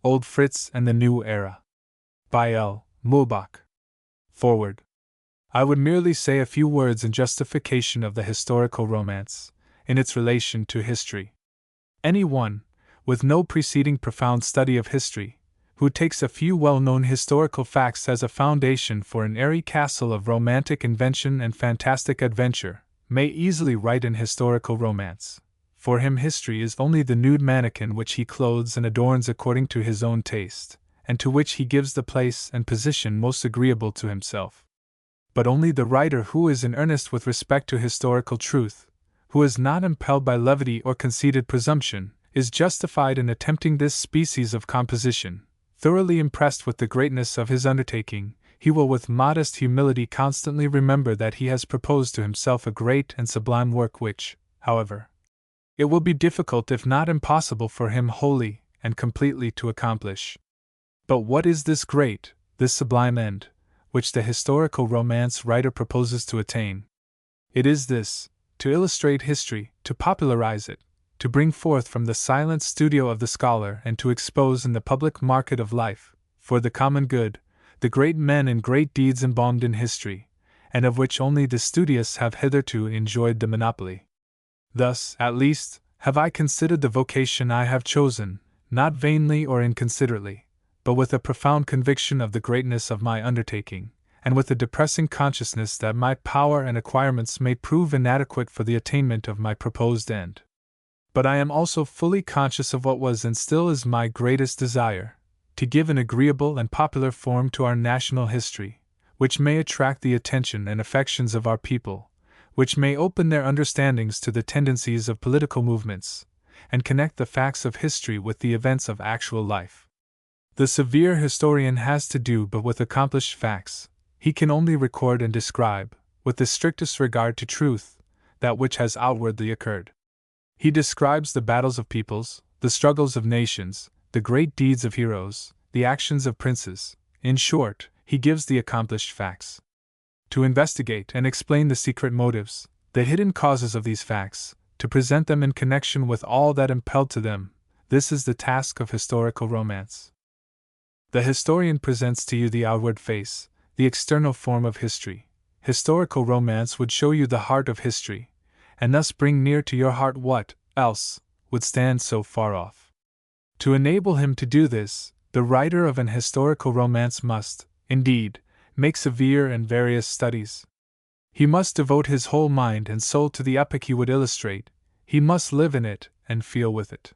Old Fritz and the New Era. By L. Mühlbach. Forward. I would merely say a few words in justification of the historical romance, in its relation to history. Any one, with no preceding profound study of history, who takes a few well-known historical facts as a foundation for an airy castle of romantic invention and fantastic adventure, may easily write an historical romance. For him history is only the nude mannequin which he clothes and adorns according to his own taste, and to which he gives the place and position most agreeable to himself. But only the writer who is in earnest with respect to historical truth, who is not impelled by levity or conceited presumption, is justified in attempting this species of composition. Thoroughly impressed with the greatness of his undertaking, he will with modest humility constantly remember that he has proposed to himself a great and sublime work which, however, it will be difficult if not impossible for him wholly and completely to accomplish. But what is this great, this sublime end, which the historical romance writer proposes to attain? It is this: to illustrate history, to popularize it, to bring forth from the silent studio of the scholar and to expose in the public market of life, for the common good, the great men and great deeds embalmed in history, and of which only the studious have hitherto enjoyed the monopoly. Thus, at least, have I considered the vocation I have chosen, not vainly or inconsiderately, but with a profound conviction of the greatness of my undertaking, and with a depressing consciousness that my power and acquirements may prove inadequate for the attainment of my proposed end. But I am also fully conscious of what was and still is my greatest desire, to give an agreeable and popular form to our national history, which may attract the attention and affections of our people, which may open their understandings to the tendencies of political movements, and connect the facts of history with the events of actual life. The severe historian has to do but with accomplished facts. He can only record and describe, with the strictest regard to truth, that which has outwardly occurred. He describes the battles of peoples, the struggles of nations, the great deeds of heroes, the actions of princes. In short, he gives the accomplished facts. To investigate and explain the secret motives, the hidden causes of these facts, to present them in connection with all that impelled to them, this is the task of historical romance. The historian presents to you the outward face, the external form of history. Historical romance would show you the heart of history, and thus bring near to your heart what, else, would stand so far off. To enable him to do this, the writer of an historical romance must, indeed, make severe and various studies. He must devote his whole mind and soul to the epoch he would illustrate, he must live in it and feel with it.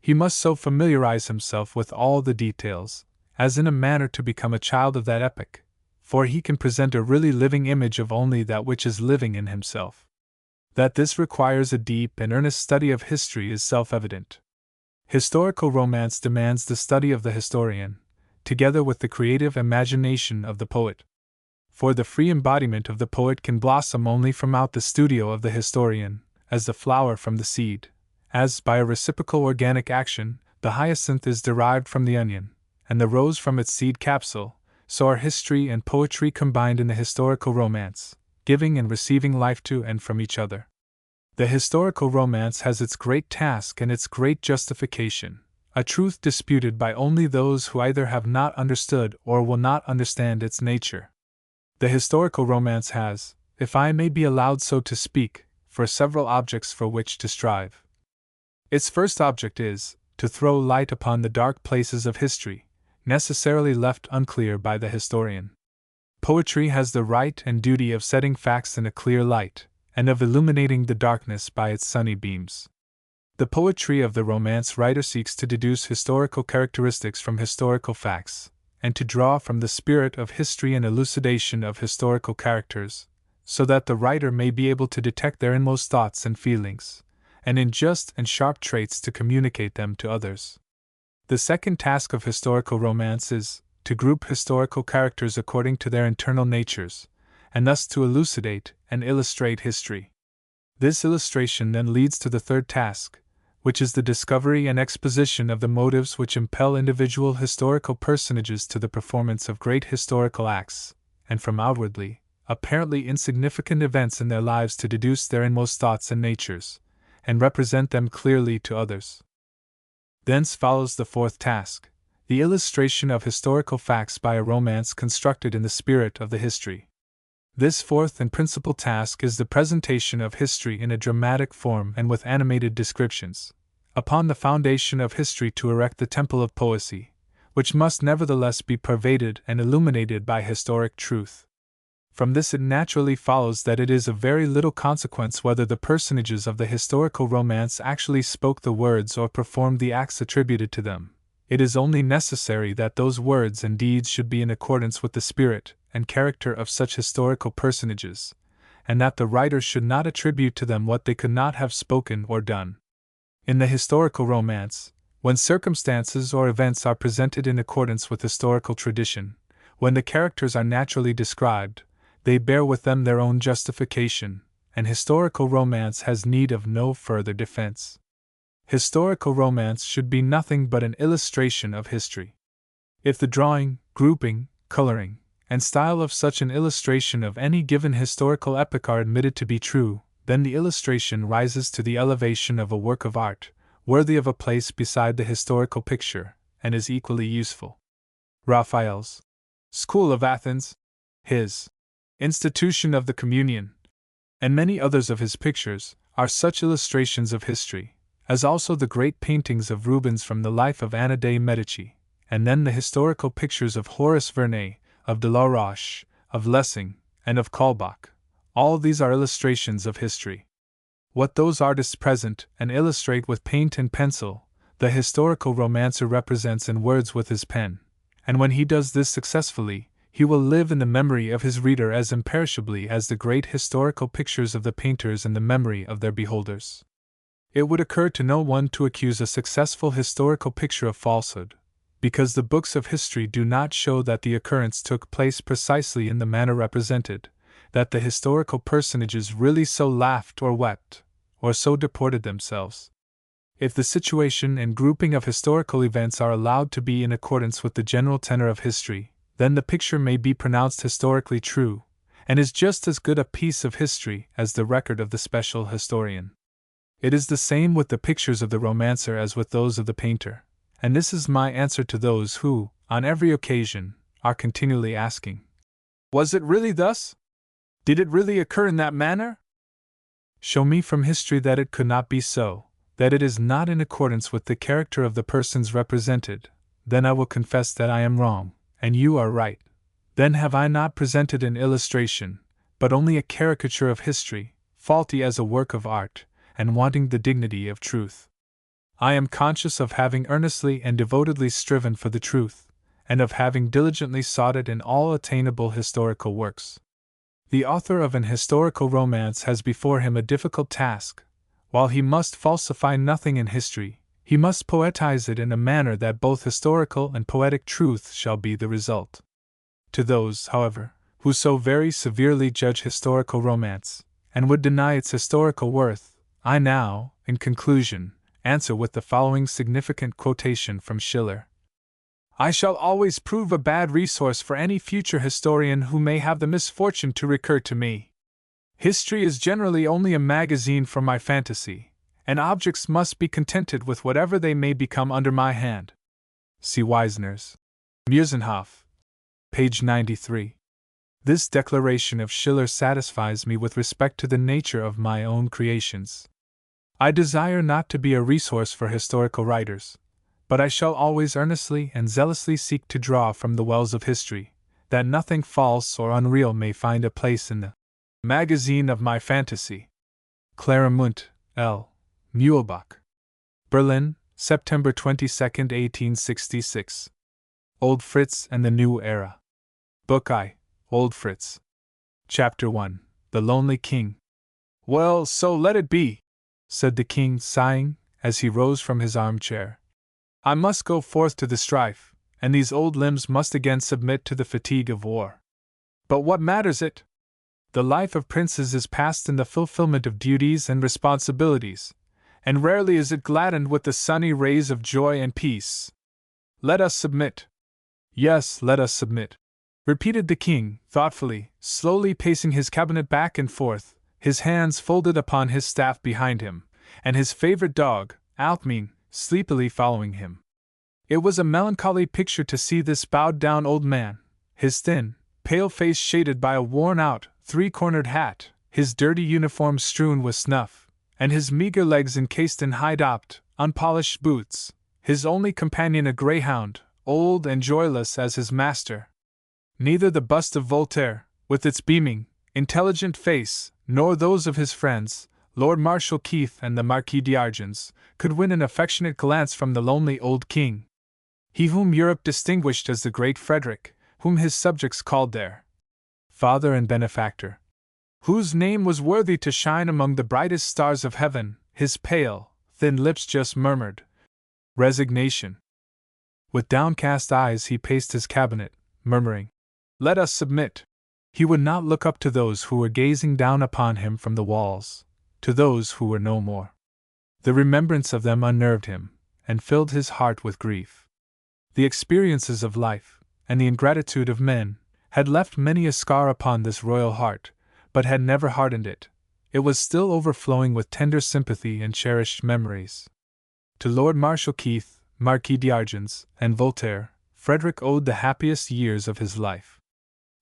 He must so familiarize himself with all the details, as in a manner to become a child of that epoch, for he can present a really living image of only that which is living in himself. That this requires a deep and earnest study of history is self-evident. Historical romance demands the study of the historian, together with the creative imagination of the poet. For the free embodiment of the poet can blossom only from out the studio of the historian, as the flower from the seed, as, by a reciprocal organic action, the hyacinth is derived from the onion, and the rose from its seed capsule, so are history and poetry combined in the historical romance, giving and receiving life to and from each other. The historical romance has its great task and its great justification, a truth disputed by only those who either have not understood or will not understand its nature. The historical romance has, if I may be allowed so to speak, for several objects for which to strive. Its first object is, to throw light upon the dark places of history, necessarily left unclear by the historian. Poetry has the right and duty of setting facts in a clear light, and of illuminating the darkness by its sunny beams. The poetry of the romance writer seeks to deduce historical characteristics from historical facts, and to draw from the spirit of history an elucidation of historical characters, so that the writer may be able to detect their inmost thoughts and feelings, and in just and sharp traits to communicate them to others. The second task of historical romance is, to group historical characters according to their internal natures, and thus to elucidate and illustrate history. This illustration then leads to the third task, which is the discovery and exposition of the motives which impel individual historical personages to the performance of great historical acts, and from outwardly, apparently insignificant events in their lives to deduce their inmost thoughts and natures, and represent them clearly to others. Thence follows the fourth task, the illustration of historical facts by a romance constructed in the spirit of the history. This fourth and principal task is the presentation of history in a dramatic form and with animated descriptions, upon the foundation of history to erect the temple of poesy, which must nevertheless be pervaded and illuminated by historic truth. From this it naturally follows that it is of very little consequence whether the personages of the historical romance actually spoke the words or performed the acts attributed to them. It is only necessary that those words and deeds should be in accordance with the spirit and character of such historical personages, and that the writer should not attribute to them what they could not have spoken or done. In the historical romance, when circumstances or events are presented in accordance with historical tradition, when the characters are naturally described, they bear with them their own justification, and historical romance has need of no further defense. Historical romance should be nothing but an illustration of history. If the drawing, grouping, coloring, and style of such an illustration of any given historical epoch are admitted to be true, then the illustration rises to the elevation of a work of art, worthy of a place beside the historical picture, and is equally useful. Raphael's School of Athens, his Institution of the Communion, and many others of his pictures, are such illustrations of history, as also the great paintings of Rubens from the life of Anna de' Medici, and then the historical pictures of Horace Vernet, of de la Roche, of Lessing, and of Kaulbach. All these are illustrations of history. What those artists present and illustrate with paint and pencil, the historical romancer represents in words with his pen, and when he does this successfully, he will live in the memory of his reader as imperishably as the great historical pictures of the painters in the memory of their beholders. It would occur to no one to accuse a successful historical picture of falsehood, because the books of history do not show that the occurrence took place precisely in the manner represented, that the historical personages really so laughed or wept, or so deported themselves. If the situation and grouping of historical events are allowed to be in accordance with the general tenor of history, then the picture may be pronounced historically true, and is just as good a piece of history as the record of the special historian. It is the same with the pictures of the romancer as with those of the painter, and this is my answer to those who, on every occasion, are continually asking, "Was it really thus? Did it really occur in that manner?" Show me from history that it could not be so, that it is not in accordance with the character of the persons represented, then I will confess that I am wrong, and you are right. Then have I not presented an illustration, but only a caricature of history, faulty as a work of art, and wanting the dignity of truth. I am conscious of having earnestly and devotedly striven for the truth, and of having diligently sought it in all attainable historical works. The author of an historical romance has before him a difficult task. While he must falsify nothing in history, he must poetize it in a manner that both historical and poetic truth shall be the result. To those, however, who so very severely judge historical romance, and would deny its historical worth, I now, in conclusion, answer with the following significant quotation from Schiller. I shall always prove a bad resource for any future historian who may have the misfortune to recur to me. History is generally only a magazine for my fantasy, and objects must be contented with whatever they may become under my hand. See Wisner's Mürzenhof, page 93. This declaration of Schiller satisfies me with respect to the nature of my own creations. I desire not to be a resource for historical writers, but I shall always earnestly and zealously seek to draw from the wells of history, that nothing false or unreal may find a place in the magazine of my fantasy. Claremunt, L. Mühlbach. Berlin, September 22, 1866. Old Fritz and the New Era. Book I, Old Fritz. Chapter 1, The Lonely King. Well, so let it be, said the king, sighing, as he rose from his armchair. I must go forth to the strife, and these old limbs must again submit to the fatigue of war. But what matters it? The life of princes is passed in the fulfillment of duties and responsibilities, and rarely is it gladdened with the sunny rays of joy and peace. Let us submit. Yes, let us submit, repeated the king, thoughtfully, slowly pacing his cabinet back and forth, his hands folded upon his staff behind him, and his favorite dog, Alcmene, sleepily following him. It was a melancholy picture to see this bowed-down old man, his thin, pale face shaded by a worn-out, three-cornered hat, his dirty uniform strewn with snuff, and his meager legs encased in high-topped, unpolished boots, his only companion a greyhound, old and joyless as his master. Neither the bust of Voltaire, with its beaming, intelligent face, nor those of his friends, Lord Marshal Keith and the Marquis d'Argens, could win an affectionate glance from the lonely old king. He whom Europe distinguished as the great Frederick, whom his subjects called their father and benefactor, whose name was worthy to shine among the brightest stars of heaven, his pale, thin lips just murmured resignation. With downcast eyes he paced his cabinet, murmuring, "Let us submit." He would not look up to those who were gazing down upon him from the walls, to those who were no more. The remembrance of them unnerved him, and filled his heart with grief. The experiences of life, and the ingratitude of men, had left many a scar upon this royal heart, but had never hardened it. It was still overflowing with tender sympathy and cherished memories. To Lord Marshal Keith, Marquis d'Argens, and Voltaire, Frederick owed the happiest years of his life.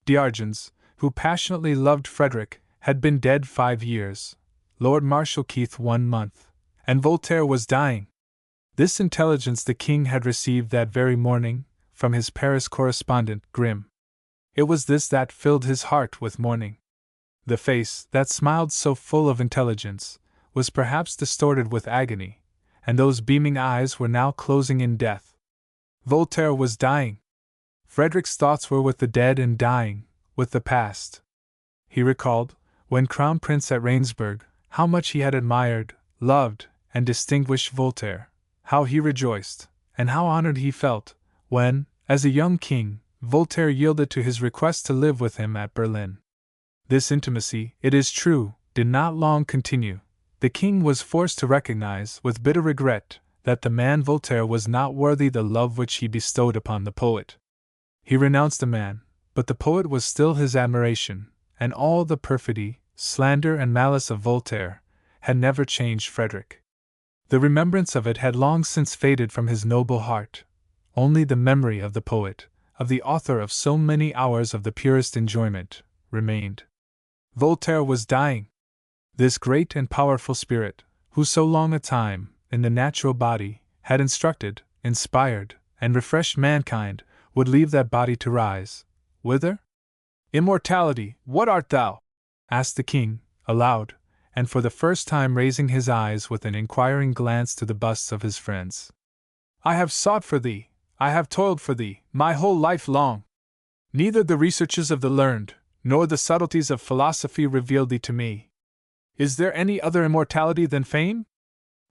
D'Argens, who passionately loved Frederick, had been dead 5 years, Lord Marshal Keith 1 month, and Voltaire was dying. This intelligence the king had received that very morning, from his Paris correspondent, Grimm. It was this that filled his heart with mourning. The face, that smiled so full of intelligence, was perhaps distorted with agony, and those beaming eyes were now closing in death. Voltaire was dying. Frederick's thoughts were with the dead and dying, with the past. He recalled, when Crown Prince at Rainsburg, how much he had admired, loved, and distinguished Voltaire, how he rejoiced, and how honored he felt, when, as a young king, Voltaire yielded to his request to live with him at Berlin. This intimacy, it is true, did not long continue. The king was forced to recognize, with bitter regret, that the man Voltaire was not worthy the love which he bestowed upon the poet. He renounced the man, but the poet was still his admiration, and all the perfidy, slander, and malice of Voltaire had never changed Frederick. The remembrance of it had long since faded from his noble heart. Only the memory of the poet, of the author of so many hours of the purest enjoyment, remained. Voltaire was dying. This great and powerful spirit, who so long a time, in the natural body, had instructed, inspired, and refreshed mankind, would leave that body to rise. Whither? "Immortality, what art thou?" asked the king, aloud, and for the first time raising his eyes with an inquiring glance to the busts of his friends. "I have sought for thee, I have toiled for thee, my whole life long. Neither the researches of the learned, nor the subtleties of philosophy revealed thee to me. Is there any other immortality than fame?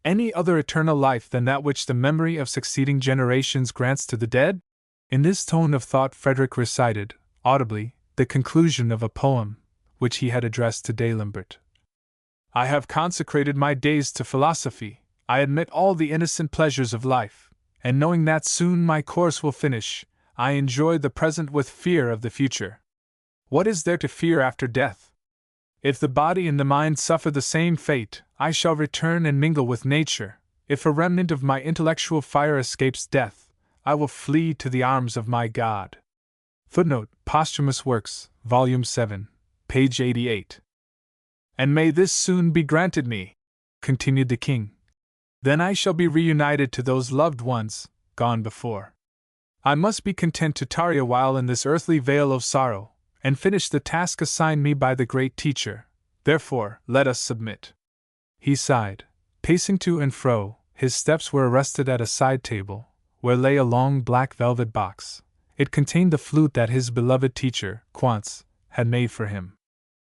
Any other eternal life than that which the memory of succeeding generations grants to the dead?" In this tone of thought Frederick recited, audibly, the conclusion of a poem, which he had addressed to D'Alembert. "I have consecrated my days to philosophy, I admit all the innocent pleasures of life, and knowing that soon my course will finish, I enjoy the present with fear of the future. What is there to fear after death? If the body and the mind suffer the same fate, I shall return and mingle with nature. If a remnant of my intellectual fire escapes death, I will flee to the arms of my God." Footnote: Posthumous Works, Volume 7, page 88. "And may this soon be granted me," continued the king. "Then I shall be reunited to those loved ones, gone before. I must be content to tarry a while in this earthly vale of sorrow, and finish the task assigned me by the great teacher. Therefore, let us submit." He sighed. Pacing to and fro, his steps were arrested at a side table, where lay a long black velvet box. It contained the flute that his beloved teacher, Quantz, had made for him.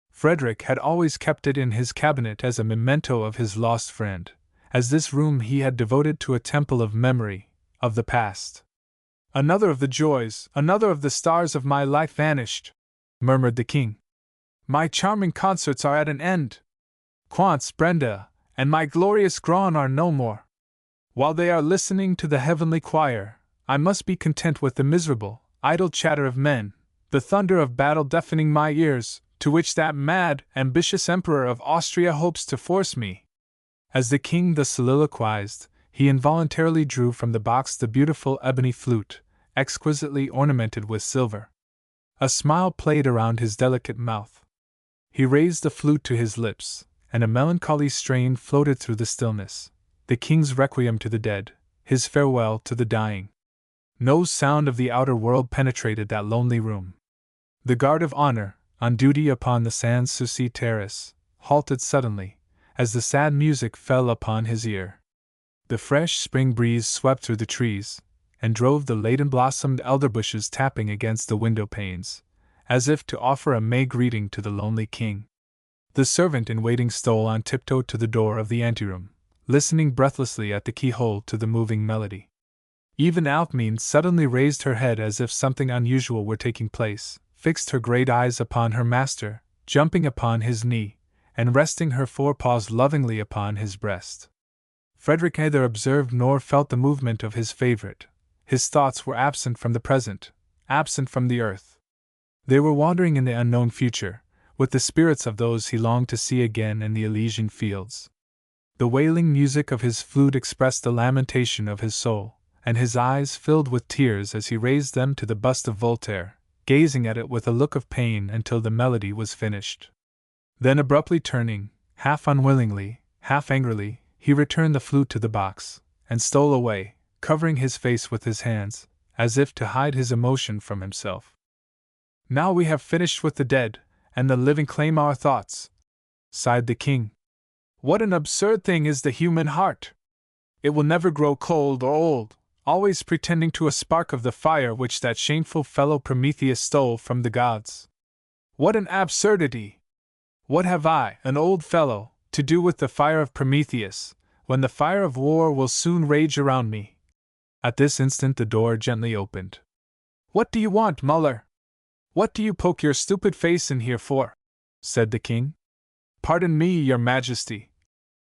Frederick had always kept it in his cabinet as a memento of his lost friend, as this room he had devoted to a temple of memory, of the past. "Another of the joys, another of the stars of my life vanished," murmured the king. "My charming concerts are at an end. Quantz, Brenda, and my glorious Graun are no more. While they are listening to the heavenly choir, I must be content with the miserable, idle chatter of men, the thunder of battle deafening my ears, to which that mad, ambitious Emperor of Austria hopes to force me." As the king thus soliloquized, he involuntarily drew from the box the beautiful ebony flute, exquisitely ornamented with silver. A smile played around his delicate mouth. He raised the flute to his lips, and a melancholy strain floated through the stillness, the king's requiem to the dead, his farewell to the dying. No sound of the outer world penetrated that lonely room. The guard of honor, on duty upon the Sans Souci terrace, halted suddenly, as the sad music fell upon his ear. The fresh spring breeze swept through the trees, and drove the laden-blossomed elder bushes tapping against the window panes, as if to offer a May greeting to the lonely king. The servant in waiting stole on tiptoe to the door of the anteroom, listening breathlessly at the keyhole to the moving melody. Even Alcmene suddenly raised her head as if something unusual were taking place, fixed her great eyes upon her master, jumping upon his knee, and resting her forepaws lovingly upon his breast. Frederick neither observed nor felt the movement of his favorite. His thoughts were absent from the present, absent from the earth. They were wandering in the unknown future, with the spirits of those he longed to see again in the Elysian fields. The wailing music of his flute expressed the lamentation of his soul, and his eyes filled with tears as he raised them to the bust of Voltaire, gazing at it with a look of pain until the melody was finished. Then abruptly turning, half unwillingly, half angrily, he returned the flute to the box, and stole away, covering his face with his hands, as if to hide his emotion from himself. "Now we have finished with the dead, and the living claim our thoughts," sighed the king. "What an absurd thing is the human heart! It will never grow cold or old, always pretending to a spark of the fire which that shameful fellow Prometheus stole from the gods. What an absurdity! What have I, an old fellow, to do with the fire of Prometheus, when the fire of war will soon rage around me?" At this instant the door gently opened. "What do you want, Muller? What do you poke your stupid face in here for?" said the king. "Pardon me, your majesty,"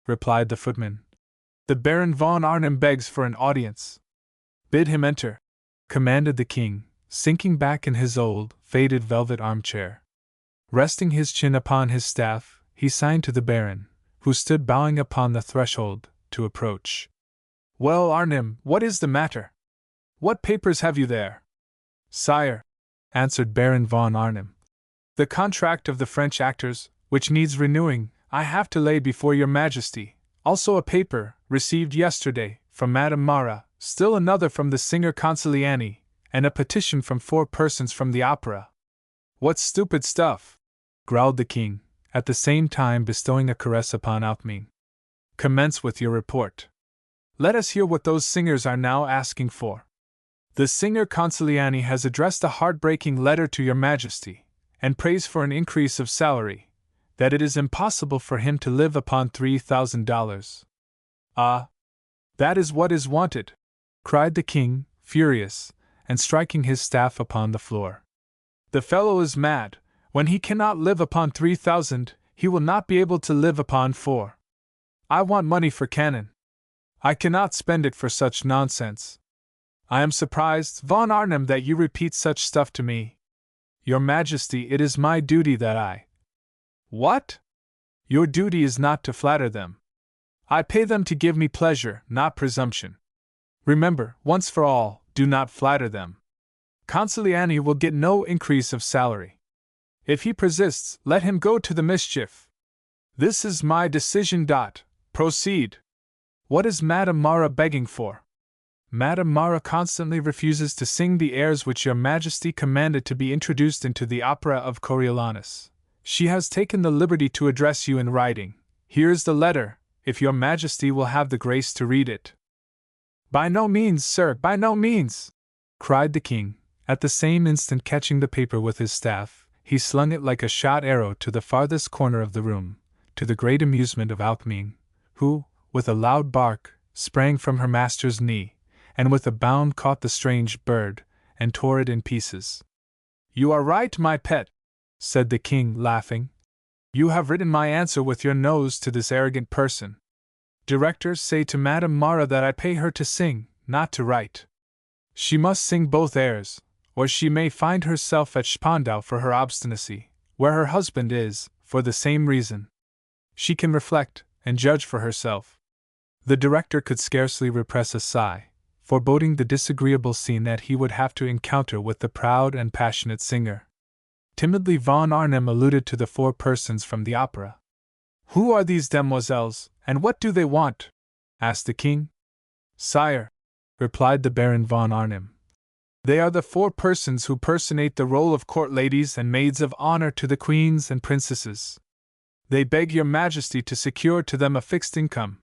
replied the footman. "The Baron von Arnim begs for an audience." "Bid him enter," commanded the king, sinking back in his old, faded velvet armchair. Resting his chin upon his staff, he signed to the Baron, who stood bowing upon the threshold, to approach. "Well, Arnim, what is the matter? What papers have you there?" "Sire," answered Baron von Arnim, "the contract of the French actors, which needs renewing, I have to lay before your majesty, also a paper, received yesterday, from Madame Mara, still another from the singer Consigliani, and a petition from 4 persons from the opera." "What stupid stuff!" growled the king, at the same time bestowing a caress upon Alcmene. "Commence with your report. Let us hear what those singers are now asking for." "The singer Consigliani has addressed a heartbreaking letter to your majesty, and prays for an increase of salary, that it is impossible for him to live upon $3,000. "Ah! That is what is wanted!" cried the king, furious, and striking his staff upon the floor. "The fellow is mad. When he cannot live upon 3,000, he will not be able to live upon 4. I want money for cannon. I cannot spend it for such nonsense. I am surprised, von Arnim, that you repeat such stuff to me. Your majesty, it is my duty that I—" "What? Your duty is not to flatter them. I pay them to give me pleasure, not presumption. Remember, once for all, do not flatter them. Consigliani will get no increase of salary. If he persists, let him go to the mischief. This is my decision. Proceed. What is Madame Mara begging for?" "Madame Mara constantly refuses to sing the airs which your majesty commanded to be introduced into the opera of Coriolanus. She has taken the liberty to address you in writing. Here is the letter, if your majesty will have the grace to read it." "By no means, sir, by no means!" cried the king, at the same instant catching the paper with his staff. He slung it like a shot arrow to the farthest corner of the room, to the great amusement of Alcmene, who, with a loud bark, sprang from her master's knee, and with a bound caught the strange bird, and tore it in pieces. "You are right, my pet," said the king, laughing. "You have written my answer with your nose to this arrogant person. Directors, say to Madame Mara that I pay her to sing, not to write. She must sing both airs, or she may find herself at Spandau for her obstinacy, where her husband is, for the same reason. She can reflect, and judge for herself." The director could scarcely repress a sigh, foreboding the disagreeable scene that he would have to encounter with the proud and passionate singer. Timidly von Arnim alluded to the 4 persons from the opera. "Who are these demoiselles, and what do they want?" asked the king. "Sire," replied the Baron von Arnim, "they are the 4 persons who personate the role of court ladies and maids of honor to the queens and princesses. They beg your majesty to secure to them a fixed income."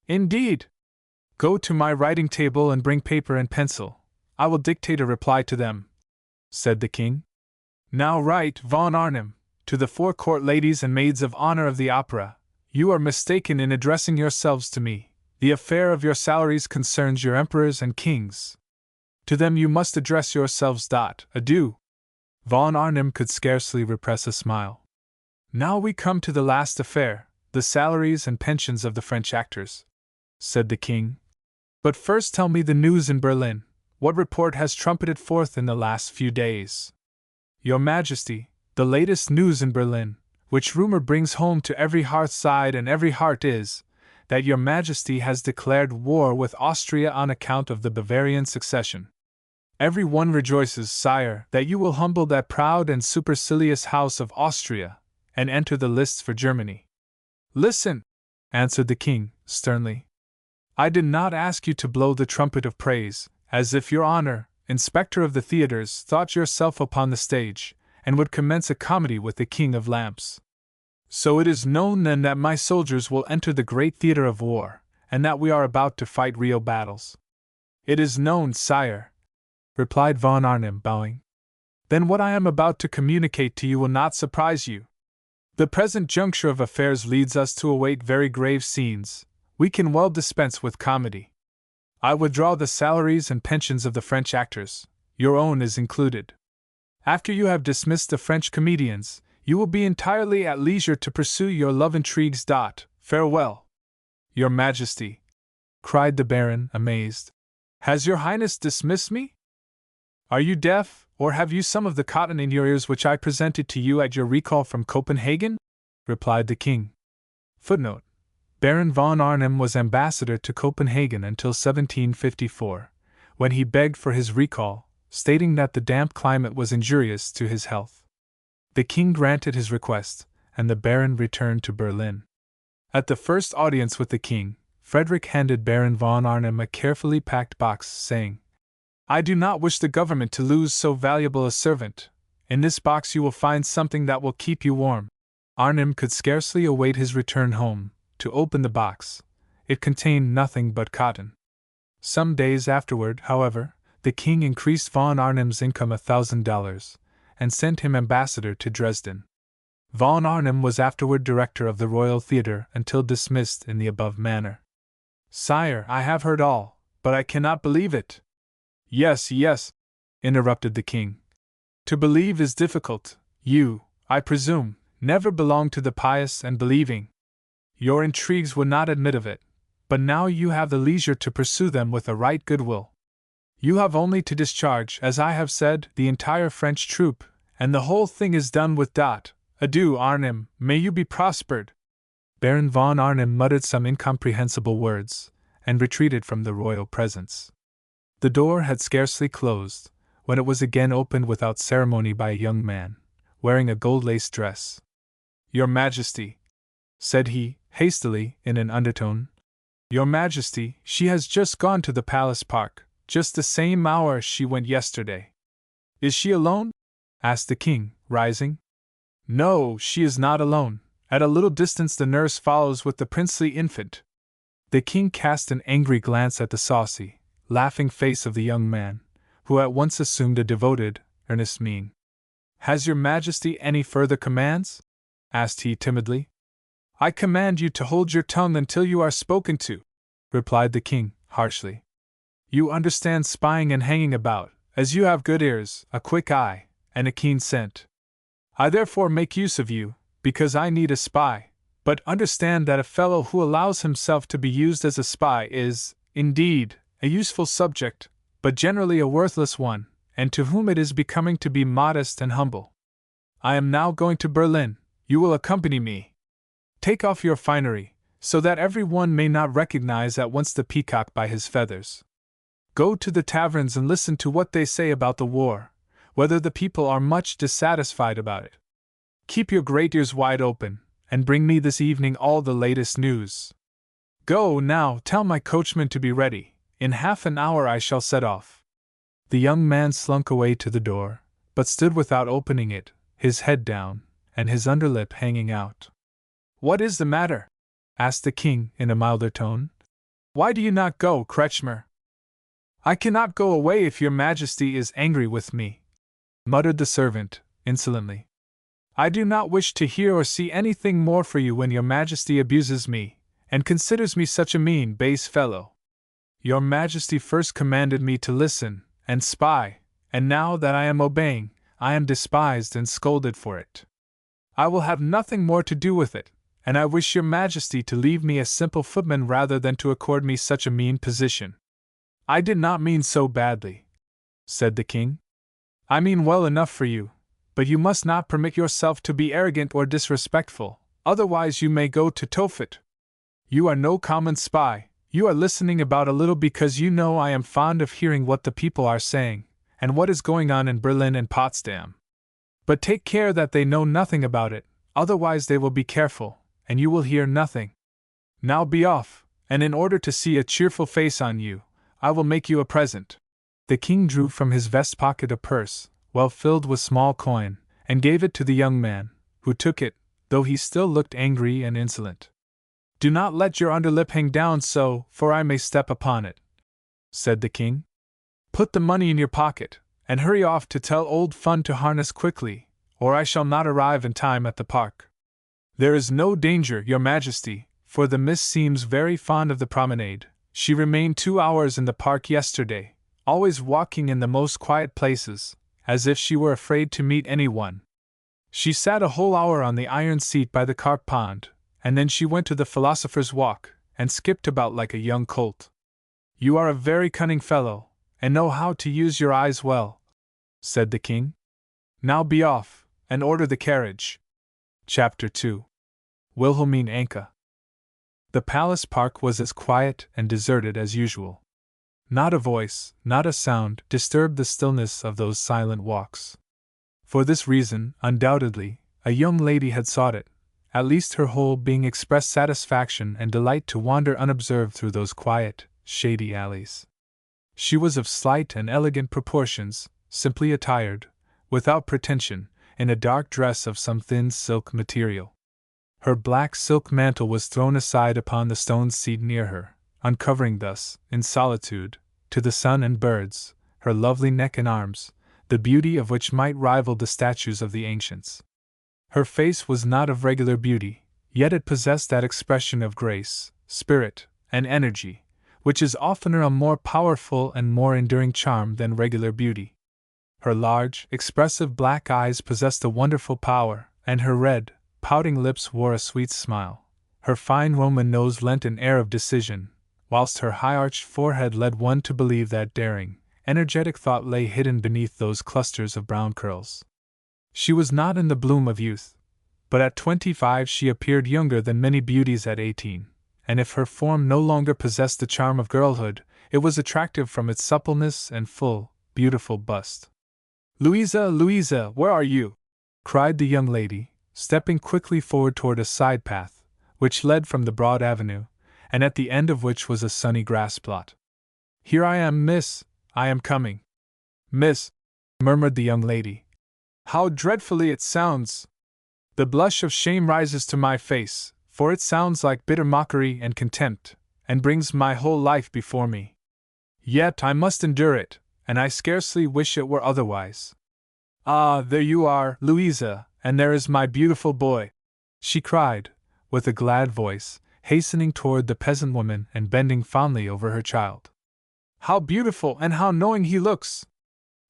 "Indeed! Go to my writing table and bring paper and pencil. I will dictate a reply to them," said the king. "Now write, von Arnim, to the 4 court ladies and maids of honor of the opera. You are mistaken in addressing yourselves to me. The affair of your salaries concerns your emperors and kings. To them you must address yourselves. Adieu." Von Arnim could scarcely repress a smile. "Now we come to the last affair, the salaries and pensions of the French actors," said the king. "But first tell me the news in Berlin. What report has trumpeted forth in the last few days?" "Your Majesty, the latest news in Berlin, which rumor brings home to every hearth side and every heart is, that your Majesty has declared war with Austria on account of the Bavarian succession. Every one rejoices, sire, that you will humble that proud and supercilious house of Austria, and enter the lists for Germany." "Listen," answered the king, sternly. "I did not ask you to blow the trumpet of praise, as if your honor, inspector of the theaters, thought yourself upon the stage, and would commence a comedy with the King of Lamps. So it is known then that my soldiers will enter the great theater of war, and that we are about to fight real battles." "It is known, sire," replied von Arnim, bowing. "Then what I am about to communicate to you will not surprise you. The present juncture of affairs leads us to await very grave scenes. We can well dispense with comedy. I withdraw the salaries and pensions of the French actors, your own is included. After you have dismissed the French comedians, you will be entirely at leisure to pursue your love intrigues. Farewell." "Your Majesty," cried the Baron, amazed, "has your Highness dismissed me? Are you deaf, or have you some of the cotton in your ears which I presented to you at your recall from Copenhagen?" replied the king. Footnote: Baron von Arnim was ambassador to Copenhagen until 1754, when he begged for his recall, stating that the damp climate was injurious to his health. The king granted his request, and the Baron returned to Berlin. At the first audience with the king, Frederick handed Baron von Arnim a carefully packed box, saying, "I do not wish the government to lose so valuable a servant. In this box you will find something that will keep you warm." Arnim could scarcely await his return home, to open the box. It contained nothing but cotton. Some days afterward, however, the king increased von Arnim's income $1,000, and sent him ambassador to Dresden. Von Arnim was afterward director of the Royal Theatre until dismissed in the above manner. "Sire, I have heard all, but I cannot believe it." Yes, interrupted the king. "To believe is difficult. You, I presume, never belonged to the pious and believing. Your intrigues would not admit of it, but now you have the leisure to pursue them with a right goodwill. You have only to discharge, as I have said, the entire French troop, and the whole thing is done with. Adieu, Arnim, may you be prospered." Baron von Arnim muttered some incomprehensible words, and retreated from the royal presence. The door had scarcely closed, when it was again opened without ceremony by a young man, wearing a gold-laced dress. "Your Majesty," said he, hastily, in an undertone. "Your Majesty, she has just gone to the Palace Park, just the same hour she went yesterday." "Is she alone?" asked the king, rising. "No, she is not alone. At a little distance the nurse follows with the princely infant." The king cast an angry glance at the saucy, laughing face of the young man, who at once assumed a devoted, earnest mien. "Has your Majesty any further commands?" asked he timidly. "I command you to hold your tongue until you are spoken to," replied the king, harshly. "You understand spying and hanging about, as you have good ears, a quick eye, and a keen scent. I therefore make use of you, because I need a spy, but understand that a fellow who allows himself to be used as a spy is, indeed, a useful subject, but generally a worthless one, and to whom it is becoming to be modest and humble. I am now going to Berlin. You will accompany me. Take off your finery, so that every one may not recognize at once the peacock by his feathers. Go to the taverns and listen to what they say about the war, whether the people are much dissatisfied about it. Keep your great ears wide open, and bring me this evening all the latest news. Go now, tell my coachman to be ready. In half an hour I shall set off." The young man slunk away to the door, but stood without opening it, his head down, and his underlip hanging out. "What is the matter?" asked the king in a milder tone. "Why do you not go, Kretschmer?" "I cannot go away if your majesty is angry with me," muttered the servant, insolently. "I do not wish to hear or see anything more for you when your majesty abuses me, and considers me such a mean, base fellow. Your majesty first commanded me to listen and spy, and now that I am obeying, I am despised and scolded for it. I will have nothing more to do with it, and I wish your majesty to leave me a simple footman rather than to accord me such a mean position." "I did not mean so badly," said the king. "I mean well enough for you, but you must not permit yourself to be arrogant or disrespectful, otherwise you may go to Tophet. You are no common spy, you are listening about a little because you know I am fond of hearing what the people are saying, and what is going on in Berlin and Potsdam. But take care that they know nothing about it, otherwise they will be careful, and you will hear nothing. Now be off, and in order to see a cheerful face on you, I will make you a present." The king drew from his vest pocket a purse, well filled with small coin, and gave it to the young man, who took it, though he still looked angry and insolent. "Do not let your underlip hang down so, for I may step upon it," said the king. "Put the money in your pocket, and hurry off to tell old Fun to harness quickly, or I shall not arrive in time at the park. There is no danger, your majesty, for the miss seems very fond of the promenade. She remained 2 hours in the park yesterday, always walking in the most quiet places, as if she were afraid to meet anyone. She sat a whole hour on the iron seat by the carp pond, and then she went to the Philosopher's Walk, and skipped about like a young colt. You are a very cunning fellow, and know how to use your eyes well," said the king. "Now be off, and order the carriage." Chapter 2. Wilhelmine Anke. The palace park was as quiet and deserted as usual. Not a voice, not a sound, disturbed the stillness of those silent walks. For this reason, undoubtedly, a young lady had sought it, at least her whole being expressed satisfaction and delight to wander unobserved through those quiet, shady alleys. She was of slight and elegant proportions, simply attired, without pretension, in a dark dress of some thin silk material. Her black silk mantle was thrown aside upon the stone seat near her, uncovering thus, in solitude, to the sun and birds, her lovely neck and arms, the beauty of which might rival the statues of the ancients. Her face was not of regular beauty, yet it possessed that expression of grace, spirit, and energy, which is oftener a more powerful and more enduring charm than regular beauty. Her large, expressive black eyes possessed a wonderful power, and her red, pouting lips wore a sweet smile. Her fine Roman nose lent an air of decision, whilst her high-arched forehead led one to believe that daring, energetic thought lay hidden beneath those clusters of brown curls. She was not in the bloom of youth, but at 25 she appeared younger than many beauties at 18, and if her form no longer possessed the charm of girlhood, it was attractive from its suppleness and full, beautiful bust. "Louisa, Louisa, where are you?" cried the young lady, stepping quickly forward toward a side path, which led from the broad avenue, and at the end of which was a sunny grass plot. "Here I am, miss, I am coming." "Miss," murmured the young lady. "How dreadfully it sounds! The blush of shame rises to my face, for it sounds like bitter mockery and contempt, and brings my whole life before me. Yet I must endure it, and I scarcely wish it were otherwise. Ah, there you are, Louisa, and there is my beautiful boy," she cried, with a glad voice, hastening toward the peasant woman and bending fondly over her child. "How beautiful and how knowing he looks!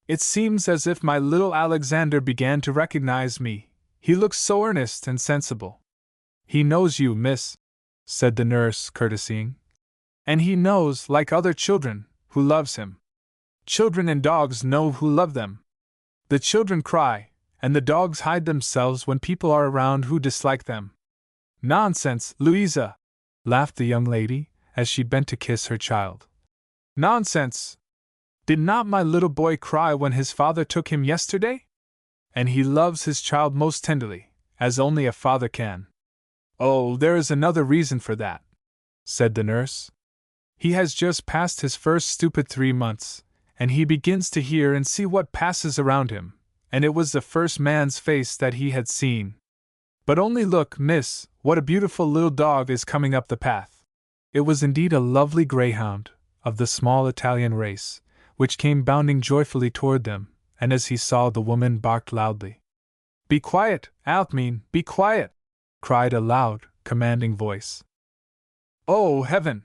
It seems as if my little Alexander began to recognize me, he looks so earnest and sensible." "He knows you, miss," said the nurse, courtesying. "And he knows, like other children, who loves him. Children and dogs know who love them. The children cry, and the dogs hide themselves when people are around who dislike them." "Nonsense, Louisa!" laughed the young lady, as she bent to kiss her child. Nonsense! Did not my little boy cry when his father took him yesterday? And he loves his child most tenderly, as only a father can. Oh, there is another reason for that, said the nurse. He has just passed his first stupid 3 months, and he begins to hear and see what passes around him, and it was the first man's face that he had seen. But only look, miss, what a beautiful little dog is coming up the path. It was indeed a lovely greyhound, of the small Italian race, which came bounding joyfully toward them, and as he saw the woman barked loudly. Be quiet, Alcmene, be quiet! Cried a loud, commanding voice. Oh, heaven!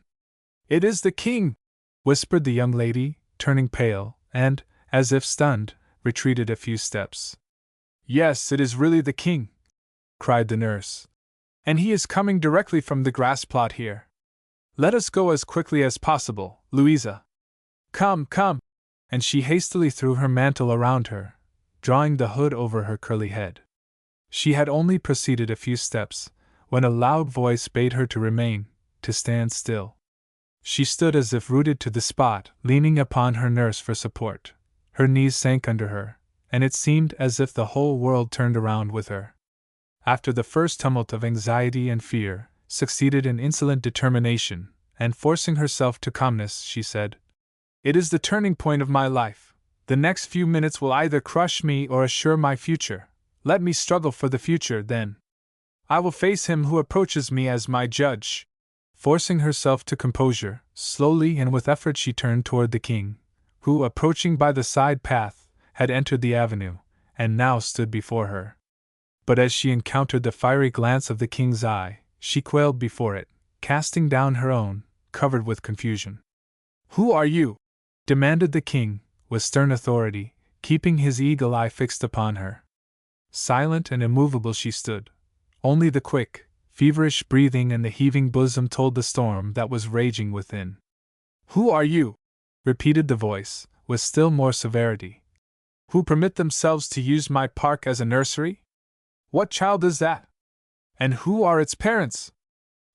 It is the king! Whispered the young lady, turning pale, and, as if stunned, retreated a few steps. Yes, it is really the king! Cried the nurse. And he is coming directly from the grass plot here. Let us go as quickly as possible, Louisa. Come, come! And she hastily threw her mantle around her, drawing the hood over her curly head. She had only proceeded a few steps, when a loud voice bade her to remain, to stand still. She stood as if rooted to the spot, leaning upon her nurse for support. Her knees sank under her, and it seemed as if the whole world turned around with her. After the first tumult of anxiety and fear, succeeded an insolent determination, and forcing herself to calmness, she said, It is the turning point of my life. The next few minutes will either crush me or assure my future. Let me struggle for the future, then. I will face him who approaches me as my judge. Forcing herself to composure, slowly and with effort she turned toward the king, who, approaching by the side path, had entered the avenue, and now stood before her. But as she encountered the fiery glance of the king's eye, she quailed before it, casting down her own, covered with confusion. Who are you? Demanded the king, with stern authority, keeping his eagle eye fixed upon her. Silent and immovable she stood. Only the quick, feverish breathing and the heaving bosom told the storm that was raging within. Who are you? Repeated the voice, with still more severity. Who permit themselves to use my park as a nursery? What child is that? And who are its parents?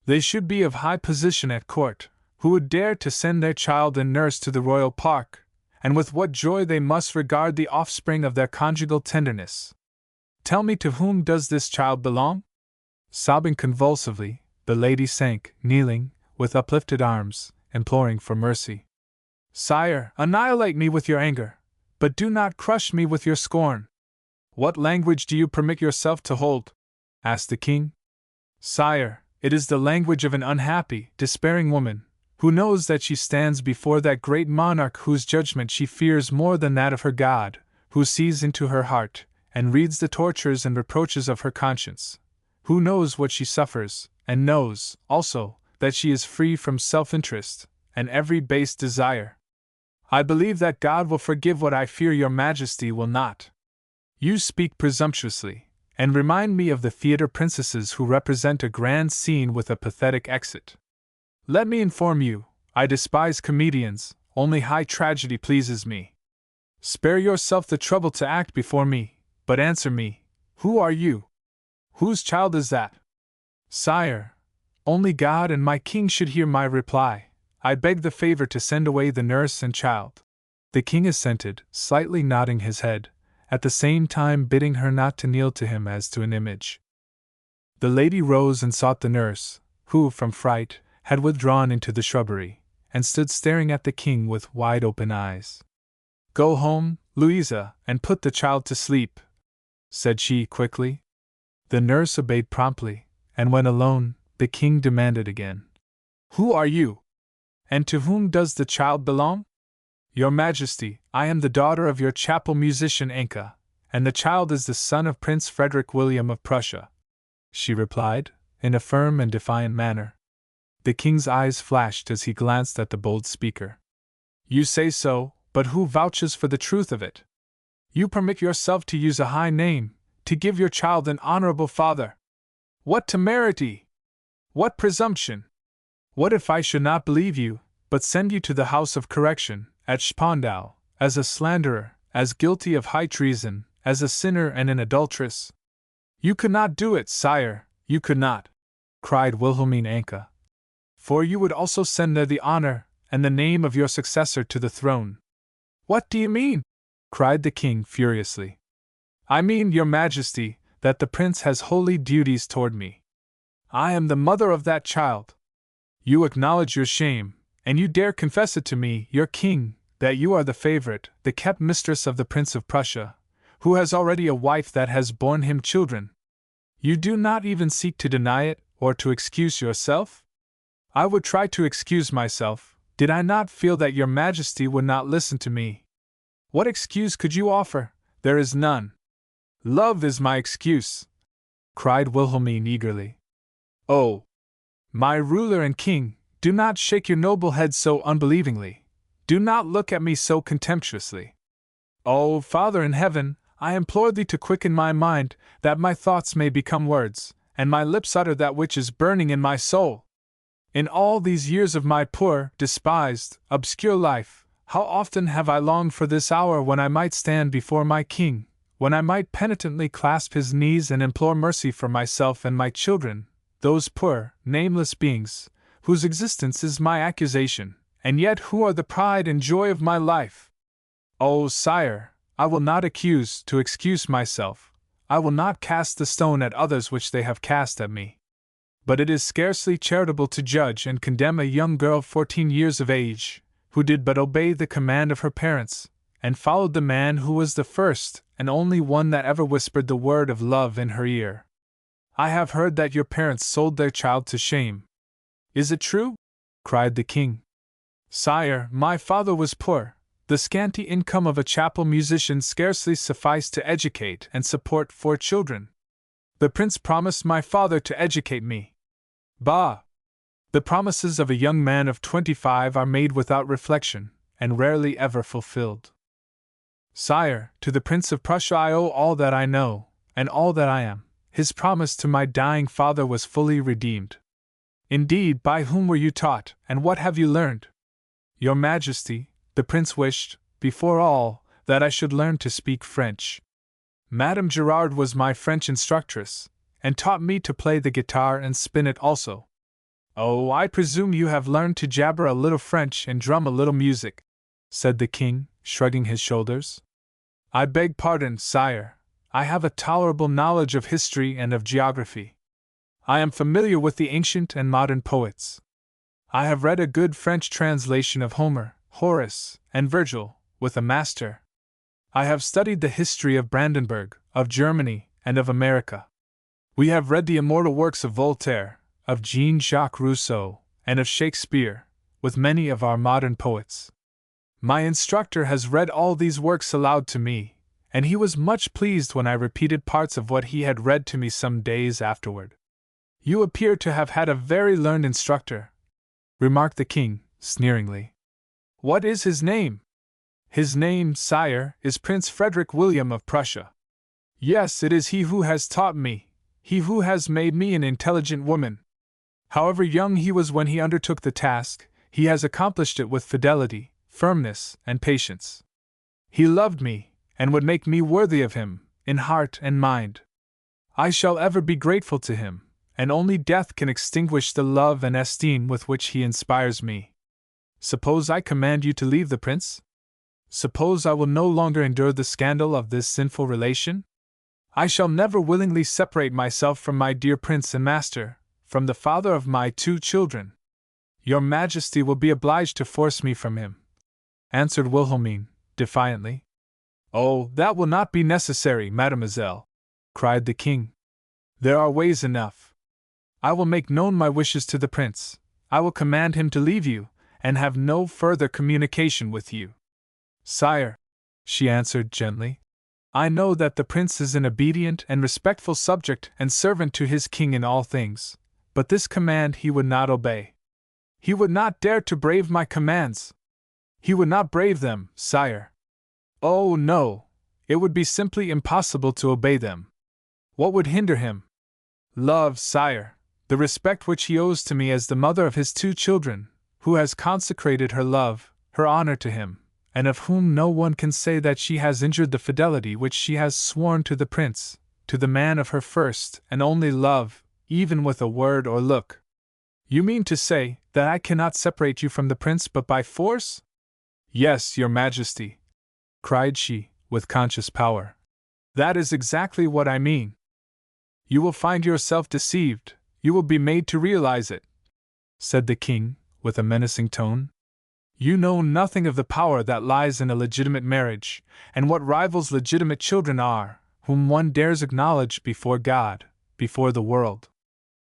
They should be of high position at court, who would dare to send their child and nurse to the royal park, and with what joy they must regard the offspring of their conjugal tenderness. Tell me, to whom does this child belong? Sobbing convulsively, the lady sank, kneeling, with uplifted arms, imploring for mercy. Sire, annihilate me with your anger, but do not crush me with your scorn. What language do you permit yourself to hold? Asked the king. Sire, it is the language of an unhappy, despairing woman, who knows that she stands before that great monarch whose judgment she fears more than that of her God, who sees into her heart, and reads the tortures and reproaches of her conscience, who knows what she suffers, and knows, also, that she is free from self-interest, and every base desire. I believe that God will forgive what I fear your majesty will not. You speak presumptuously, and remind me of the theatre princesses who represent a grand scene with a pathetic exit. Let me inform you, I despise comedians, only high tragedy pleases me. Spare yourself the trouble to act before me, but answer me, who are you? Whose child is that? Sire, only God and my king should hear my reply. I beg the favor to send away the nurse and child. The king assented, slightly nodding his head, at the same time bidding her not to kneel to him as to an image. The lady rose and sought the nurse, who, from fright, had withdrawn into the shrubbery, and stood staring at the king with wide-open eyes. Go home, Louisa, and put the child to sleep, said she quickly. The nurse obeyed promptly, and when alone, the king demanded again, Who are you? And to whom does the child belong? Your Majesty, I am the daughter of your chapel musician Anka, and the child is the son of Prince Frederick William of Prussia, she replied, in a firm and defiant manner. The king's eyes flashed as he glanced at the bold speaker. You say so, but who vouches for the truth of it? You permit yourself to use a high name, to give your child an honorable father. What temerity! What presumption! What if I should not believe you, but send you to the house of correction, at Spandau, as a slanderer, as guilty of high treason, as a sinner and an adulteress? You could not do it, sire, you could not, cried Wilhelmine Anka. for you would also send there the honor and the name of your successor to the throne. What do you mean? Cried the king furiously. I mean, your majesty, that the prince has holy duties toward me. I am the mother of that child. You acknowledge your shame, and you dare confess it to me, your king, that you are the favorite, the kept mistress of the Prince of Prussia, who has already a wife that has borne him children. You do not even seek to deny it or to excuse yourself? I would try to excuse myself, did I not feel that your majesty would not listen to me. What excuse could you offer? There is none. Love is my excuse, cried Wilhelmine eagerly. Oh, my ruler and king, do not shake your noble head so unbelievingly. Do not look at me so contemptuously. Oh, Father in heaven, I implore thee to quicken my mind, that my thoughts may become words, and my lips utter that which is burning in my soul. In all these years of my poor, despised, obscure life, how often have I longed for this hour when I might stand before my king, when I might penitently clasp his knees and implore mercy for myself and my children, those poor, nameless beings, whose existence is my accusation, and yet who are the pride and joy of my life. Oh, sire, I will not accuse to excuse myself, I will not cast the stone at others which they have cast at me. But it is scarcely charitable to judge and condemn a young girl 14 years of age, who did but obey the command of her parents, and followed the man who was the first and only one that ever whispered the word of love in her ear. I have heard that your parents sold their child to shame. Is it true? Cried the king. Sire, my father was poor. The scanty income of a chapel musician scarcely sufficed to educate and support 4 children. The prince promised my father to educate me. Bah! The promises of a young man of 25 are made without reflection, and rarely ever fulfilled. Sire, to the Prince of Prussia I owe all that I know, and all that I am. His promise to my dying father was fully redeemed. Indeed, by whom were you taught, and what have you learned? Your Majesty, the prince wished, before all, that I should learn to speak French. Madame Girard was my French instructress, and taught me to play the guitar and spin it also. Oh, I presume you have learned to jabber a little French and drum a little music, said the king, shrugging his shoulders. I beg pardon, sire, I have a tolerable knowledge of history and of geography. I am familiar with the ancient and modern poets. I have read a good French translation of Homer, Horace, and Virgil, with a master. I have studied the history of Brandenburg, of Germany, and of America. We have read the immortal works of Voltaire, of Jean-Jacques Rousseau, and of Shakespeare, with many of our modern poets. My instructor has read all these works aloud to me, and he was much pleased when I repeated parts of what he had read to me some days afterward. You appear to have had a very learned instructor, remarked the king, sneeringly. What is his name? His name, sire, is Prince Frederick William of Prussia. Yes, it is he who has taught me, he who has made me an intelligent woman. However young he was when he undertook the task, he has accomplished it with fidelity, firmness, and patience. He loved me, and would make me worthy of him, in heart and mind. I shall ever be grateful to him, and only death can extinguish the love and esteem with which he inspires me. Suppose I command you to leave the prince? Suppose I will no longer endure the scandal of this sinful relation? I shall never willingly separate myself from my dear prince and master, from the father of my 2 children. Your Majesty will be obliged to force me from him, answered Wilhelmine, defiantly. Oh, that will not be necessary, mademoiselle, cried the king. There are ways enough. I will make known my wishes to the prince, I will command him to leave you, and have no further communication with you. Sire, she answered gently, I know that the prince is an obedient and respectful subject and servant to his king in all things, but this command he would not obey. He would not dare to brave my commands. He would not brave them, sire. Oh, no, it would be simply impossible to obey them. What would hinder him? Love, sire, the respect which he owes to me as the mother of his 2 children, who has consecrated her love, her honor to him, and of whom no one can say that she has injured the fidelity which she has sworn to the prince, to the man of her first and only love, even with a word or look. You mean to say, That I cannot separate you from the prince but by force? Yes, your majesty, cried she, with conscious power. That is exactly what I mean. You will find yourself deceived, you will be made to realize it, said the king, with a menacing tone. You know nothing of the power that lies in a legitimate marriage, and what rivals legitimate children are, whom one dares acknowledge before God, before the world.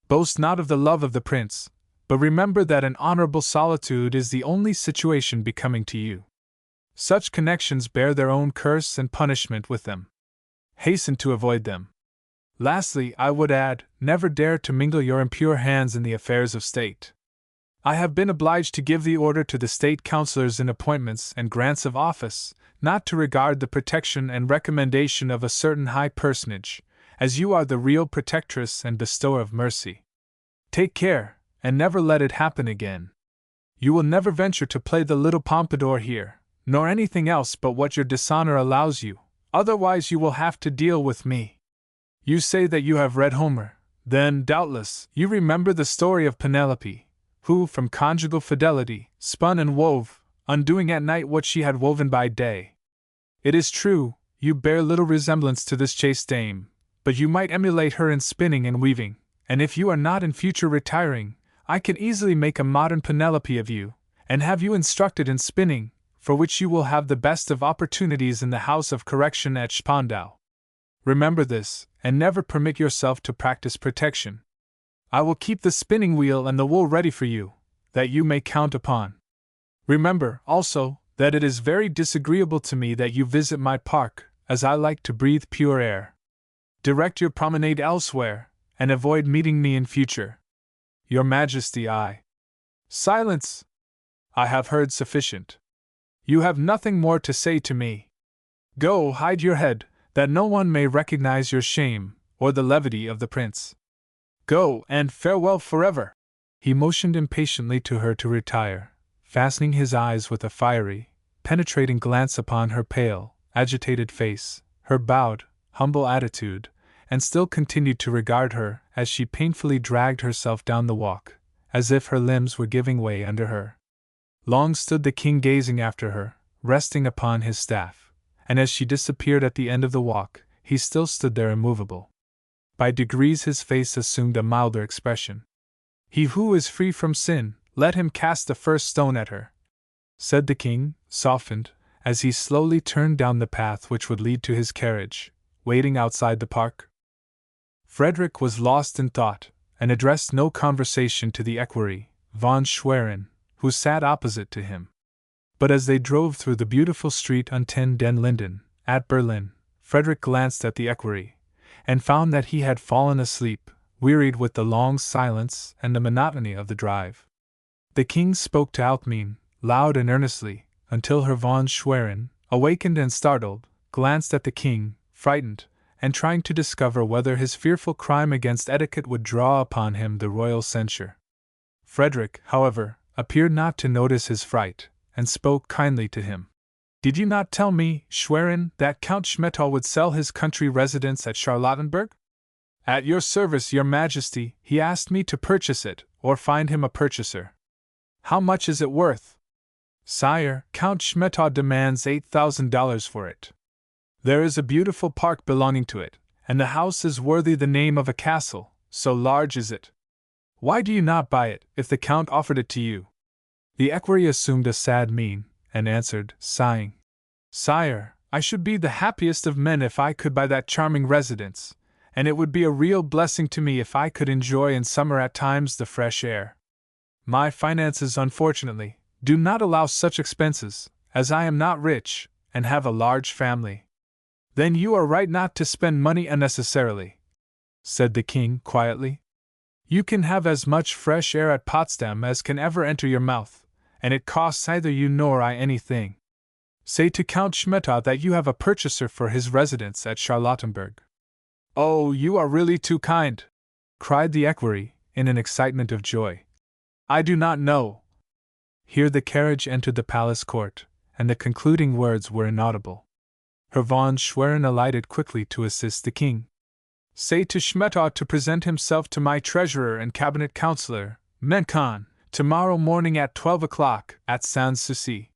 Boast not of the love of the prince, but remember that an honorable solitude is the only situation becoming to you. Such connections bear their own curse and punishment with them. Hasten to avoid them. Lastly, I would add, never dare to mingle your impure hands in the affairs of state. I have been obliged to give the order to the state councillors in appointments and grants of office, not to regard the protection and recommendation of a certain high personage, as you are the real protectress and bestower of mercy. Take care, and never let it happen again. You will never venture to play the little pompadour here, nor anything else but what your dishonor allows you, otherwise you will have to deal with me. You say that you have read Homer, then, doubtless, you remember the story of Penelope, who, from conjugal fidelity, spun and wove, undoing at night what she had woven by day. It is true, you bear little resemblance to this chaste dame, but you might emulate her in spinning and weaving, and if you are not in future retiring, I can easily make a modern Penelope of you, and have you instructed in spinning, for which you will have the best of opportunities in the House of Correction at Spandau. Remember this, and never permit yourself to practice protection. I will keep the spinning wheel and the wool ready for you, that you may count upon. Remember, also, that it is very disagreeable to me that you visit my park, as I like to breathe pure air. Direct your promenade elsewhere, and avoid meeting me in future. Your Majesty, I. Silence! I have heard sufficient. You have nothing more to say to me. Go, hide your head, that no one may recognize your shame, or the levity of the prince. Go, and farewell forever! He motioned impatiently to her to retire, fastening his eyes with a fiery, penetrating glance upon her pale, agitated face, her bowed, humble attitude, and still continued to regard her as she painfully dragged herself down the walk, as if her limbs were giving way under her. Long stood the king gazing after her, resting upon his staff, and as she disappeared at the end of the walk, he still stood there immovable. By degrees his face assumed a milder expression. He who is free from sin, let him cast the first stone at her, said the king, softened, as he slowly turned down the path which would lead to his carriage, waiting outside the park. Frederick was lost in thought, and addressed no conversation to the equerry, von Schwerin, who sat opposite to him. But as they drove through the beautiful street Unten den Linden, at Berlin, Frederick glanced at the equerry, and found that he had fallen asleep, wearied with the long silence and the monotony of the drive. The king spoke to Alcmene, loud and earnestly, until her von Schwerin, awakened and startled, glanced at the king, frightened, and trying to discover whether his fearful crime against etiquette would draw upon him the royal censure. Frederick, however, appeared not to notice his fright, and spoke kindly to him. Did you not tell me, Schwerin, that Count Schmettau would sell his country residence at Charlottenburg? At your service, your Majesty, he asked me to purchase it, or find him a purchaser. How much is it worth? Sire, Count Schmettau demands $8,000 for it. There is a beautiful park belonging to it, and the house is worthy the name of a castle, so large is it. Why do you not buy it, if the Count offered it to you? The equerry assumed a sad mien, and answered, sighing, Sire, I should be the happiest of men if I could buy that charming residence, and it would be a real blessing to me if I could enjoy in summer at times the fresh air. My finances, unfortunately, do not allow such expenses, as I am not rich, and have a large family. Then you are right not to spend money unnecessarily, said the king quietly. You can have as much fresh air at Potsdam as can ever enter your mouth, and it costs neither you nor I anything. Say to Count Schmettau that you have a purchaser for his residence at Charlottenburg. Oh, you are really too kind, cried the equerry, in an excitement of joy. I do not know. Here the carriage entered the palace court, and the concluding words were inaudible. Her von Schwerin alighted quickly to assist the king. Say to Schmettau to present himself to my treasurer and cabinet councillor, Mencon, Tomorrow morning at 12 o'clock, at Sans-Souci.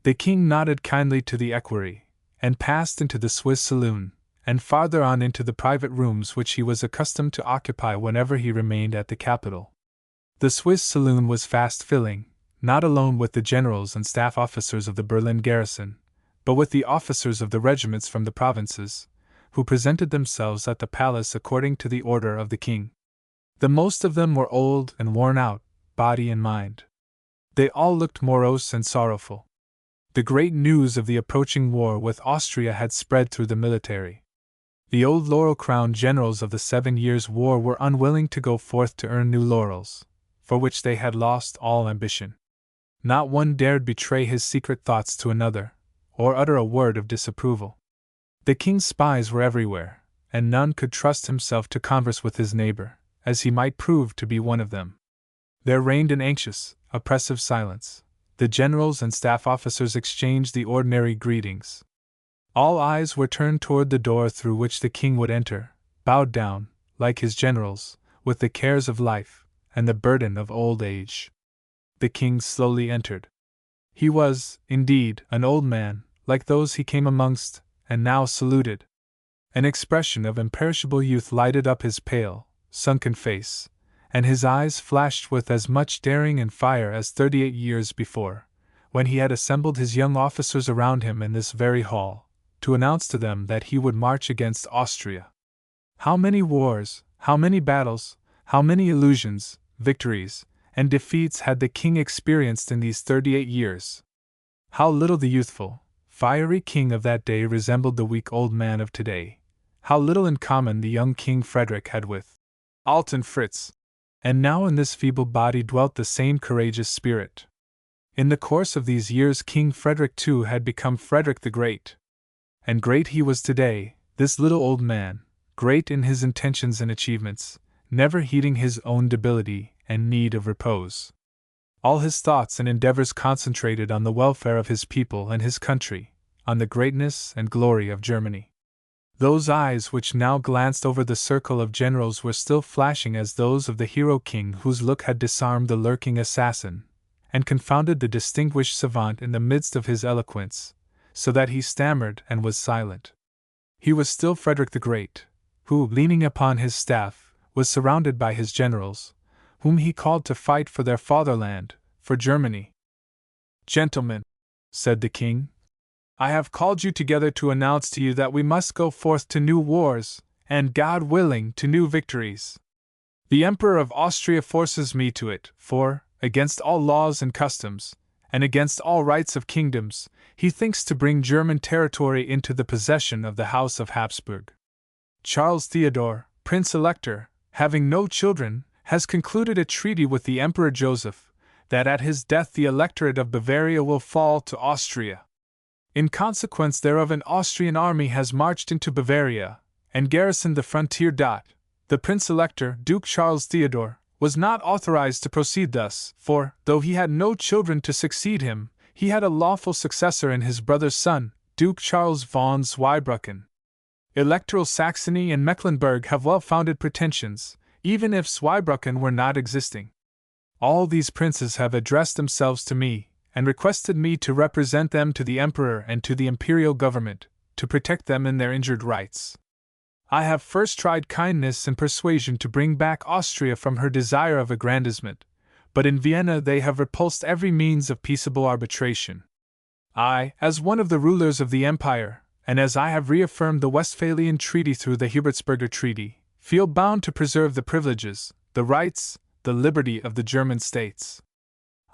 The king nodded kindly to the equerry, and passed into the Swiss saloon, and farther on into the private rooms which he was accustomed to occupy whenever he remained at the capital. The Swiss saloon was fast filling, not alone with the generals and staff officers of the Berlin garrison, but with the officers of the regiments from the provinces, who presented themselves at the palace according to the order of the king. The most of them were old and worn out, body and mind. They all looked morose and sorrowful. The great news of the approaching war with Austria had spread through the military. The old laurel-crowned generals of the 7 Years' War were unwilling to go forth to earn new laurels, for which they had lost all ambition. Not one dared betray his secret thoughts to another, or utter a word of disapproval. The king's spies were everywhere, and none could trust himself to converse with his neighbor, as he might prove to be one of them. There reigned an anxious, oppressive silence. The generals and staff officers exchanged the ordinary greetings. All eyes were turned toward the door through which the king would enter, bowed down, like his generals, with the cares of life and the burden of old age. The king slowly entered. He was, indeed, an old man, like those he came amongst, and now saluted. An expression of imperishable youth lighted up his pale, sunken face, and his eyes flashed with as much daring and fire as 38 years before, when he had assembled his young officers around him in this very hall, to announce to them that he would march against Austria. How many wars, how many battles, how many illusions, victories, and defeats had the king experienced in these 38 years? How little the youthful, fiery king of that day resembled the weak old man of today! How little in common the young King Frederick had with Alten Fritz! And now in this feeble body dwelt the same courageous spirit. In the course of these years King Frederick too had become Frederick the Great. And great he was today, this little old man, great in his intentions and achievements, never heeding his own debility and need of repose. All his thoughts and endeavors concentrated on the welfare of his people and his country, on the greatness and glory of Germany. Those eyes which now glanced over the circle of generals were still flashing as those of the hero king whose look had disarmed the lurking assassin, and confounded the distinguished savant in the midst of his eloquence, so that he stammered and was silent. He was still Frederick the Great, who, leaning upon his staff, was surrounded by his generals, whom he called to fight for their fatherland, for Germany. "Gentlemen," said the king, "I have called you together to announce to you that we must go forth to new wars, and, God willing, to new victories. The Emperor of Austria forces me to it, for, against all laws and customs, and against all rights of kingdoms, he thinks to bring German territory into the possession of the House of Habsburg. Charles Theodore, Prince Elector, having no children, has concluded a treaty with the Emperor Joseph, that at his death the Electorate of Bavaria will fall to Austria. In consequence thereof an Austrian army has marched into Bavaria, and garrisoned the frontier. The Prince-Elector, Duke Charles Theodore, was not authorized to proceed thus, for, though he had no children to succeed him, he had a lawful successor in his brother's son, Duke Charles von Zweibrücken. Electoral Saxony and Mecklenburg have well-founded pretensions, even if Zweibrücken were not existing. All these princes have addressed themselves to me, and requested me to represent them to the Emperor and to the imperial government, to protect them in their injured rights. I have first tried kindness and persuasion to bring back Austria from her desire of aggrandizement, but in Vienna they have repulsed every means of peaceable arbitration. I, as one of the rulers of the Empire, and as I have reaffirmed the Westphalian Treaty through the Hubertsberger Treaty, feel bound to preserve the privileges, the rights, the liberty of the German states.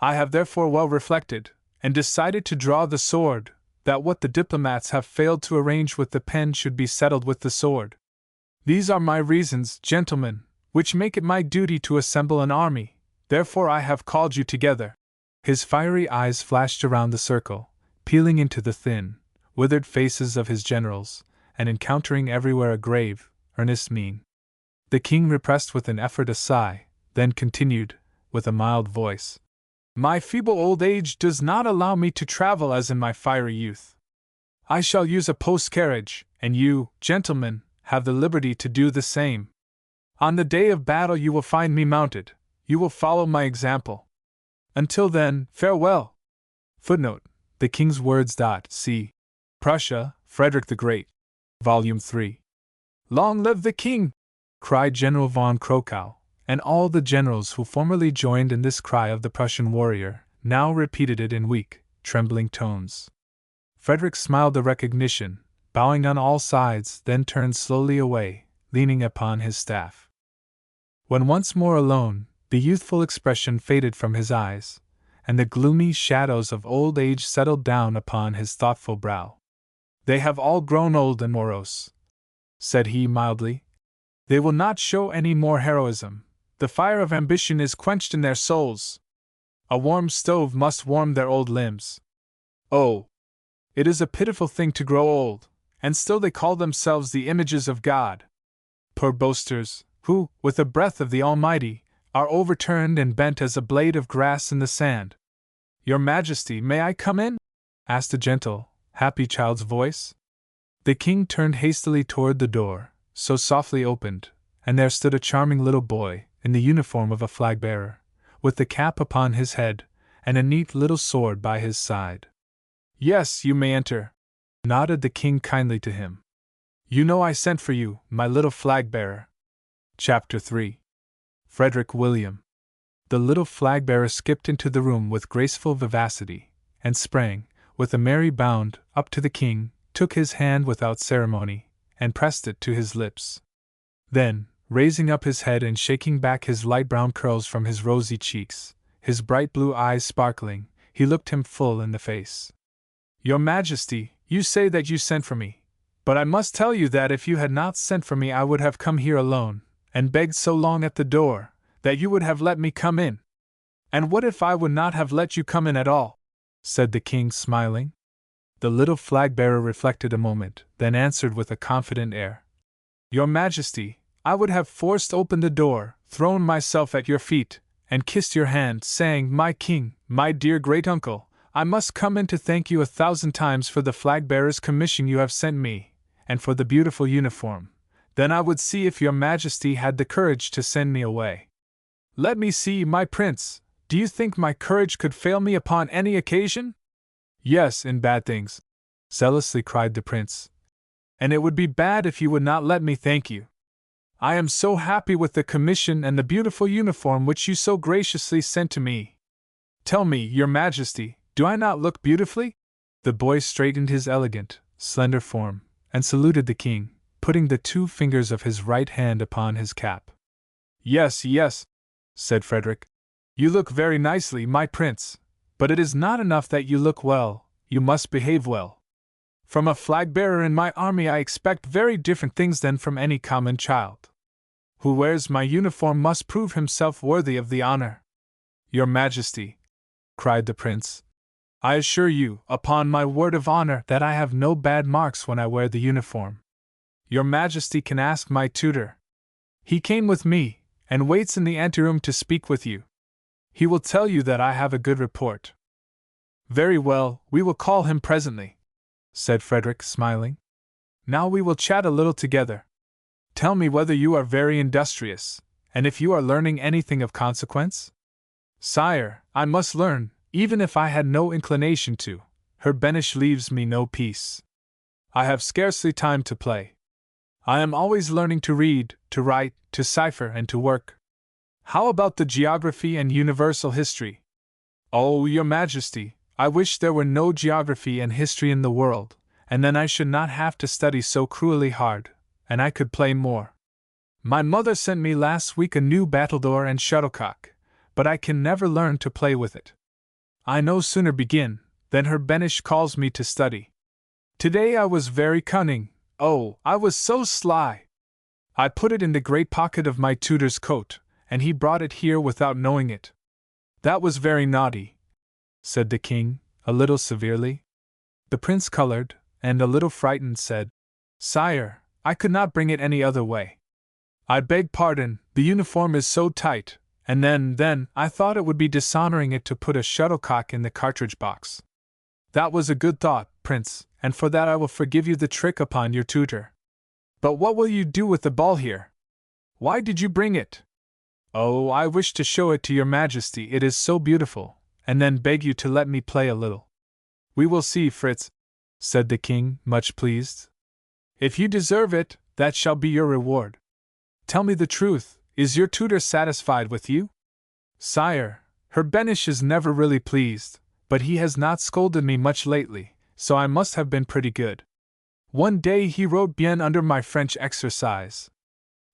I have therefore well reflected, and decided to draw the sword, that what the diplomats have failed to arrange with the pen should be settled with the sword. These are my reasons, gentlemen, which make it my duty to assemble an army, therefore I have called you together." His fiery eyes flashed around the circle, peering into the thin, withered faces of his generals, and encountering everywhere a grave, earnest mien. The king repressed with an effort a sigh, then continued, with a mild voice, "My feeble old age does not allow me to travel as in my fiery youth. I shall use a post-carriage, and you, gentlemen, have the liberty to do the same. On the day of battle you will find me mounted, You will follow my example. Until then, farewell. Footnote: The King's Words. See Prussia, Frederick the Great. Volume 3. Long live the King! Cried General von Krokow, and all the generals who formerly joined in this cry of the Prussian warrior now repeated it in weak, trembling tones. Frederick smiled a recognition, bowing on all sides, then turned slowly away, leaning upon his staff. When once more alone, the youthful expression faded from his eyes, and the gloomy shadows of old age settled down upon his thoughtful brow. They have all grown old and morose, said he mildly. They will not show any more heroism. The fire of ambition is quenched in their souls. A warm stove must warm their old limbs. Oh, it is a pitiful thing to grow old, and still they call themselves the images of God. Poor boasters, who, with the breath of the Almighty, are overturned and bent as a blade of grass in the sand. Your Majesty, may I come in? Asked a gentle, happy child's voice. The king turned hastily toward the door, so softly opened, and there stood a charming little boy, in the uniform of a flag-bearer, with the cap upon his head, and a neat little sword by his side. Yes, you may enter, nodded the king kindly to him. You know I sent for you, my little flag-bearer. Chapter 3. Frederick William. The little flag-bearer skipped into the room with graceful vivacity, and sprang, with a merry bound, up to the king, took his hand without ceremony, and pressed it to his lips. Then, raising up his head and shaking back his light brown curls from his rosy cheeks, his bright blue eyes sparkling, he looked him full in the face. Your Majesty, you say that you sent for me, but I must tell you that if you had not sent for me I would have come here alone, and begged so long at the door, that you would have let me come in. And what if I would not have let you come in at all? Said the king, smiling. The little flag-bearer reflected a moment, then answered with a confident air. Your Majesty, I would have forced open the door, thrown myself at your feet, and kissed your hand, saying, My king, my dear great-uncle, I must come in to thank you 1,000 times for the flag-bearer's commission you have sent me, and for the beautiful uniform. Then I would see if your Majesty had the courage to send me away. Let me see, my prince, do you think my courage could fail me upon any occasion? Yes, in bad things, zealously cried the prince. And it would be bad if you would not let me thank you. I am so happy with the commission and the beautiful uniform which you so graciously sent to me. Tell me, your Majesty, do I not look beautifully? The boy straightened his elegant, slender form, and saluted the king, putting the 2 fingers of his right hand upon his cap. Yes, yes, said Frederick. You look very nicely, my prince, but it is not enough that you look well, you must behave well. From a flag-bearer in my army I expect very different things than from any common child. Who wears my uniform must prove himself worthy of the honor. Your Majesty, cried the prince, I assure you, upon my word of honor, that I have no bad marks when I wear the uniform. Your Majesty can ask my tutor. He came with me, and waits in the anteroom to speak with you. He will tell you that I have a good report. Very well, we will call him presently, said Frederick, smiling. Now we will chat a little together. Tell me whether you are very industrious, and if you are learning anything of consequence? Sire, I must learn, even if I had no inclination to. Her Benish leaves me no peace. I have scarcely time to play. I am always learning to read, to write, to cipher, and to work. How about the geography and universal history? Oh, your Majesty, I wish there were no geography and history in the world, and then I should not have to study so cruelly hard, and I could play more. My mother sent me last week a new battledore and shuttlecock, but I can never learn to play with it. I no sooner begin, than her Benish calls me to study. Today I was very cunning. Oh, I was so sly! I put it in the great pocket of my tutor's coat, and he brought it here without knowing it. That was very naughty, said the king, a little severely. The prince colored, and a little frightened said, Sire, I could not bring it any other way. I beg pardon, the uniform is so tight, and then, I thought it would be dishonoring it to put a shuttlecock in the cartridge box. That was a good thought, Prince, and for that I will forgive you the trick upon your tutor. But what will you do with the ball here? Why did you bring it? Oh, I wish to show it to your Majesty, it is so beautiful, and then beg you to let me play a little. We will see, Fritz, said the king, much pleased. If you deserve it, that shall be your reward. Tell me the truth, is your tutor satisfied with you? Sire, Her Benish is never really pleased, but he has not scolded me much lately, so I must have been pretty good. One day he wrote bien under my French exercise.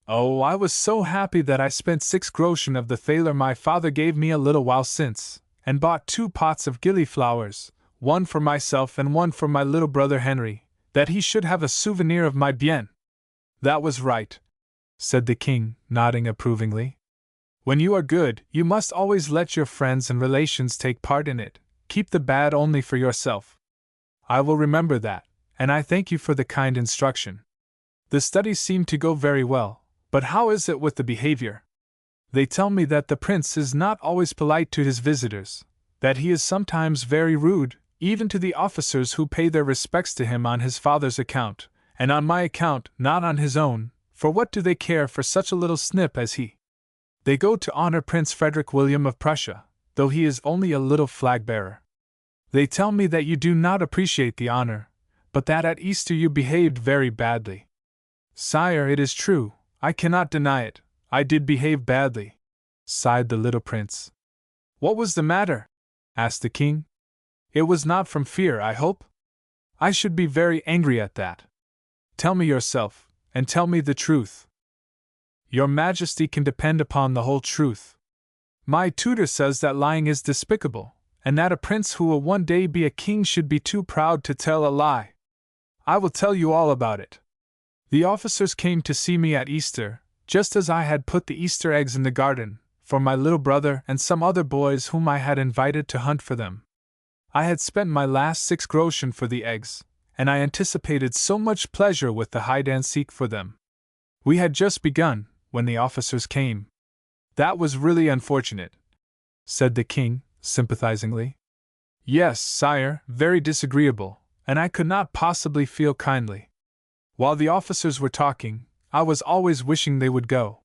Oh, I was so happy that I spent 6 groschen of the thaler my father gave me a little while since, and bought 2 pots of gillyflowers, one for myself and one for my little brother Henry, that he should have a souvenir of my bien. That was right, said the king, nodding approvingly. When you are good, you must always let your friends and relations take part in it. Keep the bad only for yourself. I will remember that, and I thank you for the kind instruction. The studies seem to go very well, but how is it with the behavior? They tell me that the prince is not always polite to his visitors, that he is sometimes very rude, even to the officers who pay their respects to him on his father's account, and on my account, not on his own, for what do they care for such a little snip as he? They go to honor Prince Frederick William of Prussia, though he is only a little flag-bearer. They tell me that you do not appreciate the honor, but that at Easter you behaved very badly. Sire, it is true, I cannot deny it, I did behave badly, sighed the little prince. What was the matter? Asked the king. It was not from fear, I hope? I should be very angry at that. Tell me yourself, and tell me the truth. Your Majesty can depend upon the whole truth. My tutor says that lying is despicable, and that a prince who will one day be a king should be too proud to tell a lie. I will tell you all about it. The officers came to see me at Easter, just as I had put the Easter eggs in the garden, for my little brother and some other boys whom I had invited to hunt for them. I had spent my last 6 groschen for the eggs, and I anticipated so much pleasure with the hide-and-seek for them. We had just begun, when the officers came. That was really unfortunate, said the king, sympathizingly. Yes, sire, very disagreeable, and I could not possibly feel kindly. While the officers were talking, I was always wishing they would go.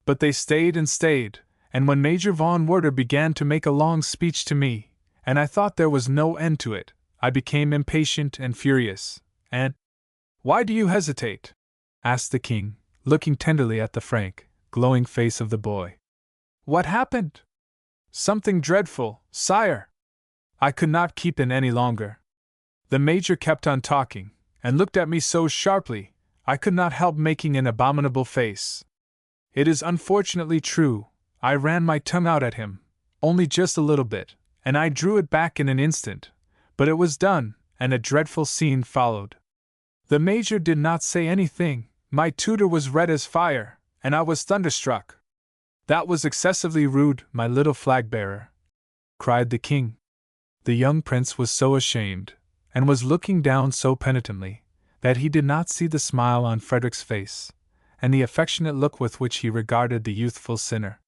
But they stayed and stayed, and when Major von Werder began to make a long speech to me, and I thought there was no end to it, I became impatient and furious, and— Why do you hesitate? Asked the king, looking tenderly at the frank, glowing face of the boy. What happened? Something dreadful, sire. I could not keep in any longer. The major kept on talking, and looked at me so sharply, I could not help making an abominable face. It is unfortunately true, I ran my tongue out at him, only just a little bit, and I drew it back in an instant, but it was done, and a dreadful scene followed. The major did not say anything, my tutor was red as fire, and I was thunderstruck. That was excessively rude, my little flag-bearer, cried the king. The young prince was so ashamed, and was looking down so penitently, that he did not see the smile on Frederick's face, and the affectionate look with which he regarded the youthful sinner.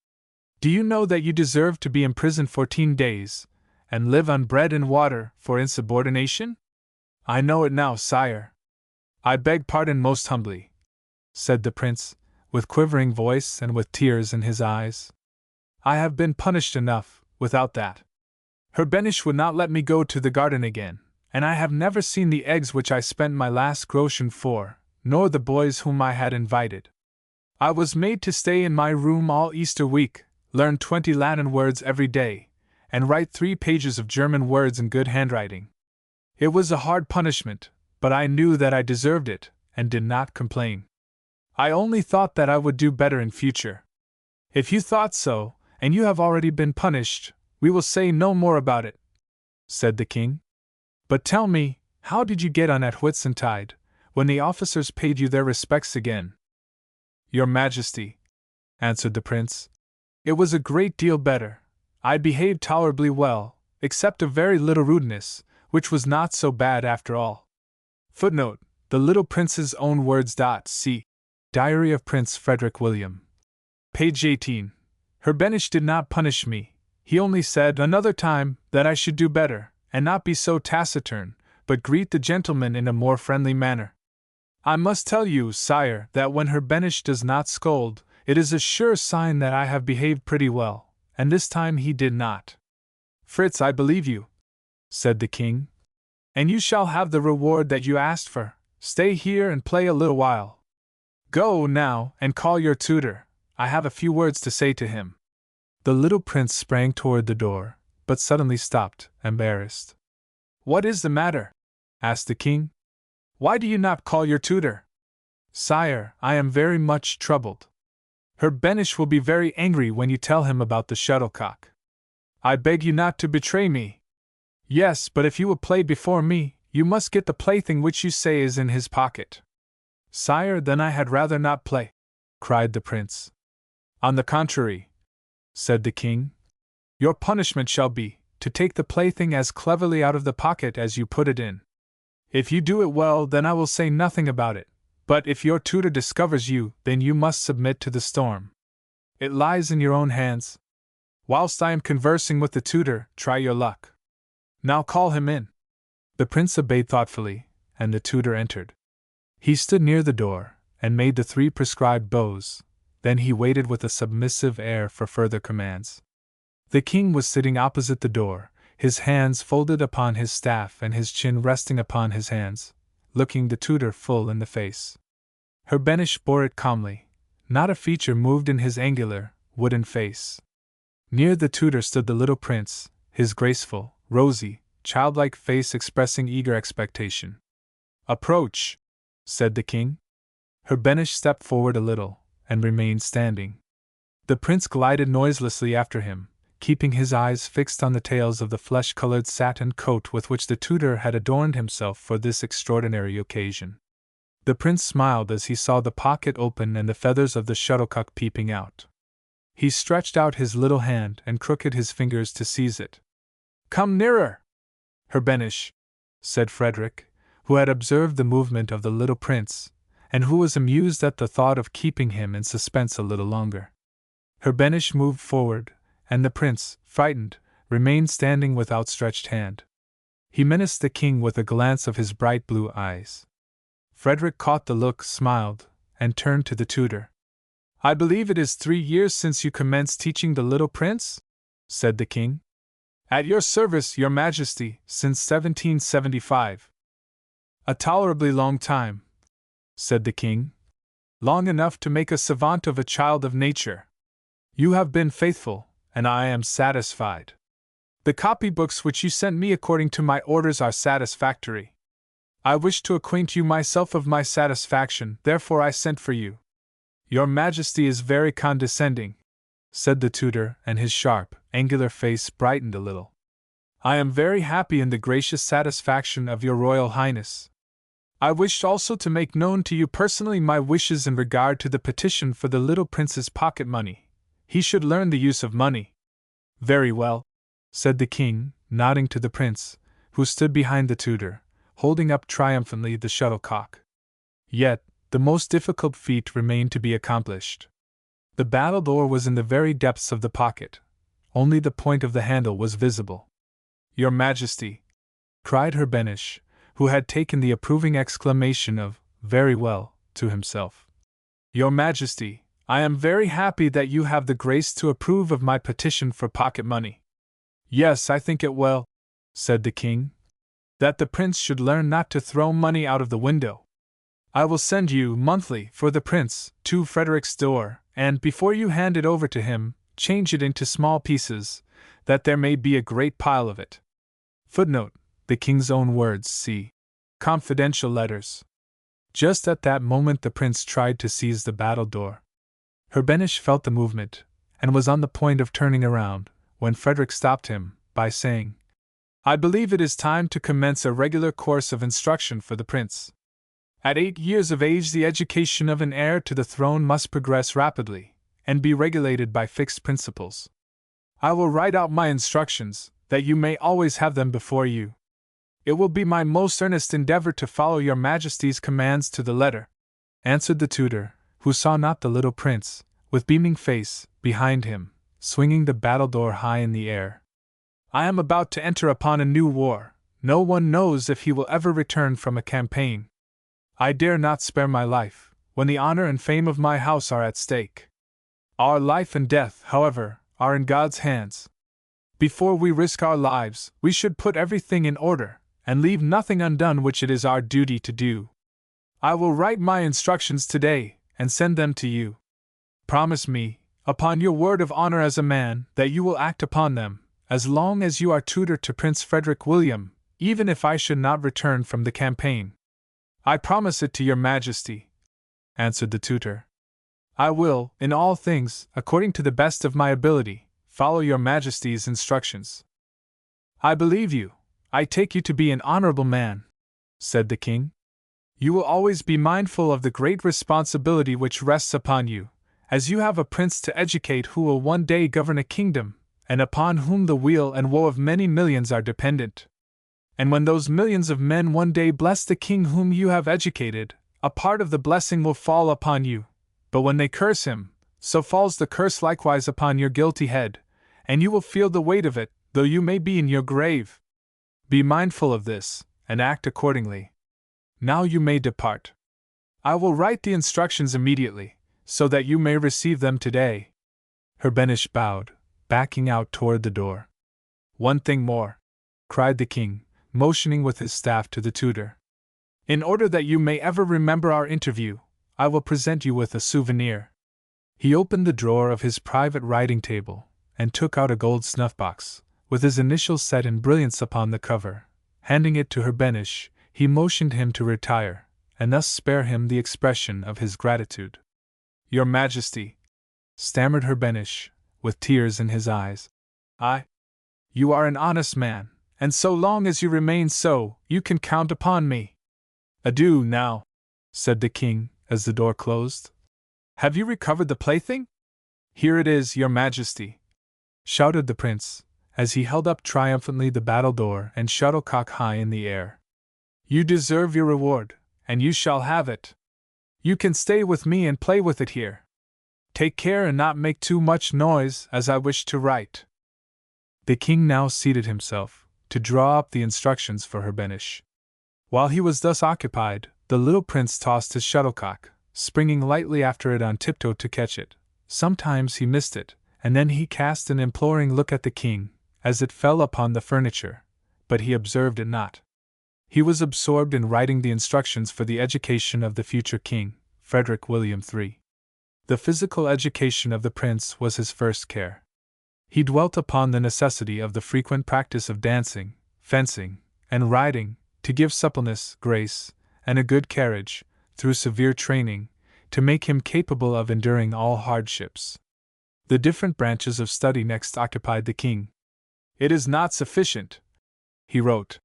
Do you know that you deserve to be imprisoned 14 days, and live on bread and water for insubordination? I know it now, sire. I beg pardon most humbly, said the prince, with quivering voice and with tears in his eyes. I have been punished enough, without that. Her Benish would not let me go to the garden again, and I have never seen the eggs which I spent my last groschen for, nor the boys whom I had invited. I was made to stay in my room all Easter week, learn 20 Latin words every day, and write 3 pages of German words in good handwriting. It was a hard punishment, but I knew that I deserved it, and did not complain. I only thought that I would do better in future. If you thought so, and you have already been punished, we will say no more about it, said the king. But tell me, how did you get on at Whitsuntide, when the officers paid you their respects again? Your Majesty, answered the prince, it was a great deal better. I behaved tolerably well, except a very little rudeness, which was not so bad after all. Footnote, the little prince's own words. See Diary of Prince Frederick William. Page 18. Her Benish did not punish me, he only said another time that I should do better, and not be so taciturn, but greet the gentleman in a more friendly manner. I must tell you, sire, that when Her Benish does not scold, It is a sure sign that I have behaved pretty well, and this time he did not. Fritz, I believe you, said the king. And you shall have the reward that you asked for. Stay here and play a little while. Go now and call your tutor. I have a few words to say to him. The little prince sprang toward the door, but suddenly stopped, embarrassed. What is the matter? Asked the king. Why do you not call your tutor? Sire, I am very much troubled. Her Benish will be very angry when you tell him about the shuttlecock. I beg you not to betray me. Yes, but if you will play before me, you must get the plaything which you say is in his pocket. Sire, then I had rather not play, cried the prince. On the contrary, said the king, your punishment shall be to take the plaything as cleverly out of the pocket as you put it in. If you do it well, then I will say nothing about it, but if your tutor discovers you, then you must submit to the storm. It lies in your own hands. Whilst I am conversing with the tutor, try your luck. Now call him in. The prince obeyed thoughtfully, and the tutor entered. He stood near the door, and made the 3 prescribed bows. Then he waited with a submissive air for further commands. The king was sitting opposite the door, his hands folded upon his staff and his chin resting upon his hands, looking the tutor full in the face. Her Benish bore it calmly, not a feature moved in his angular, wooden face. Near the tutor stood the little prince, his graceful, rosy, childlike face expressing eager expectation. Approach, said the king. Her Benish stepped forward a little, and remained standing. The prince glided noiselessly after him, keeping his eyes fixed on the tails of the flesh-colored satin coat with which the tutor had adorned himself for this extraordinary occasion. The prince smiled as he saw the pocket open and the feathers of the shuttlecock peeping out. He stretched out his little hand and crooked his fingers to seize it. Come nearer, Her Benish, said Frederick, who had observed the movement of the little prince, and who was amused at the thought of keeping him in suspense a little longer. Her Benish moved forward, and the prince, frightened, remained standing with outstretched hand. He menaced the king with a glance of his bright blue eyes. Frederick caught the look, smiled, and turned to the tutor. I believe it is 3 years since you commenced teaching the little prince? Said the king. At your service, your majesty, since 1775. A tolerably long time, said the king. Long enough to make a savant of a child of nature. You have been faithful, and I am satisfied. The copybooks which you sent me according to my orders are satisfactory. I wish to acquaint you myself of my satisfaction, therefore I sent for you. Your Majesty is very condescending, said the tutor, and his sharp, angular face brightened a little. I am very happy in the gracious satisfaction of your Royal Highness. I wished also to make known to you personally my wishes in regard to the petition for the little prince's pocket money. He should learn the use of money. Very well, said the king, nodding to the prince, who stood behind the tutor, holding up triumphantly the shuttlecock. Yet, the most difficult feat remained to be accomplished. The battledore was in the very depths of the pocket. Only the point of the handle was visible. Your Majesty, cried Her Benish, who had taken the approving exclamation of, very well, to himself. Your Majesty, I am very happy that you have the grace to approve of my petition for pocket money. Yes, I think it well, said the king, that the prince should learn not to throw money out of the window. I will send you, monthly, for the prince, to Frederick's door, and before you hand it over to him, change it into small pieces, that there may be a great pile of it. Footnote: the king's own words, see confidential letters. Just at that moment the prince tried to seize the battledore. Her Benish felt the movement, and was on the point of turning around, when Frederick stopped him, by saying, I believe it is time to commence a regular course of instruction for the prince. At 8 years of age the education of an heir to the throne must progress rapidly, and be regulated by fixed principles. I will write out my instructions, that you may always have them before you. It will be my most earnest endeavor to follow your Majesty's commands to the letter, answered the tutor, who saw not the little prince, with beaming face, behind him, swinging the battledore high in the air. I am about to enter upon a new war. No one knows if he will ever return from a campaign. I dare not spare my life, when the honor and fame of my house are at stake. Our life and death, however, are in God's hands. Before we risk our lives, we should put everything in order, and leave nothing undone which it is our duty to do. I will write my instructions today, and send them to you. Promise me, upon your word of honor as a man, that you will act upon them, as long as you are tutor to Prince Frederick William, even if I should not return from the campaign. I promise it to your Majesty, answered the tutor. I will, in all things, according to the best of my ability, follow your Majesty's instructions. I believe you. I take you to be an honorable man, said the king. You will always be mindful of the great responsibility which rests upon you, as you have a prince to educate who will one day govern a kingdom, and upon whom the weal and woe of many millions are dependent. And when those millions of men one day bless the king whom you have educated, a part of the blessing will fall upon you, but when they curse him, so falls the curse likewise upon your guilty head, and you will feel the weight of it, though you may be in your grave. Be mindful of this, and act accordingly. Now you may depart. I will write the instructions immediately, so that you may receive them today. Urbenisch bowed, backing out toward the door. One thing more, cried the king, motioning with his staff to the tutor. In order that you may ever remember our interview, I will present you with a souvenir. He opened the drawer of his private writing table, and took out a gold snuff-box, with his initials set in brilliance upon the cover. Handing it to Urbenisch, he motioned him to retire, and thus spare him the expression of his gratitude. Your Majesty, stammered Urbenisch, with tears in his eyes. You are an honest man, and so long as you remain so, you can count upon me. Adieu now, said the king, as the door closed. Have you recovered the plaything? Here it is, your Majesty, shouted the prince, as he held up triumphantly the battledore and shuttlecock high in the air. You deserve your reward, and you shall have it. You can stay with me and play with it here. Take care and not make too much noise, as I wish to write. The king now seated himself, to draw up the instructions for Urbenisch. While he was thus occupied, the little prince tossed his shuttlecock, springing lightly after it on tiptoe to catch it. Sometimes he missed it, and then he cast an imploring look at the king, as it fell upon the furniture, but he observed it not. He was absorbed in writing the instructions for the education of the future king, Frederick William III. The physical education of the prince was his first care. He dwelt upon the necessity of the frequent practice of dancing, fencing, and riding, to give suppleness, grace, and a good carriage, through severe training, to make him capable of enduring all hardships. The different branches of study next occupied the king. It is not sufficient, he wrote,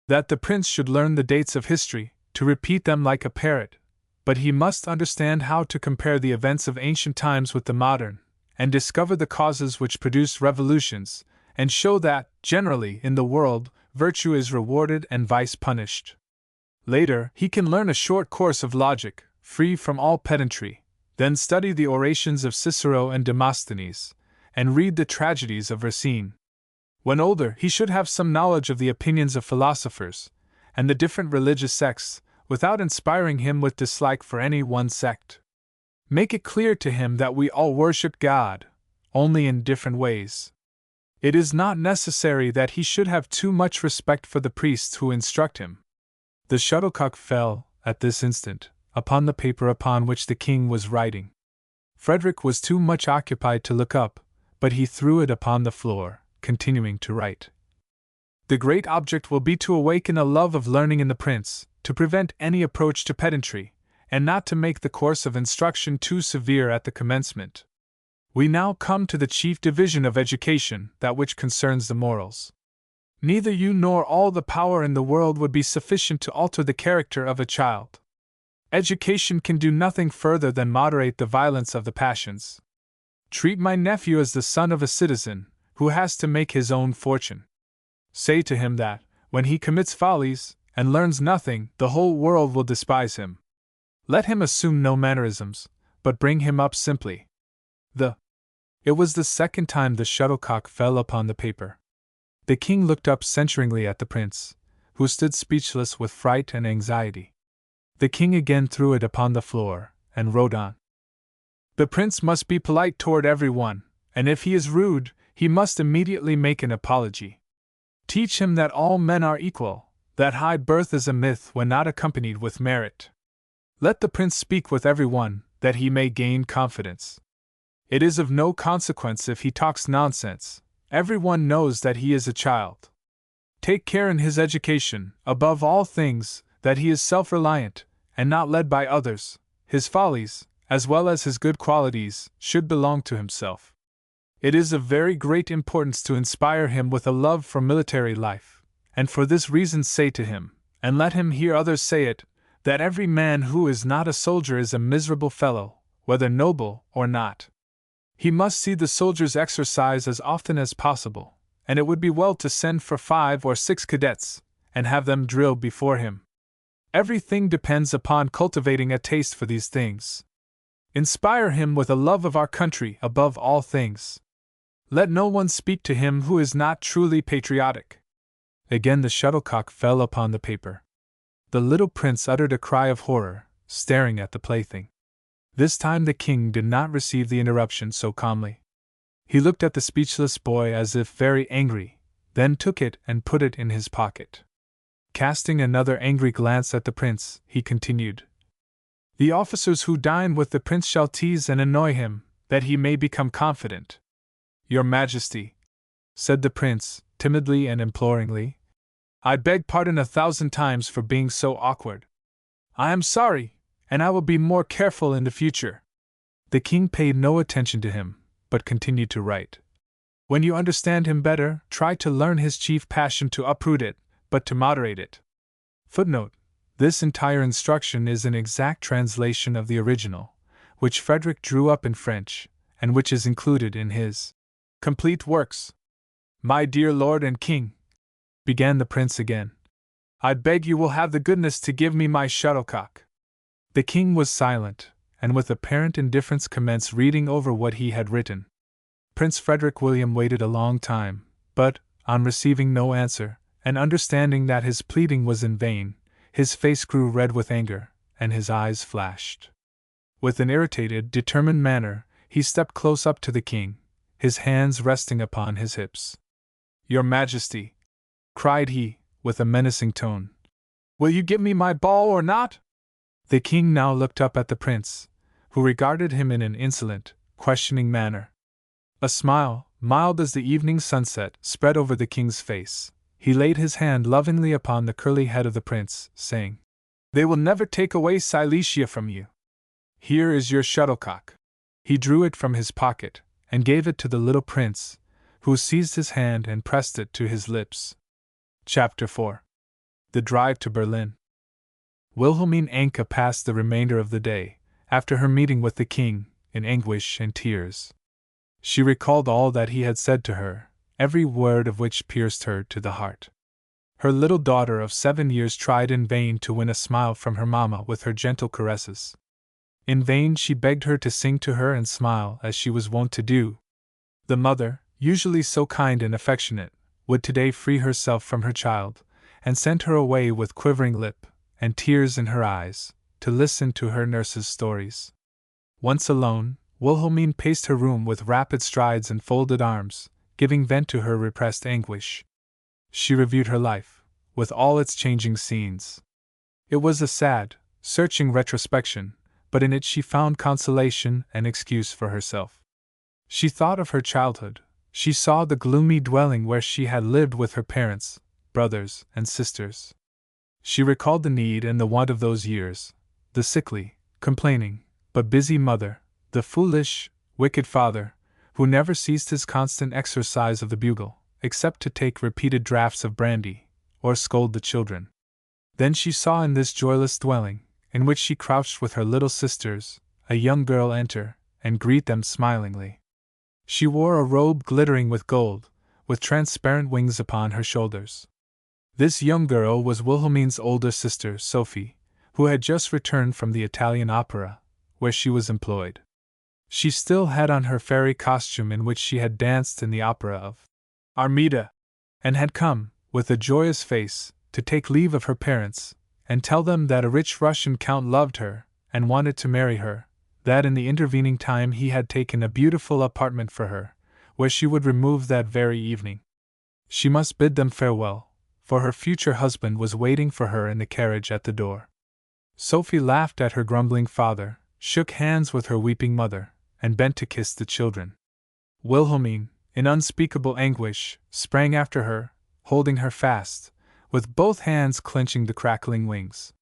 that the prince should learn the dates of history, to repeat them like a parrot, but he must understand how to compare the events of ancient times with the modern, and discover the causes which produce revolutions, and show that, generally, in the world, virtue is rewarded and vice punished. Later, he can learn a short course of logic, free from all pedantry, then study the orations of Cicero and Demosthenes, and read the tragedies of Racine. When older, he should have some knowledge of the opinions of philosophers, and the different religious sects, without inspiring him with dislike for any one sect. Make it clear to him that we all worship God, only in different ways. It is not necessary that he should have too much respect for the priests who instruct him. The shuttlecock fell, at this instant, upon the paper upon which the king was writing. Frederick was too much occupied to look up, but he threw it upon the floor, continuing to write. The great object will be to awaken a love of learning in the prince, to prevent any approach to pedantry, and not to make the course of instruction too severe at the commencement. We now come to the chief division of education, that which concerns the morals. Neither you nor all the power in the world would be sufficient to alter the character of a child. Education can do nothing further than moderate the violence of the passions. Treat my nephew as the son of a citizen, who has to make his own fortune. Say to him that, when he commits follies, and learns nothing, the whole world will despise him. Let him assume no mannerisms, but bring him up simply. It was the second time the shuttlecock fell upon the paper. The king looked up censuringly at the prince, who stood speechless with fright and anxiety. The king again threw it upon the floor, and wrote on. The prince must be polite toward everyone, and if he is rude, he must immediately make an apology. Teach him that all men are equal, that high birth is a myth when not accompanied with merit. Let the prince speak with everyone, that he may gain confidence. It is of no consequence if he talks nonsense, everyone knows that he is a child. Take care in his education, above all things, that he is self-reliant, and not led by others. His follies, as well as his good qualities, should belong to himself. It is of very great importance to inspire him with a love for military life, and for this reason say to him, and let him hear others say it, that every man who is not a soldier is a miserable fellow, whether noble or not. He must see the soldiers exercise as often as possible, and it would be well to send for 5 or 6 cadets, and have them drill before him. Everything depends upon cultivating a taste for these things. Inspire him with a love of our country above all things. Let no one speak to him who is not truly patriotic. Again the shuttlecock fell upon the paper. The little prince uttered a cry of horror, staring at the plaything. This time the king did not receive the interruption so calmly. He looked at the speechless boy as if very angry, then took it and put it in his pocket. Casting another angry glance at the prince, he continued, "The officers who dine with the prince shall tease and annoy him, that he may become confident." "Your Majesty," said the prince, timidly and imploringly, "I beg pardon 1,000 times for being so awkward. I am sorry, and I will be more careful in the future." The king paid no attention to him, but continued to write. "When you understand him better, try to learn his chief passion to uproot it, but to moderate it." Footnote: This entire instruction is an exact translation of the original, which Frederick drew up in French, and which is included in his complete works. "My dear lord and king," began the prince again, "I beg you will have the goodness to give me my shuttlecock." The king was silent, and with apparent indifference commenced reading over what he had written. Prince Frederick William waited a long time, but, on receiving no answer, and understanding that his pleading was in vain, his face grew red with anger, and his eyes flashed. With an irritated, determined manner, he stepped close up to the king, his hands resting upon his hips. "Your Majesty," cried he, with a menacing tone, "will you give me my ball or not?" The king now looked up at the prince, who regarded him in an insolent, questioning manner. A smile, mild as the evening sunset, spread over the king's face. He laid his hand lovingly upon the curly head of the prince, saying, "They will never take away Silesia from you. Here is your shuttlecock." He drew it from his pocket, and gave it to the little prince, who seized his hand and pressed it to his lips. Chapter 4. The Drive to Berlin. Wilhelmine Anke passed the remainder of the day, after her meeting with the king, in anguish and tears. She recalled all that he had said to her, every word of which pierced her to the heart. Her little daughter of 7 years tried in vain to win a smile from her mamma with her gentle caresses. In vain she begged her to sing to her and smile as she was wont to do. The mother, usually so kind and affectionate, would today free herself from her child, and sent her away with quivering lip, and tears in her eyes, to listen to her nurse's stories. Once alone, Wilhelmine paced her room with rapid strides and folded arms, giving vent to her repressed anguish. She reviewed her life, with all its changing scenes. It was a sad, searching retrospection, but in it she found consolation and excuse for herself. She thought of her childhood. She saw the gloomy dwelling where she had lived with her parents, brothers, and sisters. She recalled the need and the want of those years, the sickly, complaining, but busy mother, the foolish, wicked father, who never ceased his constant exercise of the bugle, except to take repeated draughts of brandy, or scold the children. Then she saw in this joyless dwelling, in which she crouched with her little sisters, a young girl enter, and greet them smilingly. She wore a robe glittering with gold, with transparent wings upon her shoulders. This young girl was Wilhelmine's older sister, Sophie, who had just returned from the Italian opera, where she was employed. She still had on her fairy costume in which she had danced in the opera of Armida, and had come, with a joyous face, to take leave of her parents, and tell them that a rich Russian count loved her, and wanted to marry her, that in the intervening time he had taken a beautiful apartment for her, where she would remove that very evening. She must bid them farewell, for her future husband was waiting for her in the carriage at the door. Sophie laughed at her grumbling father, shook hands with her weeping mother, and bent to kiss the children. Wilhelmine, in unspeakable anguish, sprang after her, holding her fast, with both hands clenching the crackling wings.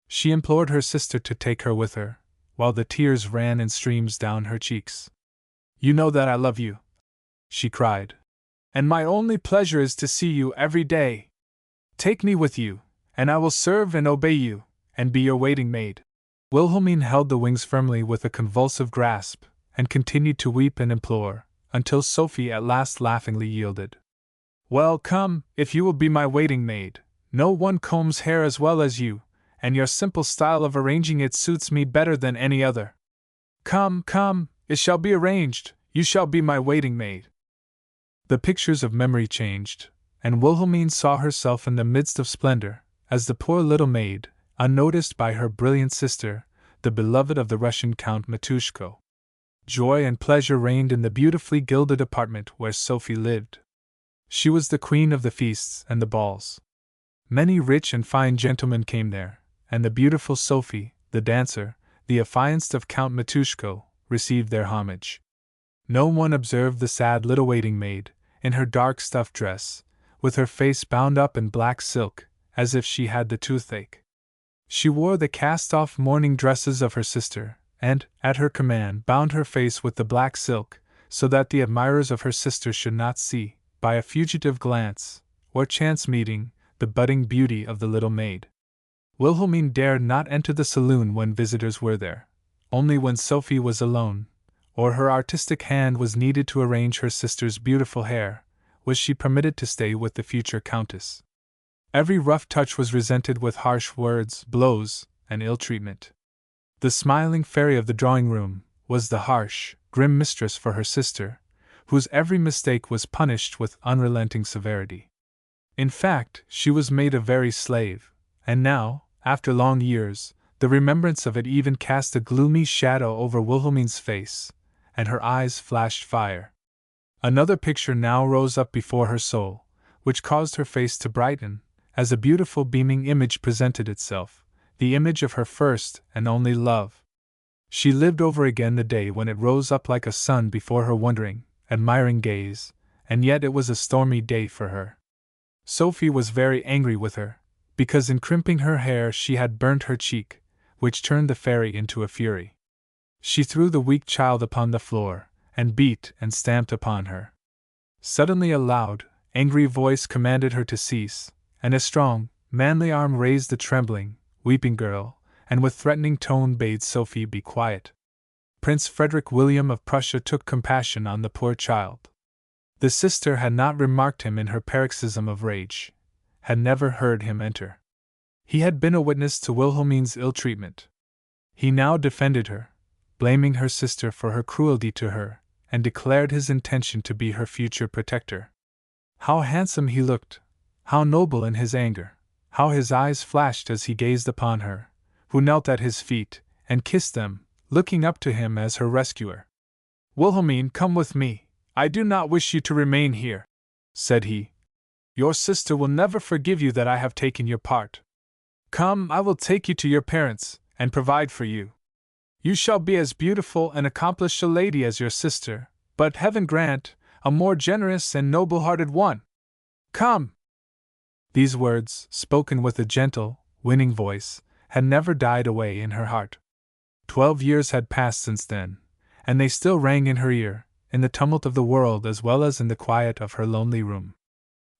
She implored her sister to take her with her, while the tears ran in streams down her cheeks. "You know that I love you," she cried, "and my only pleasure is to see you every day. Take me with you, and I will serve and obey you, and be your waiting maid." Wilhelmine held the wings firmly with a convulsive grasp, and continued to weep and implore, until Sophie at last laughingly yielded. "Well, come, if you will be my waiting maid. No one combs hair as well as you, and your simple style of arranging it suits me better than any other. Come, come, it shall be arranged, you shall be my waiting maid." The pictures of memory changed, and Wilhelmine saw herself in the midst of splendor, as the poor little maid, unnoticed by her brilliant sister, the beloved of the Russian Count Matushko. Joy and pleasure reigned in the beautifully gilded apartment where Sophie lived. She was the queen of the feasts and the balls. Many rich and fine gentlemen came there, and the beautiful Sophie, the dancer, the affianced of Count Matushko, received their homage. No one observed the sad little waiting maid, in her dark stuff dress, with her face bound up in black silk, as if she had the toothache. She wore the cast-off mourning dresses of her sister, and, at her command, bound her face with the black silk, so that the admirers of her sister should not see, by a fugitive glance, or chance meeting, the budding beauty of the little maid. Wilhelmine dared not enter the saloon when visitors were there. Only when Sophie was alone, or her artistic hand was needed to arrange her sister's beautiful hair, was she permitted to stay with the future countess. Every rough touch was resented with harsh words, blows, and ill-treatment. The smiling fairy of the drawing-room was the harsh, grim mistress for her sister, whose every mistake was punished with unrelenting severity. In fact, she was made a very slave, and now, after long years, the remembrance of it even cast a gloomy shadow over Wilhelmine's face, and her eyes flashed fire. Another picture now rose up before her soul, which caused her face to brighten, as a beautiful beaming image presented itself, the image of her first and only love. She lived over again the day when it rose up like a sun before her wondering, admiring gaze, and yet it was a stormy day for her. Sophie was very angry with her, because in crimping her hair she had burnt her cheek, which turned the fairy into a fury. She threw the weak child upon the floor, and beat and stamped upon her. Suddenly a loud, angry voice commanded her to cease, and a strong, manly arm raised the trembling, weeping girl, and with threatening tone bade Sophie be quiet. Prince Frederick William of Prussia took compassion on the poor child. The sister had not remarked him in her paroxysm of rage, had never heard him enter. He had been a witness to Wilhelmine's ill-treatment. He now defended her, blaming her sister for her cruelty to her, and declared his intention to be her future protector. How handsome he looked! How noble in his anger! How his eyes flashed as he gazed upon her, who knelt at his feet, and kissed them, looking up to him as her rescuer. "Wilhelmine, come with me. I do not wish you to remain here," said he. "Your sister will never forgive you that I have taken your part. Come, I will take you to your parents, and provide for you. You shall be as beautiful and accomplished a lady as your sister, but heaven grant, a more generous and noble-hearted one. Come!" These words, spoken with a gentle, winning voice, had never died away in her heart. 12 years had passed since then, and they still rang in her ear, in the tumult of the world as well as in the quiet of her lonely room.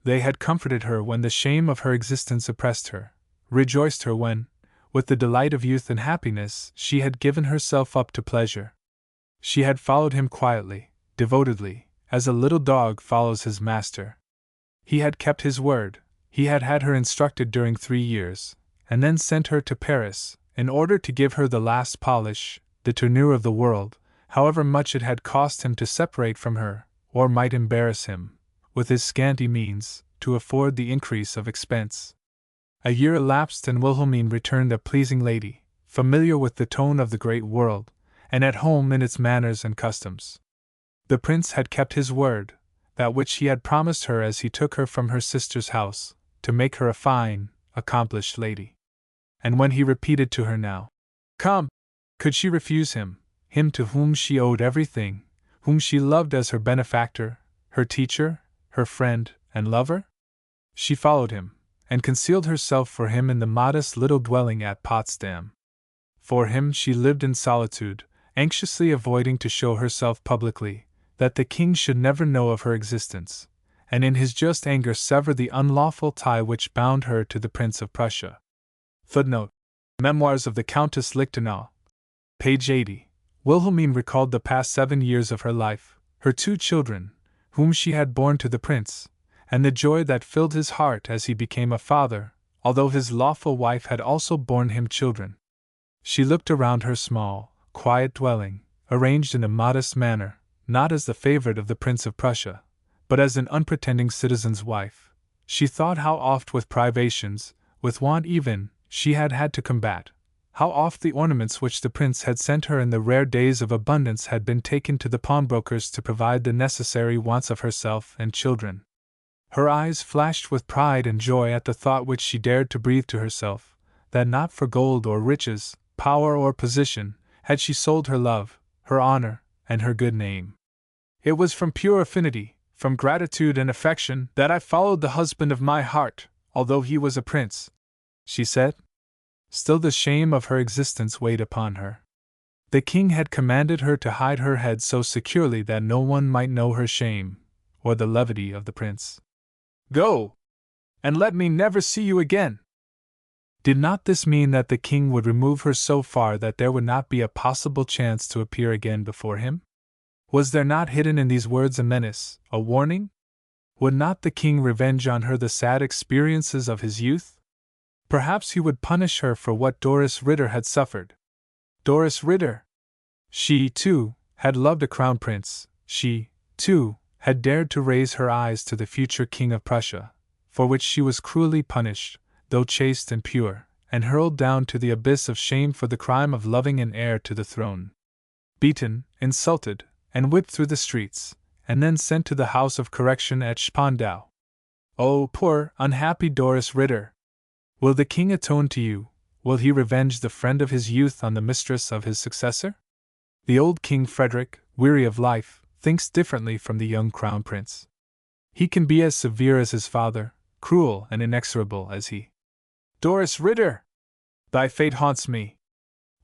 They had comforted her when the shame of her existence oppressed her, rejoiced her when, with the delight of youth and happiness, she had given herself up to pleasure. She had followed him quietly, devotedly, as a little dog follows his master. He had kept his word. He had had her instructed during 3 years, and then sent her to Paris, in order to give her the last polish, the tournure of the world, however much it had cost him to separate from her, or might embarrass him, with his scanty means, to afford the increase of expense. A year elapsed and Wilhelmine returned a pleasing lady, familiar with the tone of the great world, and at home in its manners and customs. The prince had kept his word, that which he had promised her as he took her from her sister's house, to make her a fine, accomplished lady. And when he repeated to her now, "Come," could she refuse him, him to whom she owed everything, whom she loved as her benefactor, her teacher, her friend, and lover? She followed him, and concealed herself for him in the modest little dwelling at Potsdam. For him she lived in solitude, anxiously avoiding to show herself publicly, that the king should never know of her existence, and in his just anger sever the unlawful tie which bound her to the Prince of Prussia. Footnote: Memoirs of the Countess Lichtenau. Page 80. Wilhelmine recalled the past 7 years of her life, her 2 children, whom she had borne to the prince, and the joy that filled his heart as he became a father, although his lawful wife had also borne him children. She looked around her small, quiet dwelling, arranged in a modest manner, not as the favorite of the Prince of Prussia, but as an unpretending citizen's wife. She thought how oft with privations, with want even, she had had to combat, how oft the ornaments which the prince had sent her in the rare days of abundance had been taken to the pawnbrokers to provide the necessary wants of herself and children. Her eyes flashed with pride and joy at the thought which she dared to breathe to herself, that not for gold or riches, power or position, had she sold her love, her honor, and her good name. It was from pure affinity, from gratitude and affection, that I followed the husband of my heart, although he was a prince, she said. Still the shame of her existence weighed upon her. The king had commanded her to hide her head so securely that no one might know her shame, or the levity of the prince. "Go! And let me never see you again!" Did not this mean that the king would remove her so far that there would not be a possible chance to appear again before him? Was there not hidden in these words a menace, a warning? Would not the king revenge on her the sad experiences of his youth? Perhaps he would punish her for what Doris Ritter had suffered. Doris Ritter! She, too, had loved a crown prince. She, too, had dared to raise her eyes to the future king of Prussia, for which she was cruelly punished, though chaste and pure, and hurled down to the abyss of shame for the crime of loving an heir to the throne. Beaten, insulted, and whipped through the streets, and then sent to the house of correction at Spandau. Oh, poor, unhappy Doris Ritter! Will the king atone to you? Will he revenge the friend of his youth on the mistress of his successor? The old King Frederick, weary of life, thinks differently from the young crown prince. He can be as severe as his father, cruel and inexorable as he. Doris Ritter! Thy fate haunts me.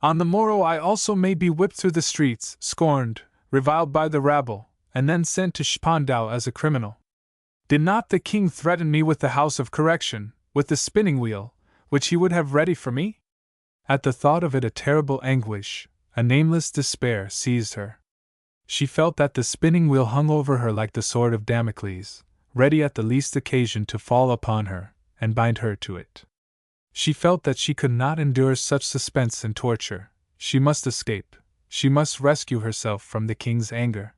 On the morrow I also may be whipped through the streets, scorned, reviled by the rabble, and then sent to Spandau as a criminal. Did not the king threaten me with the house of correction, with the spinning wheel, which he would have ready for me? At the thought of it a terrible anguish, a nameless despair seized her. She felt that the spinning wheel hung over her like the sword of Damocles, ready at the least occasion to fall upon her, and bind her to it. She felt that she could not endure such suspense and torture. She must escape. She must rescue herself from the king's anger.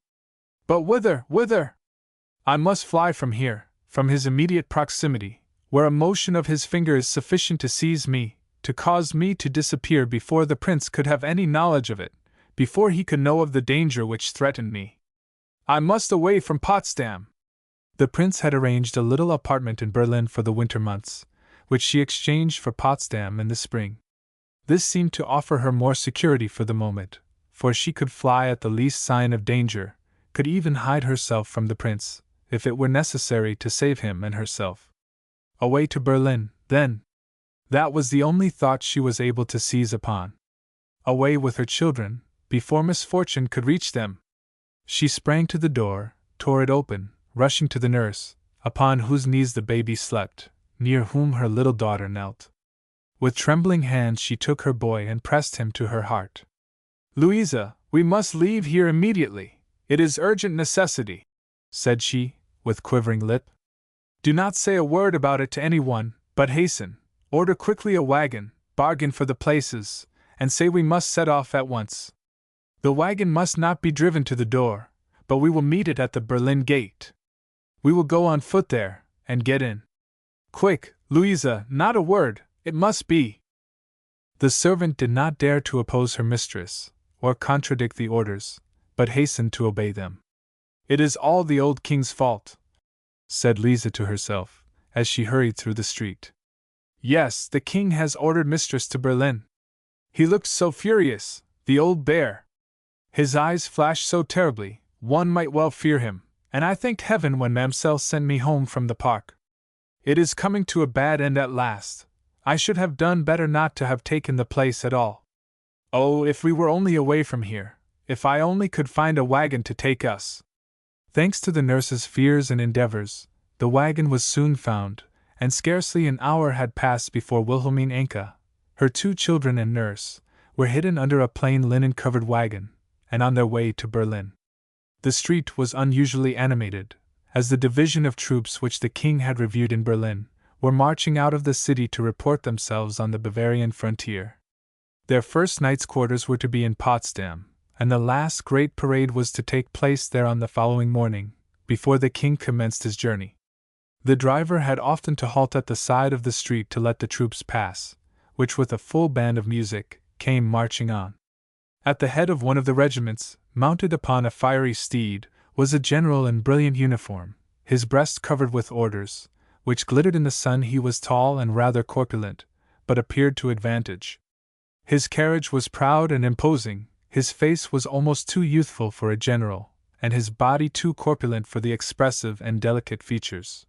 But whither, whither? I must fly from here, from his immediate proximity, where a motion of his finger is sufficient to seize me, to cause me to disappear before the prince could have any knowledge of it, before he could know of the danger which threatened me. I must away from Potsdam. The prince had arranged a little apartment in Berlin for the winter months, which she exchanged for Potsdam in the spring. This seemed to offer her more security for the moment, for she could fly at the least sign of danger, could even hide herself from the prince, if it were necessary to save him and herself. Away to Berlin, then. That was the only thought she was able to seize upon. Away with her children, before misfortune could reach them. She sprang to the door, tore it open, rushing to the nurse, upon whose knees the baby slept, near whom her little daughter knelt. With trembling hands she took her boy and pressed him to her heart. "Louisa, we must leave here immediately. It is urgent necessity," said she, with quivering lip. "Do not say a word about it to anyone, but hasten, order quickly a wagon, bargain for the places, and say we must set off at once. The wagon must not be driven to the door, but we will meet it at the Berlin gate. We will go on foot there, and get in. Quick, Louisa, not a word, it must be." The servant did not dare to oppose her mistress, or contradict the orders, but hastened to obey them. "It is all the old king's fault," said Lisa to herself, as she hurried through the street. "Yes, the king has ordered mistress to Berlin. He looked so furious, the old bear. His eyes flashed so terribly, one might well fear him, and I thanked heaven when Mamselle sent me home from the park. It is coming to a bad end at last. I should have done better not to have taken the place at all. Oh, if we were only away from here, if I only could find a wagon to take us." Thanks to the nurse's fears and endeavors, the wagon was soon found, and scarcely an hour had passed before Wilhelmine Anka, her 2 children and nurse, were hidden under a plain linen-covered wagon, and on their way to Berlin. The street was unusually animated, as the division of troops which the king had reviewed in Berlin were marching out of the city to report themselves on the Bavarian frontier. Their first night's quarters were to be in Potsdam, and the last great parade was to take place there on the following morning, before the king commenced his journey. The driver had often to halt at the side of the street to let the troops pass, which with a full band of music, came marching on. At the head of one of the regiments, mounted upon a fiery steed, was a general in brilliant uniform, his breast covered with orders, which glittered in the sun. He was tall and rather corpulent, but appeared to advantage. His carriage was proud and imposing, his face was almost too youthful for a general, and his body too corpulent for the expressive and delicate features.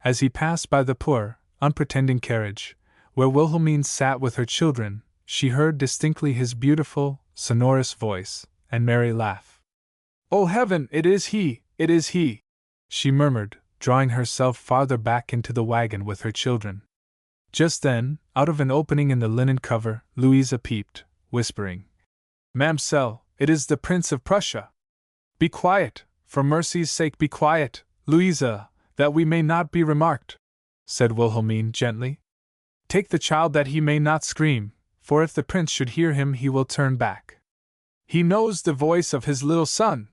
As he passed by the poor, unpretending carriage, where Wilhelmine sat with her children, she heard distinctly his beautiful, sonorous voice, and merry laugh. "Oh heaven, it is he, it is he!" she murmured, drawing herself farther back into the wagon with her children. Just then, out of an opening in the linen cover, Louisa peeped, whispering, "Mamselle, it is the Prince of Prussia!" "Be quiet, for mercy's sake be quiet, Louisa, that we may not be remarked," said Wilhelmine gently. "Take the child that he may not scream, for if the prince should hear him he will turn back. He knows the voice of his little son."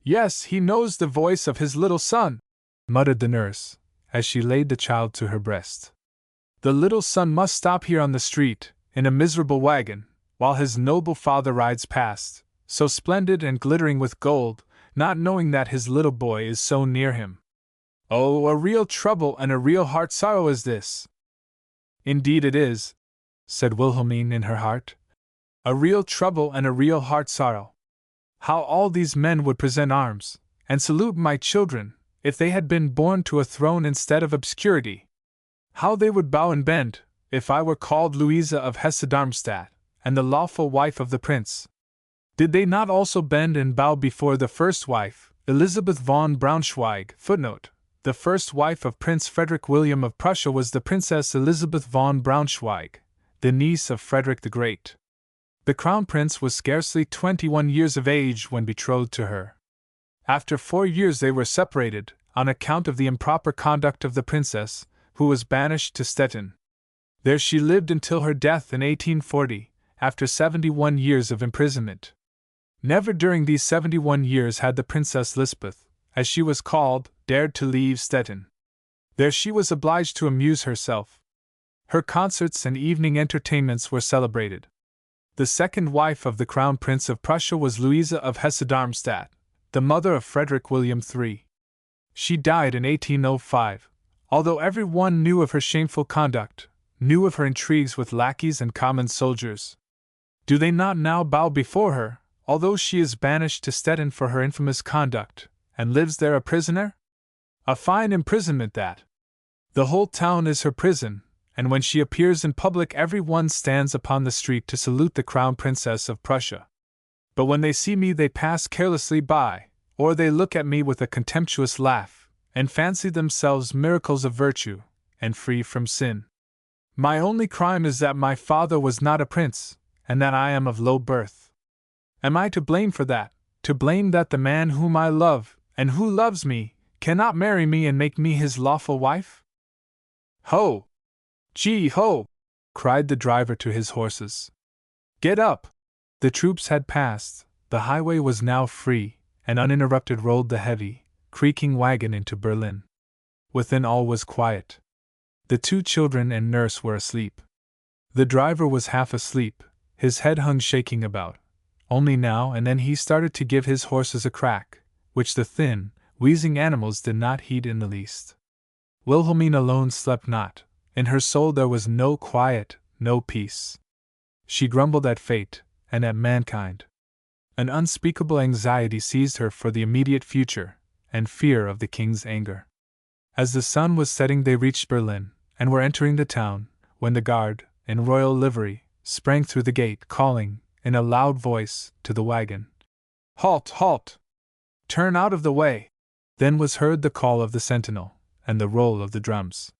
"Yes, he knows the voice of his little son," muttered the nurse, as she laid the child to her breast. "The little son must stop here on the street, in a miserable wagon, while his noble father rides past, so splendid and glittering with gold, not knowing that his little boy is so near him. Oh, a real trouble and a real heart sorrow is this." "Indeed it is," said Wilhelmine in her heart. "A real trouble and a real heart sorrow. How all these men would present arms, and salute my children, if they had been born to a throne instead of obscurity! How they would bow and bend, if I were called Louisa of Hesse-Darmstadt, and the lawful wife of the prince! Did they not also bend and bow before the first wife, Elizabeth von Braunschweig? Footnote: the first wife of Prince Frederick William of Prussia was the Princess Elizabeth von Braunschweig, the niece of Frederick the Great. The crown prince was scarcely 21 years of age when betrothed to her. After 4 years they were separated, on account of the improper conduct of the princess, who was banished to Stettin. There she lived until her death in 1840, after 71 years of imprisonment. Never during these 71 years had the Princess Lisbeth, as she was called, dared to leave Stettin. There she was obliged to amuse herself. Her concerts and evening entertainments were celebrated. The second wife of the Crown Prince of Prussia was Louisa of Hesse-Darmstadt, the mother of Frederick William III. She died in 1805, although every one knew of her shameful conduct, knew of her intrigues with lackeys and common soldiers. Do they not now bow before her, although she is banished to Stettin for her infamous conduct, and lives there a prisoner? A fine imprisonment that! The whole town is her prison, and when she appears in public every one stands upon the street to salute the Crown Princess of Prussia. But when they see me they pass carelessly by, or they look at me with a contemptuous laugh, and fancy themselves miracles of virtue, and free from sin. My only crime is that my father was not a prince, and that I am of low birth. Am I to blame for that, to blame that the man whom I love, and who loves me, cannot marry me and make me his lawful wife? Ho! Gee ho! Cried the driver to his horses. Get up! The troops had passed, the highway was now free, and uninterrupted rolled the heavy, creaking wagon into Berlin. Within all was quiet. The 2 children and nurse were asleep. The driver was half asleep, his head hung shaking about. only now and then he started to give his horses a crack, which the thin, wheezing animals did not heed in the least. Wilhelmine alone slept not. In her soul there was no quiet, no peace. She grumbled at fate, and at mankind. An unspeakable anxiety seized her for the immediate future, and fear of the king's anger. As the sun was setting they reached Berlin, and were entering the town, when the guard, in royal livery, sprang through the gate, calling, in a loud voice, to the wagon, "Halt! Halt! Turn out of the way!" Then was heard the call of the sentinel, and the roll of the drums.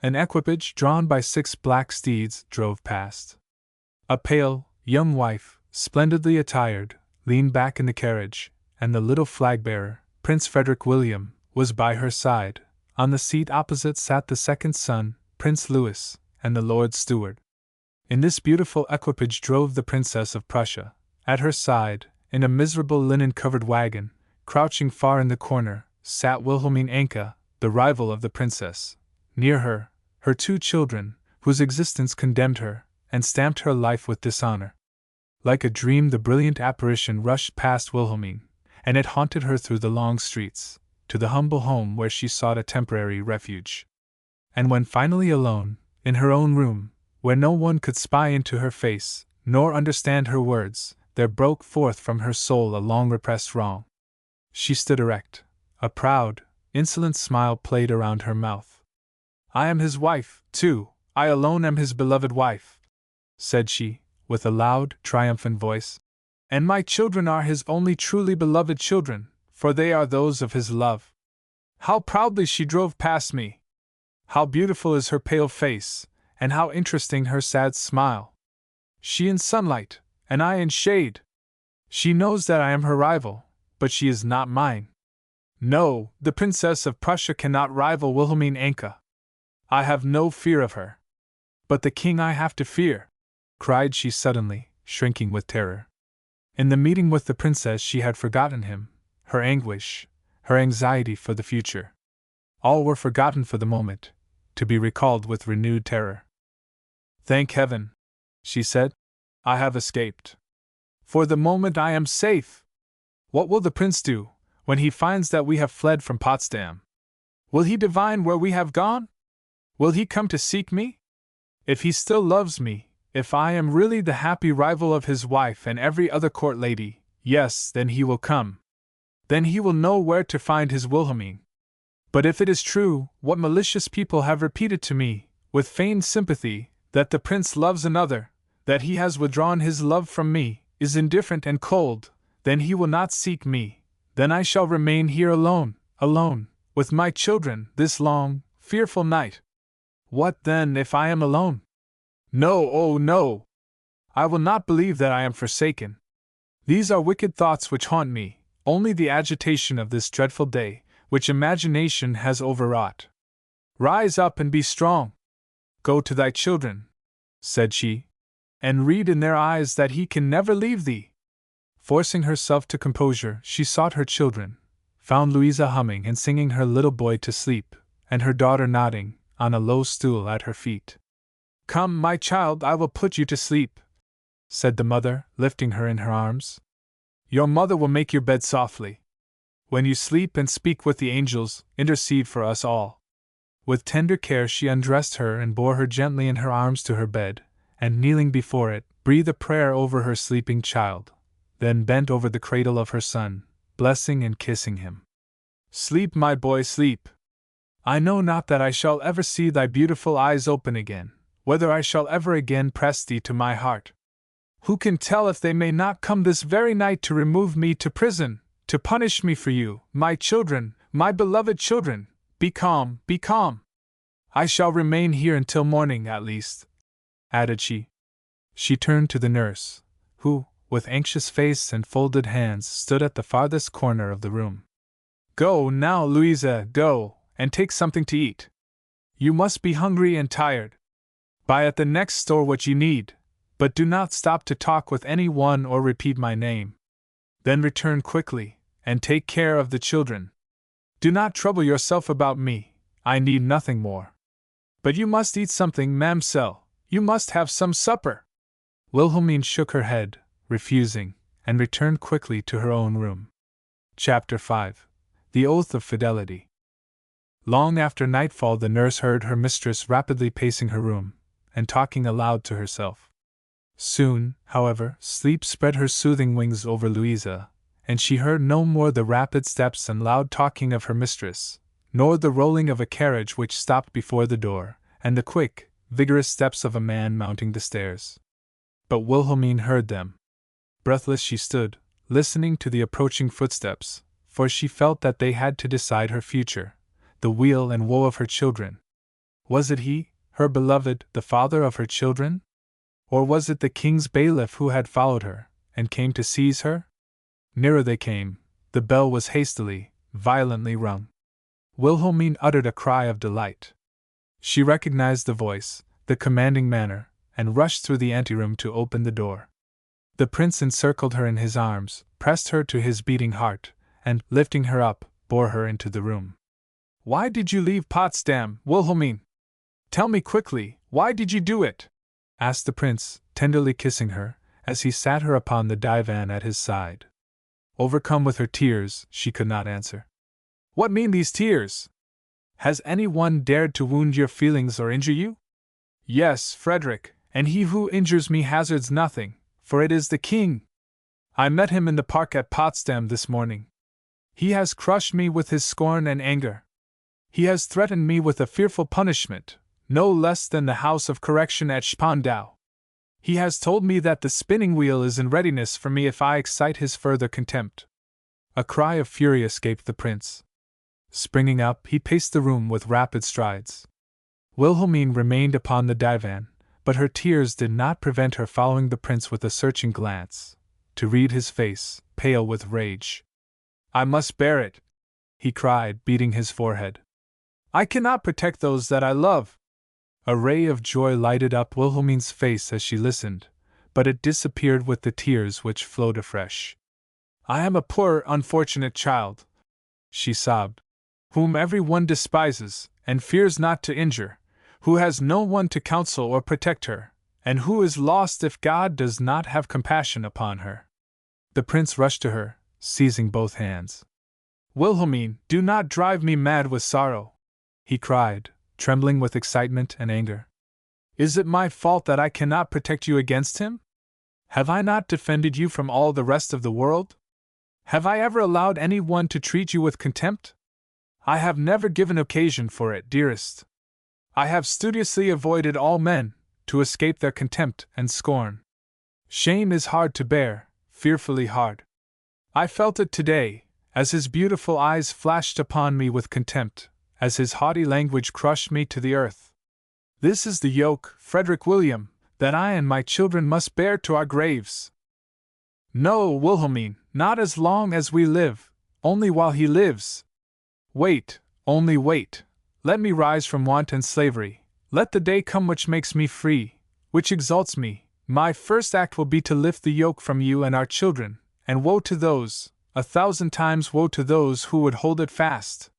An equipage drawn by 6 black steeds drove past. A pale, young wife, splendidly attired, leaned back in the carriage, and the little flag-bearer, Prince Frederick William, was by her side. On the seat opposite sat the second son, Prince Louis, and the Lord Steward. In this beautiful equipage drove the Princess of Prussia. At her side, in a miserable linen-covered wagon, crouching far in the corner, sat Wilhelmine Anke, the rival of the princess. Near her, her 2 children, whose existence condemned her, and stamped her life with dishonor. Like a dream the brilliant apparition rushed past Wilhelmine, and it haunted her through the long streets, to the humble home where she sought a temporary refuge. And when finally alone, in her own room, where no one could spy into her face, nor understand her words, there broke forth from her soul a long-repressed wrong. She stood erect. A proud, insolent smile played around her mouth. "I am his wife, too, I alone am his beloved wife," said she, with a loud, triumphant voice. "And my children are his only truly beloved children, for they are those of his love." How proudly she drove past me! How beautiful is her pale face, and how interesting her sad smile! She in sunlight, and I in shade! She knows that I am her rival, but she is not mine. No, the Princess of Prussia cannot rival Wilhelmine Anke. I have no fear of her. But the king I have to fear, cried she suddenly, shrinking with terror. In the meeting with the princess she had forgotten him, her anguish, her anxiety for the future. All were forgotten for the moment, to be recalled with renewed terror. "Thank heaven," she said, "I have escaped. For the moment I am safe. What will the prince do, when he finds that we have fled from Potsdam? Will he divine where we have gone? Will he come to seek me? If he still loves me, if I am really the happy rival of his wife and every other court lady, yes, then he will come. Then he will know where to find his Wilhelmine. But if it is true, what malicious people have repeated to me, with feigned sympathy, that the prince loves another, that he has withdrawn his love from me, is indifferent and cold, then he will not seek me. Then I shall remain here alone, with my children, this long, fearful night. What then if I am alone? No, oh no! I will not believe that I am forsaken. These are wicked thoughts which haunt me, only the agitation of this dreadful day, which imagination has overwrought. Rise up and be strong. Go to thy children, said she, and read in their eyes that he can never leave thee. Forcing herself to composure, she sought her children, found Louisa humming and singing her little boy to sleep, and her daughter nodding, on a low stool at her feet. "Come, my child, I will put you to sleep," said the mother, lifting her in her arms. "Your mother will make your bed softly. When you sleep and speak with the angels, intercede for us all." With tender care she undressed her and bore her gently in her arms to her bed, and kneeling before it, breathed a prayer over her sleeping child, then bent over the cradle of her son, blessing and kissing him. "Sleep, my boy, sleep. I know not that I shall ever see thy beautiful eyes open again, whether I shall ever again press thee to my heart. Who can tell if they may not come this very night to remove me to prison, to punish me for you, my children, my beloved children? Be calm, be calm. I shall remain here until morning at least," added she. She turned to the nurse, who, with anxious face and folded hands, stood at the farthest corner of the room. "Go now, Louisa, go, and take something to eat. You must be hungry and tired. Buy at the next store what you need, but do not stop to talk with any one or repeat my name. Then return quickly, and take care of the children. Do not trouble yourself about me, I need nothing more. But you must eat something, mamselle, you must have some supper." Wilhelmine shook her head, refusing, and returned quickly to her own room. Chapter 5. The Oath of Fidelity. Long after nightfall the nurse heard her mistress rapidly pacing her room, and talking aloud to herself. Soon, however, sleep spread her soothing wings over Louisa, and she heard no more the rapid steps and loud talking of her mistress, nor the rolling of a carriage which stopped before the door, and the quick, vigorous steps of a man mounting the stairs. But Wilhelmine heard them. Breathless she stood, listening to the approaching footsteps, for she felt that they had to decide her future, the weal and woe of her children. Was it he, her beloved, the father of her children? Or was it the king's bailiff who had followed her, and came to seize her? Nearer they came. The bell was hastily, violently rung. Wilhelmine uttered a cry of delight. She recognized the voice, the commanding manner, and rushed through the anteroom to open the door. The prince encircled her in his arms, pressed her to his beating heart, and, lifting her up, bore her into the room. "Why did you leave Potsdam, Wilhelmine? Tell me quickly, why did you do it?" asked the prince, tenderly kissing her, as he sat her upon the divan at his side. Overcome with her tears, she could not answer. "What mean these tears? Has any one dared to wound your feelings or injure you?" "Yes, Frederick, and he who injures me hazards nothing, for it is the king. I met him in the park at Potsdam this morning. He has crushed me with his scorn and anger. He has threatened me with a fearful punishment, no less than the house of correction at Spandau. He has told me that the spinning wheel is in readiness for me if I excite his further contempt." A cry of fury escaped the prince. Springing up, he paced the room with rapid strides. Wilhelmine remained upon the divan, but her tears did not prevent her following the prince with a searching glance, to read his face, pale with rage. "I must bear it," he cried, beating his forehead. "I cannot protect those that I love." A ray of joy lighted up Wilhelmine's face as she listened, but it disappeared with the tears which flowed afresh. "I am a poor, unfortunate child," she sobbed, "whom every one despises, and fears not to injure, who has no one to counsel or protect her, and who is lost if God does not have compassion upon her." The prince rushed to her, seizing both hands. "Wilhelmine, do not drive me mad with sorrow," he cried, trembling with excitement and anger. "Is it my fault that I cannot protect you against him? Have I not defended you from all the rest of the world? Have I ever allowed any one to treat you with contempt? I have never given occasion for it, dearest. I have studiously avoided all men, to escape their contempt and scorn. Shame is hard to bear, fearfully hard. I felt it today, as his beautiful eyes flashed upon me with contempt, as his haughty language crushed me to the earth. This is the yoke, Frederick William, that I and my children must bear to our graves. No, Wilhelmine, not as long as we live, only while he lives. Wait, only wait. Let me rise from want and slavery. Let the day come which makes me free, which exalts me. My first act will be to lift the yoke from you and our children, and woe to those, 1,000 times woe to those who would hold it fast.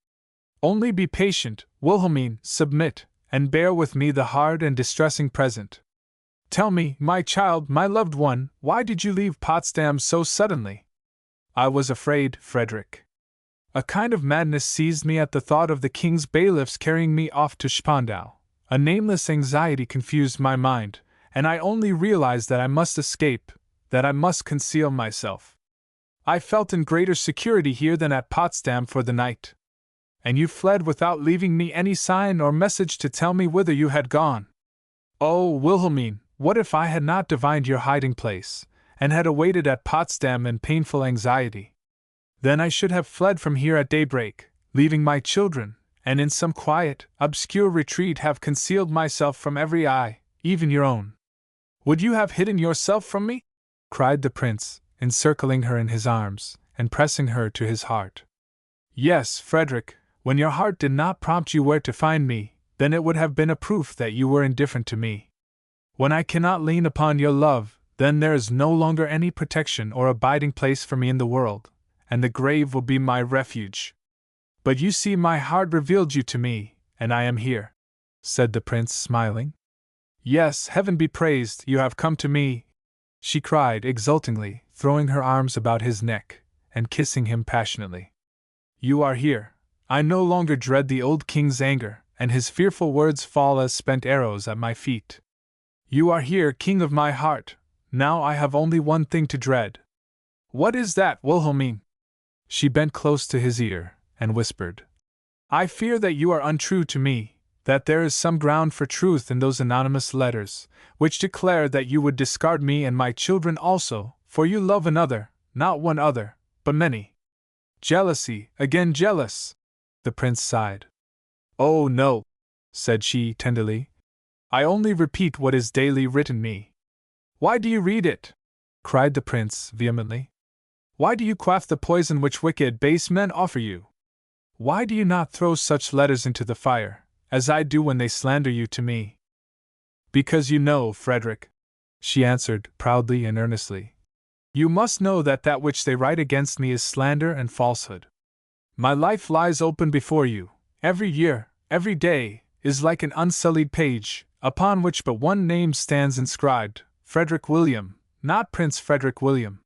Only be patient, Wilhelmine, submit, and bear with me the hard and distressing present. Tell me, my child, my loved one, why did you leave Potsdam so suddenly?" "I was afraid, Frederick. A kind of madness seized me at the thought of the king's bailiffs carrying me off to Spandau. A nameless anxiety confused my mind, and I only realized that I must escape, that I must conceal myself. I felt in greater security here than at Potsdam for the night. And you fled without leaving me any sign or message to tell me whither you had gone. Oh, Wilhelmine, what if I had not divined your hiding place, and had awaited at Potsdam in painful anxiety? Then I should have fled from here at daybreak, leaving my children, and in some quiet, obscure retreat have concealed myself from every eye, even your own. Would you have hidden yourself from me?" cried the prince, encircling her in his arms, and pressing her to his heart. "Yes, Frederick, when your heart did not prompt you where to find me, then it would have been a proof that you were indifferent to me. When I cannot lean upon your love, then there is no longer any protection or abiding place for me in the world, and the grave will be my refuge. But you see my heart revealed you to me, and I am here," said the prince, smiling. "Yes, heaven be praised, you have come to me," she cried exultingly, throwing her arms about his neck and kissing him passionately. "You are here. I no longer dread the old king's anger, and his fearful words fall as spent arrows at my feet. You are here, king of my heart. Now I have only one thing to dread." "What is that, Wilhelmine?" She bent close to his ear and whispered, "I fear that you are untrue to me, that there is some ground for truth in those anonymous letters, which declare that you would discard me and my children also, for you love another, not one other, but many." "Jealousy, again jealous!" the prince sighed. "Oh no," said she tenderly. "I only repeat what is daily written me." "Why do you read it?" cried the prince vehemently. "Why do you quaff the poison which wicked, base men offer you? Why do you not throw such letters into the fire, as I do when they slander you to me?" "Because you know, Frederick," she answered proudly and earnestly. "You must know that that which they write against me is slander and falsehood. My life lies open before you. Every year, every day, is like an unsullied page, upon which but one name stands inscribed, Frederick William, not Prince Frederick William.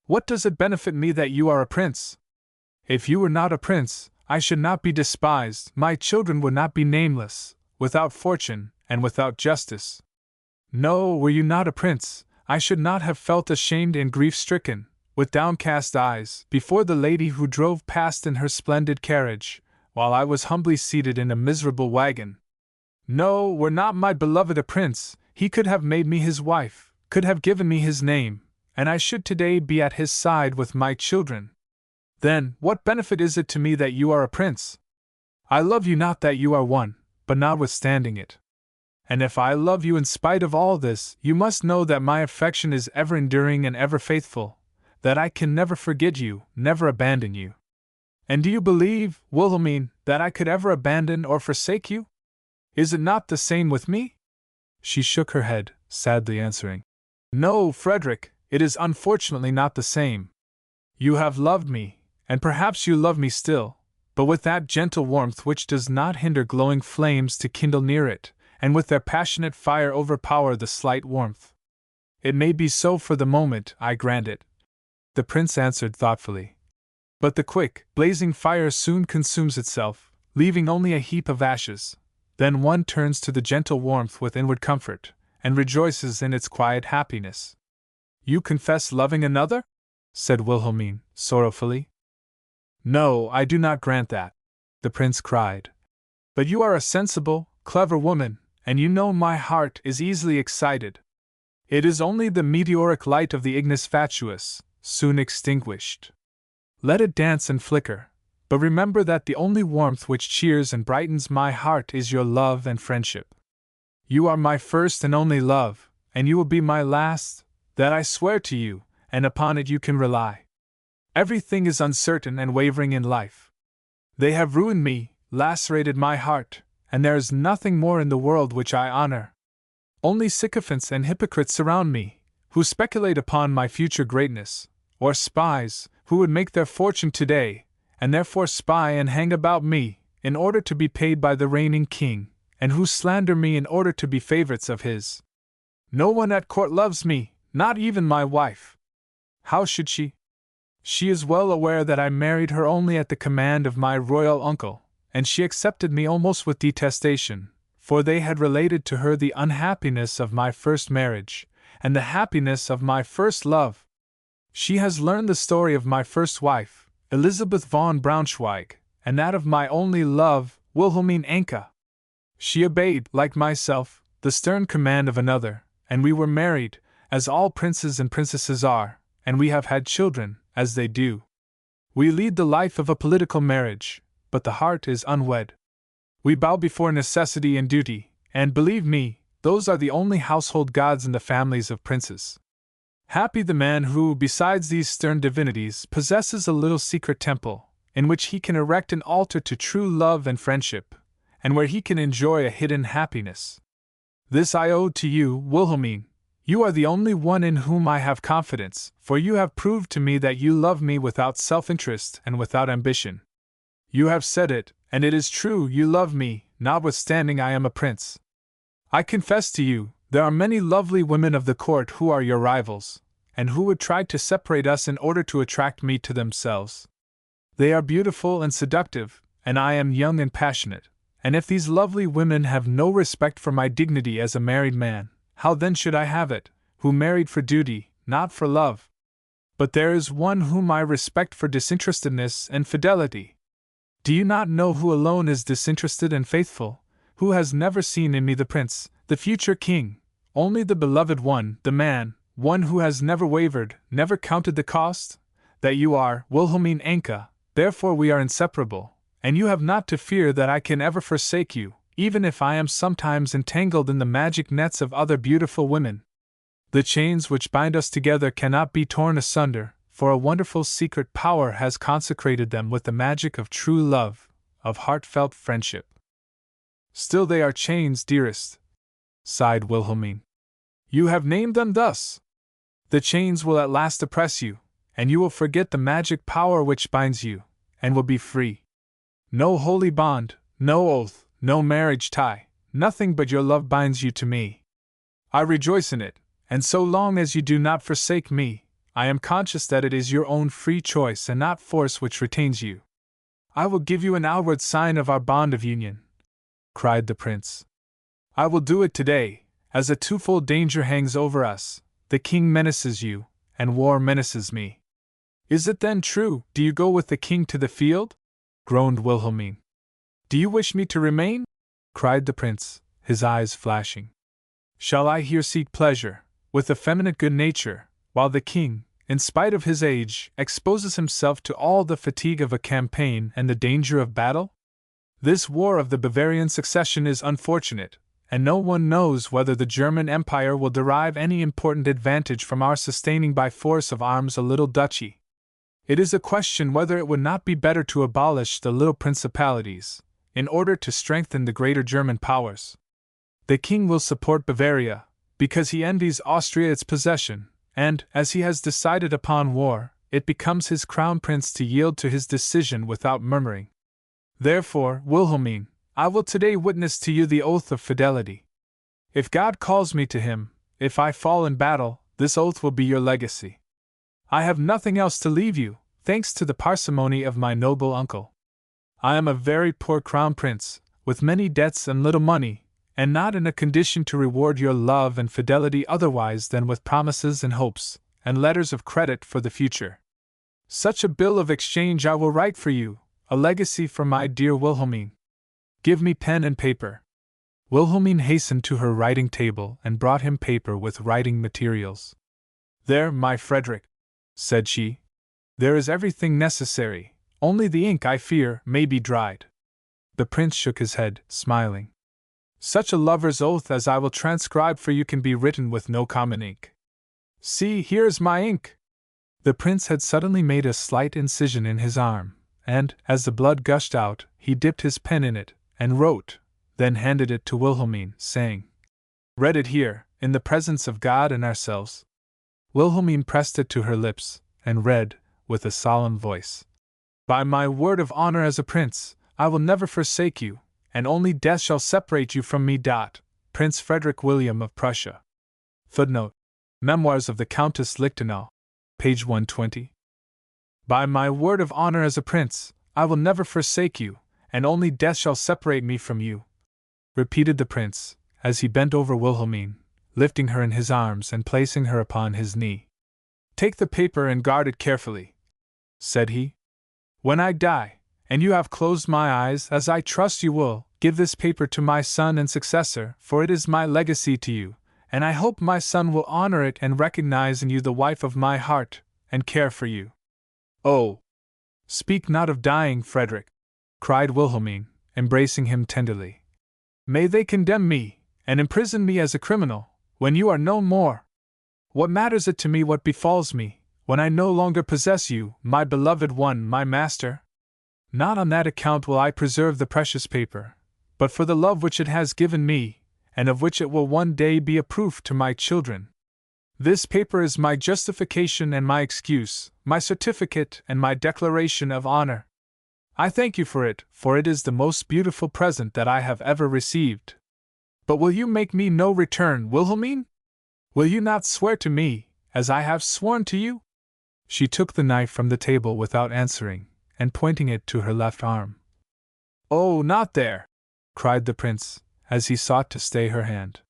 What does it benefit me that you are a prince? If you were not a prince, I should not be despised, my children would not be nameless, without fortune, and without justice. No, were you not a prince, I should not have felt ashamed and grief-stricken, with downcast eyes, before the lady who drove past in her splendid carriage, while I was humbly seated in a miserable wagon. No, were not my beloved a prince, he could have made me his wife, could have given me his name, and I should today be at his side with my children. Then, what benefit is it to me that you are a prince? I love you not that you are one, but notwithstanding it. And if I love you in spite of all this, you must know that my affection is ever enduring and ever faithful, that I can never forget you, never abandon you. And do you believe, Wilhelmine, that I could ever abandon or forsake you? Is it not the same with me?" She shook her head, sadly answering, "No, Frederick, it is unfortunately not the same. You have loved me, and perhaps you love me still, but with that gentle warmth which does not hinder glowing flames to kindle near it, and with their passionate fire overpower the slight warmth. It may be so for the moment, I grant it," the prince answered thoughtfully. "But the quick, blazing fire soon consumes itself, leaving only a heap of ashes. Then one turns to the gentle warmth with inward comfort, and rejoices in its quiet happiness." "You confess loving another?" said Wilhelmine, sorrowfully. "No, I do not grant that," the prince cried. "But you are a sensible, clever woman, and you know my heart is easily excited. It is only the meteoric light of the ignis fatuus, soon extinguished. Let it dance and flicker, but remember that the only warmth which cheers and brightens my heart is your love and friendship. You are my first and only love, and you will be my last, that I swear to you, and upon it you can rely. Everything is uncertain and wavering in life. They have ruined me, lacerated my heart, and there is nothing more in the world which I honor. Only sycophants and hypocrites surround me, who speculate upon my future greatness, or spies, who would make their fortune today, and therefore spy and hang about me, in order to be paid by the reigning king, and who slander me in order to be favorites of his. No one at court loves me, not even my wife. How should she? She is well aware that I married her only at the command of my royal uncle, and she accepted me almost with detestation, for they had related to her the unhappiness of my first marriage, and the happiness of my first love. She has learned the story of my first wife, Elizabeth von Braunschweig, and that of my only love, Wilhelmine Anke. She obeyed, like myself, the stern command of another, and we were married, as all princes and princesses are, and we have had children, as they do. We lead the life of a political marriage, but the heart is unwed. We bow before necessity and duty, and believe me, those are the only household gods in the families of princes. Happy the man who, besides these stern divinities, possesses a little secret temple, in which he can erect an altar to true love and friendship, and where he can enjoy a hidden happiness. This I owe to you, Wilhelmine. You are the only one in whom I have confidence, for you have proved to me that you love me without self-interest and without ambition. You have said it, and it is true, you love me, notwithstanding I am a prince. I confess to you, there are many lovely women of the court who are your rivals, and who would try to separate us in order to attract me to themselves. They are beautiful and seductive, and I am young and passionate, and if these lovely women have no respect for my dignity as a married man, how then should I have it, who married for duty, not for love? But there is one whom I respect for disinterestedness and fidelity. Do you not know who alone is disinterested and faithful, who has never seen in me the prince, the future king, only the beloved one, the man, one who has never wavered, never counted the cost? That you are, Wilhelmine Anka, therefore we are inseparable, and you have not to fear that I can ever forsake you, even if I am sometimes entangled in the magic nets of other beautiful women. The chains which bind us together cannot be torn asunder, for a wonderful secret power has consecrated them with the magic of true love, of heartfelt friendship. Still they are chains, dearest, sighed Wilhelmine. You have named them thus. The chains will at last oppress you, and you will forget the magic power which binds you, and will be free. No holy bond, no oath, no marriage tie, nothing but your love binds you to me. I rejoice in it, and so long as you do not forsake me, I am conscious that it is your own free choice and not force which retains you. I will give you an outward sign of our bond of union, cried the prince. I will do it today, as a twofold danger hangs over us. The king menaces you, and war menaces me. Is it then true? Do you go with the king to the field? Groaned Wilhelmine. Do you wish me to remain? Cried the prince, his eyes flashing. Shall I here seek pleasure, with effeminate good nature, while the king, in spite of his age, exposes himself to all the fatigue of a campaign and the danger of battle? This war of the Bavarian succession is unfortunate, and no one knows whether the German Empire will derive any important advantage from our sustaining by force of arms a little duchy. It is a question whether it would not be better to abolish the little principalities, in order to strengthen the greater German powers. The king will support Bavaria, because he envies Austria its possession, and, as he has decided upon war, it becomes his crown prince to yield to his decision without murmuring. Therefore, Wilhelmine, I will today witness to you the oath of fidelity. If God calls me to him, if I fall in battle, this oath will be your legacy. I have nothing else to leave you, thanks to the parsimony of my noble uncle. I am a very poor crown prince, with many debts and little money, and not in a condition to reward your love and fidelity otherwise than with promises and hopes, and letters of credit for the future. Such a bill of exchange I will write for you, a legacy from my dear Wilhelmine. Give me pen and paper. Wilhelmine hastened to her writing table and brought him paper with writing materials. There, my Frederick, said she. There is everything necessary, only the ink, I fear, may be dried. The prince shook his head, smiling. Such a lover's oath as I will transcribe for you can be written with no common ink. See, here is my ink. The prince had suddenly made a slight incision in his arm, and, as the blood gushed out, he dipped his pen in it, and wrote, then handed it to Wilhelmine, saying, Read it here, in the presence of God and ourselves. Wilhelmine pressed it to her lips, and read, with a solemn voice, By my word of honor as a prince, I will never forsake you, and only death shall separate you from me. Prince Frederick William of Prussia. Footnote. Memoirs of the Countess Lichtenau, page 120. By my word of honor as a prince, I will never forsake you, and only death shall separate me from you, repeated the prince, as he bent over Wilhelmine, lifting her in his arms and placing her upon his knee. Take the paper and guard it carefully, said he. When I die, and you have closed my eyes, as I trust you will, give this paper to my son and successor, for it is my legacy to you, and I hope my son will honor it and recognize in you the wife of my heart, and care for you. Oh! Speak not of dying, Frederick, cried Wilhelmine, embracing him tenderly. May they condemn me, and imprison me as a criminal, when you are no more. What matters it to me what befalls me, when I no longer possess you, my beloved one, my master? Not on that account will I preserve the precious paper, but for the love which it has given me, and of which it will one day be a proof to my children. This paper is my justification and my excuse, my certificate and my declaration of honor. I thank you for it is the most beautiful present that I have ever received. But will you make me no return, Wilhelmine? Will you not swear to me, as I have sworn to you? She took the knife from the table without answering, and pointing it to her left arm. Oh, not there! Cried the prince, as he sought to stay her hand.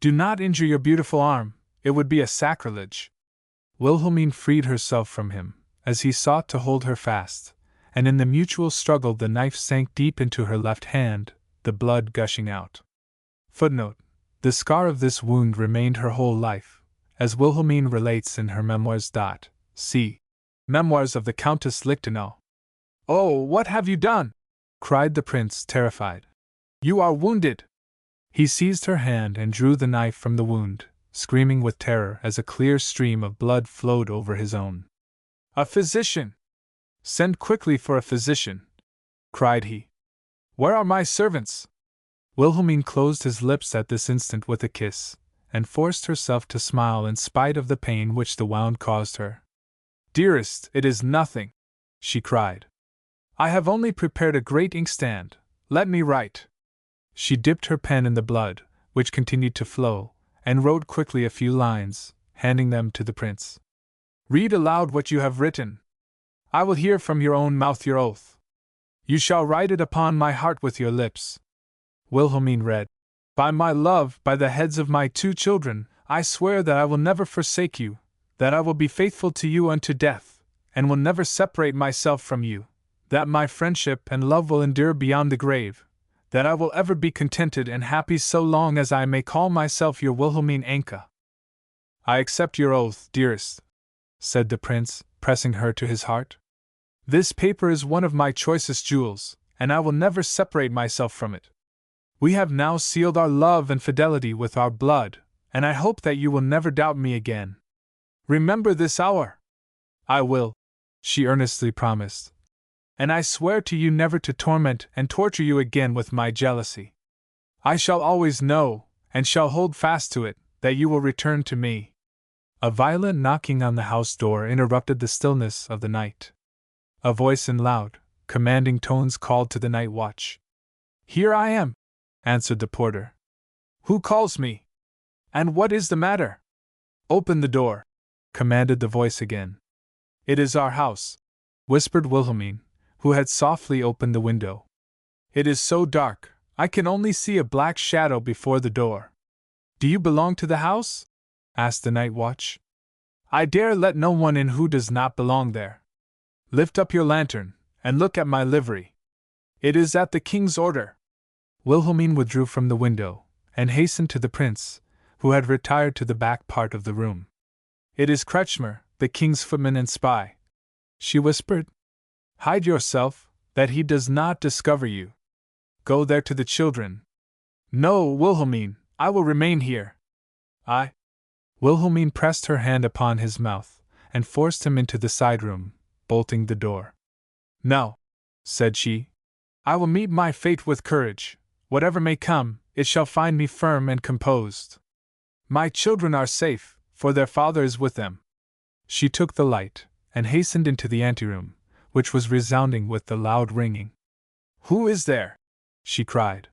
Do not injure your beautiful arm, it would be a sacrilege. Wilhelmine freed herself from him, as he sought to hold her fast, and in the mutual struggle the knife sank deep into her left hand, the blood gushing out. Footnote: the scar of this wound remained her whole life, as Wilhelmine relates in her memoirs. See Memoirs of the Countess Lichtenau. Oh, what have you done? Cried the prince, terrified. You are wounded! He seized her hand and drew the knife from the wound, screaming with terror as a clear stream of blood flowed over his own. A physician! Send quickly for a physician! Cried he. Where are my servants? Wilhelmine closed his lips at this instant with a kiss, and forced herself to smile in spite of the pain which the wound caused her. Dearest, it is nothing, she cried. I have only prepared a great inkstand. Let me write. She dipped her pen in the blood, which continued to flow, and wrote quickly a few lines, handing them to the prince. Read aloud what you have written. I will hear from your own mouth your oath. You shall write it upon my heart with your lips. Wilhelmine read. By my love, by the heads of my 2 children, I swear that I will never forsake you, that I will be faithful to you unto death, and will never separate myself from you, that my friendship and love will endure beyond the grave, that I will ever be contented and happy so long as I may call myself your Wilhelmine Anka. I accept your oath, dearest, said the prince, pressing her to his heart. This paper is one of my choicest jewels, and I will never separate myself from it. We have now sealed our love and fidelity with our blood, and I hope that you will never doubt me again. Remember this hour. I will, she earnestly promised. And I swear to you never to torment and torture you again with my jealousy. I shall always know, and shall hold fast to it, that you will return to me. A violent knocking on the house door interrupted the stillness of the night. A voice in loud, commanding tones called to the night watch. Here I am, answered the porter. Who calls me? And what is the matter? Open the door, commanded the voice again. It is our house, whispered Wilhelmine, who had softly opened the window. It is so dark, I can only see a black shadow before the door. Do you belong to the house? Asked the night watch. I dare let no one in who does not belong there. Lift up your lantern, and look at my livery. It is at the king's order. Wilhelmine withdrew from the window, and hastened to the prince, who had retired to the back part of the room. It is Kretschmer, the king's footman and spy, she whispered. Hide yourself, that he does not discover you. Go there to the children. No, Wilhelmine, I will remain here. Wilhelmine pressed her hand upon his mouth, and forced him into the side room, bolting the door. No, said she. I will meet my fate with courage. Whatever may come, it shall find me firm and composed. My children are safe, for their father is with them. She took the light, and hastened into the anteroom, which was resounding with the loud ringing. Who is there? She cried.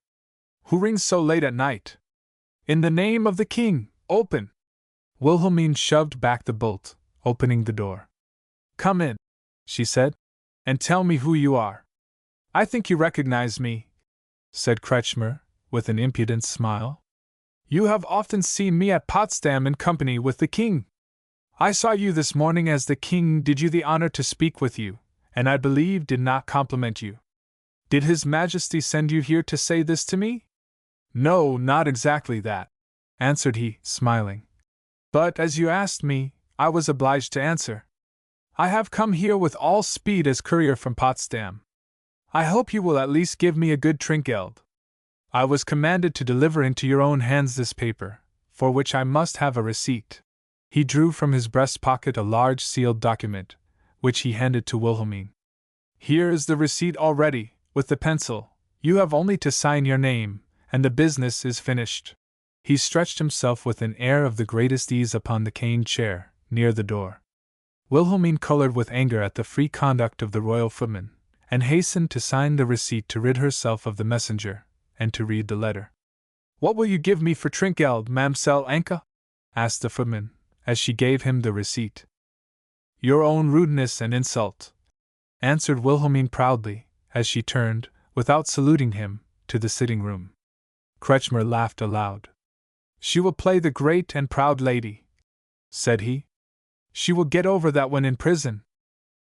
Who rings so late at night? In the name of the king, open! Wilhelmine shoved back the bolt, opening the door. Come in, she said, and tell me who you are. I think you recognize me, said Kretschmer, with an impudent smile. You have often seen me at Potsdam in company with the king. I saw you this morning as the king did you the honor to speak with you, and I believe did not compliment you. Did His Majesty send you here to say this to me? No, not exactly that, answered he, smiling. But as you asked me, I was obliged to answer. I have come here with all speed as courier from Potsdam. I hope you will at least give me a good trinkgeld. I was commanded to deliver into your own hands this paper, for which I must have a receipt. He drew from his breast pocket a large sealed document, which he handed to Wilhelmine. Here is the receipt all ready, with the pencil. You have only to sign your name, and the business is finished. He stretched himself with an air of the greatest ease upon the cane chair, near the door. Wilhelmine colored with anger at the free conduct of the royal footman, and hastened to sign the receipt to rid herself of the messenger, and to read the letter. What will you give me for trinkgeld, Mamselle Anka? Asked the footman, as she gave him the receipt. Your own rudeness and insult, answered Wilhelmine proudly, as she turned, without saluting him, to the sitting room. Kretschmer laughed aloud. She will play the great and proud lady, said he. She will get over that when in prison.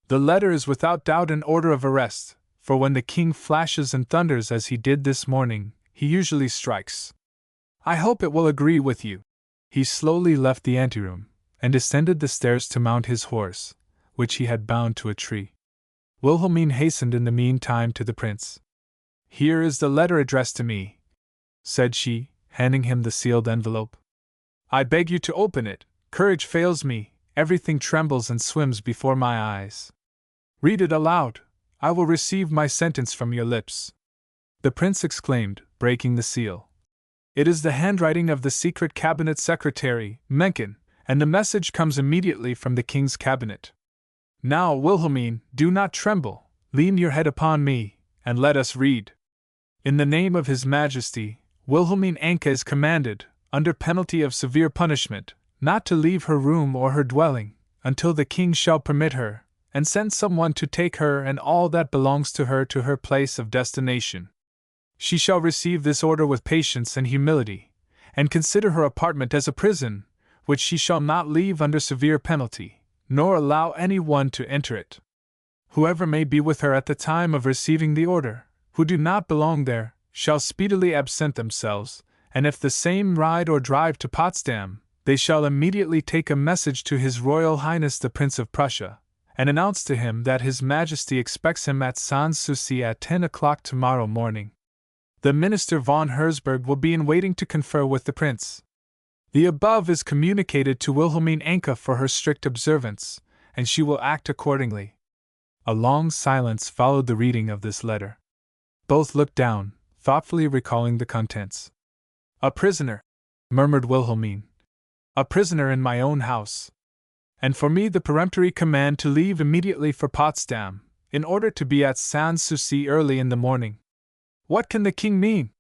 The letter is without doubt an order of arrest, for when the king flashes and thunders as he did this morning, he usually strikes. I hope it will agree with you. He slowly left the anteroom, and descended the stairs to mount his horse, which he had bound to a tree. Wilhelmine hastened in the meantime to the prince. Here is the letter addressed to me, said she, handing him the sealed envelope. I beg you to open it. Courage fails me, everything trembles and swims before my eyes. Read it aloud. I will receive my sentence from your lips. The prince exclaimed, breaking the seal. It is the handwriting of the secret cabinet secretary, Mencken, and the message comes immediately from the king's cabinet. Now, Wilhelmine, do not tremble, lean your head upon me, and let us read. In the name of His Majesty, Wilhelmine Anke is commanded, under penalty of severe punishment, not to leave her room or her dwelling, until the king shall permit her, and send someone to take her and all that belongs to her place of destination. She shall receive this order with patience and humility, and consider her apartment as a prison, which she shall not leave under severe penalty, nor allow any one to enter it. Whoever may be with her at the time of receiving the order, who do not belong there, shall speedily absent themselves, and if the same ride or drive to Potsdam, they shall immediately take a message to His Royal Highness the Prince of Prussia, and announce to him that His Majesty expects him at Sans-Souci at 10 o'clock tomorrow morning. The Minister von Herzberg will be in waiting to confer with the Prince. The above is communicated to Wilhelmine Anke for her strict observance, and she will act accordingly. A long silence followed the reading of this letter. Both looked down, thoughtfully recalling the contents. A prisoner, murmured Wilhelmine. A prisoner in my own house. And for me the peremptory command to leave immediately for Potsdam, in order to be at Sans-Souci early in the morning. What can the king mean?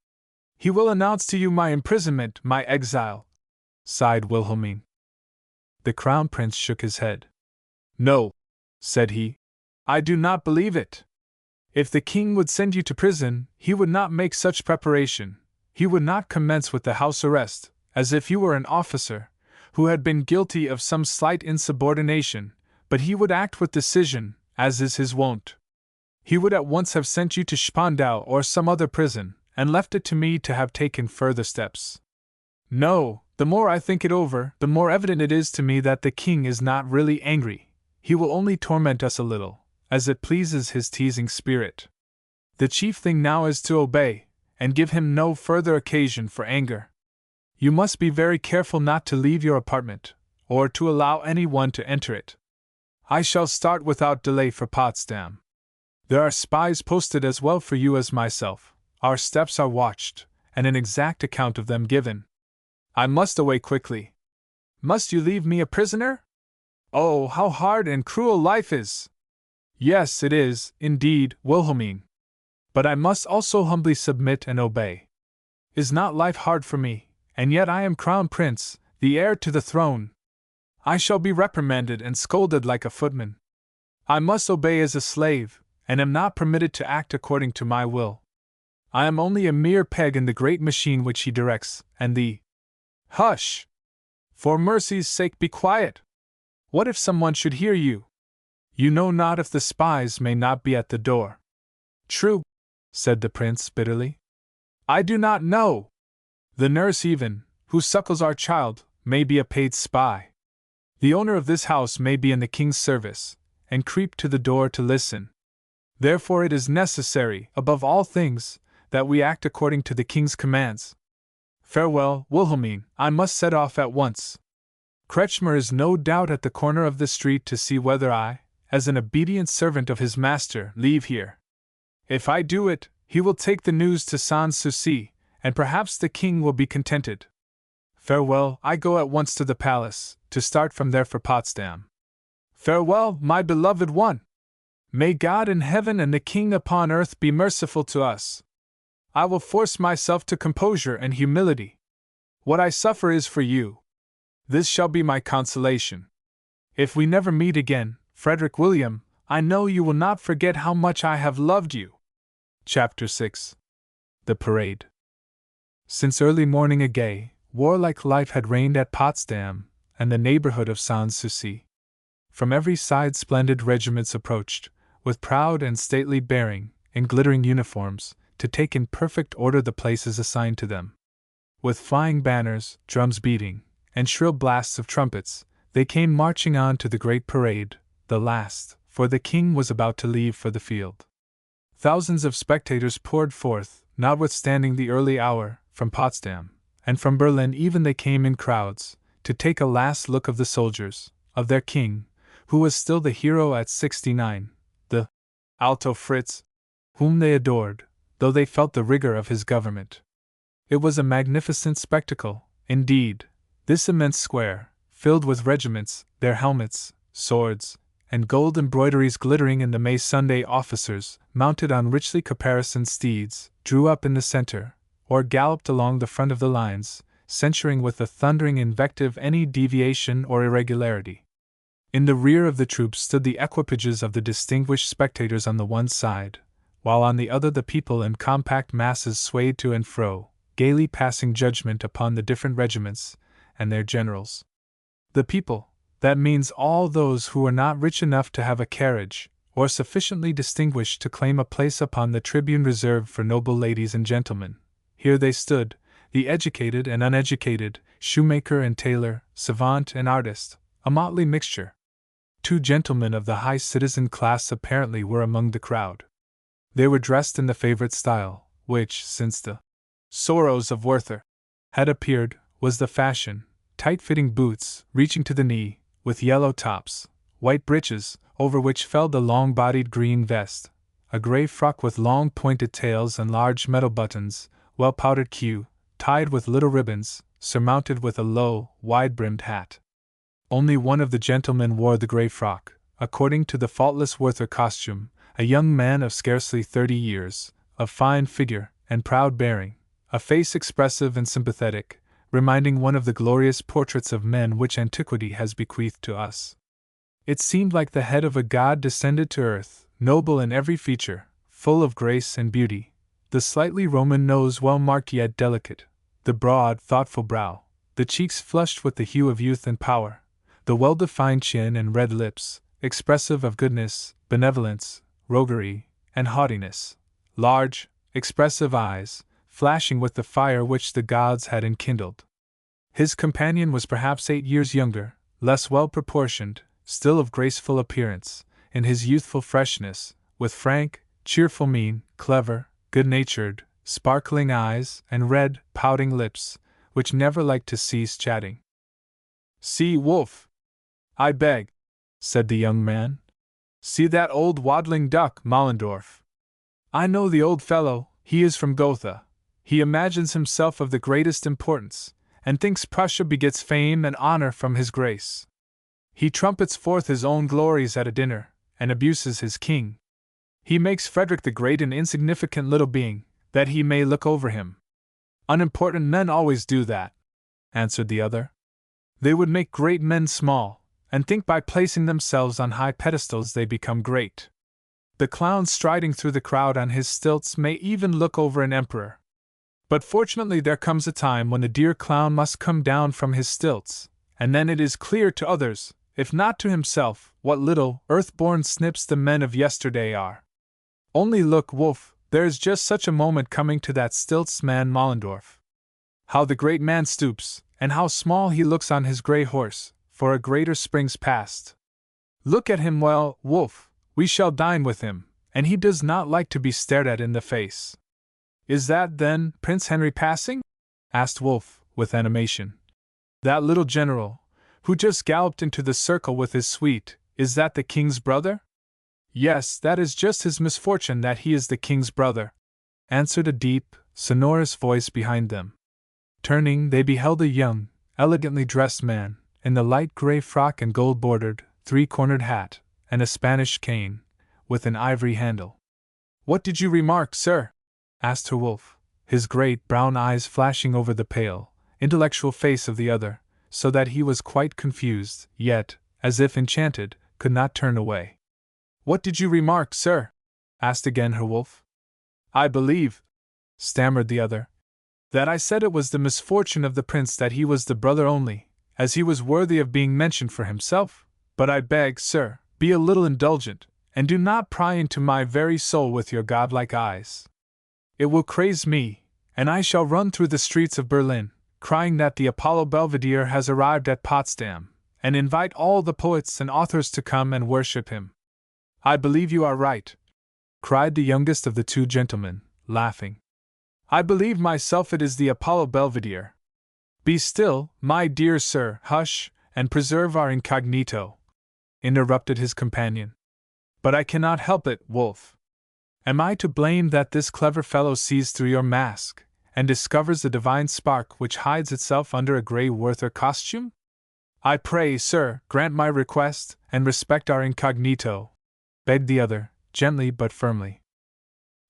He will announce to you my imprisonment, my exile, sighed Wilhelmine. The crown prince shook his head. No, said he, I do not believe it. If the king would send you to prison, he would not make such preparation. He would not commence with the house arrest, as if you were an officer who had been guilty of some slight insubordination, but he would act with decision, as is his wont. He would at once have sent you to Spandau or some other prison, and left it to me to have taken further steps. No, the more I think it over, the more evident it is to me that the king is not really angry. He will only torment us a little, as it pleases his teasing spirit. The chief thing now is to obey, and give him no further occasion for anger. You must be very careful not to leave your apartment, or to allow anyone to enter it. I shall start without delay for Potsdam. There are spies posted as well for you as myself. Our steps are watched, and an exact account of them given. I must away quickly. Must you leave me a prisoner? Oh, how hard and cruel life is! Yes, it is, indeed, Wilhelmine. But I must also humbly submit and obey. Is not life hard for me? And yet I am crown prince, the heir to the throne. I shall be reprimanded and scolded like a footman. I must obey as a slave, and am not permitted to act according to my will. I am only a mere peg in the great machine which he directs, and the— Hush! For mercy's sake be quiet! What if someone should hear you? You know not if the spies may not be at the door. True, said the prince bitterly. I do not know. The nurse even, who suckles our child, may be a paid spy. The owner of this house may be in the king's service, and creep to the door to listen. Therefore it is necessary, above all things, that we act according to the king's commands. Farewell, Wilhelmine, I must set off at once. Kretschmer is no doubt at the corner of the street to see whether I, as an obedient servant of his master, leave here. If I do it, he will take the news to Sans-Souci, and perhaps the king will be contented. Farewell, I go at once to the palace, to start from there for Potsdam. Farewell, my beloved one! May God in heaven and the king upon earth be merciful to us. I will force myself to composure and humility. What I suffer is for you. This shall be my consolation. If we never meet again, Frederick William, I know you will not forget how much I have loved you. Chapter 6. The Parade. Since early morning a gay, warlike life had reigned at Potsdam and the neighborhood of Sans-Souci. From every side splendid regiments approached, with proud and stately bearing, in glittering uniforms, to take in perfect order the places assigned to them. With flying banners, drums beating, and shrill blasts of trumpets, they came marching on to the great parade, the last, for the king was about to leave for the field. Thousands of spectators poured forth, notwithstanding the early hour, from Potsdam, and from Berlin even they came in crowds, to take a last look of the soldiers, of their king, who was still the hero at 69, the Alto Fritz, whom they adored, though they felt the rigor of his government. It was a magnificent spectacle, indeed, this immense square, filled with regiments, their helmets, swords, and gold embroideries glittering in the May Sunday officers, mounted on richly caparisoned steeds, drew up in the center, or galloped along the front of the lines, censuring with a thundering invective any deviation or irregularity. In the rear of the troops stood the equipages of the distinguished spectators on the one side, while on the other the people in compact masses swayed to and fro, gaily passing judgment upon the different regiments and their generals. The people, that means all those who were not rich enough to have a carriage, or sufficiently distinguished to claim a place upon the tribune reserved for noble ladies and gentlemen. Here they stood, the educated and uneducated, shoemaker and tailor, savant and artist, a motley mixture. 2 gentlemen of the high citizen class apparently were among the crowd. They were dressed in the favorite style, which, since the Sorrows of Werther had appeared, was the fashion: tight-fitting boots, reaching to the knee, with yellow tops, white breeches, over which fell the long-bodied green vest, a grey frock with long pointed tails and large metal buttons, well-powdered queue, tied with little ribbons, surmounted with a low, wide-brimmed hat. Only one of the gentlemen wore the grey frock, according to the faultless Werther costume, a young man of scarcely 30 years, of fine figure and proud bearing, a face expressive and sympathetic, reminding one of the glorious portraits of men which antiquity has bequeathed to us. It seemed like the head of a god descended to earth, noble in every feature, full of grace and beauty, the slightly Roman nose well marked yet delicate, the broad, thoughtful brow, the cheeks flushed with the hue of youth and power, the well-defined chin and red lips, expressive of goodness, benevolence, roguery, and haughtiness, large, expressive eyes, flashing with the fire which the gods had enkindled. His companion was perhaps 8 years younger, less well-proportioned, still of graceful appearance, in his youthful freshness, with frank, cheerful mien, clever, good-natured, sparkling eyes, and red, pouting lips, which never liked to cease chatting. "See, Wolf, I beg," said the young man. "See that old waddling duck, Mollendorf. I know the old fellow, he is from Gotha. He imagines himself of the greatest importance, and thinks Prussia begets fame and honor from his grace. He trumpets forth his own glories at a dinner, and abuses his king. He makes Frederick the Great an insignificant little being, that he may look over him. Unimportant men always do that," answered the other. "They would make great men small, and think by placing themselves on high pedestals they become great. The clown striding through the crowd on his stilts may even look over an emperor. But fortunately there comes a time when the dear clown must come down from his stilts, and then it is clear to others, if not to himself, what little, earth-born snips the men of yesterday are. Only look, Wolf, there is just such a moment coming to that stilts man Mollendorf. How the great man stoops, and how small he looks on his grey horse, for a greater springs past. Look at him well, Wolf, we shall dine with him, and he does not like to be stared at in the face." "Is that, then, Prince Henry passing?" asked Wolf, with animation. "That little general, who just galloped into the circle with his suite, is that the king's brother?" "Yes, that is just his misfortune that he is the king's brother," answered a deep, sonorous voice behind them. Turning, they beheld a young, elegantly dressed man, in the light grey frock and gold-bordered, 3-cornered hat, and a Spanish cane, with an ivory handle. "What did you remark, sir?" asked Herr Wolf, his great brown eyes flashing over the pale, intellectual face of the other, so that he was quite confused, yet, as if enchanted, could not turn away. "What did you remark, sir?" asked again Herr Wolf. "I believe," stammered the other, "that I said it was the misfortune of the prince that he was the brother only, as he was worthy of being mentioned for himself. But I beg, sir, be a little indulgent, and do not pry into my very soul with your godlike eyes. It will craze me, and I shall run through the streets of Berlin, crying that the Apollo Belvedere has arrived at Potsdam, and invite all the poets and authors to come and worship him." "I believe you are right," cried the youngest of the two gentlemen, laughing. "I believe myself it is the Apollo Belvedere." "Be still, my dear sir, hush, and preserve our incognito," interrupted his companion. "But I cannot help it, Wolf. Am I to blame that this clever fellow sees through your mask, and discovers the divine spark which hides itself under a grey Werther costume? I pray, sir, grant my request, and respect our incognito," begged the other, gently but firmly.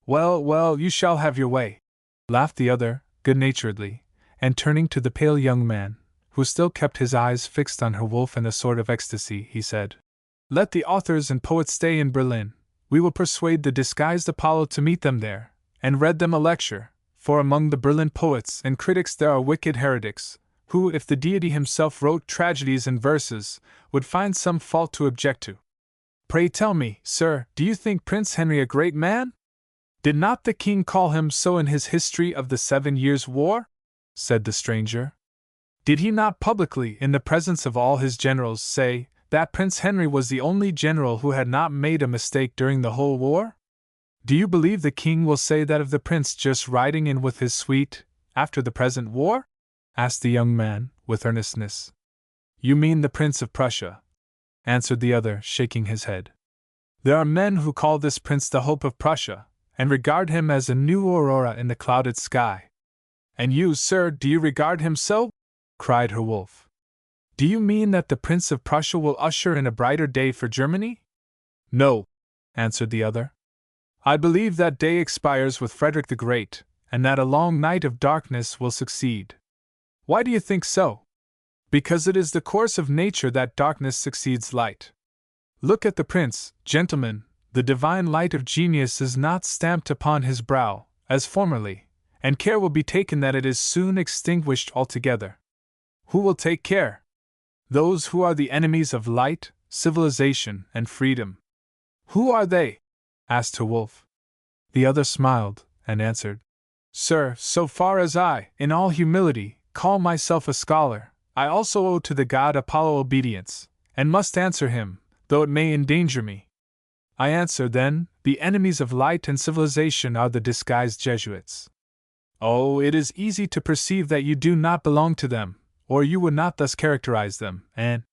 "Well, well, you shall have your way," laughed the other, good-naturedly, and turning to the pale young man, who still kept his eyes fixed on Herr Wolf in a sort of ecstasy, he said, "Let the authors and poets stay in Berlin. We will persuade the disguised Apollo to meet them there, and read them a lecture, for among the Berlin poets and critics there are wicked heretics, who, if the deity himself wrote tragedies and verses, would find some fault to object to. Pray tell me, sir, do you think Prince Henry a great man? Did not the king call him so in his history of the 7 Years' War?" said the stranger. "Did he not publicly, in the presence of all his generals, say that Prince Henry was the only general who had not made a mistake during the whole war? Do you believe the king will say that of the prince just riding in with his suite, after the present war?" asked the young man, with earnestness. "You mean the Prince of Prussia," answered the other, shaking his head. "There are men who call this prince the hope of Prussia, and regard him as a new aurora in the clouded sky." "And you, sir, do you regard him so?" cried Herr Wolf. "Do you mean that the Prince of Prussia will usher in a brighter day for Germany?" "No," answered the other. "I believe that day expires with Frederick the Great, and that a long night of darkness will succeed." "Why do you think so?" "Because it is the course of nature that darkness succeeds light. Look at the prince, gentlemen, the divine light of genius is not stamped upon his brow, as formerly, and care will be taken that it is soon extinguished altogether." "Who will take care?" "Those who are the enemies of light, civilization, and freedom." "Who are they?" asked Herr Wolf. The other smiled, and answered, "Sir, so far as I, in all humility, call myself a scholar, I also owe to the god Apollo obedience, and must answer him, though it may endanger me. I answer, then, the enemies of light and civilization are the disguised Jesuits." "Oh, it is easy to perceive that you do not belong to them, or you would not thus characterize them," and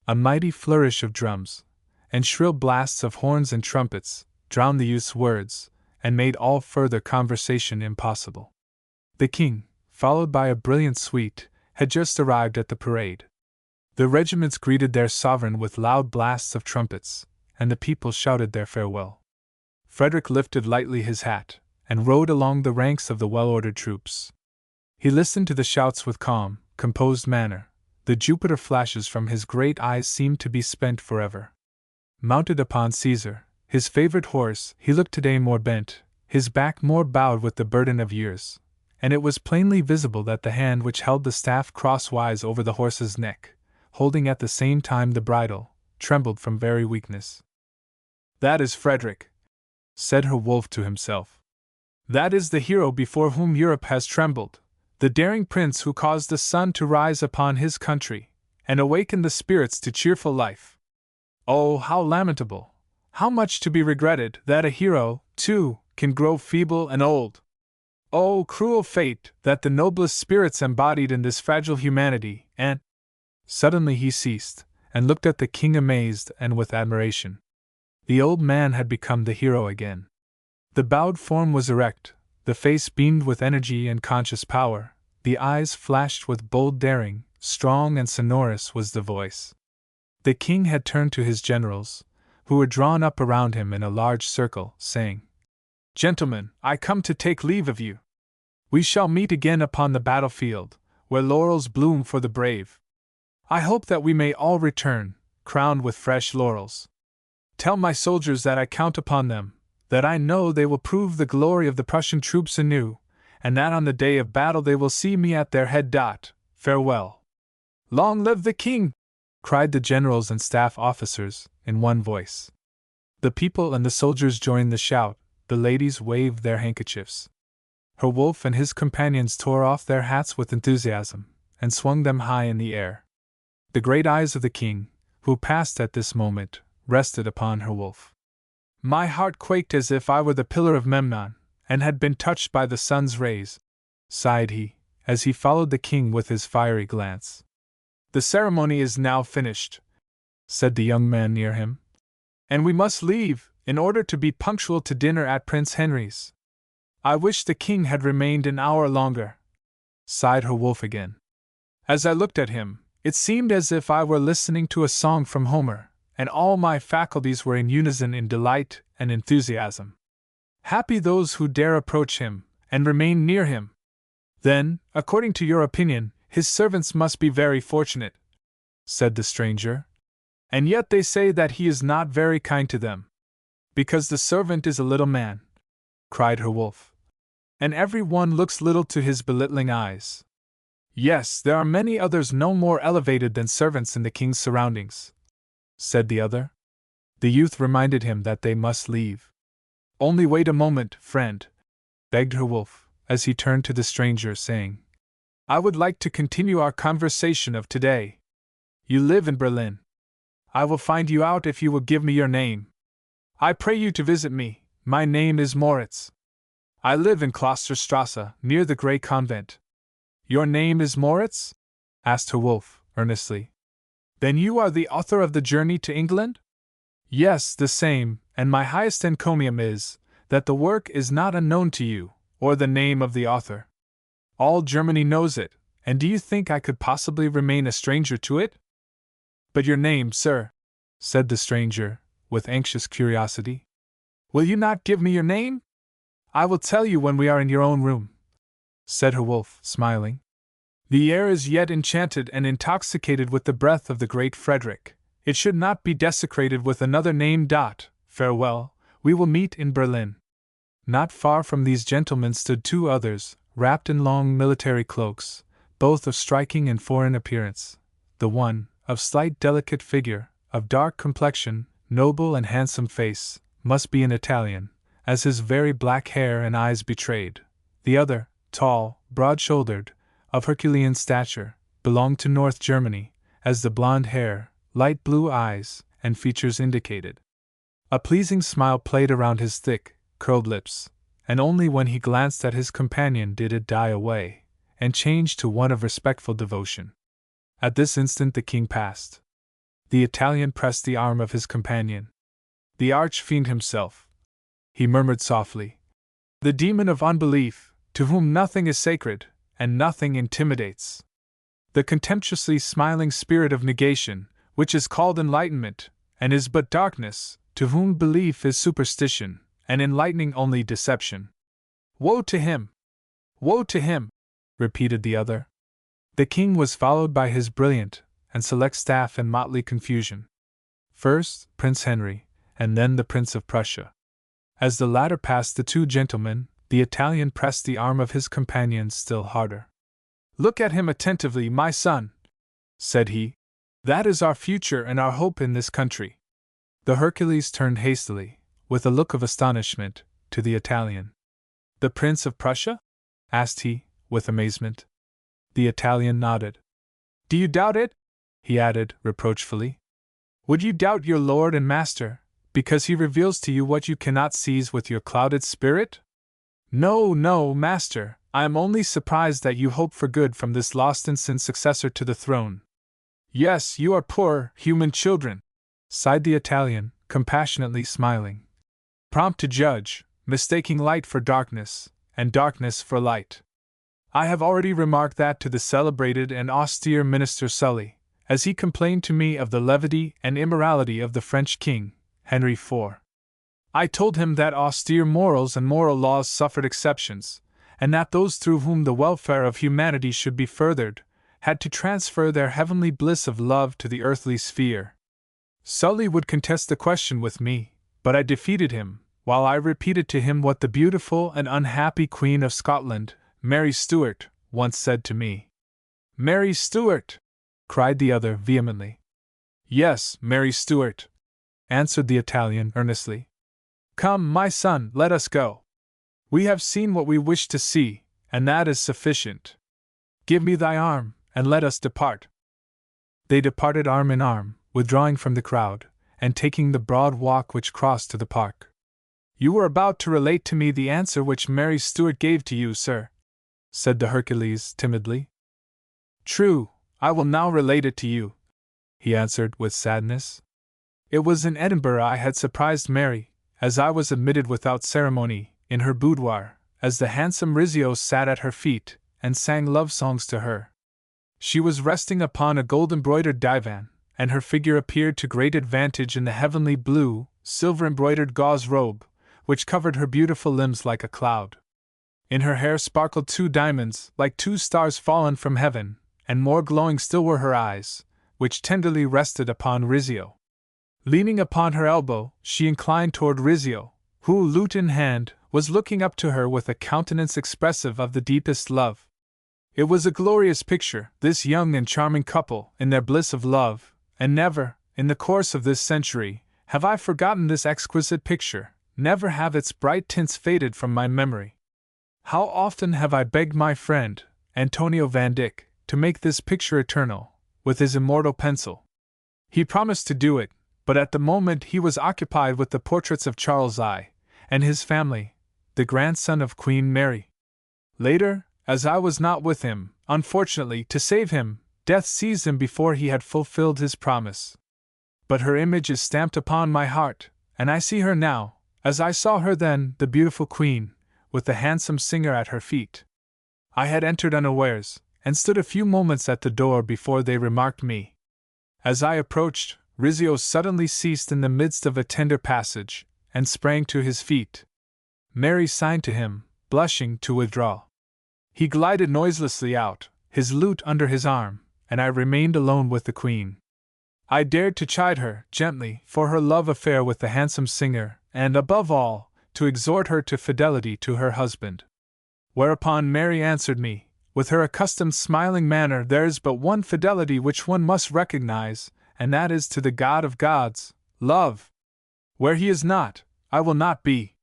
a mighty flourish of drums, and shrill blasts of horns and trumpets, drowned the youth's words, and made all further conversation impossible. The king, followed by a brilliant suite, had just arrived at the parade. The regiments greeted their sovereign with loud blasts of trumpets, and the people shouted their farewell. Frederick lifted lightly his hat, and rode along the ranks of the well-ordered troops. He listened to the shouts with calm, composed manner. The Jupiter flashes from his great eyes seemed to be spent forever. Mounted upon Caesar, his favorite horse, he looked today more bent, his back more bowed with the burden of years, and it was plainly visible that the hand which held the staff crosswise over the horse's neck, holding at the same time the bridle, trembled from very weakness. "That is Frederick," said Herr Wolf to himself. "That is the hero before whom Europe has trembled, the daring prince who caused the sun to rise upon his country, and awakened the spirits to cheerful life. Oh, how lamentable, how much to be regretted, that a hero, too, can grow feeble and old! Oh, cruel fate, that the noblest spirits embodied in this fragile humanity, and—" Suddenly he ceased, and looked at the king amazed and with admiration. The old man had become the hero again. The bowed form was erect, the face beamed with energy and conscious power, the eyes flashed with bold daring, strong and sonorous was the voice. The king had turned to his generals, who were drawn up around him in a large circle, saying, "Gentlemen, I come to take leave of you. We shall meet again upon the battlefield, where laurels bloom for the brave. I hope that we may all return, crowned with fresh laurels. Tell my soldiers that I count upon them, that I know they will prove the glory of the Prussian troops anew, and that on the day of battle they will see me at their head. Farewell. Long live the king! Cried the generals and staff officers, in one voice. The people and the soldiers joined the shout, the ladies waved their handkerchiefs. Herwulf and his companions tore off their hats with enthusiasm, and swung them high in the air. The great eyes of the king, who passed at this moment, rested upon Herwulf. My heart quaked as if I were the pillar of Memnon, and had been touched by the sun's rays, sighed he, as he followed the king with his fiery glance. The ceremony is now finished, said the young man near him, and we must leave, in order to be punctual to dinner at Prince Henry's. I wish the king had remained an hour longer, sighed Herwulf again. As I looked at him, it seemed as if I were listening to a song from Homer, and all my faculties were in unison in delight and enthusiasm. Happy those who dare approach him, and remain near him. Then, according to your opinion, his servants must be very fortunate, said the stranger. And yet they say that he is not very kind to them. Because the servant is a little man, cried Herwulf. And every one looks little to his belittling eyes. Yes, there are many others no more elevated than servants in the king's surroundings, said the other. The youth reminded him that they must leave. Only wait a moment, friend, begged Herwulf, as he turned to the stranger, saying, I would like to continue our conversation of today. You live in Berlin. I will find you out if you will give me your name. I pray you to visit me. My name is Moritz. I live in Klosterstrasse, near the Grey Convent. Your name is Moritz? Asked Herwulf, earnestly. Then you are the author of the journey to England? Yes, the same, and my highest encomium is, that the work is not unknown to you, or the name of the author. All Germany knows it, and do you think I could possibly remain a stranger to it? But your name, sir, said the stranger, with anxious curiosity. Will you not give me your name? I will tell you when we are in your own room, said Herwulf, smiling. The air is yet enchanted and intoxicated with the breath of the great Frederick. It should not be desecrated with another name. Farewell, we will meet in Berlin. Not far from these gentlemen stood two others, wrapped in long military cloaks, both of striking and foreign appearance. The one, of slight delicate figure, of dark complexion, noble and handsome face, must be an Italian, as his very black hair and eyes betrayed. The other, tall, broad-shouldered, of Herculean stature, belonged to North Germany, as the blonde hair, light blue eyes, and features indicated. A pleasing smile played around his thick, curled lips, and only when he glanced at his companion did it die away, and change to one of respectful devotion. At this instant the king passed. The Italian pressed the arm of his companion. The arch-fiend himself, he murmured softly. The demon of unbelief, to whom nothing is sacred, and nothing intimidates. The contemptuously smiling spirit of negation, which is called enlightenment, and is but darkness, to whom belief is superstition, and enlightening only deception. Woe to him! Woe to him! Repeated the other. The king was followed by his brilliant and select staff in motley confusion. First, Prince Henry, and then the Prince of Prussia. As the latter passed the two gentlemen, the Italian pressed the arm of his companion still harder. Look at him attentively, my son, said he. That is our future and our hope in this country. The Hercules turned hastily, with a look of astonishment, to the Italian. The Prince of Prussia? Asked he, with amazement. The Italian nodded. Do you doubt it? He added, reproachfully. Would you doubt your lord and master, because he reveals to you what you cannot seize with your clouded spirit? No, no, master, I am only surprised that you hope for good from this lost innocent successor to the throne. Yes, you are poor, human children, sighed the Italian, compassionately smiling. Prompt to judge, mistaking light for darkness, and darkness for light. I have already remarked that to the celebrated and austere minister Sully, as he complained to me of the levity and immorality of the French king, Henry IV. I told him that austere morals and moral laws suffered exceptions, and that those through whom the welfare of humanity should be furthered, had to transfer their heavenly bliss of love to the earthly sphere. Sully would contest the question with me, but I defeated him, while I repeated to him what the beautiful and unhappy Queen of Scotland, Mary Stuart, once said to me. "Mary Stuart!" cried the other vehemently. "Yes, Mary Stuart," answered the Italian earnestly. "Come, my son, let us go. We have seen what we wish to see, and that is sufficient. Give me thy arm, and let us depart." They departed arm in arm, withdrawing from the crowd, and taking the broad walk which crossed to the park. "You were about to relate to me the answer which Mary Stuart gave to you, sir," said the Hercules timidly. "True, I will now relate it to you," he answered with sadness. "It was in Edinburgh I had surprised Mary, as I was admitted without ceremony, in her boudoir, as the handsome Rizzio sat at her feet, and sang love songs to her. She was resting upon a gold-embroidered divan, and her figure appeared to great advantage in the heavenly blue, silver-embroidered gauze robe, which covered her beautiful limbs like a cloud. In her hair sparkled 2 diamonds, like 2 stars fallen from heaven, and more glowing still were her eyes, which tenderly rested upon Rizzio. Leaning upon her elbow, she inclined toward Rizzio, who, lute in hand, was looking up to her with a countenance expressive of the deepest love. It was a glorious picture, this young and charming couple, in their bliss of love, and never, in the course of this century, have I forgotten this exquisite picture, never have its bright tints faded from my memory. How often have I begged my friend, Antonio van Dyck, to make this picture eternal, with his immortal pencil. He promised to do it, but at the moment he was occupied with the portraits of Charles I, and his family, the grandson of Queen Mary. Later, as I was not with him, unfortunately, to save him, death seized him before he had fulfilled his promise. But her image is stamped upon my heart, and I see her now, as I saw her then, the beautiful queen, with the handsome singer at her feet. I had entered unawares, and stood a few moments at the door before they remarked me. As I approached, Rizzio suddenly ceased in the midst of a tender passage, and sprang to his feet. Mary signed to him, blushing, to withdraw. He glided noiselessly out, his lute under his arm, and I remained alone with the queen. I dared to chide her, gently, for her love affair with the handsome singer, and, above all, to exhort her to fidelity to her husband. Whereupon Mary answered me, with her accustomed smiling manner, "There is but one fidelity which one must recognize, and that is to the God of gods, love. Where he is not, I will not be.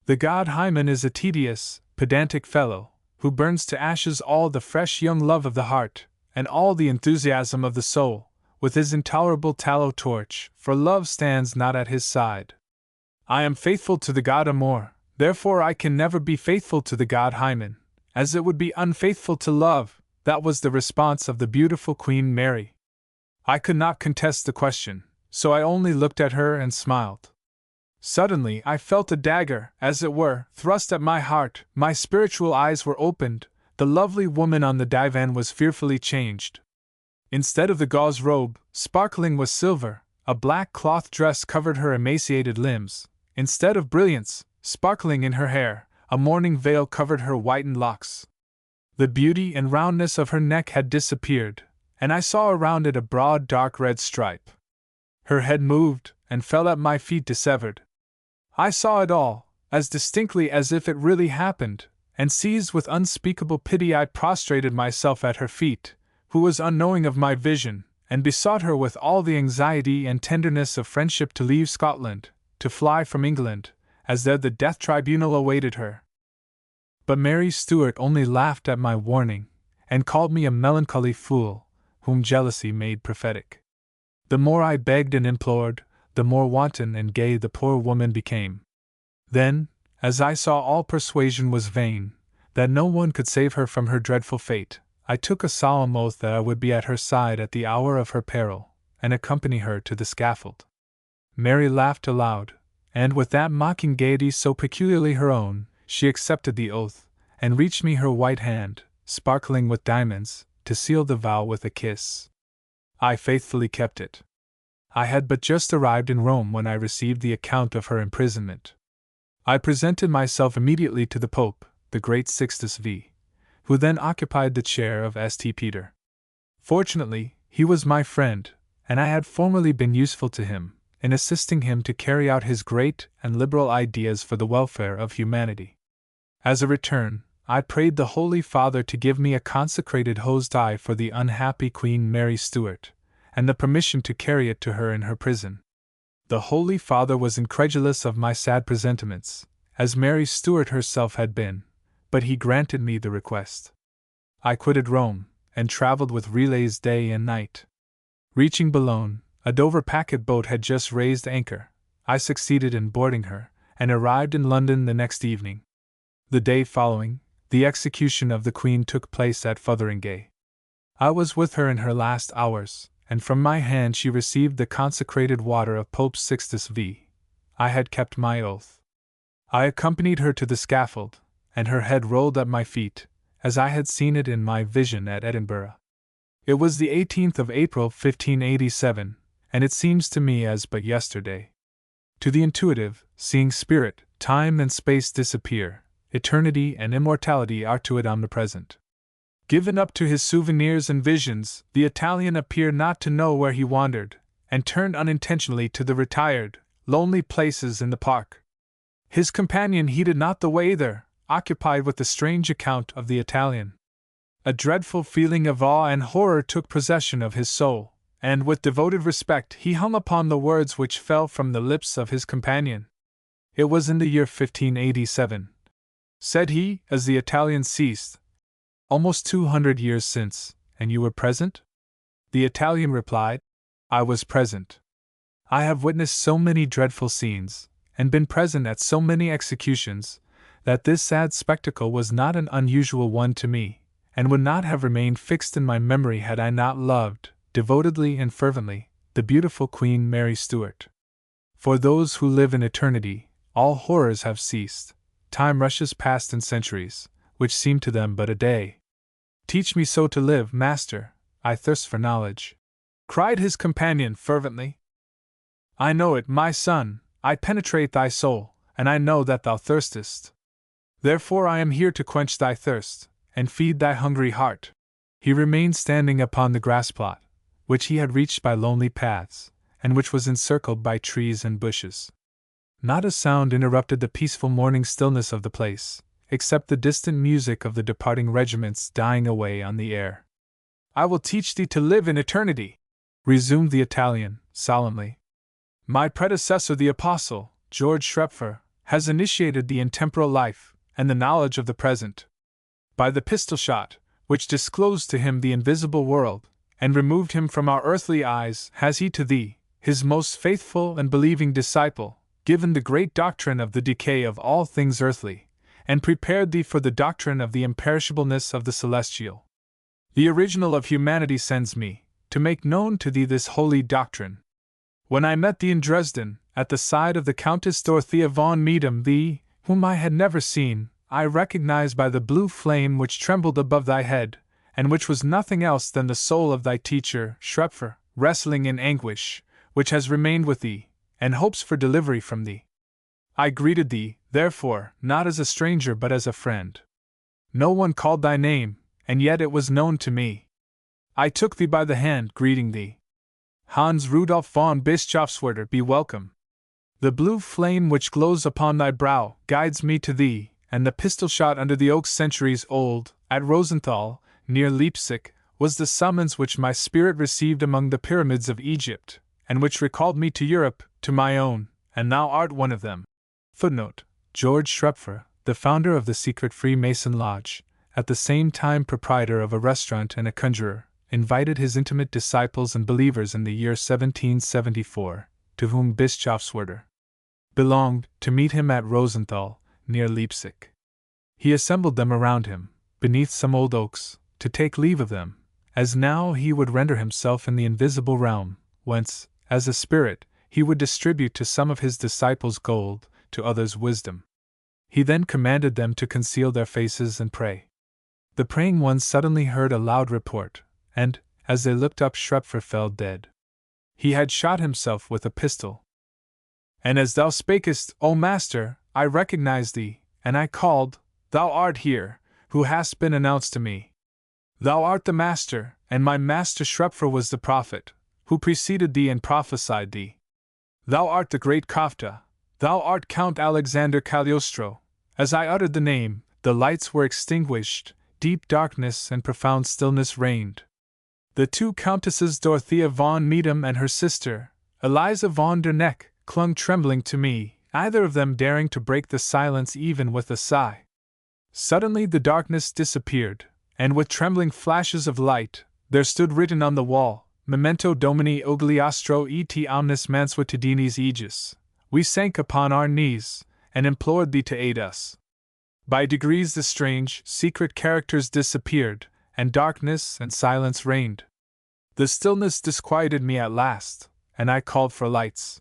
The god Hymen is a tedious, pedantic fellow, who burns to ashes all the fresh young love of the heart, and all the enthusiasm of the soul, with his intolerable tallow torch, for love stands not at his side. I am faithful to the god Amor, therefore I can never be faithful to the god Hymen, as it would be unfaithful to love." That was the response of the beautiful Queen Mary. I could not contest the question, so I only looked at her and smiled. Suddenly I felt a dagger, as it were, thrust at my heart, my spiritual eyes were opened, the lovely woman on the divan was fearfully changed. Instead of the gauze robe, sparkling with silver, a black cloth dress covered her emaciated limbs. Instead of brilliants, sparkling in her hair, a mourning veil covered her whitened locks. The beauty and roundness of her neck had disappeared, and I saw around it a broad dark red stripe. Her head moved, and fell at my feet dissevered. I saw it all, as distinctly as if it really happened, and seized with unspeakable pity I prostrated myself at her feet, who was unknowing of my vision, and besought her with all the anxiety and tenderness of friendship to leave Scotland, to fly from England, as there the death tribunal awaited her. But Mary Stuart only laughed at my warning, and called me a melancholy fool, whom jealousy made prophetic. The more I begged and implored, the more wanton and gay the poor woman became. Then, as I saw all persuasion was vain, that no one could save her from her dreadful fate, I took a solemn oath that I would be at her side at the hour of her peril, and accompany her to the scaffold. Mary laughed aloud, and with that mocking gaiety so peculiarly her own, she accepted the oath, and reached me her white hand, sparkling with diamonds, to seal the vow with a kiss. I faithfully kept it. I had but just arrived in Rome when I received the account of her imprisonment. I presented myself immediately to the Pope, the great Sixtus V, who then occupied the chair of St. Peter. Fortunately, he was my friend, and I had formerly been useful to him, in assisting him to carry out his great and liberal ideas for the welfare of humanity. As a return, I prayed the Holy Father to give me a consecrated hostie for the unhappy Queen Mary Stuart, and the permission to carry it to her in her prison. The Holy Father was incredulous of my sad presentiments, as Mary Stuart herself had been, but he granted me the request. I quitted Rome, and traveled with relays day and night. Reaching Boulogne, a Dover packet boat had just raised anchor. I succeeded in boarding her, and arrived in London the next evening. The day following, the execution of the Queen took place at Fotheringay. I was with her in her last hours, and from my hand she received the consecrated water of Pope Sixtus V. I had kept my oath. I accompanied her to the scaffold, and her head rolled at my feet, as I had seen it in my vision at Edinburgh. It was the 18th of April 1587, and it seems to me as but yesterday. To the intuitive, seeing spirit, time and space disappear, eternity and immortality are to it omnipresent. Given up to his souvenirs and visions, the Italian appeared not to know where he wandered, and turned unintentionally to the retired, lonely places in the park. His companion heeded not the way either, occupied with the strange account of the Italian. A dreadful feeling of awe and horror took possession of his soul, and with devoted respect he hung upon the words which fell from the lips of his companion. It was in the year 1587, said he, as the Italian ceased, almost 200 years since, and you were present? The Italian replied, I was present. I have witnessed so many dreadful scenes, and been present at so many executions, that this sad spectacle was not an unusual one to me, and would not have remained fixed in my memory had I not loved, devotedly and fervently, the beautiful Queen Mary Stuart. For those who live in eternity, all horrors have ceased. Time rushes past in centuries, which seem to them but a day. Teach me so to live, master, I thirst for knowledge, cried his companion fervently. I know it, my son, I penetrate thy soul, and I know that thou thirstest. Therefore I am here to quench thy thirst, and feed thy hungry heart. He remained standing upon the grass plot, which he had reached by lonely paths, and which was encircled by trees and bushes. Not a sound interrupted the peaceful morning stillness of the place, except the distant music of the departing regiments dying away on the air. I will teach thee to live in eternity, resumed the Italian, solemnly. My predecessor, the Apostle, George Schrepfer, has initiated the intemporal life, and the knowledge of the present. By the pistol shot, which disclosed to him the invisible world, and removed him from our earthly eyes, has he to thee, his most faithful and believing disciple, given the great doctrine of the decay of all things earthly, and prepared thee for the doctrine of the imperishableness of the celestial. The original of humanity sends me, to make known to thee this holy doctrine. When I met thee in Dresden, at the side of the Countess Dorothea von Medem, thee, whom I had never seen, I recognized by the blue flame which trembled above thy head, and which was nothing else than the soul of thy teacher, Schrepfer, wrestling in anguish, which has remained with thee, and hopes for delivery from thee. I greeted thee, therefore, not as a stranger but as a friend. No one called thy name, and yet it was known to me. I took thee by the hand, greeting thee. Hans Rudolf von Bischofswerder, be welcome. The blue flame which glows upon thy brow guides me to thee, and the pistol shot under the oaks centuries old, at Rosenthal, near Leipzig, was the summons which my spirit received among the pyramids of Egypt, and which recalled me to Europe, to my own, and thou art one of them. Footnote: George Schrepfer, the founder of the secret Freemason Lodge, at the same time proprietor of a restaurant and a conjurer, invited his intimate disciples and believers in the year 1774, to whom Bischofswerder belonged, to meet him at Rosenthal, near Leipzig. He assembled them around him, beneath some old oaks, to take leave of them, as now he would render himself in the invisible realm, whence, as a spirit, he would distribute to some of his disciples gold, to others wisdom. He then commanded them to conceal their faces and pray. The praying ones suddenly heard a loud report, and, as they looked up, Schrepfer fell dead. He had shot himself with a pistol. And as thou spakest, O Master, I recognized thee, and I called, Thou art here, who hast been announced to me. Thou art the Master, and my master Shrepfer was the prophet, who preceded thee and prophesied thee. Thou art the great Kafta, thou art Count Alexander Cagliostro. As I uttered the name, the lights were extinguished, deep darkness and profound stillness reigned. The two countesses Dorothea von Meedham and her sister, Eliza von der Neck, clung trembling to me, either of them daring to break the silence even with a sigh. Suddenly the darkness disappeared, and with trembling flashes of light, there stood written on the wall, Memento Domini Ogliastro et omnis mansuetudinis aegis. We sank upon our knees, and implored thee to aid us. By degrees the strange, secret characters disappeared, and darkness and silence reigned. The stillness disquieted me at last, and I called for lights.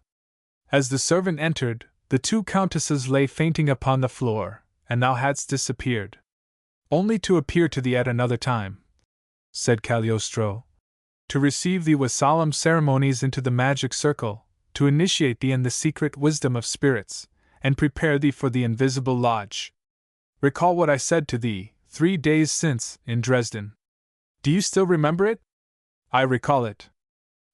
As the servant entered, the two countesses lay fainting upon the floor, and thou hadst disappeared. Only to appear to thee at another time, said Cagliostro, to receive thee with solemn ceremonies into the magic circle, to initiate thee in the secret wisdom of spirits, and prepare thee for the invisible lodge. Recall what I said to thee 3 days since, in Dresden. Do you still remember it? I recall it.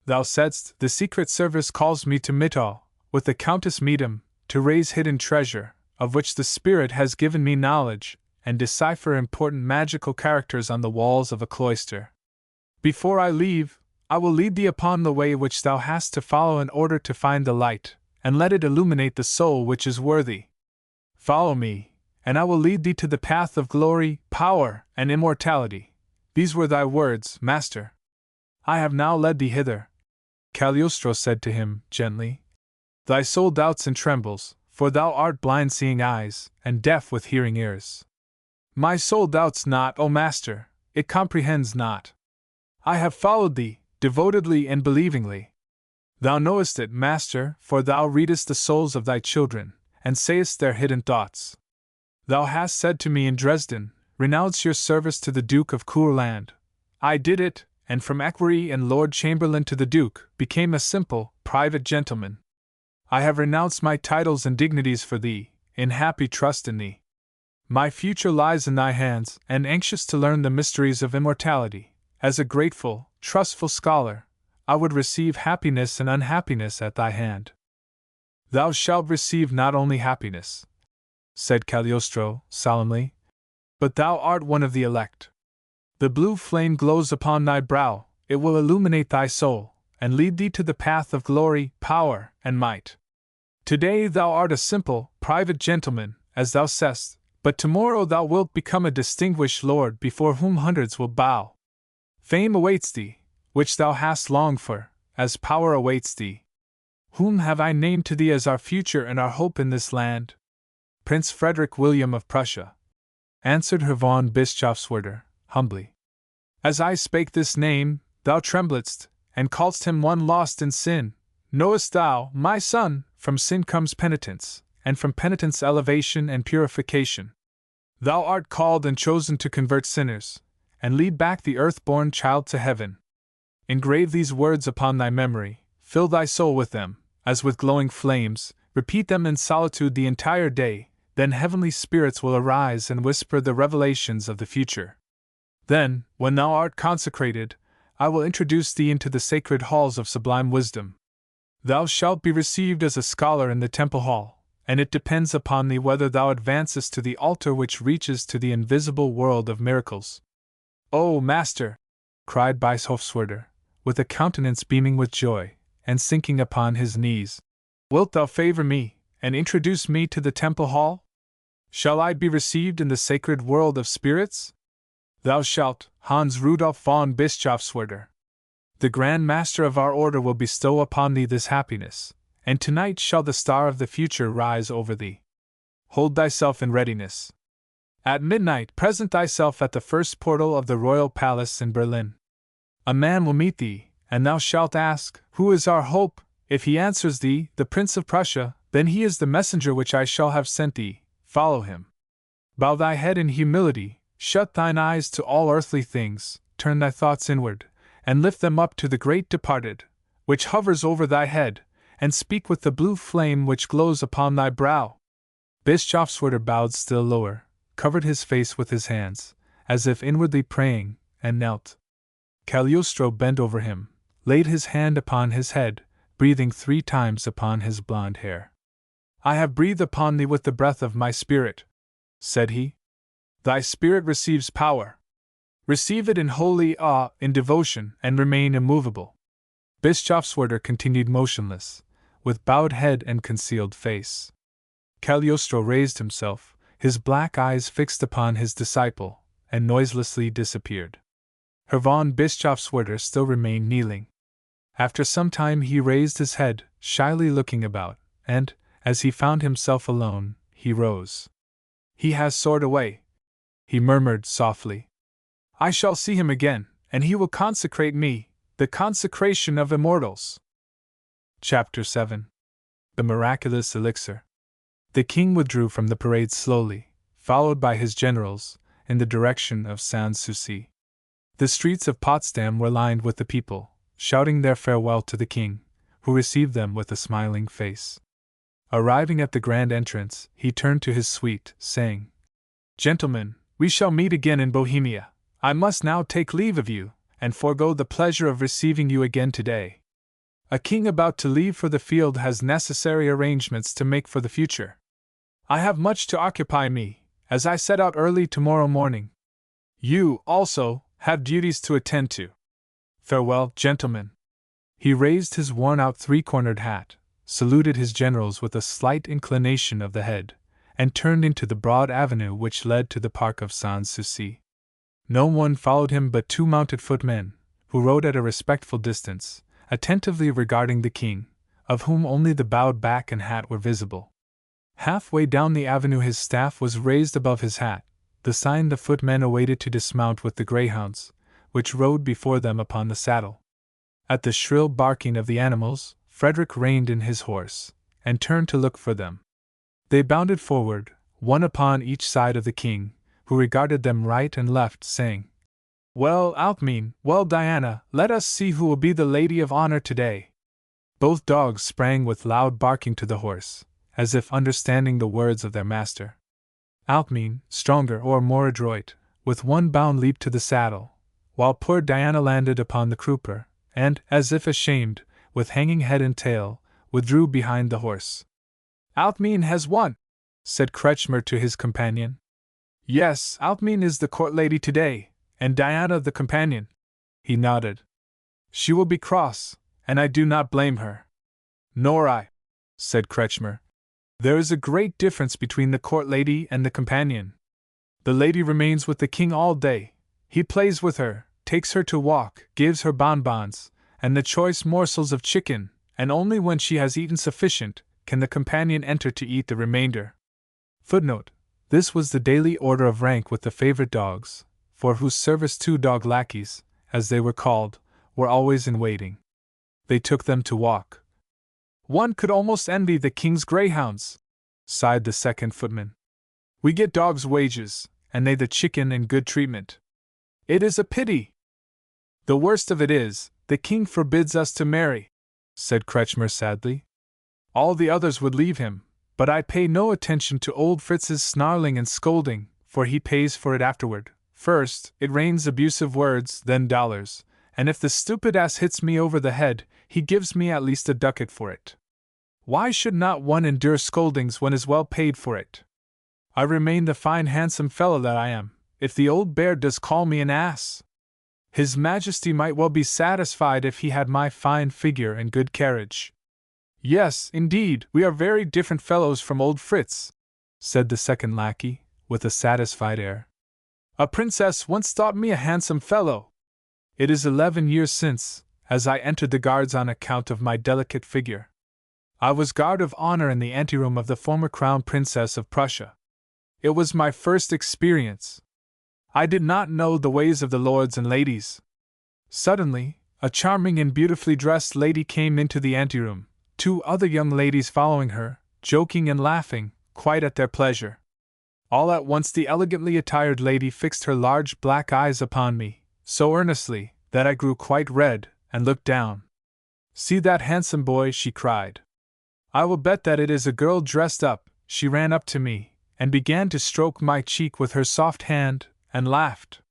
Thou saidst, the secret service calls me to Mittau, with the Countess Meedham, to raise hidden treasure, of which the spirit has given me knowledge, and decipher important magical characters on the walls of a cloister. Before I leave, I will lead thee upon the way which thou hast to follow in order to find the light, and let it illuminate the soul which is worthy. Follow me, and I will lead thee to the path of glory, power, and immortality. These were thy words, master. I have now led thee hither. Cagliostro said to him, gently. Thy soul doubts and trembles, for thou art blind-seeing eyes, and deaf with hearing ears. My soul doubts not, O master, it comprehends not. I have followed thee, devotedly and believingly. Thou knowest it, master, for thou readest the souls of thy children, and sayest their hidden thoughts. Thou hast said to me in Dresden, renounce your service to the Duke of Courland. I did it, and from equerry and Lord Chamberlain to the Duke, became a simple, private gentleman. I have renounced my titles and dignities for thee, in happy trust in thee. My future lies in thy hands, and anxious to learn the mysteries of immortality, as a grateful, trustful scholar, I would receive happiness and unhappiness at thy hand. Thou shalt receive not only happiness, said Cagliostro, solemnly, but thou art one of the elect. The blue flame glows upon thy brow, it will illuminate thy soul, and lead thee to the path of glory, power, and might. Today thou art a simple, private gentleman, as thou sayest, but tomorrow thou wilt become a distinguished lord before whom hundreds will bow. Fame awaits thee, which thou hast longed for, as power awaits thee. Whom have I named to thee as our future and our hope in this land? Prince Frederick William of Prussia, answered Herr von Bischofswerder, humbly. As I spake this name, thou trembledst, and calledst him one lost in sin. Knowest thou, my son, from sin comes penitence, and from penitence elevation and purification. Thou art called and chosen to convert sinners, and lead back the earth-born child to heaven. Engrave these words upon thy memory, fill thy soul with them, as with glowing flames, repeat them in solitude the entire day, then heavenly spirits will arise and whisper the revelations of the future. Then, when thou art consecrated, I will introduce thee into the sacred halls of sublime wisdom. Thou shalt be received as a scholar in the temple hall, and it depends upon thee whether thou advancest to the altar which reaches to the invisible world of miracles. O master! Cried Bischofswerder, with a countenance beaming with joy, and sinking upon his knees. Wilt thou favor me, and introduce me to the temple hall? Shall I be received in the sacred world of spirits? Thou shalt, Hans Rudolf von Bischofswerder. The Grand Master of our order will bestow upon thee this happiness, and tonight shall the star of the future rise over thee. Hold thyself in readiness. At midnight present thyself at the first portal of the royal palace in Berlin. A man will meet thee, and thou shalt ask, Who is our hope? If he answers thee, the Prince of Prussia, then he is the messenger which I shall have sent thee. Follow him. Bow thy head in humility, shut thine eyes to all earthly things, turn thy thoughts inward, and lift them up to the great departed, which hovers over thy head, and speak with the blue flame which glows upon thy brow. Bischofswerder bowed still lower, covered his face with his hands, as if inwardly praying, and knelt. Cagliostro bent over him, laid his hand upon his head, breathing 3 times upon his blond hair. "I have breathed upon thee with the breath of my spirit," said he. "Thy spirit receives power. Receive it in holy awe, in devotion, and remain immovable." Bischofswerder continued motionless, with bowed head and concealed face. Cagliostro raised himself, his black eyes fixed upon his disciple, and noiselessly disappeared. Herr von Bischofswerder still remained kneeling. After some time he raised his head, shyly looking about, and, as he found himself alone, he rose. "He has soared away," he murmured softly. "I shall see him again, and he will consecrate me, the consecration of immortals." Chapter 7. The Miraculous Elixir. The king withdrew from the parade slowly, followed by his generals, in the direction of Sans-Souci. The streets of Potsdam were lined with the people, shouting their farewell to the king, who received them with a smiling face. Arriving at the grand entrance, he turned to his suite, saying, "Gentlemen, we shall meet again in Bohemia. I must now take leave of you, and forego the pleasure of receiving you again today. A king about to leave for the field has necessary arrangements to make for the future. I have much to occupy me, as I set out early tomorrow morning. You, also, have duties to attend to. Farewell, gentlemen." He raised his worn-out 3-cornered hat, saluted his generals with a slight inclination of the head, and turned into the broad avenue which led to the park of Sans-Souci. No one followed him but 2 mounted footmen, who rode at a respectful distance, attentively regarding the king, of whom only the bowed back and hat were visible. Halfway down the avenue his staff was raised above his hat, the sign the footmen awaited to dismount with the greyhounds, which rode before them upon the saddle. At the shrill barking of the animals, Frederick reined in his horse, and turned to look for them. They bounded forward, one upon each side of the king, who regarded them right and left, saying, "Well, Alcmene, well, Diana, let us see who will be the lady of honor today." Both dogs sprang with loud barking to the horse, as if understanding the words of their master. Alcmene, stronger or more adroit, with one bound leaped to the saddle, while poor Diana landed upon the crupper, and, as if ashamed, with hanging head and tail, withdrew behind the horse. "Alcmene has won," said Kretschmer to his companion. "Yes, Alcmene is the court lady today, and Diana the companion." He nodded. "She will be cross, and I do not blame her." "Nor I," said Kretschmer. "There is a great difference between the court lady and the companion. The lady remains with the king all day, he plays with her, takes her to walk, gives her bonbons, and the choice morsels of chicken, and only when she has eaten sufficient, can the companion enter to eat the remainder." Footnote: This was the daily order of rank with the favorite dogs, for whose service 2 dog lackeys, as they were called, were always in waiting. They took them to walk. "One could almost envy the king's greyhounds," sighed the second footman. "We get dogs' wages, and they the chicken and good treatment. It is a pity." "The worst of it is, the king forbids us to marry," said Kretschmer sadly. "All the others would leave him, but I pay no attention to old Fritz's snarling and scolding, for he pays for it afterward. First, it rains abusive words, then dollars, and if the stupid ass hits me over the head, he gives me at least a ducat for it. Why should not one endure scoldings when is well paid for it? I remain the fine handsome fellow that I am, if the old bear does call me an ass. His Majesty might well be satisfied if he had my fine figure and good carriage." "Yes, indeed, we are very different fellows from old Fritz," said the second lackey, with a satisfied air. "A princess once thought me a handsome fellow. It is 11 years since, as I entered the guards on account of my delicate figure. I was guard of honor in the anteroom of the former Crown Princess of Prussia. It was my first experience. I did not know the ways of the lords and ladies. Suddenly, a charming and beautifully dressed lady came into the anteroom, 2 other young ladies following her, joking and laughing, quite at their pleasure. All at once the elegantly attired lady fixed her large black eyes upon me, so earnestly, that I grew quite red, and looked down. 'See that handsome boy,' she cried. 'I will bet that it is a girl dressed up.' She ran up to me, and began to stroke my cheek with her soft hand, and laughed.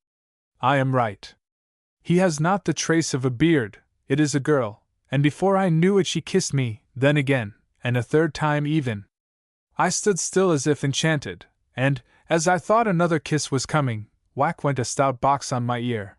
'I am right. He has not the trace of a beard, it is a girl, and before I knew it she kissed me, then again, and a third time even. I stood still as if enchanted, and, as I thought another kiss was coming, whack went a stout box on my ear.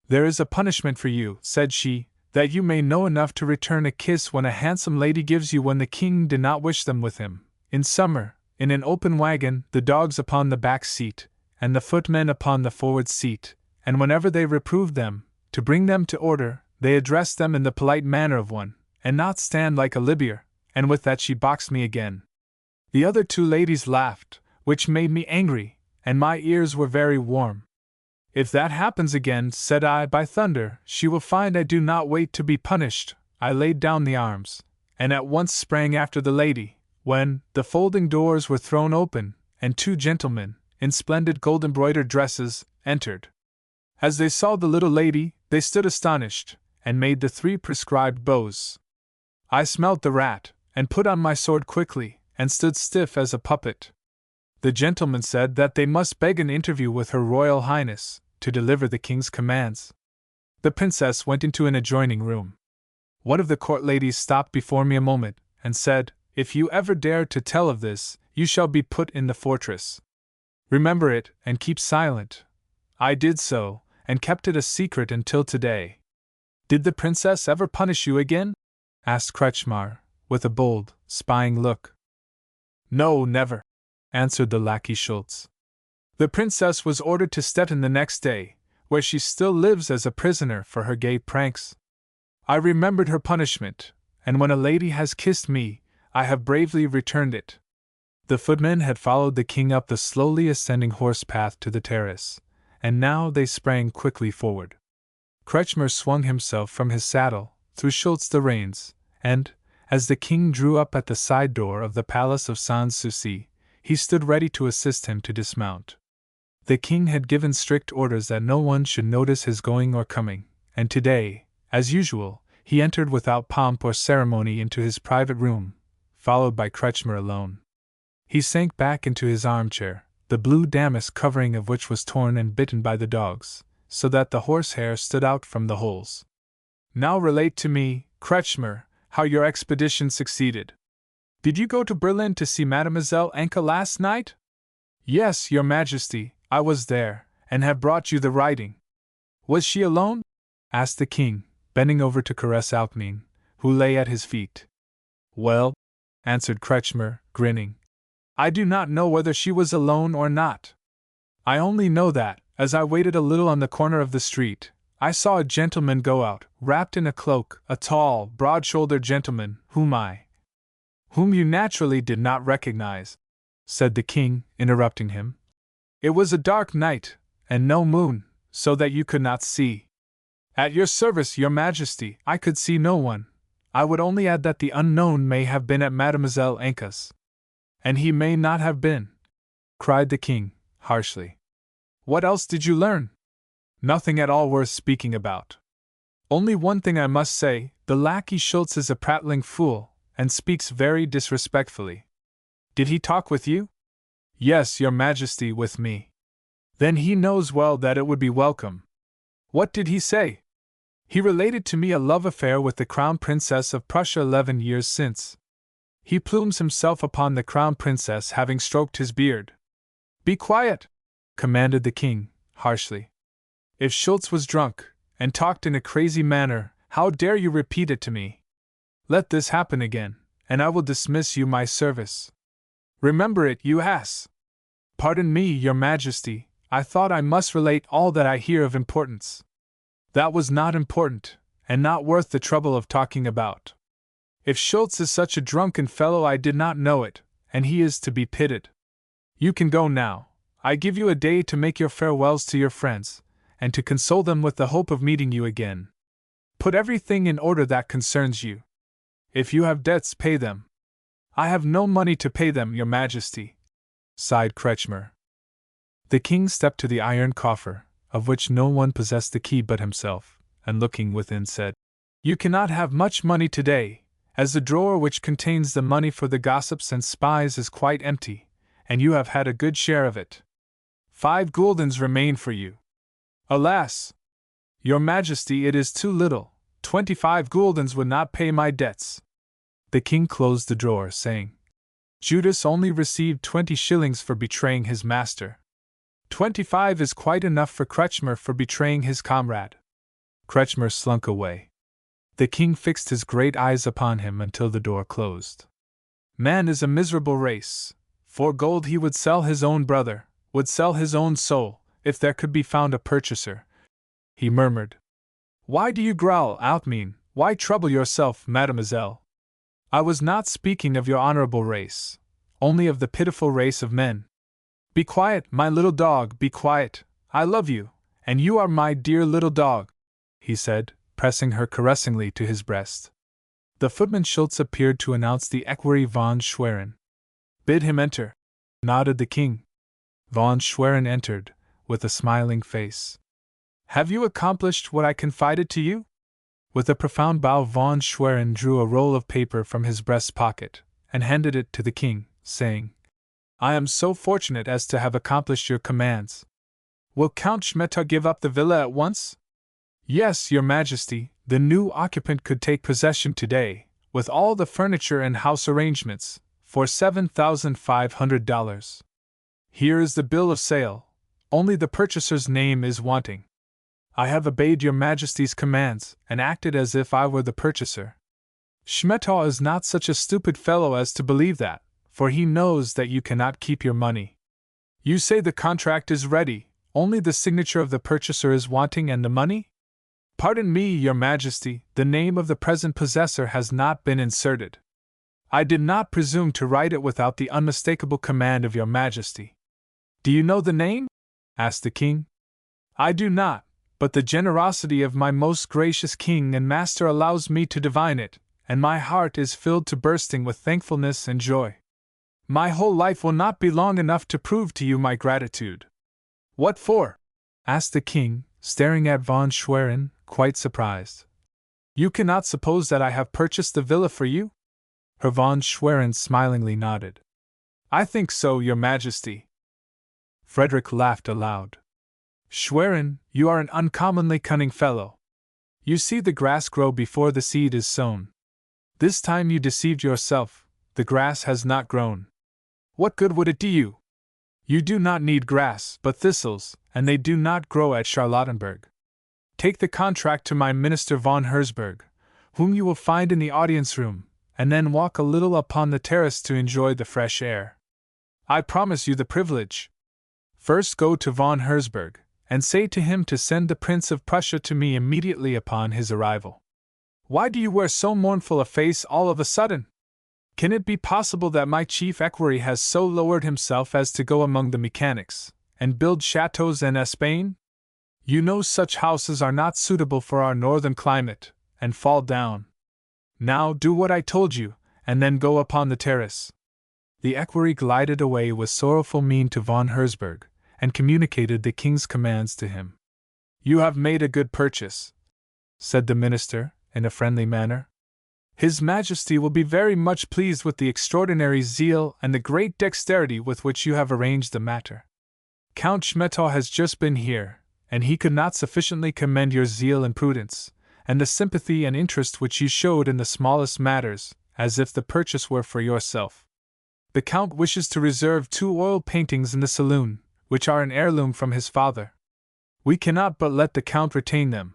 There is a punishment for you, said she, that you may know enough to return a kiss when a handsome lady gives you when the king did not wish them with him, in summer, in an open wagon, the dogs upon the back seat, and the footmen upon the forward seat, and whenever they reproved them, to bring them to order, they addressed them in the polite manner of one, and not stand like a Libyer, and with that she boxed me again. The other two ladies laughed, which made me angry, and my ears were very warm. If that happens again, said I, by thunder, she will find I do not wait to be punished. I laid down the arms, and at once sprang after the lady, when the folding doors were thrown open, and two gentlemen, in splendid gold-embroidered dresses, entered. As they saw the little lady, they stood astonished, and made the 3 prescribed bows. I smelt the rat, and put on my sword quickly, and stood stiff as a puppet. The gentlemen said that they must beg an interview with Her Royal Highness, to deliver the king's commands. The princess went into an adjoining room. One of the court ladies stopped before me a moment, and said, If you ever dare to tell of this, you shall be put in the fortress. Remember it, and keep silent. I did so, and kept it a secret until today. Did the princess ever punish you again? Asked Kretschmar, with a bold, spying look. No, never, answered the lackey Schultz. The princess was ordered to Stettin the next day, where she still lives as a prisoner for her gay pranks. I remembered her punishment, and when a lady has kissed me, I have bravely returned it. The footmen had followed the king up the slowly ascending horse path to the terrace, and now they sprang quickly forward. Kretschmer swung himself from his saddle, threw Schultz the reins, and, as the king drew up at the side door of the palace of Sans-Souci, he stood ready to assist him to dismount. The king had given strict orders that no one should notice his going or coming, and today, as usual, he entered without pomp or ceremony into his private room, followed by Kretschmer alone. He sank back into his armchair, the blue damask covering of which was torn and bitten by the dogs, so that the horsehair stood out from the holes. Now relate to me, Kretschmer, how your expedition succeeded. Did you go to Berlin to see Mademoiselle Anke last night? Yes, your Majesty, I was there, and have brought you the writing. Was she alone? Asked the king, bending over to caress Alkmene, who lay at his feet. Well, answered Kretschmer, grinning, I do not know whether she was alone or not. I only know that, as I waited a little on the corner of the street, I saw a gentleman go out, wrapped in a cloak, a tall, broad-shouldered gentleman, whom you naturally did not recognize, said the king, interrupting him. It was a dark night, and no moon, so that you could not see. At your service, your Majesty, I could see no one. I would only add that the unknown may have been at Mademoiselle Anke's. And he may not have been, cried the king, harshly. What else did you learn? Nothing at all worth speaking about. Only one thing I must say, the lackey Schultz is a prattling fool, and speaks very disrespectfully. Did he talk with you? Yes, your Majesty, with me. Then he knows well that it would be welcome. What did he say? He related to me a love affair with the Crown Princess of Prussia 11 years since. He plumes himself upon the Crown Princess having stroked his beard. Be quiet, commanded the king, harshly. If Schultz was drunk, and talked in a crazy manner, how dare you repeat it to me? Let this happen again, and I will dismiss you my service. Remember it, you ass! Pardon me, your Majesty, I thought I must relate all that I hear of importance. That was not important, and not worth the trouble of talking about. If Schultz is such a drunken fellow, I did not know it, and he is to be pitied. You can go now. I give you a day to make your farewells to your friends, and to console them with the hope of meeting you again. Put everything in order that concerns you. If you have debts, pay them. I have no money to pay them, your Majesty, sighed Kretschmer. The king stepped to the iron coffer, of which no one possessed the key but himself, and looking within said, You cannot have much money today, as the drawer which contains the money for the gossips and spies is quite empty, and you have had a good share of it. 5 guldens remain for you. Alas! Your Majesty, it is too little. 25 guldens would not pay my debts. The king closed the drawer, saying, Judas only received 20 shillings for betraying his master. 25 is quite enough for Kretschmer for betraying his comrade. Kretschmer slunk away. The king fixed his great eyes upon him until the door closed. Man is a miserable race. For gold he would sell his own brother, would sell his own soul, if there could be found a purchaser. He murmured, Why do you growl out, mean? Why trouble yourself, mademoiselle? I was not speaking of your honorable race, only of the pitiful race of men. Be quiet, my little dog, be quiet. I love you, and you are my dear little dog, he said, pressing her caressingly to his breast. The footman Schultz appeared to announce the equerry von Schwerin. Bid him enter, nodded the king. Von Schwerin entered, with a smiling face. Have you accomplished what I confided to you? With a profound bow, von Schwerin drew a roll of paper from his breast pocket, and handed it to the king, saying, I am so fortunate as to have accomplished your commands. Will Count Schmettau give up the villa at once? Yes, your Majesty, the new occupant could take possession today, with all the furniture and house arrangements, for $7,500. Here is the bill of sale, only the purchaser's name is wanting. I have obeyed your Majesty's commands, and acted as if I were the purchaser. Schmettau is not such a stupid fellow as to believe that, for he knows that you cannot keep your money. You say the contract is ready, only the signature of the purchaser is wanting and the money? Pardon me, your Majesty, the name of the present possessor has not been inserted. I did not presume to write it without the unmistakable command of your Majesty. Do you know the name? Asked the king. I do not, but the generosity of my most gracious king and master allows me to divine it, and my heart is filled to bursting with thankfulness and joy. My whole life will not be long enough to prove to you my gratitude. What for? Asked the king, staring at von Schwerin, quite surprised. You cannot suppose that I have purchased the villa for you? Herr von Schwerin smilingly nodded. I think so, your Majesty. Frederick laughed aloud. Schwerin, you are an uncommonly cunning fellow. You see the grass grow before the seed is sown. This time you deceived yourself, the grass has not grown. What good would it do you? You do not need grass, but thistles, and they do not grow at Charlottenburg. Take the contract to my minister von Herzberg, whom you will find in the audience room, and then walk a little upon the terrace to enjoy the fresh air. I promise you the privilege. First go to von Herzberg, and say to him to send the Prince of Prussia to me immediately upon his arrival. Why do you wear so mournful a face all of a sudden? Can it be possible that my chief equerry has so lowered himself as to go among the mechanics, and build chateaux en Espagne? You know such houses are not suitable for our northern climate, and fall down. Now do what I told you, and then go upon the terrace. The equerry glided away with sorrowful mien to von Herzberg, and communicated the king's commands to him. You have made a good purchase, said the minister, in a friendly manner. His Majesty will be very much pleased with the extraordinary zeal and the great dexterity with which you have arranged the matter. Count Schmettau has just been here, and he could not sufficiently commend your zeal and prudence, and the sympathy and interest which you showed in the smallest matters, as if the purchase were for yourself. The Count wishes to reserve 2 oil paintings in the saloon, which are an heirloom from his father. We cannot but let the Count retain them.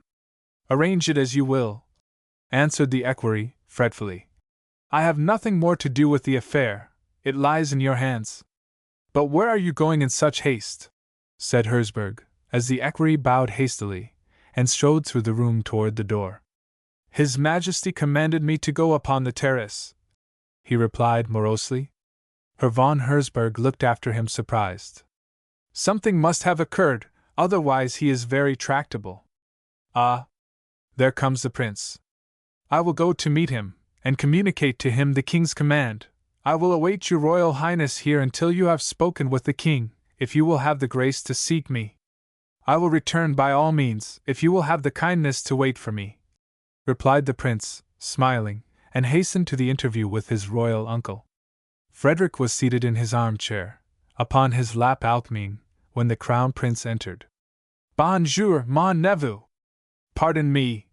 Arrange it as you will, answered the equerry, fretfully. I have nothing more to do with the affair, it lies in your hands. But where are you going in such haste? Said Herzberg, as the equerry bowed hastily, and strode through the room toward the door. His Majesty commanded me to go upon the terrace, he replied morosely. Herr von Herzberg looked after him surprised. Something must have occurred, otherwise he is very tractable. Ah! There comes the prince. I will go to meet him, and communicate to him the king's command. I will await your royal highness here until you have spoken with the king, if you will have the grace to seek me. I will return by all means, if you will have the kindness to wait for me, replied the prince, smiling, and hastened to the interview with his royal uncle. Frederick was seated in his armchair, upon his lap Alcmene, when the crown prince entered. Bonjour, mon neveu! Pardon me,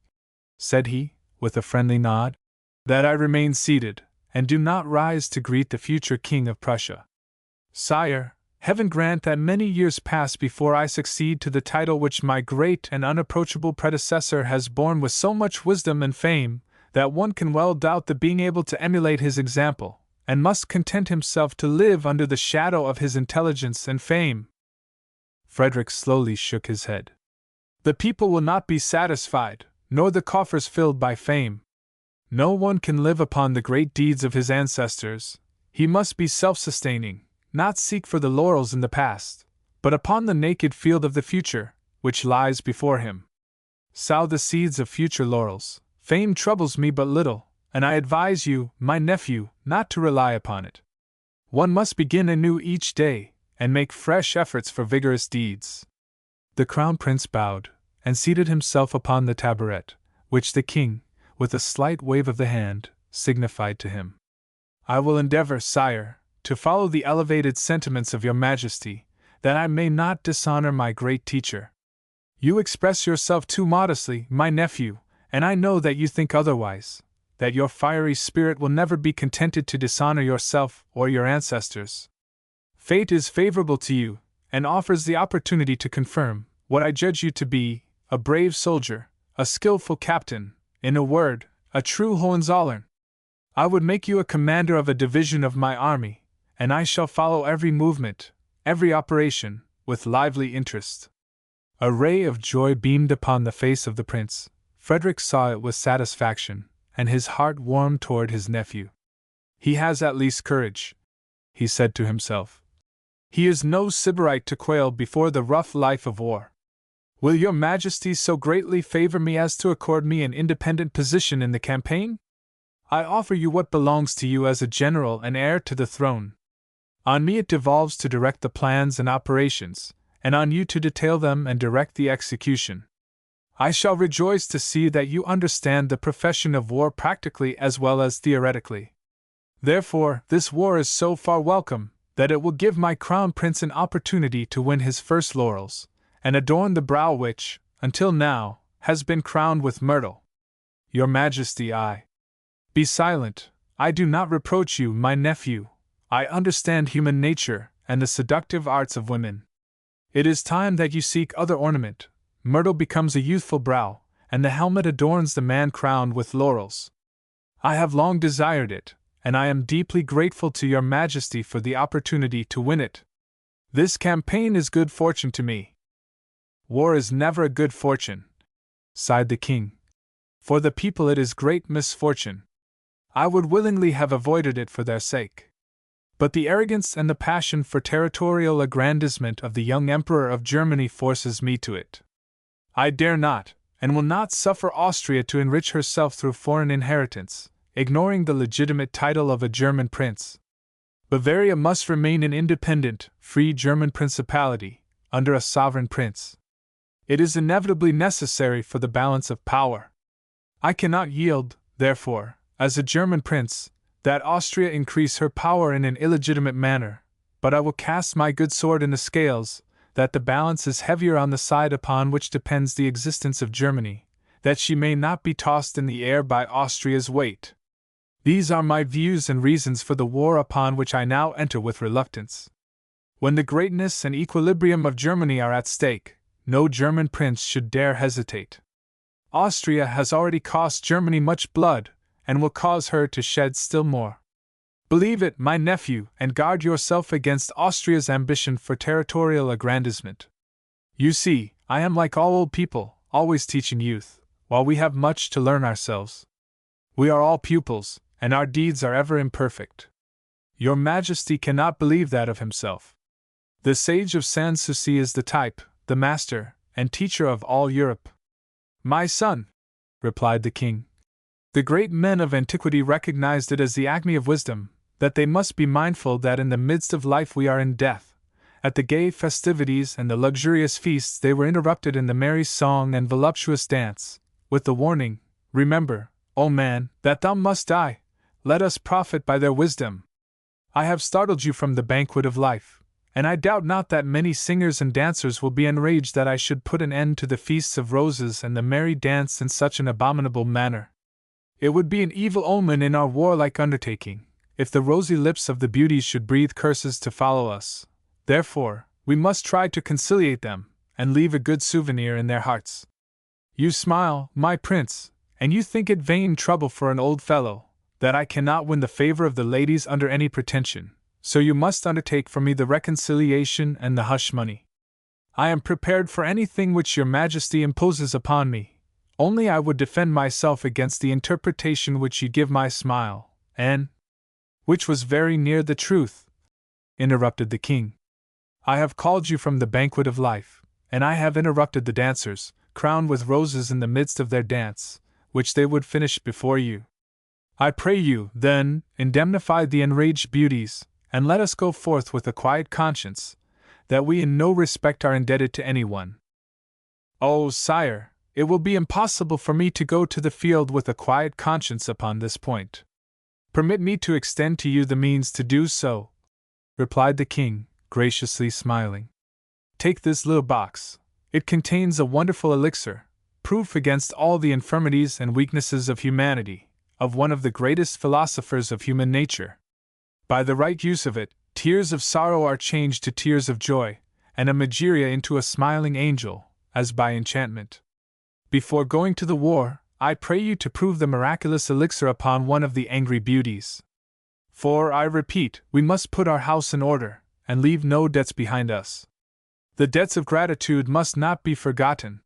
said he, with a friendly nod, that I remain seated, and do not rise to greet the future King of Prussia. Sire, heaven grant that many years pass before I succeed to the title which my great and unapproachable predecessor has borne with so much wisdom and fame, that one can well doubt the being able to emulate his example, and must content himself to live under the shadow of his intelligence and fame. Frederick slowly shook his head. The people will not be satisfied, nor the coffers filled by fame. No one can live upon the great deeds of his ancestors. He must be self-sustaining, not seek for the laurels in the past, but upon the naked field of the future, which lies before him. Sow the seeds of future laurels. Fame troubles me but little, and I advise you, my nephew, not to rely upon it. One must begin anew each day, and make fresh efforts for vigorous deeds. The Crown Prince bowed, and seated himself upon the tabouret, which the king, with a slight wave of the hand, signified to him. I will endeavor, sire, to follow the elevated sentiments of your majesty, that I may not dishonor my great teacher. You express yourself too modestly, my nephew, and I know that you think otherwise, that your fiery spirit will never be contented to dishonor yourself or your ancestors. Fate is favorable to you, and offers the opportunity to confirm what I judge you to be, a brave soldier, a skillful captain, in a word, a true Hohenzollern. I would make you a commander of a division of my army, and I shall follow every movement, every operation, with lively interest. A ray of joy beamed upon the face of the prince. Frederick saw it with satisfaction, and his heart warmed toward his nephew. He has at least courage, he said to himself. He is no sybarite to quail before the rough life of war. Will your majesty so greatly favor me as to accord me an independent position in the campaign? I offer you what belongs to you as a general and heir to the throne. On me it devolves to direct the plans and operations, and on you to detail them and direct the execution. I shall rejoice to see that you understand the profession of war practically as well as theoretically. Therefore, this war is so far welcome, that it will give my crown prince an opportunity to win his first laurels, and adorn the brow which, until now, has been crowned with myrtle. Your Majesty, Be silent, I do not reproach you, my nephew. I understand human nature and the seductive arts of women. It is time that you seek other ornament. Myrtle becomes a youthful brow, and the helmet adorns the man crowned with laurels. I have long desired it, and I am deeply grateful to your Majesty for the opportunity to win it. This campaign is good fortune to me. War is never a good fortune, sighed the king. For the people it is great misfortune. I would willingly have avoided it for their sake. But the arrogance and the passion for territorial aggrandizement of the young Emperor of Germany forces me to it. I dare not, and will not suffer Austria to enrich herself through foreign inheritance, ignoring the legitimate title of a German prince. Bavaria must remain an independent, free German principality, under a sovereign prince. It is inevitably necessary for the balance of power. I cannot yield, therefore, as a German prince, that Austria increase her power in an illegitimate manner, but I will cast my good sword in the scales, that the balance is heavier on the side upon which depends the existence of Germany, that she may not be tossed in the air by Austria's weight. These are my views and reasons for the war upon which I now enter with reluctance. When the greatness and equilibrium of Germany are at stake, no German prince should dare hesitate. Austria has already cost Germany much blood, and will cause her to shed still more. Believe it, my nephew, and guard yourself against Austria's ambition for territorial aggrandizement. You see, I am like all old people, always teaching youth, while we have much to learn ourselves. We are all pupils, and our deeds are ever imperfect. Your Majesty cannot believe that of himself. The sage of Sanssouci is the type, the master, and teacher of all Europe. My son, replied the king. The great men of antiquity recognized it as the acme of wisdom, that they must be mindful that in the midst of life we are in death. At the gay festivities and the luxurious feasts they were interrupted in the merry song and voluptuous dance, with the warning, remember, O man, that thou must die. Let us profit by their wisdom. I have startled you from the banquet of life, and I doubt not that many singers and dancers will be enraged that I should put an end to the feasts of roses and the merry dance in such an abominable manner. It would be an evil omen in our warlike undertaking, if the rosy lips of the beauties should breathe curses to follow us. Therefore, we must try to conciliate them, and leave a good souvenir in their hearts. You smile, my prince, and you think it vain trouble for an old fellow, that I cannot win the favor of the ladies under any pretension, so you must undertake for me the reconciliation and the hush money. I am prepared for anything which your majesty imposes upon me, only I would defend myself against the interpretation which you give my smile, and which was very near the truth, interrupted the king. I have called you from the banquet of life, and I have interrupted the dancers, crowned with roses in the midst of their dance, which they would finish before you. I pray you, then, indemnify the enraged beauties, and let us go forth with a quiet conscience, that we in no respect are indebted to anyone. Oh, sire, it will be impossible for me to go to the field with a quiet conscience upon this point. Permit me to extend to you the means to do so, replied the king, graciously smiling. Take this little box. It contains a wonderful elixir, proof against all the infirmities and weaknesses of humanity, of one of the greatest philosophers of human nature. By the right use of it, tears of sorrow are changed to tears of joy, and a Mageria into a smiling angel, as by enchantment. Before going to the war, I pray you to prove the miraculous elixir upon one of the angry beauties. For, I repeat, we must put our house in order, and leave no debts behind us. The debts of gratitude must not be forgotten.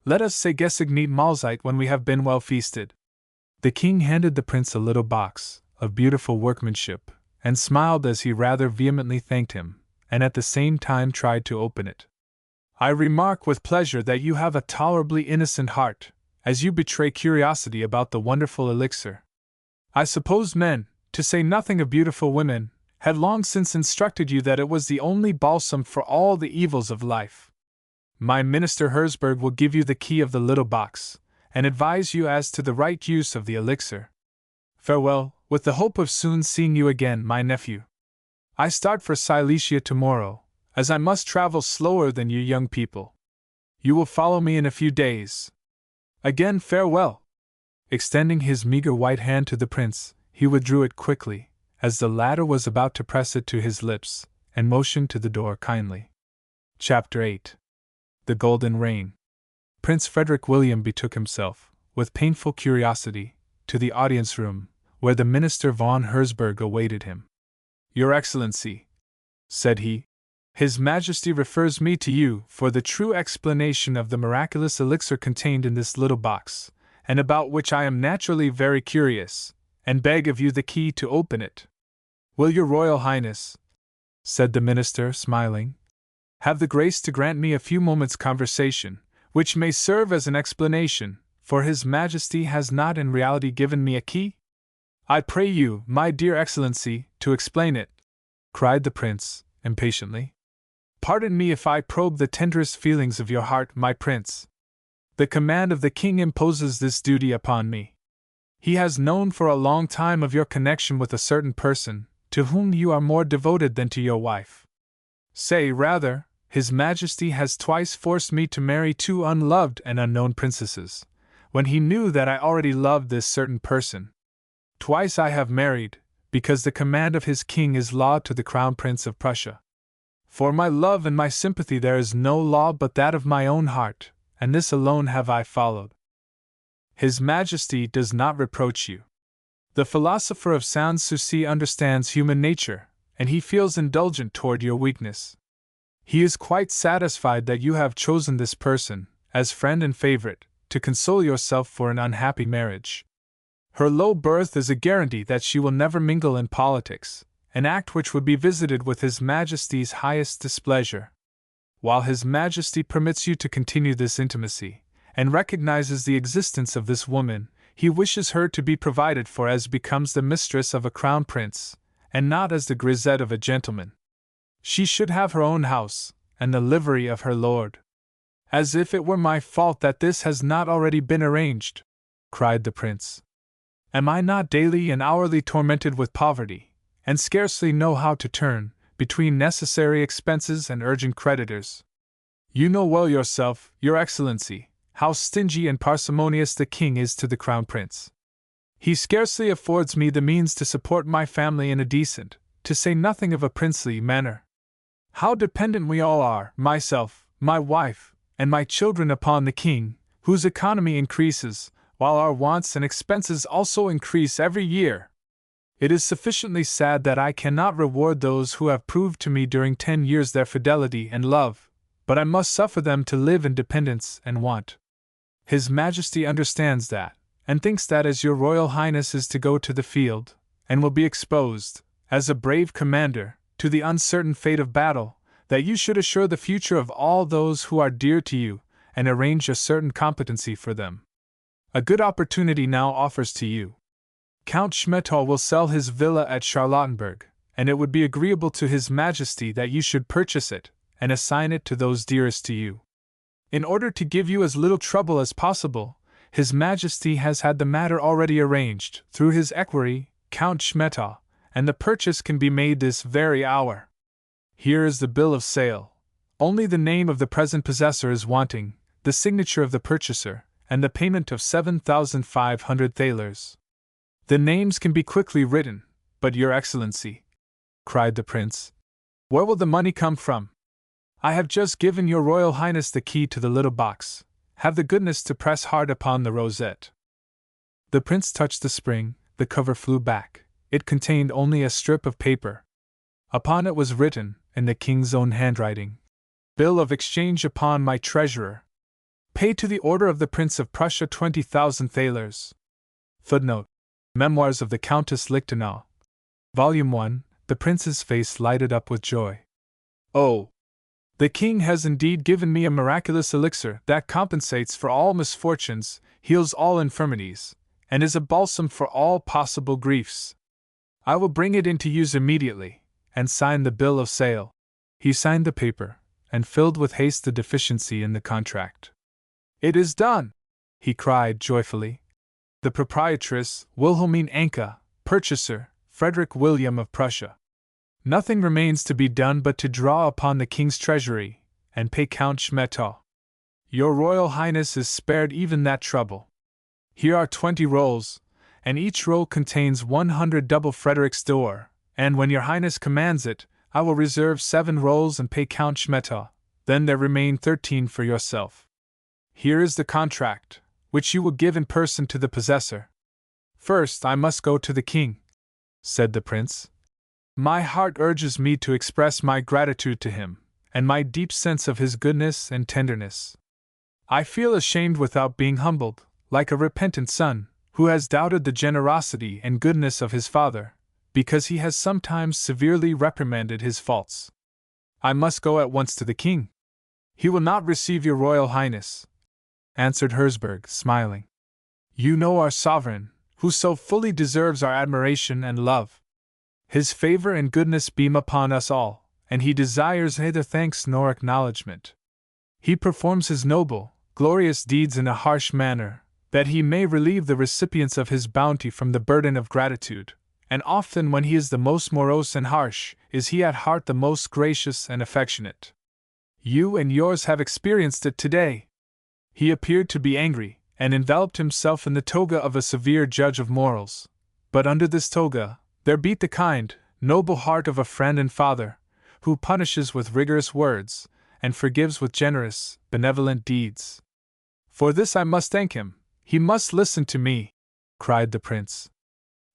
Let us say gesignit Malzeit when we have been well feasted. The king handed the prince a little box, of beautiful workmanship, and smiled as he rather vehemently thanked him, and at the same time tried to open it. I remark with pleasure that you have a tolerably innocent heart, as you betray curiosity about the wonderful elixir. I suppose men, to say nothing of beautiful women, had long since instructed you that it was the only balsam for all the evils of life. My minister Herzberg will give you the key of the little box, and advise you as to the right use of the elixir. Farewell, with the hope of soon seeing you again, my nephew. I start for Silesia tomorrow, as I must travel slower than you young people. You will follow me in a few days. Again farewell. Extending his meager white hand to the prince, he withdrew it quickly, as the latter was about to press it to his lips, and motioned to the door kindly. Chapter 8. The Golden Rain. Prince Frederick William betook himself, with painful curiosity, to the audience room, where the minister von Herzberg awaited him. Your Excellency, said he, His Majesty refers me to you for the true explanation of the miraculous elixir contained in this little box, and about which I am naturally very curious, and beg of you the key to open it. Will your Royal Highness, said the minister, smiling, have the grace to grant me a few moments' conversation, which may serve as an explanation, for His Majesty has not in reality given me a key? I pray you, my dear Excellency, to explain it, cried the prince, impatiently. Pardon me if I probe the tenderest feelings of your heart, my prince. The command of the king imposes this duty upon me. He has known for a long time of your connection with a certain person, to whom you are more devoted than to your wife. Say, rather, His Majesty has twice forced me to marry two unloved and unknown princesses, when he knew that I already loved this certain person. Twice I have married, because the command of his king is law to the Crown Prince of Prussia. For my love and my sympathy there is no law but that of my own heart, and this alone have I followed. His Majesty does not reproach you. The philosopher of Sans-Souci understands human nature, and he feels indulgent toward your weakness. He is quite satisfied that you have chosen this person, as friend and favorite, to console yourself for an unhappy marriage. Her low birth is a guarantee that she will never mingle in politics, an act which would be visited with His Majesty's highest displeasure. While His Majesty permits you to continue this intimacy, and recognizes the existence of this woman, he wishes her to be provided for as becomes the mistress of a crown prince, and not as the grisette of a gentleman. She should have her own house, and the livery of her lord. As if it were my fault that this has not already been arranged, cried the prince. Am I not daily and hourly tormented with poverty, and scarcely know how to turn, between necessary expenses and urgent creditors. You know well yourself, Your Excellency, how stingy and parsimonious the king is to the crown prince. He scarcely affords me the means to support my family in a decent, to say nothing of a princely, manner. How dependent we all are, myself, my wife, and my children, upon the king, whose economy increases, while our wants and expenses also increase every year. It is sufficiently sad that I cannot reward those who have proved to me during 10 years their fidelity and love, but I must suffer them to live in dependence and want. His Majesty understands that, and thinks that as your Royal Highness is to go to the field, and will be exposed, as a brave commander, to the uncertain fate of battle, that you should assure the future of all those who are dear to you, and arrange a certain competency for them. A good opportunity now offers to you. Count Schmettau will sell his villa at Charlottenburg, and it would be agreeable to His Majesty that you should purchase it, and assign it to those dearest to you. In order to give you as little trouble as possible, His Majesty has had the matter already arranged through his equerry, Count Schmettau, and the purchase can be made this very hour. Here is the bill of sale. Only the name of the present possessor is wanting, the signature of the purchaser, and the payment of 7,500 thalers. The names can be quickly written, but Your Excellency, cried the prince, where will the money come from? I have just given Your Royal Highness the key to the little box. Have the goodness to press hard upon the rosette. The prince touched the spring, the cover flew back. It contained only a strip of paper. Upon it was written, in the king's own handwriting, Bill of exchange upon my treasurer. Pay to the order of the Prince of Prussia 20,000 thalers. Footnote: Memoirs of the Countess Lichtenau. Volume 1. The prince's face lighted up with joy. Oh! The king has indeed given me a miraculous elixir that compensates for all misfortunes, heals all infirmities, and is a balsam for all possible griefs. I will bring it into use immediately, and sign the bill of sale. He signed the paper, and filled with haste the deficiency in the contract. It is done! He cried joyfully. The proprietress, Wilhelmine Anke, purchaser, Frederick William of Prussia. Nothing remains to be done but to draw upon the king's treasury, and pay Count Schmettau. Your Royal Highness is spared even that trouble. Here are 20 rolls, and each roll contains 100 double Frederick's d'Or, and when Your Highness commands it, I will reserve 7 rolls and pay Count Schmettau, then there remain 13 for yourself. Here is the contract, which you will give in person to the possessor. First I must go to the king, said the prince. My heart urges me to express my gratitude to him, and my deep sense of his goodness and tenderness. I feel ashamed without being humbled, like a repentant son, who has doubted the generosity and goodness of his father, because he has sometimes severely reprimanded his faults. I must go at once to the king. He will not receive Your Royal Highness, answered Herzberg, smiling. You know our sovereign, who so fully deserves our admiration and love. His favor and goodness beam upon us all, and he desires neither thanks nor acknowledgement. He performs his noble, glorious deeds in a harsh manner, that he may relieve the recipients of his bounty from the burden of gratitude, and often when he is the most morose and harsh, is he at heart the most gracious and affectionate. You and yours have experienced it today. He appeared to be angry, and enveloped himself in the toga of a severe judge of morals, but under this toga, there beat the kind, noble heart of a friend and father, who punishes with rigorous words, and forgives with generous, benevolent deeds. For this I must thank him. He must listen to me, cried the prince.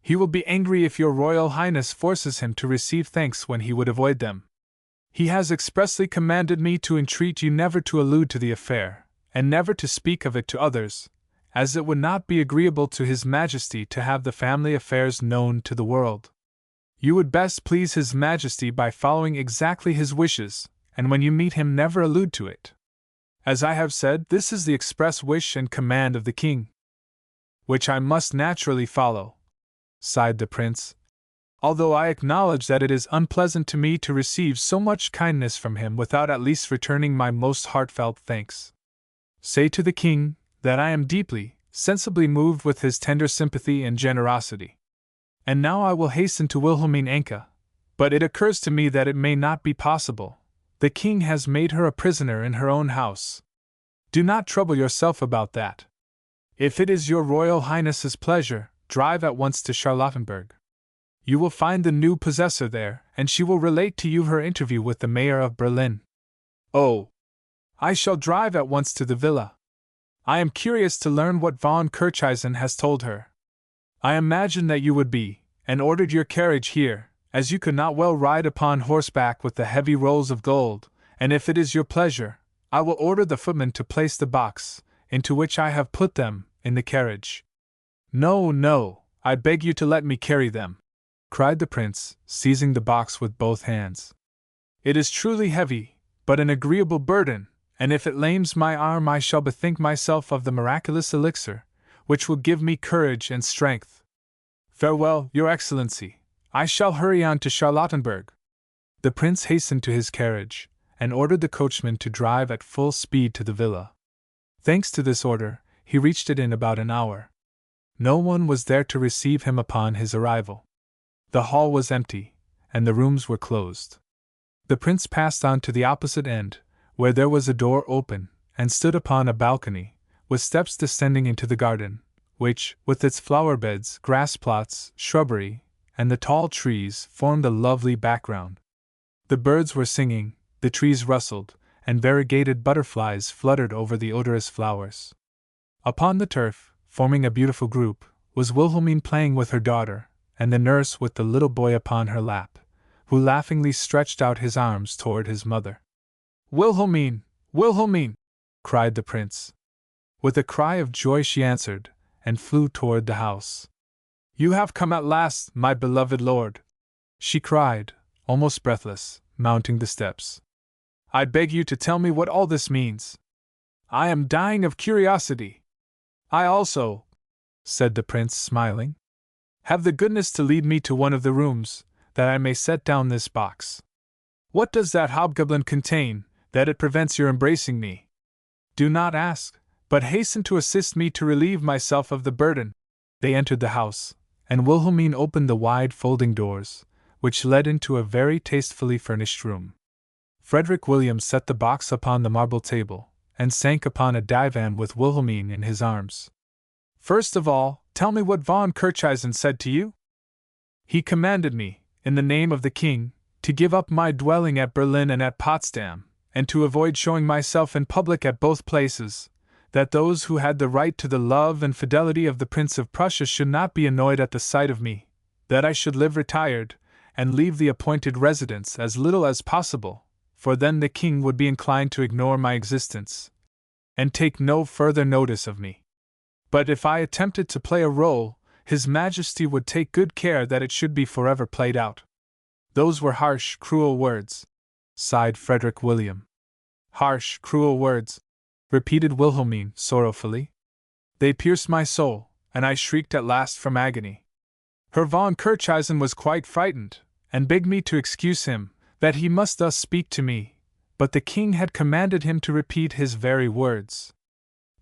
He will be angry if Your Royal Highness forces him to receive thanks when he would avoid them. He has expressly commanded me to entreat you never to allude to the affair, and never to speak of it to others, as it would not be agreeable to His Majesty to have the family affairs known to the world. You would best please His Majesty by following exactly his wishes, and when you meet him never allude to it. As I have said, this is the express wish and command of the king, which I must naturally follow, sighed the prince, although I acknowledge that it is unpleasant to me to receive so much kindness from him without at least returning my most heartfelt thanks. Say to the king that I am deeply, sensibly moved with his tender sympathy and generosity. And now I will hasten to Wilhelmine Anke, But it occurs to me that it may not be possible. The king has made her a prisoner in her own house. Do not trouble yourself about that. If it is your Royal Highness's pleasure, drive at once to Charlottenburg. You will find the new possessor there, and she will relate to you her interview with the mayor of Berlin. Oh! I shall drive at once to the villa. I am curious to learn what von Kircheisen has told her. I imagine that you would be, and ordered your carriage here, as you could not well ride upon horseback with the heavy rolls of gold, and if it is your pleasure, I will order the footman to place the box, into which I have put them, in the carriage. No, no, I beg you to let me carry them, cried the prince, seizing the box with both hands. It is truly heavy, but an agreeable burden, and if it lames my arm I shall bethink myself of the miraculous elixir, which will give me courage and strength. Farewell, your excellency. I shall hurry on to Charlottenburg. The prince hastened to his carriage, and ordered the coachman to drive at full speed to the villa. Thanks to this order, he reached it in about an hour. No one was there to receive him upon his arrival. The hall was empty, and the rooms were closed. The prince passed on to the opposite end, where there was a door open, and stood upon a balcony, with steps descending into the garden, which, with its flower beds, grass plots, shrubbery, and the tall trees, formed a lovely background. The birds were singing, the trees rustled, and variegated butterflies fluttered over the odorous flowers. Upon the turf, forming a beautiful group, was Wilhelmine playing with her daughter, and the nurse with the little boy upon her lap, who laughingly stretched out his arms toward his mother. "Wilhelmine! Wilhelmine!" cried the prince. With a cry of joy she answered, and flew toward the house. "You have come at last, my beloved lord!" she cried, almost breathless, mounting the steps. "I beg you to tell me what all this means. I am dying of curiosity." "I also," said the prince, smiling. "Have the goodness to lead me to one of the rooms, that I may set down this box. What does that hobgoblin contain, that it prevents your embracing me? Do not ask, but hasten to assist me to relieve myself of the burden." They entered the house, and Wilhelmine opened the wide folding doors, which led into a very tastefully furnished room. Frederick William set the box upon the marble table, and sank upon a divan with Wilhelmine in his arms. "First of all, tell me what von Kircheisen said to you?" "He commanded me, in the name of the king, to give up my dwelling at Berlin and at Potsdam, and to avoid showing myself in public at both places, that those who had the right to the love and fidelity of the Prince of Prussia should not be annoyed at the sight of me, that I should live retired, and leave the appointed residence as little as possible, for then the king would be inclined to ignore my existence, and take no further notice of me. But if I attempted to play a role, His Majesty would take good care that it should be forever played out." "Those were harsh, cruel words," sighed Frederick William. "Harsh, cruel words," repeated Wilhelmine sorrowfully. "They pierced my soul, and I shrieked at last from agony. Herr von Kircheisen was quite frightened, and begged me to excuse him, that he must thus speak to me, but the king had commanded him to repeat his very words.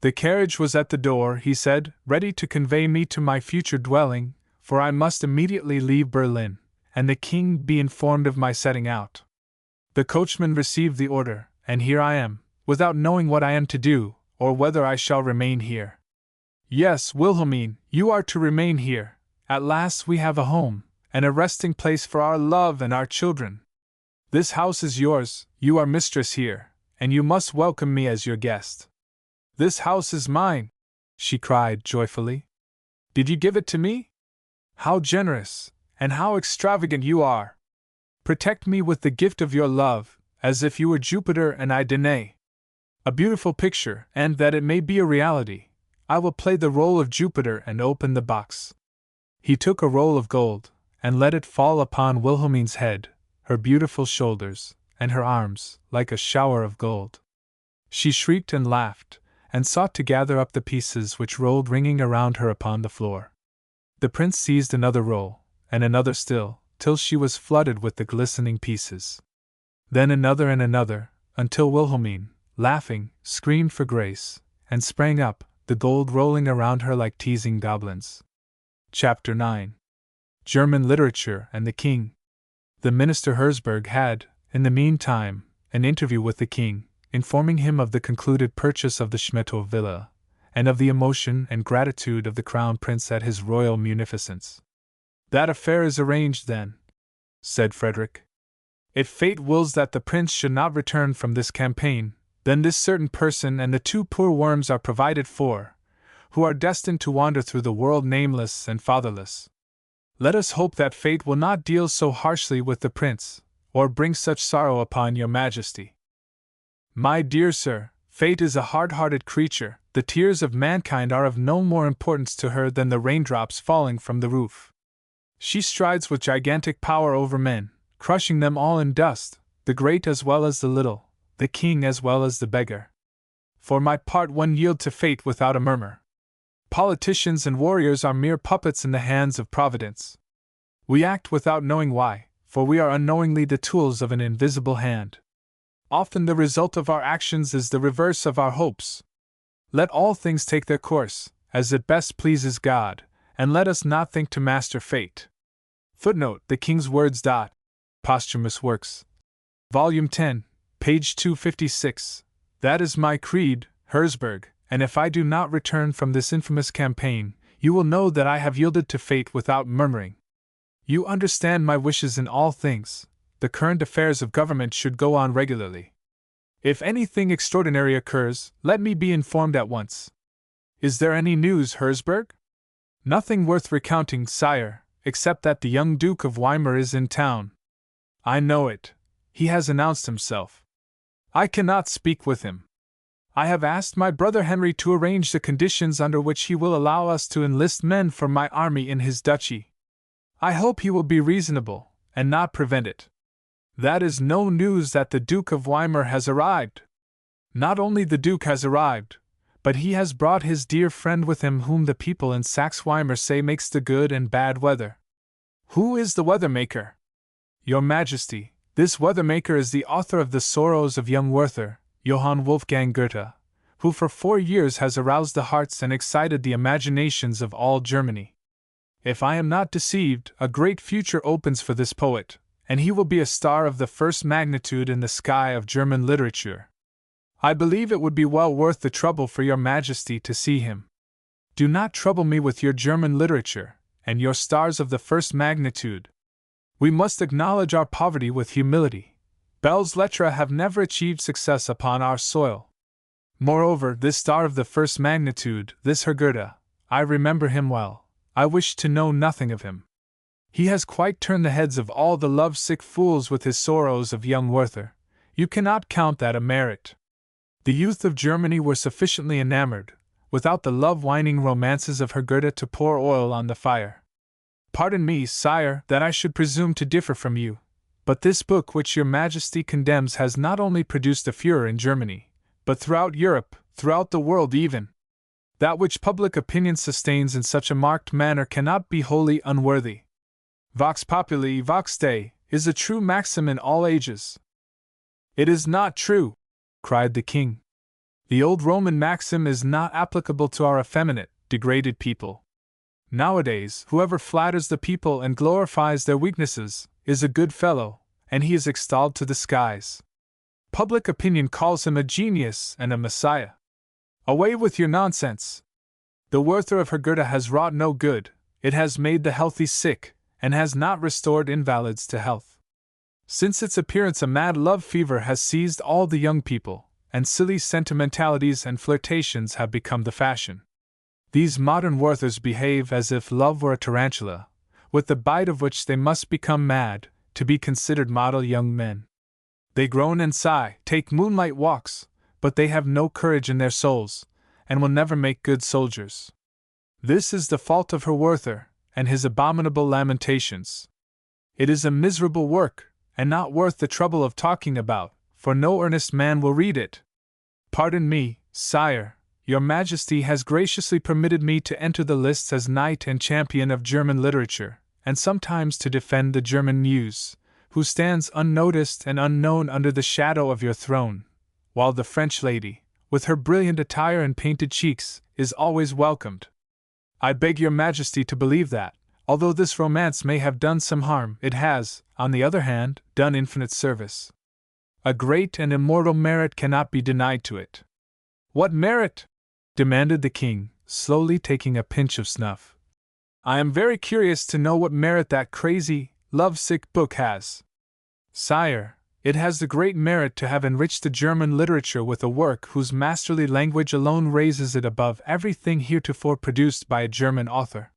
The carriage was at the door, he said, ready to convey me to my future dwelling, for I must immediately leave Berlin, and the king be informed of my setting out. The coachman received the order, and here I am, without knowing what I am to do, or whether I shall remain here." "Yes, Wilhelmine, you are to remain here. At last we have a home, and a resting place for our love and our children. This house is yours, you are mistress here, and you must welcome me as your guest." "This house is mine!" she cried joyfully. "Did you give it to me? How generous, and how extravagant you are! Protect me with the gift of your love, as if you were Jupiter and I Danae. A beautiful picture, and that it may be a reality, I will play the role of Jupiter and open the box." He took a roll of gold, and let it fall upon Wilhelmine's head, her beautiful shoulders, and her arms, like a shower of gold. She shrieked and laughed, and sought to gather up the pieces which rolled ringing around her upon the floor. The prince seized another roll, and another still, till she was flooded with the glistening pieces. Then another and another, until Wilhelmine, laughing, screamed for grace, and sprang up, the gold rolling around her like teasing goblins. Chapter 9. German Literature and the King. The minister Herzberg had, in the meantime, an interview with the king, informing him of the concluded purchase of the Schmettow villa, and of the emotion and gratitude of the crown prince at his royal munificence. "That affair is arranged, then," said Frederick. "If fate wills that the prince should not return from this campaign, then this certain person and the 2 poor worms are provided for, who are destined to wander through the world nameless and fatherless. Let us hope that fate will not deal so harshly with the prince, or bring such sorrow upon your majesty." "My dear sir, fate is a hard-hearted creature. The tears of mankind are of no more importance to her than the raindrops falling from the roof. She strides with gigantic power over men, crushing them all in dust, the great as well as the little, the king as well as the beggar. For my part, one yield to fate without a murmur. Politicians and warriors are mere puppets in the hands of Providence. We act without knowing why, for we are unknowingly the tools of an invisible hand. Often the result of our actions is the reverse of our hopes. Let all things take their course, as it best pleases God, and let us not think to master fate." Footnote: The King's Words. Posthumous Works. Volume 10, page 256. "That is my creed, Herzberg, and if I do not return from this infamous campaign, you will know that I have yielded to fate without murmuring. You understand my wishes in all things. The current affairs of government should go on regularly. If anything extraordinary occurs, let me be informed at once. Is there any news, Herzberg?" "Nothing worth recounting, sire, except that the young Duke of Weimar is in town." "I know it. He has announced himself. I cannot speak with him. I have asked my brother Henry to arrange the conditions under which he will allow us to enlist men for my army in his duchy. I hope he will be reasonable, and not prevent it. That is no news that the Duke of Weimar has arrived. Not only the Duke has arrived, but he has brought his dear friend with him whom the people in Saxe-Weimar say makes the good and bad weather." "Who is the weather-maker?" "Your Majesty, this weather-maker is the author of the Sorrows of Young Werther, Johann Wolfgang Goethe, who for 4 years has aroused the hearts and excited the imaginations of all Germany. If I am not deceived, a great future opens for this poet, and he will be a star of the first magnitude in the sky of German literature. I believe it would be well worth the trouble for your Majesty to see him. Do not trouble me with your German literature, and your stars of the first magnitude. We must acknowledge our poverty with humility. Belles lettres have never achieved success upon our soil. Moreover, this star of the first magnitude, this Herr Goethe, I remember him well. I wish to know nothing of him. He has quite turned the heads of all the love-sick fools with his Sorrows of Young Werther. You cannot count that a merit. The youth of Germany were sufficiently enamored, without the love-whining romances of Herr Goethe to pour oil on the fire. Pardon me, sire, that I should presume to differ from you, but this book which your Majesty condemns has not only produced a furor in Germany, but throughout Europe, throughout the world even. That which public opinion sustains in such a marked manner cannot be wholly unworthy. Vox populi, vox Dei, is a true maxim in all ages." "It is not true," cried the king. "The old Roman maxim is not applicable to our effeminate, degraded people. Nowadays, whoever flatters the people and glorifies their weaknesses is a good fellow, and he is extolled to the skies. Public opinion calls him a genius and a messiah. Away with your nonsense! The Werther of Herr Goethe has wrought no good, it has made the healthy sick, and has not restored invalids to health. Since its appearance a mad love fever has seized all the young people, and silly sentimentalities and flirtations have become the fashion. These modern Werthers behave as if love were a tarantula, with the bite of which they must become mad, to be considered model young men. They groan and sigh, take moonlight walks, but they have no courage in their souls, and will never make good soldiers. This is the fault of Herr Werther, and his abominable lamentations. It is a miserable work, and not worth the trouble of talking about, for no earnest man will read it. Pardon me, sire, your Majesty has graciously permitted me to enter the lists as knight and champion of German literature, and sometimes to defend the German muse, who stands unnoticed and unknown under the shadow of your throne, while the French lady, with her brilliant attire and painted cheeks, is always welcomed. I beg your Majesty to believe that, Although this romance may have done some harm, it has, on the other hand, done infinite service. A great and immortal merit cannot be denied to it. What merit? Demanded the king, slowly taking a pinch of snuff. I am very curious to know what merit that crazy, lovesick book has. Sire, it has the great merit to have enriched the German literature with a work whose masterly language alone raises it above everything heretofore produced by a German author.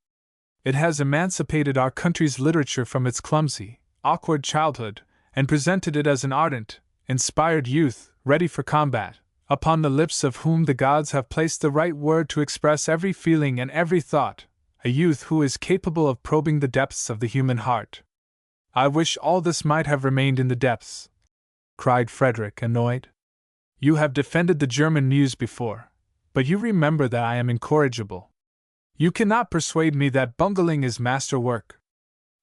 It has emancipated our country's literature from its clumsy, awkward childhood, and presented it as an ardent, inspired youth, ready for combat, upon the lips of whom the gods have placed the right word to express every feeling and every thought, a youth who is capable of probing the depths of the human heart. I wish all this might have remained in the depths, cried Frederick, annoyed. You have defended the German muse before, but you remember that I am incorrigible. You cannot persuade me that bungling is masterwork.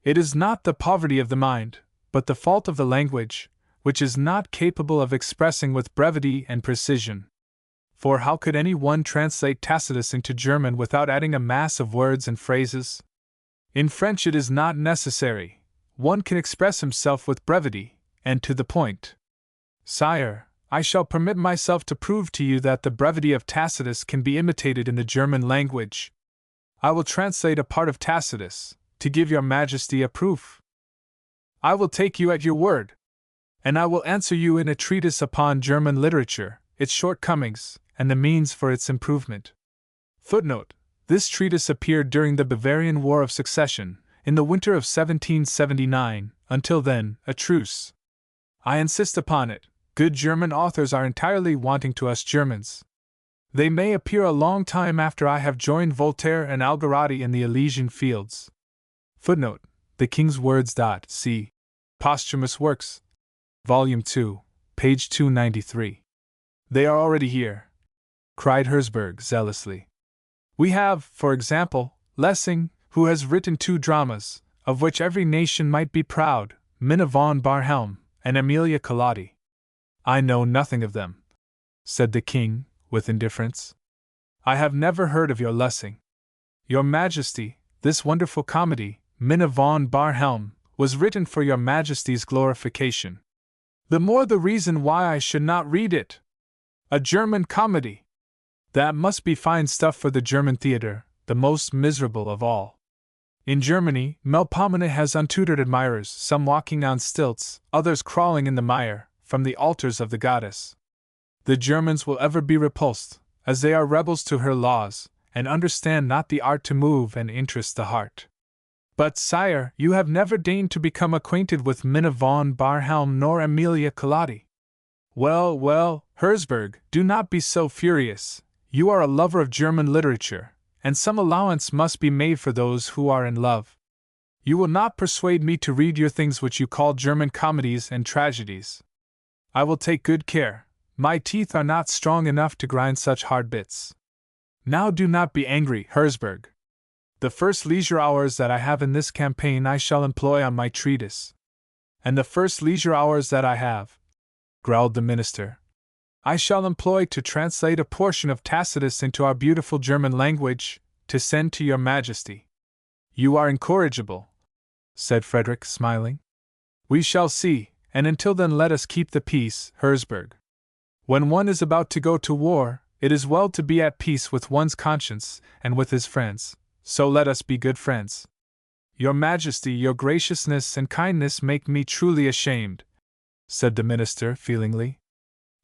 It is not the poverty of the mind, but the fault of the language, which is not capable of expressing with brevity and precision. For how could any one translate Tacitus into German without adding a mass of words and phrases? In French it is not necessary. One can express himself with brevity, and to the point. Sire, I shall permit myself to prove to you that the brevity of Tacitus can be imitated in the German language. I will translate a part of Tacitus, to give your Majesty a proof. I will take you at your word, and I will answer you in a treatise upon German literature, its shortcomings, and the means for its improvement. Footnote: This treatise appeared during the Bavarian War of Succession, in the winter of 1779, until then, a truce. I insist upon it, good German authors are entirely wanting to us Germans. They may appear a long time after I have joined Voltaire and Algarati in the Elysian fields. Footnote: The King's Words. See Posthumous Works, Volume 2, page 293. They are already here, cried Herzberg zealously. We have, for example, Lessing, who has written 2 dramas, of which every nation might be proud, Minna von Barhelm and Amelia Collati. I know nothing of them, said the king, with indifference. I have never heard of your Lessing. Your Majesty, this wonderful comedy, Minna von Barhelm, was written for your Majesty's glorification. The more the reason why I should not read it. A German comedy! That must be fine stuff for the German theatre, the most miserable of all. In Germany, Melpomene has untutored admirers, some walking on stilts, others crawling in the mire, from the altars of the goddess. The Germans will ever be repulsed, as they are rebels to her laws, and understand not the art to move and interest the heart. But, sire, you have never deigned to become acquainted with Minna von Barhelm nor Amelia Collati. Well, well, Herzberg, do not be so furious. You are a lover of German literature, and some allowance must be made for those who are in love. You will not persuade me to read your things which you call German comedies and tragedies. I will take good care. My teeth are not strong enough to grind such hard bits. Now do not be angry, Herzberg. The first leisure hours that I have in this campaign I shall employ on my treatise. And the first leisure hours that I have, growled the minister, I shall employ to translate a portion of Tacitus into our beautiful German language, to send to your Majesty. You are incorrigible, said Frederick, smiling. We shall see, and until then let us keep the peace, Herzberg. When one is about to go to war, it is well to be at peace with one's conscience and with his friends, so let us be good friends. Your Majesty, your graciousness and kindness make me truly ashamed, said the minister feelingly.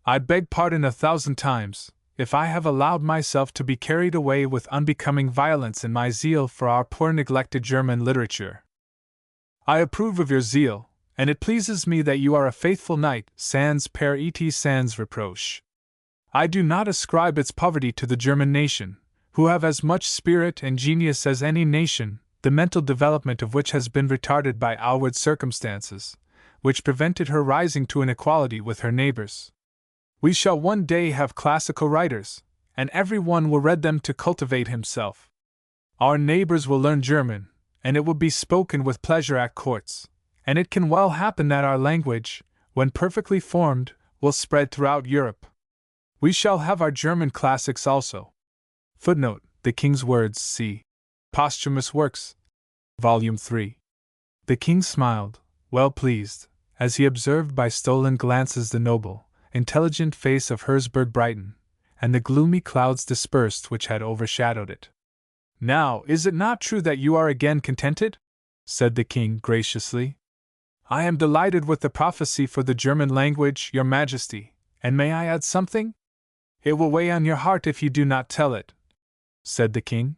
I beg pardon 1,000 times, if I have allowed myself to be carried away with unbecoming violence in my zeal for our poor neglected German literature. I approve of your zeal, and it pleases me that you are a faithful knight, sans peur et sans reproche. I do not ascribe its poverty to the German nation, who have as much spirit and genius as any nation, the mental development of which has been retarded by outward circumstances, which prevented her rising to an equality with her neighbors. We shall one day have classical writers, and every one will read them to cultivate himself. Our neighbors will learn German, and it will be spoken with pleasure at courts, and it can well happen that our language, when perfectly formed, will spread throughout Europe. We shall have our German classics also. Footnote: The King's Words. See Posthumous Works, Volume 3. The king smiled, well pleased, as he observed by stolen glances the noble, intelligent face of Herzberg brighten, and the gloomy clouds dispersed which had overshadowed it. Now, is it not true that you are again contented? Said the king graciously. I am delighted with the prophecy for the German language, your majesty, and may I add something? It will weigh on your heart if you do not tell it, said the king.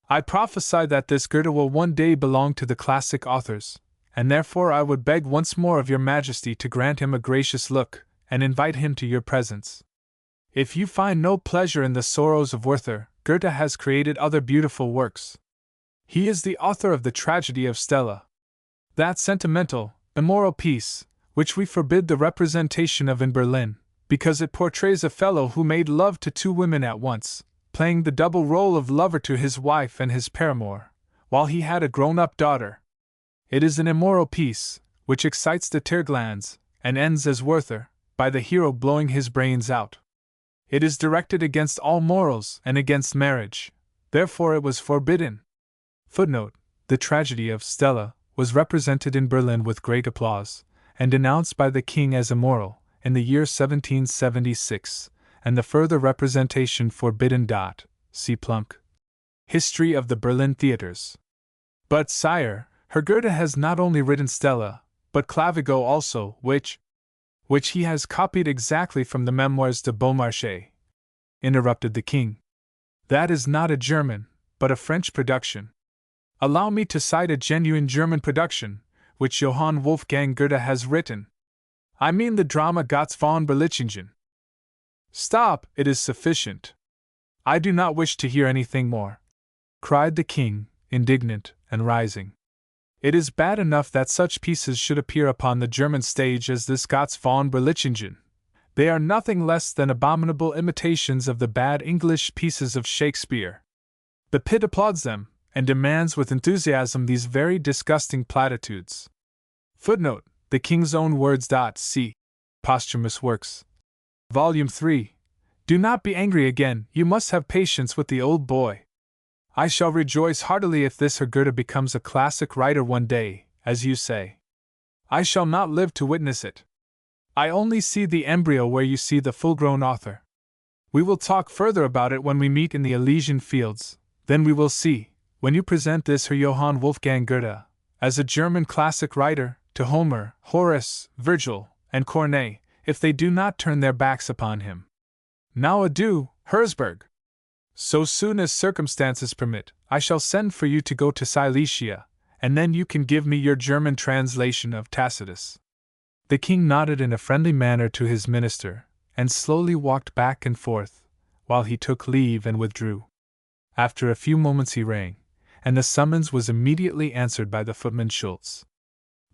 I prophesy that this Goethe will one day belong to the classic authors, and therefore I would beg once more of your majesty to grant him a gracious look, and invite him to your presence. If you find no pleasure in the sorrows of Werther, Goethe has created other beautiful works. He is the author of the tragedy of Stella. That sentimental, immoral piece, which we forbid the representation of in Berlin, because it portrays a fellow who made love to two women at once, playing the double role of lover to his wife and his paramour, while he had a grown-up daughter. It is an immoral piece, which excites the tear glands, and ends as Werther, by the hero blowing his brains out. It is directed against all morals and against marriage, therefore it was forbidden. Footnote: The tragedy of Stella was represented in Berlin with great applause, and denounced by the king as immoral, in the year 1776, and the further representation forbidden. See Plumk. History of the Berlin Theatres. But, sire, Herr Goethe has not only written Stella, but Clavigo also, which he has copied exactly from the Memoirs de Beaumarchais, interrupted the king. That is not a German, but a French production. Allow me to cite a genuine German production, which Johann Wolfgang Goethe has written. I mean the drama Gotts von Berlichingen. Stop, it is sufficient. I do not wish to hear anything more, cried the king, indignant, and rising. It is bad enough that such pieces should appear upon the German stage as this Gotts von Berlichingen. They are nothing less than abominable imitations of the bad English pieces of Shakespeare. The pit applauds them, and demands with enthusiasm these very disgusting platitudes. Footnote: The king's own words. See Posthumous Works. Volume 3. Do not be angry again, you must have patience with the old boy. I shall rejoice heartily if this Herr Goethe becomes a classic writer one day, as you say. I shall not live to witness it. I only see the embryo where you see the full-grown author. We will talk further about it when we meet in the Elysian fields, then we will see, when you present this Herr Johann Wolfgang Goethe, as a German classic writer, to Homer, Horace, Virgil, and Corneille, if they do not turn their backs upon him. Now adieu, Herzberg. So soon as circumstances permit, I shall send for you to go to Silesia, and then you can give me your German translation of Tacitus. The king nodded in a friendly manner to his minister, and slowly walked back and forth, while he took leave and withdrew. After a few moments he rang, and the summons was immediately answered by the footman Schultz.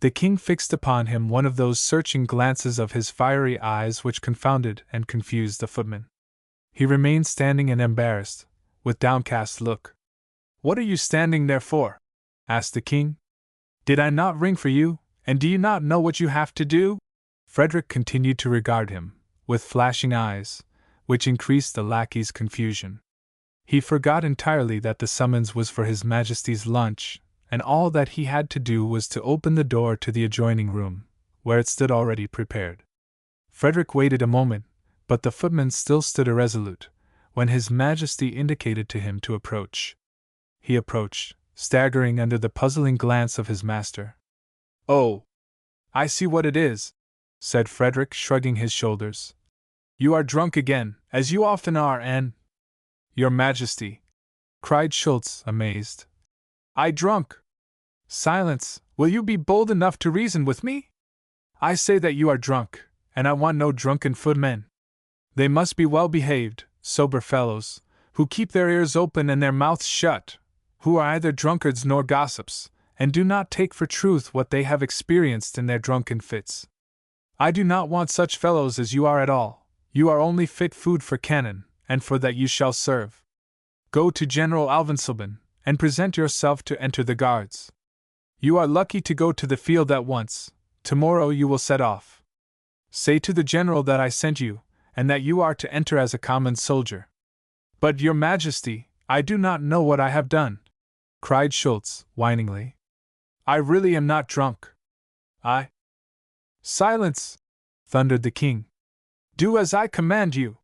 The king fixed upon him one of those searching glances of his fiery eyes which confounded and confused the footman. He remained standing and embarrassed, with downcast look. What are you standing there for? Asked the king. Did I not ring for you, and do you not know what you have to do? Frederick continued to regard him, with flashing eyes, which increased the lackey's confusion. He forgot entirely that the summons was for His Majesty's lunch, and all that he had to do was to open the door to the adjoining room, where it stood already prepared. Frederick waited a moment, but the footman still stood irresolute, when His Majesty indicated to him to approach. He approached, staggering under the puzzling glance of his master. Oh, I see what it is, said Frederick, shrugging his shoulders. You are drunk again, as you often are, and— Your Majesty, cried Schultz, amazed. I drunk? Silence, will you be bold enough to reason with me? I say that you are drunk, and I want no drunken footmen. They must be well-behaved, sober fellows, who keep their ears open and their mouths shut, who are either drunkards nor gossips, and do not take for truth what they have experienced in their drunken fits. I do not want such fellows as you are at all. You are only fit food for cannon, and for that you shall serve. Go to General Alvensleben, and present yourself to enter the guards. You are lucky to go to the field at once. Tomorrow you will set off. Say to the general that I sent you, and that you are to enter as a common soldier. But, Your Majesty, I do not know what I have done, cried Schultz, whiningly. I really am not drunk. Silence! Thundered the king. Do as I command you.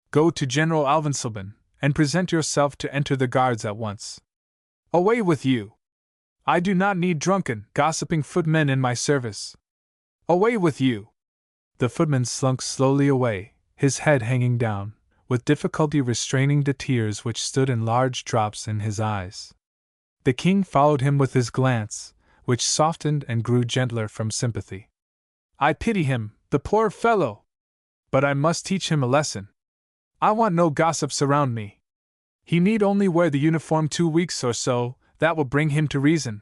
Go to General Alvensleben, and present yourself to enter the guards at once. Away with you! I do not need drunken, gossiping footmen in my service. Away with you! The footman slunk slowly away, his head hanging down, with difficulty restraining the tears which stood in large drops in his eyes. The king followed him with his glance, which softened and grew gentler from sympathy. I pity him, the poor fellow! But I must teach him a lesson. I want no gossips around me. He need only wear the uniform 2 weeks or so, that will bring him to reason.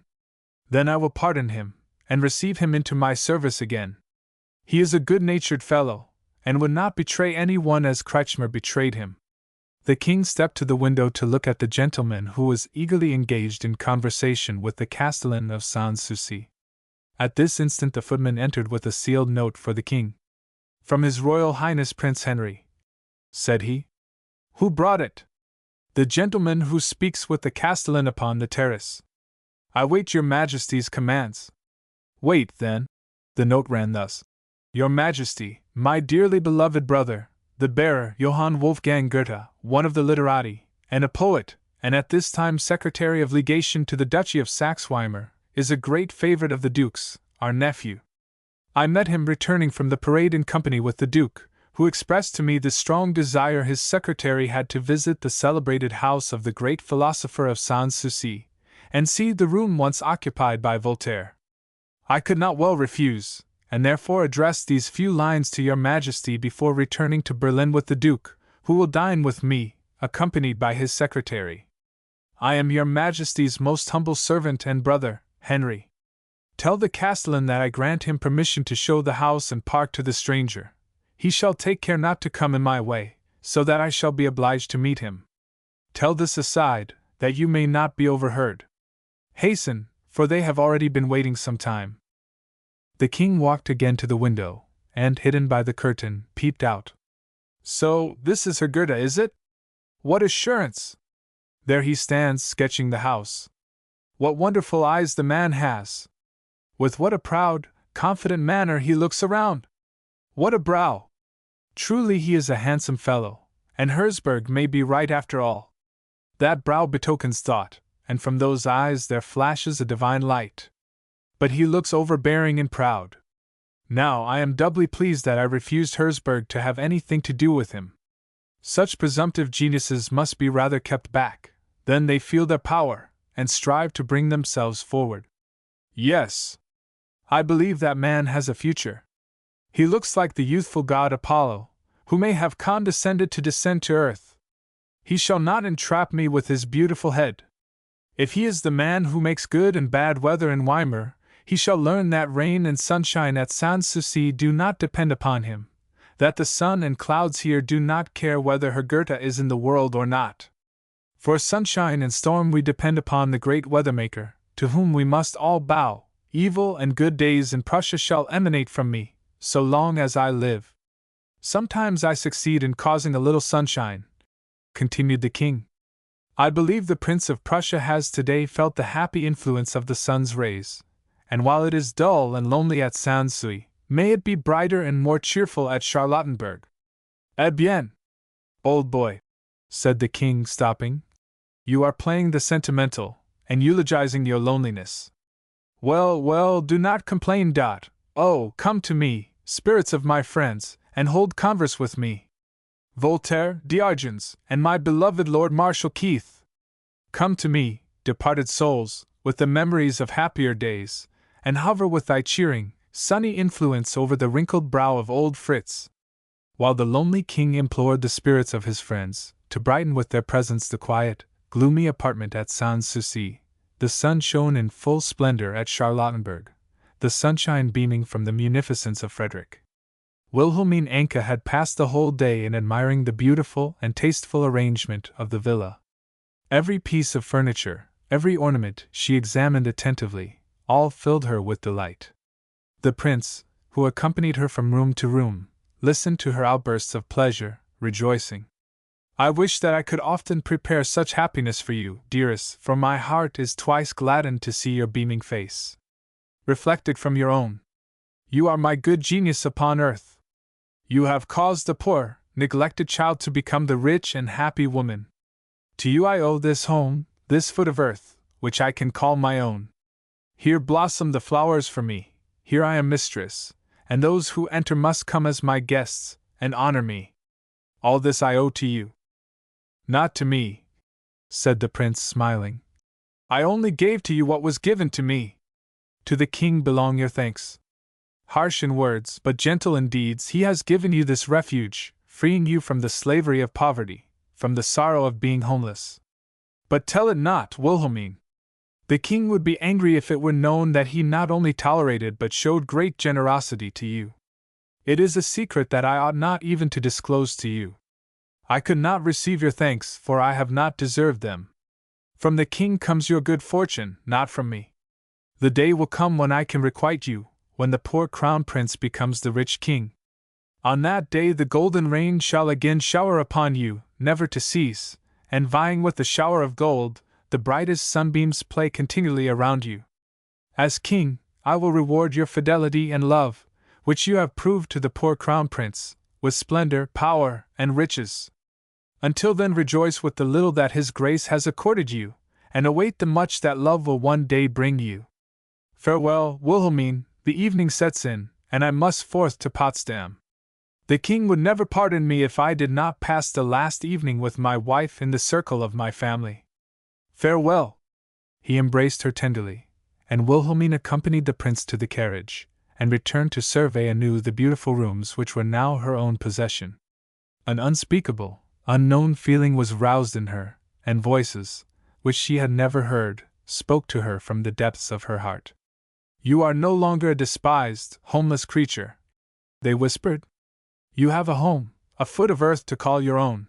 Then I will pardon him, and receive him into my service again. He is a good-natured fellow, and would not betray any one as Kretschmer betrayed him. The king stepped to the window to look at the gentleman who was eagerly engaged in conversation with the castellan of Sans-Souci. At this instant the footman entered with a sealed note for the king. From His Royal Highness Prince Henry, said he. Who brought it? The gentleman who speaks with the castellan upon the terrace. I wait your Majesty's commands. Wait, then. The note ran thus. Your Majesty, my dearly beloved brother, the bearer Johann Wolfgang Goethe, one of the literati, and a poet, and at this time Secretary of Legation to the Duchy of Saxe-Weimar, is a great favorite of the Duke's, our nephew. I met him returning from the parade in company with the Duke, who expressed to me the strong desire his secretary had to visit the celebrated house of the great philosopher of Sans-Souci, and see the room once occupied by Voltaire. I could not well refuse, and therefore addressed these few lines to your Majesty before returning to Berlin with the Duke, who will dine with me, accompanied by his secretary. I am your Majesty's most humble servant and brother, Henry. Tell the castellan that I grant him permission to show the house and park to the stranger. He shall take care not to come in my way, so that I shall be obliged to meet him. Tell this aside, that you may not be overheard. Hasten, for they have already been waiting some time. The king walked again to the window, and, hidden by the curtain, peeped out. So, this is Herr Goethe, is it? What assurance! There he stands, sketching the house. What wonderful eyes the man has! With what a proud, confident manner he looks around! What a brow! Truly he is a handsome fellow, and Herzberg may be right after all. That brow betokens thought, and from those eyes there flashes a divine light. But he looks overbearing and proud. Now I am doubly pleased that I refused Herzberg to have anything to do with him. Such presumptive geniuses must be rather kept back, then they feel their power, and strive to bring themselves forward. Yes, I believe that man has a future. He looks like the youthful god Apollo, who may have condescended to descend to earth. He shall not entrap me with his beautiful head. If he is the man who makes good and bad weather in Weimar, he shall learn that rain and sunshine at Sans-Souci do not depend upon him, that the sun and clouds here do not care whether Herr Goethe is in the world or not. For sunshine and storm we depend upon the great weather-maker, to whom we must all bow. Evil and good days in Prussia shall emanate from me, so long as I live. Sometimes I succeed in causing a little sunshine, continued the king. I believe the Prince of Prussia has today felt the happy influence of the sun's rays, and while it is dull and lonely at Sans-Souci, may it be brighter and more cheerful at Charlottenburg. Eh bien, old boy, said the king, stopping. You are playing the sentimental, and eulogizing your loneliness. Well, well, do not complain. Oh, come to me, spirits of my friends, and hold converse with me. Voltaire, D'Argens, and my beloved Lord Marshal Keith. Come to me, departed souls, with the memories of happier days, and hover with thy cheering, sunny influence over the wrinkled brow of old Fritz. While the lonely king implored the spirits of his friends to brighten with their presence the quiet, gloomy apartment at Sans-Souci, the sun shone in full splendor at Charlottenburg, the sunshine beaming from the munificence of Frederick. Wilhelmine Anke had passed the whole day in admiring the beautiful and tasteful arrangement of the villa. Every piece of furniture, every ornament she examined attentively, all filled her with delight. The prince, who accompanied her from room to room, listened to her outbursts of pleasure, rejoicing. I wish that I could often prepare such happiness for you, dearest, for my heart is twice gladdened to see your beaming face. reflected from your own. You are my good genius upon earth. You have caused the poor, neglected child to become the rich and happy woman. To you I owe this home, this foot of earth, which I can call my own. Here blossom the flowers for me, here I am mistress, and those who enter must come as my guests, and honor me. All this I owe to you. Not to me, said the prince, smiling. I only gave to you what was given to me. To the king belong your thanks. Harsh in words, but gentle in deeds, he has given you this refuge, freeing you from the slavery of poverty, from the sorrow of being homeless. But tell it not, Wilhelmine. The king would be angry if it were known that he not only tolerated but showed great generosity to you. It is a secret that I ought not even to disclose to you. I could not receive your thanks, for I have not deserved them. From the king comes your good fortune, not from me. The day will come when I can requite you, when the poor crown prince becomes the rich king. On that day the golden rain shall again shower upon you, never to cease, and vying with the shower of gold, the brightest sunbeams play continually around you. As king, I will reward your fidelity and love, which you have proved to the poor crown prince, with splendor, power, and riches. Until then rejoice with the little that his grace has accorded you, and await the much that love will one day bring you. Farewell, Wilhelmine, the evening sets in, and I must forth to Potsdam. The king would never pardon me if I did not pass the last evening with my wife in the circle of my family. Farewell! He embraced her tenderly, and Wilhelmine accompanied the prince to the carriage, and returned to survey anew the beautiful rooms which were now her own possession. An unspeakable, unknown feeling was roused in her, and voices, which she had never heard, spoke to her from the depths of her heart. You are no longer a despised, homeless creature, they whispered. You have a home, a foot of earth to call your own.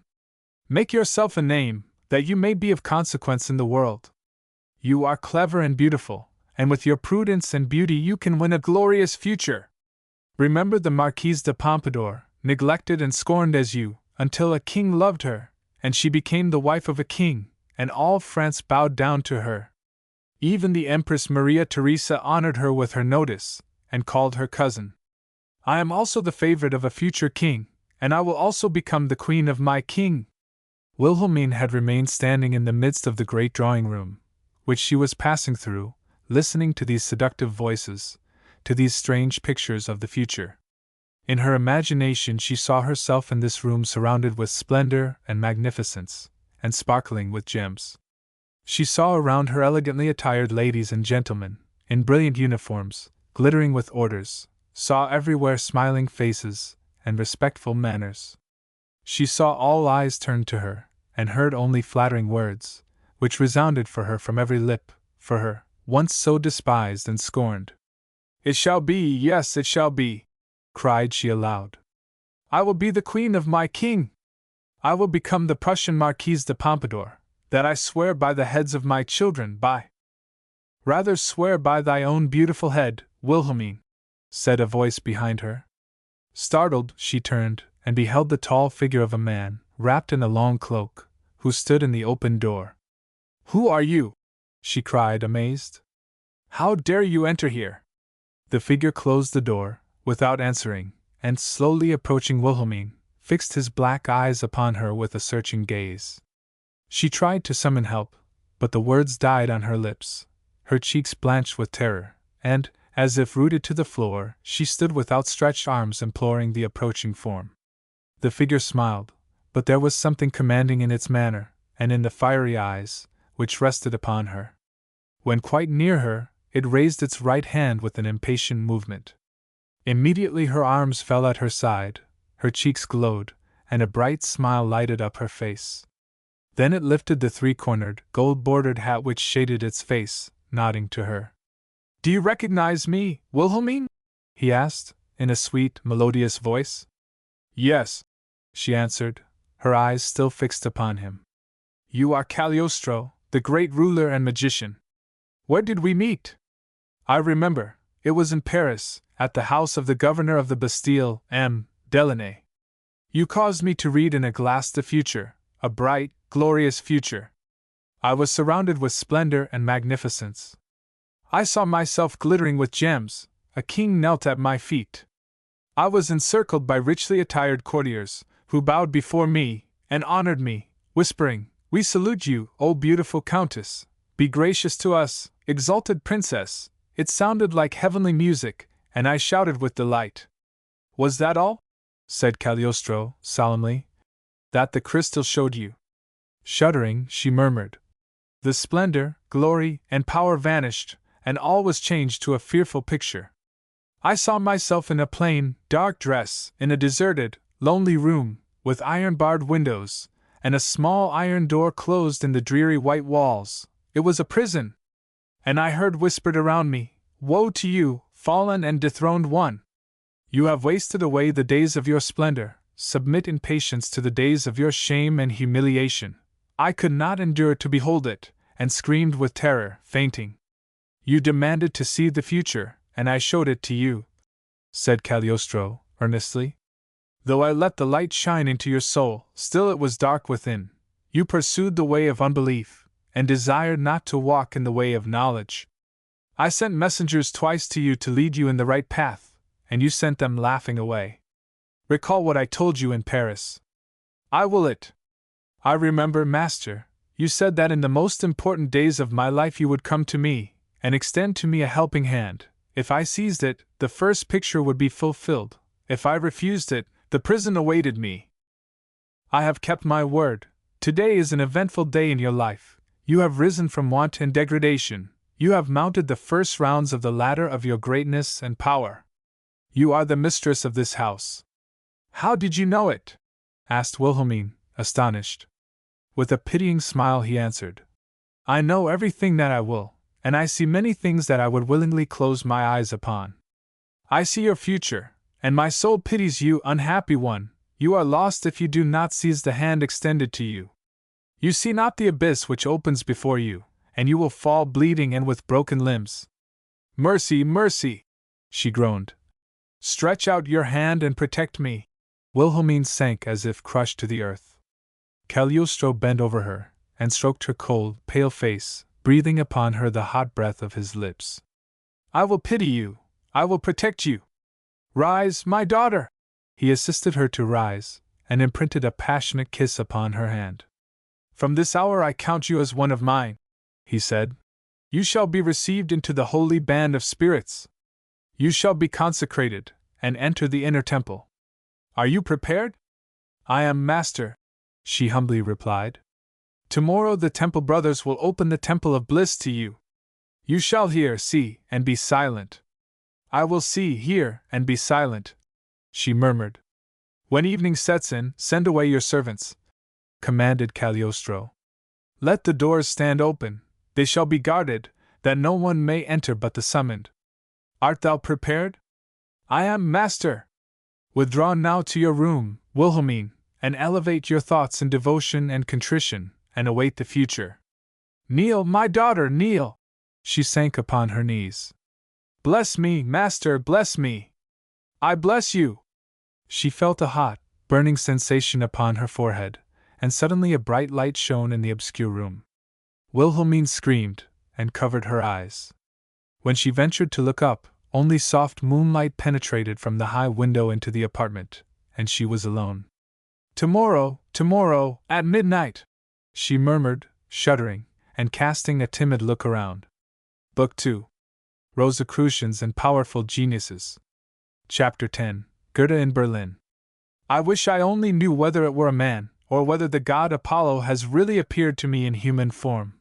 Make yourself a name, that you may be of consequence in the world. You are clever and beautiful, and with your prudence and beauty you can win a glorious future. Remember the Marquise de Pompadour, neglected and scorned as you, until a king loved her, and she became the wife of a king, and all France bowed down to her. Even the Empress Maria Theresa honored her with her notice, and called her cousin. I am also the favorite of a future king, and I will also become the queen of my king. Wilhelmine had remained standing in the midst of the great drawing-room, which she was passing through, listening to these seductive voices, to these strange pictures of the future. In her imagination she saw herself in this room surrounded with splendor and magnificence, and sparkling with gems. She saw around her elegantly attired ladies and gentlemen, in brilliant uniforms, glittering with orders, saw everywhere smiling faces and respectful manners. She saw all eyes turned to her, and heard only flattering words, which resounded for her from every lip, for her, once so despised and scorned. It shall be, yes, it shall be, cried she aloud. I will be the queen of my king. I will become the Prussian Marquise de Pompadour, that I swear by the heads of my children, by. Rather swear by thy own beautiful head, Wilhelmine, said a voice behind her. Startled, she turned, and beheld the tall figure of a man, wrapped in a long cloak, who stood in the open door. Who are you? She cried, amazed. How dare you enter here? The figure closed the door, without answering, and slowly approaching Wilhelmine, fixed his black eyes upon her with a searching gaze. She tried to summon help, but the words died on her lips. Her cheeks blanched with terror, and, as if rooted to the floor, she stood with outstretched arms imploring the approaching form. The figure smiled, but there was something commanding in its manner, and in the fiery eyes, which rested upon her. When quite near her, it raised its right hand with an impatient movement. Immediately her arms fell at her side, her cheeks glowed, and a bright smile lighted up her face. Then it lifted the three-cornered, gold-bordered hat which shaded its face, nodding to her. Do you recognize me, Wilhelmine? He asked, in a sweet, melodious voice. Yes, she answered, her eyes still fixed upon him. You are Cagliostro, the great ruler and magician. Where did we meet? I remember, it was in Paris, at the house of the governor of the Bastille, M. Delaunay. You caused me to read in a glass the future, a bright, glorious future. I was surrounded with splendor and magnificence. I saw myself glittering with gems. A king knelt at my feet. I was encircled by richly attired courtiers, who bowed before me and honored me, whispering, "We salute you, O beautiful countess! Be gracious to us, exalted princess!" It sounded like heavenly music, and I shouted with delight. "Was that all?" said Cagliostro, solemnly. "That the crystal showed you?" Shuddering, she murmured. The splendor, glory, and power vanished, and all was changed to a fearful picture. I saw myself in a plain, dark dress, in a deserted, lonely room, with iron-barred windows, and a small iron door closed in the dreary white walls. It was a prison! And I heard whispered around me, "Woe to you, fallen and dethroned one! You have wasted away the days of your splendor, submit in patience to the days of your shame and humiliation." I could not endure to behold it, and screamed with terror, fainting. "You demanded to see the future, and I showed it to you," said Cagliostro, earnestly. "Though I let the light shine into your soul, still it was dark within. You pursued the way of unbelief, and desired not to walk in the way of knowledge. I sent messengers twice to you to lead you in the right path, and you sent them laughing away. Recall what I told you in Paris." "I will it. I remember, master, you said that in the most important days of my life you would come to me, and extend to me a helping hand. If I seized it, the first picture would be fulfilled. If I refused it, the prison awaited me. I have kept my word. Today is an eventful day in your life. You have risen from want and degradation. You have mounted the first rounds of the ladder of your greatness and power. You are the mistress of this house." "How did you know it?" asked Wilhelmine, astonished. With a pitying smile he answered, "I know everything that I will, and I see many things that I would willingly close my eyes upon. I see your future, and my soul pities you, unhappy one. You are lost if you do not seize the hand extended to you. You see not the abyss which opens before you, and you will fall bleeding and with broken limbs." "Mercy, mercy!" she groaned. "Stretch out your hand and protect me." Wilhelmine sank as if crushed to the earth. Cagliostro bent over her, and stroked her cold, pale face, breathing upon her the hot breath of his lips. "I will pity you. I will protect you. Rise, my daughter!" He assisted her to rise, and imprinted a passionate kiss upon her hand. "From this hour I count you as one of mine," he said. "You shall be received into the holy band of spirits. You shall be consecrated, and enter the inner temple. Are you prepared?" "I am, master," she humbly replied. "Tomorrow the Temple Brothers will open the Temple of Bliss to you. You shall hear, see, and be silent." "I will see, hear, and be silent," she murmured. "When evening sets in, send away your servants," commanded Cagliostro. "Let the doors stand open, they shall be guarded, that no one may enter but the summoned. Art thou prepared?" "I am, master." "Withdraw now to your room, Wilhelmine, and elevate your thoughts in devotion and contrition, and await the future. Kneel, my daughter, kneel!" She sank upon her knees. "Bless me, master, bless me! I bless you!" She felt a hot, burning sensation upon her forehead, and suddenly a bright light shone in the obscure room. Wilhelmine screamed, and covered her eyes. When she ventured to look up, only soft moonlight penetrated from the high window into the apartment, and she was alone. Tomorrow, at midnight," she murmured, shuddering, and casting a timid look around. Book 2. Rosicrucians and Powerful Geniuses. Chapter 10. Goethe in Berlin. "I wish I only knew whether it were a man, or whether the god Apollo has really appeared to me in human form,"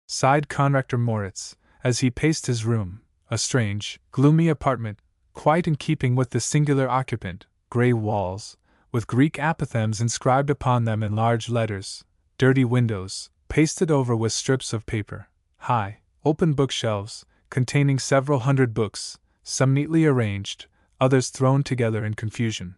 sighed Konrektor Moritz, as he paced his room, a strange, gloomy apartment, quite in keeping with the singular occupant, grey walls, with Greek apothegms inscribed upon them in large letters, dirty windows, pasted over with strips of paper, high, open bookshelves, containing several hundred books, some neatly arranged, others thrown together in confusion.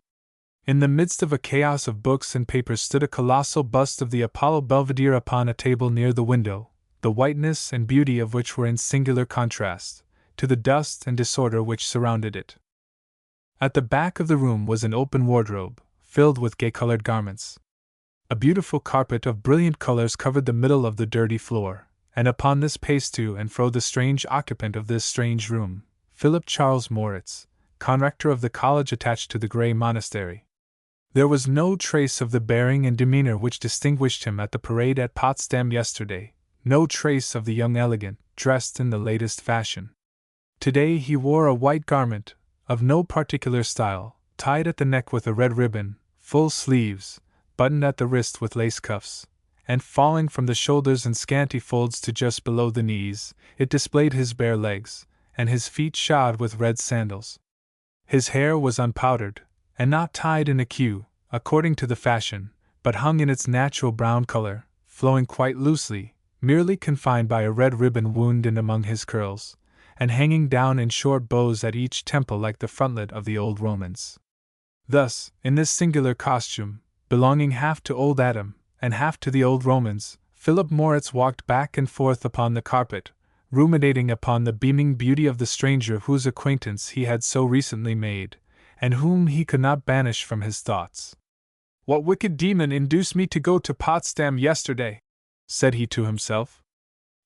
In the midst of a chaos of books and papers stood a colossal bust of the Apollo Belvedere upon a table near the window, the whiteness and beauty of which were in singular contrast to the dust and disorder which surrounded it. At the back of the room was an open wardrobe, filled with gay-colored garments. A beautiful carpet of brilliant colors covered the middle of the dirty floor, and upon this paced to and fro the strange occupant of this strange room, Philip Charles Moritz, conrector of the college attached to the Grey Monastery. There was no trace of the bearing and demeanor which distinguished him at the parade at Potsdam yesterday, no trace of the young elegant, dressed in the latest fashion. Today he wore a white garment, of no particular style, tied at the neck with a red ribbon, full sleeves, buttoned at the wrist with lace cuffs, and falling from the shoulders in scanty folds to just below the knees, it displayed his bare legs, and his feet shod with red sandals. His hair was unpowdered, and not tied in a queue, according to the fashion, but hung in its natural brown color, flowing quite loosely, merely confined by a red ribbon wound in among his curls, and hanging down in short bows at each temple like the frontlet of the old Romans. Thus, in this singular costume, belonging half to old Adam, and half to the old Romans, Philip Moritz walked back and forth upon the carpet, ruminating upon the beaming beauty of the stranger whose acquaintance he had so recently made, and whom he could not banish from his thoughts. "What wicked demon induced me to go to Potsdam yesterday?" said he to himself.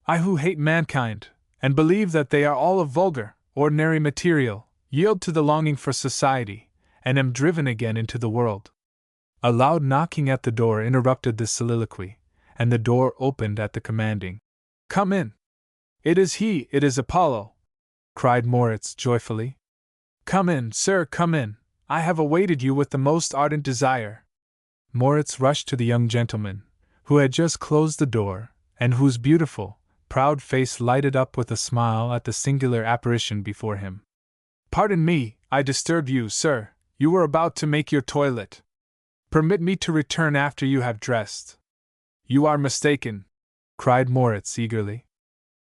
"I who hate mankind, and believe that they are all of vulgar, ordinary material, yield to the longing for society, and am driven again into the world." A loud knocking at the door interrupted this soliloquy, and the door opened at the commanding, "Come in." "It is he, it is Apollo!" cried Moritz joyfully. "Come in, sir, come in. I have awaited you with the most ardent desire." Moritz rushed to the young gentleman, who had just closed the door, and whose beautiful, proud face lighted up with a smile at the singular apparition before him. "Pardon me, I disturbed you, sir. You were about to make your toilet. Permit me to return after you have dressed." "You are mistaken," cried Moritz eagerly.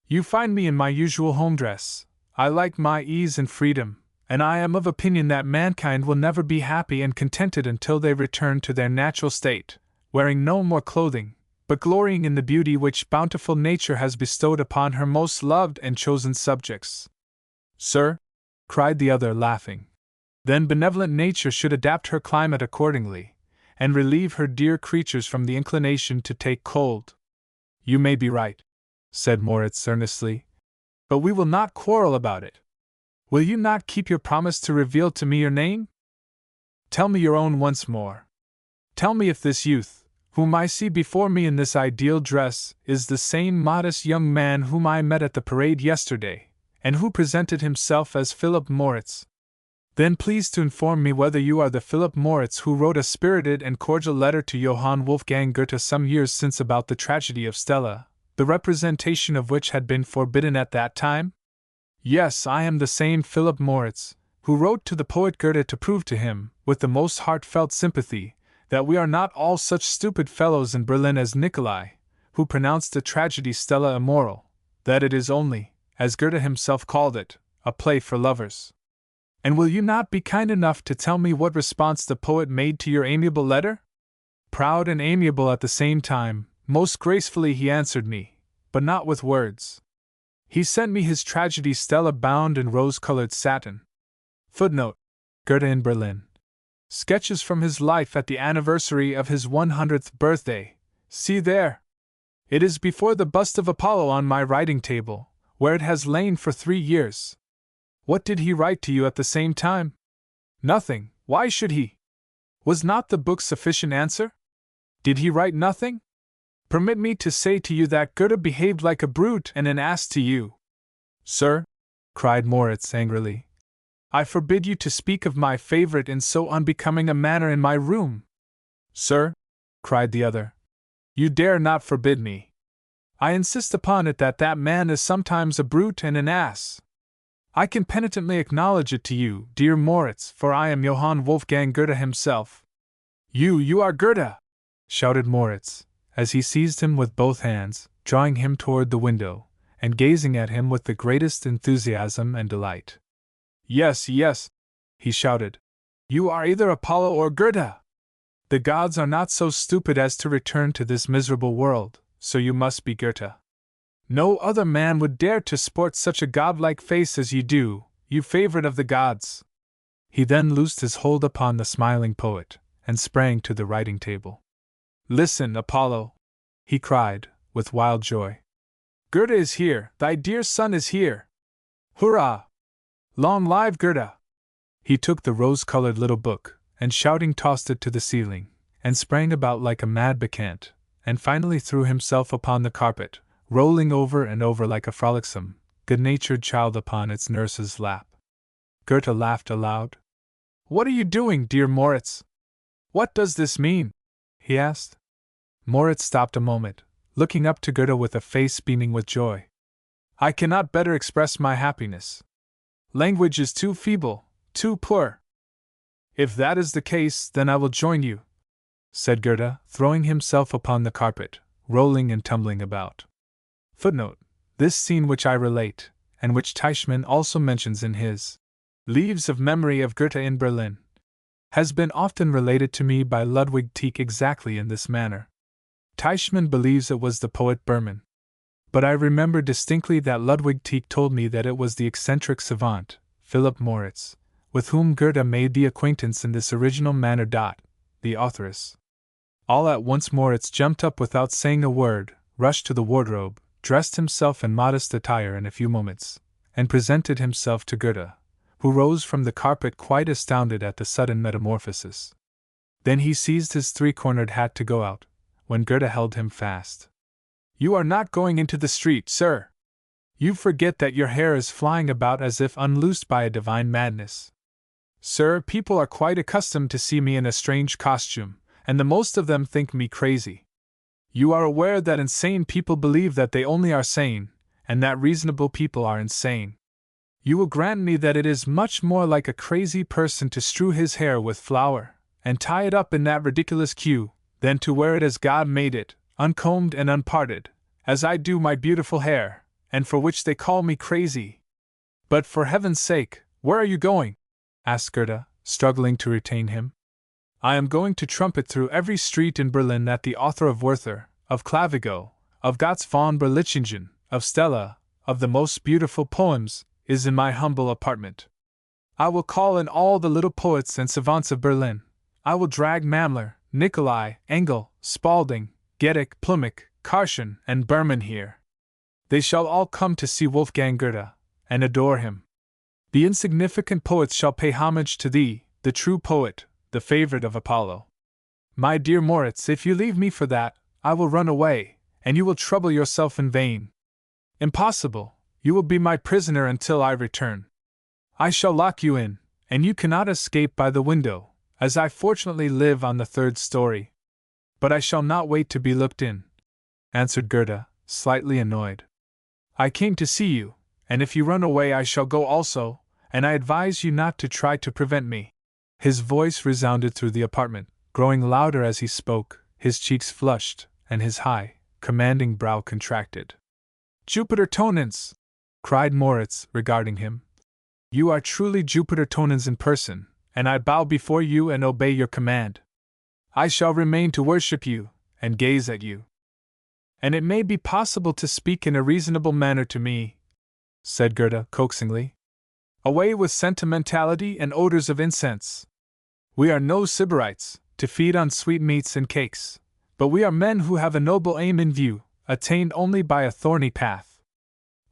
"You find me in my usual home dress. I like my ease and freedom, and I am of opinion that mankind will never be happy and contented until they return to their natural state, wearing no more clothing, but glorying in the beauty which bountiful nature has bestowed upon her most loved and chosen subjects." "Sir," cried the other, laughing, "then benevolent nature should adapt her climate accordingly, and relieve her dear creatures from the inclination to take cold." "You may be right," said Moritz earnestly, "but we will not quarrel about it. Will you not keep your promise to reveal to me your name? Tell me your own once more. Tell me if this youth, whom I see before me in this ideal dress, is the same modest young man whom I met at the parade yesterday, and who presented himself as Philip Moritz. Then please to inform me whether you are the Philip Moritz who wrote a spirited and cordial letter to Johann Wolfgang Goethe some years since about the tragedy of Stella, the representation of which had been forbidden at that time?" "Yes, I am the same Philip Moritz, who wrote to the poet Goethe to prove to him, with the most heartfelt sympathy, that we are not all such stupid fellows in Berlin as Nikolai, who pronounced the tragedy Stella immoral, that it is only, as Goethe himself called it, a play for lovers. And will you not be kind enough to tell me what response the poet made to your amiable letter? Proud and amiable at the same time, most gracefully he answered me, but not with words. He sent me his tragedy Stella bound in rose-colored satin. Footnote: Goethe in Berlin. Sketches from his life at the anniversary of his 100th birthday. See there. It is before the bust of Apollo on my writing table, where it has lain for 3 years. What did he write to you at the same time? Nothing. Why should he? Was not the book sufficient answer? Did he write nothing? Permit me to say to you that Goethe behaved like a brute and an ass to you." "Sir," cried Moritz angrily, "I forbid you to speak of my favorite in so unbecoming a manner in my room." "Sir," cried the other, "you dare not forbid me. I insist upon it that that man is sometimes a brute and an ass. I can penitently acknowledge it to you, dear Moritz, for I am Johann Wolfgang Goethe himself." You are Goethe!" shouted Moritz, as he seized him with both hands, drawing him toward the window, and gazing at him with the greatest enthusiasm and delight. Yes, he shouted. "You are either Apollo or Goethe! The gods are not so stupid as to return to this miserable world, so you must be Goethe. No other man would dare to sport such a godlike face as you do, you favorite of the gods." He then loosed his hold upon the smiling poet, and sprang to the writing table. "Listen, Apollo!" he cried, with wild joy. Goethe is here, thy dear son is here! Hurrah! Long live Goethe! He took the rose-colored little book, and shouting tossed it to the ceiling, and sprang about like a mad bacchant, and finally threw himself upon the carpet, rolling over and over like a frolicsome, good-natured child upon its nurse's lap. Goethe laughed aloud. "What are you doing, dear Moritz? What does this mean?" he asked. Moritz stopped a moment, looking up to Goethe with a face beaming with joy. "I cannot better express my happiness. Language is too feeble, too poor." "If that is the case, then I will join you," said Goethe, throwing himself upon the carpet, rolling and tumbling about. Footnote: This scene which I relate, and which Teichmann also mentions in his Leaves of Memory of Goethe in Berlin, has been often related to me by Ludwig Tieck exactly in this manner. Teichmann believes it was the poet Berman. But I remember distinctly that Ludwig Tieck told me that it was the eccentric savant, Philip Moritz, with whom Goethe made the acquaintance in this original manner. The authoress. All at once Moritz jumped up without saying a word, rushed to the wardrobe, dressed himself in modest attire in a few moments, and presented himself to Goethe, who rose from the carpet quite astounded at the sudden metamorphosis. Then he seized his three-cornered hat to go out, when Goethe held him fast. "You are not going into the street, sir. You forget that your hair is flying about as if unloosed by a divine madness. Sir, people are quite accustomed to see me in a strange costume, and the most of them think me crazy. You are aware that insane people believe that they only are sane, and that reasonable people are insane. You will grant me that it is much more like a crazy person to strew his hair with flour, and tie it up in that ridiculous queue, than to wear it as God made it, uncombed and unparted, as I do my beautiful hair, and for which they call me crazy." "But for heaven's sake, where are you going?" asked Goethe, struggling to retain him. "I am going to trumpet through every street in Berlin that the author of Werther, of Clavigo, of Gotz von Berlichingen, of Stella, of the most beautiful poems, is in my humble apartment. I will call in all the little poets and savants of Berlin. I will drag Mamler, Nicolai, Engel, Spalding, Goethe, Plumach, Karschen, and Berman here. They shall all come to see Wolfgang Goethe, and adore him. The insignificant poets shall pay homage to thee, the true poet, the favorite of Apollo. My dear Moritz, if you leave me for that, I will run away, and you will trouble yourself in vain. Impossible, you will be my prisoner until I return. I shall lock you in, and you cannot escape by the window, as I fortunately live on the third story. But I shall not wait to be looked in," answered Goethe, slightly annoyed. "I came to see you, and if you run away I shall go also, and I advise you not to try to prevent me." His voice resounded through the apartment, growing louder as he spoke, his cheeks flushed, and his high, commanding brow contracted. "Jupiter Tonans!" cried Moritz, regarding him. "You are truly Jupiter Tonans in person, and I bow before you and obey your command. I shall remain to worship you, and gaze at you. And it may be possible to speak in a reasonable manner to me," said Goethe coaxingly. "Away with sentimentality and odors of incense. We are no Sybarites, to feed on sweetmeats and cakes, but we are men who have a noble aim in view, attained only by a thorny path.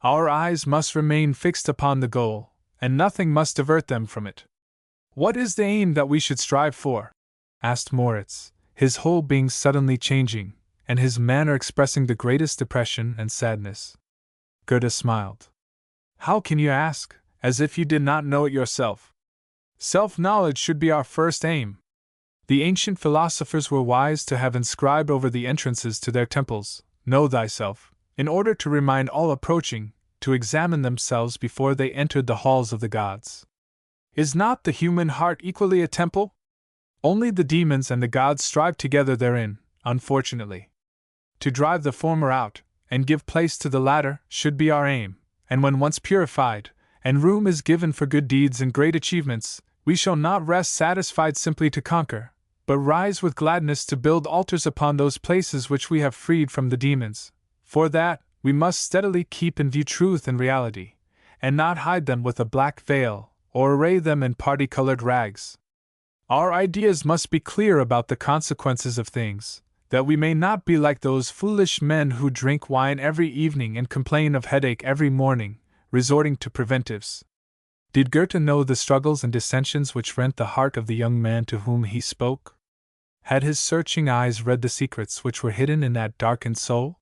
Our eyes must remain fixed upon the goal, and nothing must divert them from it." "What is the aim that we should strive for?" asked Moritz, his whole being suddenly changing, and his manner expressing the greatest depression and sadness. Goethe smiled. "How can you ask, as if you did not know it yourself? Self-knowledge should be our first aim. The ancient philosophers were wise to have inscribed over the entrances to their temples, 'Know thyself,' in order to remind all approaching to examine themselves before they entered the halls of the gods. Is not the human heart equally a temple? Only the demons and the gods strive together therein, unfortunately. To drive the former out, and give place to the latter, should be our aim, and when once purified, and room is given for good deeds and great achievements, we shall not rest satisfied simply to conquer, but rise with gladness to build altars upon those places which we have freed from the demons. For that, we must steadily keep in view truth and reality, and not hide them with a black veil, or array them in party-colored rags. Our ideas must be clear about the consequences of things, that we may not be like those foolish men who drink wine every evening and complain of headache every morning, resorting to preventives. Did Goethe know the struggles and dissensions which rent the heart of the young man to whom he spoke? Had his searching eyes read the secrets which were hidden in that darkened soul?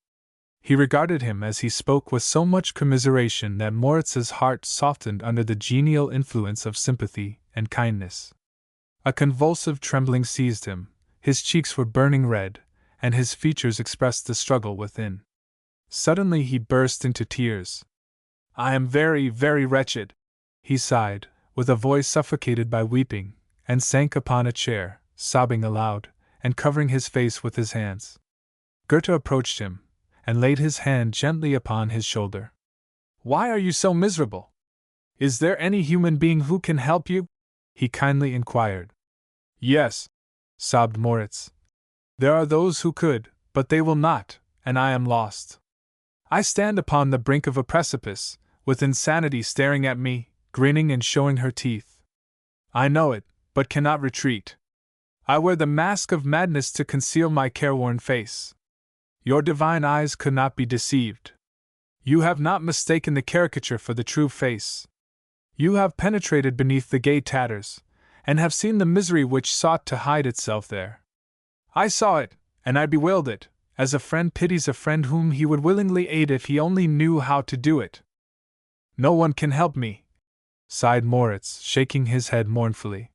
He regarded him as he spoke with so much commiseration that Moritz's heart softened under the genial influence of sympathy and kindness. A convulsive trembling seized him, his cheeks were burning red, and his features expressed the struggle within. Suddenly he burst into tears. "I am very, very wretched," he sighed, with a voice suffocated by weeping, and sank upon a chair, sobbing aloud, and covering his face with his hands. Goethe approached him, and laid his hand gently upon his shoulder. "Why are you so miserable? Is there any human being who can help you?" he kindly inquired. "Yes," sobbed Moritz. "There are those who could, but they will not, and I am lost. I stand upon the brink of a precipice, with insanity staring at me, grinning and showing her teeth. I know it, but cannot retreat. I wear the mask of madness to conceal my careworn face. Your divine eyes could not be deceived. You have not mistaken the caricature for the true face. You have penetrated beneath the gay tatters, and have seen the misery which sought to hide itself there. I saw it, and I bewailed it, as a friend pities a friend whom he would willingly aid if he only knew how to do it. No one can help me," sighed Moritz, shaking his head mournfully.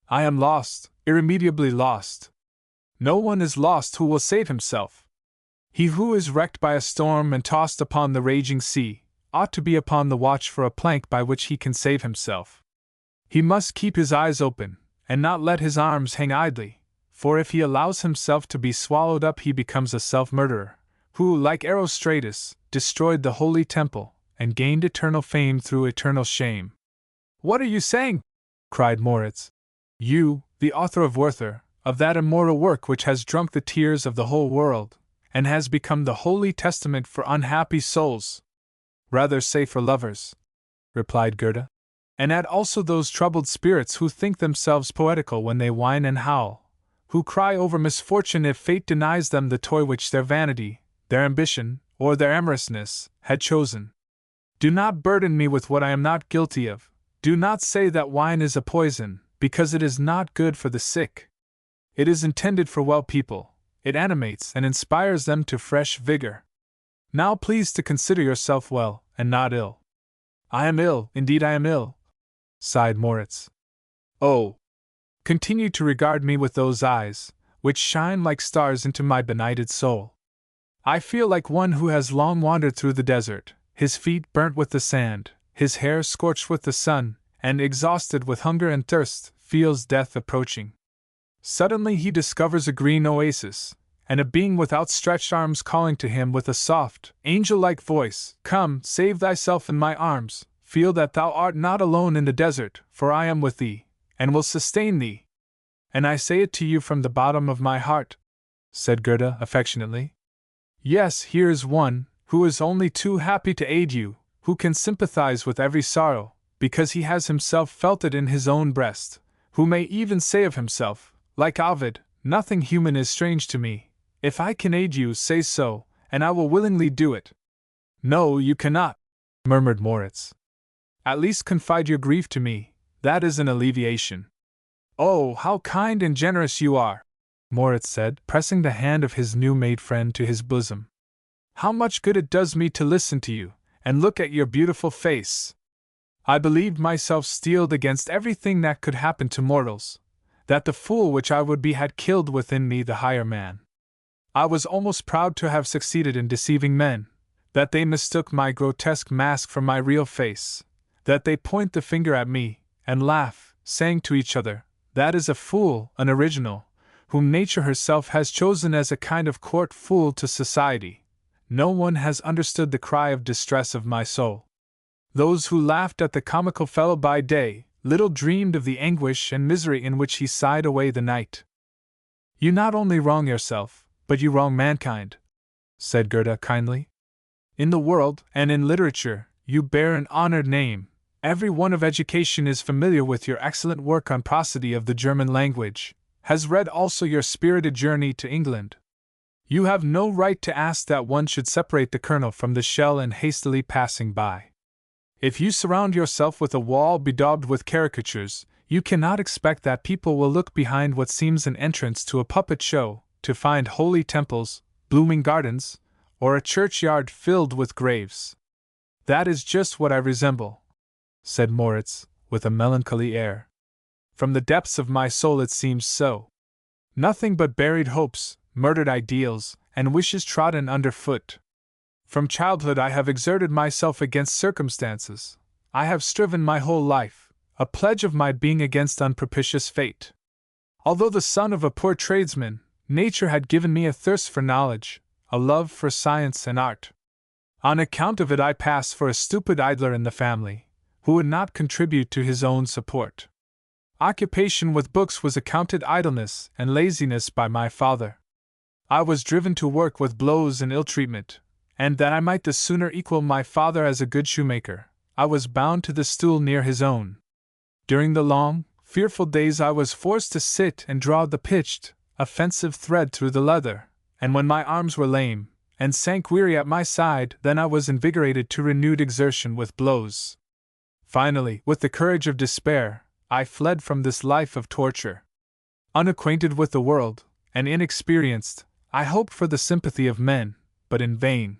"I am lost, irremediably lost. No one is lost who will save himself. He who is wrecked by a storm and tossed upon the raging sea ought to be upon the watch for a plank by which he can save himself. He must keep his eyes open, and not let his arms hang idly, for if he allows himself to be swallowed up he becomes a self-murderer, who, like Erostratus, destroyed the holy temple, and gained eternal fame through eternal shame." "What are you saying?" cried Moritz. "You, the author of Werther, of that immortal work which has drunk the tears of the whole world, and has become the holy testament for unhappy souls." "Rather say for lovers," replied Goethe. "And add also those troubled spirits who think themselves poetical when they whine and howl, who cry over misfortune if fate denies them the toy which their vanity, their ambition, or their amorousness, had chosen. Do not burden me with what I am not guilty of. Do not say that wine is a poison, because it is not good for the sick. It is intended for well people, it animates and inspires them to fresh vigor. Now please to consider yourself well, and not ill." "I am ill, indeed I am ill," sighed Moritz. "Oh! Continue to regard me with those eyes, which shine like stars into my benighted soul. I feel like one who has long wandered through the desert, his feet burnt with the sand, his hair scorched with the sun, and exhausted with hunger and thirst, feels death approaching. Suddenly he discovers a green oasis, and a being with outstretched arms calling to him with a soft, angel-like voice, 'Come, save thyself in my arms, feel that thou art not alone in the desert, for I am with thee, and will sustain thee. And I say it to you from the bottom of my heart,'" said Goethe affectionately. "Yes, here is one, who is only too happy to aid you, who can sympathize with every sorrow, because he has himself felt it in his own breast, who may even say of himself, like Ovid, 'Nothing human is strange to me. If I can aid you, say so, and I will willingly do it.'" "No, you cannot," murmured Moritz. "At least confide your grief to me, that is an alleviation." "Oh, how kind and generous you are," Moritz said, pressing the hand of his new-made friend to his bosom. "How much good it does me to listen to you, and look at your beautiful face. I believed myself steeled against everything that could happen to mortals, that the fool which I would be had killed within me the higher man. I was almost proud to have succeeded in deceiving men, that they mistook my grotesque mask for my real face, that they point the finger at me, and laugh, saying to each other, 'That is a fool, an original, whom nature herself has chosen as a kind of court fool to society.' No one has understood the cry of distress of my soul. Those who laughed at the comical fellow by day, little dreamed of the anguish and misery in which he sighed away the night." "You not only wrong yourself, but you wrong mankind," said Goethe kindly. "In the world, and in literature, you bear an honored name. Every one of education is familiar with your excellent work on prosody of the German language, has read also your spirited journey to England. You have no right to ask that one should separate the kernel from the shell and hastily passing by. If you surround yourself with a wall bedaubed with caricatures, you cannot expect that people will look behind what seems an entrance to a puppet show, to find holy temples, blooming gardens, or a churchyard filled with graves. That is just what I resemble, said Moritz, with a melancholy air. From the depths of my soul it seems so. Nothing but buried hopes, murdered ideals, and wishes trodden underfoot. From childhood I have exerted myself against circumstances. I have striven my whole life, a pledge of my being against unpropitious fate. Although the son of a poor tradesman, nature had given me a thirst for knowledge, a love for science and art. On account of it I pass for a stupid idler in the family, who would not contribute to his own support. Occupation with books was accounted idleness and laziness by my father. I was driven to work with blows and ill-treatment, and that I might the sooner equal my father as a good shoemaker, I was bound to the stool near his own. During the long, fearful days I was forced to sit and draw the pitched, offensive thread through the leather, and when my arms were lame, and sank weary at my side, then I was invigorated to renewed exertion with blows. Finally, with the courage of despair, I fled from this life of torture. Unacquainted with the world, and inexperienced, I hoped for the sympathy of men, but in vain.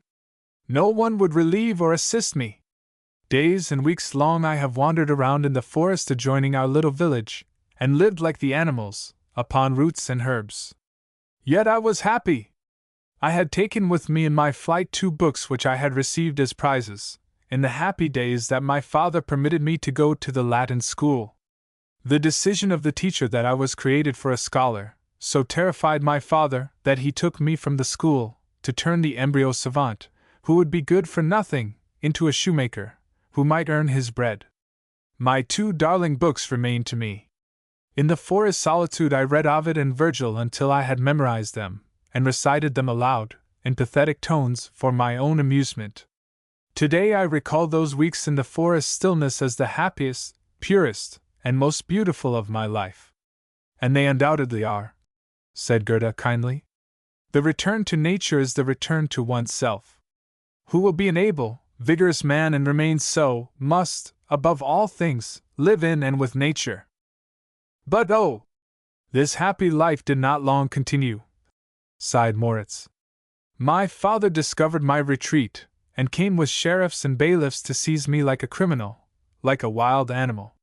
No one would relieve or assist me. Days and weeks long I have wandered around in the forest adjoining our little village, and lived like the animals, upon roots and herbs. Yet I was happy. I had taken with me in my flight 2 books which I had received as prizes, in the happy days that my father permitted me to go to the Latin school. The decision of the teacher that I was created for a scholar so terrified my father that he took me from the school, to turn the embryo savant, who would be good for nothing, into a shoemaker, who might earn his bread. My 2 darling books remained to me. In the forest solitude I read Ovid and Virgil until I had memorized them, and recited them aloud, in pathetic tones, for my own amusement. Today I recall those weeks in the forest stillness as the happiest, purest, and most beautiful of my life. And they undoubtedly are, said Gerda kindly. The return to nature is the return to one's self. Who will be an able, vigorous man and remain so, must, above all things, live in and with nature. But oh! This happy life did not long continue, sighed Moritz. My father discovered my retreat, and came with sheriffs and bailiffs to seize me like a criminal, like a wild animal.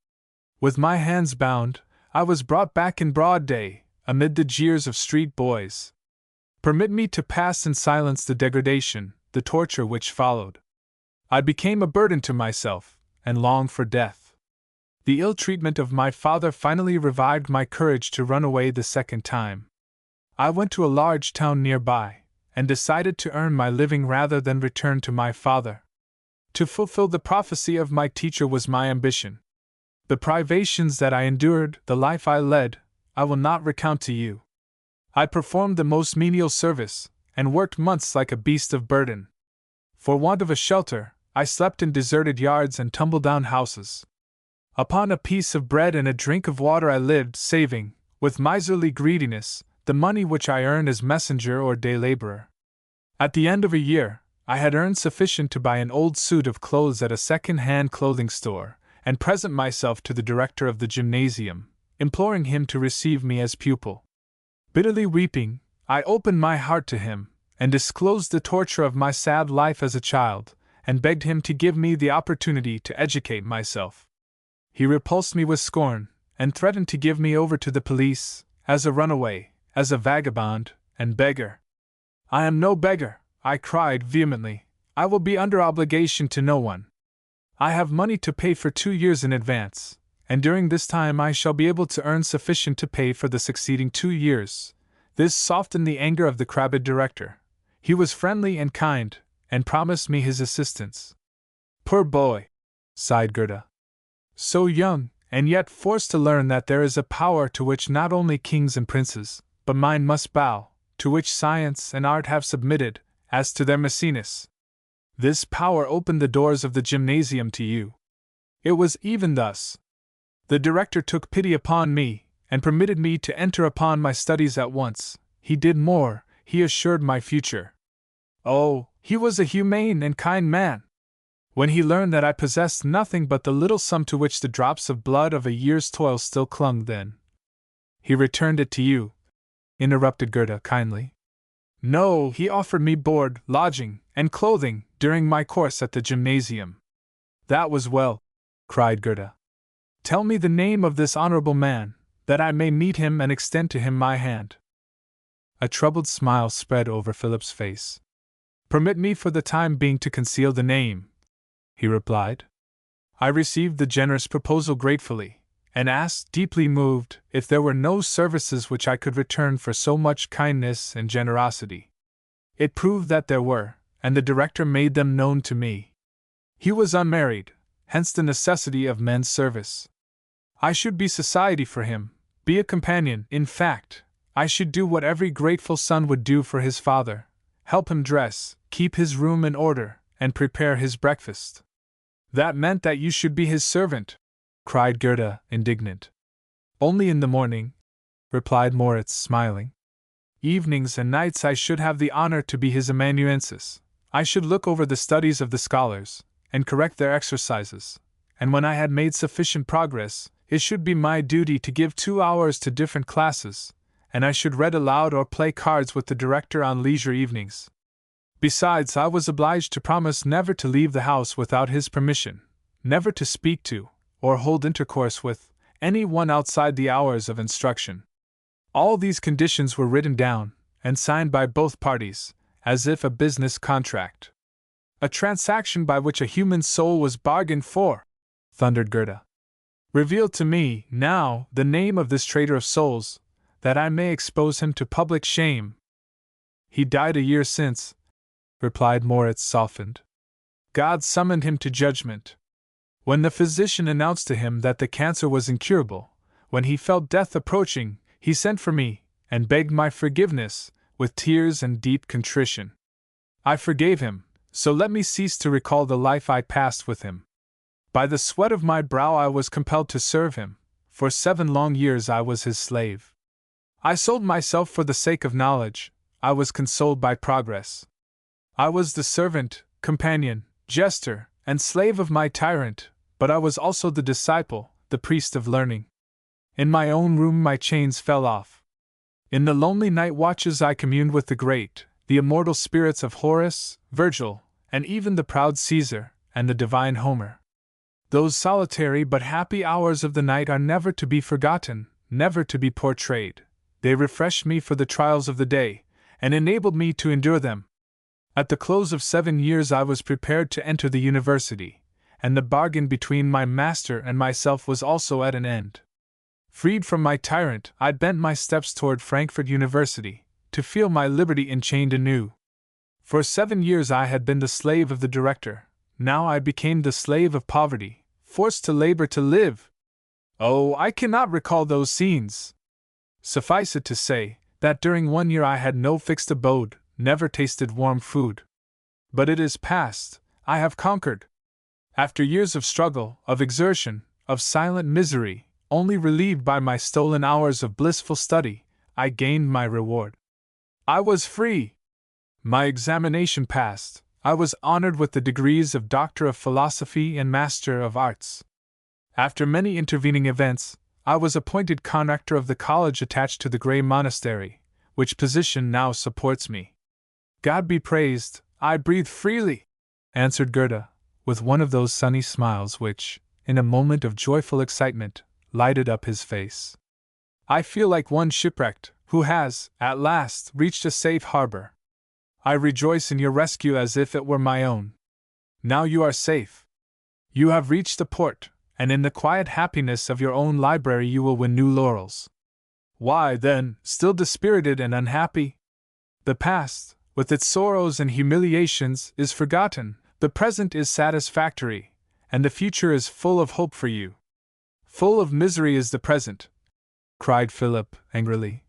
With my hands bound, I was brought back in broad day, amid the jeers of street boys. Permit me to pass in silence the degradation, the torture which followed. I became a burden to myself, and longed for death. The ill treatment of my father finally revived my courage to run away the second time. I went to a large town nearby, and decided to earn my living rather than return to my father. To fulfill the prophecy of my teacher was my ambition. The privations that I endured, the life I led, I will not recount to you. I performed the most menial service, and worked months like a beast of burden. For want of a shelter, I slept in deserted yards and tumble-down houses. Upon a piece of bread and a drink of water I lived, saving, with miserly greediness, the money which I earned as messenger or day laborer. At the end of a year, I had earned sufficient to buy an old suit of clothes at a second-hand clothing store, and present myself to the director of the gymnasium, imploring him to receive me as pupil. Bitterly weeping, I opened my heart to him, and disclosed the torture of my sad life as a child, and begged him to give me the opportunity to educate myself. He repulsed me with scorn, and threatened to give me over to the police, as a runaway, as a vagabond, and beggar. I am no beggar, I cried vehemently. I will be under obligation to no one. I have money to pay for 2 years in advance, and during this time I shall be able to earn sufficient to pay for the succeeding 2 years. This softened the anger of the crabbed director. He was friendly and kind, and promised me his assistance. Poor boy, sighed Gerda. So young, and yet forced to learn that there is a power to which not only kings and princes, but mine must bow, to which science and art have submitted, as to their Maecenas. This power opened the doors of the gymnasium to you. It was even thus. The director took pity upon me, and permitted me to enter upon my studies at once. He did more, he assured my future. Oh, he was a humane and kind man. When he learned that I possessed nothing but the little sum to which the drops of blood of a year's toil still clung, then he returned it to you, interrupted Gerda kindly. No, he offered me board, lodging, and clothing during my course at the gymnasium. That was well, cried Gerda. Tell me the name of this honorable man, that I may meet him and extend to him my hand. A troubled smile spread over Philip's face. Permit me for the time being to conceal the name, he replied. I received the generous proposal gratefully, and asked, deeply moved, if there were no services which I could return for so much kindness and generosity. It proved that there were, and the director made them known to me. He was unmarried, hence the necessity of men's service. I should be society for him, be a companion, in fact, I should do what every grateful son would do for his father, help him dress, keep his room in order, and prepare his breakfast. That meant that you should be his servant, cried Gerda, indignant. Only in the morning, replied Moritz, smiling. Evenings and nights I should have the honor to be his amanuensis. I should look over the studies of the scholars, and correct their exercises, and when I had made sufficient progress, it should be my duty to give 2 hours to different classes, and I should read aloud or play cards with the director on leisure evenings. Besides, I was obliged to promise never to leave the house without his permission, never to speak to, or hold intercourse with, any one outside the hours of instruction. All these conditions were written down, and signed by both parties, as if a business contract. A transaction by which a human soul was bargained for, thundered Gerda. Reveal to me, now, the name of this traitor of souls, that I may expose him to public shame. He died a year since, replied Moritz, softened. God summoned him to judgment. When the physician announced to him that the cancer was incurable, when he felt death approaching, he sent for me, and begged my forgiveness, with tears and deep contrition. I forgave him, so let me cease to recall the life I passed with him. By the sweat of my brow I was compelled to serve him, for 7 long years I was his slave. I sold myself for the sake of knowledge, I was consoled by progress. I was the servant, companion, jester, and slave of my tyrant, but I was also the disciple, the priest of learning. In my own room my chains fell off. In the lonely night watches I communed with the great, the immortal spirits of Horace, Virgil, and even the proud Caesar, and the divine Homer. Those solitary but happy hours of the night are never to be forgotten, never to be portrayed. They refreshed me for the trials of the day, and enabled me to endure them. At the close of 7 years I was prepared to enter the university, and the bargain between my master and myself was also at an end. Freed from my tyrant, I bent my steps toward Frankfurt University, to feel my liberty enchained anew. For 7 years I had been the slave of the director, now I became the slave of poverty, forced to labor to live. Oh, I cannot recall those scenes. Suffice it to say, that during 1 year I had no fixed abode, never tasted warm food. But it is past, I have conquered. After years of struggle, of exertion, of silent misery, only relieved by my stolen hours of blissful study, I gained my reward. I was free. My examination passed, I was honored with the degrees of Doctor of Philosophy and Master of Arts. After many intervening events, I was appointed conrector of the college attached to the Grey Monastery, which position now supports me. God be praised, I breathe freely, answered Gerda, with one of those sunny smiles which, in a moment of joyful excitement, lighted up his face. I feel like one shipwrecked, who has, at last, reached a safe harbor. I rejoice in your rescue as if it were my own. Now you are safe. You have reached the port, and in the quiet happiness of your own library you will win new laurels. Why, then, still dispirited and unhappy? The past, with its sorrows and humiliations, is forgotten, the present is satisfactory, and the future is full of hope for you. Full of misery is the present, cried Philip, angrily.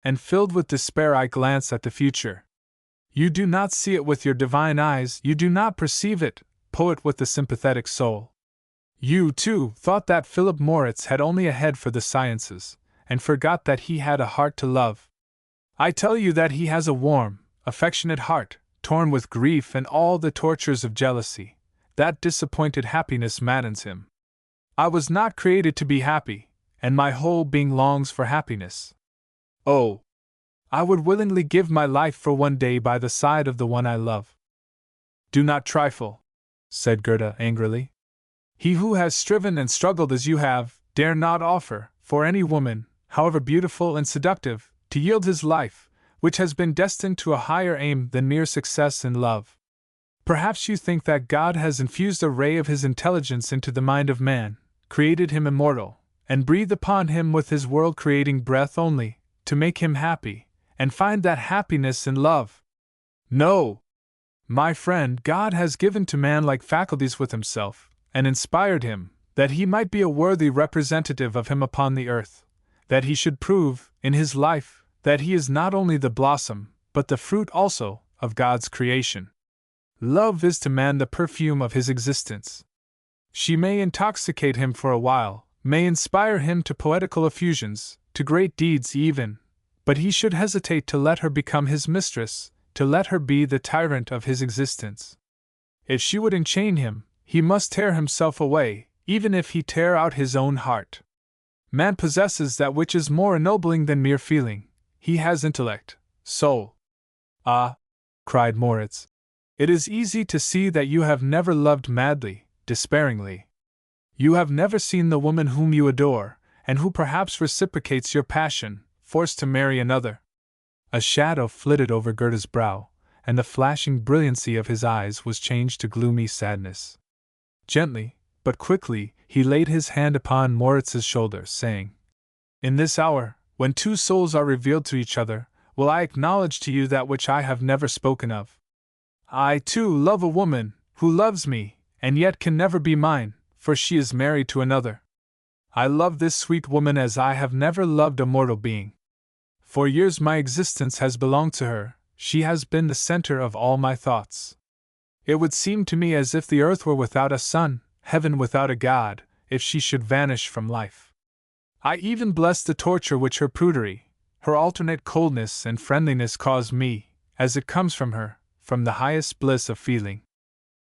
And filled with despair I glance at the future. You do not see it with your divine eyes, you do not perceive it, poet with the sympathetic soul. You, too, thought that Philip Moritz had only a head for the sciences, and forgot that he had a heart to love. I tell you that he has a warm, affectionate heart, torn with grief and all the tortures of jealousy. That disappointed happiness maddens him. I was not created to be happy, and my whole being longs for happiness. Oh! I would willingly give my life for one day by the side of the one I love. Do not trifle, said Gerda angrily. He who has striven and struggled as you have, dare not offer, for any woman, however beautiful and seductive, to yield his life, which has been destined to a higher aim than mere success in love. Perhaps you think that God has infused a ray of his intelligence into the mind of man, created him immortal, and breathed upon him with his world-creating breath only, to make him happy, and find that happiness in love. No! My friend, God has given to man like faculties with himself, and inspired him, that he might be a worthy representative of him upon the earth, that he should prove, in his life, that he is not only the blossom, but the fruit also, of God's creation. Love is to man the perfume of his existence. She may intoxicate him for a while, may inspire him to poetical effusions, to great deeds even, but he should hesitate to let her become his mistress, to let her be the tyrant of his existence. If she would enchain him, he must tear himself away, even if he tear out his own heart. Man possesses that which is more ennobling than mere feeling. He has intellect, soul. Ah! cried Moritz. It is easy to see that you have never loved madly, despairingly. You have never seen the woman whom you adore, and who perhaps reciprocates your passion, forced to marry another. A shadow flitted over Gerda's brow, and the flashing brilliancy of his eyes was changed to gloomy sadness. Gently, but quickly, he laid his hand upon Moritz's shoulder, saying, In this hour, when two souls are revealed to each other, will I acknowledge to you that which I have never spoken of. I, too, love a woman, who loves me, and yet can never be mine, for she is married to another. I love this sweet woman as I have never loved a mortal being. For years my existence has belonged to her, she has been the center of all my thoughts. It would seem to me as if the earth were without a sun, heaven without a God, if she should vanish from life. I even bless the torture which her prudery, her alternate coldness and friendliness cause me, as it comes from her, from the highest bliss of feeling.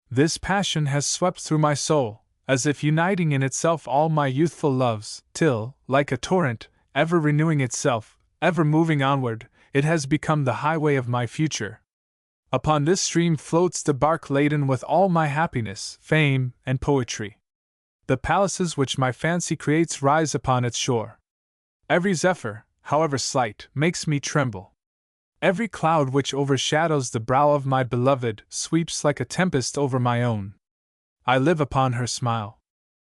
This passion has swept through my soul, as if uniting in itself all my youthful loves, till, like a torrent, ever renewing itself, ever moving onward, it has become the highway of my future. Upon this stream floats the bark laden with all my happiness, fame, and poetry. The palaces which my fancy creates rise upon its shore. Every zephyr, however slight, makes me tremble. Every cloud which overshadows the brow of my beloved sweeps like a tempest over my own. I live upon her smile.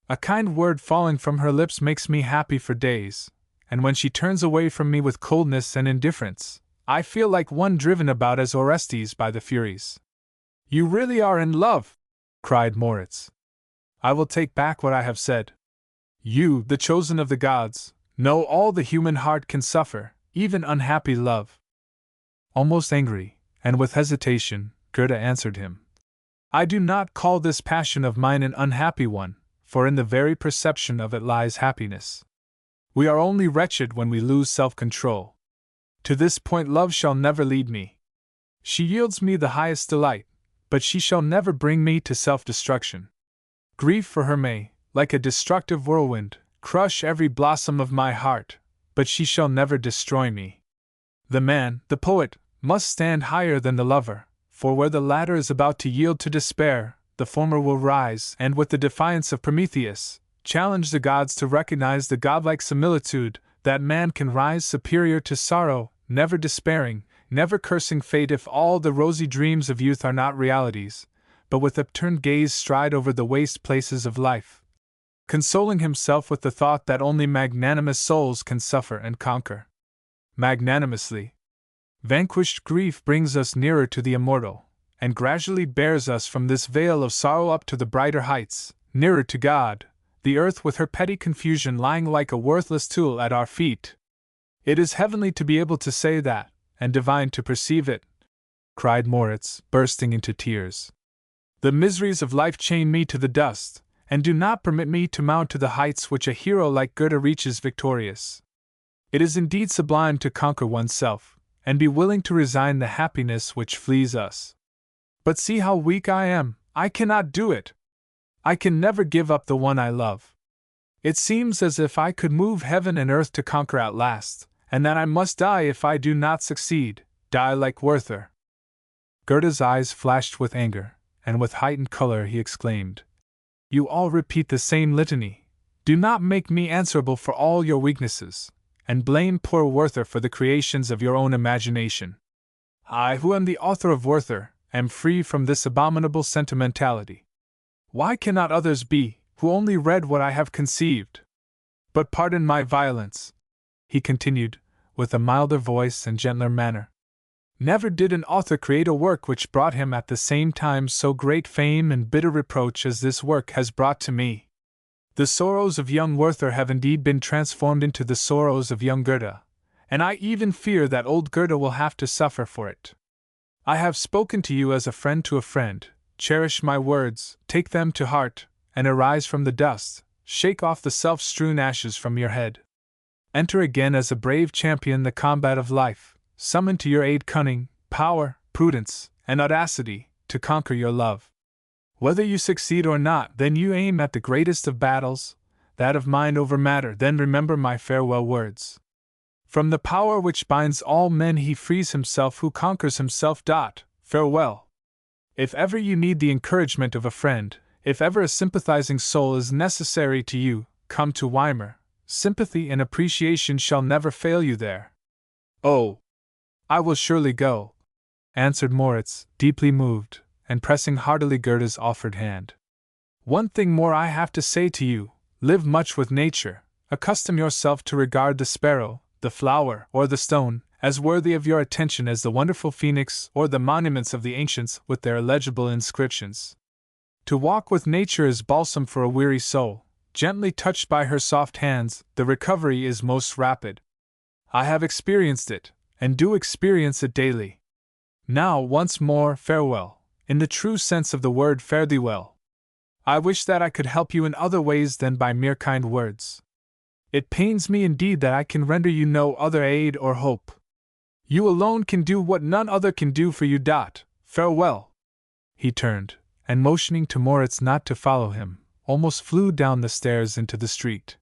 A kind word falling from her lips makes me happy for days, and when she turns away from me with coldness and indifference, I feel like one driven about as Orestes by the Furies. You really are in love, cried Moritz. I will take back what I have said. You, the chosen of the gods, know all the human heart can suffer, even unhappy love. Almost angry, and with hesitation, Gerda answered him. I do not call this passion of mine an unhappy one, for in the very perception of it lies happiness. We are only wretched when we lose self-control. To this point love shall never lead me. She yields me the highest delight, but she shall never bring me to self-destruction. Grief for her may, like a destructive whirlwind, crush every blossom of my heart, but she shall never destroy me. The man, the poet, must stand higher than the lover, for where the latter is about to yield to despair, the former will rise and, with the defiance of Prometheus, challenge the gods to recognize the godlike similitude that man can rise superior to sorrow, never despairing, never cursing fate if all the rosy dreams of youth are not realities, but with upturned gaze stride over the waste places of life, consoling himself with the thought that only magnanimous souls can suffer and conquer. Magnanimously. Vanquished grief brings us nearer to the immortal, and gradually bears us from this vale of sorrow up to the brighter heights, nearer to God, the earth with her petty confusion lying like a worthless tool at our feet. It is heavenly to be able to say that, and divine to perceive it, cried Moritz, bursting into tears. The miseries of life chain me to the dust, and do not permit me to mount to the heights which a hero like Goethe reaches victorious. It is indeed sublime to conquer oneself, and be willing to resign the happiness which flees us. But see how weak I am. I cannot do it. I can never give up the one I love. It seems as if I could move heaven and earth to conquer at last, and that I must die if I do not succeed, die like Werther. Goethe's eyes flashed with anger, and with heightened color he exclaimed, "You all repeat the same litany. Do not make me answerable for all your weaknesses, and blame poor Werther for the creations of your own imagination. I, who am the author of Werther, am free from this abominable sentimentality. Why cannot others be, who only read what I have conceived? But pardon my violence," he continued, with a milder voice and gentler manner. "Never did an author create a work which brought him at the same time so great fame and bitter reproach as this work has brought to me. The sorrows of young Werther have indeed been transformed into the sorrows of young Goethe, and I even fear that old Goethe will have to suffer for it. I have spoken to you as a friend to a friend. Cherish my words, take them to heart, and arise from the dust, shake off the self-strewn ashes from your head. Enter again as a brave champion the combat of life. Summon to your aid cunning, power, prudence, and audacity, to conquer your love. Whether you succeed or not, then you aim at the greatest of battles, that of mind over matter. Then remember my farewell words. From the power which binds all men he frees himself who conquers himself. Farewell. If ever you need the encouragement of a friend, if ever a sympathizing soul is necessary to you, come to Weimar. Sympathy and appreciation shall never fail you there." "Oh, I will surely go," answered Moritz, deeply moved, and pressing heartily Goethe's offered hand. "One thing more I have to say to you: live much with nature, accustom yourself to regard the sparrow, the flower, or the stone, as worthy of your attention as the wonderful phoenix or the monuments of the ancients with their illegible inscriptions. To walk with nature is balsam for a weary soul. Gently touched by her soft hands, the recovery is most rapid. I have experienced it, and do experience it daily. Now, once more, farewell. In the true sense of the word, fare thee well. I wish that I could help you in other ways than by mere kind words. It pains me indeed that I can render you no other aid or hope. You alone can do what none other can do for you. Farewell." He turned, and motioning to Moritz not to follow him, almost flew down the stairs into the street.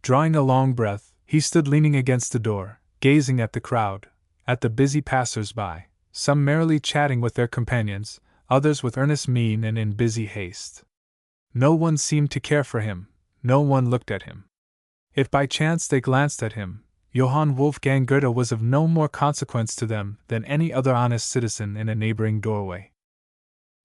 Drawing a long breath, he stood leaning against the door, gazing at the crowd, at the busy passers-by, some merrily chatting with their companions, others with earnest mien and in busy haste. No one seemed to care for him, no one looked at him. If by chance they glanced at him, Johann Wolfgang Goethe was of no more consequence to them than any other honest citizen in a neighboring doorway.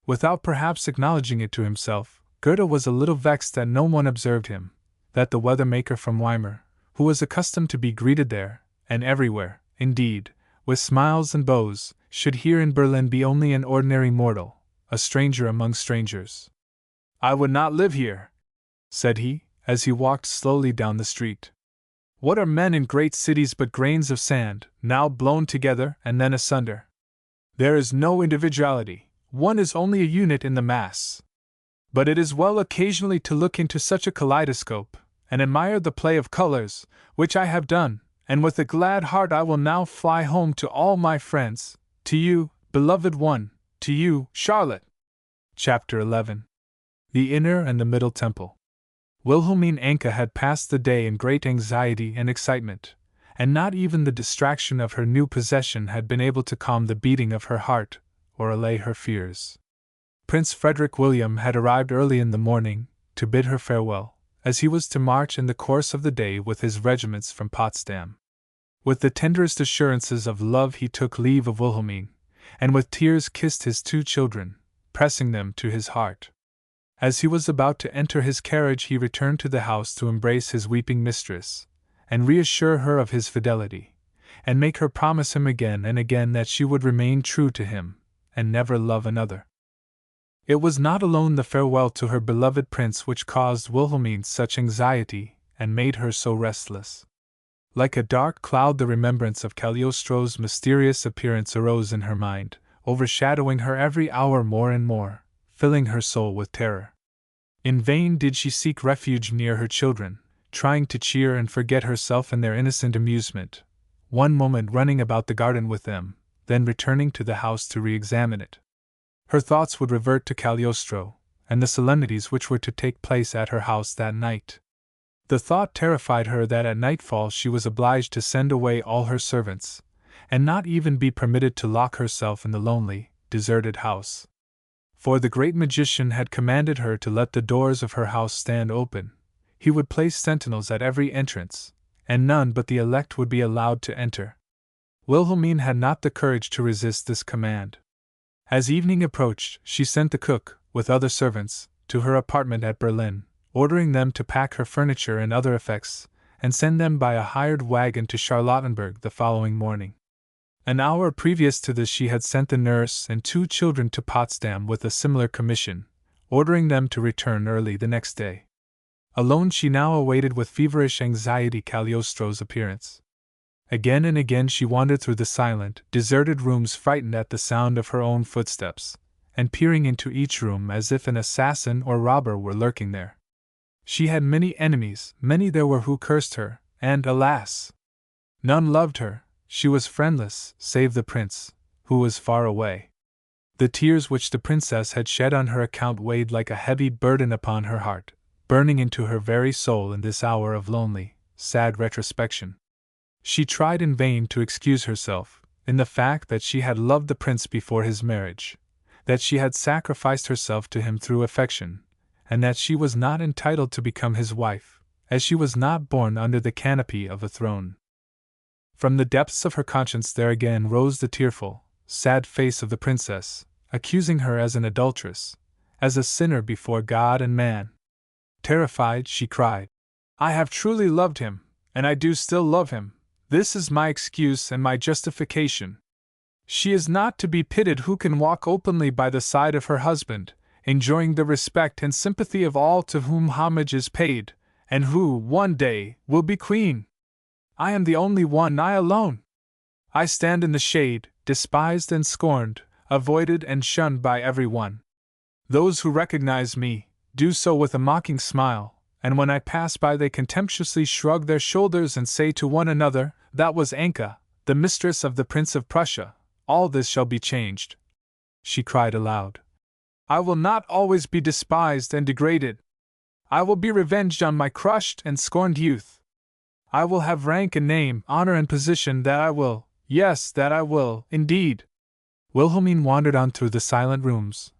Without perhaps acknowledging it to himself, Goethe was a little vexed that no one observed him, that the weather-maker from Weimar, who was accustomed to be greeted there, and everywhere, indeed, with smiles and bows, should here in Berlin be only an ordinary mortal, a stranger among strangers. "I would not live here," said he, as he walked slowly down the street. "What are men in great cities but grains of sand, now blown together and then asunder? There is no individuality, one is only a unit in the mass. But it is well occasionally to look into such a kaleidoscope, and admire the play of colors, which I have done, and with a glad heart I will now fly home to all my friends, to you, beloved one, to you, Charlotte." Chapter 11. The Inner and the Middle Temple. Wilhelmine Anke had passed the day in great anxiety and excitement, and not even the distraction of her new possession had been able to calm the beating of her heart or allay her fears. Prince Frederick William had arrived early in the morning to bid her farewell, as he was to march in the course of the day with his regiments from Potsdam. With the tenderest assurances of love he took leave of Wilhelmine, and with tears kissed his 2 children, pressing them to his heart. As he was about to enter his carriage he returned to the house to embrace his weeping mistress, and reassure her of his fidelity, and make her promise him again and again that she would remain true to him, and never love another. It was not alone the farewell to her beloved prince which caused Wilhelmine such anxiety and made her so restless. Like a dark cloud the remembrance of Cagliostro's mysterious appearance arose in her mind, overshadowing her every hour more and more, filling her soul with terror. In vain did she seek refuge near her children, trying to cheer and forget herself in their innocent amusement, one moment running about the garden with them, then returning to the house to re-examine it. Her thoughts would revert to Cagliostro, and the solemnities which were to take place at her house that night. The thought terrified her that at nightfall she was obliged to send away all her servants, and not even be permitted to lock herself in the lonely, deserted house. For the great magician had commanded her to let the doors of her house stand open. He would place sentinels at every entrance, and none but the elect would be allowed to enter. Wilhelmine had not the courage to resist this command. As evening approached, she sent the cook, with other servants, to her apartment at Berlin, ordering them to pack her furniture and other effects, and send them by a hired wagon to Charlottenburg the following morning. An hour previous to this she had sent the nurse and 2 children to Potsdam with a similar commission, ordering them to return early the next day. Alone she now awaited with feverish anxiety Cagliostro's appearance. Again and again she wandered through the silent, deserted rooms frightened at the sound of her own footsteps, and peering into each room as if an assassin or robber were lurking there. She had many enemies, many there were who cursed her, and, alas! none loved her. She was friendless, save the prince, who was far away. The tears which the princess had shed on her account weighed like a heavy burden upon her heart, burning into her very soul in this hour of lonely, sad retrospection. She tried in vain to excuse herself, in the fact that she had loved the prince before his marriage, that she had sacrificed herself to him through affection, and that she was not entitled to become his wife, as she was not born under the canopy of a throne. From the depths of her conscience there again rose the tearful, sad face of the princess, accusing her as an adulteress, as a sinner before God and man. Terrified, she cried, "I have truly loved him, and I do still love him. This is my excuse and my justification. She is not to be pitied who can walk openly by the side of her husband, enjoying the respect and sympathy of all to whom homage is paid, and who, one day, will be queen. I am the only one, I alone. I stand in the shade, despised and scorned, avoided and shunned by everyone. Those who recognize me do so with a mocking smile, and when I pass by they contemptuously shrug their shoulders and say to one another, 'That was Anka, the mistress of the Prince of Prussia. All this shall be changed.'" She cried aloud, "I will not always be despised and degraded. I will be revenged on my crushed and scorned youth. I will have rank and name, honor and position, that I will, yes, that I will, indeed." Wilhelmine wandered on through the silent rooms,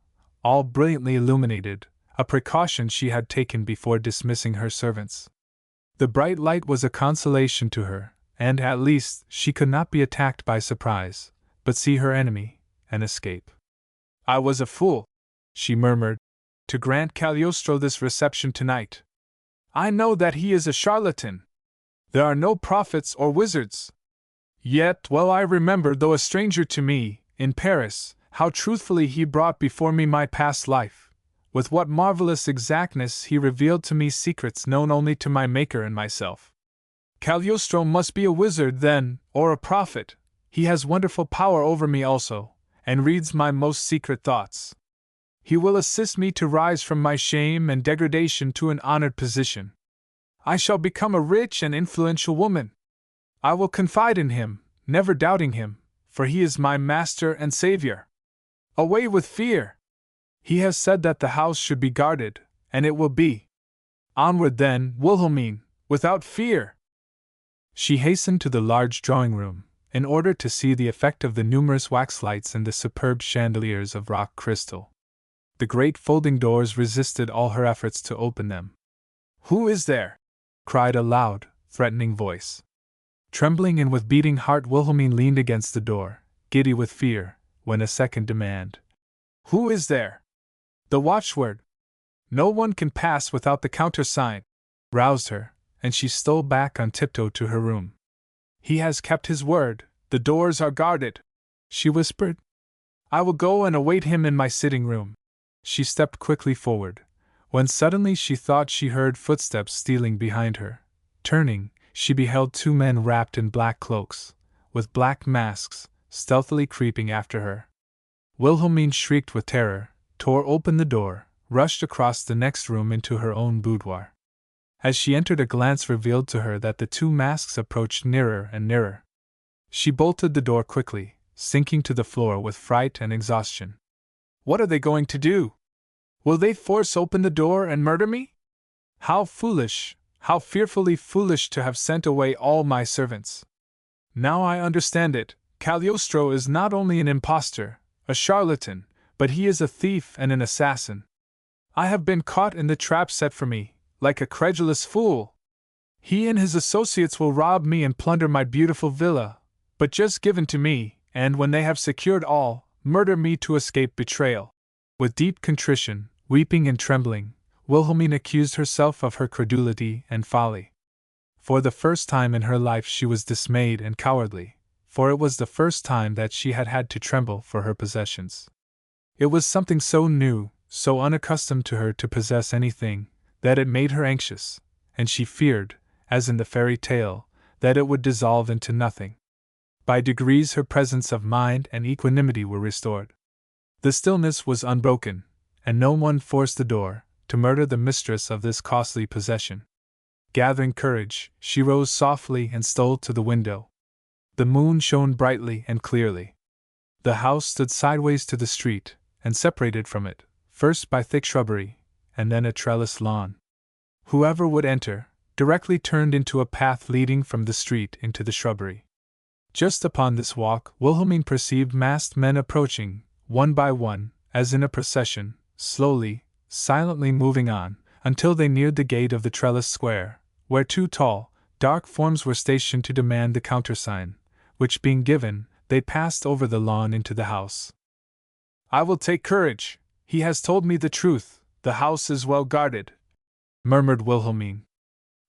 all brilliantly illuminated, a precaution she had taken before dismissing her servants. The bright light was a consolation to her, and at least she could not be attacked by surprise, but see her enemy, and escape. "I was a fool," she murmured, "to grant Cagliostro this reception tonight. I know that he is a charlatan. There are no prophets or wizards. Yet well I remember, though a stranger to me, in Paris, how truthfully he brought before me my past life, with what marvelous exactness he revealed to me secrets known only to my Maker and myself. Cagliostro must be a wizard, then, or a prophet. He has wonderful power over me also, and reads my most secret thoughts. He will assist me to rise from my shame and degradation to an honored position. I shall become a rich and influential woman. I will confide in him, never doubting him, for he is my master and savior. Away with fear! He has said that the house should be guarded, and it will be. Onward then, Wilhelmine, without fear!" She hastened to the large drawing room, in order to see the effect of the numerous wax lights and the superb chandeliers of rock crystal. The great folding doors resisted all her efforts to open them. "Who is there?" cried a loud, threatening voice. Trembling and with beating heart, Wilhelmine leaned against the door, giddy with fear, when a second demand, "Who is there?" The watchword, "No one can pass without the countersign," roused her, and she stole back on tiptoe to her room. "He has kept his word, the doors are guarded," she whispered. "I will go and await him in my sitting room." She stepped quickly forward, when suddenly she thought she heard footsteps stealing behind her. Turning, she beheld 2 men wrapped in black cloaks, with black masks, stealthily creeping after her. Wilhelmine shrieked with terror, tore open the door, rushed across the next room into her own boudoir. As she entered, a glance revealed to her that the 2 masks approached nearer and nearer. She bolted the door quickly, sinking to the floor with fright and exhaustion. What are they going to do? Will they force open the door and murder me? How foolish, how fearfully foolish to have sent away all my servants. Now I understand it. Cagliostro is not only an impostor, a charlatan, but he is a thief and an assassin. I have been caught in the trap set for me, like a credulous fool. He and his associates will rob me and plunder my beautiful villa, but just given to me, and when they have secured all, murder me to escape betrayal. With deep contrition, weeping and trembling, Wilhelmine accused herself of her credulity and folly. For the first time in her life she was dismayed and cowardly, for it was the first time that she had had to tremble for her possessions. It was something so new, so unaccustomed to her to possess anything, that it made her anxious, and she feared, as in the fairy tale, that it would dissolve into nothing. By degrees her presence of mind and equanimity were restored. The stillness was unbroken, and no one forced the door to murder the mistress of this costly possession. Gathering courage, she rose softly and stole to the window. The moon shone brightly and clearly. The house stood sideways to the street, and separated from it, first by thick shrubbery, and then a trellised lawn. Whoever would enter, directly turned into a path leading from the street into the shrubbery. Just upon this walk, Wilhelmine perceived masked men approaching, one by one, as in a procession, slowly, silently moving on, until they neared the gate of the trellised square, where two tall, dark forms were stationed to demand the countersign, which being given, they passed over the lawn into the house. I will take courage, he has told me the truth, the house is well guarded, murmured Wilhelmine.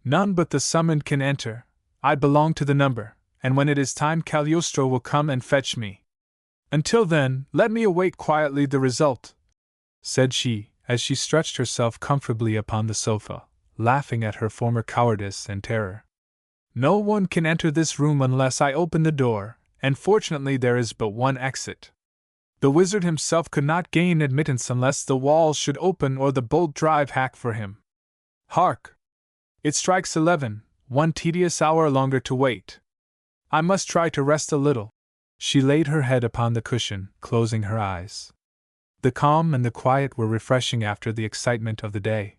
None but the summoned can enter, I belong to the number, and when it is time Cagliostro will come and fetch me. Until then, let me await quietly the result, said she, as she stretched herself comfortably upon the sofa, laughing at her former cowardice and terror. No one can enter this room unless I open the door, and fortunately there is but one exit. The wizard himself could not gain admittance unless the walls should open or the bolt drive hack for him. Hark! It strikes 11, one tedious hour longer to wait. I must try to rest a little. She laid her head upon the cushion, closing her eyes. The calm and the quiet were refreshing after the excitement of the day.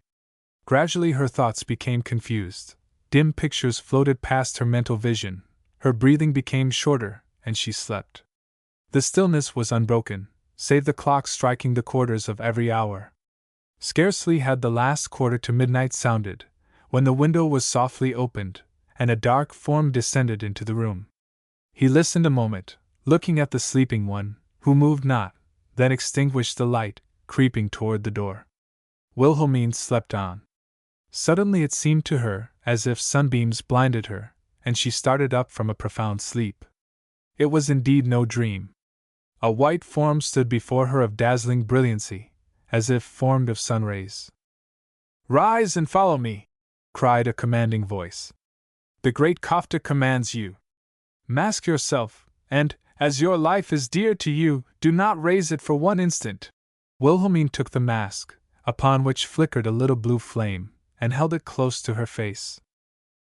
Gradually her thoughts became confused. Dim pictures floated past her mental vision. Her breathing became shorter, and she slept. The stillness was unbroken, save the clock striking the quarters of every hour. Scarcely had the last quarter to midnight sounded, when the window was softly opened, and a dark form descended into the room. He listened a moment, looking at the sleeping one, who moved not, then extinguished the light, creeping toward the door. Wilhelmine slept on. Suddenly it seemed to her as if sunbeams blinded her, and she started up from a profound sleep. It was indeed no dream. A white form stood before her of dazzling brilliancy, as if formed of sun rays. Rise and follow me, cried a commanding voice. The great Kafta commands you. Mask yourself, and, as your life is dear to you, do not raise it for one instant. Wilhelmine took the mask, upon which flickered a little blue flame, and held it close to her face.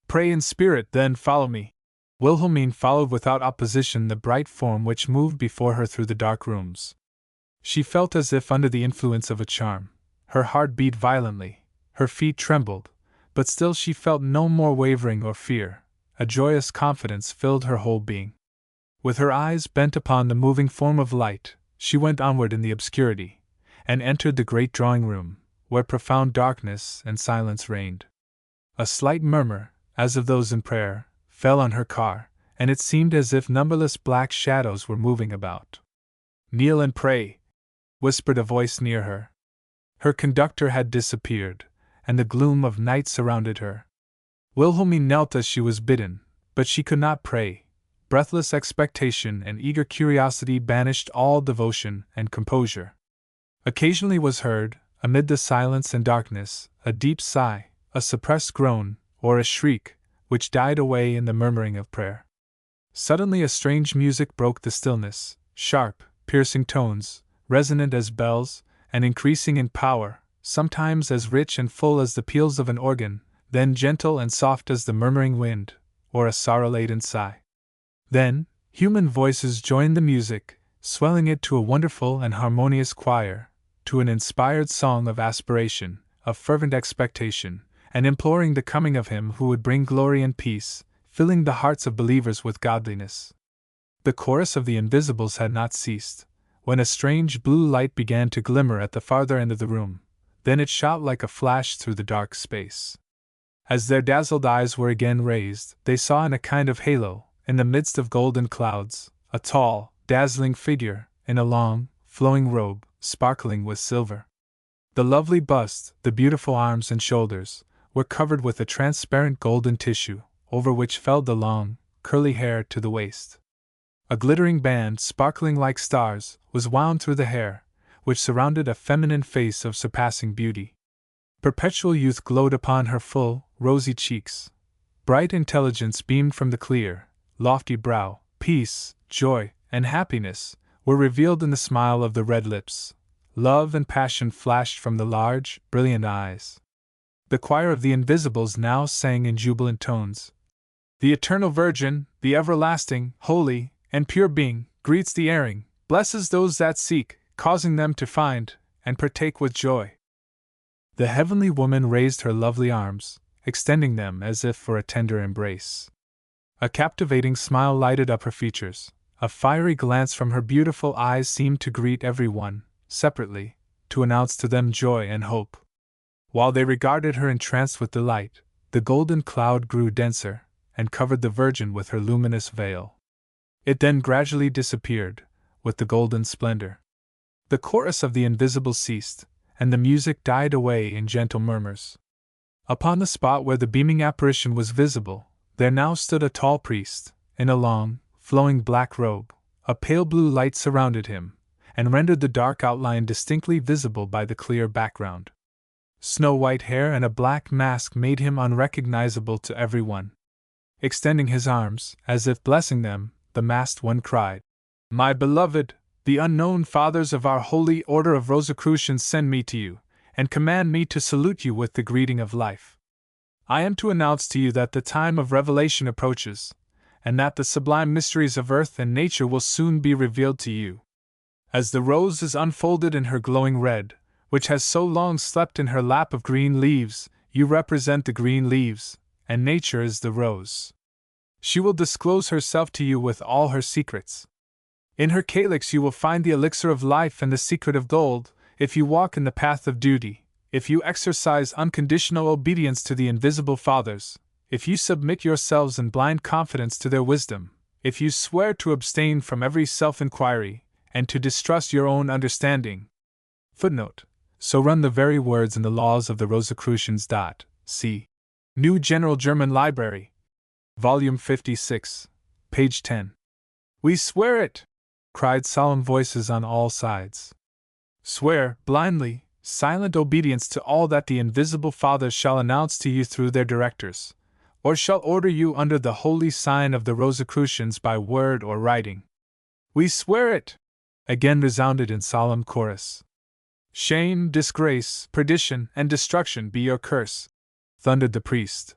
Pray in spirit, then follow me. Wilhelmine followed without opposition the bright form which moved before her through the dark rooms. She felt as if under the influence of a charm. Her heart beat violently, her feet trembled, but still she felt no more wavering or fear. A joyous confidence filled her whole being. With her eyes bent upon the moving form of light, she went onward in the obscurity, and entered the great drawing-room, where profound darkness and silence reigned. A slight murmur, as of those in prayer, fell on her car, and it seemed as if numberless black shadows were moving about. Kneel and pray, whispered a voice near her. Her conductor had disappeared, and the gloom of night surrounded her. Wilhelmine knelt as she was bidden, but she could not pray. Breathless expectation and eager curiosity banished all devotion and composure. Occasionally was heard, amid the silence and darkness, a deep sigh, a suppressed groan, or a shriek, which died away in the murmuring of prayer. Suddenly a strange music broke the stillness, sharp, piercing tones, resonant as bells, and increasing in power, sometimes as rich and full as the peals of an organ, then gentle and soft as the murmuring wind, or a sorrow-laden sigh. Then, Human voices joined the music, swelling it to a wonderful and harmonious choir, to an inspired song of aspiration, of fervent expectation, and imploring the coming of Him who would bring glory and peace, filling the hearts of believers with godliness. The chorus of the invisibles had not ceased, when a strange blue light began to glimmer at the farther end of the room. Then it shot like a flash through the dark space. As their dazzled eyes were again raised, they saw in a kind of halo, in the midst of golden clouds, a tall, dazzling figure, in a long, flowing robe, sparkling with silver. The lovely bust, the beautiful arms and shoulders, were covered with a transparent golden tissue, over which fell the long, curly hair to the waist. A glittering band, sparkling like stars, was wound through the hair, which surrounded a feminine face of surpassing beauty. Perpetual youth glowed upon her full, rosy cheeks. Bright intelligence beamed from the clear, lofty brow. Peace, joy, and happiness were revealed in the smile of the red lips. Love and passion flashed from the large, brilliant eyes. The choir of the Invisibles now sang in jubilant tones. The Eternal Virgin, the everlasting, holy, and pure being, greets the erring, blesses those that seek, causing them to find, and partake with joy. The heavenly woman raised her lovely arms, extending them as if for a tender embrace. A captivating smile lighted up her features. A fiery glance from her beautiful eyes seemed to greet every one, separately, to announce to them joy and hope. While they regarded her entranced with delight, the golden cloud grew denser, and covered the Virgin with her luminous veil. It then gradually disappeared, with the golden splendor. The chorus of the Invisibles ceased, and the music died away in gentle murmurs. Upon the spot where the beaming apparition was visible, there now stood a tall priest, in a long, flowing black robe. A pale blue light surrounded him, and rendered the dark outline distinctly visible by the clear background. Snow-white hair and a black mask made him unrecognizable to everyone. Extending his arms, as if blessing them, the masked one cried, "My beloved, the unknown fathers of our holy order of Rosicrucians send me to you, and command me to salute you with the greeting of life. I am to announce to you that the time of revelation approaches, and that the sublime mysteries of earth and nature will soon be revealed to you. As the rose is unfolded in her glowing red, which has so long slept in her lap of green leaves, you represent the green leaves, and nature is the rose. She will disclose herself to you with all her secrets. In her calyx you will find the elixir of life and the secret of gold, if you walk in the path of duty, if you exercise unconditional obedience to the invisible fathers, if you submit yourselves in blind confidence to their wisdom, if you swear to abstain from every self-inquiry, and to distrust your own understanding." Footnote. So run the very words in the laws of the Rosicrucians. See New General German Library, Volume 56, page 10. "We swear it!" cried solemn voices on all sides. "Swear, blindly, silent obedience to all that the invisible fathers shall announce to you through their directors, or shall order you under the holy sign of the Rosicrucians by word or writing." "We swear it!" again resounded in solemn chorus. "Shame, disgrace, perdition, and destruction be your curse," thundered the priest.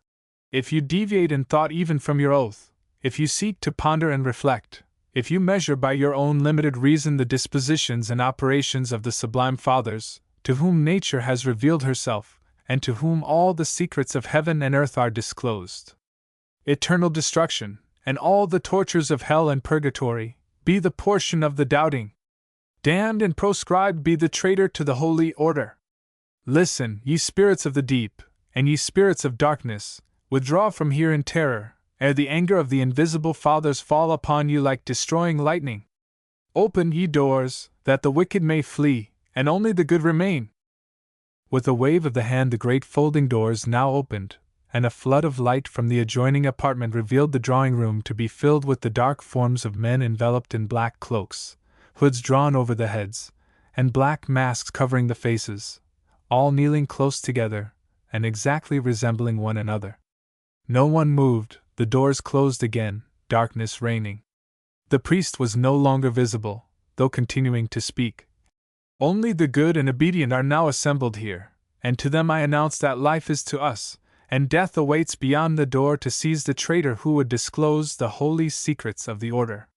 "If you deviate in thought even from your oath, if you seek to ponder and reflect, if you measure by your own limited reason the dispositions and operations of the sublime fathers, to whom nature has revealed herself, and to whom all the secrets of heaven and earth are disclosed, eternal destruction, and all the tortures of hell and purgatory, be the portion of the doubting. Damned and proscribed be the traitor to the holy order. Listen, ye spirits of the deep, and ye spirits of darkness, withdraw from here in terror, ere the anger of the invisible fathers fall upon you like destroying lightning. Open, ye doors, that the wicked may flee, and only the good remain." With a wave of the hand the great folding doors now opened, and a flood of light from the adjoining apartment revealed the drawing room to be filled with the dark forms of men enveloped in black cloaks, hoods drawn over the heads, and black masks covering the faces, all kneeling close together, and exactly resembling one another. No one moved, the doors closed again, darkness reigning. The priest was no longer visible, though continuing to speak. "Only the good and obedient are now assembled here, and to them I announce that life is to us, and death awaits beyond the door to seize the traitor who would disclose the holy secrets of the order.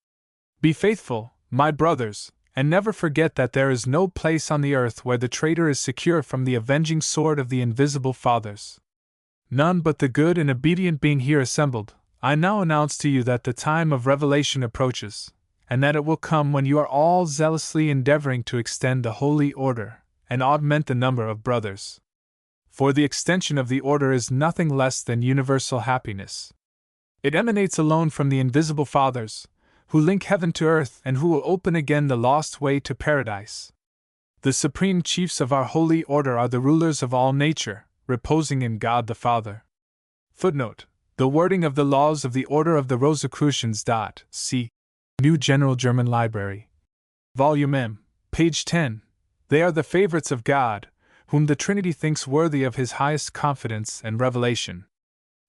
Be faithful, my brothers, and never forget that there is no place on the earth where the traitor is secure from the avenging sword of the invisible fathers. None but the good and obedient being here assembled, I now announce to you that the time of revelation approaches, and that it will come when you are all zealously endeavoring to extend the holy order and augment the number of brothers. For the extension of the order is nothing less than universal happiness. It emanates alone from the invisible fathers, who link heaven to earth and who will open again the lost way to paradise. The supreme chiefs of our holy order are the rulers of all nature, reposing in God the Father. Footnote: the wording of the laws of the Order of the Rosicrucians. See New General German Library. Volume M, page 10. They are the favorites of God, whom the Trinity thinks worthy of His highest confidence and revelation.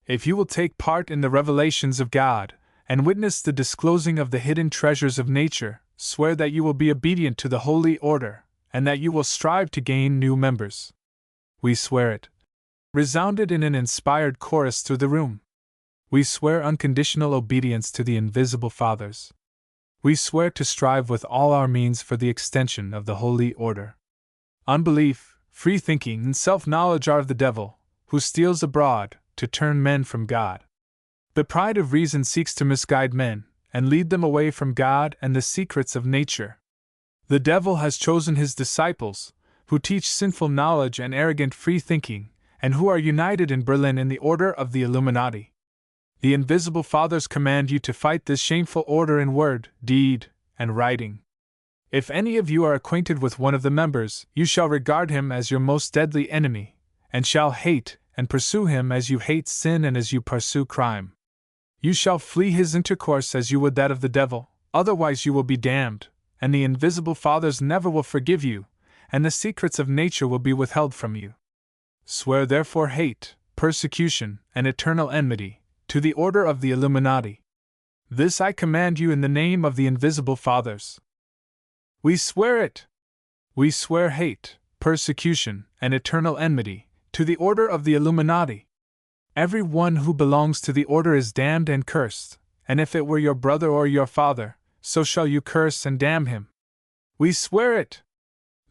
If you will take part in the revelations of God, and witness the disclosing of the hidden treasures of nature, swear that you will be obedient to the holy order, and that you will strive to gain new members. We swear it. Resounded in an inspired chorus through the room. We swear unconditional obedience to the invisible fathers. We swear to strive with all our means for the extension of the holy order. Unbelief, free thinking, and self-knowledge are of the devil, who steals abroad to turn men from God. The pride of reason seeks to misguide men and lead them away from God and the secrets of nature. The devil has chosen his disciples, who teach sinful knowledge and arrogant free thinking, and who are united in Berlin in the order of the Illuminati. The invisible fathers command you to fight this shameful order in word, deed, and writing. If any of you are acquainted with one of the members, you shall regard him as your most deadly enemy, and shall hate and pursue him as you hate sin and as you pursue crime. You shall flee his intercourse as you would that of the devil, otherwise you will be damned, and the invisible fathers never will forgive you, and the secrets of nature will be withheld from you. Swear therefore hate, persecution, and eternal enmity to the order of the Illuminati. This I command you in the name of the invisible fathers. We swear it. We swear hate, persecution, and eternal enmity to the order of the Illuminati. Every one who belongs to the order is damned and cursed, and if it were your brother or your father, so shall you curse and damn him. We swear it.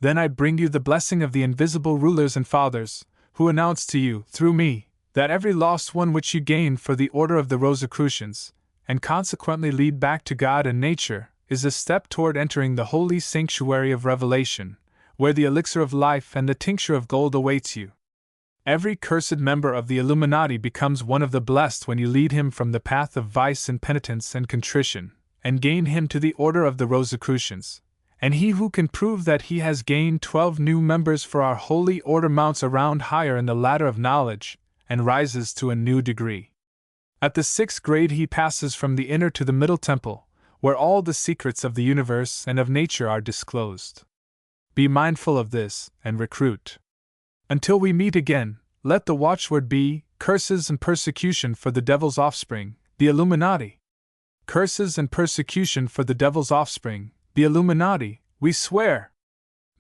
Then I bring you the blessing of the invisible rulers and fathers, who announce to you, through me, that every lost one which you gain for the order of the Rosicrucians, and consequently lead back to God and nature, is a step toward entering the holy sanctuary of revelation, where the elixir of life and the tincture of gold awaits you. Every cursed member of the Illuminati becomes one of the blessed when you lead him from the path of vice and penitence and contrition, and gain him to the order of the Rosicrucians. And he who can prove that he has gained 12 new members for our holy order mounts a round higher in the ladder of knowledge, and rises to a new degree. At the 6th grade he passes from the inner to the middle temple, where all the secrets of the universe and of nature are disclosed. Be mindful of this, and recruit. Until we meet again, let the watchword be, curses and persecution for the devil's offspring, the Illuminati. Curses and persecution for the devil's offspring, the Illuminati, we swear.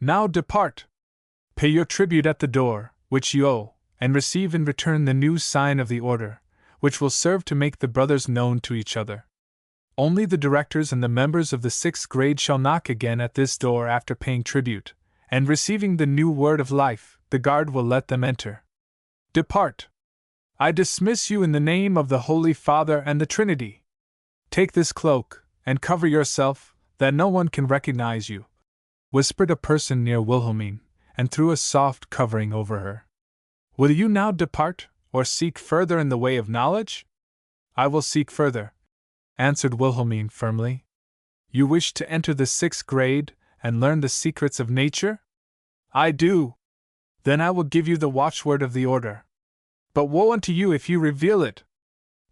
Now depart. Pay your tribute at the door, which you owe, and receive in return the new sign of the order, which will serve to make the brothers known to each other. Only the directors and the members of the 6th grade shall knock again at this door after paying tribute, and receiving the new word of life, the guard will let them enter. Depart. I dismiss you in the name of the Holy Father and the Trinity. Take this cloak, and cover yourself, that no one can recognize you, whispered a person near Wilhelmine, and threw a soft covering over her. Will you now depart, or seek further in the way of knowledge? I will seek further, answered Wilhelmine firmly. You wish to enter the 6th grade, and learn the secrets of nature? I do. Then I will give you the watchword of the order. But woe unto you if you reveal it.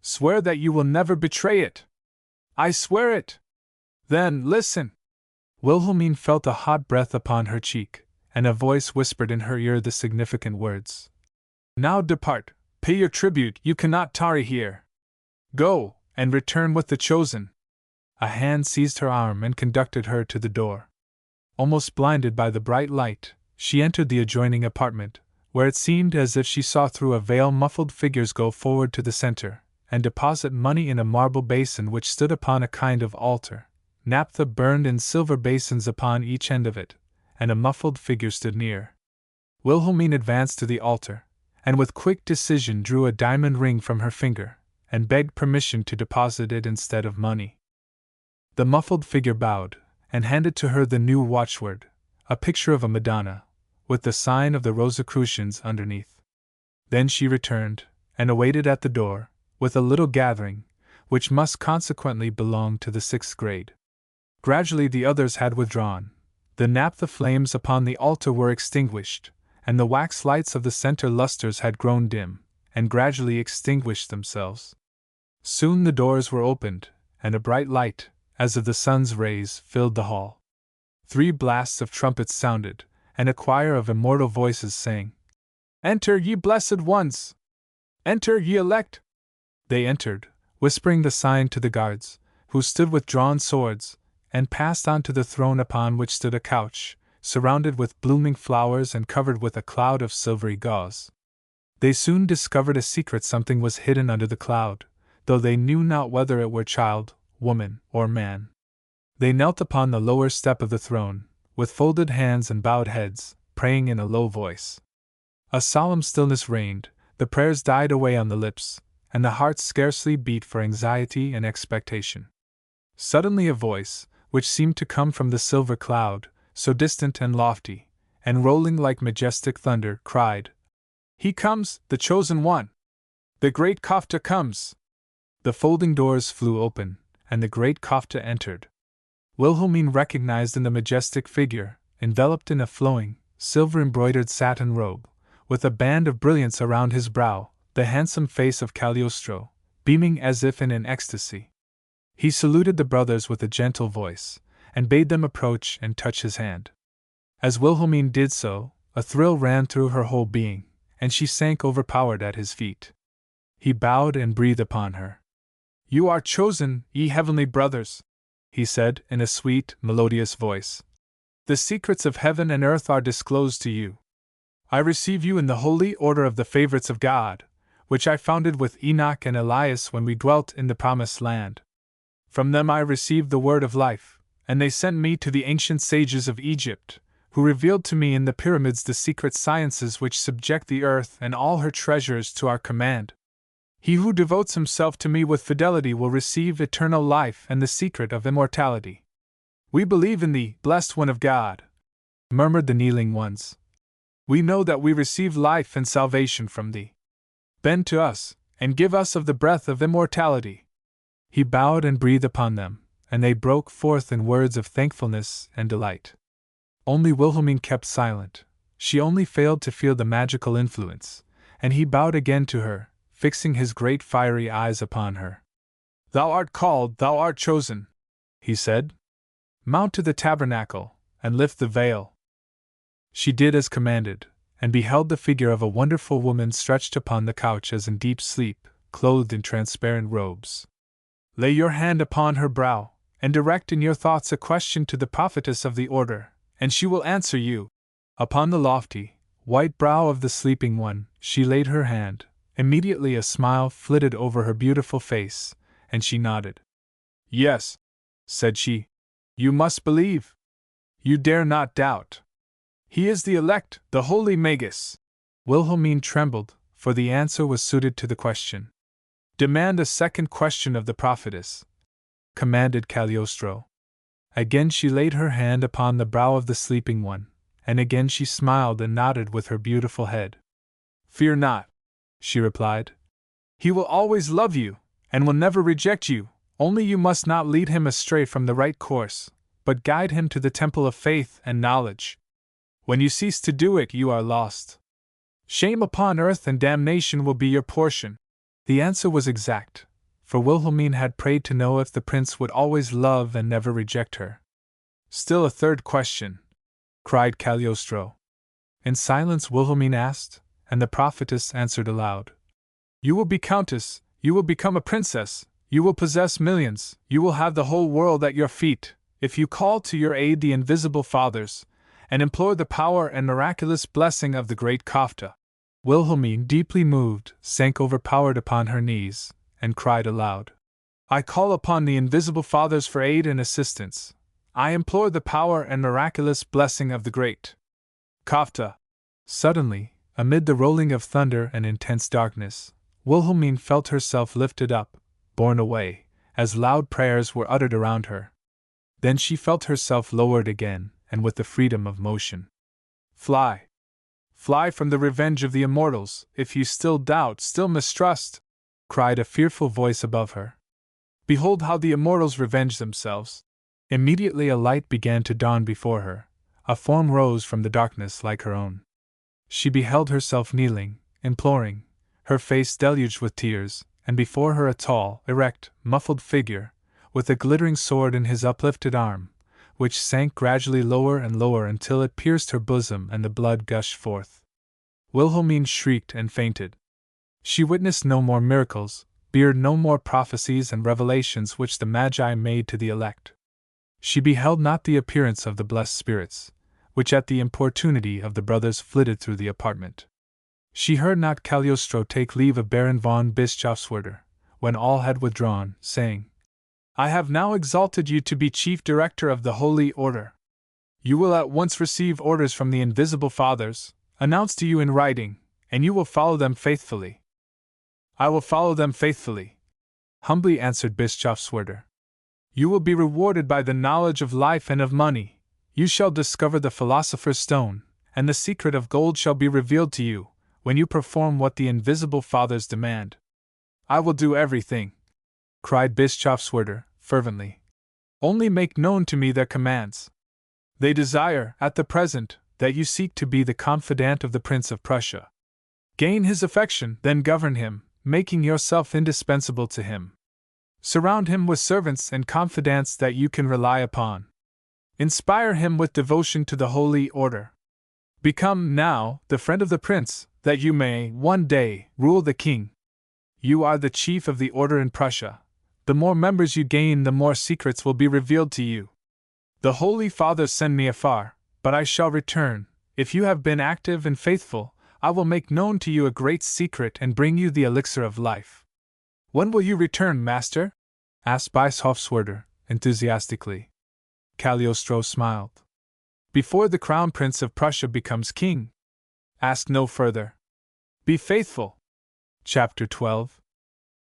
Swear that you will never betray it. I swear it. Then, listen. Wilhelmine felt a hot breath upon her cheek, and a voice whispered in her ear the significant words. Now depart, pay your tribute, you cannot tarry here. Go, and return with the chosen. A hand seized her arm and conducted her to the door. Almost blinded by the bright light, she entered the adjoining apartment, where it seemed as if she saw through a veil muffled figures go forward to the center, and deposit money in a marble basin which stood upon a kind of altar, naphtha burned in silver basins upon each end of it, and a muffled figure stood near. Wilhelmine advanced to the altar, and with quick decision drew a diamond ring from her finger, and begged permission to deposit it instead of money. The muffled figure bowed, and handed to her the new watchword, a picture of a Madonna, with the sign of the Rosicrucians underneath. Then she returned, and awaited at the door, with a little gathering, which must consequently belong to the 6th grade. Gradually the others had withdrawn, the naphtha flames upon the altar were extinguished, and the wax lights of the center lustres had grown dim, and gradually extinguished themselves. Soon the doors were opened, and a bright light, as of the sun's rays, filled the hall. 3 blasts of trumpets sounded, and a choir of immortal voices sang, "Enter, ye blessed ones! Enter, ye elect!" They entered, whispering the sign to the guards, who stood with drawn swords, and passed on to the throne upon which stood a couch, surrounded with blooming flowers and covered with a cloud of silvery gauze. They soon discovered a secret something was hidden under the cloud, though they knew not whether it were child, woman, or man. They knelt upon the lower step of the throne, with folded hands and bowed heads, praying in a low voice. A solemn stillness reigned, the prayers died away on the lips, and the heart scarcely beat for anxiety and expectation. Suddenly a voice, which seemed to come from the silver cloud, so distant and lofty, and rolling like majestic thunder, cried, "He comes, the chosen one! The great Kafta comes!" The folding doors flew open, and the great Kafta entered. Wilhelmine recognized in the majestic figure, enveloped in a flowing, silver-embroidered satin robe, with a band of brilliance around his brow, the handsome face of Cagliostro, beaming as if in an ecstasy. He saluted the brothers with a gentle voice, and bade them approach and touch his hand. As Wilhelmine did so, a thrill ran through her whole being, and she sank overpowered at his feet. He bowed and breathed upon her. "You are chosen, ye heavenly brothers," he said in a sweet, melodious voice. "The secrets of heaven and earth are disclosed to you. I receive you in the holy order of the favorites of God, which I founded with Enoch and Elias when we dwelt in the Promised Land. From them I received the word of life, and they sent me to the ancient sages of Egypt, who revealed to me in the pyramids the secret sciences which subject the earth and all her treasures to our command. He who devotes himself to me with fidelity will receive eternal life and the secret of immortality." "We believe in thee, blessed one of God," murmured the kneeling ones. "We know that we receive life and salvation from thee. Bend to us, and give us of the breath of immortality." He bowed and breathed upon them, and they broke forth in words of thankfulness and delight. Only Wilhelmine kept silent. She only failed to feel the magical influence, and he bowed again to her, fixing his great fiery eyes upon her. "Thou art called, thou art chosen," he said. "Mount to the tabernacle, and lift the veil." She did as commanded, and beheld the figure of a wonderful woman stretched upon the couch as in deep sleep, clothed in transparent robes. "Lay your hand upon her brow, and direct in your thoughts a question to the prophetess of the order, and she will answer you." Upon the lofty, white brow of the sleeping one, she laid her hand. Immediately a smile flitted over her beautiful face, and she nodded. "Yes," said she, "you must believe. You dare not doubt. He is the elect, the holy Magus." Wilhelmine trembled, for the answer was suited to the question. "Demand a second question of the prophetess," commanded Cagliostro. Again she laid her hand upon the brow of the sleeping one, and again she smiled and nodded with her beautiful head. "Fear not," she replied. "He will always love you, and will never reject you, only you must not lead him astray from the right course, but guide him to the temple of faith and knowledge. When you cease to do it, you are lost. Shame upon earth and damnation will be your portion." The answer was exact, for Wilhelmine had prayed to know if the prince would always love and never reject her. "Still a third question," cried Cagliostro. In silence Wilhelmine asked, and the prophetess answered aloud. "You will be countess, you will become a princess, you will possess millions, you will have the whole world at your feet, if you call to your aid the invisible fathers, and implore the power and miraculous blessing of the great Kafta." Wilhelmine, deeply moved, sank overpowered upon her knees, and cried aloud. I call upon the invisible fathers for aid and assistance. I implore the power and miraculous blessing of the great Kafta. Suddenly, amid the rolling of thunder and intense darkness, Wilhelmine felt herself lifted up, borne away, as loud prayers were uttered around her. Then she felt herself lowered again, and with the freedom of motion. Fly! Fly from the revenge of the immortals, if you still doubt, still mistrust! Cried a fearful voice above her. Behold how the immortals revenge themselves! Immediately a light began to dawn before her. A form rose from the darkness like her own. She beheld herself kneeling, imploring, her face deluged with tears, and before her a tall, erect, muffled figure, with a glittering sword in his uplifted arm, which sank gradually lower and lower until it pierced her bosom and the blood gushed forth. Wilhelmine shrieked and fainted. She witnessed no more miracles, beard no more prophecies and revelations which the Magi made to the elect. She beheld not the appearance of the blessed spirits, which at the importunity of the brothers flitted through the apartment. She heard not Cagliostro take leave of Baron von Bischofswerder, when all had withdrawn, saying, I have now exalted you to be chief director of the Holy Order. You will at once receive orders from the invisible fathers, announced to you in writing, and you will follow them faithfully. I will follow them faithfully, humbly answered Bischofswerder. You will be rewarded by the knowledge of life and of money. You shall discover the philosopher's stone, and the secret of gold shall be revealed to you, when you perform what the invisible fathers demand. I will do everything, cried Bischofswerder, fervently. Only make known to me their commands. They desire, at the present, that you seek to be the confidant of the Prince of Prussia. Gain his affection, then govern him, making yourself indispensable to him. Surround him with servants and confidants that you can rely upon. Inspire him with devotion to the Holy Order. Become, now, the friend of the Prince, that you may, one day, rule the king. You are the chief of the order in Prussia. The more members you gain, the more secrets will be revealed to you. The Holy Fathers send me afar, but I shall return. If you have been active and faithful, I will make known to you a great secret and bring you the elixir of life. When will you return, master? Asked Bischofswerder, enthusiastically. Cagliostro smiled. Before the Crown Prince of Prussia becomes king. Ask no further. Be faithful. Chapter 12.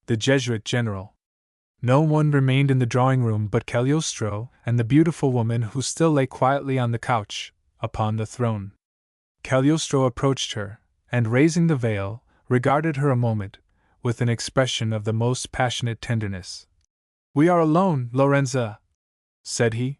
The Jesuit General. No one remained in the drawing-room but Cagliostro and the beautiful woman who still lay quietly on the couch, upon the throne. Cagliostro approached her, and raising the veil, regarded her a moment, with an expression of the most passionate tenderness. We are alone, Lorenza, said he.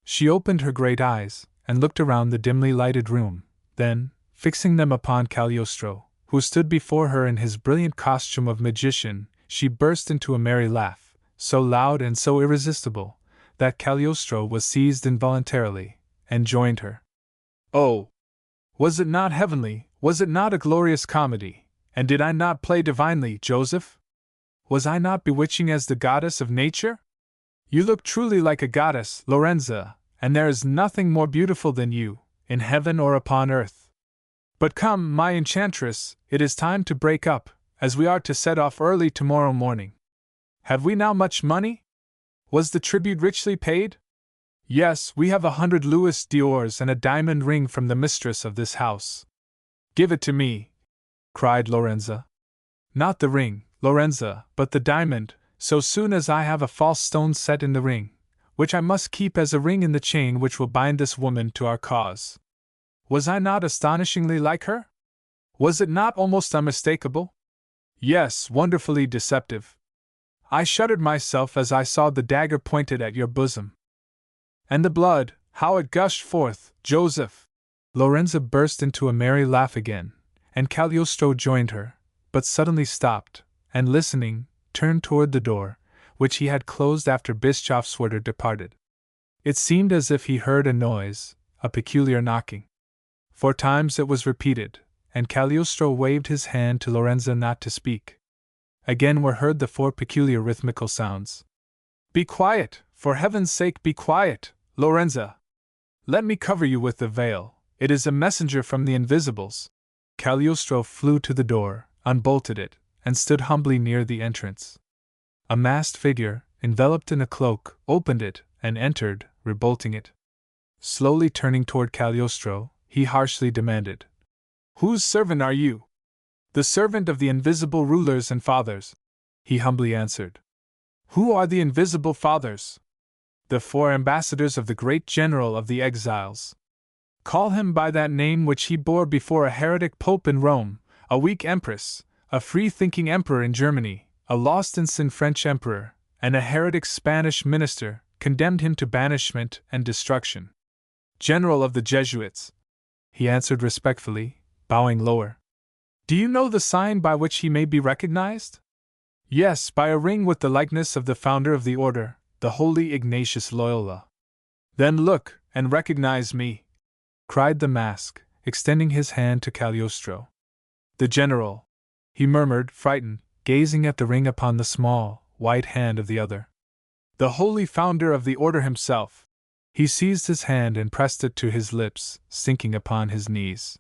She opened her great eyes, and looked around the dimly lighted room, then, fixing them upon Cagliostro, who stood before her in his brilliant costume of magician, she burst into a merry laugh, so loud and so irresistible, that Cagliostro was seized involuntarily, and joined her. Oh! Was it not heavenly, was it not a glorious comedy, and did I not play divinely, Joseph? Was I not bewitching as the goddess of nature? You look truly like a goddess, Lorenza, and there is nothing more beautiful than you, in heaven or upon earth. But come, my enchantress, it is time to break up, as we are to set off early tomorrow morning. Have we now much money? Was the tribute richly paid? Yes, we have 100 Louis d'ors and a diamond ring from the mistress of this house. Give it to me, cried Lorenza. Not the ring, Lorenza, but the diamond, so soon as I have a false stone set in the ring, which I must keep as a ring in the chain which will bind this woman to our cause. Was I not astonishingly like her? Was it not almost unmistakable? Yes, wonderfully deceptive. I shuddered myself as I saw the dagger pointed at your bosom. And the blood, how it gushed forth, Joseph! Lorenza burst into a merry laugh again, and Cagliostro joined her, but suddenly stopped, and listening, turned toward the door, which he had closed after Bischofswerder departed. It seemed as if he heard a noise, a peculiar knocking. 4 times it was repeated, and Cagliostro waved his hand to Lorenza not to speak. Again were heard the 4 peculiar rhythmical sounds. Be quiet, for heaven's sake be quiet, Lorenza! Let me cover you with the veil, it is a messenger from the Invisibles. Cagliostro flew to the door, unbolted it, and stood humbly near the entrance. A masked figure, enveloped in a cloak, opened it, and entered, rebolting it. Slowly turning toward Cagliostro, he harshly demanded, "Whose servant are you?" "The servant of the invisible rulers and fathers," he humbly answered. "Who are the invisible fathers?" "The 4 ambassadors of the great general of the exiles. Call him by that name which he bore before a heretic pope in Rome, a weak empress, a free-thinking emperor in Germany, a lost-in-sin French emperor, and a heretic Spanish minister, condemned him to banishment and destruction. General of the Jesuits," he answered respectfully, bowing lower. "Do you know the sign by which he may be recognized?" "Yes, by a ring with the likeness of the founder of the order, the holy Ignatius Loyola." "Then look, and recognize me," cried the mask, extending his hand to Cagliostro. "The general," he murmured, frightened, gazing at the ring upon the small, white hand of the other. "The holy founder of the order himself." He seized his hand and pressed it to his lips, sinking upon his knees.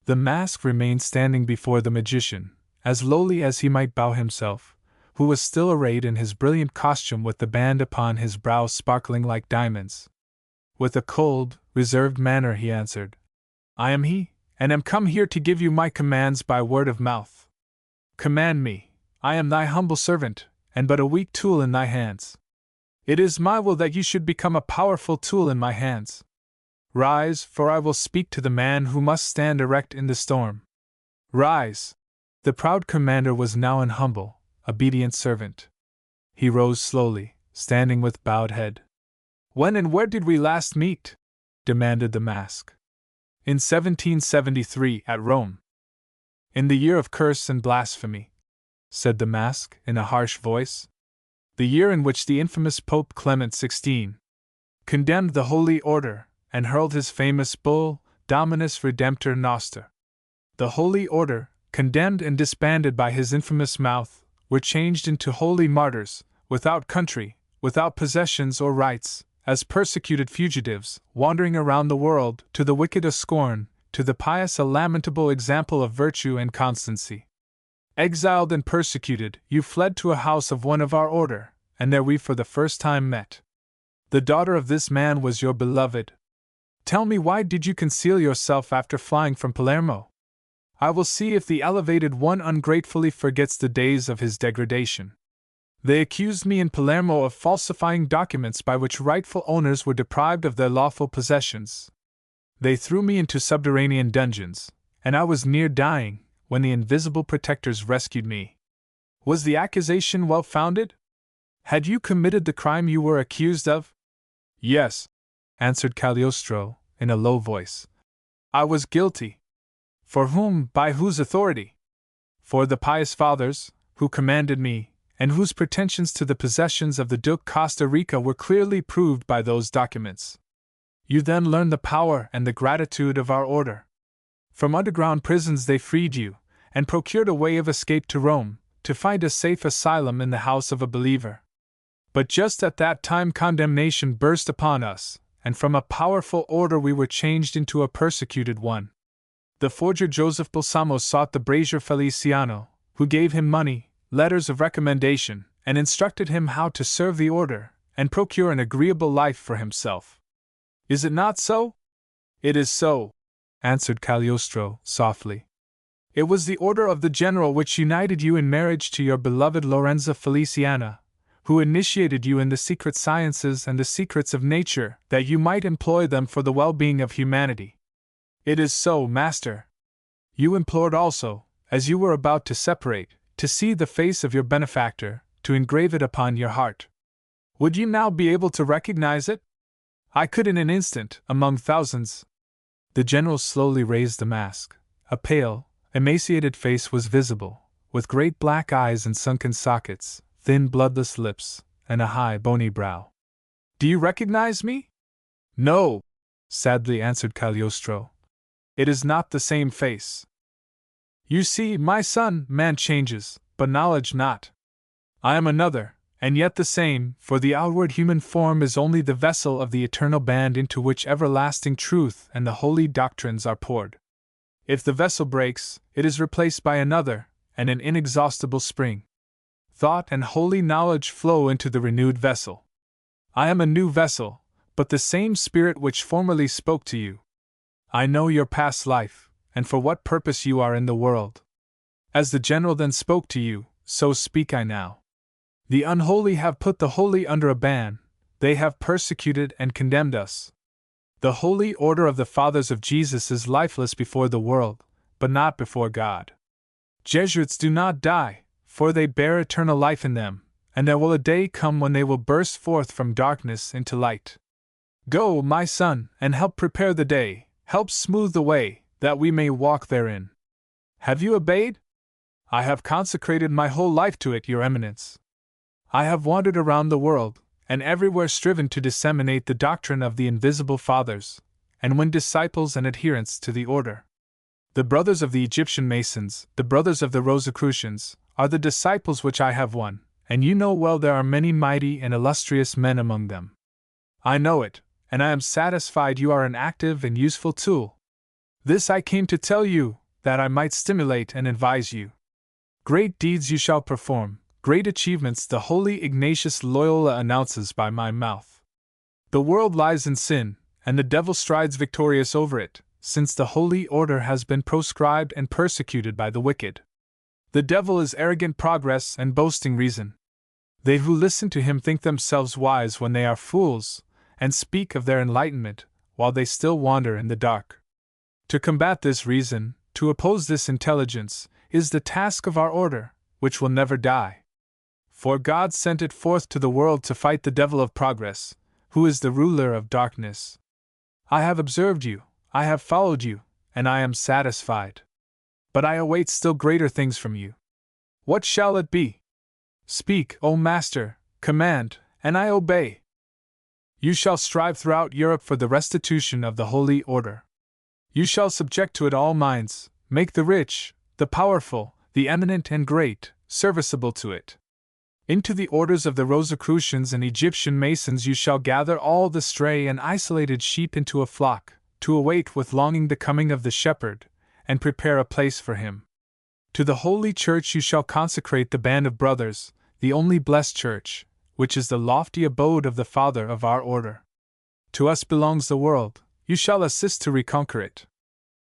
The mask remained standing before the magician, as lowly as he might bow himself, who was still arrayed in his brilliant costume with the band upon his brow sparkling like diamonds. With a cold, reserved manner he answered, "I am he, and am come here to give you my commands by word of mouth." "Command me, I am thy humble servant, and but a weak tool in thy hands." "It is my will that you should become a powerful tool in my hands." "Rise, for I will speak to the man who must stand erect in the storm." "Rise." The proud commander was now an humble, obedient servant. He rose slowly, standing with bowed head. "When and where did we last meet?" demanded the mask. "In 1773, at Rome." "In the year of curse and blasphemy," said the mask, in a harsh voice. "The year in which the infamous Pope Clement XVI condemned the Holy Order, and hurled his famous bull, Dominus Redemptor Noster. The Holy Order, condemned and disbanded by his infamous mouth, were changed into holy martyrs, without country, without possessions or rights, as persecuted fugitives, wandering around the world, to the wicked a scorn, to the pious a lamentable example of virtue and constancy. Exiled and persecuted, you fled to a house of one of our order, and there we for the first time met. The daughter of this man was your beloved. Tell me, why did you conceal yourself after flying from Palermo? I will see if the elevated one ungratefully forgets the days of his degradation. They accused me in Palermo of falsifying documents by which rightful owners were deprived of their lawful possessions. They threw me into subterranean dungeons, and I was near dying, when the invisible protectors rescued me. Was the accusation well founded? Had you committed the crime you were accused of?" "Yes," answered Cagliostro, in a low voice. "I was guilty." "For whom, by whose authority?" "For the pious fathers, who commanded me, and whose pretensions to the possessions of the Duke Costa Rica were clearly proved by those documents." "You then learned the power and the gratitude of our order. From underground prisons they freed you, and procured a way of escape to Rome, to find a safe asylum in the house of a believer. But just at that time condemnation burst upon us, and from a powerful order we were changed into a persecuted one. The forger Joseph Balsamo sought the brazier Feliciano, who gave him money, letters of recommendation, and instructed him how to serve the order, and procure an agreeable life for himself. Is it not so?" "It is so," answered Cagliostro, softly. "It was the order of the general which united you in marriage to your beloved Lorenza Feliciana, who initiated you in the secret sciences and the secrets of nature, that you might employ them for the well-being of humanity." "It is so, master." "You implored also, as you were about to separate, to see the face of your benefactor, to engrave it upon your heart. Would you now be able to recognize it?" "I could in an instant, among thousands." The general slowly raised the mask. A pale, emaciated face was visible, with great black eyes and sunken sockets, thin bloodless lips, and a high bony brow. "Do you recognize me?" "No," sadly answered Cagliostro. "It is not the same face." "You see, my son, man changes, but knowledge not. I am another, and yet the same, for the outward human form is only the vessel of the eternal band into which everlasting truth and the holy doctrines are poured. If the vessel breaks, it is replaced by another, and an inexhaustible spring. thought, and holy knowledge flow into the renewed vessel. I am a new vessel, but the same Spirit which formerly spoke to you. I know your past life, and for what purpose you are in the world. As the general then spoke to you, so speak I now. The unholy have put the holy under a ban, they have persecuted and condemned us. The holy order of the fathers of Jesus is lifeless before the world, but not before God. Jesuits do not die, for they bear eternal life in them, and there will a day come when they will burst forth from darkness into light. Go, my son, and help prepare the day, help smooth the way, that we may walk therein. Have you obeyed? I have consecrated my whole life to it, Your Eminence. I have wandered around the world, and everywhere striven to disseminate the doctrine of the invisible fathers, and win disciples and adherents to the order. The brothers of the Egyptian Masons, the brothers of the Rosicrucians, are the disciples which I have won, and you know well there are many mighty and illustrious men among them. I know it, and I am satisfied you are an active and useful tool. This I came to tell you, that I might stimulate and advise you. Great deeds you shall perform, great achievements the holy Ignatius Loyola announces by my mouth. The world lies in sin, and the devil strides victorious over it, since the holy order has been proscribed and persecuted by the wicked. The devil is arrogant progress and boasting reason. They who listen to him think themselves wise when they are fools, and speak of their enlightenment, while they still wander in the dark. To combat this reason, to oppose this intelligence, is the task of our order, which will never die. For God sent it forth to the world to fight the devil of progress, who is the ruler of darkness. I have observed you, I have followed you, and I am satisfied. But I await still greater things from you. What shall it be? Speak, O Master, command, and I obey. You shall strive throughout Europe for the restitution of the holy order. You shall subject to it all minds, make the rich, the powerful, the eminent and great, serviceable to it. Into the orders of the Rosicrucians and Egyptian Masons you shall gather all the stray and isolated sheep into a flock, to await with longing the coming of the shepherd, and prepare a place for him. To the Holy Church you shall consecrate the band of brothers, the only blessed Church, which is the lofty abode of the Father of our order. To us belongs the world, you shall assist to reconquer it.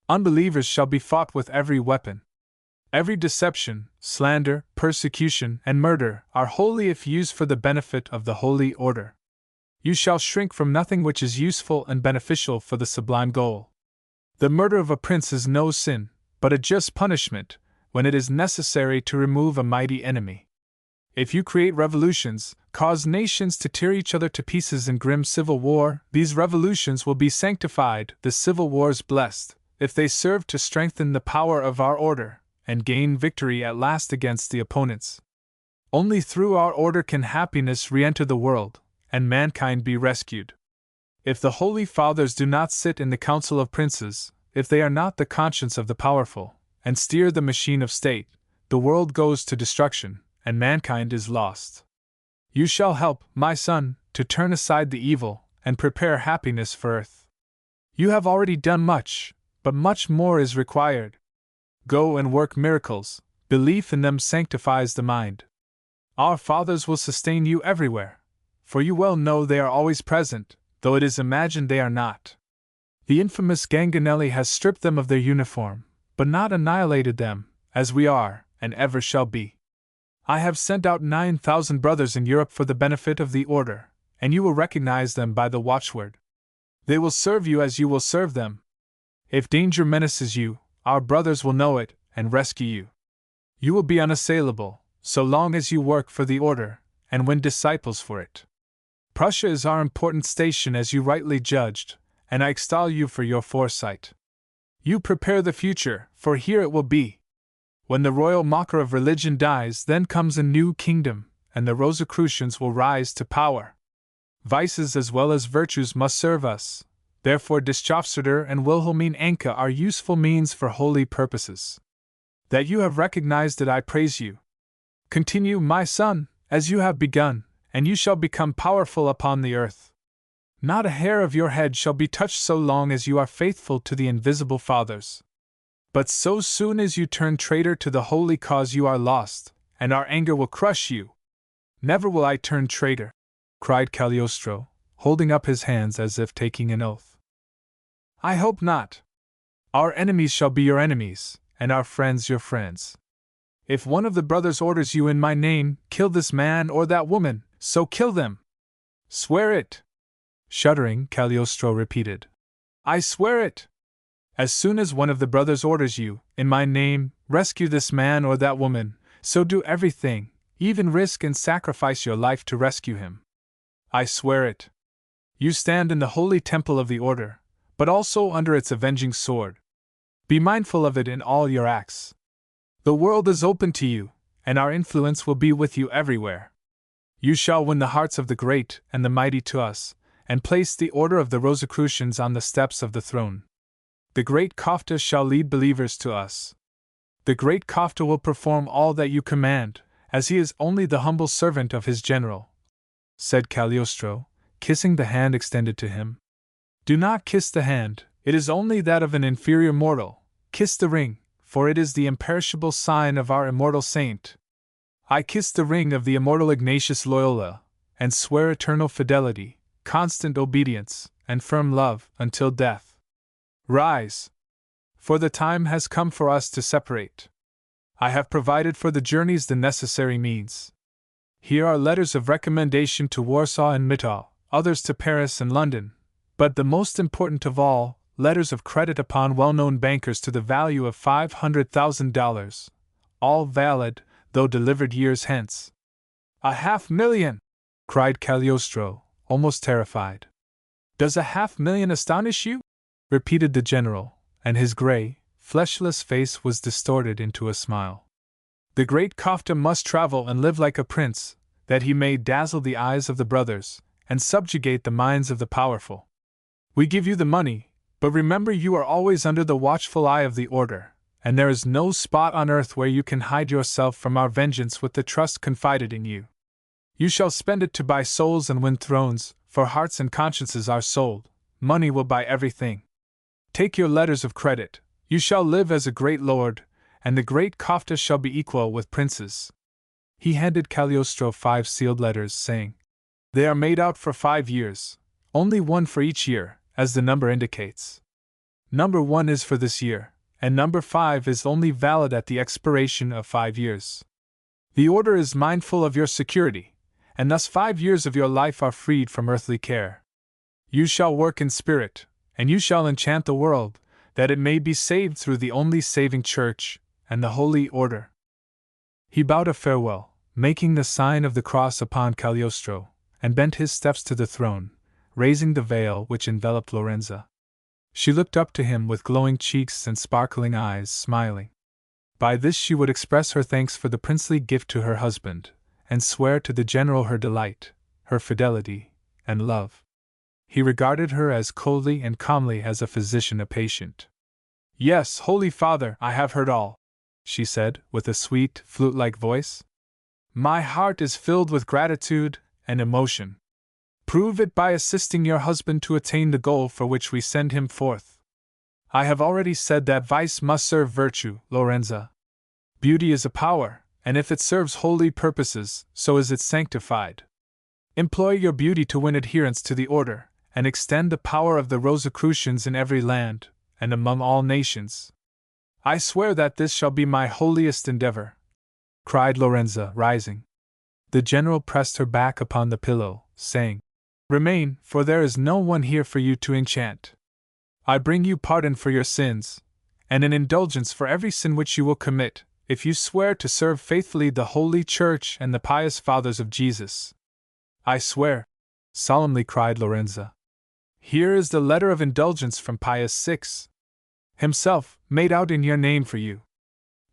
Unbelievers shall be fought with every weapon. Every deception, slander, persecution, and murder are holy if used for the benefit of the holy order. You shall shrink from nothing which is useful and beneficial for the sublime goal. The murder of a prince is no sin, but a just punishment, when it is necessary to remove a mighty enemy. If you create revolutions, cause nations to tear each other to pieces in grim civil war, these revolutions will be sanctified, the civil wars blessed, if they serve to strengthen the power of our order, and gain victory at last against the opponents. Only through our order can happiness re-enter the world, and mankind be rescued. If the Holy Fathers do not sit in the council of princes, if they are not the conscience of the powerful, and steer the machine of state, the world goes to destruction, and mankind is lost. You shall help, my son, to turn aside the evil, and prepare happiness for earth. You have already done much, but much more is required. Go and work miracles, belief in them sanctifies the mind. Our fathers will sustain you everywhere, for you well know they are always present, though it is imagined they are not. The infamous Ganganelli has stripped them of their uniform, but not annihilated them, as we are, and ever shall be. I have sent out 9,000 brothers in Europe for the benefit of the order, and you will recognize them by the watchword. They will serve you as you will serve them. If danger menaces you, our brothers will know it, and rescue you. You will be unassailable, so long as you work for the order, and win disciples for it. Prussia is our important station as you rightly judged, and I extol you for your foresight. You prepare the future, for here it will be. When the royal mocker of religion dies, then comes a new kingdom, and the Rosicrucians will rise to power. Vices as well as virtues must serve us. Therefore Dischofsuder and Wilhelmine Anke are useful means for holy purposes. That you have recognized it I praise you. Continue, my son, as you have begun, and you shall become powerful upon the earth. Not a hair of your head shall be touched so long as you are faithful to the invisible fathers. But so soon as you turn traitor to the holy cause you are lost, and our anger will crush you. Never will I turn traitor, cried Cagliostro, holding up his hands as if taking an oath. I hope not. Our enemies shall be your enemies, and our friends your friends. If one of the brothers orders you in my name, kill this man or that woman, so kill them. Swear it. Shuddering, Cagliostro repeated. I swear it. As soon as one of the brothers orders you, in my name, rescue this man or that woman, so do everything, even risk and sacrifice your life to rescue him. I swear it. You stand in the holy temple of the order, but also under its avenging sword. Be mindful of it in all your acts. The world is open to you, and our influence will be with you everywhere. You shall win the hearts of the great and the mighty to us, and place the order of the Rosicrucians on the steps of the throne. The great Kafta shall lead believers to us. The great Kafta will perform all that you command, as he is only the humble servant of his general, said Cagliostro, kissing the hand extended to him. Do not kiss the hand, it is only that of an inferior mortal. Kiss the ring, for it is the imperishable sign of our immortal saint. I kiss the ring of the immortal Ignatius Loyola, and swear eternal fidelity, constant obedience, and firm love, until death. Rise! For the time has come for us to separate. I have provided for the journeys the necessary means. Here are letters of recommendation to Warsaw and Mittal, others to Paris and London, but the most important of all, letters of credit upon well-known bankers to the value of $500,000, all valid, though delivered years hence. 500,000! Cried Cagliostro, almost terrified. Does 500,000 astonish you? Repeated the general, and his gray, fleshless face was distorted into a smile. The great Kafta must travel and live like a prince, that he may dazzle the eyes of the brothers, and subjugate the minds of the powerful. We give you the money, but remember you are always under the watchful eye of the order, and there is no spot on earth where you can hide yourself from our vengeance with the trust confided in you. You shall spend it to buy souls and win thrones, for hearts and consciences are sold, money will buy everything. Take your letters of credit, you shall live as a great lord, and the great Kafta shall be equal with princes. He handed Cagliostro 5 sealed letters, saying, They are made out for 5 years, only one for each year, as the number indicates. Number 1 is for this year, and number 5 is only valid at the expiration of 5 years. The order is mindful of your security, and thus 5 years of your life are freed from earthly care. You shall work in spirit, and you shall enchant the world, that it may be saved through the only saving Church, and the Holy Order. He bowed a farewell, making the sign of the cross upon Cagliostro, and bent his steps to the throne, raising the veil which enveloped Lorenza. She looked up to him with glowing cheeks and sparkling eyes, smiling. By this she would express her thanks for the princely gift to her husband, and swear to the general her delight, her fidelity, and love. He regarded her as coldly and calmly as a physician a patient. Yes, Holy Father, I have heard all, she said, with a sweet, flute-like voice. My heart is filled with gratitude and emotion. Prove it by assisting your husband to attain the goal for which we send him forth. I have already said that vice must serve virtue, Lorenza. Beauty is a power, and if it serves holy purposes, so is it sanctified. Employ your beauty to win adherents to the order, and extend the power of the Rosicrucians in every land, and among all nations. I swear that this shall be my holiest endeavor, cried Lorenza, rising. The general pressed her back upon the pillow, saying, Remain, for there is no one here for you to enchant. I bring you pardon for your sins, and an indulgence for every sin which you will commit, if you swear to serve faithfully the Holy Church and the pious fathers of Jesus. I swear, solemnly cried Lorenza. Here is the letter of indulgence from Pius VI, himself, made out in your name for you.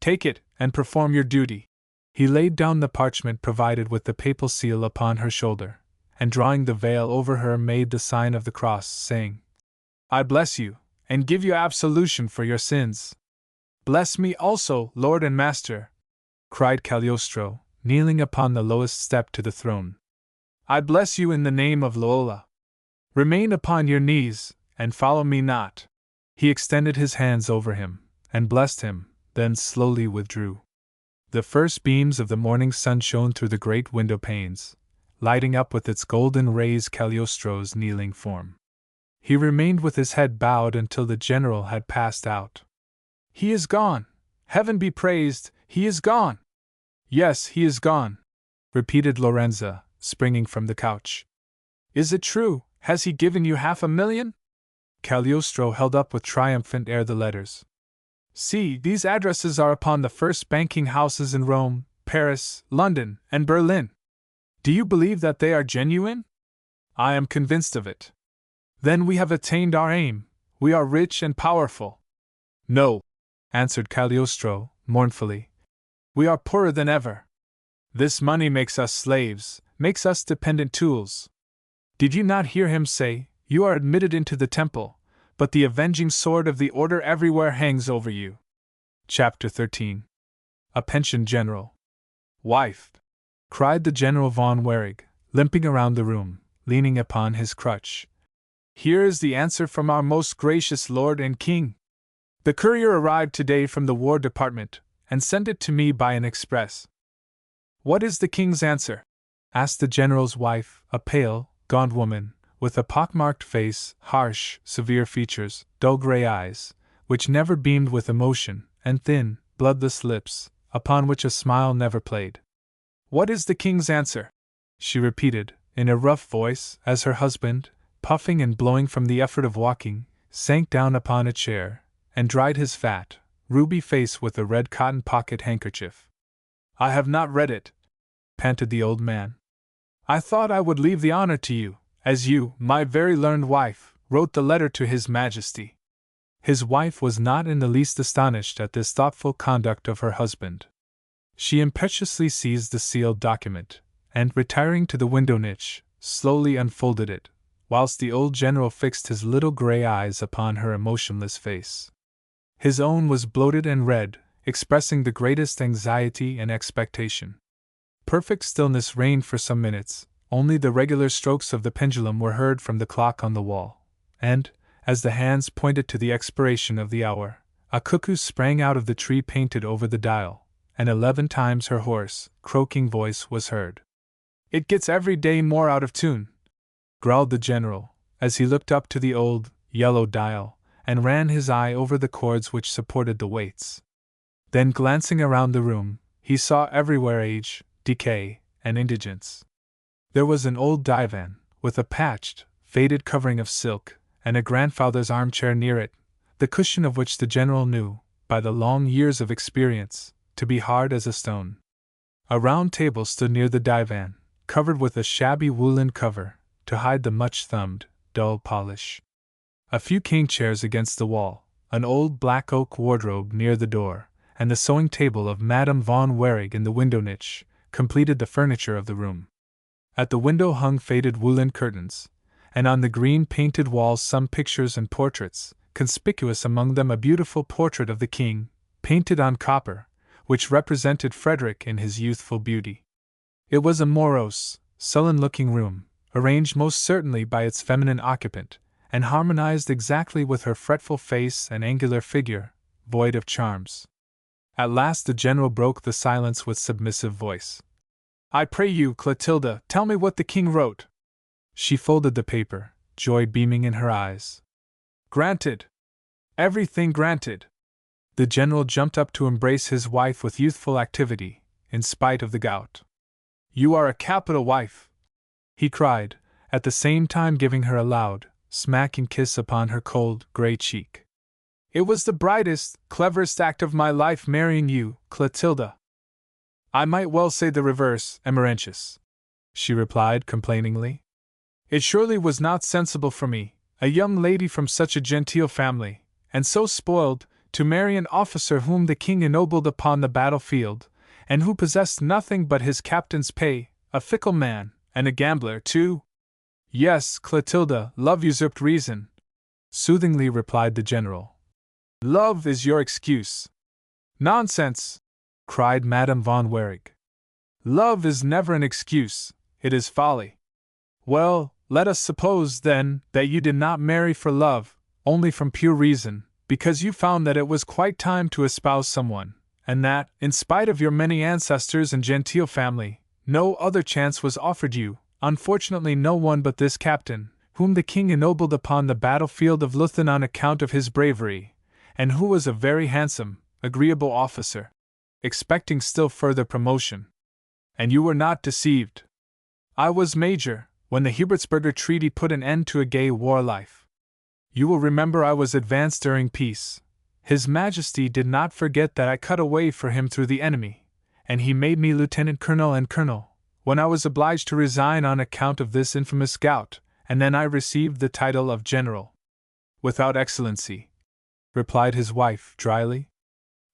Take it, and perform your duty. He laid down the parchment provided with the papal seal upon her shoulder, and drawing the veil over her made the sign of the cross, saying, I bless you, and give you absolution for your sins. Bless me also, Lord and Master, cried Cagliostro, kneeling upon the lowest step to the throne. I bless you in the name of Loyola. Remain upon your knees, and follow me not. He extended his hands over him, and blessed him, then slowly withdrew. The first beams of the morning sun shone through the great window panes, lighting up with its golden rays Cagliostro's kneeling form. He remained with his head bowed until the general had passed out. "He is gone! Heaven be praised, he is gone!" "Yes, he is gone," repeated Lorenza, springing from the couch. "Is it true? Has he given you 500,000? Cagliostro held up with triumphant air the letters. "See, these addresses are upon the first banking houses in Rome, Paris, London, and Berlin. Do you believe that they are genuine?" "I am convinced of it." "Then we have attained our aim. We are rich and powerful." "No," answered Cagliostro, mournfully. "We are poorer than ever. This money makes us slaves, makes us dependent tools. Did you not hear him say, 'You are admitted into the temple, but the avenging sword of the order everywhere hangs over you'?" Chapter 13. A Pension General. "Wife!" cried the General von Warrig, limping around the room, leaning upon his crutch. "Here is the answer from our most gracious Lord and King. The courier arrived today from the War Department, and sent it to me by an express." "What is the King's answer?" asked the General's wife, a pale, gaunt woman, with a pockmarked face, harsh, severe features, dull gray eyes, which never beamed with emotion, and thin, bloodless lips, upon which a smile never played. "What is the King's answer?" she repeated, in a rough voice, as her husband, puffing and blowing from the effort of walking, sank down upon a chair, and dried his fat, ruby face with a red cotton pocket handkerchief. "I have not read it," panted the old man. "I thought I would leave the honor to you, as you, my very learned wife, wrote the letter to His Majesty." His wife was not in the least astonished at this thoughtful conduct of her husband. She impetuously seized the sealed document, and, retiring to the window niche, slowly unfolded it, whilst the old general fixed his little gray eyes upon her emotionless face. His own was bloated and red, expressing the greatest anxiety and expectation. Perfect stillness reigned for some minutes. Only the regular strokes of the pendulum were heard from the clock on the wall, and, as the hands pointed to the expiration of the hour, a cuckoo sprang out of the tree painted over the dial, and 11 times her hoarse, croaking voice was heard. "It gets every day more out of tune," growled the general, as he looked up to the old, yellow dial, and ran his eye over the cords which supported the weights. Then, glancing around the room, he saw everywhere age, decay, and indigence. There was an old divan, with a patched, faded covering of silk, and a grandfather's armchair near it, the cushion of which the general knew, by the long years of experience, to be hard as a stone. A round table stood near the divan, covered with a shabby woolen cover, to hide the much-thumbed, dull polish. A few cane chairs against the wall, an old black oak wardrobe near the door, and the sewing table of Madame von Warrig in the window niche, completed the furniture of the room. At the window hung faded woolen curtains, and on the green painted walls some pictures and portraits, conspicuous among them a beautiful portrait of the king, painted on copper, which represented Frederick in his youthful beauty. It was a morose, sullen-looking room, arranged most certainly by its feminine occupant, and harmonized exactly with her fretful face and angular figure, void of charms. At last the general broke the silence with submissive voice. "I pray you, Clotilda, tell me what the king wrote." She folded the paper, joy beaming in her eyes. "Granted! Everything granted!" The general jumped up to embrace his wife with youthful activity, in spite of the gout. "You are a capital wife!" he cried, at the same time giving her a loud, smacking kiss upon her cold, grey cheek. "It was the brightest, cleverest act of my life marrying you, Clotilda." "I might well say the reverse, Emerentius," she replied complainingly. "It surely was not sensible for me, a young lady from such a genteel family, and so spoiled, to marry an officer whom the king ennobled upon the battlefield, and who possessed nothing but his captain's pay, a fickle man, and a gambler, too." "Yes, Clotilda, love usurped reason," soothingly replied the general. "Love is your excuse." "Nonsense!" cried Madame von Warrig. "Love is never an excuse, it is folly." "Well, let us suppose, then, that you did not marry for love, only from pure reason, because you found that it was quite time to espouse someone, and that, in spite of your many ancestors and genteel family, no other chance was offered you, unfortunately no one but this captain, whom the king ennobled upon the battlefield of Luthen on account of his bravery, and who was a very handsome, agreeable officer, expecting still further promotion. And you were not deceived. I was major, when the Hubertsberger Treaty put an end to a gay war life. You will remember I was advanced during peace. His Majesty did not forget that I cut a way for him through the enemy, and he made me lieutenant colonel and colonel, when I was obliged to resign on account of this infamous gout, and then I received the title of general. Without excellency, replied his wife dryly.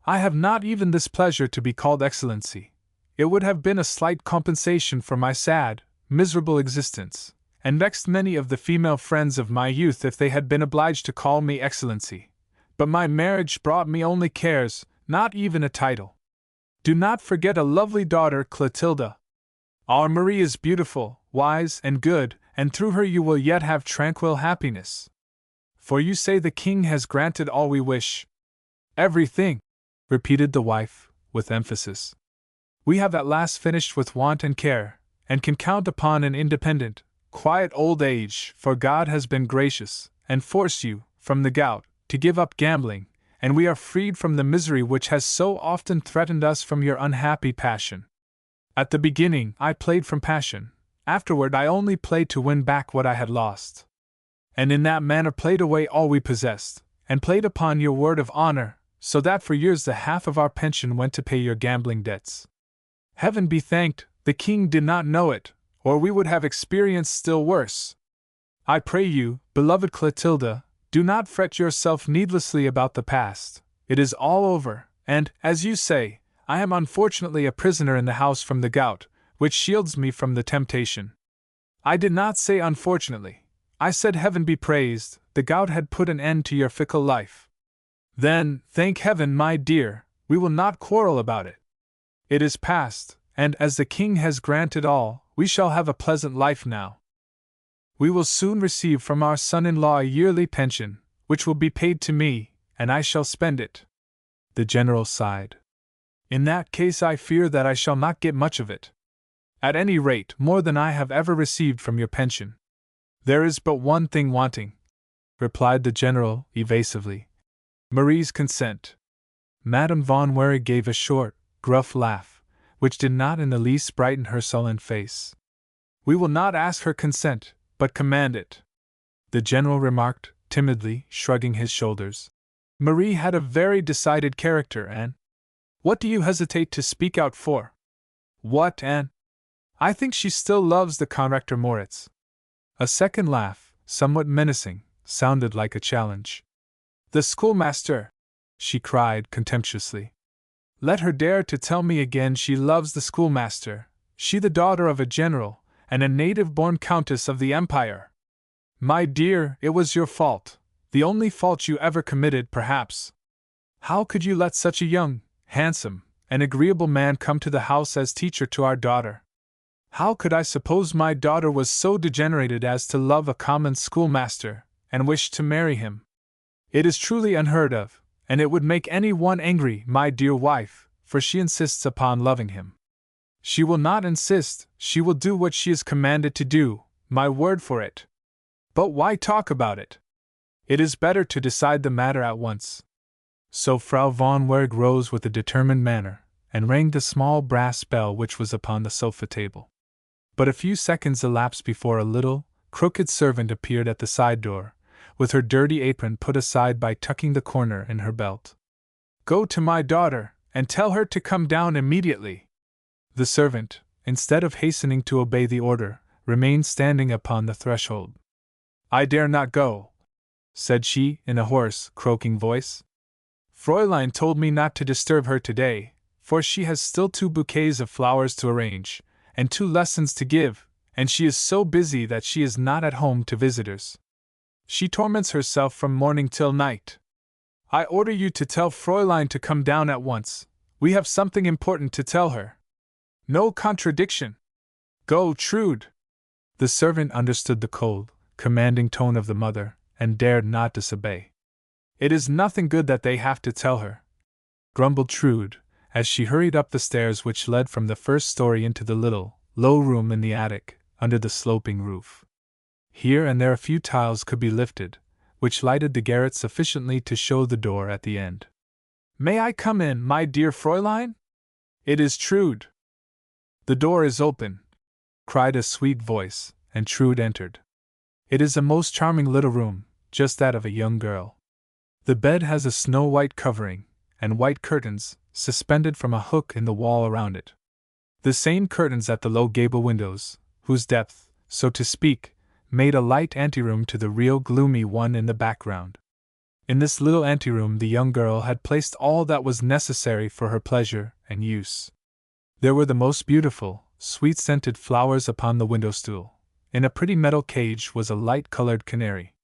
I have not even this pleasure to be called excellency. It would have been a slight compensation for my sad, miserable existence, and vexed many of the female friends of my youth if they had been obliged to call me excellency. But my marriage brought me only cares, not even a title. Do not forget a lovely daughter, Clotilda. Our Marie is beautiful, wise, and good, and through her you will yet have tranquil happiness. For you say the king has granted all we wish. Everything, repeated the wife, with emphasis. We have at last finished with want and care, and can count upon an independent, quiet old age, for God has been gracious, and forced you, from the gout, to give up gambling, and we are freed from the misery which has so often threatened us from your unhappy passion. At the beginning, I played from passion, afterward I only played to win back what I had lost. And in that manner played away all we possessed, and played upon your word of honor, so that for years the half of our pension went to pay your gambling debts. Heaven be thanked, the king did not know it, or we would have experienced still worse. I pray you, beloved Clotilda, do not fret yourself needlessly about the past. It is all over, and, as you say, I am unfortunately a prisoner in the house from the gout, which shields me from the temptation. I did not say unfortunately. I said heaven be praised, the gout had put an end to your fickle life. Then, thank heaven, my dear, we will not quarrel about it. It is past, and as the king has granted all, we shall have a pleasant life now. We will soon receive from our son-in-law a yearly pension, which will be paid to me, and I shall spend it. The general sighed. In that case I fear that I shall not get much of it. At any rate, more than I have ever received from your pension. There is but one thing wanting, replied the general, evasively. Marie's consent. Madame von Werig gave a short, gruff laugh, which did not in the least brighten her sullen face. We will not ask her consent, but command it, the general remarked, timidly, shrugging his shoulders. Marie had a very decided character, and what do you hesitate to speak out for? What, Anne? I think she still loves the Konrektor Moritz. A second laugh, somewhat menacing, sounded like a challenge. The schoolmaster, she cried contemptuously. Let her dare to tell me again she loves the schoolmaster, she the daughter of a general, and a native-born countess of the Empire. My dear, it was your fault, the only fault you ever committed, perhaps. How could you let such a young, handsome, and agreeable man come to the house as teacher to our daughter? How could I suppose my daughter was so degenerated as to love a common schoolmaster, and wish to marry him? It is truly unheard of, and it would make any one angry, my dear wife, for she insists upon loving him. She will not insist, she will do what she is commanded to do, my word for it. But why talk about it? It is better to decide the matter at once. So Frau von Werig rose with a determined manner, and rang the small brass bell which was upon the sofa table. But a few seconds elapsed before a little, crooked servant appeared at the side door, with her dirty apron put aside by tucking the corner in her belt. Go to my daughter, and tell her to come down immediately. The servant, instead of hastening to obey the order, remained standing upon the threshold. I dare not go, said she, in a hoarse, croaking voice. Fräulein told me not to disturb her today, for she has still 2 bouquets of flowers to arrange, and 2 lessons to give, and she is so busy that she is not at home to visitors. She torments herself from morning till night. I order you to tell Fräulein to come down at once. We have something important to tell her. No contradiction. Go, Trude. The servant understood the cold, commanding tone of the mother, and dared not disobey. It is nothing good that they have to tell her, grumbled Trude, as she hurried up the stairs which led from the first story into the little, low room in the attic, under the sloping roof. Here and there a few tiles could be lifted, which lighted the garret sufficiently to show the door at the end. "May I come in, my dear Fräulein? It is Trude." "The door is open," cried a sweet voice, and Trude entered. It is a most charming little room, just that of a young girl. The bed has a snow-white covering, and white curtains, suspended from a hook in the wall around it. The same curtains at the low gable windows, whose depth, so to speak, made a light anteroom to the real gloomy one in the background. In this little anteroom the young girl had placed all that was necessary for her pleasure and use. There were the most beautiful, sweet-scented flowers upon the window-stool. In a pretty metal cage was a light-colored canary.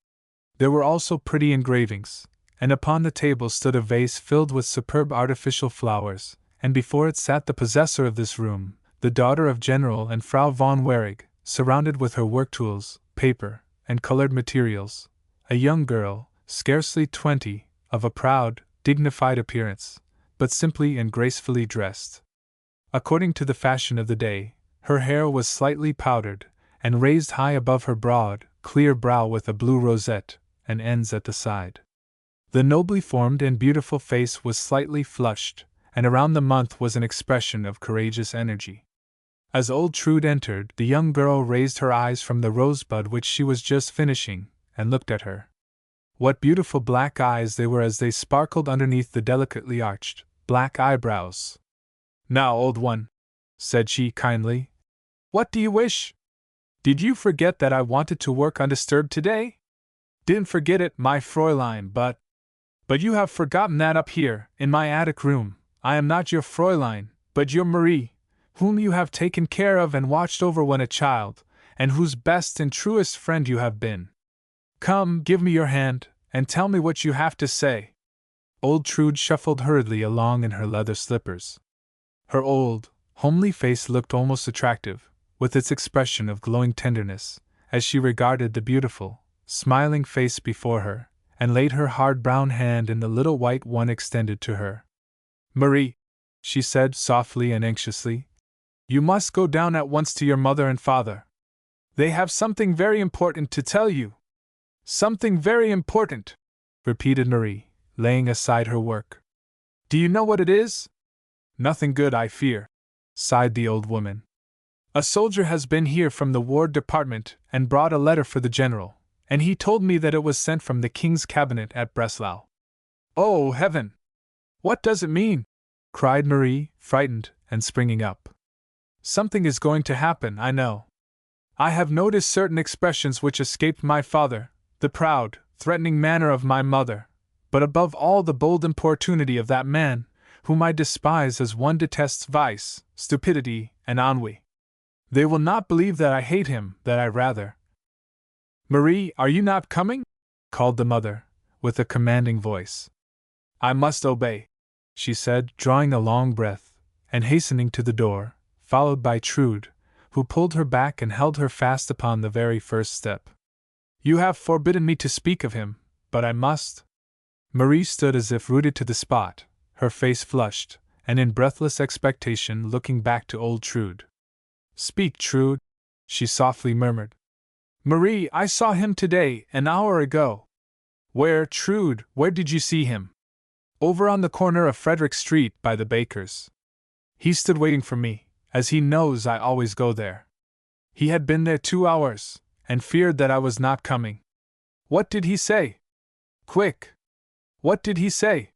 There were also pretty engravings, and upon the table stood a vase filled with superb artificial flowers, and before it sat the possessor of this room, the daughter of General and Frau von Wehrig, surrounded with her work-tools, paper, and colored materials, a young girl, scarcely 20, of a proud, dignified appearance, but simply and gracefully dressed. According to the fashion of the day, her hair was slightly powdered, and raised high above her broad, clear brow with a blue rosette, and ends at the side. The nobly formed and beautiful face was slightly flushed, and around the mouth was an expression of courageous energy. As old Trude entered, the young girl raised her eyes from the rosebud which she was just finishing, and looked at her. What beautiful black eyes they were as they sparkled underneath the delicately arched, black eyebrows. "Now, old one," said she kindly, "what do you wish? Did you forget that I wanted to work undisturbed today?" "Didn't forget it, my Fräulein, but you have forgotten that up here, in my attic room, I am not your Fräulein, but your Marie, whom you have taken care of and watched over when a child, and whose best and truest friend you have been. Come, give me your hand, and tell me what you have to say." Old Trude shuffled hurriedly along in her leather slippers. Her old, homely face looked almost attractive, with its expression of glowing tenderness, as she regarded the beautiful, smiling face before her, and laid her hard brown hand in the little white one extended to her. "Marie," she said softly and anxiously, "you must go down at once to your mother and father. They have something very important to tell you." "Something very important," repeated Marie, laying aside her work. "Do you know what it is?" "Nothing good, I fear," sighed the old woman. "A soldier has been here from the War Department and brought a letter for the general, and he told me that it was sent from the King's cabinet at Breslau." "Oh, heaven! What does it mean?" cried Marie, frightened, and springing up. "Something is going to happen, I know. I have noticed certain expressions which escaped my father, the proud, threatening manner of my mother, but above all the bold importunity of that man, whom I despise as one detests vice, stupidity, and ennui. They will not believe that I hate him, that I rather—" "Marie, are you not coming?" called the mother, with a commanding voice. "I must obey," she said, drawing a long breath, and hastening to the door, followed by Trude, who pulled her back and held her fast upon the very first step. "You have forbidden me to speak of him, but I must." Marie stood as if rooted to the spot, her face flushed, and in breathless expectation looking back to old Trude. "Speak, Trude," she softly murmured. "Marie, I saw him today, an hour ago." "Where, Trude, where did you see him?" "Over on the corner of Frederick Street by the baker's. He stood waiting for me, as he knows I always go there. He had been there 2 hours, and feared that I was not coming." "What did he say? Quick! What did he say?"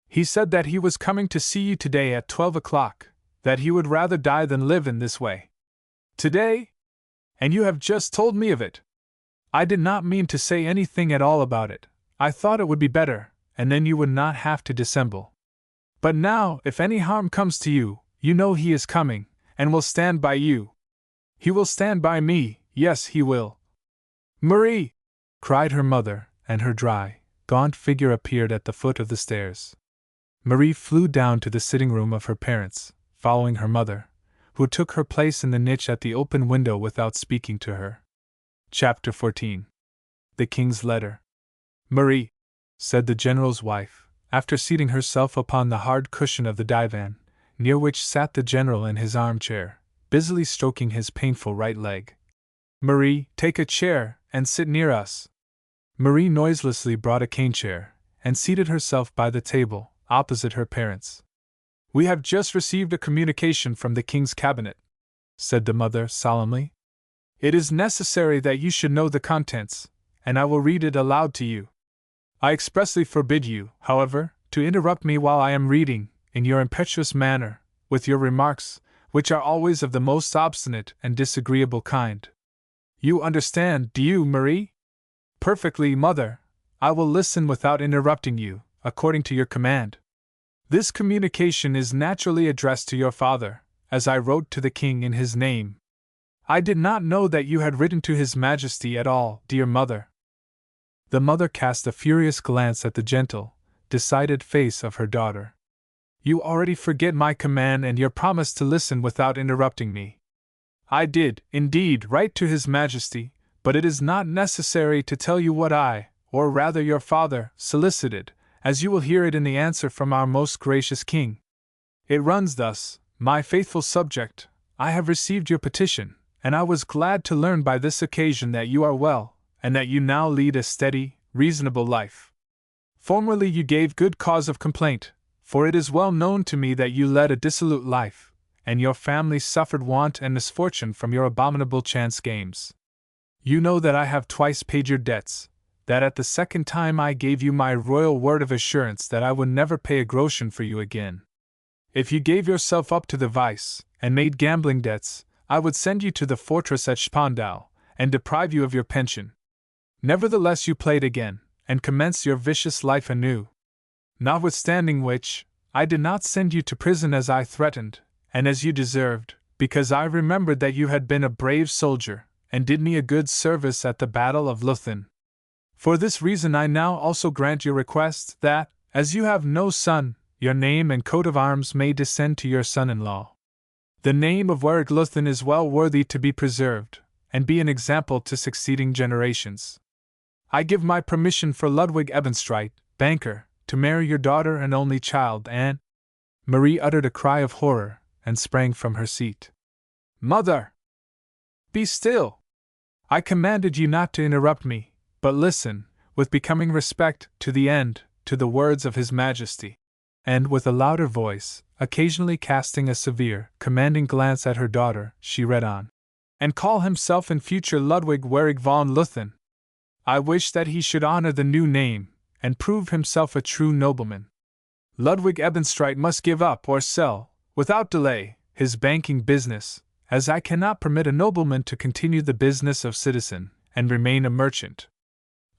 "He said that he was coming to see you today at 12 o'clock, that he would rather die than live in this way." "Today? And you have just told me of it." "I did not mean to say anything at all about it. I thought it would be better, and then you would not have to dissemble. But now, if any harm comes to you, you know he is coming, and will stand by you. He will stand by me, yes, he will." "Marie!" cried her mother, and her dry, gaunt figure appeared at the foot of the stairs. Marie flew down to the sitting room of her parents, following her mother, who took her place in the niche at the open window without speaking to her. Chapter 14. The King's Letter. "Marie," said the general's wife, after seating herself upon the hard cushion of the divan, near which sat the general in his armchair, busily stroking his painful right leg. "Marie, take a chair, and sit near us." Marie noiselessly brought a cane chair, and seated herself by the table, opposite her parents. "We have just received a communication from the king's cabinet," said the mother solemnly. "It is necessary that you should know the contents, and I will read it aloud to you. I expressly forbid you, however, to interrupt me while I am reading, in your impetuous manner, with your remarks, which are always of the most obstinate and disagreeable kind. You understand, do you, Marie?" "Perfectly, mother. I will listen without interrupting you, according to your command. This communication is naturally addressed to your father, as I wrote to the king in his name. I did not know that you had written to his majesty at all, dear mother." The mother cast a furious glance at the gentle, decided face of her daughter. "You already forget my command and your promise to listen without interrupting me. I did, indeed, write to his majesty, but it is not necessary to tell you what I, or rather your father, solicited, as you will hear it in the answer from our most gracious king. It runs thus: My faithful subject, I have received your petition, and I was glad to learn by this occasion that you are well, and that you now lead a steady, reasonable life. Formerly you gave good cause of complaint, for it is well known to me that you led a dissolute life, and your family suffered want and misfortune from your abominable chance games. You know that I have twice paid your debts, that at the second time I gave you my royal word of assurance that I would never pay a groschen for you again. If you gave yourself up to the vice, and made gambling debts, I would send you to the fortress at Spandau, and deprive you of your pension. Nevertheless you played again, and commenced your vicious life anew. Notwithstanding which, I did not send you to prison as I threatened, and as you deserved, because I remembered that you had been a brave soldier, and did me a good service at the battle of Leuthen. For this reason I now also grant your request that, as you have no son, your name and coat of arms may descend to your son-in-law. The name of Warwick Leuthen is well worthy to be preserved, and be an example to succeeding generations. I give my permission for Ludwig Ebenstreit, banker, to marry your daughter and only child, and—" Marie uttered a cry of horror, and sprang from her seat. "Mother! Be still! I commanded you not to interrupt me, but listen, with becoming respect, to the end, to the words of His Majesty." And with a louder voice, occasionally casting a severe, commanding glance at her daughter, she read on. "And call himself in future Ludwig Warwick von Leuthen. I wish that he should honor the new name, and prove himself a true nobleman. Ludwig Ebenstreit must give up or sell, without delay, his banking business, as I cannot permit a nobleman to continue the business of citizen, and remain a merchant.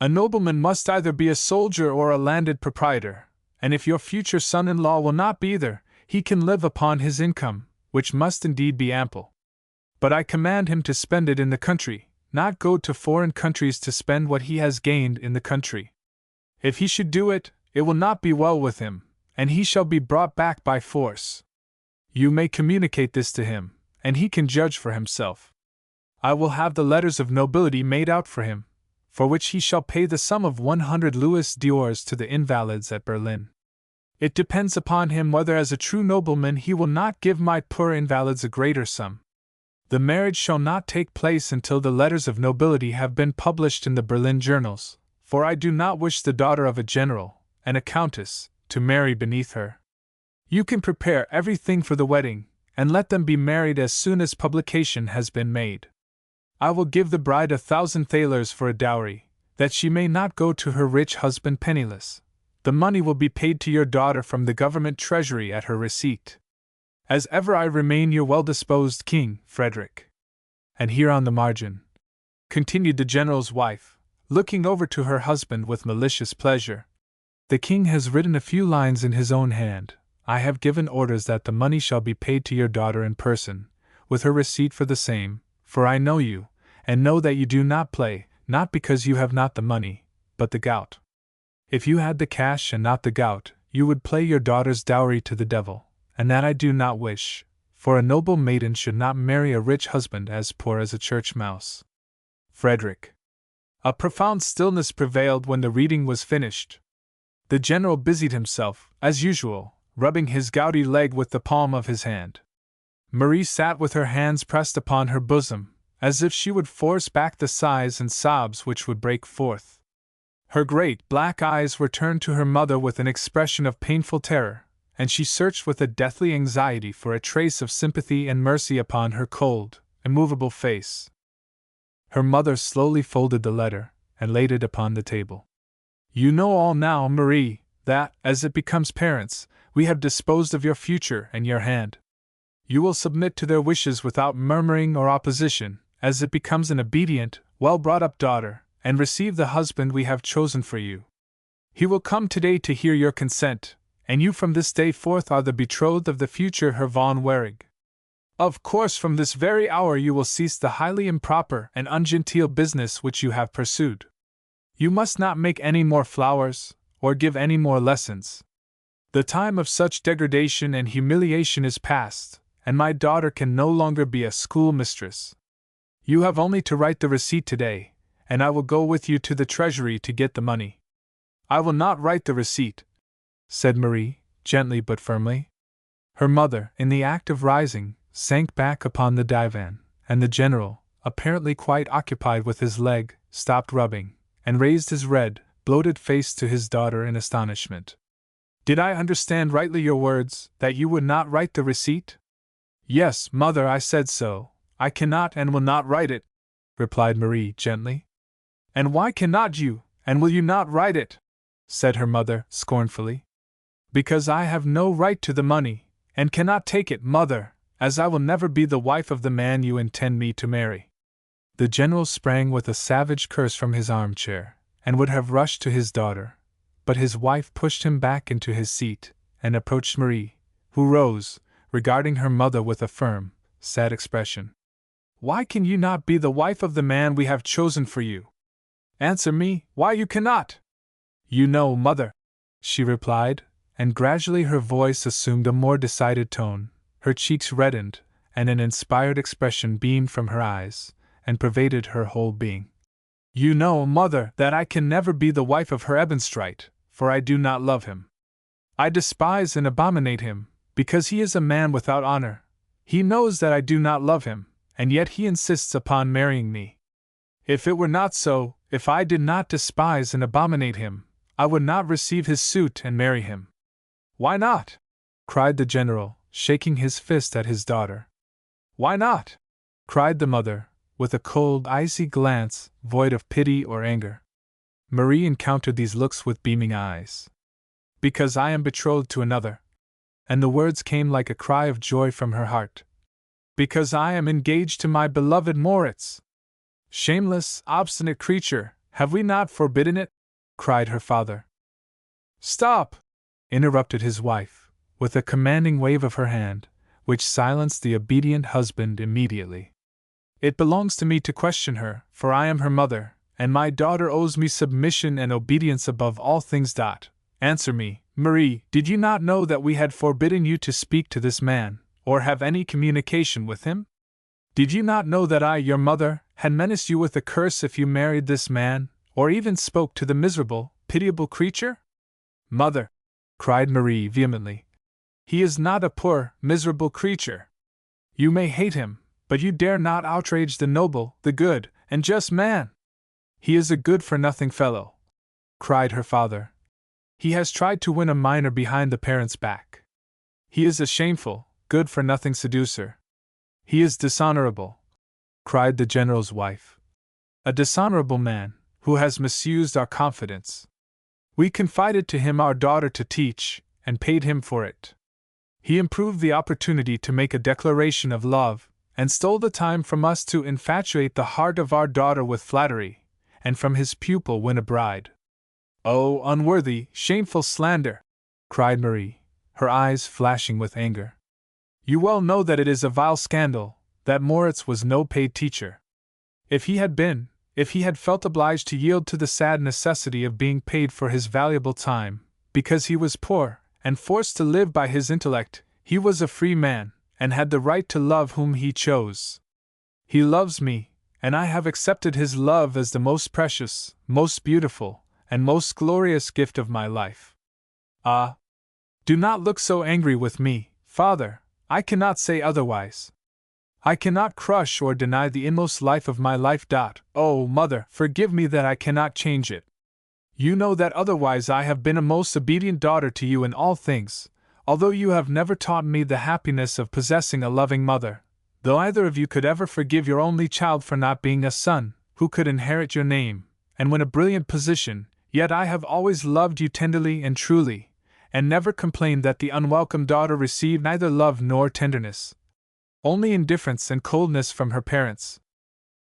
A nobleman must either be a soldier or a landed proprietor, and if your future son-in-law will not be either, he can live upon his income, which must indeed be ample. But I command him to spend it in the country, not go to foreign countries to spend what he has gained in the country. If he should do it, it will not be well with him, and he shall be brought back by force. You may communicate this to him, and he can judge for himself. I will have the letters of nobility made out for him, for which he shall pay the sum of 100 louis d'ors to the invalids at Berlin. It depends upon him whether as a true nobleman he will not give my poor invalids a greater sum. The marriage shall not take place until the letters of nobility have been published in the Berlin journals, for I do not wish the daughter of a general, and a countess, to marry beneath her. You can prepare everything for the wedding, and let them be married as soon as publication has been made. I will give the bride 1,000 thalers for a dowry, that she may not go to her rich husband penniless. The money will be paid to your daughter from the government treasury at her receipt. As ever I remain your well-disposed King, Frederick. And here on the margin," continued the general's wife, looking over to her husband with malicious pleasure, "the king has written a few lines in his own hand. I have given orders that the money shall be paid to your daughter in person, with her receipt for the same, for I know you, and know that you do not play, not because you have not the money, but the gout. If you had the cash and not the gout, you would play your daughter's dowry to the devil, and that I do not wish, for a noble maiden should not marry a rich husband as poor as a church mouse. Frederick." A profound stillness prevailed when the reading was finished. The general busied himself, as usual, rubbing his gouty leg with the palm of his hand. Marie sat with her hands pressed upon her bosom, as if she would force back the sighs and sobs which would break forth. Her great black eyes were turned to her mother with an expression of painful terror, and she searched with a deathly anxiety for a trace of sympathy and mercy upon her cold, immovable face. Her mother slowly folded the letter and laid it upon the table. You know all now, Marie, that, as it becomes parents, we have disposed of your future in your hand. You will submit to their wishes without murmuring or opposition, as it becomes an obedient, well-brought-up daughter, and receive the husband we have chosen for you. He will come today to hear your consent, and you from this day forth are the betrothed of the future Herr von Waring. Of course, from this very hour you will cease the highly improper and ungenteel business which you have pursued. You must not make any more flowers, or give any more lessons. The time of such degradation and humiliation is past, and my daughter can no longer be a schoolmistress. You have only to write the receipt today, and I will go with you to the treasury to get the money. I will not write the receipt, said Marie, gently but firmly. Her mother, in the act of rising, sank back upon the divan, and the general, apparently quite occupied with his leg, stopped rubbing, and raised his red, bloated face to his daughter in astonishment. Did I understand rightly your words, that you would not write the receipt? Yes, mother, I said so. I cannot and will not write it, replied Marie gently. And why cannot you, and will you not write it? Said her mother scornfully. Because I have no right to the money, and cannot take it, mother, as I will never be the wife of the man you intend me to marry. The general sprang with a savage curse from his armchair, and would have rushed to his daughter, but his wife pushed him back into his seat, and approached Marie, who rose, regarding her mother with a firm, sad expression. Why can you not be the wife of the man we have chosen for you? Answer me, why you cannot? You know, mother, she replied, and gradually her voice assumed a more decided tone, her cheeks reddened, and an inspired expression beamed from her eyes, and pervaded her whole being. You know, mother, that I can never be the wife of Herr Ebenstreit, for I do not love him. I despise and abominate him, because he is a man without honor. He knows that I do not love him, and yet he insists upon marrying me. If it were not so, if I did not despise and abominate him, I would not receive his suit and marry him. Why not? Cried the general, shaking his fist at his daughter. Why not? Cried the mother, with a cold, icy glance, void of pity or anger. Marie encountered these looks with beaming eyes. Because I am betrothed to another. And the words came like a cry of joy from her heart. Because I am engaged to my beloved Moritz. Shameless, obstinate creature, have we not forbidden it? Cried her father. Stop! Interrupted his wife, with a commanding wave of her hand, which silenced the obedient husband immediately. It belongs to me to question her, for I am her mother, and my daughter owes me submission and obedience above all things. Answer me, Marie, did you not know that we had forbidden you to speak to this man, or have any communication with him? Did you not know that I, your mother, had menaced you with a curse if you married this man, or even spoke to the miserable, pitiable creature? Mother, cried Marie vehemently, he is not a poor, miserable creature. You may hate him, but you dare not outrage the noble, the good, and just man. He is a good-for-nothing fellow, cried her father. He has tried to win a minor behind the parents' back. He is a shameful, good-for-nothing seducer. He is dishonorable, cried the general's wife. A dishonorable man, who has misused our confidence. We confided to him our daughter to teach, and paid him for it. He improved the opportunity to make a declaration of love, and stole the time from us to infatuate the heart of our daughter with flattery, and from his pupil win a bride. Oh, unworthy, shameful slander! Cried Marie, her eyes flashing with anger. You well know that it is a vile scandal, that Moritz was no paid teacher. If he had felt obliged to yield to the sad necessity of being paid for his valuable time, because he was poor, and forced to live by his intellect, he was a free man, and had the right to love whom he chose. He loves me, and I have accepted his love as the most precious, most beautiful, and most glorious gift of my life. Ah! Do not look so angry with me, father, I cannot say otherwise. I cannot crush or deny the inmost life of my life. Oh, mother, forgive me that I cannot change it. You know that otherwise I have been a most obedient daughter to you in all things, although you have never taught me the happiness of possessing a loving mother, though either of you could ever forgive your only child for not being a son, who could inherit your name, and win a brilliant position, yet I have always loved you tenderly and truly, and never complained that the unwelcome daughter received neither love nor tenderness, only indifference and coldness from her parents.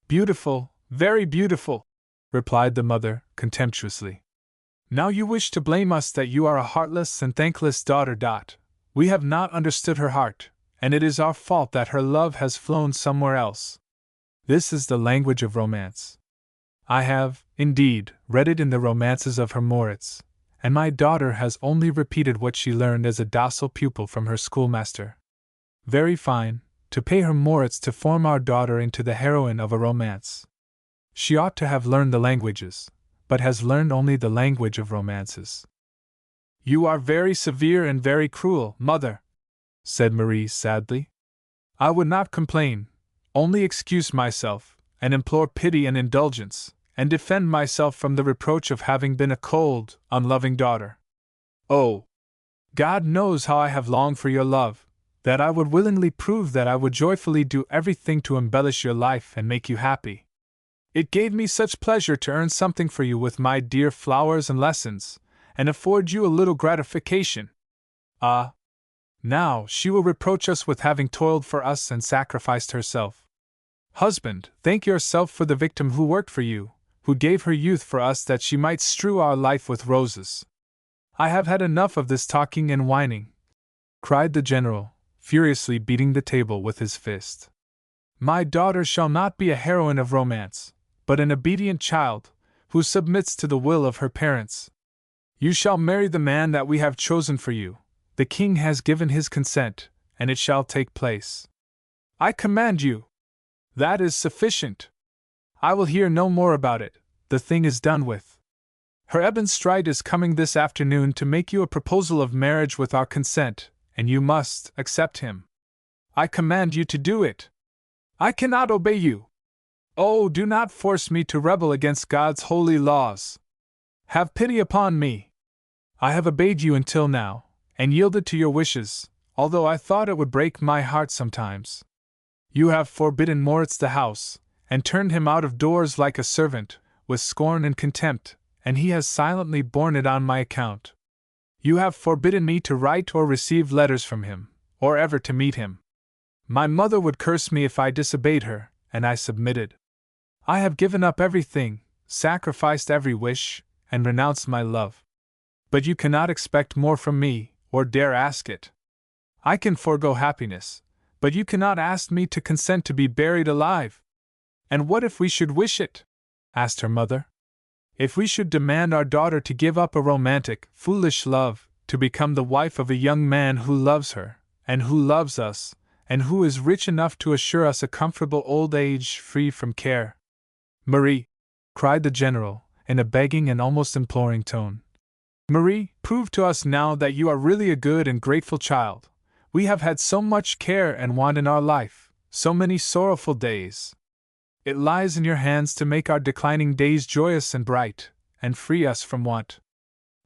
Beautiful, very beautiful, replied the mother, contemptuously. Now you wish to blame us that you are a heartless and thankless daughter. We have not understood her heart, and it is our fault that her love has flown somewhere else. This is the language of romance. I have, indeed, read it in the romances of her Moritz, and my daughter has only repeated what she learned as a docile pupil from her schoolmaster. Very fine, to pay her Moritz to form our daughter into the heroine of a romance. She ought to have learned the languages, but has learned only the language of romances. You are very severe and very cruel, mother, said Marie sadly. I would not complain, only excuse myself, and implore pity and indulgence, and defend myself from the reproach of having been a cold, unloving daughter. Oh! God knows how I have longed for your love, that I would willingly prove that I would joyfully do everything to embellish your life and make you happy. It gave me such pleasure to earn something for you with my dear flowers and lessons, and afford you a little gratification. Ah! Now she will reproach us with having toiled for us and sacrificed herself. Husband, thank yourself for the victim who worked for you, who gave her youth for us that she might strew our life with roses. I have had enough of this talking and whining, cried the general, furiously beating the table with his fist. My daughter shall not be a heroine of romance, but an obedient child, who submits to the will of her parents. You shall marry the man that we have chosen for you. The king has given his consent, and it shall take place. I command you. That is sufficient. I will hear no more about it. The thing is done with. Her Ebenstreit is coming this afternoon to make you a proposal of marriage with our consent, and you must accept him. I command you to do it. I cannot obey you. Oh, do not force me to rebel against God's holy laws. Have pity upon me. I have obeyed you until now, and yielded to your wishes, although I thought it would break my heart sometimes. You have forbidden Moritz the house, and turned him out of doors like a servant, with scorn and contempt, and he has silently borne it on my account. You have forbidden me to write or receive letters from him, or ever to meet him. My mother would curse me if I disobeyed her, and I submitted. I have given up everything, sacrificed every wish, and renounced my love. But you cannot expect more from me, or dare ask it. I can forego happiness, but you cannot ask me to consent to be buried alive. And what if we should wish it? Asked her mother. If we should demand our daughter to give up a romantic, foolish love, to become the wife of a young man who loves her, and who loves us, and who is rich enough to assure us a comfortable old age free from care. Marie, cried the general, in a begging and almost imploring tone. Marie, prove to us now that you are really a good and grateful child. We have had so much care and want in our life, so many sorrowful days. It lies in your hands to make our declining days joyous and bright, and free us from want.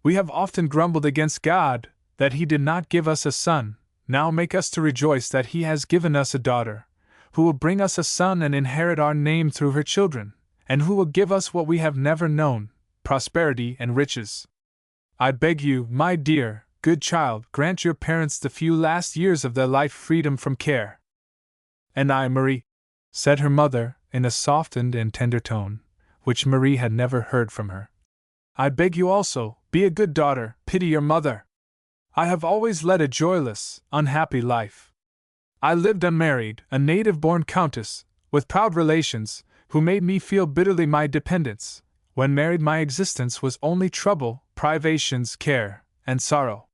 We have often grumbled against God that He did not give us a son. Now make us to rejoice that He has given us a daughter, who will bring us a son and inherit our name through her children, and who will give us what we have never known, prosperity and riches. I beg you, my dear, good child, grant your parents the few last years of their life freedom from care. And I, Marie, said her mother, in a softened and tender tone, which Marie had never heard from her. I beg you also, be a good daughter, pity your mother. I have always led a joyless, unhappy life. I lived unmarried, a native-born countess, with proud relations, who made me feel bitterly my dependence. When married, my existence was only trouble, privations, care, and sorrow.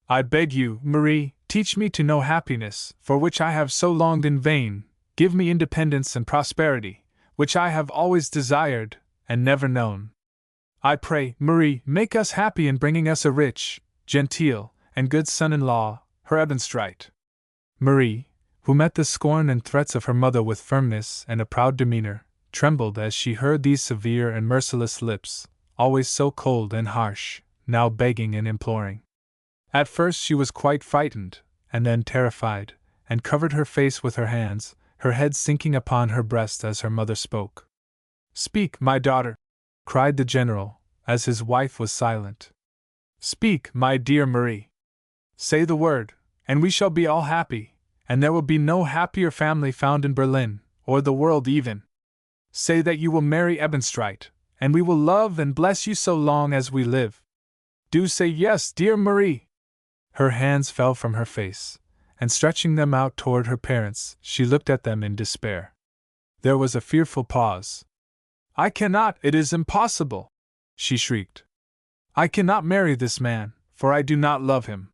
I beg you, Marie, teach me to know happiness, for which I have so longed in vain. Give me independence and prosperity, which I have always desired, and never known. I pray, Marie, make us happy in bringing us a rich, genteel, and good son-in-law, her Ebenstreit. Marie, who met the scorn and threats of her mother with firmness and a proud demeanor, trembled as she heard these severe and merciless lips, always so cold and harsh, now begging and imploring. At first she was quite frightened, and then terrified, and covered her face with her hands, her head sinking upon her breast as her mother spoke. "Speak, my daughter!" cried the general, as his wife was silent. "Speak, my dear Marie! Say the word, and we shall be all happy, and there will be no happier family found in Berlin, or the world even. Say that you will marry Ebenstreit, and we will love and bless you so long as we live. Do say yes, dear Marie!" Her hands fell from her face, and stretching them out toward her parents, she looked at them in despair. There was a fearful pause. "I cannot, it is impossible!" she shrieked. "I cannot marry this man, for I do not love him.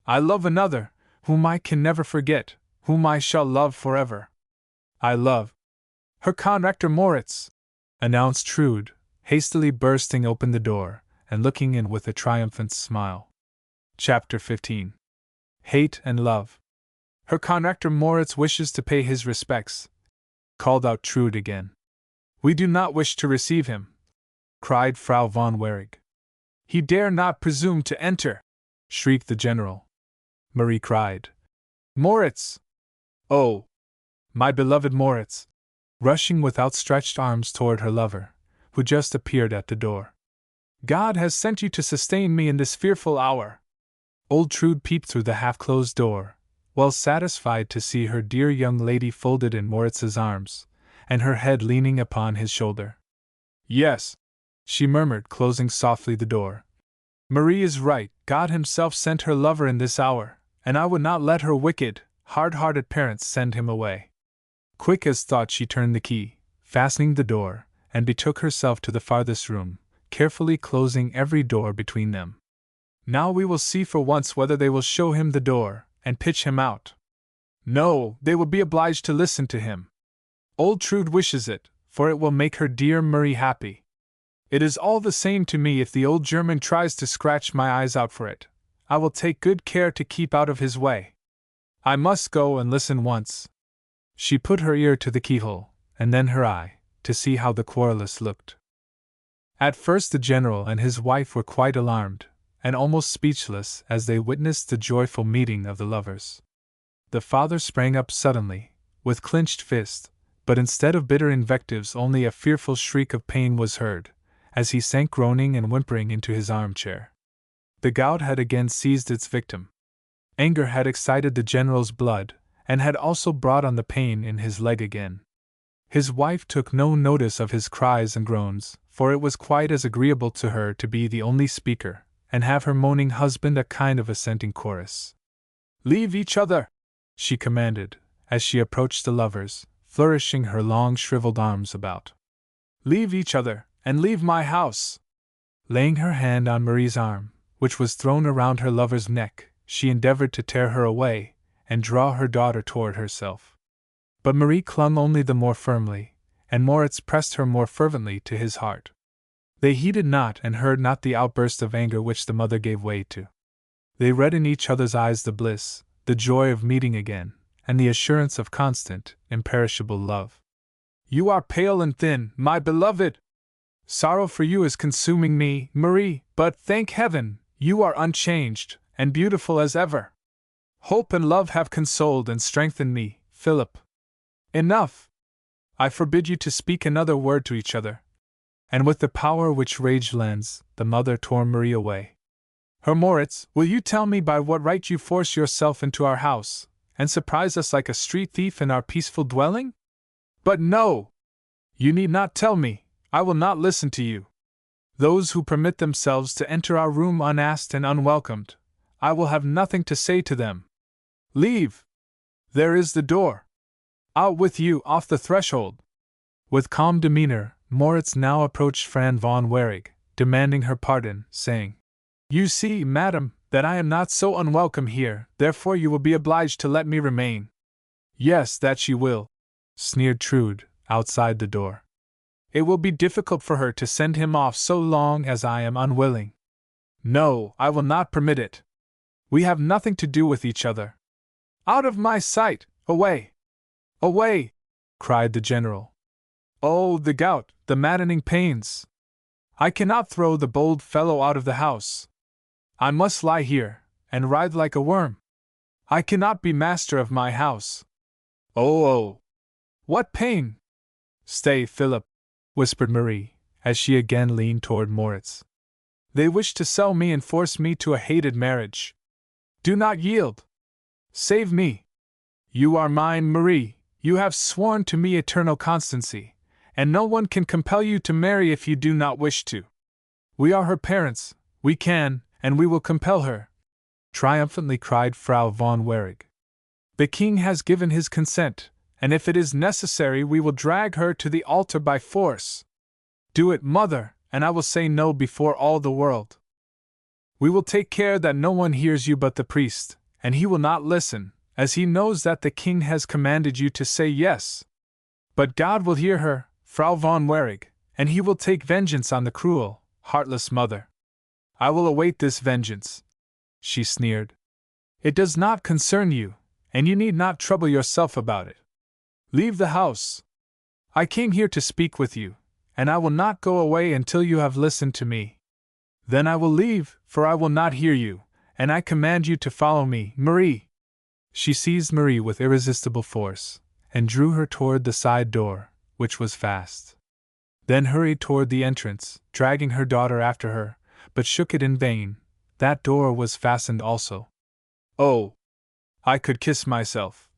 I love another, whom I can never forget, whom I shall love forever. I love Herr Konrektor Moritz," announced Trude, hastily bursting open the door, and looking in with a triumphant smile. Chapter 15. Hate and Love. "Herr Konrektor Moritz wishes to pay his respects," called out Trude again. "We do not wish to receive him," cried Frau von Wehrig. "He dare not presume to enter," shrieked the general. Marie cried, "Moritz! Oh, my beloved Moritz!" rushing with outstretched arms toward her lover, who just appeared at the door. "God has sent you to sustain me in this fearful hour." Old Trude peeped through the half-closed door, well satisfied to see her dear young lady folded in Moritz's arms, and her head leaning upon his shoulder. "Yes," she murmured, closing softly the door. "Marie is right, God himself sent her lover in this hour, and I would not let her wicked, hard-hearted parents send him away." Quick as thought she turned the key, fastening the door, and betook herself to the farthest room, carefully closing every door between them. "Now we will see for once whether they will show him the door, and pitch him out. No, they will be obliged to listen to him. Old Trude wishes it, for it will make her dear Marie happy. It is all the same to me if the old German tries to scratch my eyes out for it. I will take good care to keep out of his way. I must go and listen once." She put her ear to the keyhole, and then her eye, to see how the querulous looked. At first the general and his wife were quite alarmed, and almost speechless as they witnessed the joyful meeting of the lovers. The father sprang up suddenly, with clenched fist, but instead of bitter invectives only a fearful shriek of pain was heard, as he sank groaning and whimpering into his armchair. The gout had again seized its victim. Anger had excited the general's blood, and had also brought on the pain in his leg again. His wife took no notice of his cries and groans, for it was quite as agreeable to her to be the only speaker, and have her moaning husband a kind of assenting chorus. "Leave each other!" she commanded, as she approached the lovers, flourishing her long shriveled arms about. "Leave each other, and leave my house!" Laying her hand on Marie's arm, which was thrown around her lover's neck, she endeavored to tear her away, and draw her daughter toward herself. But Marie clung only the more firmly, and Moritz pressed her more fervently to his heart. They heeded not and heard not the outburst of anger which the mother gave way to. They read in each other's eyes the bliss, the joy of meeting again, and the assurance of constant, imperishable love. "You are pale and thin, my beloved! Sorrow for you is consuming me, Marie, but, thank heaven, you are unchanged, and beautiful as ever. Hope and love have consoled and strengthened me, Philip. Enough! I forbid you to speak another word to each other." And with the power which rage lends, the mother tore Marie away. "Herr Moritz, will you tell me by what right you force yourself into our house, and surprise us like a street thief in our peaceful dwelling? But no! You need not tell me, I will not listen to you. Those who permit themselves to enter our room unasked and unwelcomed, I will have nothing to say to them. Leave! There is the door. Out with you, off the threshold." With calm demeanor, Moritz now approached Fran von Wehrig, demanding her pardon, saying, "You see, madam, that I am not so unwelcome here, therefore you will be obliged to let me remain." "Yes, that she will," sneered Trude, outside the door. "It will be difficult for her to send him off so long as I am unwilling. No, I will not permit it." We have nothing to do with each other. Out of my sight! Away! Away! Cried the general. Oh, the gout, the maddening pains! I cannot throw the bold fellow out of the house. I must lie here, and writhe like a worm. I cannot be master of my house. Oh, oh! What pain! Stay, Philip, whispered Marie, as she again leaned toward Moritz. They wish to sell me and force me to a hated marriage. Do not yield. Save me. You are mine, Marie, you have sworn to me eternal constancy, and no one can compel you to marry if you do not wish to. We are her parents, we can, and we will compel her, triumphantly cried Frau von Werig. The king has given his consent, and if it is necessary we will drag her to the altar by force. Do it, mother, and I will say no before all the world. We will take care that no one hears you but the priest, and he will not listen, as he knows that the king has commanded you to say yes. But God will hear her, Frau von Werig, and he will take vengeance on the cruel, heartless mother. I will await this vengeance, she sneered. It does not concern you, and you need not trouble yourself about it. Leave the house. I came here to speak with you, and I will not go away until you have listened to me. Then I will leave, for I will not hear you, and I command you to follow me, Marie. She seized Marie with irresistible force, and drew her toward the side door, which was fast. Then hurried toward the entrance, dragging her daughter after her, but shook it in vain. That door was fastened also. Oh! I could kiss myself,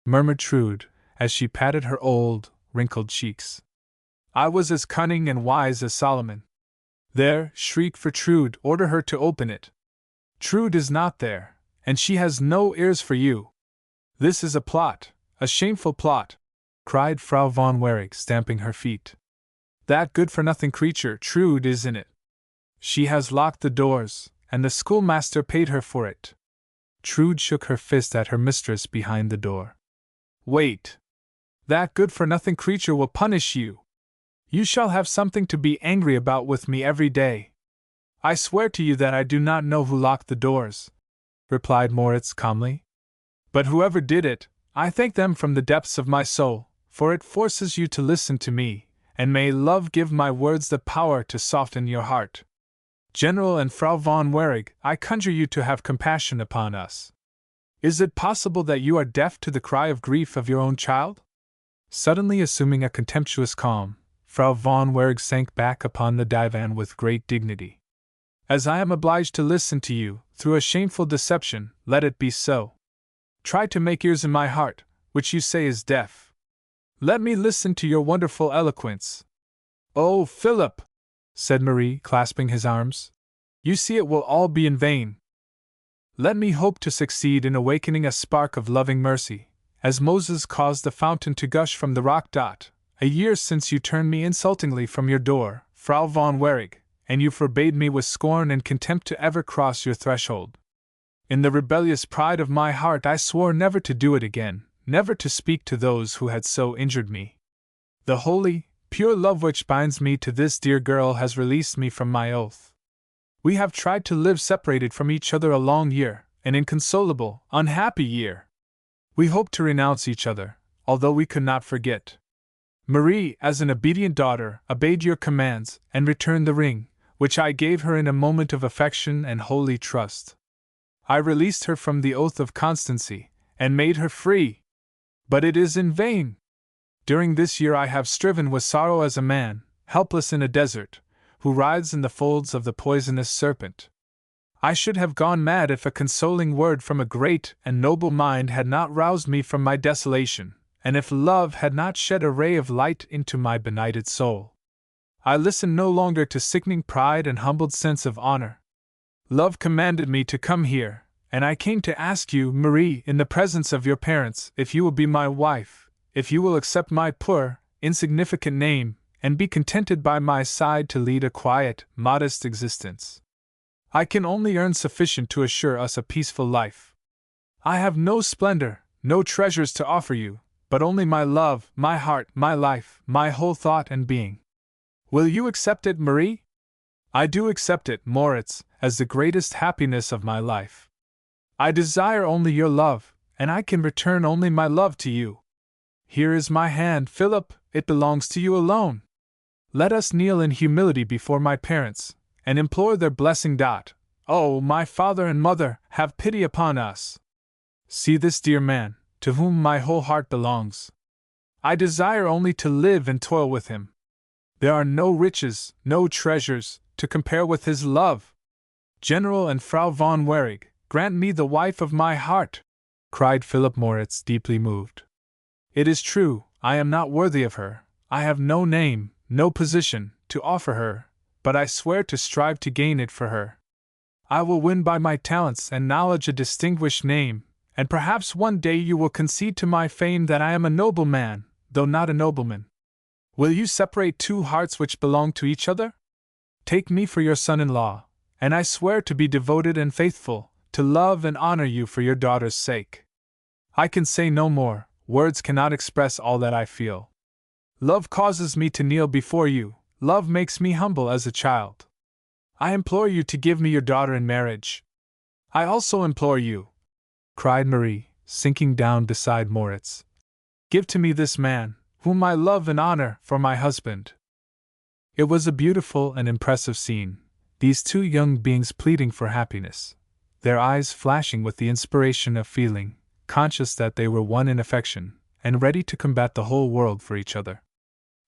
murmured Trude, as she patted her old, wrinkled cheeks. I was as cunning and wise as Solomon. There, shriek for Trude, order her to open it. Trude is not there, and she has no ears for you. This is a plot, a shameful plot, cried Frau von Werig, stamping her feet. That good-for-nothing creature, Trude, is in it. She has locked the doors, and the schoolmaster paid her for it. Trude shook her fist at her mistress behind the door. Wait! That good-for-nothing creature will punish you. You shall have something to be angry about with me every day. I swear to you that I do not know who locked the doors, replied Moritz calmly. But whoever did it, I thank them from the depths of my soul, for it forces you to listen to me, and may love give my words the power to soften your heart. General and Frau von Werig, I conjure you to have compassion upon us. Is it possible that you are deaf to the cry of grief of your own child? Suddenly assuming a contemptuous calm, Frau von Werig sank back upon the divan with great dignity. As I am obliged to listen to you, through a shameful deception, let it be so. Try to make ears in my heart, which you say is deaf. Let me listen to your wonderful eloquence. Oh, Philip, said Marie, clasping his arms. You see it will all be in vain. Let me hope to succeed in awakening a spark of loving mercy, as Moses caused the fountain to gush from the rock. A year since you turned me insultingly from your door, Frau von Werig, and you forbade me with scorn and contempt to ever cross your threshold. In the rebellious pride of my heart I swore never to do it again, never to speak to those who had so injured me. The holy, pure love which binds me to this dear girl has released me from my oath. We have tried to live separated from each other a long year, an inconsolable, unhappy year. We hoped to renounce each other, although we could not forget. Marie, as an obedient daughter, obeyed your commands, and returned the ring, which I gave her in a moment of affection and holy trust. I released her from the oath of constancy, and made her free. But it is in vain. During this year I have striven with sorrow as a man, helpless in a desert, who writhes in the folds of the poisonous serpent. I should have gone mad if a consoling word from a great and noble mind had not roused me from my desolation, and if love had not shed a ray of light into my benighted soul. I listened no longer to sickening pride and humbled sense of honor. Love commanded me to come here, and I came to ask you, Marie, in the presence of your parents, if you will be my wife, if you will accept my poor, insignificant name, and be contented by my side to lead a quiet, modest existence. I can only earn sufficient to assure us a peaceful life. I have no splendor, no treasures to offer you, but only my love, my heart, my life, my whole thought and being. Will you accept it, Marie? I do accept it, Moritz, as the greatest happiness of my life. I desire only your love, and I can return only my love to you. Here is my hand, Philip, it belongs to you alone. Let us kneel in humility before my parents, and implore their blessing. Oh, my father and mother, have pity upon us. See this dear man, to whom my whole heart belongs. I desire only to live and toil with him. There are no riches, no treasures, to compare with his love. General and Frau von Wehrig, grant me the wife of my heart, cried Philip Moritz, deeply moved. It is true, I am not worthy of her, I have no name, no position, to offer her, but I swear to strive to gain it for her. I will win by my talents and knowledge a distinguished name, and perhaps one day you will concede to my fame that I am a noble man, though not a nobleman. Will you separate two hearts which belong to each other? Take me for your son-in-law, and I swear to be devoted and faithful, to love and honor you for your daughter's sake. I can say no more, words cannot express all that I feel. Love causes me to kneel before you, love makes me humble as a child. I implore you to give me your daughter in marriage. I also implore you, cried Marie, sinking down beside Moritz. Give to me this man, whom I love and honor, for my husband. It was a beautiful and impressive scene, these two young beings pleading for happiness, their eyes flashing with the inspiration of feeling, conscious that they were one in affection, and ready to combat the whole world for each other.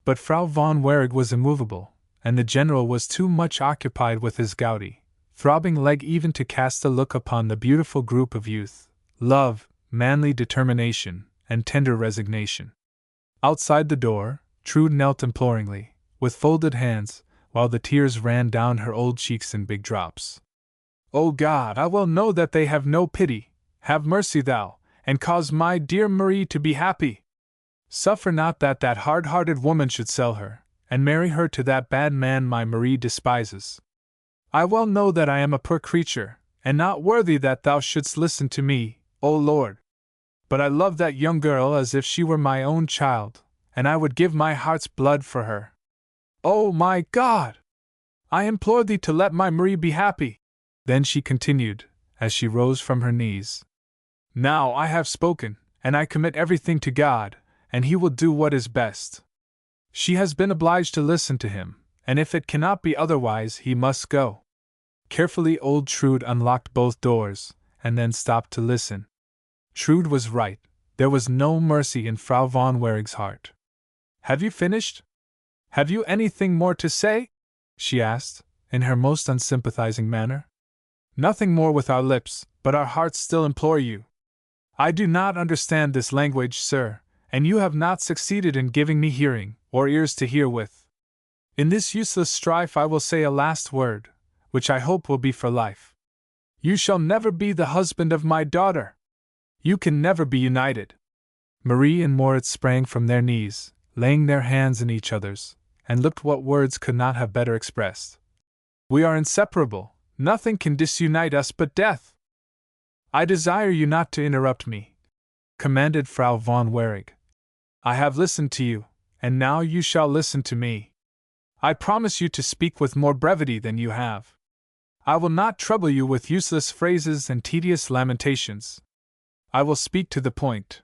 But Frau von Wehrig was immovable, and the general was too much occupied with his gouty, throbbing leg even to cast a look upon the beautiful group of youth, love, manly determination, and tender resignation. Outside the door, Trude knelt imploringly, with folded hands, while the tears ran down her old cheeks in big drops. O God, I well know that they have no pity. Have mercy thou, and cause my dear Marie to be happy. Suffer not that hard-hearted woman should sell her, and marry her to that bad man my Marie despises. I well know that I am a poor creature, and not worthy that thou shouldst listen to me, O Lord. But I love that young girl as if she were my own child, and I would give my heart's blood for her. Oh my God! I implore thee to let my Marie be happy. Then she continued, as she rose from her knees. Now I have spoken, and I commit everything to God, and He will do what is best. She has been obliged to listen to him, and if it cannot be otherwise, he must go. Carefully old Trude unlocked both doors, and then stopped to listen. Trude was right, there was no mercy in Frau von Wehrig's heart. Have you finished? Have you anything more to say? She asked, in her most unsympathizing manner. Nothing more with our lips, but our hearts still implore you. I do not understand this language, sir, and you have not succeeded in giving me hearing, or ears to hear with. In this useless strife I will say a last word, which I hope will be for life. You shall never be the husband of my daughter. You can never be united. Marie and Moritz sprang from their knees, laying their hands in each other's, and looked what words could not have better expressed. We are inseparable, nothing can disunite us but death. I desire you not to interrupt me, commanded Frau von Wehrig. I have listened to you, and now you shall listen to me. I promise you to speak with more brevity than you have. I will not trouble you with useless phrases and tedious lamentations. I will speak to the point.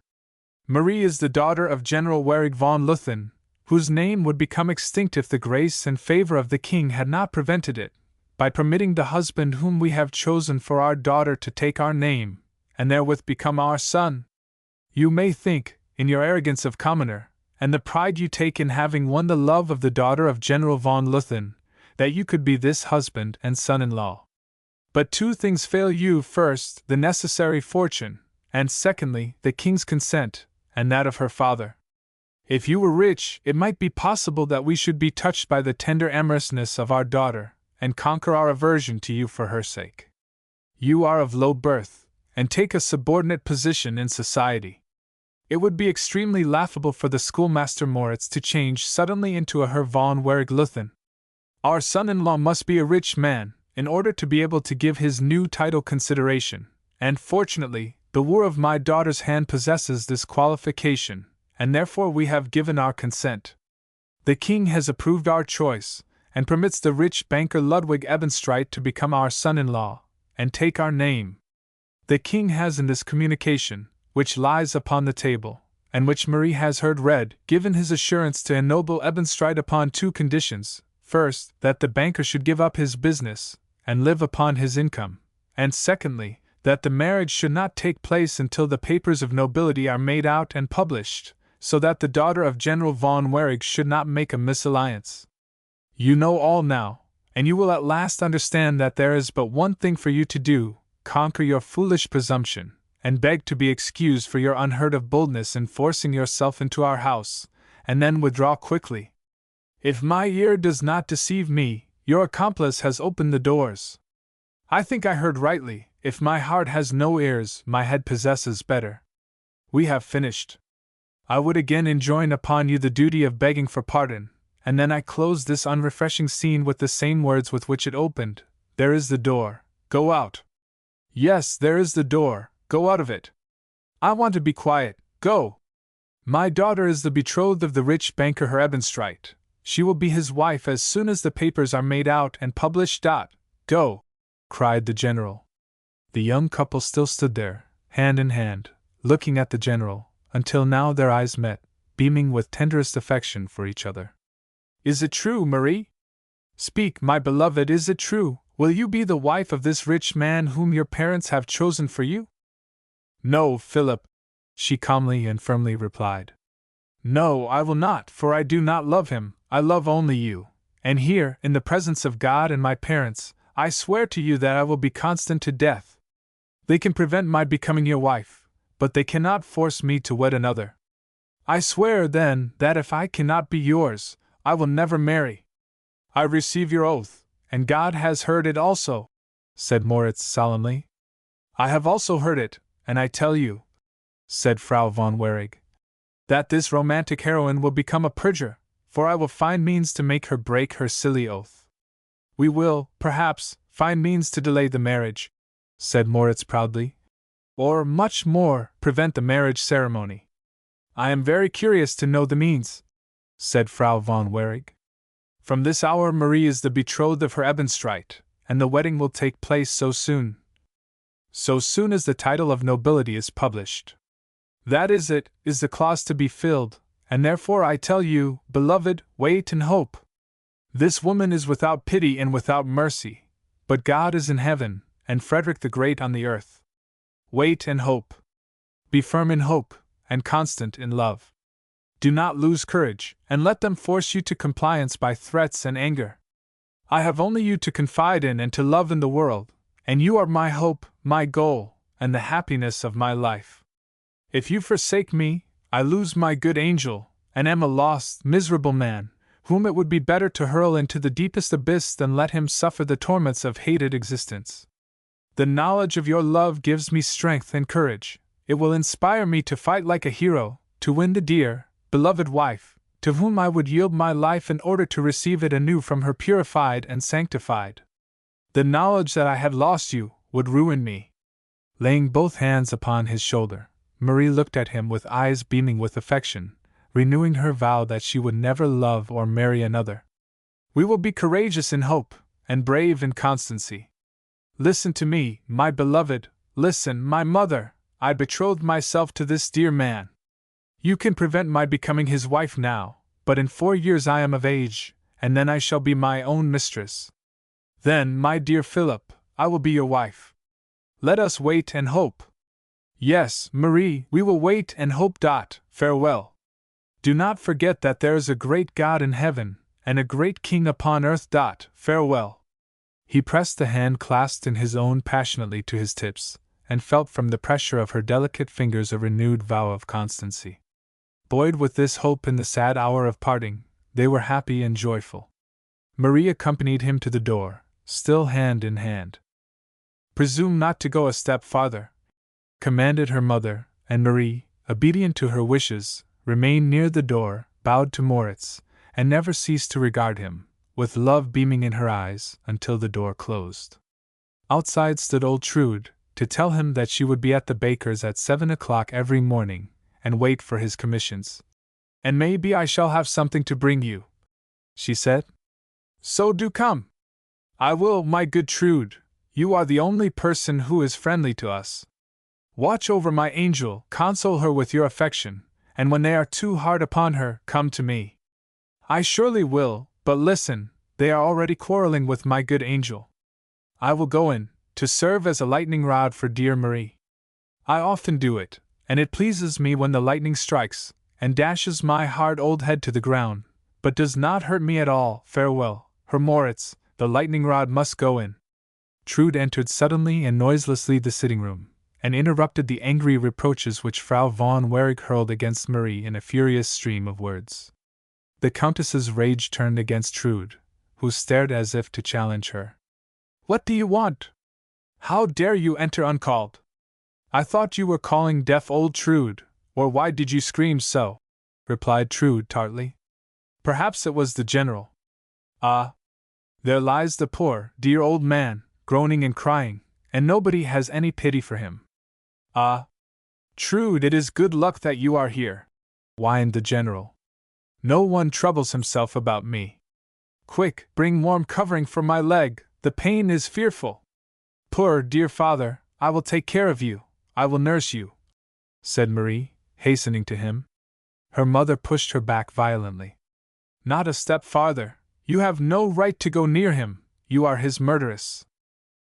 Marie is the daughter of General Wehrig von Luthen, whose name would become extinct if the grace and favor of the king had not prevented it, by permitting the husband whom we have chosen for our daughter to take our name, and therewith become our son. You may think, in your arrogance of commoner, and the pride you take in having won the love of the daughter of General von Luthen, that you could be this husband and son-in-law. But two things fail you: first, the necessary fortune, and secondly, the king's consent, and that of her father. If you were rich, it might be possible that we should be touched by the tender amorousness of our daughter, and conquer our aversion to you for her sake. You are of low birth, and take a subordinate position in society. It would be extremely laughable for the schoolmaster Moritz to change suddenly into a Herr von Wehrig Luthen. Our son-in-law must be a rich man, in order to be able to give his new title consideration, and fortunately, the wooer of my daughter's hand possesses this qualification, and therefore we have given our consent. The king has approved our choice, and permits the rich banker Ludwig Ebenstreit to become our son-in-law, and take our name. The king has in this communication, which lies upon the table, and which Marie has heard read, given his assurance to ennoble Ebenstreit upon two conditions: first, that the banker should give up his business, and live upon his income, and secondly, that the marriage should not take place until the papers of nobility are made out and published, so that the daughter of General von Warrig should not make a misalliance. You know all now, and you will at last understand that there is but one thing for you to do: conquer your foolish presumption, and beg to be excused for your unheard-of boldness in forcing yourself into our house, and then withdraw quickly. If my ear does not deceive me, your accomplice has opened the doors. I think I heard rightly: if my heart has no ears, my head possesses better. We have finished. I would again enjoin upon you the duty of begging for pardon, and then I close this unrefreshing scene with the same words with which it opened: there is the door, go out. Yes, there is the door, go out of it. I want to be quiet, go. My daughter is the betrothed of the rich banker Herr Ebenstreit. She will be his wife as soon as the papers are made out and published. Go, cried the general. The young couple still stood there, hand in hand, looking at the general, until now their eyes met, beaming with tenderest affection for each other. Is it true, Marie? Speak, my beloved, is it true? Will you be the wife of this rich man whom your parents have chosen for you? No, Philip, she calmly and firmly replied. No, I will not, for I do not love him, I love only you, and here, in the presence of God and my parents, I swear to you that I will be constant to death. They can prevent my becoming your wife, but they cannot force me to wed another. I swear, then, that if I cannot be yours, I will never marry. I receive your oath, and God has heard it also, said Moritz solemnly. I have also heard it, and I tell you, said Frau von Warrig, that this romantic heroine will become a perjure, for I will find means to make her break her silly oath. We will, perhaps, find means to delay the marriage, said Moritz proudly, or, much more, prevent the marriage ceremony. I am very curious to know the means, said Frau von Warrig. From this hour Marie is the betrothed of Herr Ebenstreit, and the wedding will take place so soon as the title of nobility is published. That is it, is the clause to be filled, and therefore I tell you, beloved, wait and hope. This woman is without pity and without mercy, but God is in heaven, and Frederick the Great on the earth. Wait and hope. Be firm in hope, and constant in love. Do not lose courage, and let them force you to compliance by threats and anger. I have only you to confide in and to love in the world, and you are my hope, my goal, and the happiness of my life. If you forsake me, I lose my good angel, and am a lost, miserable man, whom it would be better to hurl into the deepest abyss than let him suffer the torments of hated existence. The knowledge of your love gives me strength and courage. It will inspire me to fight like a hero, to win the dear, beloved wife, to whom I would yield my life in order to receive it anew from her purified and sanctified. The knowledge that I had lost you would ruin me. Laying both hands upon his shoulder, Marie looked at him with eyes beaming with affection, renewing her vow that she would never love or marry another. We will be courageous in hope, and brave in constancy. Listen to me, my beloved, listen, my mother, I betrothed myself to this dear man. You can prevent my becoming his wife now, but in 4 years I am of age, and then I shall be my own mistress. Then, my dear Philip, I will be your wife. Let us wait and hope. Yes, Marie, we will wait and hope. Farewell. Do not forget that there is a great God in heaven, and a great King upon earth. Farewell. He pressed the hand clasped in his own passionately to his tips, and felt from the pressure of her delicate fingers a renewed vow of constancy. Buoyed with this hope in the sad hour of parting, they were happy and joyful. Marie accompanied him to the door, still hand in hand. Presume not to go a step farther, commanded her mother, and Marie, obedient to her wishes, remained near the door, bowed to Moritz, and never ceased to regard him, with love beaming in her eyes, until the door closed. Outside stood old Trude, to tell him that she would be at the baker's at 7 o'clock every morning, and wait for his commissions. And maybe I shall have something to bring you, she said. So do come. I will, my good Trude, you are the only person who is friendly to us, Watch over my angel, console her with your affection, and when they are too hard upon her, come to me. I surely will, but listen, they are already quarreling with my good angel. I will go in, to serve as a lightning rod for dear Marie. I often do it, and it pleases me when the lightning strikes, and dashes my hard old head to the ground, but does not hurt me at all. Farewell, Herr Moritz, the lightning rod must go in. Trude entered suddenly and noiselessly the sitting-room, and interrupted the angry reproaches which Frau von Wareg hurled against Marie in a furious stream of words. The Countess's rage turned against Trude, who stared as if to challenge her. What do you want? How dare you enter uncalled? I thought you were calling deaf old Trude, or why did you scream so? Replied Trude tartly. Perhaps it was the general. Ah! There lies the poor, dear old man, groaning and crying, and nobody has any pity for him. Ah! Trude, it is good luck that you are here, whined the general. No one troubles himself about me. Quick, bring warm covering for my leg, the pain is fearful. Poor dear father, I will take care of you, I will nurse you, said Marie, hastening to him. Her mother pushed her back violently. Not a step farther, you have no right to go near him, you are his murderess.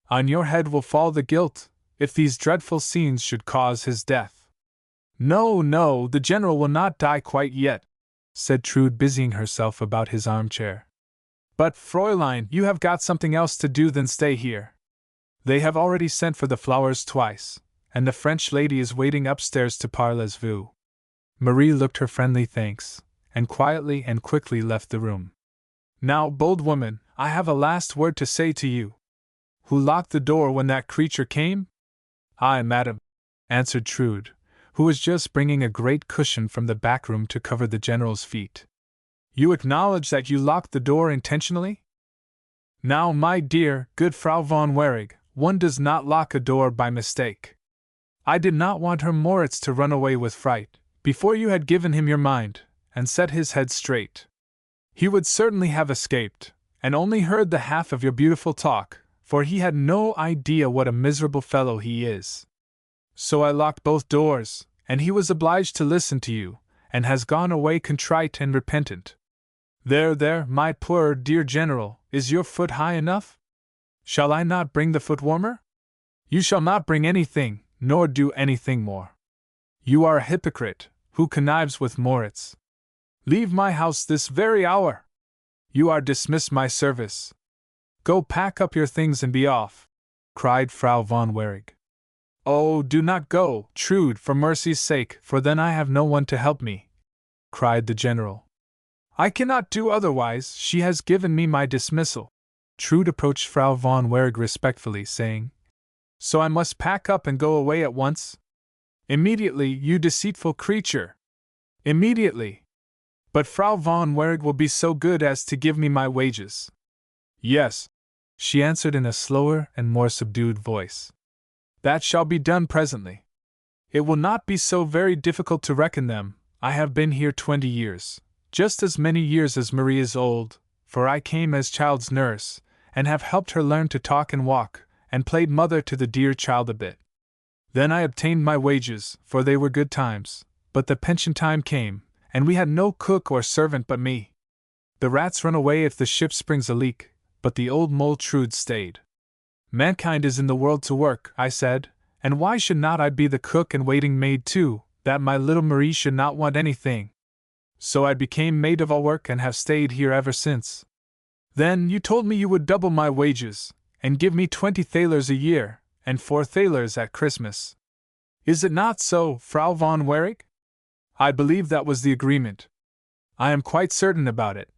On your head will fall the guilt, if these dreadful scenes should cause his death. No, no, the general will not die quite yet, said Trude, busying herself about his armchair. But, Fräulein, you have got something else to do than stay here. They have already sent for the flowers twice, and the French lady is waiting upstairs to parlez vous. Marie looked her friendly thanks, and quietly and quickly left the room. Now, bold woman, I have a last word to say to you. Who locked the door when that creature came? I, madam, answered Trude, who was just bringing a great cushion from the back room to cover the general's feet. You acknowledge that you locked the door intentionally? Now, my dear, good Frau von Wareg, one does not lock a door by mistake. I did not want Herr Moritz to run away with fright, before you had given him your mind, and set his head straight. He would certainly have escaped, and only heard the half of your beautiful talk, for he had no idea what a miserable fellow he is. So I locked both doors, and he was obliged to listen to you, and has gone away contrite and repentant. There, my poor dear general, is your foot high enough? Shall I not bring the foot warmer? You shall not bring anything, nor do anything more. You are a hypocrite, who connives with Moritz. Leave my house this very hour. You are dismissed my service. Go pack up your things and be off, cried Frau von Wareg. Oh, do not go, Trude, for mercy's sake, for then I have no one to help me, cried the general. I cannot do otherwise, she has given me my dismissal. Trude approached Frau von Wareg respectfully, saying, So I must pack up and go away at once? Immediately, you deceitful creature! Immediately! But Frau von Wareg will be so good as to give me my wages. Yes, she answered in a slower and more subdued voice. That shall be done presently. It will not be so very difficult to reckon them. I have been here 20 years, just as many years as Marie is old, for I came as child's nurse, and have helped her learn to talk and walk, and played mother to the dear child a bit. Then I obtained my wages, for they were good times, but the pension time came, and we had no cook or servant but me. The rats run away if the ship springs a leak, but the old mole Trude stayed. Mankind is in the world to work, I said, and why should not I be the cook and waiting maid too, that my little Marie should not want anything? So I became maid of all work and have stayed here ever since. Then you told me you would double my wages, and give me 20 thalers a year, and 4 thalers at Christmas. Is it not so, Frau von Wareg? I believe that was the agreement. I am quite certain about it,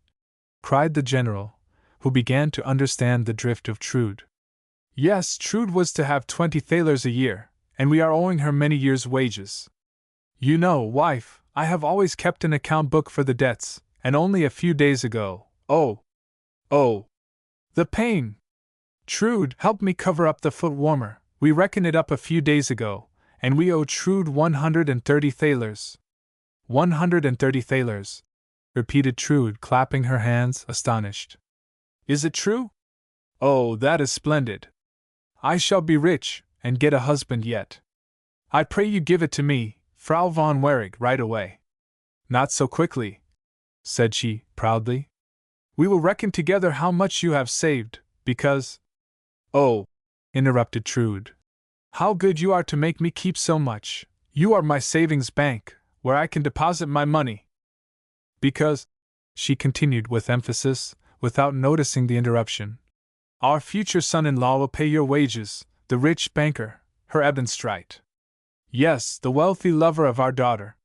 cried the general, who began to understand the drift of Trude. Yes, Trude was to have 20 thalers a year, and we are owing her many years' wages. You know, wife, I have always kept an account book for the debts, and only a few days ago, oh, the pain! Trude, help me cover up the foot warmer, we reckoned it up a few days ago, and we owe Trude 130 thalers. 130 thalers, repeated Trude, clapping her hands, astonished. Is it true? Oh, that is splendid. I shall be rich, and get a husband yet. I pray you give it to me, Frau von Warrig, right away. Not so quickly, said she, proudly. We will reckon together how much you have saved, because— Oh, interrupted Trude. How good you are to make me keep so much. You are my savings bank, where I can deposit my money. Because, she continued with emphasis, without noticing the interruption, our future son-in-law will pay your wages, the rich banker, Herr Ebenstreit. Yes, the wealthy lover of our daughter.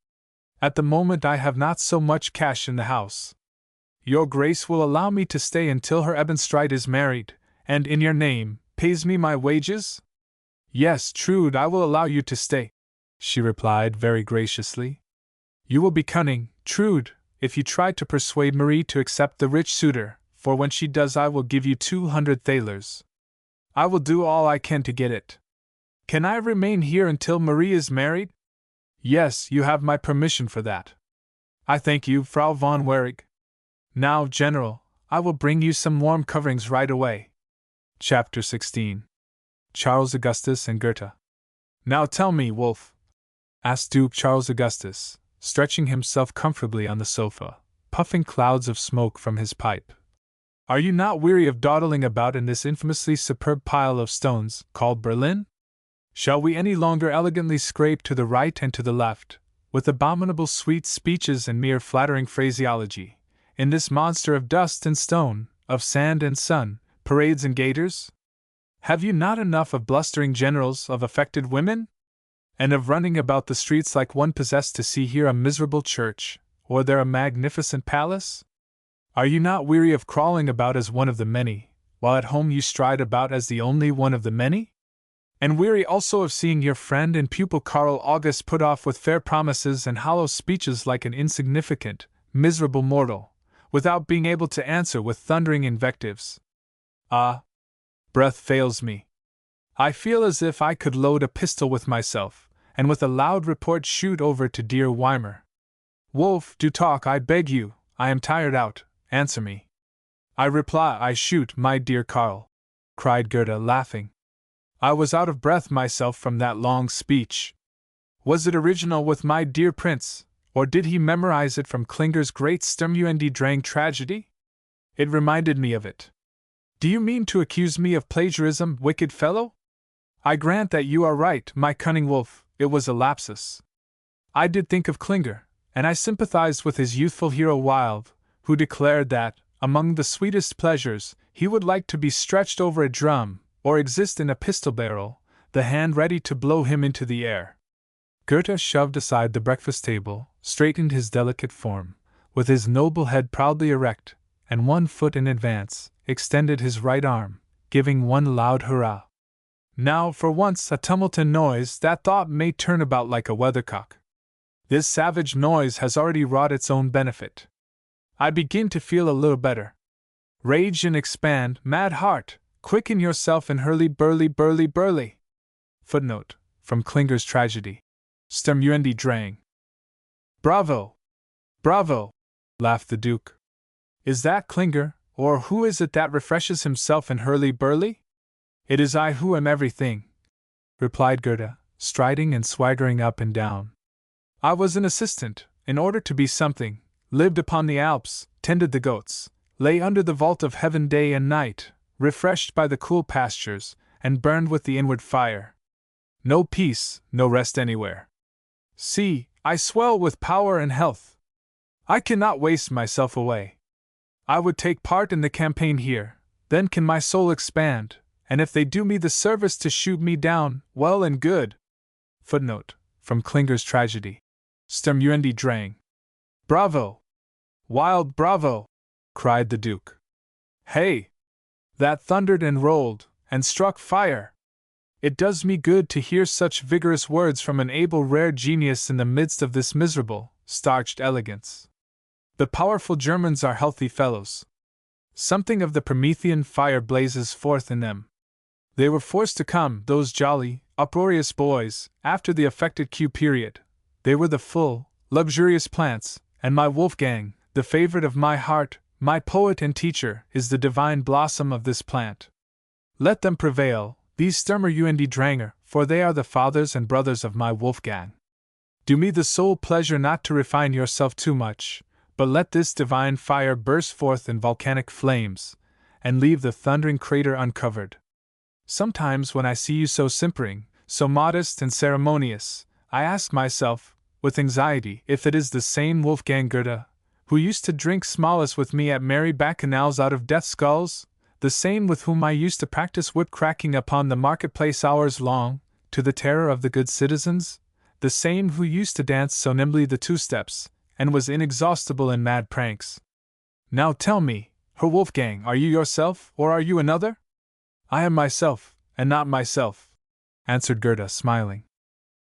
At the moment I have not so much cash in the house. Your Grace will allow me to stay until Herr Ebenstreit is married, and in your name, pays me my wages? Yes, Trude, I will allow you to stay, she replied very graciously. You will be cunning, Trude, if you try to persuade Marie to accept the rich suitor, for when she does I will give you 200 thalers. I will do all I can to get it. Can I remain here until Marie is married? Yes, you have my permission for that. I thank you, Frau von Warrig. Now, General, I will bring you some warm coverings right away. Chapter 16. Charles Augustus and Goethe. Now tell me, Wolf, asked Duke Charles Augustus, stretching himself comfortably on the sofa, puffing clouds of smoke from his pipe. Are you not weary of dawdling about in this infamously superb pile of stones, called Berlin? Shall we any longer elegantly scrape to the right and to the left, with abominable sweet speeches and mere flattering phraseology, in this monster of dust and stone, of sand and sun, parades and gaiters? Have you not enough of blustering generals, of affected women? And of running about the streets like one possessed to see here a miserable church, or there a magnificent palace? Are you not weary of crawling about as one of the many, while at home you stride about as the only one of the many? And weary also of seeing your friend and pupil Karl August put off with fair promises and hollow speeches like an insignificant, miserable mortal, without being able to answer with thundering invectives? Ah! Breath fails me. I feel as if I could load a pistol with myself, and with a loud report shoot over to dear Weimar. Wolf, do talk, I beg you, I am tired out, answer me. I reply, I shoot, my dear Karl, cried Goethe, laughing. I was out of breath myself from that long speech. Was it original with my dear prince, or did he memorize it from Klinger's great Sturmundy Drang tragedy? It reminded me of it. Do you mean to accuse me of plagiarism, wicked fellow? I grant that you are right, my cunning wolf, it was a lapsus. I did think of Klinger, and I sympathized with his youthful hero Wilde, who declared that, among the sweetest pleasures, he would like to be stretched over a drum, or exist in a pistol barrel, the hand ready to blow him into the air. Goethe shoved aside the breakfast table, straightened his delicate form, with his noble head proudly erect, and 1 foot in advance, extended his right arm, giving one loud hurrah. Now, for once, a tumult and noise that thought may turn about like a weathercock. This savage noise has already wrought its own benefit. I begin to feel a little better. Rage and expand, mad heart, quicken yourself and hurly-burly burly. Footnote, from Klinger's tragedy. Sturmundy Drang. Bravo! Bravo! Laughed the Duke. Is that Klinger, or who is it that refreshes himself in hurly-burly? It is I who am everything, replied Goethe, striding and swaggering up and down. I was an assistant, in order to be something, lived upon the Alps, tended the goats, lay under the vault of heaven day and night, refreshed by the cool pastures, and burned with the inward fire. No peace, no rest anywhere. See, I swell with power and health. I cannot waste myself away. I would take part in the campaign here, then can my soul expand, and if they do me the service to shoot me down, well and good. Footnote, from Klinger's tragedy. Sturmundy Drang. Bravo! Wild bravo! Cried the Duke. Hey! That thundered and rolled, and struck fire! It does me good to hear such vigorous words from an able rare genius in the midst of this miserable, starched elegance. The powerful Germans are healthy fellows. Something of the Promethean fire blazes forth in them. They were forced to come, those jolly, uproarious boys, after the affected Q period. They were the full, luxurious plants, and my Wolfgang, the favorite of my heart, my poet and teacher, is the divine blossom of this plant. Let them prevail, These sturmer und Dranger, for they are the fathers and brothers of my Wolfgang. Do me the sole pleasure not to refine yourself too much, but let this divine fire burst forth in volcanic flames, and leave the thundering crater uncovered. Sometimes when I see you so simpering, so modest and ceremonious, I ask myself, with anxiety, if it is the same Wolfgang Goethe, who used to drink smollus with me at merry bacchanals out of death's skulls, the same with whom I used to practice whip-cracking upon the marketplace hours long, to the terror of the good citizens, the same who used to dance so nimbly the two-steps, and was inexhaustible in mad pranks. Now tell me, Herr Wolfgang, are you yourself, or are you another? I am myself, and not myself, answered Goethe, smiling.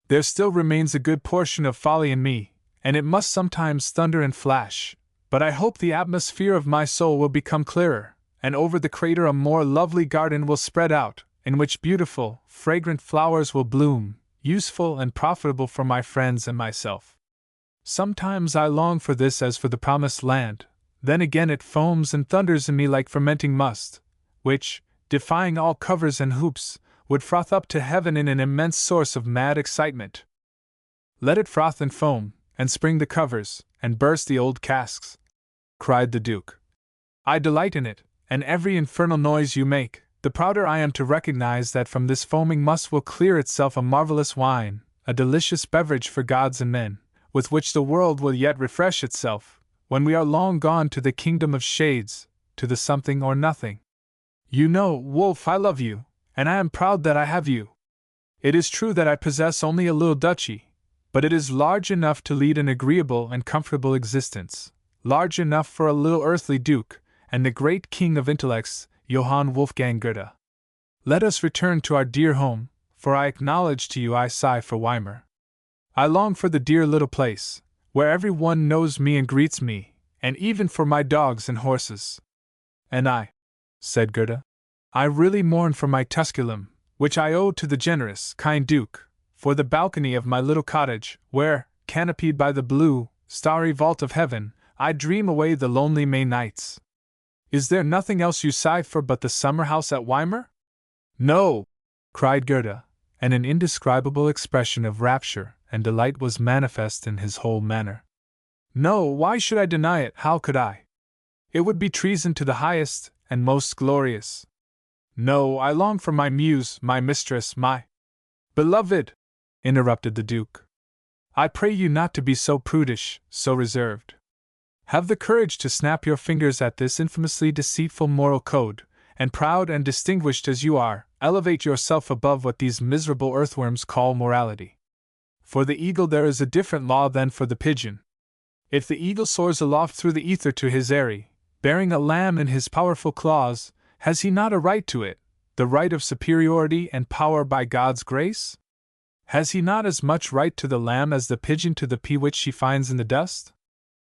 There still remains a good portion of folly in me, and it must sometimes thunder and flash, but I hope the atmosphere of my soul will become clearer, and over the crater a more lovely garden will spread out, in which beautiful, fragrant flowers will bloom, useful and profitable for my friends and myself. Sometimes I long for this as for the promised land, then again it foams and thunders in me like fermenting must, which, defying all covers and hoops, would froth up to heaven in an immense source of mad excitement. Let it froth and foam, and spring the covers, and burst the old casks, cried the Duke. I delight in it, and every infernal noise you make, the prouder I am to recognize that from this foaming must will clear itself a marvelous wine, a delicious beverage for gods and men, with which the world will yet refresh itself, when we are long gone to the kingdom of shades, to the something or nothing. You know, Wolf, I love you, and I am proud that I have you. It is true that I possess only a little duchy, but it is large enough to lead an agreeable and comfortable existence, large enough for a little earthly duke, and the great king of intellects, Johann Wolfgang Goethe. Let us return to our dear home, for I acknowledge to you I sigh for Weimar. I long for the dear little place, where every one knows me and greets me, and even for my dogs and horses. And I, said Goethe, I really mourn for my Tusculum, which I owe to the generous, kind Duke, for the balcony of my little cottage, where, canopied by the blue, starry vault of heaven, I dream away the lonely May nights. Is there nothing else you sigh for but the summer house at Weimar? No, cried Goethe, and an indescribable expression of rapture and delight was manifest in his whole manner. No, why should I deny it? How could I? It would be treason to the highest and most glorious. No, I long for my muse, my mistress, my beloved, interrupted the Duke. I pray you not to be so prudish, so reserved. Have the courage to snap your fingers at this infamously deceitful moral code, and proud and distinguished as you are, elevate yourself above what these miserable earthworms call morality. For the eagle there is a different law than for the pigeon. If the eagle soars aloft through the ether to his eyrie, bearing a lamb in his powerful claws, has he not a right to it, the right of superiority and power by God's grace? Has he not as much right to the lamb as the pigeon to the pea which she finds in the dust?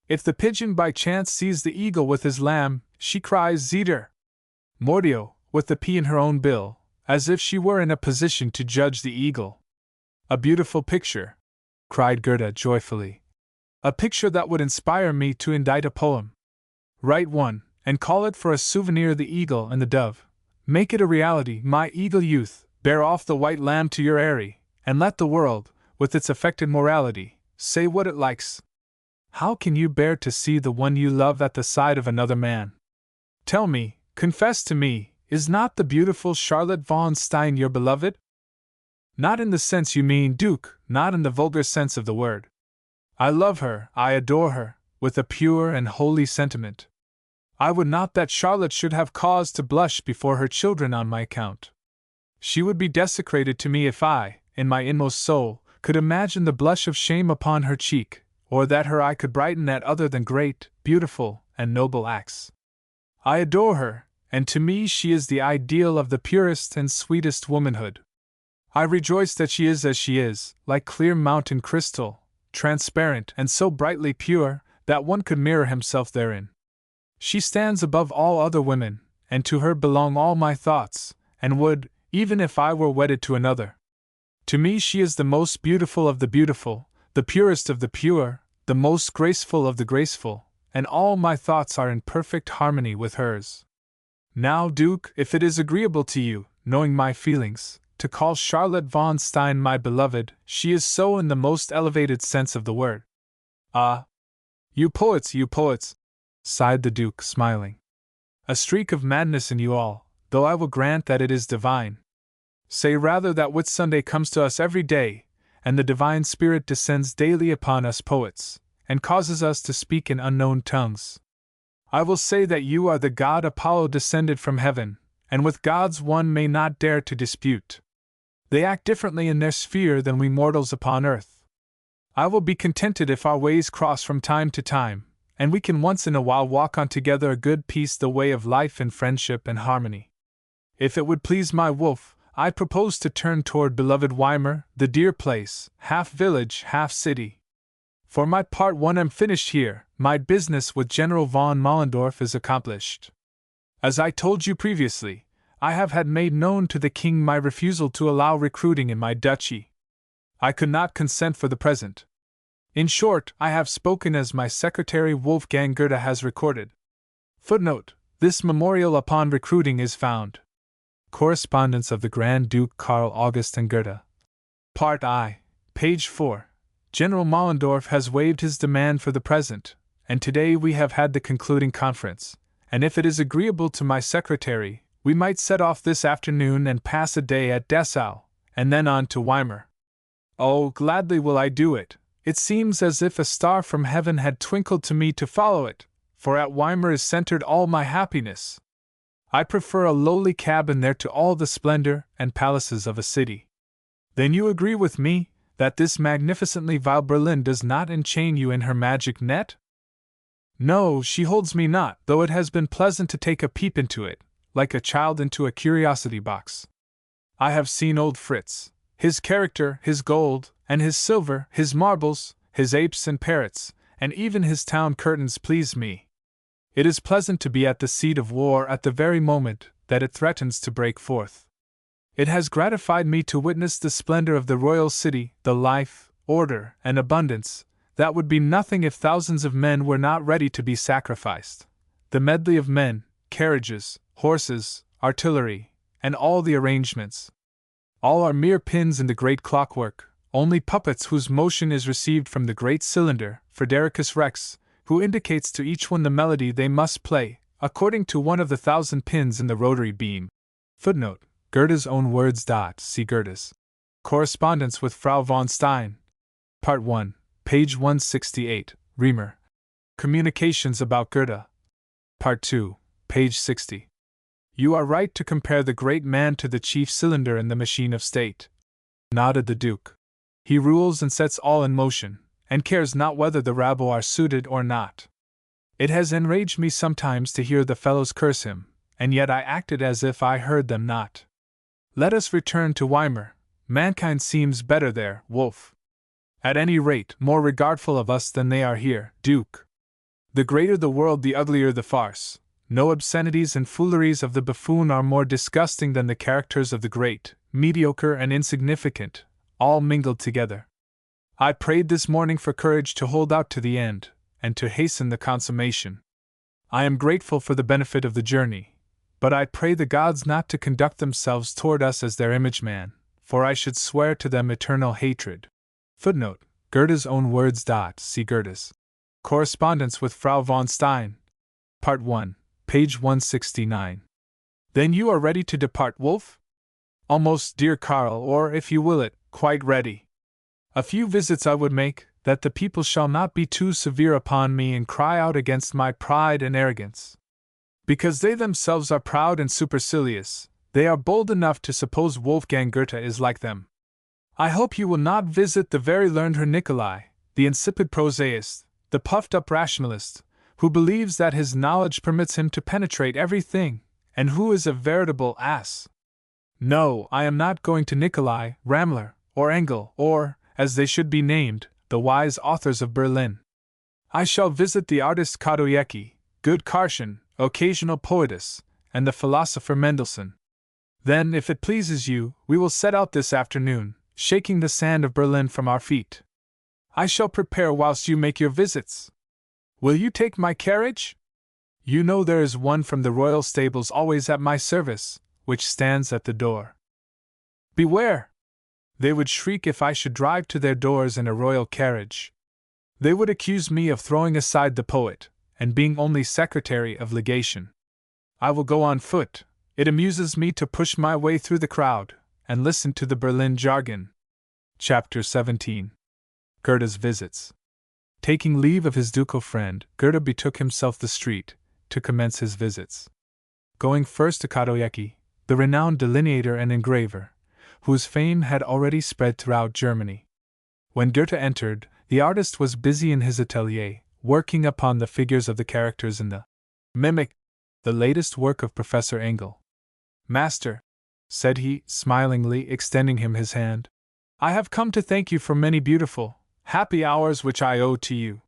If the pigeon by chance sees the eagle with his lamb, she cries Zeder Mordio, with the pea in her own bill, as if she were in a position to judge the eagle. A beautiful picture, cried Goethe joyfully. A picture that would inspire me to indite a poem. Write one, and call it for a souvenir the eagle and the dove. Make it a reality, my eagle youth, bear off the white lamb to your eyrie, and let the world, with its affected morality, say what it likes. How can you bear to see the one you love at the side of another man? Tell me, confess to me, is not the beautiful Charlotte von Stein your beloved? Not in the sense you mean, Duke, not in the vulgar sense of the word. I love her, I adore her, with a pure and holy sentiment. I would not that Charlotte should have cause to blush before her children on my account. She would be desecrated to me if I, in my inmost soul, could imagine the blush of shame upon her cheek, or that her eye could brighten at other than great, beautiful, and noble acts. I adore her, and to me she is the ideal of the purest and sweetest womanhood. I rejoice that she is as she is, like clear mountain crystal, transparent and so brightly pure that one could mirror himself therein. She stands above all other women, and to her belong all my thoughts, and would, even if I were wedded to another. To me she is the most beautiful of the beautiful, the purest of the pure, the most graceful of the graceful, and all my thoughts are in perfect harmony with hers. Now, Duke, if it is agreeable to you, knowing my feelings, to call Charlotte von Stein my beloved. She is so in the most elevated sense of the word. Ah! You poets, sighed the Duke, smiling. A streak of madness in you all, though I will grant that it is divine. Say rather that Whitsunday comes to us every day, and the divine spirit descends daily upon us poets, and causes us to speak in unknown tongues. I will say that you are the god Apollo descended from heaven, and with gods one may not dare to dispute. They act differently in their sphere than we mortals upon earth. I will be contented if our ways cross from time to time, and we can once in a while walk on together a good piece the way of life in friendship and harmony. If it would please my wolf, I propose to turn toward beloved Weimar, the dear place, half village, half city. For my part, when I'm finished here, my business with General von Mollendorf is accomplished. As I told you previously, I have had made known to the king my refusal to allow recruiting in my duchy. I could not consent for the present. In short, I have spoken as my secretary Wolfgang Goethe has recorded. Footnote: this memorial upon recruiting is found. Correspondence of the Grand Duke Karl August and Goethe. Part I, page 4. General Mollendorf has waived his demand for the present, and today we have had the concluding conference, and if it is agreeable to my secretary, we might set off this afternoon and pass a day at Dessau, and then on to Weimar. Oh, gladly will I do it. It seems as if a star from heaven had twinkled to me to follow it, for at Weimar is centered all my happiness. I prefer a lowly cabin there to all the splendor and palaces of a city. Then you agree with me that this magnificently vile Berlin does not enchain you in her magic net? No, she holds me not, though it has been pleasant to take a peep into it, like a child into a curiosity box. I have seen old Fritz, his character, his gold, and his silver, his marbles, his apes and parrots, and even his town curtains please me. It is pleasant to be at the seat of war at the very moment that it threatens to break forth. It has gratified me to witness the splendor of the royal city, the life, order, and abundance that would be nothing if thousands of men were not ready to be sacrificed. The medley of men, carriages, horses, artillery, and all the arrangements. All are mere pins in the great clockwork, only puppets whose motion is received from the great cylinder, Fredericus Rex, who indicates to each one the melody they must play, according to one of the 1,000 pins in the rotary beam. Footnote: Goethe's own words. See Goethe's correspondence with Frau von Stein. Part 1, page 168, Reamer. Communications about Goethe. Part 2, page 60. You are right to compare the great man to the chief cylinder in the machine of state, nodded the Duke. He rules and sets all in motion, and cares not whether the rabble are suited or not. It has enraged me sometimes to hear the fellows curse him, and yet I acted as if I heard them not. Let us return to Weimar. Mankind seems better there, Wolf. At any rate, more regardful of us than they are here, Duke. The greater the world, the uglier the farce. No obscenities and fooleries of the buffoon are more disgusting than the characters of the great, mediocre, and insignificant, all mingled together. I prayed this morning for courage to hold out to the end, and to hasten the consummation. I am grateful for the benefit of the journey, but I pray the gods not to conduct themselves toward us as their image man, for I should swear to them eternal hatred. Footnote: Goethe's own words. See Goethe's correspondence with Frau von Stein. Part 1, page 169. Then you are ready to depart, Wolf? Almost, dear Karl, or, if you will it, quite ready. A few visits I would make, that the people shall not be too severe upon me and cry out against my pride and arrogance. Because they themselves are proud and supercilious, they are bold enough to suppose Wolfgang Goethe is like them. I hope you will not visit the very learned Herr Nicolai, the insipid prosaist, the puffed-up rationalist, who believes that his knowledge permits him to penetrate everything, and who is a veritable ass. No, I am not going to Nicolai, Ramler, or Engel, or, as they should be named, the wise authors of Berlin. I shall visit the artist Kadoyeki, good Karschen, occasional poetess, and the philosopher Mendelssohn. Then, if it pleases you, we will set out this afternoon, shaking the sand of Berlin from our feet. I shall prepare whilst you make your visits. Will you take my carriage? You know there is one from the royal stables always at my service, which stands at the door. Beware! They would shriek if I should drive to their doors in a royal carriage. They would accuse me of throwing aside the poet, and being only secretary of legation. I will go on foot. It amuses me to push my way through the crowd, and listen to the Berlin jargon. Chapter 17. Goethe's visits. Taking leave of his ducal friend, Goethe betook himself the street, to commence his visits. Going first to Kadoyeki, the renowned delineator and engraver, whose fame had already spread throughout Germany. When Goethe entered, the artist was busy in his atelier, working upon the figures of the characters in the Mimic, the latest work of Professor Engel. Master, said he, smilingly extending him his hand, I have come to thank you for many beautiful, happy hours which I owe to you.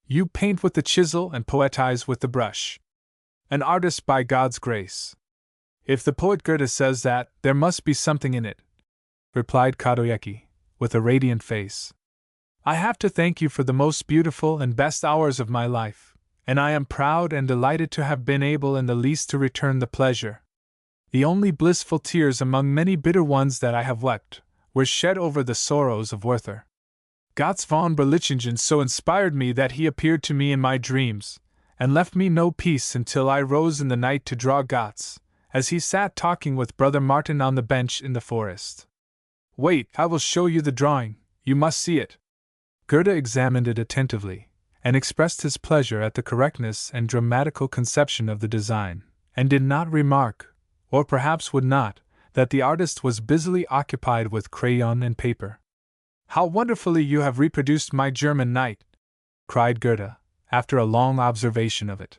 You paint with the chisel and poetize with the brush. An artist by God's grace. If the poet Goethe says that, there must be something in it, replied Kadoyeki, with a radiant face. I have to thank you for the most beautiful and best hours of my life, and I am proud and delighted to have been able in the least to return the pleasure. The only blissful tears among many bitter ones that I have wept were shed over the sorrows of Werther. Gotz von Berlichingen so inspired me that he appeared to me in my dreams, and left me no peace until I rose in the night to draw Gotz, as he sat talking with Brother Martin on the bench in the forest. Wait, I will show you the drawing, you must see it. Goethe examined it attentively, and expressed his pleasure at the correctness and dramatical conception of the design, and did not remark, or perhaps would not, that the artist was busily occupied with crayon and paper. How wonderfully you have reproduced my German knight! Cried Goethe, after a long observation of it.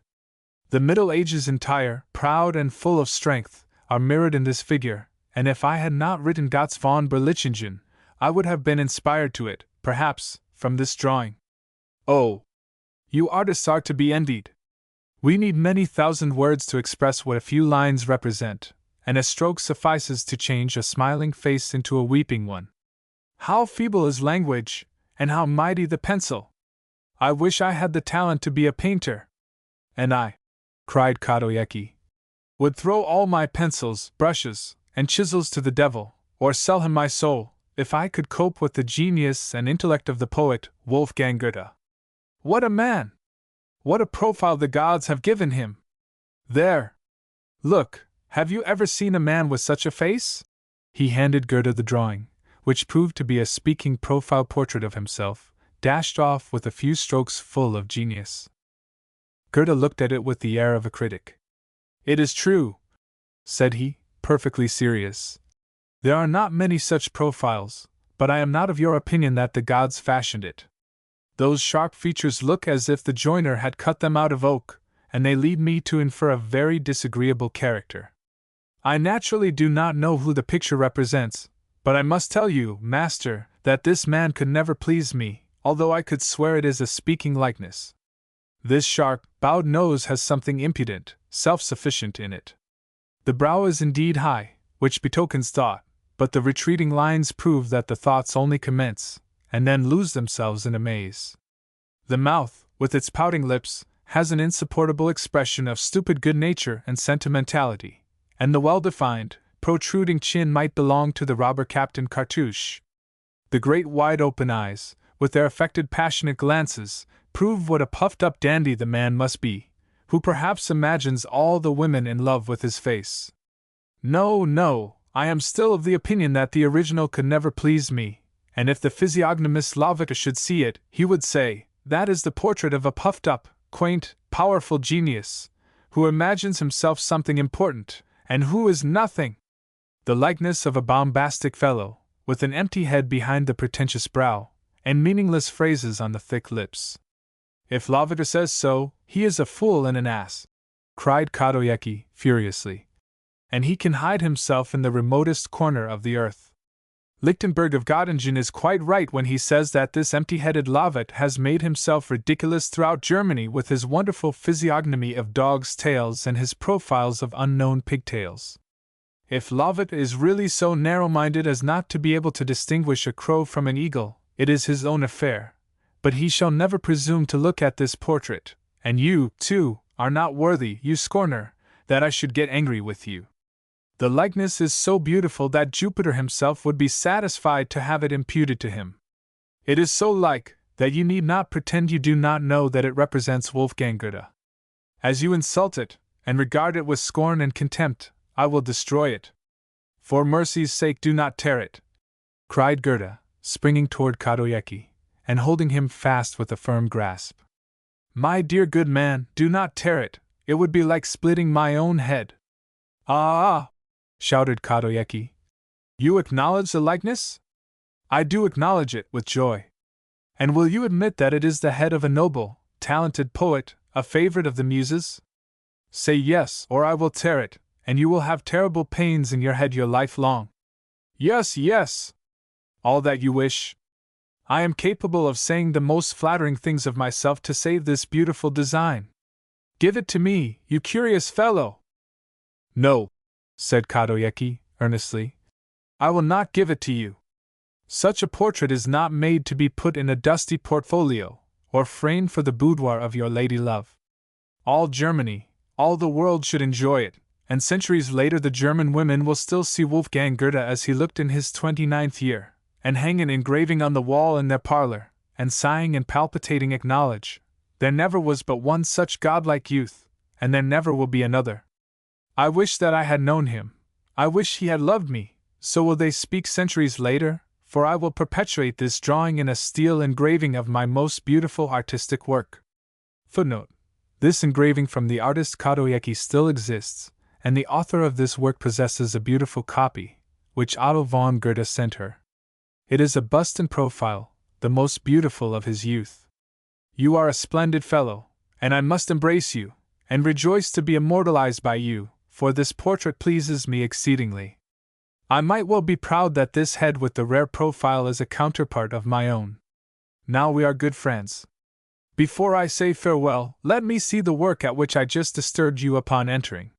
The Middle Ages entire, proud and full of strength, are mirrored in this figure, and if I had not written Gotz von Berlichingen, I would have been inspired to it, perhaps, from this drawing. Oh! You artists are to be envied. We need many thousand words to express what a few lines represent, and a stroke suffices to change a smiling face into a weeping one. How feeble is language, and how mighty the pencil! I wish I had the talent to be a painter. And I, cried Kadoyeki, would throw all my pencils, brushes, and chisels to the devil, or sell him my soul, if I could cope with the genius and intellect of the poet Wolfgang Goethe. What a man! What a profile the gods have given him! There! Look, have you ever seen a man with such a face? He handed Goethe the drawing, which proved to be a speaking profile portrait of himself, dashed off with a few strokes full of genius. Goethe looked at it with the air of a critic. It is true, said he, perfectly serious. There are not many such profiles, but I am not of your opinion that the gods fashioned it. Those sharp features look as if the joiner had cut them out of oak, and they lead me to infer a very disagreeable character. I naturally do not know who the picture represents, but I must tell you, master, that this man could never please me, although I could swear it is a speaking likeness. This sharp, bowed nose has something impudent, self-sufficient in it. The brow is indeed high, which betokens thought, but the retreating lines prove that the thoughts only commence, and then lose themselves in a maze. The mouth, with its pouting lips, has an insupportable expression of stupid good nature and sentimentality, and the well-defined, protruding chin might belong to the robber Captain Cartouche. The great wide-open eyes, with their affected passionate glances, prove what a puffed-up dandy the man must be, who perhaps imagines all the women in love with his face. No, I am still of the opinion that the original could never please me, and if the physiognomist Lavater should see it, he would say, that is the portrait of a puffed-up, quaint, powerful genius, who imagines himself something important, and who is nothing. The likeness of a bombastic fellow, with an empty head behind the pretentious brow, and meaningless phrases on the thick lips. If Lavater says so, he is a fool and an ass, cried Kadoyeki, furiously. And he can hide himself in the remotest corner of the earth. Lichtenberg of Göttingen is quite right when he says that this empty-headed Lavat has made himself ridiculous throughout Germany with his wonderful physiognomy of dog's tails and his profiles of unknown pigtails. If Lavat is really so narrow-minded as not to be able to distinguish a crow from an eagle, it is his own affair, but he shall never presume to look at this portrait, and you, too, are not worthy, you scorner, that I should get angry with you. The likeness is so beautiful that Jupiter himself would be satisfied to have it imputed to him. It is so like, that you need not pretend you do not know that it represents Wolfgang Goethe. As you insult it, and regard it with scorn and contempt, I will destroy it. For mercy's sake do not tear it, cried Goethe, springing toward Kadoyeki, and holding him fast with a firm grasp. My dear good man, do not tear it, it would be like splitting my own head. Ah! Shouted Kadoyeki. You acknowledge the likeness? I do acknowledge it with joy. And will you admit that it is the head of a noble, talented poet, a favorite of the muses? Say yes, or I will tear it, and you will have terrible pains in your head your life long. Yes, yes! All that you wish. I am capable of saying the most flattering things of myself to save this beautiful design. Give it to me, you curious fellow! No, said Kadoyeki, earnestly. I will not give it to you. Such a portrait is not made to be put in a dusty portfolio, or framed for the boudoir of your lady love. All Germany, all the world should enjoy it, and centuries later the German women will still see Wolfgang Goethe as he looked in his 29th year, and hang an engraving on the wall in their parlor, and sighing and palpitating acknowledge, there never was but one such godlike youth, and there never will be another. I wish that I had known him, I wish he had loved me, so will they speak centuries later, for I will perpetuate this drawing in a steel engraving of my most beautiful artistic work. Footnote: This engraving from the artist Kadoyeki still exists, and the author of this work possesses a beautiful copy, which Otto von Goethe sent her. It is a bust in profile, the most beautiful of his youth. You are a splendid fellow, and I must embrace you, and rejoice to be immortalized by you, for this portrait pleases me exceedingly. I might well be proud that this head with the rare profile is a counterpart of my own. Now we are good friends. Before I say farewell, let me see the work at which I just disturbed you upon entering.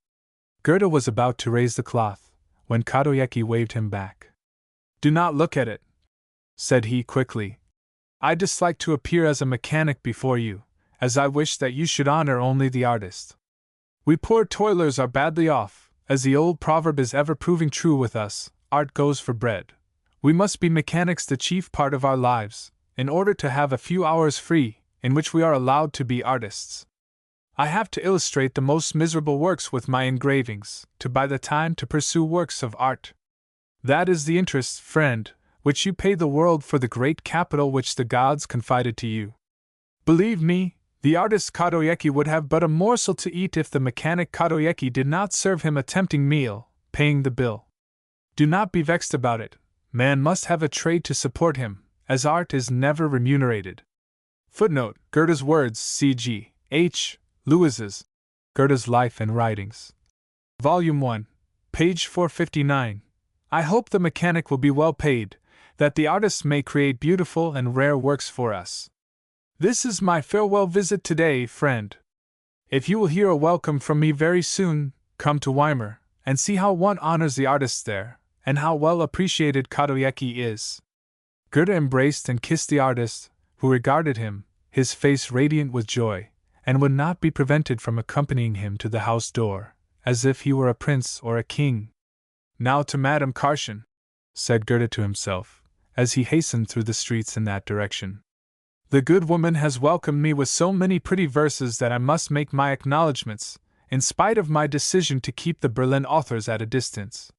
Goethe was about to raise the cloth, when Kadoyeki waved him back. Do not look at it, said he quickly. I dislike to appear as a mechanic before you, as I wish that you should honor only the artist. We poor toilers are badly off, as the old proverb is ever proving true with us, art goes for bread. We must be mechanics the chief part of our lives, in order to have a few hours free, in which we are allowed to be artists. I have to illustrate the most miserable works with my engravings, to buy the time to pursue works of art. That is the interest, friend, which you pay the world for the great capital which the gods confided to you. Believe me, the artist Kadoyeki would have but a morsel to eat if the mechanic Kadoyeki did not serve him a tempting meal, paying the bill. Do not be vexed about it, man must have a trade to support him, as art is never remunerated. Footnote: Goethe's words, C.G. H. Lewis's Goethe's Life and Writings. Volume 1, page 459. I hope the mechanic will be well paid, that the artist may create beautiful and rare works for us. This is my farewell visit today, friend. If you will hear a welcome from me very soon, come to Weimar, and see how one honors the artists there, and how well appreciated Kadoyeki is. Goethe embraced and kissed the artist, who regarded him, his face radiant with joy, and would not be prevented from accompanying him to the house door, as if he were a prince or a king. Now to Madame Karschen, said Goethe to himself, as he hastened through the streets in that direction. The good woman has welcomed me with so many pretty verses that I must make my acknowledgments, in spite of my decision to keep the Berlin authors at a distance.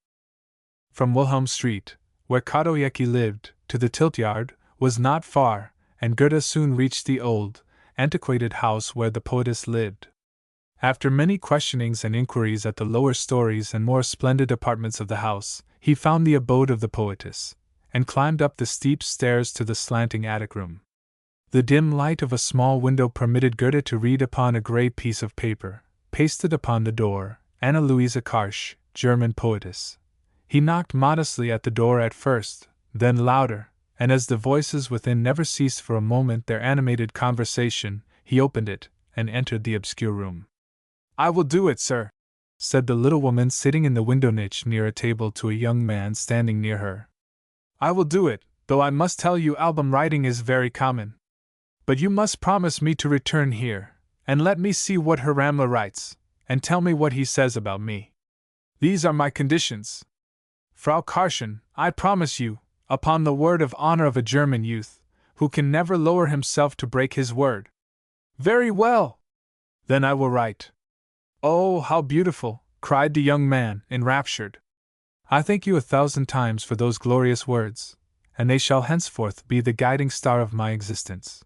From Wilhelm Street, where Kadoyeki lived, to the Tiltyard, was not far, and Goethe soon reached the old, antiquated house where the poetess lived. After many questionings and inquiries at the lower stories and more splendid apartments of the house, he found the abode of the poetess, and climbed up the steep stairs to the slanting attic room. The dim light of a small window permitted Goethe to read upon a grey piece of paper, pasted upon the door, Anna Luisa Karsch, German poetess. He knocked modestly at the door at first, then louder, and as the voices within never ceased for a moment their animated conversation, he opened it, and entered the obscure room. I will do it, sir, said the little woman sitting in the window niche near a table to a young man standing near her. I will do it, though I must tell you album writing is very common. But you must promise me to return here, and let me see what Herr Ramler writes, and tell me what he says about me. These are my conditions. Frau Karschen, I promise you, upon the word of honor of a German youth, who can never lower himself to break his word. Very well! Then I will write. Oh, how beautiful! Cried the young man, enraptured. I thank you 1,000 times for those glorious words, and they shall henceforth be the guiding star of my existence.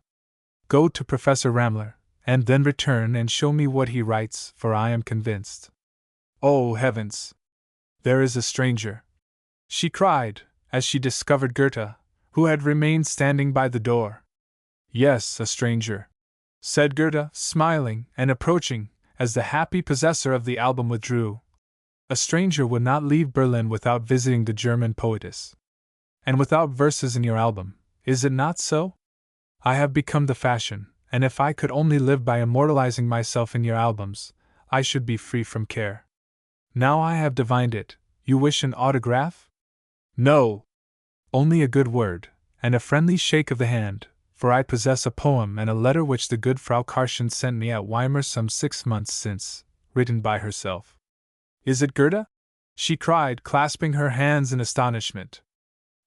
Go to Professor Ramler, and then return and show me what he writes, for I am convinced. Oh, heavens! There is a stranger! She cried, as she discovered Goethe, who had remained standing by the door. Yes, a stranger, said Goethe, smiling and approaching, as the happy possessor of the album withdrew. A stranger would not leave Berlin without visiting the German poetess. And without verses in your album, is it not so? I have become the fashion, and if I could only live by immortalizing myself in your albums, I should be free from care. Now I have divined it, you wish an autograph? No! Only a good word, and a friendly shake of the hand, for I possess a poem and a letter which the good Frau Karschen sent me at Weimar some 6 months since, written by herself. Is it Goethe? She cried, clasping her hands in astonishment.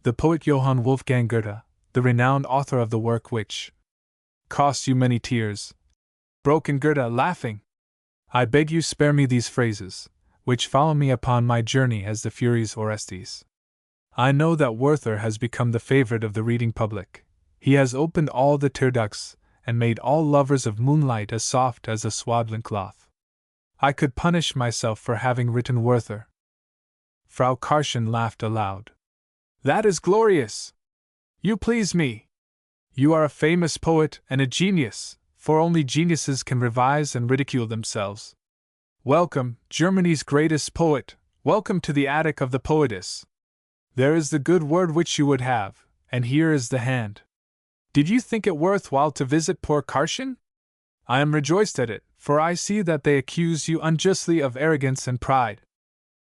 The poet Johann Wolfgang Goethe, the renowned author of the work which cost you many tears. Broke in Goethe, laughing. I beg you spare me these phrases, which follow me upon my journey as the Furies Orestes. I know that Werther has become the favorite of the reading public. He has opened all the tear ducts, and made all lovers of moonlight as soft as a swaddling cloth. I could punish myself for having written Werther. Frau Karschen laughed aloud. That is glorious! You please me! You are a famous poet and a genius, for only geniuses can revise and ridicule themselves. Welcome, Germany's greatest poet, welcome to the attic of the poetess. There is the good word which you would have, and here is the hand. Did you think it worthwhile to visit poor Karschen? I am rejoiced at it, for I see that they accuse you unjustly of arrogance and pride.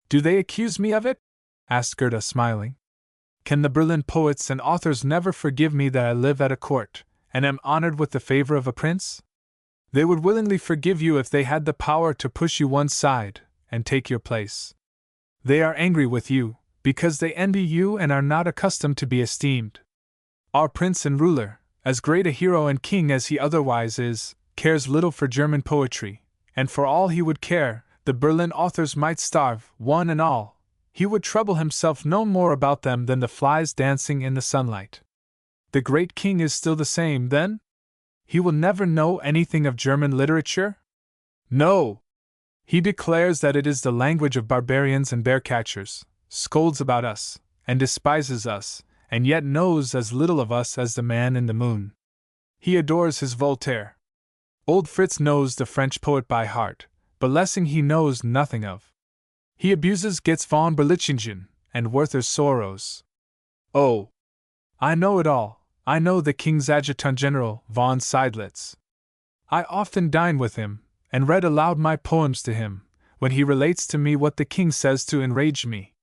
Do they accuse me of it? Asked Goethe, smiling. Can the Berlin poets and authors never forgive me that I live at a court, and am honored with the favor of a prince? They would willingly forgive you if they had the power to push you one side, and take your place. They are angry with you, because they envy you and are not accustomed to be esteemed. Our prince and ruler, as great a hero and king as he otherwise is, cares little for German poetry, and for all he would care, the Berlin authors might starve, one and all. He would trouble himself no more about them than the flies dancing in the sunlight. The great king is still the same, then? He will never know anything of German literature? No! He declares that it is the language of barbarians and bear-catchers, scolds about us, and despises us, and yet knows as little of us as the man in the moon. He adores his Voltaire. Old Fritz knows the French poet by heart, but Lessing he knows nothing of. He abuses Goethe von Berlichingen, and Werther's sorrows. Oh! I know it all. I know the king's adjutant-general, von Seydlitz. I often dine with him, and read aloud my poems to him, when he relates to me what the king says to enrage me.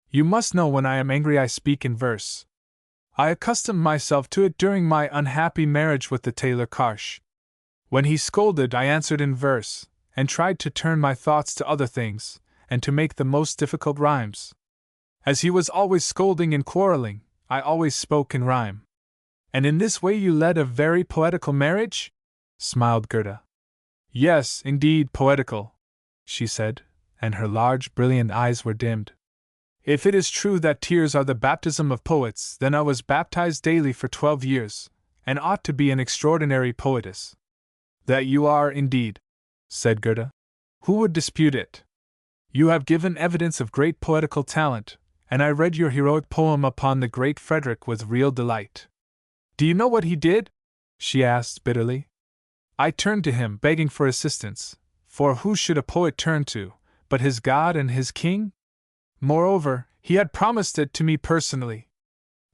You must know when I am angry I speak in verse. I accustomed myself to it during my unhappy marriage with the tailor Karsch. When he scolded I answered in verse, and tried to turn my thoughts to other things, and to make the most difficult rhymes. As he was always scolding and quarreling, I always spoke in rhyme. And in this way you led a very poetical marriage? Smiled Goethe. Yes, indeed, poetical, she said, and her large, brilliant eyes were dimmed. If it is true that tears are the baptism of poets, then I was baptized daily for 12 years, and ought to be an extraordinary poetess. That you are, indeed, said Goethe. Who would dispute it? You have given evidence of great poetical talent, and I read your heroic poem upon the great Frederick with real delight. Do you know what he did? She asked bitterly. I turned to him begging for assistance, for who should a poet turn to, but his God and his king? Moreover, he had promised it to me personally.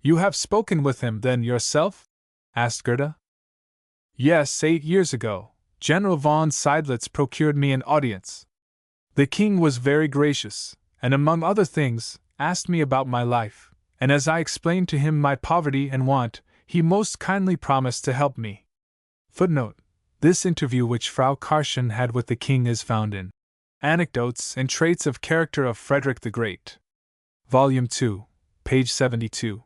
You have spoken with him, then, yourself? Asked Goethe. Yes, 8 years ago, General von Seydlitz procured me an audience. The king was very gracious, and among other things, asked me about my life, and as I explained to him my poverty and want, he most kindly promised to help me. Footnote: this interview which Frau Karschen had with the king is found in Anecdotes and Traits of Character of Frederick the Great. Volume 2, page 72.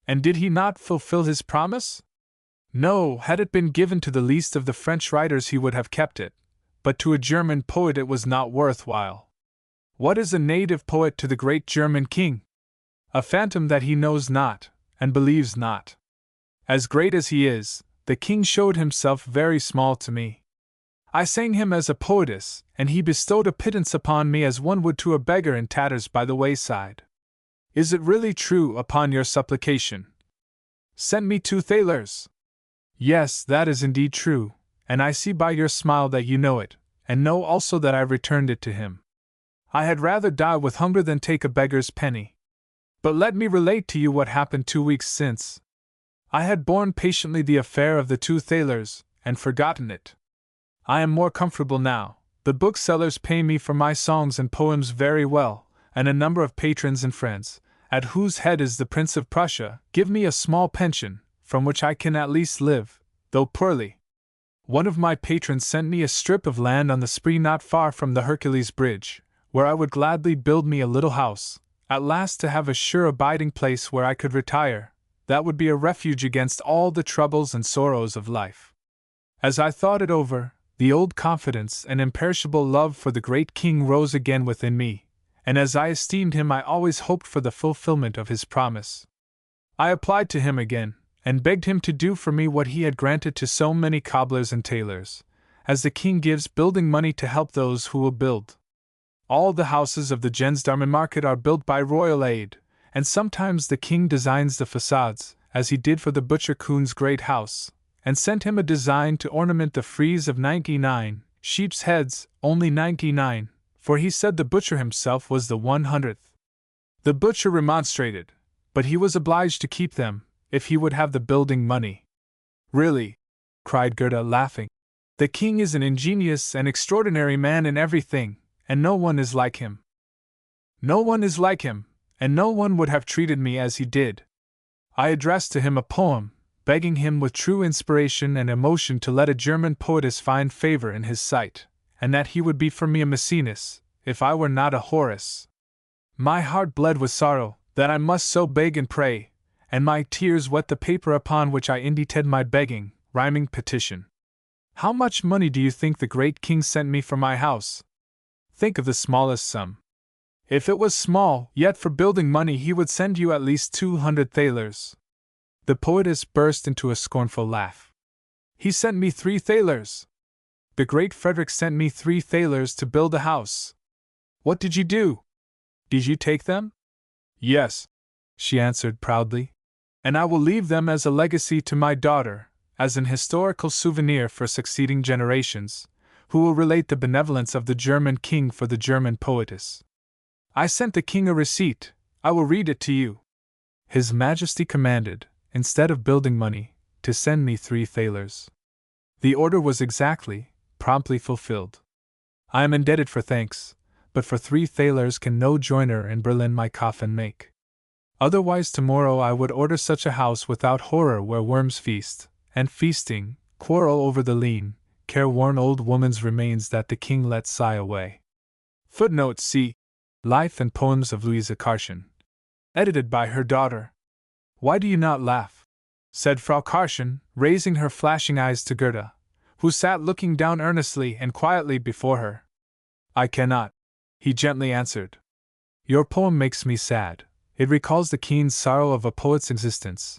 And did he not fulfill his promise? No, had it been given to the least of the French writers he would have kept it, but to a German poet it was not worth while. What is a native poet to the great German king? A phantom that he knows not, and believes not. As great as he is, the king showed himself very small to me. I sang him as a poetess, and he bestowed a pittance upon me as one would to a beggar in tatters by the wayside. Is it really true, upon your supplication? Send me 2 thalers. Yes, that is indeed true, and I see by your smile that you know it, and know also that I returned it to him. I had rather die with hunger than take a beggar's penny. But let me relate to you what happened 2 weeks since. I had borne patiently the affair of the 2 thalers, and forgotten it. I am more comfortable now. The booksellers pay me for my songs and poems very well, and a number of patrons and friends, at whose head is the Prince of Prussia, give me a small pension, from which I can at least live, though poorly. One of my patrons sent me a strip of land on the Spree not far from the Hercules Bridge, where I would gladly build me a little house, at last to have a sure abiding place where I could retire, that would be a refuge against all the troubles and sorrows of life. As I thought it over, the old confidence and imperishable love for the great king rose again within me, and as I esteemed him I always hoped for the fulfillment of his promise. I applied to him again, and begged him to do for me what he had granted to so many cobblers and tailors, as the king gives building money to help those who will build. All the houses of the Gensdarmen market are built by royal aid, and sometimes the king designs the facades, as he did for the butcher Kuhn's great house, and sent him a design to ornament the frieze of 99 sheep's heads, only 99, for he said the butcher himself was the 100th. The butcher remonstrated, but he was obliged to keep them, if he would have the building money. Really, cried Gerda, laughing, the king is an ingenious and extraordinary man in everything, and no one is like him. No one is like him, and no one would have treated me as he did. I addressed to him a poem, begging him with true inspiration and emotion to let a German poetess find favor in his sight, and that he would be for me a Maecenas, if I were not a Horace. My heart bled with sorrow, that I must so beg and pray, and my tears wet the paper upon which I indited my begging, rhyming petition. How much money do you think the great king sent me for my house? Think of the smallest sum. If it was small, yet for building money he would send you at least 200 thalers. The poetess burst into a scornful laugh. He sent me 3 thalers. The great Frederick sent me 3 thalers to build a house. What did you do? Did you take them? Yes, she answered proudly. And I will leave them as a legacy to my daughter, as an historical souvenir for succeeding generations, who will relate the benevolence of the German king for the German poetess. I sent the king a receipt. I will read it to you. His Majesty commanded, instead of building money, to send me 3 thalers. The order was exactly, promptly fulfilled. I am indebted for thanks, but for 3 thalers can no joiner in Berlin my coffin make. Otherwise tomorrow I would order such a house without horror where worms feast, and feasting, quarrel over the lean, careworn old woman's remains that the king let sigh away. Footnote C. Life and Poems of Louisa Karschen. Edited by her daughter. Why do you not laugh? Said Frau Karschen, raising her flashing eyes to Gerda, who sat looking down earnestly and quietly before her. I cannot, he gently answered. Your poem makes me sad. It recalls the keen sorrow of a poet's existence,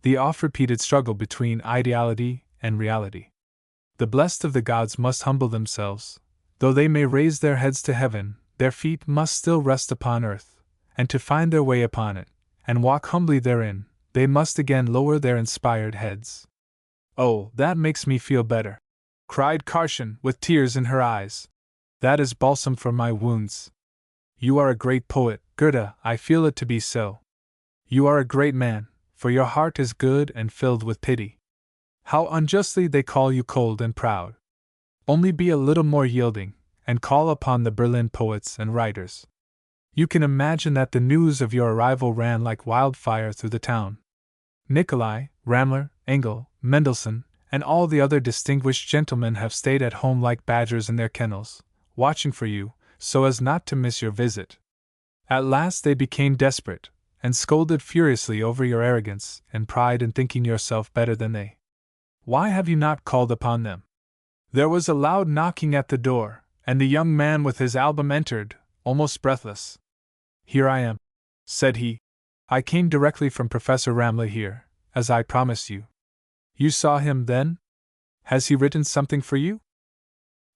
the oft-repeated struggle between ideality and reality. The blessed of the gods must humble themselves. Though they may raise their heads to heaven, their feet must still rest upon earth, and to find their way upon it, and walk humbly therein, they must again lower their inspired heads. Oh, that makes me feel better, cried Karschen, with tears in her eyes. That is balsam for my wounds. You are a great poet, Gerda, I feel it to be so. You are a great man, for your heart is good and filled with pity. How unjustly they call you cold and proud. Only be a little more yielding, and call upon the Berlin poets and writers. You can imagine that the news of your arrival ran like wildfire through the town. Nikolai, Ramler, Engel, Mendelssohn, and all the other distinguished gentlemen have stayed at home like badgers in their kennels, watching for you, so as not to miss your visit. At last they became desperate, and scolded furiously over your arrogance and pride in thinking yourself better than they. Why have you not called upon them? There was a loud knocking at the door, and the young man with his album entered, almost breathless. "Here I am," said he. "I came directly from Professor Ramley here, as I promised you." "You saw him, then? Has he written something for you?"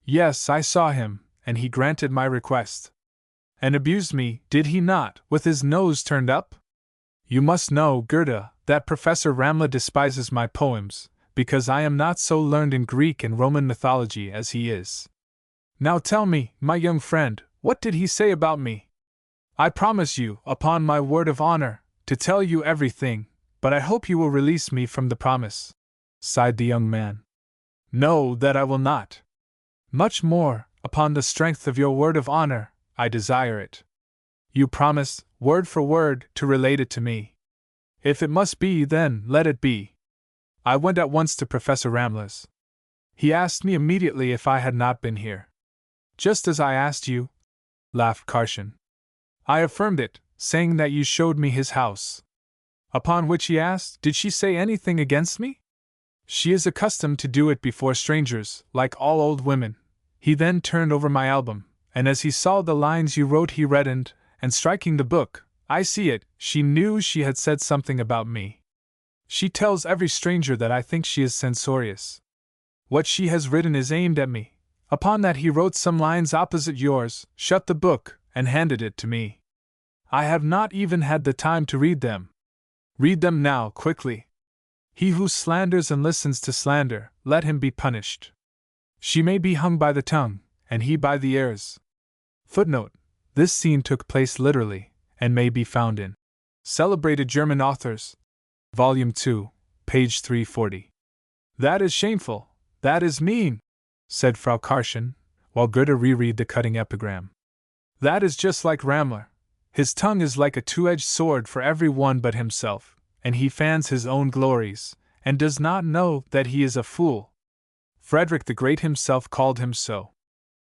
"Yes, I saw him, and he granted my request." "And abused me, did he not, with his nose turned up? You must know, Goethe, that Professor Ramley despises my poems, because I am not so learned in Greek and Roman mythology as he is. Now tell me, my young friend, what did he say about me? I promise you, upon my word of honor, to tell you everything, but I hope you will release me from the promise," sighed the young man. "No, that I will not. Much more, upon the strength of your word of honor, I desire it. You promised, word for word, to relate it to me. If it must be, then let it be." I went at once to Professor Ramler's. He asked me immediately if I had not been here. "Just as I asked you," laughed Karschen. "I affirmed it, saying that you showed me his house." Upon which he asked, "Did she say anything against me?" "She is accustomed to do it before strangers, like all old women." He then turned over my album, and as he saw the lines you wrote he reddened, and striking the book, "I see it," she knew she had said something about me. She tells every stranger that I think she is censorious. What she has written is aimed at me. Upon that he wrote some lines opposite yours, shut the book, and handed it to me. I have not even had the time to read them. Read them now, quickly. He who slanders and listens to slander, let him be punished. She may be hung by the tongue, and he by the ears. Footnote: this scene took place literally, and may be found in Celebrated German Authors, Volume 2, page 340. "That is shameful, that is mean," said Frau Karschen, while Goethe reread the cutting epigram. "That is just like Ramler. His tongue is like a two-edged sword for every one but himself, and he fans his own glories, and does not know that he is a fool. Frederick the Great himself called him so.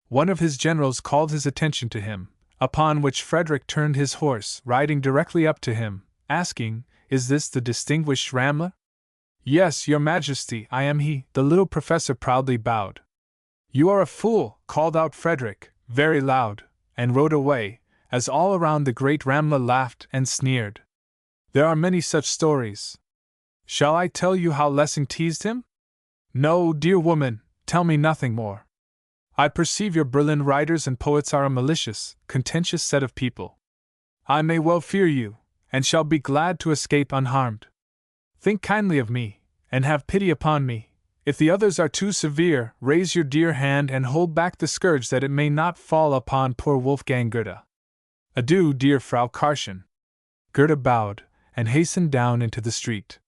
One of his generals called his attention to him, upon which Frederick turned his horse, riding directly up to him, asking, 'Is this the distinguished Ramler?' 'Yes, your Majesty, I am he,' the little professor proudly bowed. 'You are a fool,' called out Frederick, very loud, and rode away, as all around the great Ramler laughed and sneered. There are many such stories. Shall I tell you how Lessing teased him? No, dear woman, tell me nothing more. I perceive your Berlin writers and poets are a malicious, contentious set of people. I may well fear you, and shall be glad to escape unharmed. Think kindly of me, and have pity upon me. If the others are too severe, raise your dear hand and hold back the scourge that it may not fall upon poor Wolfgang Goethe. Adieu, dear Frau Karschen." Goethe bowed, and hastened down into the street.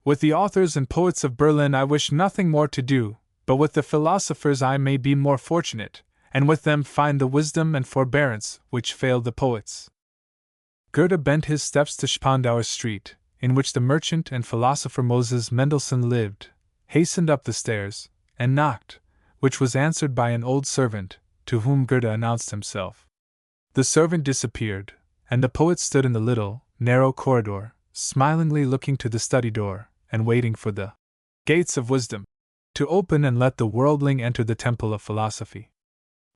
With the authors and poets of Berlin I wish nothing more to do, but with the philosophers I may be more fortunate, and with them find the wisdom and forbearance which failed the poets. Goethe bent his steps to Spandauer Street, in which the merchant and philosopher Moses Mendelssohn lived, hastened up the stairs, and knocked, which was answered by an old servant, to whom Goethe announced himself. The servant disappeared, and the poet stood in the little, narrow corridor, smilingly looking to the study door, and waiting for the gates of wisdom to open and let the worldling enter the temple of philosophy.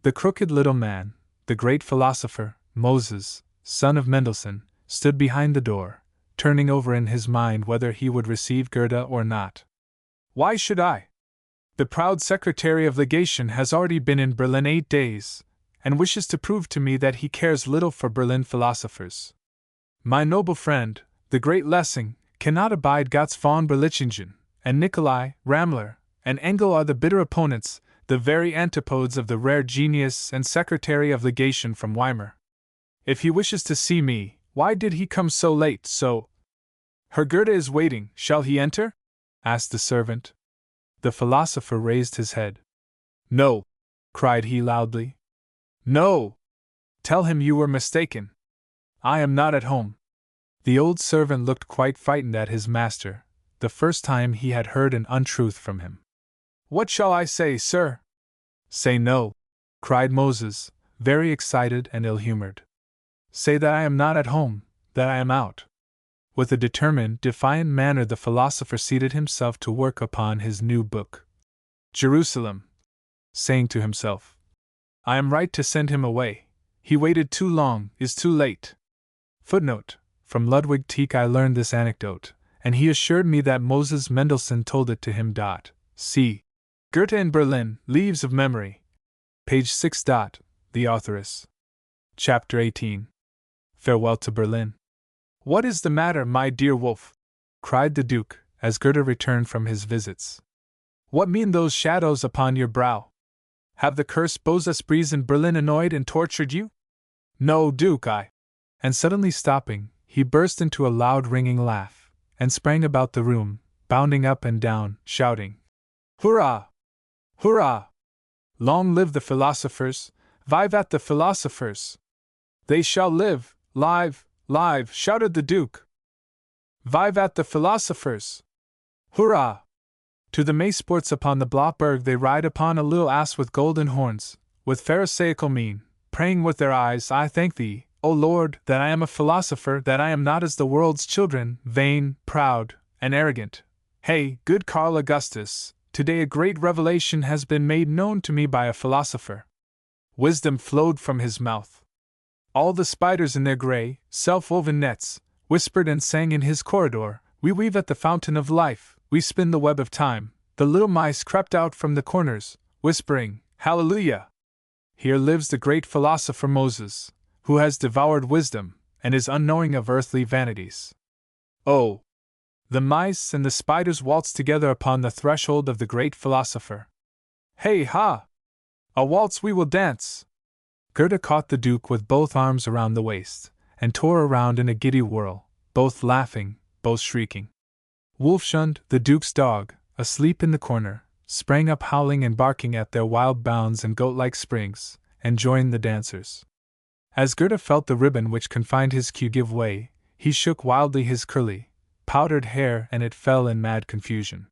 The crooked little man, the great philosopher, Moses, son of Mendelssohn, stood behind the door, turning over in his mind whether he would receive Goethe or not. Why should I? The proud Secretary of Legation has already been in Berlin 8 days, and wishes to prove to me that he cares little for Berlin philosophers. My noble friend, the great Lessing, cannot abide Gotz von Berlichingen, and Nikolai, Ramler, and Engel are the bitter opponents, the very antipodes of the rare genius and Secretary of Legation from Weimar. If he wishes to see me, why did he come so late, so? Herr Goethe is waiting, shall he enter? Asked the servant. The philosopher raised his head. No, cried he loudly. No! Tell him you were mistaken. I am not at home. The old servant looked quite frightened at his master, the first time he had heard an untruth from him. What shall I say, sir? Say no, cried Moses, very excited and ill-humored. Say that I am not at home, that I am out. With a determined, defiant manner the philosopher seated himself to work upon his new book. Jerusalem, saying to himself, I am right to send him away. He waited too long, is too late. Footnote: from Ludwig Tieck I learned this anecdote, and he assured me that Moses Mendelssohn told it to him. See Goethe in Berlin, Leaves of Memory. Page 6. The authoress. Chapter 18. Farewell to Berlin. What is the matter, my dear Wolf? Cried the Duke, as Goethe returned from his visits. What mean those shadows upon your brow? Have the cursed beaux esprits in Berlin annoyed and tortured you? No, Duke, I. And suddenly stopping, he burst into a loud ringing laugh, and sprang about the room, bounding up and down, shouting, Hurrah! Hurrah! Long live the philosophers! Vivat the philosophers! They shall live, live, shouted the Duke. Vivat the philosophers! Hurrah! To the May sports upon the Blockberg they ride upon a little ass with golden horns, with pharisaical mien, praying with their eyes, I thank thee, O Lord, that I am a philosopher, that I am not as the world's children, vain, proud, and arrogant. Hey, good Carl Augustus, today a great revelation has been made known to me by a philosopher. Wisdom flowed from his mouth. All the spiders in their gray, self-woven nets, whispered and sang in his corridor, we weave at the fountain of life, we spin the web of time. The little mice crept out from the corners, whispering, Hallelujah! Here lives the great philosopher Moses, who has devoured wisdom, and is unknowing of earthly vanities. Oh! The mice and the spiders waltz together upon the threshold of the great philosopher. Hey ha! A waltz we will dance! Goethe caught the Duke with both arms around the waist, and tore around in a giddy whirl, both laughing, both shrieking. Wolfschund, the Duke's dog, asleep in the corner, sprang up howling and barking at their wild bounds and goat-like springs, and joined the dancers. As Goethe felt the ribbon which confined his queue give way, he shook wildly his curly, powdered hair and it fell in mad confusion.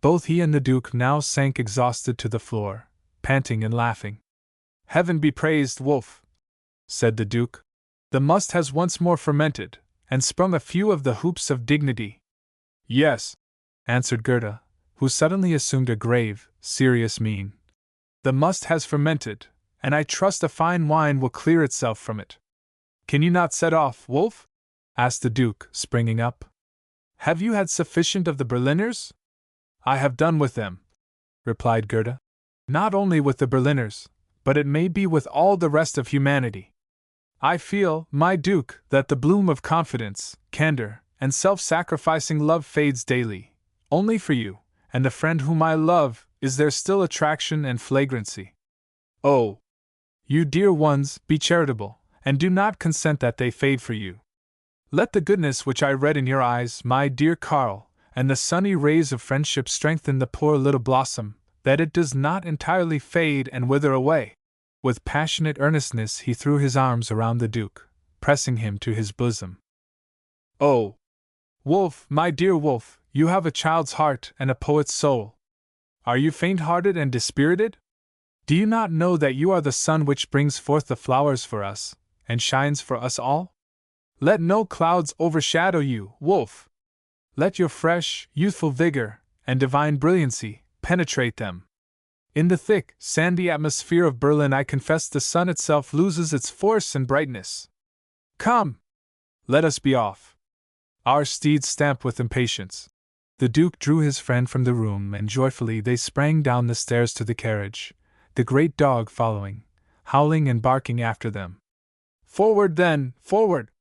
Both he and the Duke now sank exhausted to the floor, panting and laughing. Heaven be praised, Wolf, said the Duke. The must has once more fermented, and sprung a few of the hoops of dignity. Yes, answered Goethe, who suddenly assumed a grave, serious mien. The must has fermented, and I trust a fine wine will clear itself from it. Can you not set off, Wolf? Asked the Duke, springing up. Have you had sufficient of the Berliners? I have done with them, replied Goethe. Not only with the Berliners, but it may be with all the rest of humanity. I feel, my Duke, that the bloom of confidence, candor, and self-sacrificing love fades daily. Only for you, and the friend whom I love, is there still attraction and flagrancy. Oh! You dear ones, be charitable, and do not consent that they fade for you. Let the goodness which I read in your eyes, my dear Carl, and the sunny rays of friendship strengthen the poor little blossom, that it does not entirely fade and wither away. With passionate earnestness he threw his arms around the Duke, pressing him to his bosom. Oh! Wolf, my dear Wolf, you have a child's heart and a poet's soul. Are you faint-hearted and dispirited? Do you not know that you are the sun which brings forth the flowers for us, and shines for us all? Let no clouds overshadow you, Wolf. Let your fresh, youthful vigor, and divine brilliancy, penetrate them. In the thick, sandy atmosphere of Berlin I confess the sun itself loses its force and brightness. Come! Let us be off. Our steeds stamp with impatience. The Duke drew his friend from the room and joyfully they sprang down the stairs to the carriage, the great dog following, howling and barking after them. Forward then, forward!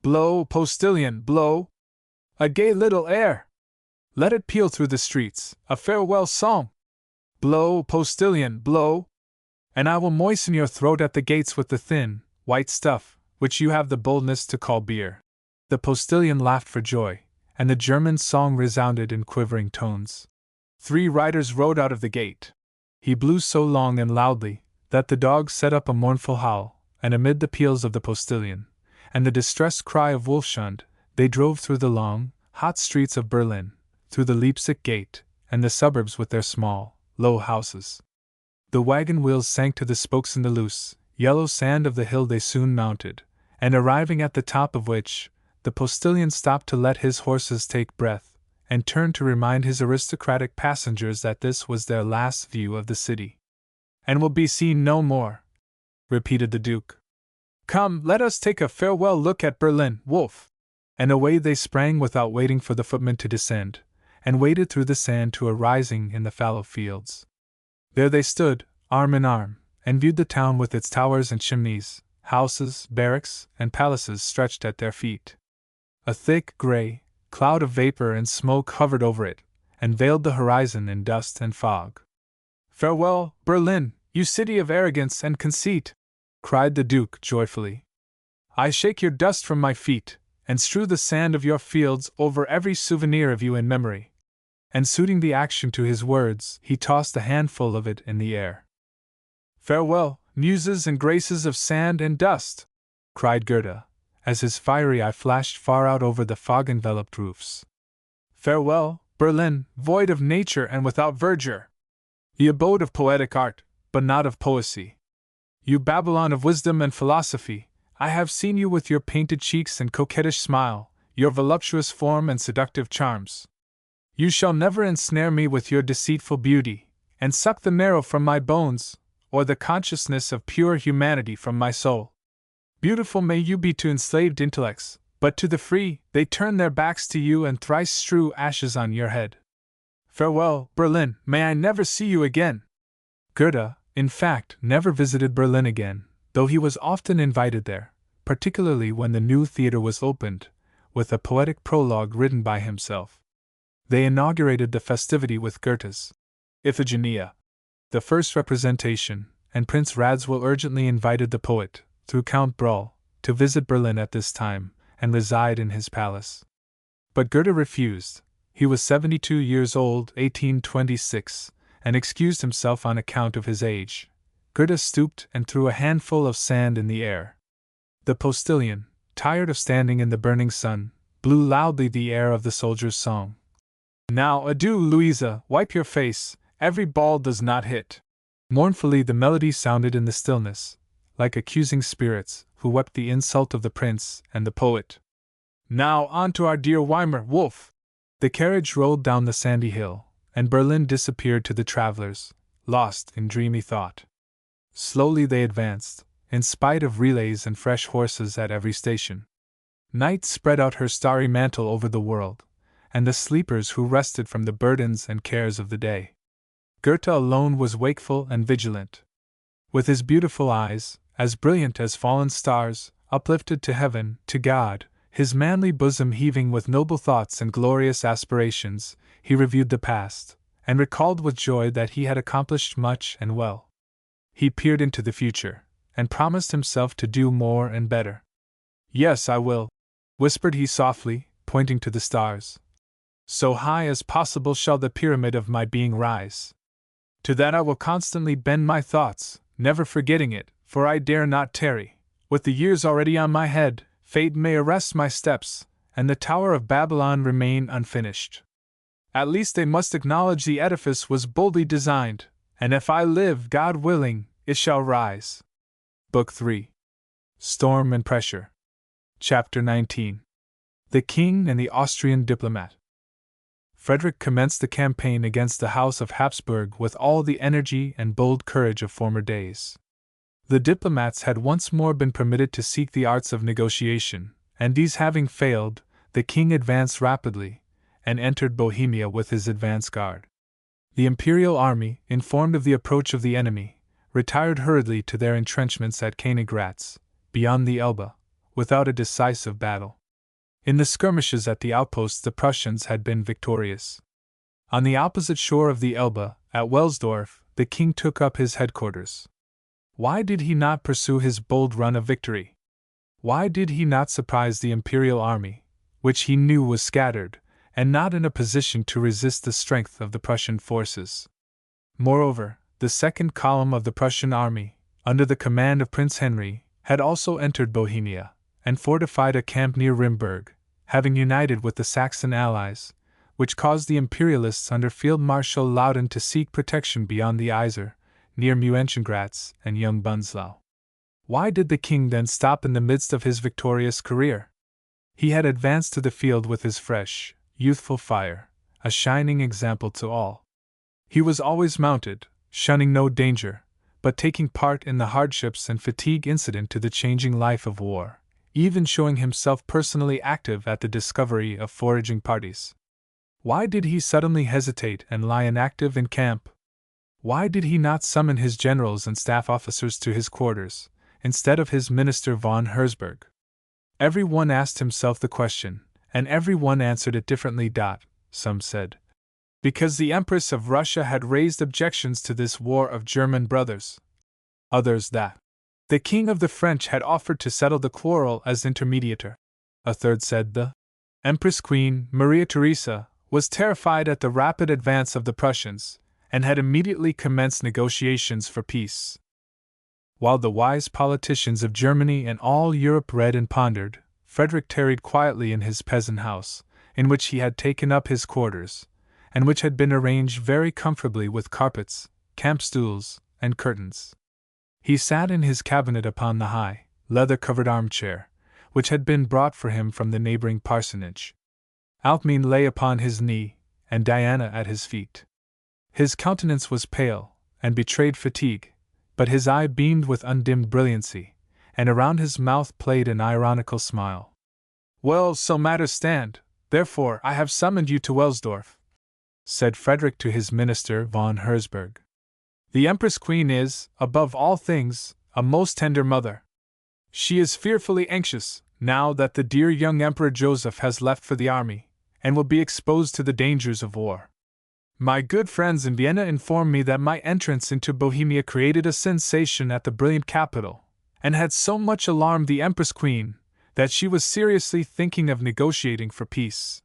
Blow, postilion, blow! A gay little air! Let it peal through the streets, a farewell song! Blow, postilion, blow! And I will moisten your throat at the gates with the thin, white stuff, which you have the boldness to call beer. The postilion laughed for joy, and the German song resounded in quivering tones. 3 riders rode out of the gate. He blew so long and loudly that the dog set up a mournful howl, and amid the peals of the postilion, and the distressed cry of Wolfschund, they drove through the long, hot streets of Berlin, through the Leipzig gate, and the suburbs with their small, low houses. The wagon wheels sank to the spokes in the loose, yellow sand of the hill they soon mounted, and arriving at the top of which, the postilion stopped to let his horses take breath, and turned to remind his aristocratic passengers that this was their last view of the city. "And will be seen no more," repeated the Duke. "Come, let us take a farewell look at Berlin, Wolf." And away they sprang without waiting for the footman to descend, and waded through the sand to a rising in the fallow fields. There they stood, arm in arm, and viewed the town with its towers and chimneys, houses, barracks, and palaces stretched at their feet. A thick, grey cloud of vapor and smoke hovered over it, and veiled the horizon in dust and fog. "Farewell, Berlin, you city of arrogance and conceit!" cried the Duke joyfully. "I shake your dust from my feet, and strew the sand of your fields over every souvenir of you in memory." And suiting the action to his words, he tossed a handful of it in the air. "Farewell, muses and graces of sand and dust!" cried Goethe, as his fiery eye flashed far out over the fog-enveloped roofs. "Farewell, Berlin, void of nature and without verdure! The abode of poetic art, but not of poesy. You Babylon of wisdom and philosophy, I have seen you with your painted cheeks and coquettish smile, your voluptuous form and seductive charms. You shall never ensnare me with your deceitful beauty, and suck the marrow from my bones, or the consciousness of pure humanity from my soul. Beautiful may you be to enslaved intellects, but to the free, they turn their backs to you and thrice strew ashes on your head. Farewell, Berlin, may I never see you again!" Goethe, in fact, never visited Berlin again, though he was often invited there, particularly when the new theatre was opened, with a poetic prologue written by himself. They inaugurated the festivity with Goethe's Iphigenia, the first representation, and Prince Radziwill urgently invited the poet, through Count Brahl, to visit Berlin at this time, and reside in his palace. But Goethe refused. He was 72 years old, 1826, and excused himself on account of his age. Goethe stooped and threw a handful of sand in the air. The postilion, tired of standing in the burning sun, blew loudly the air of the soldier's song. "Now adieu, Louisa, wipe your face, every ball does not hit." Mournfully the melody sounded in the stillness, like accusing spirits, who wept the insult of the prince and the poet. "Now on to our dear Weimar, Wolf!" The carriage rolled down the sandy hill, and Berlin disappeared to the travelers, lost in dreamy thought. Slowly they advanced, in spite of relays and fresh horses at every station. Night spread out her starry mantle over the world, and the sleepers who rested from the burdens and cares of the day. Goethe alone was wakeful and vigilant. With his beautiful eyes, as brilliant as fallen stars, uplifted to heaven, to God, his manly bosom heaving with noble thoughts and glorious aspirations, he reviewed the past, and recalled with joy that he had accomplished much and well. He peered into the future, and promised himself to do more and better. "Yes, I will," whispered he softly, pointing to the stars. "So high as possible shall the pyramid of my being rise. To that I will constantly bend my thoughts, never forgetting it, for I dare not tarry. With the years already on my head, fate may arrest my steps, and the Tower of Babylon remain unfinished. At least they must acknowledge the edifice was boldly designed, and if I live, God willing, it shall rise." Book 3. Storm and Pressure. Chapter 19. The King and the Austrian Diplomat. Frederick commenced the campaign against the House of Habsburg with all the energy and bold courage of former days. The diplomats had once more been permitted to seek the arts of negotiation, and these having failed, the king advanced rapidly, and entered Bohemia with his advance guard. The imperial army, informed of the approach of the enemy, retired hurriedly to their entrenchments at Königgrätz, beyond the Elbe, without a decisive battle. In the skirmishes at the outposts the Prussians had been victorious. On the opposite shore of the Elbe, at Welsdorf, the king took up his headquarters. Why did he not pursue his bold run of victory? Why did he not surprise the imperial army, which he knew was scattered, and not in a position to resist the strength of the Prussian forces? Moreover, the second column of the Prussian army, under the command of Prince Henry, had also entered Bohemia, and fortified a camp near Rimberg, having united with the Saxon allies, which caused the Imperialists under Field Marshal Loudon to seek protection beyond the Iser, near Mönchengrätz and Jungbunzlau. Why did the king then stop in the midst of his victorious career? He had advanced to the field with his fresh, youthful fire, a shining example to all. He was always mounted, shunning no danger, but taking part in the hardships and fatigue incident to the changing life of war, even showing himself personally active at the discovery of foraging parties. Why did he suddenly hesitate and lie inactive in camp? Why did he not summon his generals and staff officers to his quarters, instead of his minister von Herzberg? Every one asked himself the question, and every one answered it differently. Some said, because the Empress of Russia had raised objections to this war of German brothers. Others that the King of the French had offered to settle the quarrel as intermediator. A third said the Empress Queen, Maria Theresa, was terrified at the rapid advance of the Prussians, and had immediately commenced negotiations for peace. While the wise politicians of Germany and all Europe read and pondered, Frederick tarried quietly in his peasant house, in which he had taken up his quarters, and which had been arranged very comfortably with carpets, camp stools, and curtains. He sat in his cabinet upon the high, leather-covered armchair, which had been brought for him from the neighboring parsonage. Alcmene lay upon his knee, and Diana at his feet. His countenance was pale, and betrayed fatigue, but his eye beamed with undimmed brilliancy, and around his mouth played an ironical smile. "Well, so matters stand, therefore I have summoned you to Welsdorf," said Frederick to his minister von Herzberg. "The Empress Queen is, above all things, a most tender mother. She is fearfully anxious, now that the dear young Emperor Joseph has left for the army, and will be exposed to the dangers of war. My good friends in Vienna inform me that my entrance into Bohemia created a sensation at the brilliant capital, and had so much alarmed the Empress Queen, that she was seriously thinking of negotiating for peace.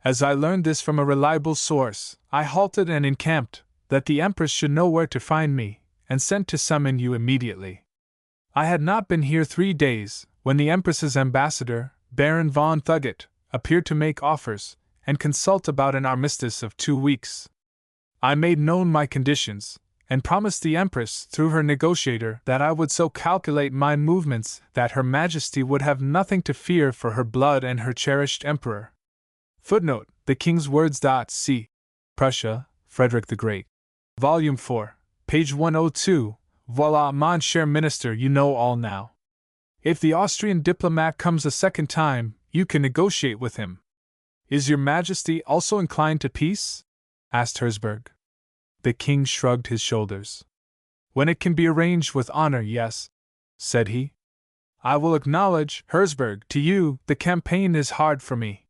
As I learned this from a reliable source, I halted and encamped, that the Empress should know where to find me, and sent to summon you immediately. I had not been here 3 days, when the Empress's ambassador, Baron von Thuget, appeared to make offers, and consult about an armistice of 2 weeks. I made known my conditions, and promised the Empress through her negotiator that I would so calculate my movements that Her Majesty would have nothing to fear for her blood and her cherished Emperor. Footnote: the King's words. See Prussia, Frederick the Great. Volume 4, page 102. Voila, mon cher minister, you know all now. If the Austrian diplomat comes a second time, you can negotiate with him. Is your Majesty also inclined to peace? Asked Herzberg. The king shrugged his shoulders. When it can be arranged with honor, yes, said he. I will acknowledge, Herzberg, to you, the campaign is hard for me.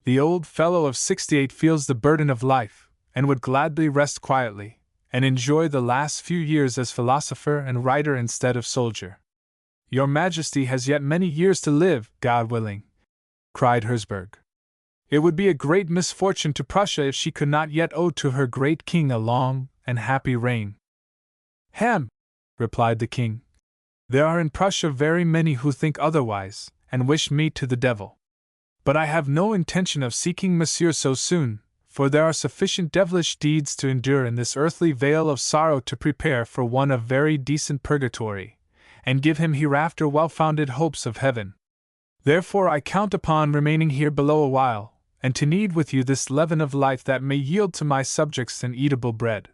The old fellow of 68 feels the burden of life, and would gladly rest quietly, and enjoy the last few years as philosopher and writer instead of soldier. Your Majesty has yet many years to live, God willing, cried Herzberg. It would be a great misfortune to Prussia if she could not yet owe to her great king a long and happy reign. Ham, replied the king. There are in Prussia very many who think otherwise, and wish me to the devil. But I have no intention of seeking Monsieur so soon, for there are sufficient devilish deeds to endure in this earthly vale of sorrow to prepare for one a very decent purgatory, and give him hereafter well-founded hopes of heaven. Therefore I count upon remaining here below a while, and to knead with you this leaven of life that may yield to my subjects an eatable bread.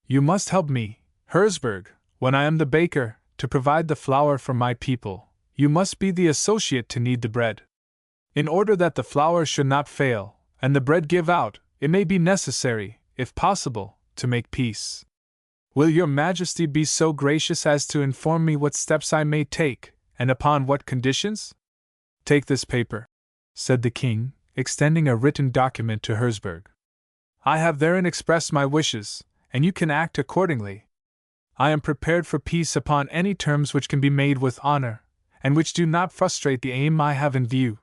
You must help me, Herzberg, when I am the baker, to provide the flour for my people. You must be the associate to knead the bread. In order that the flour should not fail, and the bread give out, it may be necessary, if possible, to make peace. Will your Majesty be so gracious as to inform me what steps I may take, and upon what conditions? Take this paper, said the king, extending a written document to Herzberg. I have therein expressed my wishes, and you can act accordingly. I am prepared for peace upon any terms which can be made with honor, and which do not frustrate the aim I have in view.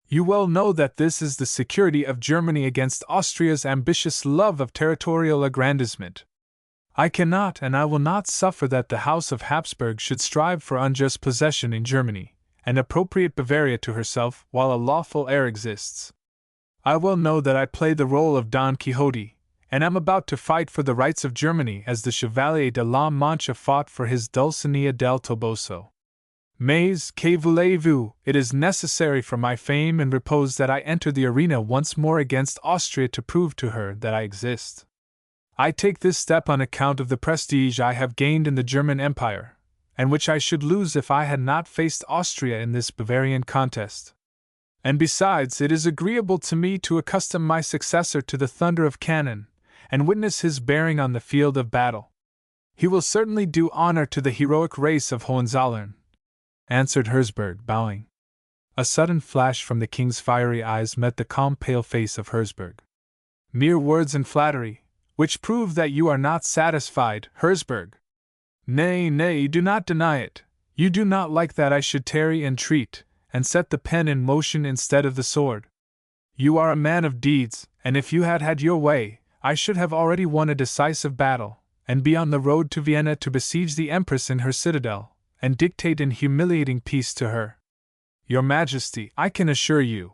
You well know that this is the security of Germany against Austria's ambitious love of territorial aggrandizement. I cannot and I will not suffer that the House of Habsburg should strive for unjust possession in Germany, and appropriate Bavaria to herself while a lawful heir exists. I well know that I play the role of Don Quixote, and am about to fight for the rights of Germany as the Chevalier de la Mancha fought for his Dulcinea del Toboso. Mais, que voulez-vous, it is necessary for my fame and repose that I enter the arena once more against Austria to prove to her that I exist. I take this step on account of the prestige I have gained in the German Empire, and which I should lose if I had not faced Austria in this Bavarian contest. And besides, it is agreeable to me to accustom my successor to the thunder of cannon, and witness his bearing on the field of battle. He will certainly do honor to the heroic race of Hohenzollern, answered Herzberg, bowing. A sudden flash from the king's fiery eyes met the calm pale face of Herzberg. Mere words and flattery, which prove that you are not satisfied, Herzberg. Nay, nay, do not deny it. You do not like that I should tarry and treat, and set the pen in motion instead of the sword. You are a man of deeds, and if you had had your way, I should have already won a decisive battle, and be on the road to Vienna to besiege the Empress in her citadel, and dictate an humiliating peace to her. Your Majesty, I can assure you.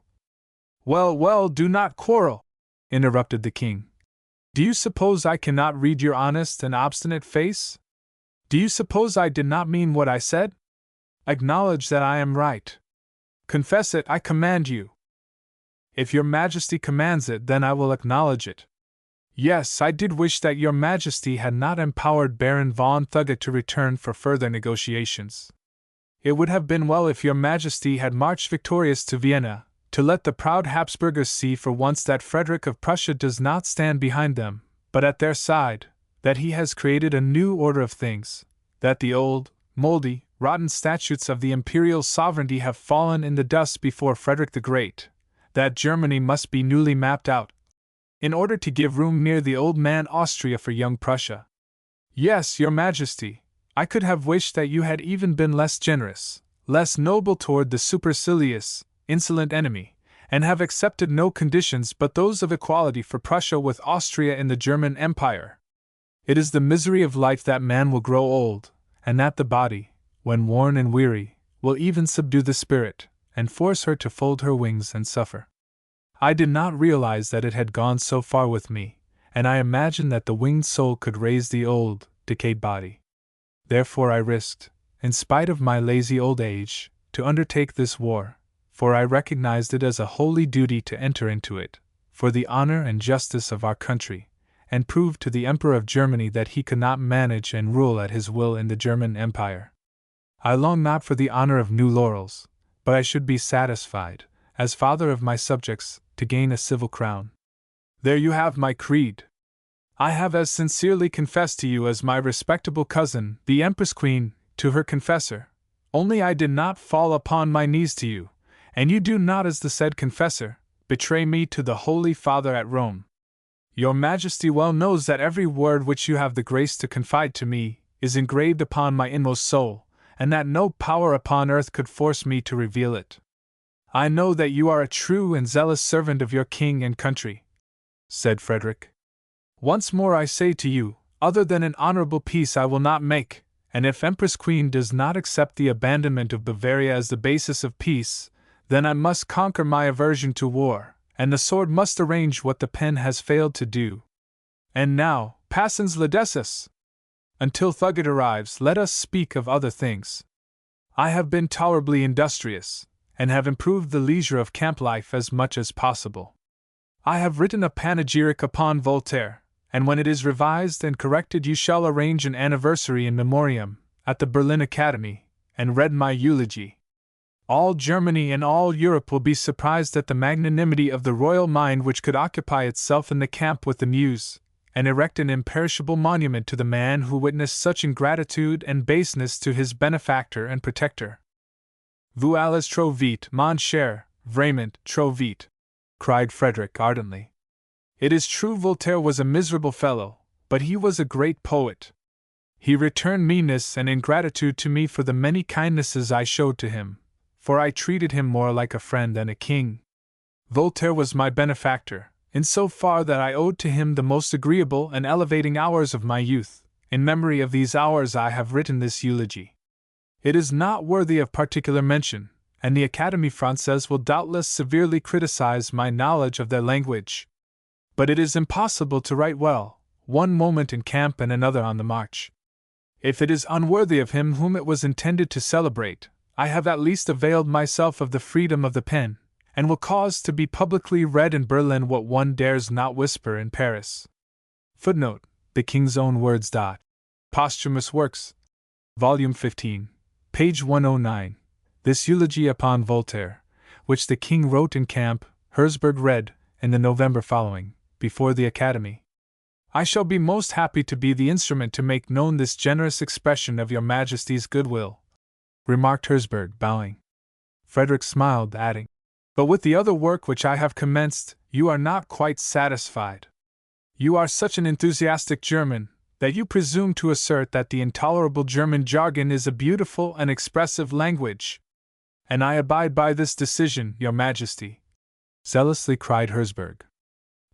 Well, well, do not quarrel, interrupted the king. Do you suppose I cannot read your honest and obstinate face? Do you suppose I did not mean what I said? Acknowledge that I am right. Confess it, I command you. If your Majesty commands it, then I will acknowledge it. Yes, I did wish that your Majesty had not empowered Baron von Thugget to return for further negotiations. It would have been well if your Majesty had marched victorious to Vienna, to let the proud Habsburgers see for once that Frederick of Prussia does not stand behind them, but at their side, that he has created a new order of things, that the old, moldy, rotten statutes of the imperial sovereignty have fallen in the dust before Frederick the Great, that Germany must be newly mapped out, in order to give room near the old man Austria for young Prussia. Yes, your Majesty, I could have wished that you had even been less generous, less noble toward the supercilious, insolent enemy, and have accepted no conditions but those of equality for Prussia with Austria in the German Empire. It is the misery of life that man will grow old, and that the body, when worn and weary, will even subdue the spirit, and force her to fold her wings and suffer. I did not realize that it had gone so far with me, and I imagined that the winged soul could raise the old, decayed body. Therefore I risked, in spite of my lazy old age, to undertake this war, for I recognized it as a holy duty to enter into it, for the honor and justice of our country, and prove to the Emperor of Germany that he could not manage and rule at his will in the German Empire. I long not for the honor of new laurels, but I should be satisfied, as father of my subjects, to gain a civil crown. There you have my creed. I have as sincerely confessed to you as my respectable cousin, the Empress Queen, to her confessor, only I did not fall upon my knees to you, and you do not, as the said confessor, betray me to the Holy Father at Rome. Your Majesty well knows that every word which you have the grace to confide to me is engraved upon my inmost soul, and that no power upon earth could force me to reveal it. I know that you are a true and zealous servant of your king and country, said Frederick. Once more I say to you, other than an honorable peace I will not make, and if Empress Queen does not accept the abandonment of Bavaria as the basis of peace, then I must conquer my aversion to war, and the sword must arrange what the pen has failed to do. And now, passons laudessus! Until Thugget arrives, let us speak of other things. I have been tolerably industrious, and have improved the leisure of camp life as much as possible. I have written a panegyric upon Voltaire, and when it is revised and corrected you shall arrange an anniversary in memoriam, at the Berlin Academy, and read my eulogy. All Germany and all Europe will be surprised at the magnanimity of the royal mind which could occupy itself in the camp with the Muse, and erect an imperishable monument to the man who witnessed such ingratitude and baseness to his benefactor and protector. Vous allez trop vite, mon cher, vraiment trop vite, cried Frederick ardently. It is true Voltaire was a miserable fellow, but he was a great poet. He returned meanness and ingratitude to me for the many kindnesses I showed to him, for I treated him more like a friend than a king. Voltaire was my benefactor, in so far that I owed to him the most agreeable and elevating hours of my youth. In memory of these hours I have written this eulogy. It is not worthy of particular mention, and the Académie Française will doubtless severely criticize my knowledge of their language. But it is impossible to write well, one moment in camp and another on the march. If it is unworthy of him whom it was intended to celebrate, I have at least availed myself of the freedom of the pen, and will cause to be publicly read in Berlin what one dares not whisper in Paris. Footnote: The King's Own Words. Posthumous Works. Volume 15, page 109. This eulogy upon Voltaire, which the King wrote in camp, Herzberg read, in the November following, before the Academy. I shall be most happy to be the instrument to make known this generous expression of your Majesty's goodwill, remarked Herzberg, bowing. Frederick smiled, adding, but with the other work which I have commenced, you are not quite satisfied. You are such an enthusiastic German, that you presume to assert that the intolerable German jargon is a beautiful and expressive language. And I abide by this decision, your Majesty, zealously cried Herzberg.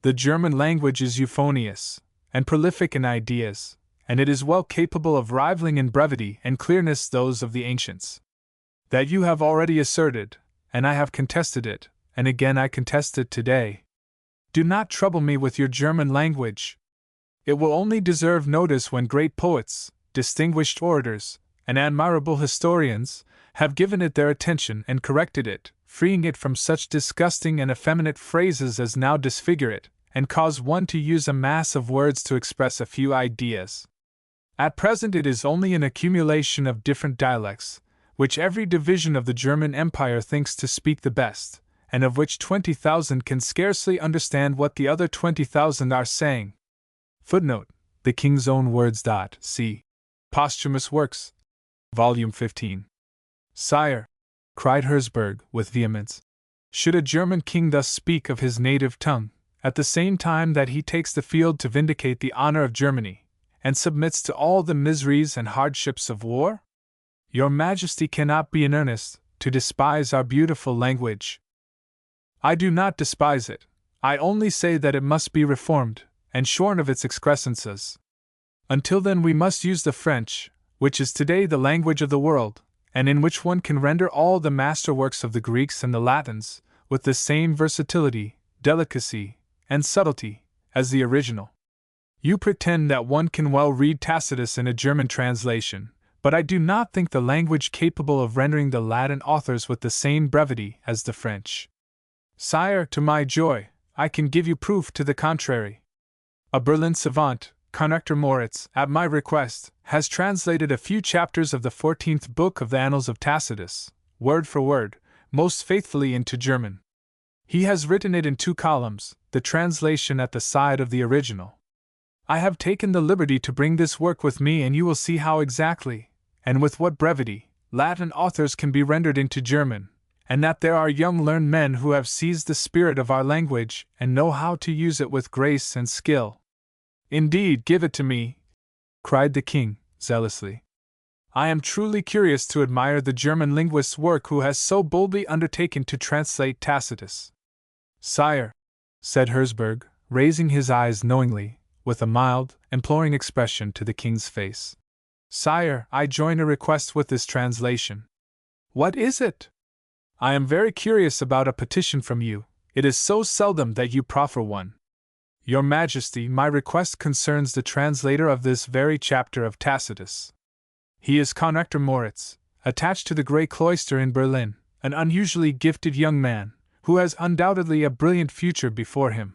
The German language is euphonious, and prolific in ideas, and it is well capable of rivaling in brevity and clearness those of the ancients. That you have already asserted, and I have contested it, and again I contest it today. Do not trouble me with your German language. It will only deserve notice when great poets, distinguished orators, and admirable historians have given it their attention and corrected it, freeing it from such disgusting and effeminate phrases as now disfigure it, and cause one to use a mass of words to express a few ideas. At present it is only an accumulation of different dialects, which every division of the German Empire thinks to speak the best, and of which 20,000 can scarcely understand what the other 20,000 are saying. Footnote: The King's Own Words. See Posthumous Works. Volume 15. Sire, cried Herzberg, with vehemence, should a German king thus speak of his native tongue, at the same time that he takes the field to vindicate the honor of Germany, and submits to all the miseries and hardships of war? Your Majesty cannot be in earnest to despise our beautiful language. I do not despise it, I only say that it must be reformed, and shorn of its excrescences. Until then we must use the French, which is today the language of the world, and in which one can render all the masterworks of the Greeks and the Latins, with the same versatility, delicacy, and subtlety, as the original. You pretend that one can well read Tacitus in a German translation, but I do not think the language capable of rendering the Latin authors with the same brevity as the French. Sire, to my joy, I can give you proof to the contrary. A Berlin savant, Conductor Moritz, at my request, has translated a few chapters of the 14th book of the Annals of Tacitus, word for word, most faithfully into German. He has written it in 2 columns, the translation at the side of the original. I have taken the liberty to bring this work with me, and you will see how exactly, and with what brevity, Latin authors can be rendered into German, and that there are young learned men who have seized the spirit of our language and know how to use it with grace and skill. Indeed, give it to me, cried the king, zealously. I am truly curious to admire the German linguist's work who has so boldly undertaken to translate Tacitus. Sire, said Herzberg, raising his eyes knowingly, with a mild, imploring expression to the king's face. Sire, I join a request with this translation. What is it? I am very curious about a petition from you, it is so seldom that you proffer one. Your Majesty, my request concerns the translator of this very chapter of Tacitus. He is Conductor Moritz, attached to the Grey Cloister in Berlin, an unusually gifted young man, who has undoubtedly a brilliant future before him.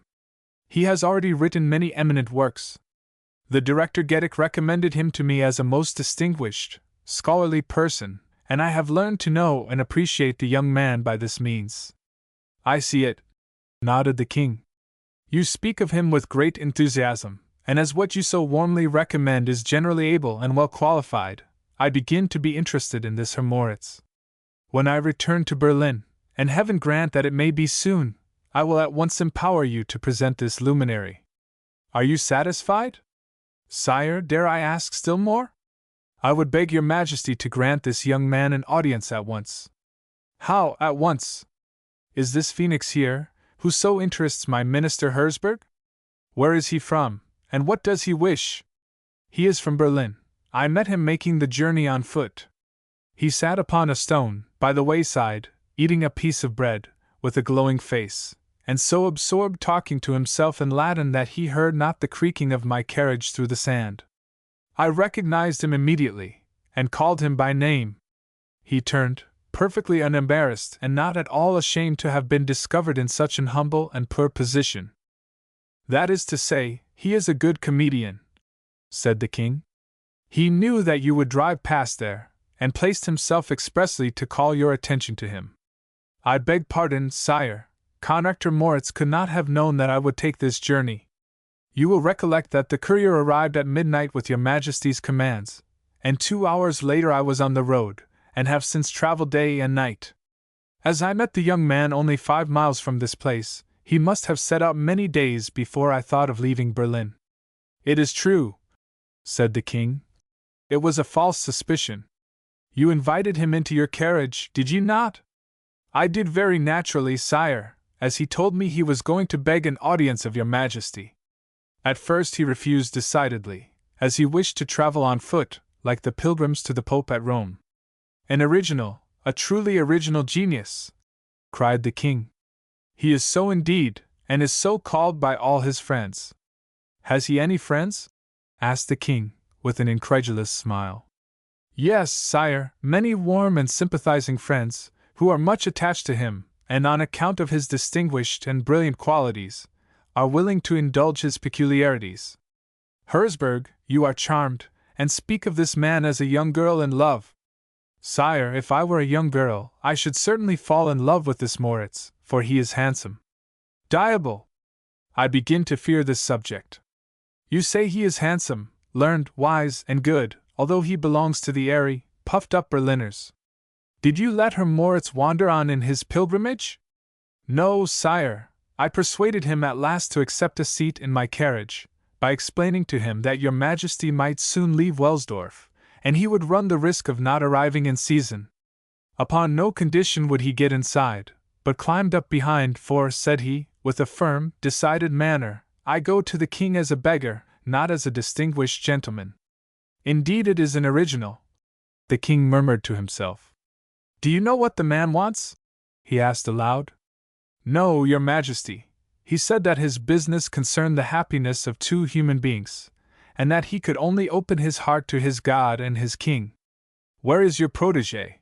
He has already written many eminent works. The director Gedik recommended him to me as a most distinguished, scholarly person, and I have learned to know and appreciate the young man by this means. I see it, nodded the king. You speak of him with great enthusiasm, and as what you so warmly recommend is generally able and well qualified, I begin to be interested in this Herr Moritz. When I return to Berlin, and heaven grant that it may be soon, I will at once empower you to present this luminary. Are you satisfied? Sire, dare I ask still more? I would beg your Majesty to grant this young man an audience at once. How, at once? Is this Phoenix here, who so interests my minister Herzberg? Where is he from, and what does he wish? He is from Berlin. I met him making the journey on foot. He sat upon a stone, by the wayside, eating a piece of bread, with a glowing face, and so absorbed talking to himself in Latin that he heard not the creaking of my carriage through the sand. I recognized him immediately, and called him by name. He turned, perfectly unembarrassed and not at all ashamed to have been discovered in such an humble and poor position. "That is to say, he is a good comedian," said the king. "He knew that you would drive past there, and placed himself expressly to call your attention to him. I beg pardon, sire, Conrector Moritz could not have known that I would take this journey. You will recollect that the courier arrived at midnight with your Majesty's commands, and 2 hours later I was on the road, and have since traveled day and night. As I met the young man only 5 miles from this place, he must have set out many days before I thought of leaving Berlin." "It is true," said the king. "It was a false suspicion. You invited him into your carriage, did you not?" "I did very naturally, sire, as he told me he was going to beg an audience of your Majesty. At first he refused decidedly, as he wished to travel on foot, like the pilgrims to the Pope at Rome." "An original, a truly original genius!" cried the king. "He is so indeed, and is so called by all his friends." "Has he any friends?" asked the king, with an incredulous smile. "Yes, sire, many warm and sympathizing friends, who are much attached to him, and on account of his distinguished and brilliant qualities, are willing to indulge his peculiarities. Herzberg, you are charmed, and speak of this man as a young girl in love." "Sire, if I were a young girl, I should certainly fall in love with this Moritz, for he is handsome." "Diable! I begin to fear this subject. You say he is handsome, learned, wise, and good, although he belongs to the airy, puffed-up Berliners. Did you let Herr Moritz wander on in his pilgrimage?" "No, sire, I persuaded him at last to accept a seat in my carriage, by explaining to him that your Majesty might soon leave Welsdorf, and he would run the risk of not arriving in season. Upon no condition would he get inside, but climbed up behind, for, said he, with a firm, decided manner, I go to the king as a beggar, not as a distinguished gentleman. Indeed it is an original." The king murmured to himself. "Do you know what the man wants?" he asked aloud. "No, your Majesty. He said that his business concerned the happiness of 2 human beings, and that he could only open his heart to his God and his king." "Where is your protégé?"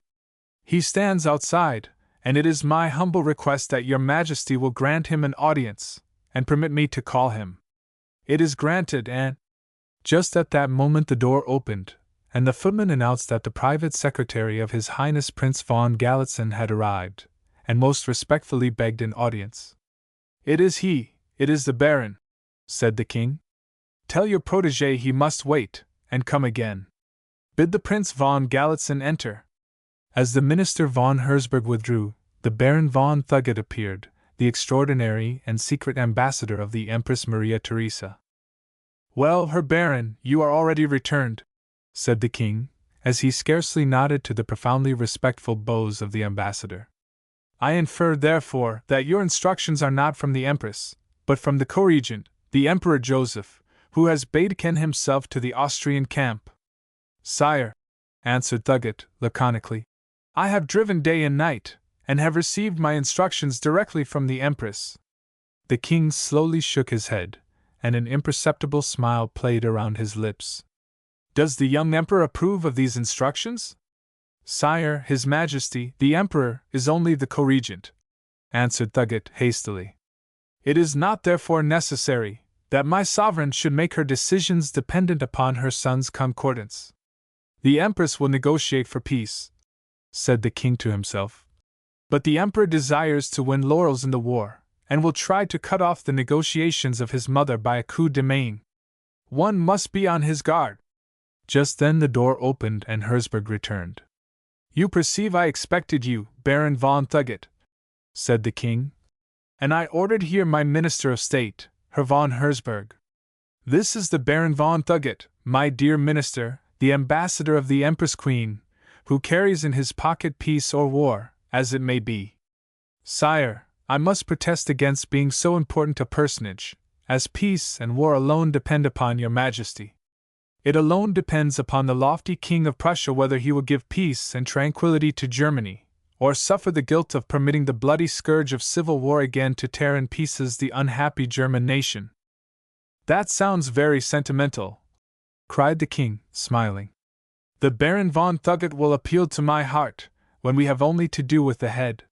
"He stands outside, and it is my humble request that your Majesty will grant him an audience, and permit me to call him." "It is granted, and—" Just at that moment the door opened, and the footman announced that the private secretary of His Highness Prince von Galitzin had arrived, and most respectfully begged an audience. "It is he, it is the Baron," said the king. "Tell your protégé he must wait, and come again. Bid the Prince von Galitzin enter." As the minister von Herzberg withdrew, the Baron von Thugut appeared, the extraordinary and secret ambassador of the Empress Maria Theresa. "Well, Herr Baron, you are already returned," said the king, as he scarcely nodded to the profoundly respectful bows of the ambassador. "I infer, therefore, that your instructions are not from the Empress, but from the co-regent, the Emperor Joseph, who has betaken himself to the Austrian camp." "Sire," answered Thugut, laconically, "I have driven day and night, and have received my instructions directly from the Empress." The king slowly shook his head, and an imperceptible smile played around his lips. "Does the young Emperor approve of these instructions?" "Sire, His Majesty, the Emperor, is only the co-regent," answered Thugut hastily. "It is not therefore necessary that my sovereign should make her decisions dependent upon her son's concordance. The Empress will negotiate for peace," said the king to himself. "But the Emperor desires to win laurels in the war, and will try to cut off the negotiations of his mother by a coup de main. One must be on his guard." Just then the door opened and Herzberg returned. "You perceive I expected you, Baron von Thugut," said the king. "And I ordered here my Minister of State, Herr von Herzberg. This is the Baron von Thugut, my dear minister, the ambassador of the Empress Queen, who carries in his pocket peace or war, as it may be. Sire, I must protest against being so important a personage, as peace and war alone depend upon your Majesty. It alone depends upon the lofty King of Prussia whether he will give peace and tranquility to Germany, or suffer the guilt of permitting the bloody scourge of civil war again to tear in pieces the unhappy German nation." "That sounds very sentimental," cried the king, smiling. "The Baron von Thugut will appeal to my heart, when we have only to do with the head.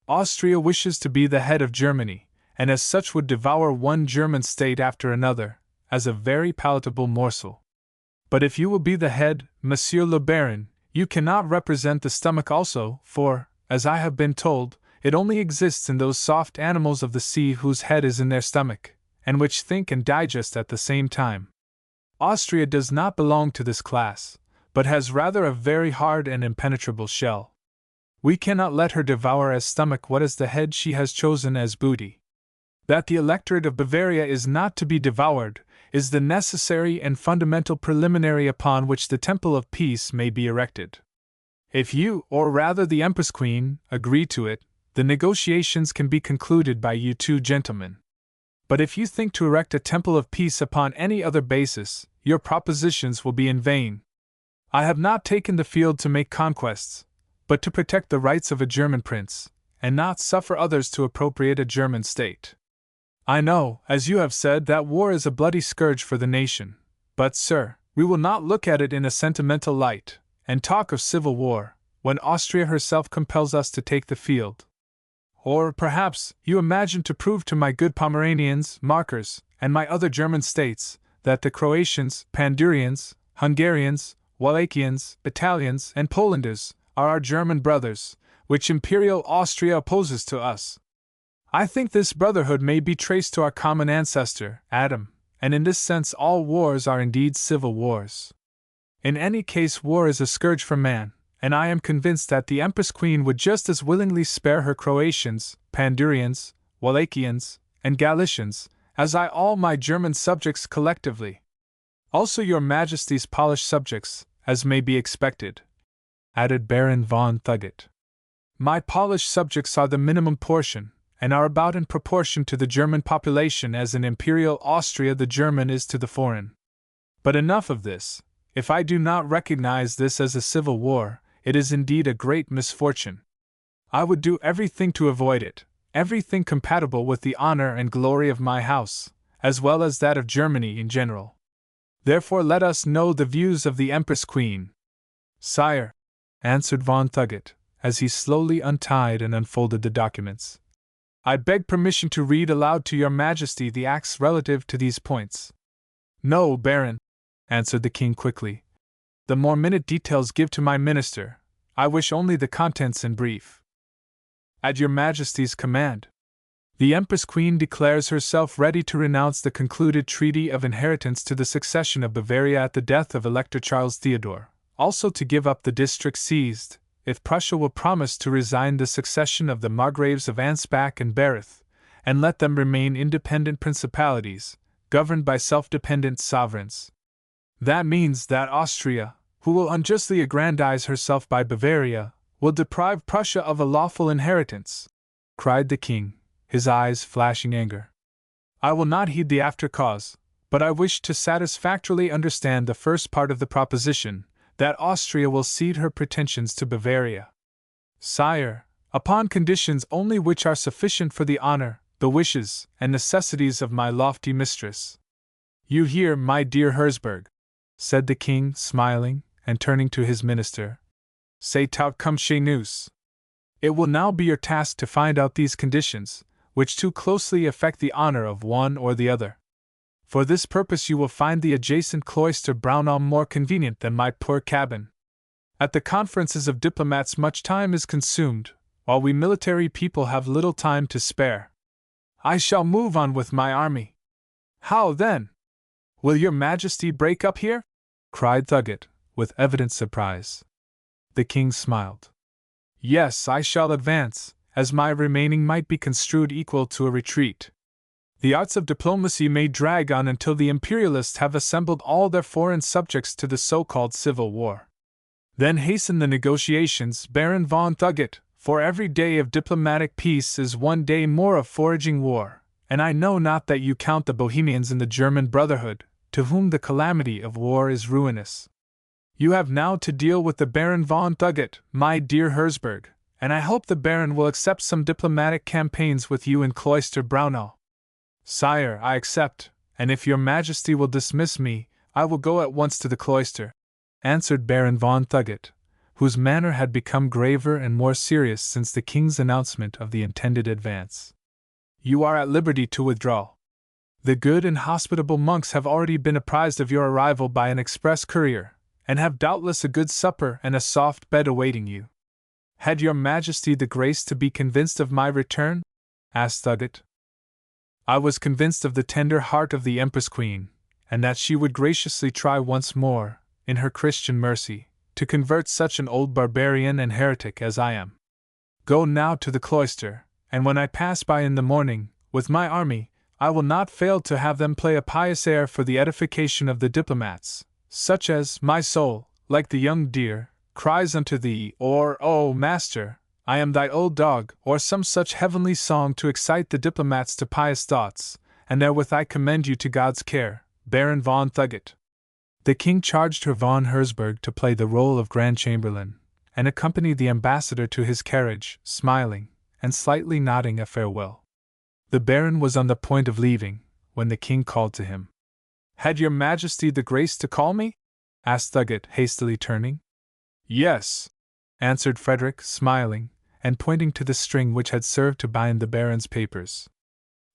Austria wishes to be the head of Germany, and as such would devour one German state after another, as a very palatable morsel. But if you will be the head, Monsieur le Baron, you cannot represent the stomach also, for, as I have been told, it only exists in those soft animals of the sea whose head is in their stomach, and which think and digest at the same time. Austria does not belong to this class, but has rather a very hard and impenetrable shell. We cannot let her devour as stomach what is the head she has chosen as booty. That the electorate of Bavaria is not to be devoured is the necessary and fundamental preliminary upon which the temple of peace may be erected. If you, or rather the Empress Queen, agree to it, the negotiations can be concluded by you two gentlemen. But if you think to erect a temple of peace upon any other basis, your propositions will be in vain. I have not taken the field to make conquests, but to protect the rights of a German prince, and not suffer others to appropriate a German state. I know, as you have said, that war is a bloody scourge for the nation, but, sir, we will not look at it in a sentimental light, and talk of civil war, when Austria herself compels us to take the field. Or, perhaps, you imagine to prove to my good Pomeranians, Markers, and my other German states, that the Croatians, Pandurians, Hungarians, Wallachians, Italians, and Polanders are our German brothers, which Imperial Austria opposes to us. I think this brotherhood may be traced to our common ancestor, Adam, and in this sense all wars are indeed civil wars. In any case, war is a scourge for man, and I am convinced that the Empress Queen would just as willingly spare her Croatians, Pandurians, Wallachians, and Galicians, as I all my German subjects collectively. Also your Majesty's Polish subjects, as may be expected," added Baron von Thugut. "My Polish subjects are the minimum portion, and are about in proportion to the German population as in Imperial Austria the German is to the foreign. But enough of this. If I do not recognize this as a civil war, it is indeed a great misfortune. I would do everything to avoid it, everything compatible with the honor and glory of my house, as well as that of Germany in general. Therefore let us know the views of the Empress Queen." "Sire," answered von Thugut, as he slowly untied and unfolded the documents, "I beg permission to read aloud to your Majesty the acts relative to these points." "No, Baron," answered the king quickly. "The more minute details give to my minister. I wish only the contents in brief." "At your Majesty's command." The Empress Queen declares herself ready to renounce the concluded treaty of inheritance to the succession of Bavaria at the death of Elector Charles Theodore, also to give up the district seized, if Prussia will promise to resign the succession of the Margraves of Ansbach and Berith, and let them remain independent principalities, governed by self-dependent sovereigns. That means that Austria, who will unjustly aggrandize herself by Bavaria, will deprive Prussia of a lawful inheritance," cried the king, his eyes flashing anger. "I will not heed the after cause, but I wish to satisfactorily understand the first part of the proposition, that Austria will cede her pretensions to Bavaria." "Sire, upon conditions only which are sufficient for the honor, the wishes, and necessities of my lofty mistress." "You hear, my dear Herzberg," said the king, smiling, and turning to his minister. "C'est tout comme chez nous. It will now be your task to find out these conditions, which too closely affect the honor of one or the other. For this purpose you will find the adjacent cloister Braunau more convenient than my poor cabin. At the conferences of diplomats much time is consumed, while we military people have little time to spare. I shall move on with my army." "How then? Will your Majesty break up here?" cried Thugut, with evident surprise. The king smiled. "Yes, I shall advance, as my remaining might be construed equal to a retreat. The arts of diplomacy may drag on until the imperialists have assembled all their foreign subjects to the so-called civil war. Then hasten the negotiations, Baron von Thugut, for every day of diplomatic peace is one day more of foraging war, and I know not that you count the Bohemians in the German Brotherhood, to whom the calamity of war is ruinous. You have now to deal with the Baron von Thugut, my dear Herzberg, and I hope the Baron will accept some diplomatic campaigns with you in Cloister Braunau. Sire, I accept, and if your Majesty will dismiss me, I will go at once to the cloister, answered Baron von Thugut, whose manner had become graver and more serious since the king's announcement of the intended advance. You are at liberty to withdraw. The good and hospitable monks have already been apprised of your arrival by an express courier, and have doubtless a good supper and a soft bed awaiting you. Had your Majesty the grace to be convinced of my return? Asked Thugut. I was convinced of the tender heart of the Empress Queen, and that she would graciously try once more, in her Christian mercy, to convert such an old barbarian and heretic as I am. Go now to the cloister, and when I pass by in the morning, with my army, I will not fail to have them play a pious air for the edification of the diplomats, such as, my soul, like the young deer, cries unto thee, or, O master, I am thy old dog, or some such heavenly song to excite the diplomats to pious thoughts, and therewith I commend you to God's care, Baron von Thugut. The king charged Herr von Herzberg to play the role of Grand Chamberlain, and accompanied the ambassador to his carriage, smiling, and slightly nodding a farewell. The Baron was on the point of leaving, when the king called to him. Had your Majesty the grace to call me? Asked Thugut, hastily turning. Yes, answered Frederick, smiling, and pointing to the string which had served to bind the Baron's papers.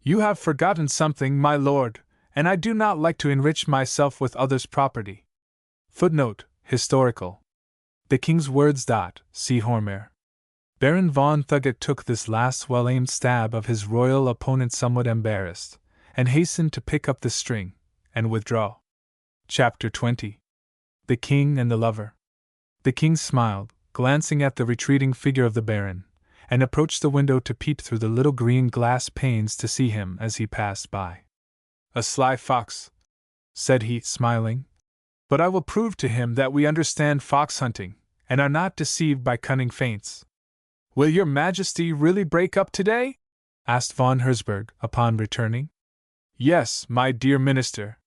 You have forgotten something, my lord, and I do not like to enrich myself with others' property. Footnote: Historical. The king's words. See Hormer. Baron von Thugut took this last well-aimed stab of his royal opponent somewhat embarrassed, and hastened to pick up the string, and withdraw. Chapter 20. The King and the Lover. The king smiled, glancing at the retreating figure of the Baron, and approached the window to peep through the little green glass panes to see him as he passed by. A sly fox, said he, smiling. But I will prove to him that we understand fox hunting, and are not deceived by cunning feints. Will your Majesty really break up today? Asked von Herzberg, upon returning. Yes, my dear minister.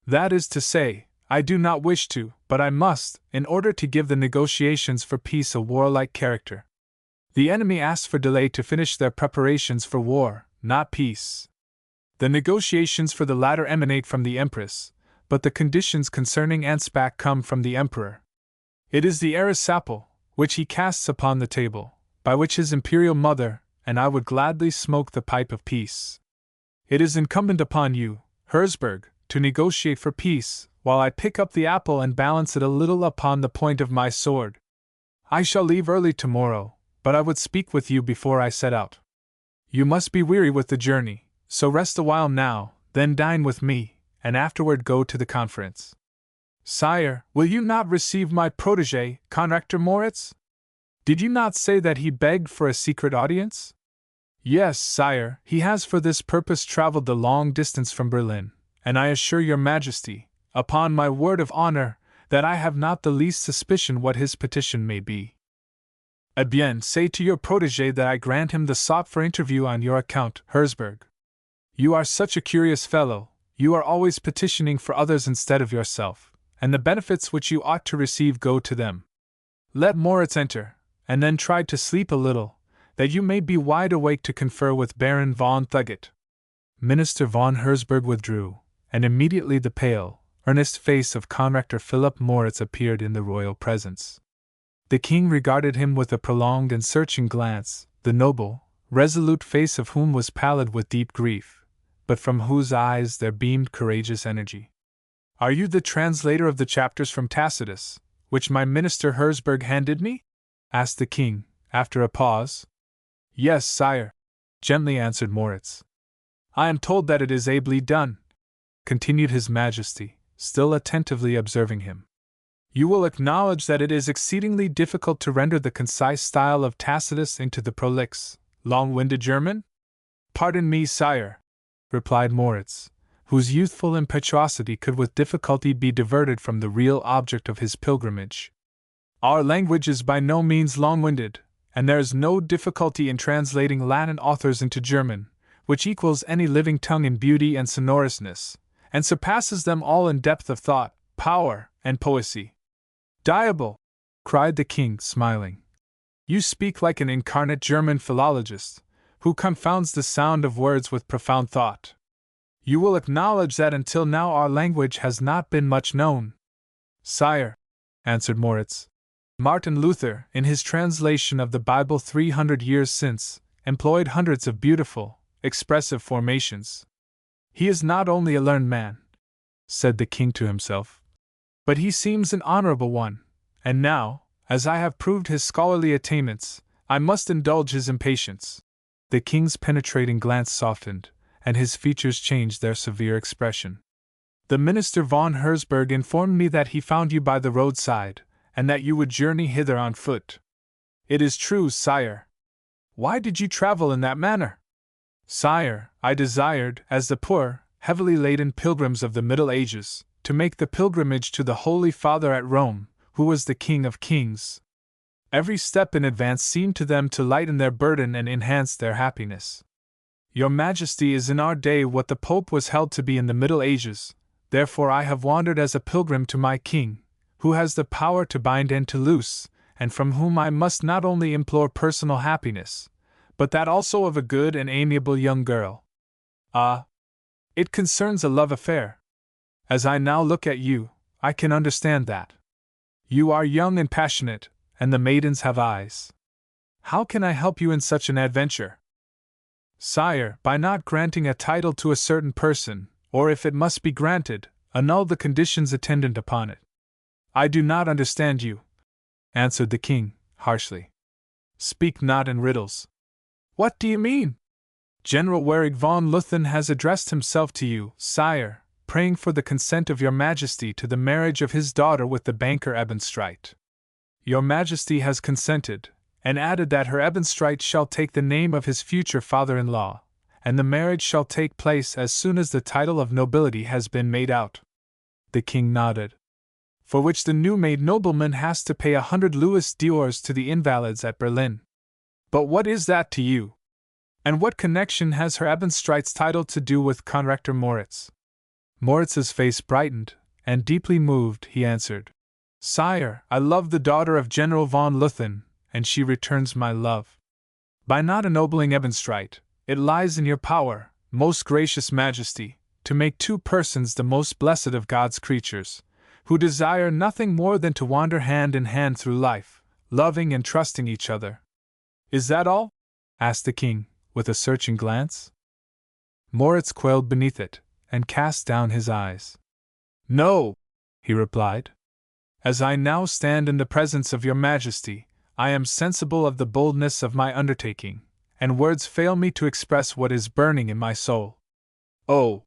That is to say, I do not wish to, but I must, in order to give the negotiations for peace a warlike character. The enemy asked for delay to finish their preparations for war, not peace. The negotiations for the latter emanate from the Empress, but the conditions concerning Ansbach come from the Emperor. It is the Aristotle, which he casts upon the table, by which his imperial mother and I would gladly smoke the pipe of peace. It is incumbent upon you, Herzberg, to negotiate for peace, while I pick up the apple and balance it a little upon the point of my sword. I shall leave early tomorrow, but I would speak with you before I set out. You must be weary with the journey, so rest a while now, then dine with me, and afterward go to the conference. Sire, will you not receive my protégé, Conrector Moritz? Did you not say that he begged for a secret audience? Yes, sire, he has for this purpose traveled the long distance from Berlin, and I assure your Majesty, upon my word of honor, that I have not the least suspicion what his petition may be. Eh bien, say to your protégé that I grant him the sought-for interview on your account, Herzberg. You are such a curious fellow, you are always petitioning for others instead of yourself, and the benefits which you ought to receive go to them. Let Moritz enter, and then try to sleep a little, that you may be wide awake to confer with Baron von Thugut. Minister von Herzberg withdrew, and immediately the pale, earnest face of Conrector Philip Moritz appeared in the royal presence. The king regarded him with a prolonged and searching glance, the noble, resolute face of whom was pallid with deep grief, but from whose eyes there beamed courageous energy. Are you the translator of the chapters from Tacitus, which my minister Herzberg handed me? Asked the king, after a pause. Yes, sire, gently answered Moritz. I am told that it is ably done, continued his Majesty, still attentively observing him. You will acknowledge that it is exceedingly difficult to render the concise style of Tacitus into the prolix, long-winded German? Pardon me, sire, replied Moritz, whose youthful impetuosity could with difficulty be diverted from the real object of his pilgrimage. Our language is by no means long-winded, and there is no difficulty in translating Latin authors into German, which equals any living tongue in beauty and sonorousness, and surpasses them all in depth of thought, power, and poesy. Diable! Cried the king, smiling. You speak like an incarnate German philologist, who confounds the sound of words with profound thought. You will acknowledge that until now our language has not been much known. Sire, answered Moritz, Martin Luther, in his translation of the Bible 300 years since, employed hundreds of beautiful, expressive formations. He is not only a learned man, said the king to himself, but he seems an honorable one, and now, as I have proved his scholarly attainments, I must indulge his impatience. The king's penetrating glance softened, and his features changed their severe expression. The minister von Herzberg informed me that he found you by the roadside, and that you would journey hither on foot. It is true, sire. Why did you travel in that manner? Sire, I desired, as the poor, heavily laden pilgrims of the Middle Ages, to make the pilgrimage to the Holy Father at Rome, who was the King of Kings. Every step in advance seemed to them to lighten their burden and enhance their happiness. Your Majesty is in our day what the Pope was held to be in the Middle Ages, therefore I have wandered as a pilgrim to my King, who has the power to bind and to loose, and from whom I must not only implore personal happiness, but that also of a good and amiable young girl. Ah! It concerns a love affair. As I now look at you, I can understand that. You are young and passionate, and the maidens have eyes. How can I help you in such an adventure? Sire, by not granting a title to a certain person, or if it must be granted, annul the conditions attendant upon it. I do not understand you, answered the king, harshly. Speak not in riddles. What do you mean? General Werrig von Luthen has addressed himself to you, sire, praying for the consent of your Majesty to the marriage of his daughter with the banker Ebenstreit. Your Majesty has consented, and added that her Ebenstreit shall take the name of his future father-in-law, and the marriage shall take place as soon as the title of nobility has been made out. The king nodded. For which the new-made nobleman has to pay 100 Louis d'ors to the invalids at Berlin. But what is that to you? And what connection has her Ebenstreit's title to do with Konrektor Moritz? Moritz's face brightened, and deeply moved, he answered, Sire, I love the daughter of General von Luthen, and she returns my love. By not ennobling Ebenstreit, it lies in your power, most gracious Majesty, to make two persons the most blessed of God's creatures, who desire nothing more than to wander hand in hand through life, loving and trusting each other. Is that all? Asked the king, with a searching glance. Moritz quailed beneath it, and cast down his eyes. No, he replied. As I now stand in the presence of your Majesty, I am sensible of the boldness of my undertaking, and words fail me to express what is burning in my soul. Oh,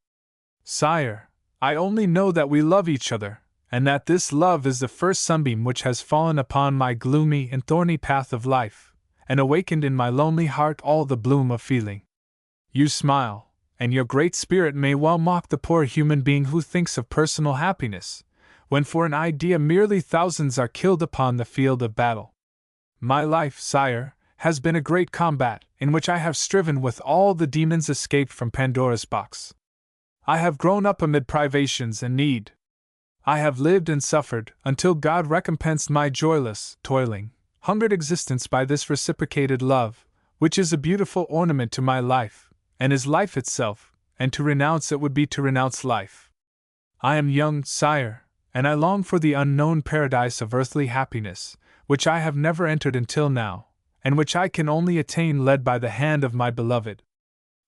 sire, I only know that we love each other, and that this love is the first sunbeam which has fallen upon my gloomy and thorny path of life, and awakened in my lonely heart all the bloom of feeling. You smile, and your great spirit may well mock the poor human being who thinks of personal happiness, when for an idea merely thousands are killed upon the field of battle. My life, sire, has been a great combat, in which I have striven with all the demons escaped from Pandora's box. I have grown up amid privations and need. I have lived and suffered, until God recompensed my joyless, toiling, hungered existence by this reciprocated love, which is a beautiful ornament to my life, and is life itself, and to renounce it would be to renounce life. I am young, sire, and I long for the unknown paradise of earthly happiness, which I have never entered until now, and which I can only attain led by the hand of my beloved.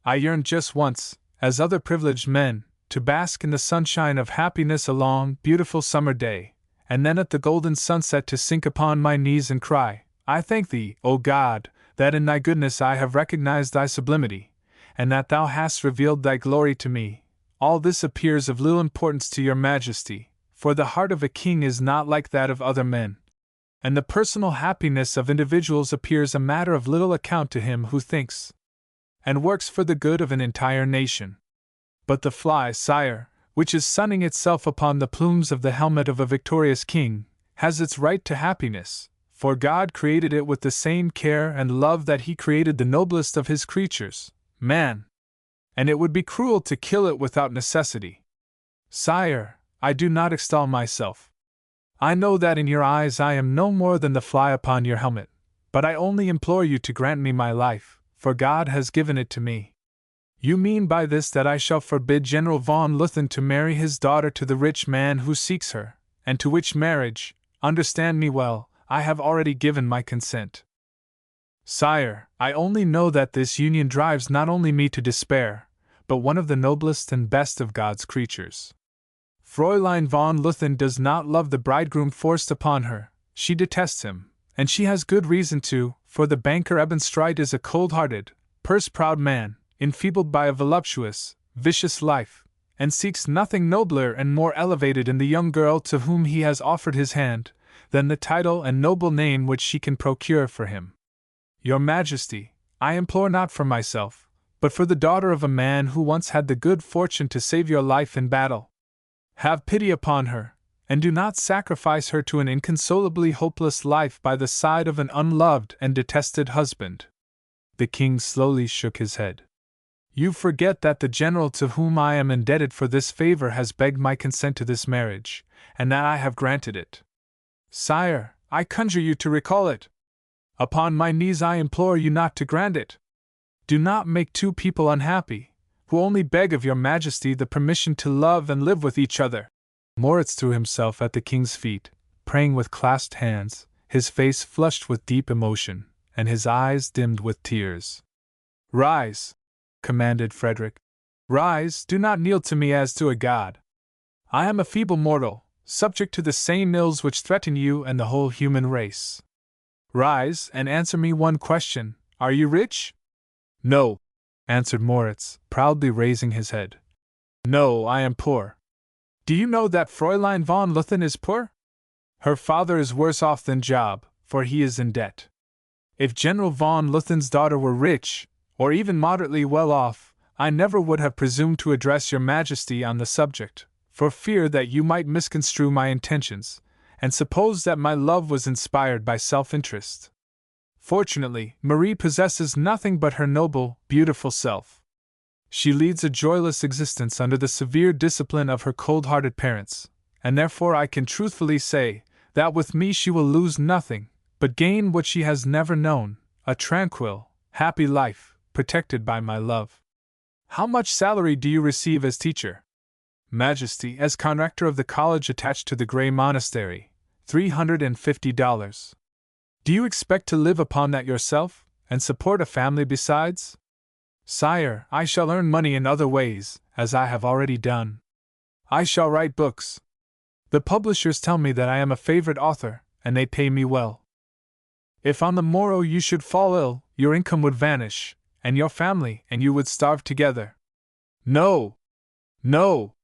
I yearn just once, as other privileged men, to bask in the sunshine of happiness a long, beautiful summer day, and then at the golden sunset to sink upon my knees and cry, I thank thee, O God, that in thy goodness I have recognized thy sublimity, and that thou hast revealed thy glory to me. All this appears of little importance to your Majesty, for the heart of a king is not like that of other men, and the personal happiness of individuals appears a matter of little account to him who thinks and works for the good of an entire nation. But the fly, sire, which is sunning itself upon the plumes of the helmet of a victorious king, has its right to happiness, for God created it with the same care and love that he created the noblest of his creatures, man. And it would be cruel to kill it without necessity. Sire, I do not extol myself. I know that in your eyes I am no more than the fly upon your helmet, But I only implore you to grant me my life, for God has given it to me. You mean by this that I shall forbid General von Luthen to marry his daughter to the rich man who seeks her, and to which marriage, understand me well, I have already given my consent. Sire, I only know that this union drives not only me to despair, but one of the noblest and best of God's creatures. Fräulein von Luthen does not love the bridegroom forced upon her, she detests him, and she has good reason to, for the banker Ebenstreit is a cold-hearted, purse-proud man, enfeebled by a voluptuous, vicious life, and seeks nothing nobler and more elevated in the young girl to whom he has offered his hand, than the title and noble name which she can procure for him. Your Majesty, I implore not for myself, but for the daughter of a man who once had the good fortune to save your life in battle. Have pity upon her, and do not sacrifice her to an inconsolably hopeless life by the side of an unloved and detested husband. The king slowly shook his head. You forget that the general to whom I am indebted for this favor has begged my consent to this marriage, and that I have granted it. Sire, I conjure you to recall it. Upon my knees I implore you not to grant it. Do not make two people unhappy, who only beg of your Majesty the permission to love and live with each other. Moritz threw himself at the king's feet, praying with clasped hands, his face flushed with deep emotion, and his eyes dimmed with tears. Rise, commanded Frederick. Rise, do not kneel to me as to a god. I am a feeble mortal, subject to the same ills which threaten you and the whole human race. Rise and answer me one question, are you rich? No, answered Moritz, proudly raising his head. No, I am poor. Do you know that Fräulein von Luthen is poor? Her father is worse off than Job, for he is in debt. If General von Luthen's daughter were rich, or even moderately well off, I never would have presumed to address your Majesty on the subject, for fear that you might misconstrue my intentions, and suppose that my love was inspired by self-interest. Fortunately, Marie possesses nothing but her noble, beautiful self. She leads a joyless existence under the severe discipline of her cold-hearted parents, and therefore I can truthfully say that with me she will lose nothing, but gain what she has never known, a tranquil, happy life, protected by my love. How much salary do you receive as teacher? Majesty, as conrector of the college attached to the Grey Monastery, $350. Do you expect to live upon that yourself, and support a family besides? Sire, I shall earn money in other ways, as I have already done. I shall write books. The publishers tell me that I am a favorite author, and they pay me well. If on the morrow you should fall ill, your income would vanish, and your family and you would starve together. No! No!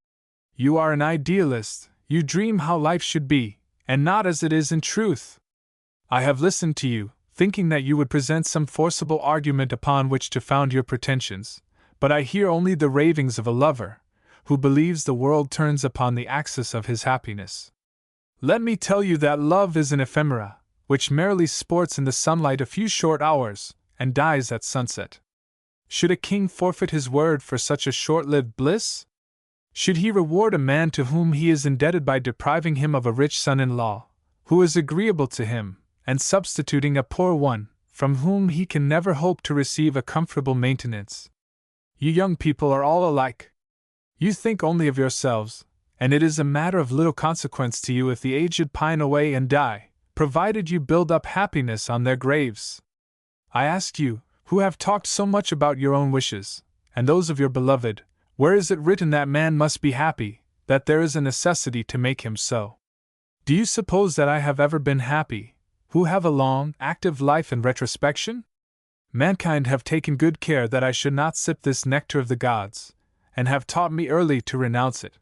You are an idealist, you dream how life should be, and not as it is in truth. I have listened to you, thinking that you would present some forcible argument upon which to found your pretensions, but I hear only the ravings of a lover, who believes the world turns upon the axis of his happiness. Let me tell you that love is an ephemera, which merrily sports in the sunlight a few short hours, and dies at sunset. Should a king forfeit his word for such a short-lived bliss? Should he reward a man to whom he is indebted by depriving him of a rich son-in-law, who is agreeable to him, and substituting a poor one, from whom he can never hope to receive a comfortable maintenance? You young people are all alike. You think only of yourselves, and it is a matter of little consequence to you if the aged pine away and die, provided you build up happiness on their graves. I ask you, who have talked so much about your own wishes, and those of your beloved, where is it written that man must be happy, that there is a necessity to make him so? Do you suppose that I have ever been happy, who have a long, active life in retrospection? Mankind have taken good care that I should not sip this nectar of the gods, and have taught me early to renounce it.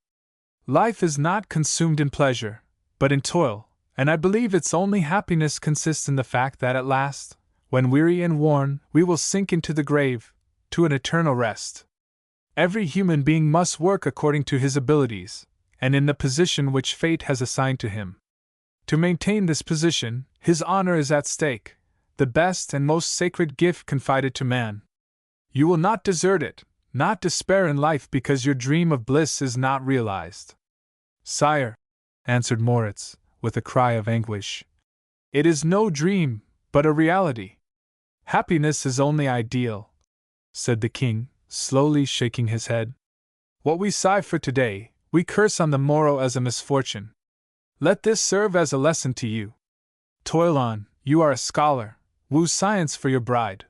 Life is not consumed in pleasure, but in toil, and I believe its only happiness consists in the fact that at last, when weary and worn, we will sink into the grave, to an eternal rest. Every human being must work according to his abilities, and in the position which fate has assigned to him. To maintain this position, his honor is at stake, the best and most sacred gift confided to man. You will not desert it, not despair in life because your dream of bliss is not realized. Sire, answered Moritz, with a cry of anguish, it is no dream, but a reality. Happiness is only ideal, said the king, slowly shaking his head. What we sigh for today, we curse on the morrow as a misfortune. Let this serve as a lesson to you. Toil on, you are a scholar, woo science for your bride.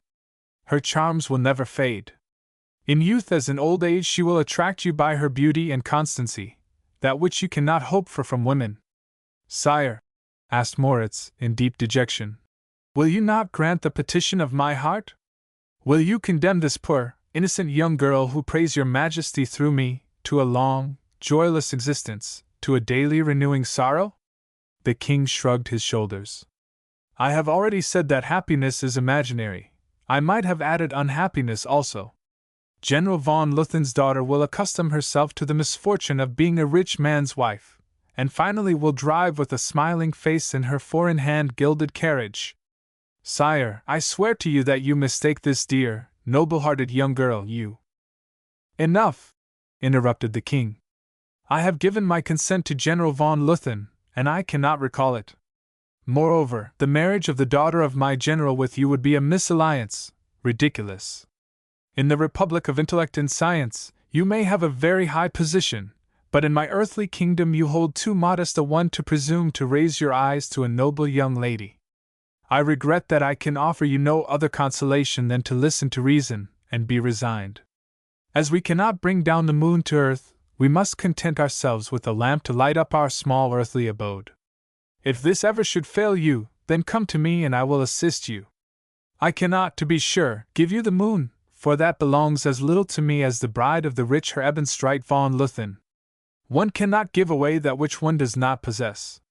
Her charms will never fade. In youth as in old age she will attract you by her beauty and constancy, that which you cannot hope for from women. Sire, asked Moritz, in deep dejection, will you not grant the petition of my heart? Will you condemn this poor, innocent young girl who prays your majesty through me, to a long, joyless existence, to a daily renewing sorrow? The king shrugged his shoulders. I have already said that happiness is imaginary. I might have added unhappiness also. General von Luthen's daughter will accustom herself to the misfortune of being a rich man's wife, and finally will drive with a smiling face in her four-in-hand gilded carriage. Sire, I swear to you that you mistake this dear, noble-hearted young girl, you. Enough, interrupted the king. I have given my consent to General von Luthen, and I cannot recall it. Moreover, the marriage of the daughter of my general with you would be a misalliance, ridiculous. In the Republic of Intellect and Science, you may have a very high position, but in my earthly kingdom you hold too modest a one to presume to raise your eyes to a noble young lady. I regret that I can offer you no other consolation than to listen to reason, and be resigned. As we cannot bring down the moon to earth, we must content ourselves with a lamp to light up our small earthly abode. If this ever should fail you, then come to me and I will assist you. I cannot, to be sure, give you the moon, for that belongs as little to me as the bride of the rich Herr Ebenstreit von Luthen. One cannot give away that which one does not possess.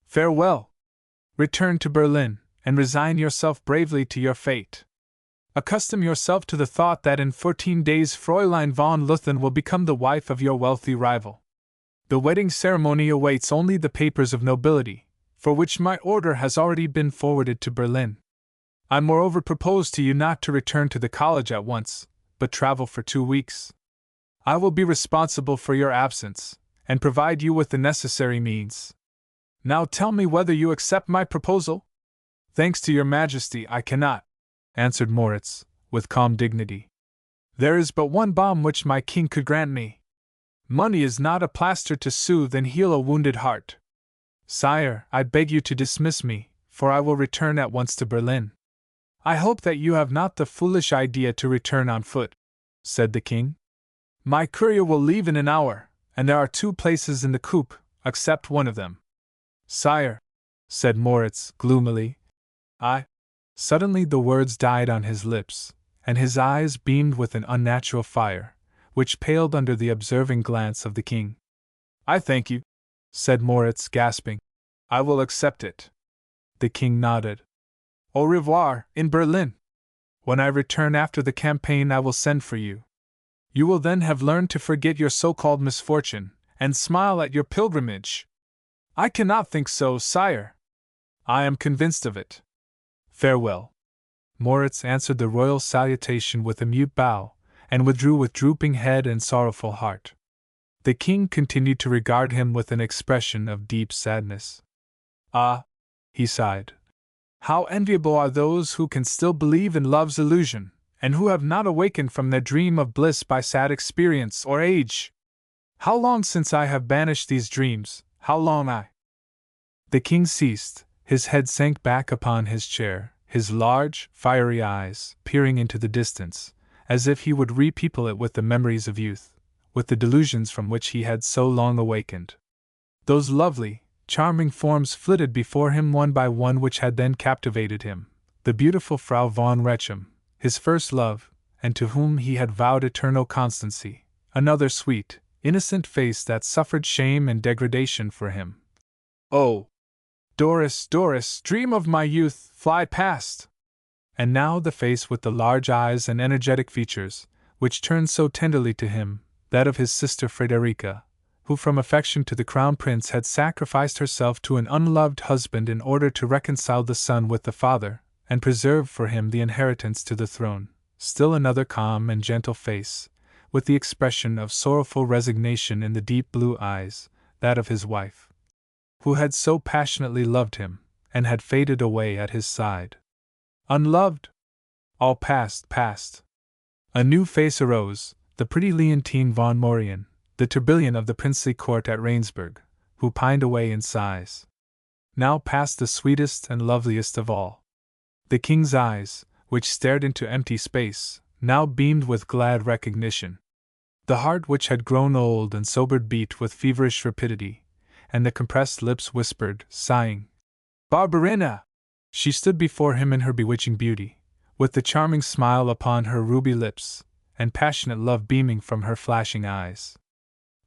Farewell! Return to Berlin, and resign yourself bravely to your fate. Accustom yourself to the thought that in 14 days Fräulein von Luthen will become the wife of your wealthy rival. The wedding ceremony awaits only the papers of nobility, for which my order has already been forwarded to Berlin. I moreover propose to you not to return to the college at once, but travel for 2 weeks. I will be responsible for your absence, and provide you with the necessary means. Now tell me whether you accept my proposal? Thanks to your majesty, I cannot, answered Moritz, with calm dignity. There is but one balm which my king could grant me. Money is not a plaster to soothe and heal a wounded heart. Sire, I beg you to dismiss me, for I will return at once to Berlin. I hope that you have not the foolish idea to return on foot, said the king. My courier will leave in an hour, and there are 2 places in the coupe, accept one of them. Sire, said Moritz, gloomily, Suddenly the words died on his lips, and his eyes beamed with an unnatural fire, which paled under the observing glance of the king. I thank you, said Moritz, gasping. I will accept it. The king nodded. Au revoir, in Berlin. When I return after the campaign I will send for you. You will then have learned to forget your so-called misfortune, and smile at your pilgrimage. I cannot think so, sire. I am convinced of it. Farewell. Moritz answered the royal salutation with a mute bow, and withdrew with drooping head and sorrowful heart. The king continued to regard him with an expression of deep sadness. Ah, he sighed. How enviable are those who can still believe in love's illusion, and who have not awakened from their dream of bliss by sad experience or age! How long since I have banished these dreams, how long I— The king ceased, his head sank back upon his chair, his large, fiery eyes peering into the distance, as if he would repeople it with the memories of youth, with the delusions from which he had so long awakened. Those lovely, charming forms flitted before him one by one which had then captivated him, the beautiful Frau von Rechem, his first love, and to whom he had vowed eternal constancy, another sweet, innocent face that suffered shame and degradation for him. Oh! Doris, Doris, dream of my youth, fly past! And now the face with the large eyes and energetic features, which turned so tenderly to him, that of his sister Frederica, who from affection to the crown prince had sacrificed herself to an unloved husband in order to reconcile the son with the father, and preserve for him the inheritance to the throne. Still another calm and gentle face, with the expression of sorrowful resignation in the deep blue eyes, that of his wife, who had so passionately loved him, and had faded away at his side. Unloved? All past, past. A new face arose, the pretty Leontine von Maurian, the tourbillon of the princely court at Rainsburg, who pined away in sighs. Now passed the sweetest and loveliest of all. The king's eyes, which stared into empty space, now beamed with glad recognition. The heart which had grown old and sobered beat with feverish rapidity, and the compressed lips whispered, sighing, "Barbarina!" She stood before him in her bewitching beauty, with the charming smile upon her ruby lips, and passionate love beaming from her flashing eyes.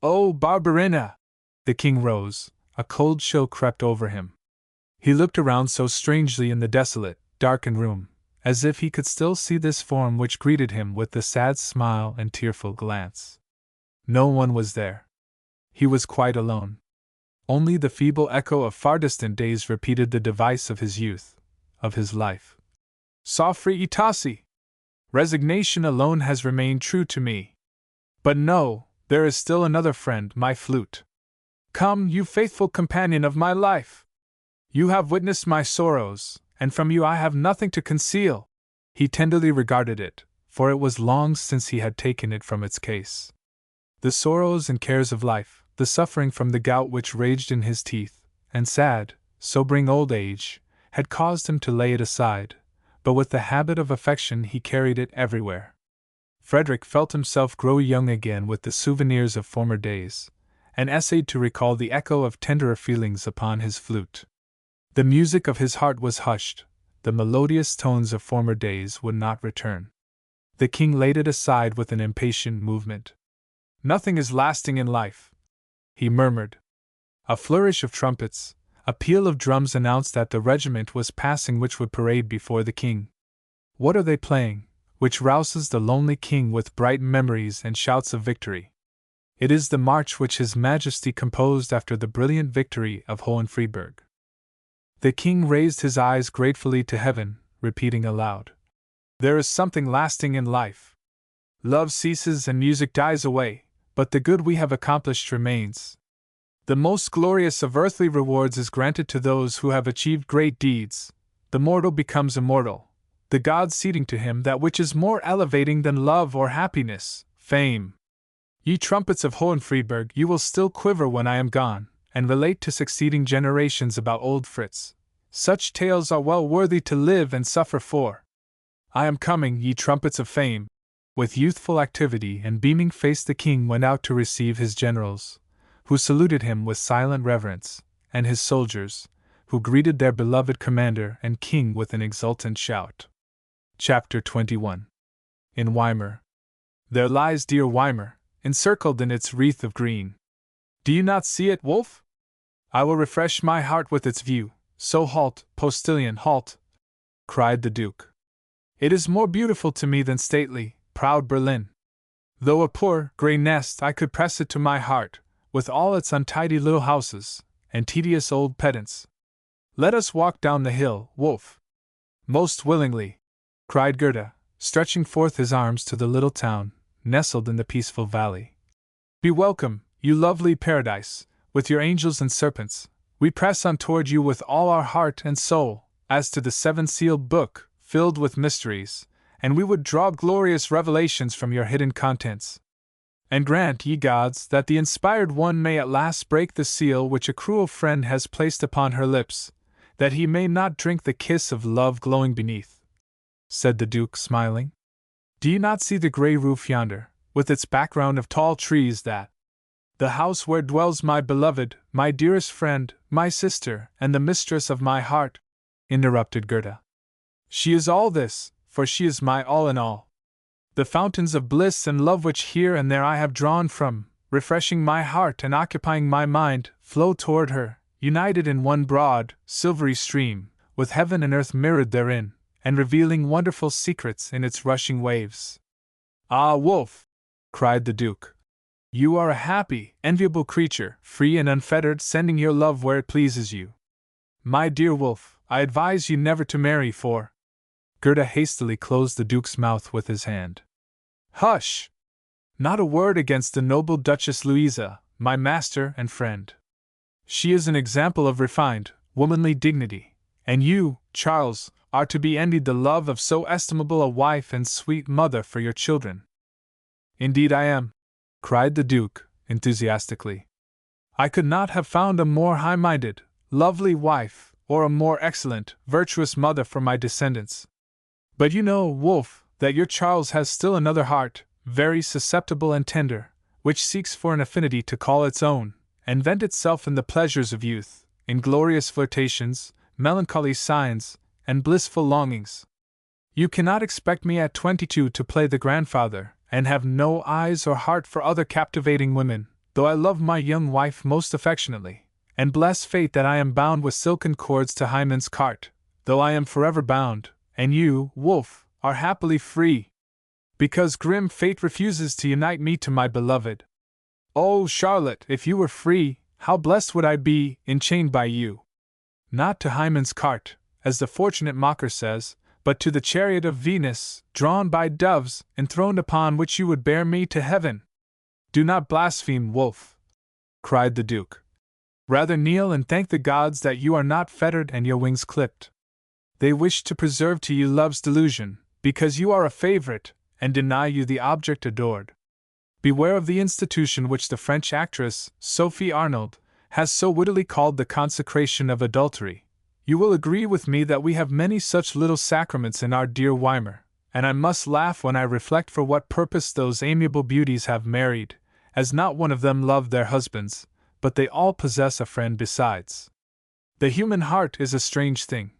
"Oh, Barbarina!" The king rose, a cold chill crept over him. He looked around so strangely in the desolate, darkened room, as if he could still see this form which greeted him with the sad smile and tearful glance. No one was there. He was quite alone. Only the feeble echo of far distant days repeated the device of his youth, of his life. Soffri Itassi! Resignation alone has remained true to me. But no, there is still another friend, my flute. Come, you faithful companion of my life! You have witnessed my sorrows, and from you I have nothing to conceal. He tenderly regarded it, for it was long since he had taken it from its case. The sorrows and cares of life, the suffering from the gout which raged in his teeth, and sad, sobering old age, had caused him to lay it aside, but with the habit of affection he carried it everywhere. Frederick felt himself grow young again with the souvenirs of former days, and essayed to recall the echo of tenderer feelings upon his flute. The music of his heart was hushed, the melodious tones of former days would not return. The king laid it aside with an impatient movement. "Nothing is lasting in life," he murmured. A flourish of trumpets, a peal of drums announced that the regiment was passing which would parade before the king. What are they playing, which rouses the lonely king with bright memories and shouts of victory? It is the march which His Majesty composed after the brilliant victory of Hohenfriedberg. The king raised his eyes gratefully to heaven, repeating aloud, "There is something lasting in life. Love ceases and music dies away, but the good we have accomplished remains. The most glorious of earthly rewards is granted to those who have achieved great deeds. The mortal becomes immortal, the gods ceding to him that which is more elevating than love or happiness, fame. Ye trumpets of Hohenfriedberg, you will still quiver when I am gone, and relate to succeeding generations about old Fritz. Such tales are well worthy to live and suffer for. I am coming, ye trumpets of fame." With youthful activity and beaming face the king went out to receive his generals, who saluted him with silent reverence, and his soldiers, who greeted their beloved commander and king with an exultant shout. Chapter 21. In Weimar. There lies dear Weimar, encircled in its wreath of green. Do you not see it, Wolf? I will refresh my heart with its view, so halt, postilion, halt! Cried the Duke. It is more beautiful to me than stately, proud Berlin. Though a poor, grey nest, I could press it to my heart, with all its untidy little houses, and tedious old pedants. Let us walk down the hill, Wolf. Most willingly, cried Gerda, stretching forth his arms to the little town, nestled in the peaceful valley. Be welcome, you lovely paradise, with your angels and serpents. We press on toward you with all our heart and soul, as to the seven-sealed book, filled with mysteries, and we would draw glorious revelations from your hidden contents. And grant, ye gods, that the inspired one may at last break the seal which a cruel friend has placed upon her lips, that he may not drink the kiss of love glowing beneath," said the Duke, smiling. "Do you not see the grey roof yonder, with its background of tall trees, that the house where dwells my beloved, my dearest friend, my sister, and the mistress of my heart?" interrupted Gerda. "She is all this, for she is my all in all. The fountains of bliss and love which here and there I have drawn from, refreshing my heart and occupying my mind, flow toward her, united in one broad, silvery stream, with heaven and earth mirrored therein, and revealing wonderful secrets in its rushing waves." "Ah, Wolf!" cried the Duke. "You are a happy, enviable creature, free and unfettered, sending your love where it pleases you. My dear Wolf, I advise you never to marry, for—" Gerda hastily closed the Duke's mouth with his hand. "Hush! Not a word against the noble Duchess Louisa, my master and friend. She is an example of refined, womanly dignity, and you, Charles, are to be envied the love of so estimable a wife and sweet mother for your children. Indeed I am, cried the Duke, enthusiastically. I could not have found a more high-minded, lovely wife, or a more excellent, virtuous mother for my descendants. But you know, Wolf, that your Charles has still another heart, very susceptible and tender, which seeks for an affinity to call its own, and vent itself in the pleasures of youth, in glorious flirtations, melancholy signs, and blissful longings. You cannot expect me at 22 to play the grandfather, and have no eyes or heart for other captivating women, though I love my young wife most affectionately, and bless fate that I am bound with silken cords to Hymen's cart, though I am forever bound, and you, Wolf, are happily free, because grim fate refuses to unite me to my beloved. Oh, Charlotte, if you were free, how blessed would I be, enchained by you! Not to Hymen's cart, as the fortunate mocker says, but to the chariot of Venus, drawn by doves, enthroned upon which you would bear me to heaven. Do not blaspheme, Wolf, cried the Duke. Rather kneel and thank the gods that you are not fettered and your wings clipped. They wish to preserve to you love's delusion, because you are a favorite, and deny you the object adored. Beware of the institution which the French actress, Sophie Arnold, has so wittily called the consecration of adultery. You will agree with me that we have many such little sacraments in our dear Weimar, and I must laugh when I reflect for what purpose those amiable beauties have married, as not one of them loved their husbands, but they all possess a friend besides. The human heart is a strange thing,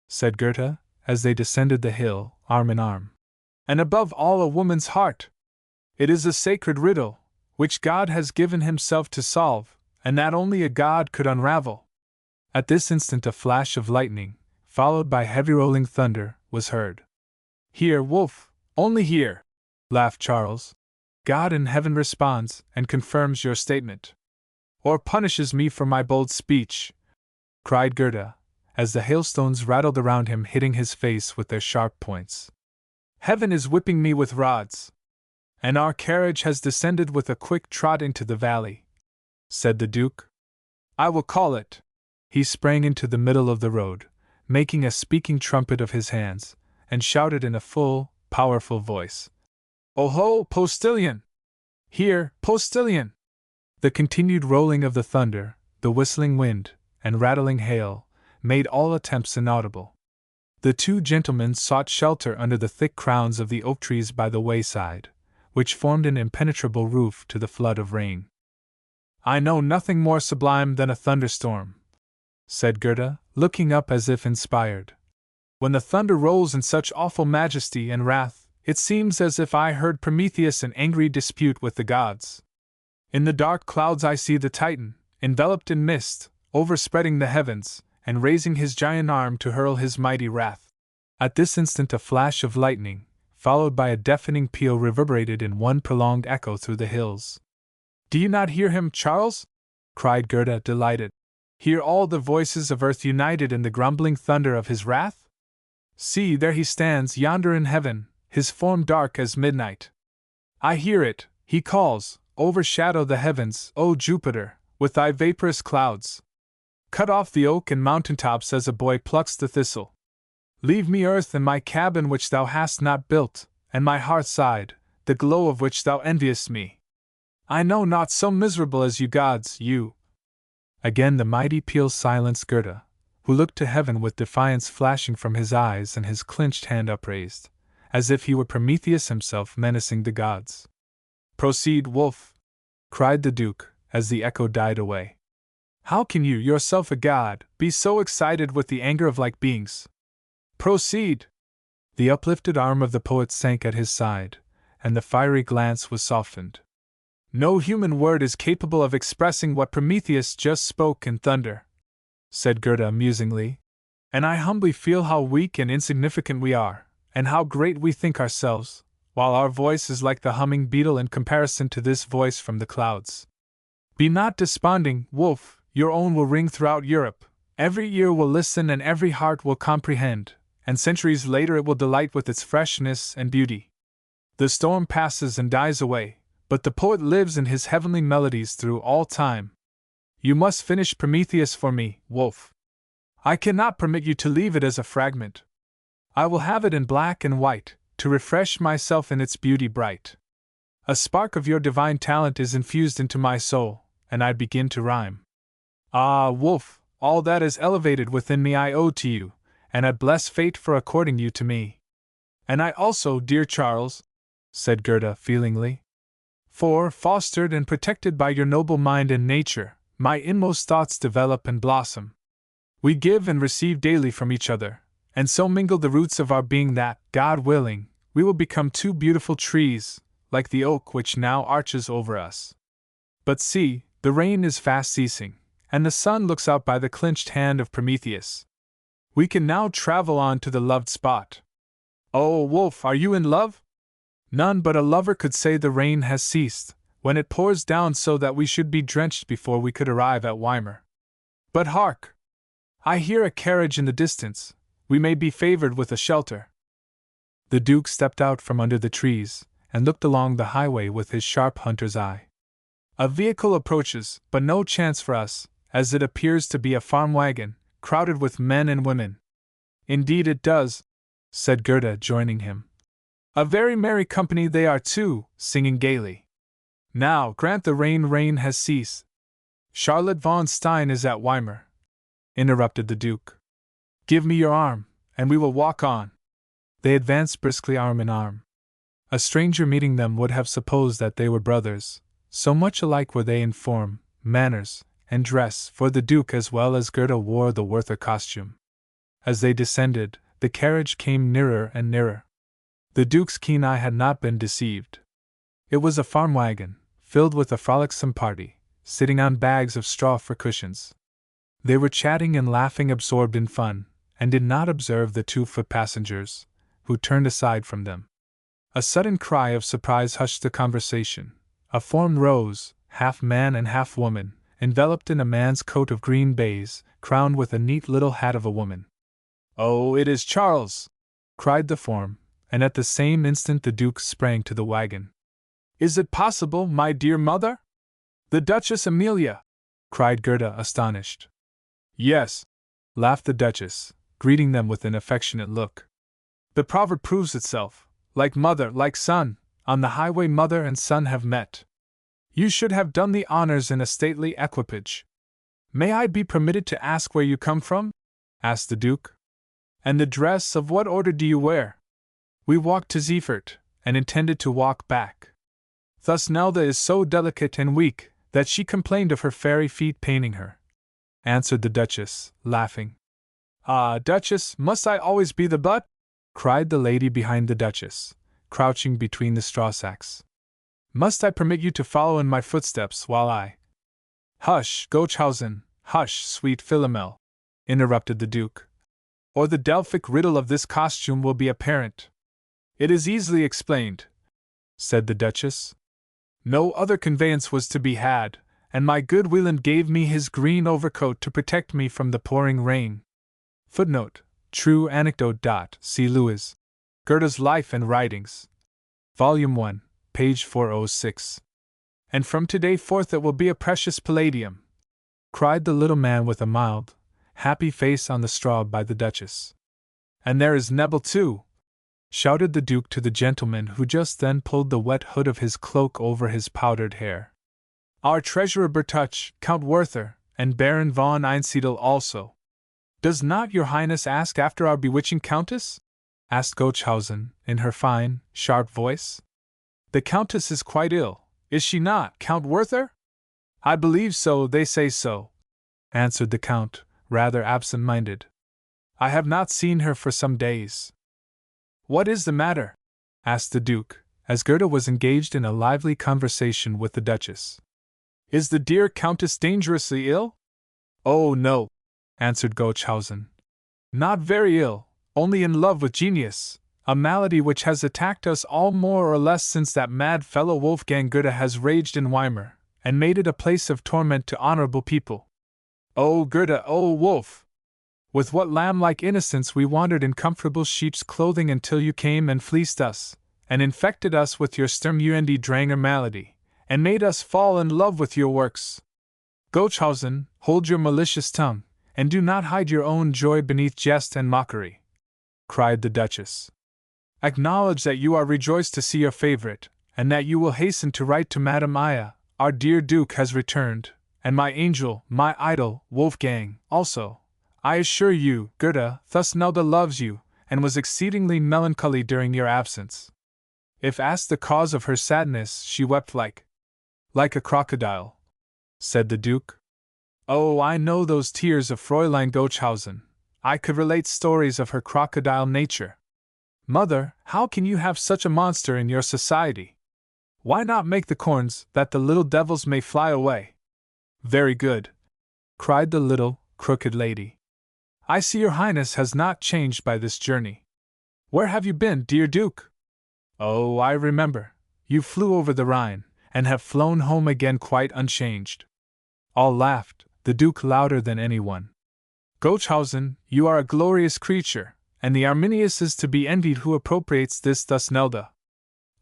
said Goethe, as they descended the hill, arm in arm. And above all a woman's heart. It is a sacred riddle, which God has given himself to solve, and that only a God could unravel. At this instant a flash of lightning, followed by heavy rolling thunder, was heard. Here, Wolf, only here, laughed Charles. God in heaven responds, and confirms your statement. Or punishes me for my bold speech, cried Goethe, as the hailstones rattled around him, hitting his face with their sharp points. Heaven is whipping me with rods. And our carriage has descended with a quick trot into the valley, said the Duke. I will call it. He sprang into the middle of the road, making a speaking trumpet of his hands, and shouted in a full, powerful voice, "Oho, postilion! Here, postilion!" The continued rolling of the thunder, the whistling wind, and rattling hail, made all attempts inaudible. The two gentlemen sought shelter under the thick crowns of the oak trees by the wayside, which formed an impenetrable roof to the flood of rain. I know nothing more sublime than a thunderstorm, said Goethe, looking up as if inspired. When the thunder rolls in such awful majesty and wrath, it seems as if I heard Prometheus in angry dispute with the gods. In the dark clouds I see the Titan, enveloped in mist, overspreading the heavens, and raising his giant arm to hurl his mighty wrath. At this instant a flash of lightning, followed by a deafening peal, reverberated in one prolonged echo through the hills. Do you not hear him, Charles? Cried Goethe, delighted. Hear all the voices of earth united in the grumbling thunder of his wrath? See, there he stands yonder in heaven, his form dark as midnight. I hear it, he calls, overshadow the heavens, O Jupiter, with thy vaporous clouds. Cut off the oak and mountain tops as a boy plucks the thistle. Leave me earth and my cabin which thou hast not built, and my hearth side, the glow of which thou enviest me. I know not so miserable as you gods, you. Again the mighty peal silenced Goethe, who looked to heaven with defiance flashing from his eyes and his clenched hand upraised, as if he were Prometheus himself menacing the gods. Proceed, Wolf, cried the Duke, as the echo died away. How can you, yourself a god, be so excited with the anger of like beings? Proceed! The uplifted arm of the poet sank at his side, and the fiery glance was softened. No human word is capable of expressing what Prometheus just spoke in thunder, said Goethe musingly, and I humbly feel how weak and insignificant we are, and how great we think ourselves, while our voice is like the humming beetle in comparison to this voice from the clouds. Be not desponding, Wolf, your own will ring throughout Europe, every ear will listen and every heart will comprehend, and centuries later it will delight with its freshness and beauty. The storm passes and dies away, but the poet lives in his heavenly melodies through all time. You must finish Prometheus for me, Wolf. I cannot permit you to leave it as a fragment, I will have it in black and white, to refresh myself in its beauty bright. A spark of your divine talent is infused into my soul, and I begin to rhyme. Ah, Wolf, all that is elevated within me I owe to you, and I bless fate for according you to me. And I also, dear Charles, said Gerda feelingly. For, fostered and protected by your noble mind and nature, my inmost thoughts develop and blossom. We give and receive daily from each other, and so mingle the roots of our being that, God willing, we will become two beautiful trees, like the oak which now arches over us. But see, the rain is fast ceasing, and the sun looks out by the clenched hand of Prometheus. We can now travel on to the loved spot. Oh, Wolf, are you in love? None but a lover could say the rain has ceased, when it pours down so that we should be drenched before we could arrive at Weimar. But hark! I hear a carriage in the distance. We may be favored with a shelter. The Duke stepped out from under the trees, and looked along the highway with his sharp hunter's eye. A vehicle approaches, but no chance for us, as it appears to be a farm wagon, crowded with men and women. Indeed it does, said Gerda, joining him. A very merry company they are too, singing gaily. Now, grant the rain has ceased. Charlotte von Stein is at Weimar, interrupted the Duke. Give me your arm, and we will walk on. They advanced briskly arm in arm. A stranger meeting them would have supposed that they were brothers, so much alike were they in form, manners, and dress, for the Duke as well as Gerda wore the Werther costume. As they descended, the carriage came nearer and nearer. The Duke's keen eye had not been deceived. It was a farm wagon, filled with a frolicsome party, sitting on bags of straw for cushions. They were chatting and laughing, absorbed in fun, and did not observe the 2 foot passengers, who turned aside from them. A sudden cry of surprise hushed the conversation. A form rose, half man and half woman, enveloped in a man's coat of green baize, crowned with a neat little hat of a woman. Oh, it is Charles! Cried the form, and at the same instant the Duke sprang to the wagon. Is it possible, my dear mother? The Duchess Amelia! Cried Gerda, astonished. Yes, laughed the Duchess, greeting them with an affectionate look. The proverb proves itself. Like mother, like son, on the highway mother and son have met. You should have done the honors in a stately equipage. May I be permitted to ask where you come from? Asked the Duke. And the dress of what order do you wear? We walked to Ziefert, and intended to walk back. Thus Nelda is so delicate and weak, that she complained of her fairy feet paining her, answered the Duchess, laughing. Ah, Duchess, must I always be the butt? Cried the lady behind the Duchess, crouching between the straw sacks. Must I permit you to follow in my footsteps while I— Hush, Gochhausen, hush, sweet Philomel, interrupted the Duke, or the Delphic riddle of this costume will be apparent. It is easily explained, said the Duchess. No other conveyance was to be had, and my good Wieland gave me his green overcoat to protect me from the pouring rain. Footnote: True anecdote. See Lewis. Goethe's Life and Writings. Volume 1, page 406. And from today forth it will be a precious palladium, cried the little man with a mild, happy face on the straw by the Duchess. And there is Nebel too, shouted the Duke to the gentleman who just then pulled the wet hood of his cloak over his powdered hair. Our treasurer Bertucci, Count Werther, and Baron von Einsiedel also. Does not your Highness ask after our bewitching Countess? Asked Gochhausen, in her fine, sharp voice. The Countess is quite ill, is she not, Count Werther? I believe so, they say so, answered the Count, rather absent-minded. I have not seen her for some days. What is the matter? Asked the Duke, as Goethe was engaged in a lively conversation with the Duchess. Is the dear Countess dangerously ill? Oh, no, answered Gochhausen. Not very ill, only in love with genius, a malady which has attacked us all more or less since that mad fellow Wolfgang Goethe has raged in Weimar, and made it a place of torment to honorable people. Oh, Goethe, oh, Wolf! With what lamb-like innocence we wandered in comfortable sheep's clothing until you came and fleeced us, and infected us with your Sturmüende malady, and made us fall in love with your works. Gochhausen, hold your malicious tongue, and do not hide your own joy beneath jest and mockery. cried the Duchess. Acknowledge that you are rejoiced to see your favorite, and that you will hasten to write to Madame Aya, our dear Duke has returned, and my angel, my idol, Wolfgang, also. I assure you, Gerda, Thusnelda loves you, and was exceedingly melancholy during your absence. If asked the cause of her sadness, she wept like a crocodile, said the Duke. Oh, I know those tears of Fräulein Gochhausen. I could relate stories of her crocodile nature. Mother, how can you have such a monster in your society? Why not make the corns, that the little devils may fly away? Very good, cried the little, crooked lady. I see your Highness has not changed by this journey. Where have you been, dear Duke? Oh, I remember. You flew over the Rhine, and have flown home again quite unchanged. All laughed, the Duke louder than anyone. Gochhausen, you are a glorious creature, and the Arminius is to be envied who appropriates this Thusnelda.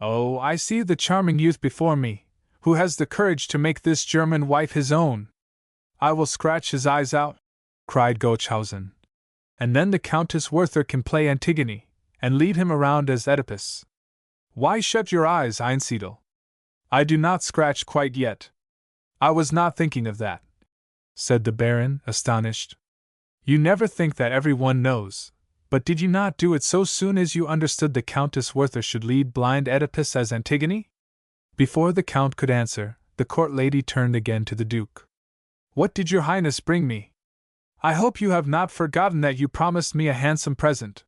Oh, I see the charming youth before me, who has the courage to make this German wife his own. I will scratch his eyes out, cried Gochhausen. And then the Countess Werther can play Antigone, and lead him around as Oedipus. Why shut your eyes, Einsiedel? I do not scratch quite yet. I was not thinking of that, said the Baron, astonished. You never think that everyone knows, but did you not do it so soon as you understood the Countess Werther should lead blind Oedipus as Antigone? Before the Count could answer, the court lady turned again to the Duke. What did your Highness bring me? I hope you have not forgotten that you promised me a handsome present.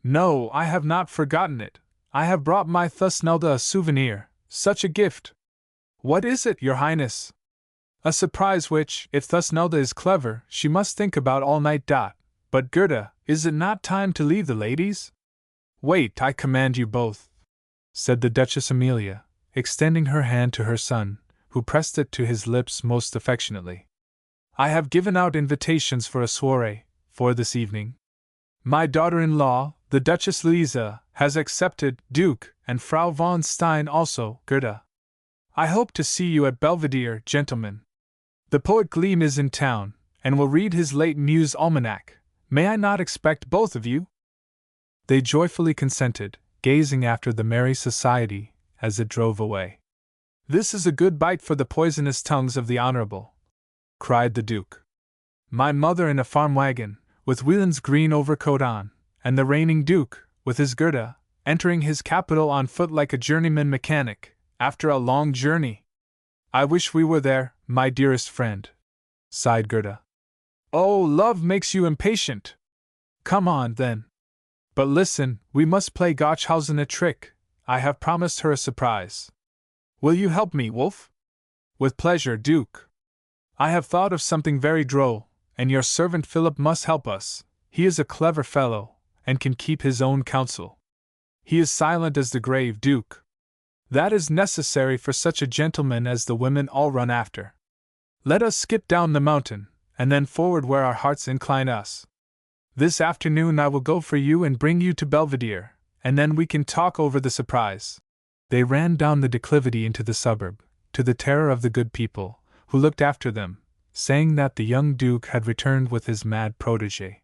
No, I have not forgotten it. I have brought my Thusnelda a souvenir, such a gift. What is it, your Highness? A surprise which, if Thusnelda is clever, she must think about all night. But Gerda, is it not time to leave the ladies? Wait, I command you both, said the Duchess Amelia, extending her hand to her son, who pressed it to his lips most affectionately. I have given out invitations for a soirée, for this evening. My daughter-in-law, the Duchess Louisa, has accepted, Duke, and Frau von Stein also, Gerda. I hope to see you at Belvedere, gentlemen. The poet Gleam is in town, and will read his late Muse Almanac. May I not expect both of you? They joyfully consented, gazing after the merry society as it drove away. This is a good bite for the poisonous tongues of the honorable, cried the Duke. My mother in a farm wagon, with Wieland's green overcoat on, and the reigning Duke, with his Gerda, entering his capital on foot like a journeyman mechanic, after a long journey. I wish we were there, my dearest friend, sighed Gerda. Oh, love makes you impatient. Come on, then. But listen, we must play Gochhausen a trick. I have promised her a surprise. Will you help me, Wolf? With pleasure, Duke. I have thought of something very droll, and your servant Philip must help us. He is a clever fellow, and can keep his own counsel. He is silent as the grave, Duke. That is necessary for such a gentleman as the women all run after. Let us skip down the mountain, and then forward where our hearts incline us. This afternoon I will go for you and bring you to Belvedere, and then we can talk over the surprise. They ran down the declivity into the suburb, to the terror of the good people, who looked after them, saying that the young Duke had returned with his mad protégé.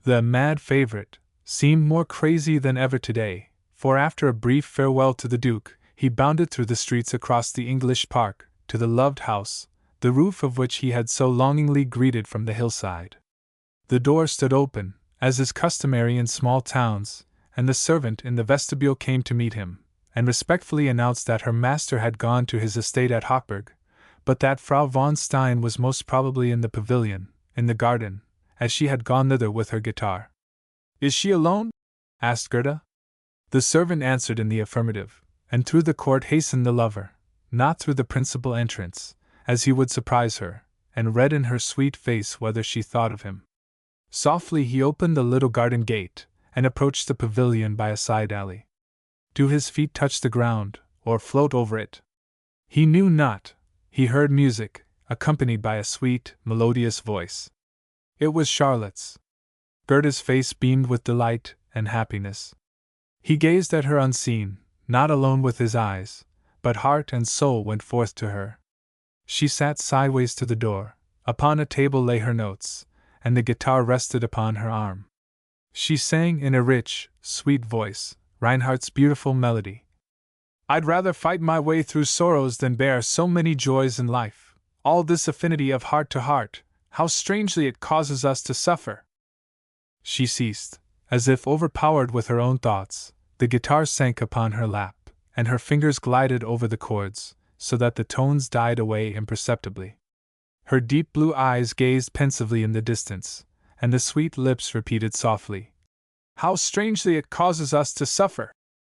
The mad favorite seemed more crazy than ever today, for after a brief farewell to the Duke, he bounded through the streets across the English Park, to the loved house, the roof of which he had so longingly greeted from the hillside. The door stood open, as is customary in small towns, and the servant in the vestibule came to meet him, and respectfully announced that her master had gone to his estate at Hochberg, but that Frau von Stein was most probably in the pavilion, in the garden, as she had gone thither with her guitar. Is she alone? asked Gerda. The servant answered in the affirmative, and through the court hastened the lover, not through the principal entrance, as he would surprise her, and read in her sweet face whether she thought of him. Softly he opened the little garden gate, and approached the pavilion by a side alley. Do his feet touch the ground, or float over it? He knew not. He heard music, accompanied by a sweet, melodious voice. It was Charlotte's. Gerda's face beamed with delight and happiness. He gazed at her unseen, not alone with his eyes, but heart and soul went forth to her. She sat sideways to the door, upon a table lay her notes, and the guitar rested upon her arm. She sang in a rich, sweet voice, Reinhardt's beautiful melody. I'd rather fight my way through sorrows than bear so many joys in life. All this affinity of heart to heart, how strangely it causes us to suffer. She ceased, as if overpowered with her own thoughts. The guitar sank upon her lap, and her fingers glided over the chords, so that the tones died away imperceptibly. Her deep blue eyes gazed pensively in the distance, and the sweet lips repeated softly, "How strangely it causes us to suffer!"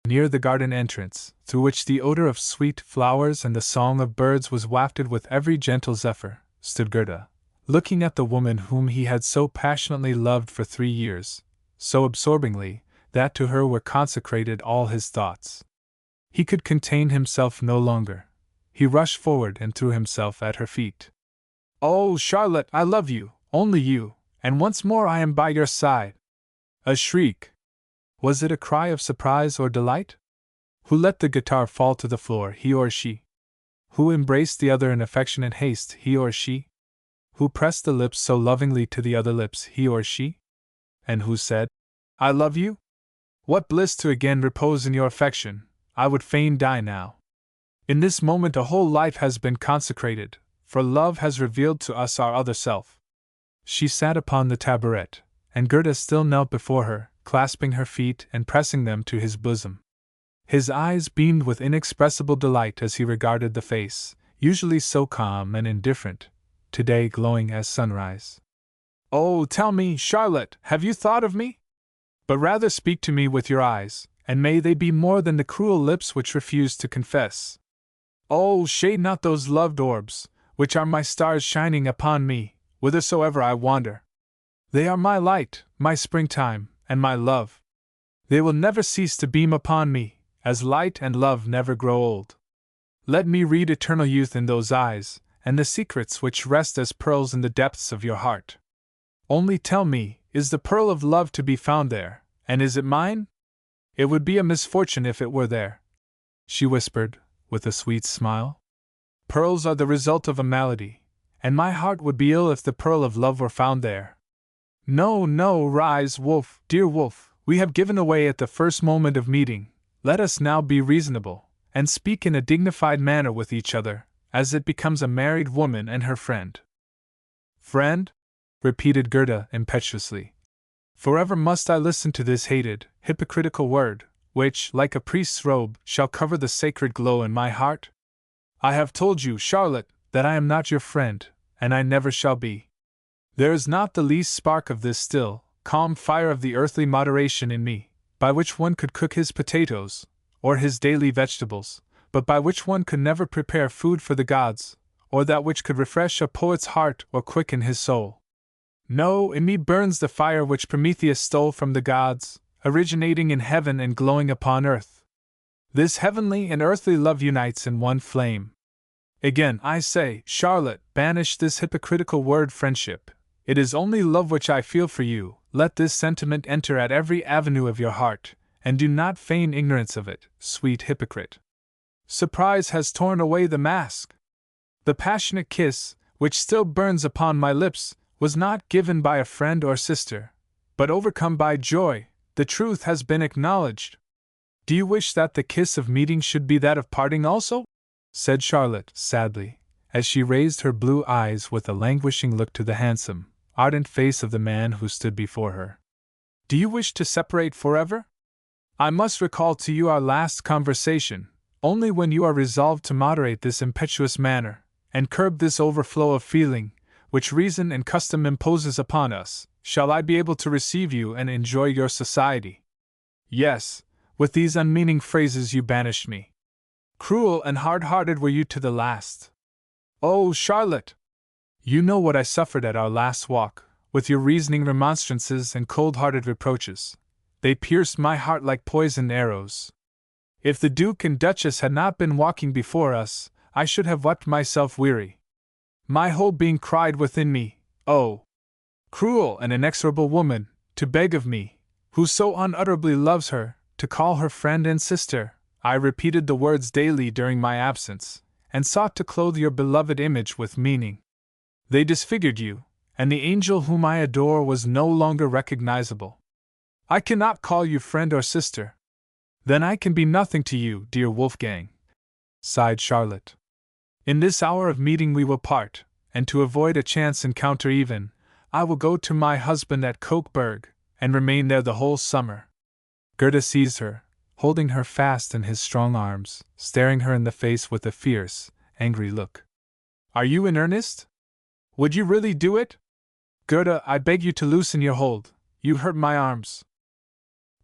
Near the garden entrance, through which the odor of sweet flowers and the song of birds was wafted with every gentle zephyr, stood Gerda, looking at the woman whom he had so passionately loved for 3 years, so absorbingly, that to her were consecrated all his thoughts. He could contain himself no longer. He rushed forward and threw himself at her feet. "Oh, Charlotte, I love you, only you, and once more I am by your side." A shriek. Was it a cry of surprise or delight? Who let the guitar fall to the floor, he or she? Who embraced the other in affectionate haste, he or she? Who pressed the lips so lovingly to the other lips, he or she? And who said, "I love you"? What bliss to again repose in your affection! I would fain die now. In this moment a whole life has been consecrated, for love has revealed to us our other self. She sat upon the tabouret, and Gerda still knelt before her, clasping her feet and pressing them to his bosom. His eyes beamed with inexpressible delight as he regarded the face, usually so calm and indifferent, today glowing as sunrise. "Oh, tell me, Charlotte, have you thought of me? But rather speak to me with your eyes, and may they be more than the cruel lips which refuse to confess. Oh, shade not those loved orbs, which are my stars shining upon me, whithersoever I wander. They are my light, my springtime, and my love. They will never cease to beam upon me, as light and love never grow old. Let me read eternal youth in those eyes, and the secrets which rest as pearls in the depths of your heart. Only tell me, is the pearl of love to be found there, and is it mine? It would be a misfortune if it were there," she whispered, with a sweet smile. "Pearls are the result of a malady, and my heart would be ill if the pearl of love were found there. No, no, rise, Wolf, dear Wolf, we have given away at the first moment of meeting. Let us now be reasonable, and speak in a dignified manner with each other, as it becomes a married woman and her friend." "Friend?" repeated Gerda impetuously. "Forever must I listen to this hated, hypocritical word, which, like a priest's robe, shall cover the sacred glow in my heart? I have told you, Charlotte, that I am not your friend, and I never shall be. There is not the least spark of this still, calm fire of the earthly moderation in me, by which one could cook his potatoes, or his daily vegetables, but by which one could never prepare food for the gods, or that which could refresh a poet's heart or quicken his soul. No, in me burns the fire which Prometheus stole from the gods, originating in heaven and glowing upon earth. This heavenly and earthly love unites in one flame. Again, I say, Charlotte, banish this hypocritical word friendship. It is only love which I feel for you. Let this sentiment enter at every avenue of your heart, and do not feign ignorance of it, sweet hypocrite. Surprise has torn away the mask. The passionate kiss, which still burns upon my lips, was not given by a friend or sister, but overcome by joy. The truth has been acknowledged. Do you wish that the kiss of meeting should be that of parting also?" said Charlotte, sadly, as she raised her blue eyes with a languishing look to the handsome, ardent face of the man who stood before her. "Do you wish to separate forever? I must recall to you our last conversation. Only when you are resolved to moderate this impetuous manner, and curb this overflow of feeling, which reason and custom imposes upon us, shall I be able to receive you and enjoy your society. Yes, with these unmeaning phrases you banished me. Cruel and hard-hearted were you to the last. Oh, Charlotte! You know what I suffered at our last walk, with your reasoning remonstrances and cold-hearted reproaches. They pierced my heart like poisoned arrows. If the Duke and Duchess had not been walking before us, I should have wept myself weary. My whole being cried within me, oh, cruel and inexorable woman, to beg of me, who so unutterably loves her, to call her friend and sister. I repeated the words daily during my absence, and sought to clothe your beloved image with meaning. They disfigured you, and the angel whom I adore was no longer recognizable. I cannot call you friend or sister. Then I can be nothing to you, dear Wolfgang, sighed Charlotte. In this hour of meeting we will part, and to avoid a chance encounter even, I will go to my husband at Kochberg, and remain there the whole summer. Goethe seized her, holding her fast in his strong arms, staring her in the face with a fierce, angry look. Are you in earnest? Would you really do it? Goethe, I beg you to loosen your hold, you hurt my arms.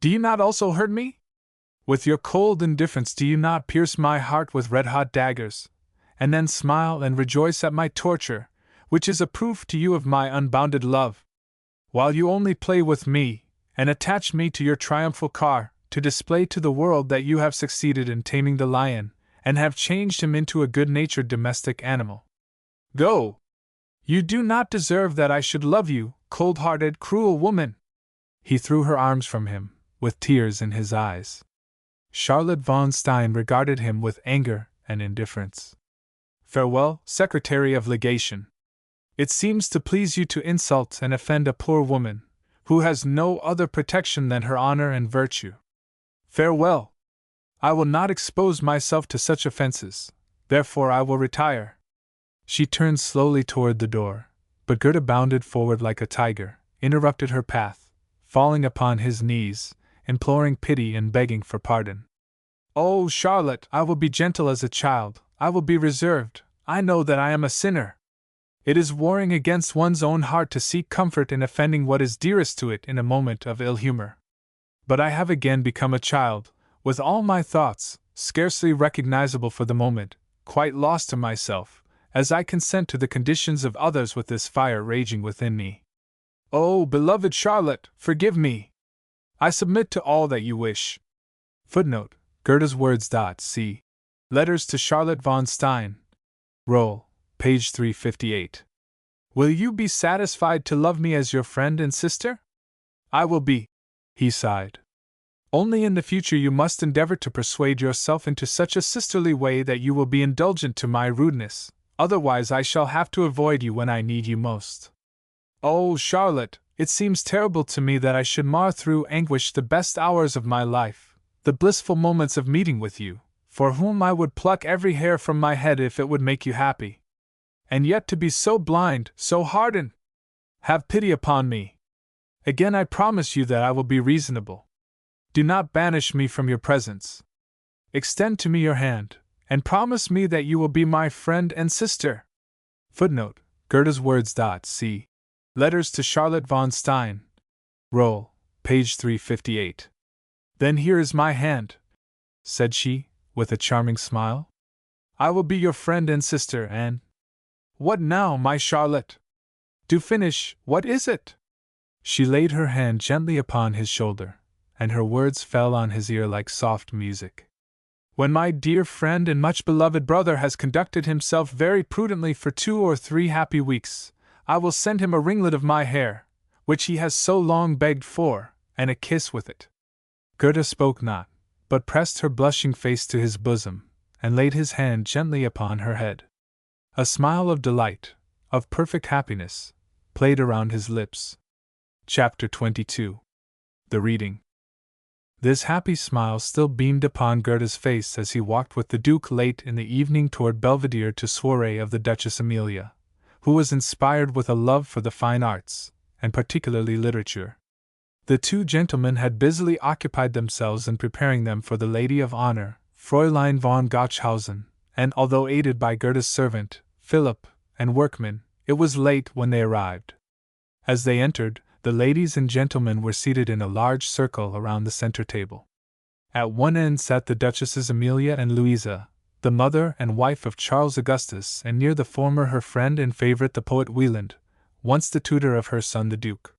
Do you not also hurt me? With your cold indifference do you not pierce my heart with red-hot daggers, and then smile and rejoice at my torture, which is a proof to you of my unbounded love? While you only play with me, and attach me to your triumphal car, to display to the world that you have succeeded in taming the lion, and have changed him into a good-natured domestic animal. Go! You do not deserve that I should love you, cold-hearted, cruel woman! He threw her arms from him, with tears in his eyes. Charlotte von Stein regarded him with anger and indifference. Farewell, Secretary of Legation. It seems to please you to insult and offend a poor woman, who has no other protection than her honor and virtue. Farewell! I will not expose myself to such offenses, therefore I will retire. She turned slowly toward the door, but Goethe bounded forward like a tiger, interrupted her path, falling upon his knees, imploring pity and begging for pardon. Oh, Charlotte, I will be gentle as a child, I will be reserved, I know that I am a sinner. It is warring against one's own heart to seek comfort in offending what is dearest to it in a moment of ill humor. But I have again become a child, with all my thoughts, scarcely recognizable for the moment, quite lost to myself, as I consent to the conditions of others with this fire raging within me. Oh, beloved Charlotte, forgive me! I submit to all that you wish. Footnote, Goethe's words. See Letters to Charlotte von Stein. Roll, page 358. Will you be satisfied to love me as your friend and sister? I will be, he sighed. Only in the future you must endeavor to persuade yourself into such a sisterly way that you will be indulgent to my rudeness, otherwise I shall have to avoid you when I need you most. Oh, Charlotte, it seems terrible to me that I should mar through anguish the best hours of my life, the blissful moments of meeting with you, for whom I would pluck every hair from my head if it would make you happy. And yet to be so blind, so hardened! Have pity upon me. Again I promise you that I will be reasonable. Do not banish me from your presence. Extend to me your hand, and promise me that you will be my friend and sister. Footnote, Goethe's words. See Letters to Charlotte von Stein. Roll, page 358. Then here is my hand, said she, with a charming smile. I will be your friend and sister, and… What now, my Charlotte? Do finish, what is it? She laid her hand gently upon his shoulder, and her words fell on his ear like soft music. When my dear friend and much beloved brother has conducted himself very prudently for 2 or 3 happy weeks, I will send him a ringlet of my hair, which he has so long begged for, and a kiss with it. Goethe spoke not, but pressed her blushing face to his bosom, and laid his hand gently upon her head. A smile of delight, of perfect happiness, played around his lips. Chapter 22. The Reading. This happy smile still beamed upon Goethe's face as he walked with the Duke late in the evening toward Belvedere to soirée of the Duchess Amelia, who was inspired with a love for the fine arts, and particularly literature. The two gentlemen had busily occupied themselves in preparing them for the lady of honor, Fräulein von Gotschhausen, and although aided by Goethe's servant, Philip, and workmen, it was late when they arrived. As they entered, the ladies and gentlemen were seated in a large circle around the center table. At one end sat the Duchesses Amelia and Louisa, the mother and wife of Charles Augustus, and near the former her friend and favorite the poet Wieland, once the tutor of her son the Duke.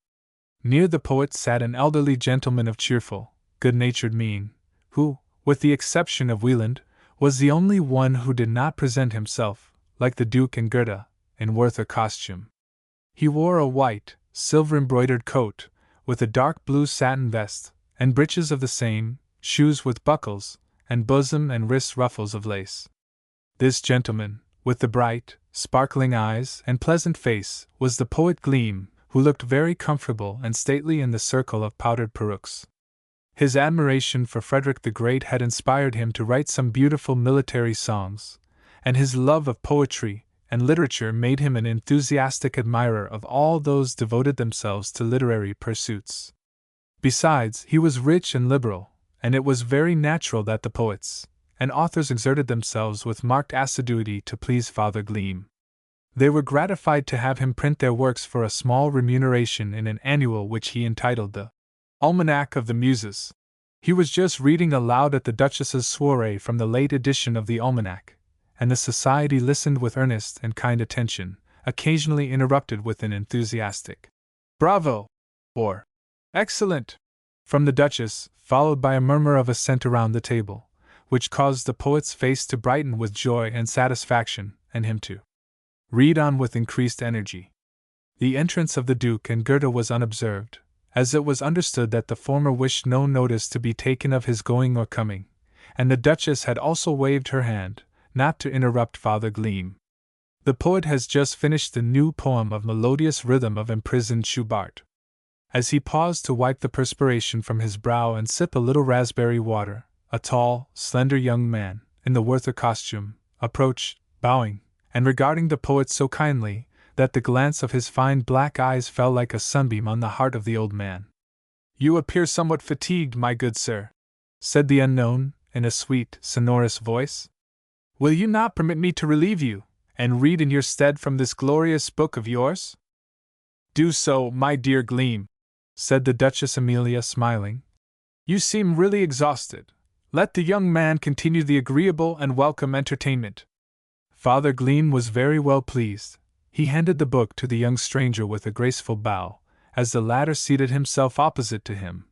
Near the poet sat an elderly gentleman of cheerful, good-natured mien, who, with the exception of Wieland, was the only one who did not present himself, like the Duke and Goethe, in worth or costume. He wore a white, silver-embroidered coat, with a dark blue satin vest, and breeches of the same, shoes with buckles, and bosom and wrist ruffles of lace. This gentleman, with the bright, sparkling eyes and pleasant face, was the poet Gleam, who looked very comfortable and stately in the circle of powdered perukes. His admiration for Frederick the Great had inspired him to write some beautiful military songs, and his love of poetry and literature made him an enthusiastic admirer of all those devoted themselves to literary pursuits. Besides, he was rich and liberal, and it was very natural that the poets and authors exerted themselves with marked assiduity to please Father Gleam. They were gratified to have him print their works for a small remuneration in an annual which he entitled the Almanac of the Muses. He was just reading aloud at the Duchess's soirée from the late edition of the Almanac, and the society listened with earnest and kind attention, occasionally interrupted with an enthusiastic "Bravo!" or "Excellent!" from the Duchess, followed by a murmur of assent around the table, which caused the poet's face to brighten with joy and satisfaction, and him to read on with increased energy. The entrance of the Duke and Goethe was unobserved, as it was understood that the former wished no notice to be taken of his going or coming, and the Duchess had also waved her hand, not to interrupt Father Gleam. The poet has just finished the new poem of melodious rhythm of imprisoned Schubart. As he paused to wipe the perspiration from his brow and sip a little raspberry water, a tall, slender young man, in the Werther costume, approached, bowing, and regarding the poet so kindly that the glance of his fine black eyes fell like a sunbeam on the heart of the old man. "You appear somewhat fatigued, my good sir," said the unknown, in a sweet, sonorous voice. "Will you not permit me to relieve you, and read in your stead from this glorious book of yours?" "Do so, my dear Gleam," said the Duchess Amelia, smiling. "You seem really exhausted. Let the young man continue the agreeable and welcome entertainment." Father Gleam was very well pleased. He handed the book to the young stranger with a graceful bow, as the latter seated himself opposite to him,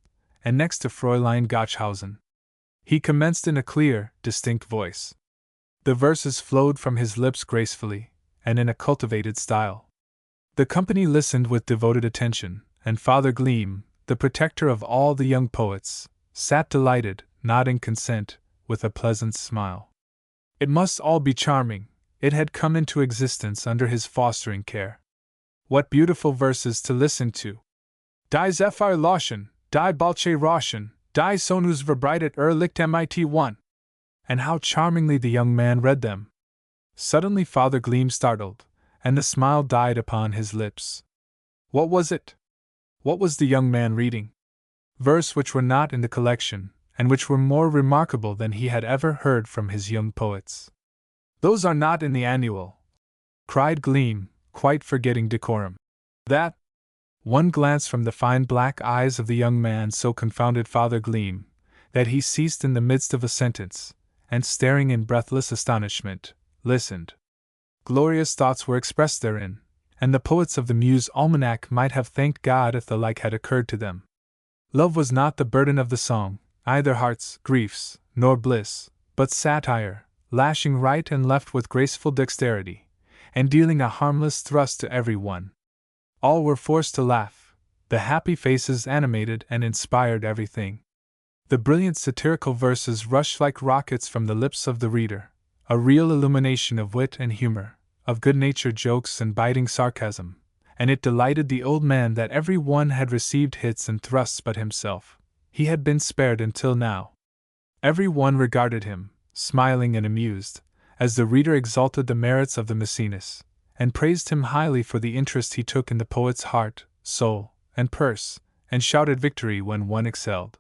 and next to Fräulein Gotschhausen. He commenced in a clear, distinct voice. The verses flowed from his lips gracefully, and in a cultivated style. The company listened with devoted attention, and Father Gleam, the protector of all the young poets, sat delighted, nodding consent, with a pleasant smile. It must all be charming. It had come into existence under his fostering care. What beautiful verses to listen to! Die Zephyr Lauschen, die Balche Rauschen, die Sonus verbreitet Licht mit 1. And how charmingly the young man read them! Suddenly Father Gleam startled, and the smile died upon his lips. What was it? What was the young man reading? Verse which were not in the collection, and which were more remarkable than he had ever heard from his young poets. "Those are not in the annual," cried Gleam, quite forgetting decorum. "That—" One glance from the fine black eyes of the young man so confounded Father Gleam, that he ceased in the midst of a sentence, and staring in breathless astonishment, listened. Glorious thoughts were expressed therein, and the poets of the Muse Almanac might have thanked God if the like had occurred to them. Love was not the burden of the song, either hearts, griefs, nor bliss, but satire, lashing right and left with graceful dexterity, and dealing a harmless thrust to every one. All were forced to laugh, the happy faces animated and inspired everything. The brilliant satirical verses rushed like rockets from the lips of the reader, a real illumination of wit and humor, of good-natured jokes and biting sarcasm, and it delighted the old man that every one had received hits and thrusts but himself. He had been spared until now. Every one regarded him, smiling and amused, as the reader exalted the merits of the Maecenas, and praised him highly for the interest he took in the poet's heart, soul, and purse, and shouted victory when one excelled.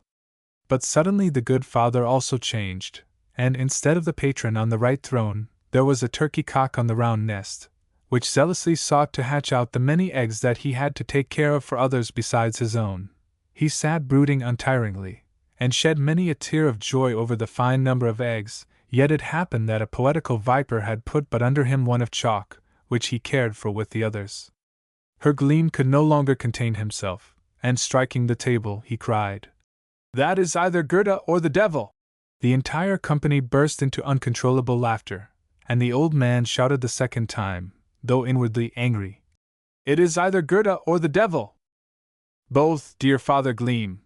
But suddenly the good father also changed, and instead of the patron on the right throne, there was a turkey cock on the round nest, which zealously sought to hatch out the many eggs that he had to take care of for others besides his own. He sat brooding untiringly, and shed many a tear of joy over the fine number of eggs, yet it happened that a poetical viper had put but under him one of chalk, which he cared for with the others. Her Gleam could no longer contain himself, and striking the table, he cried, "That is either Goethe or the devil!" The entire company burst into uncontrollable laughter, and the old man shouted the second time, though inwardly angry, "It is either Goethe or the devil!" "Both, dear Father Gleam,"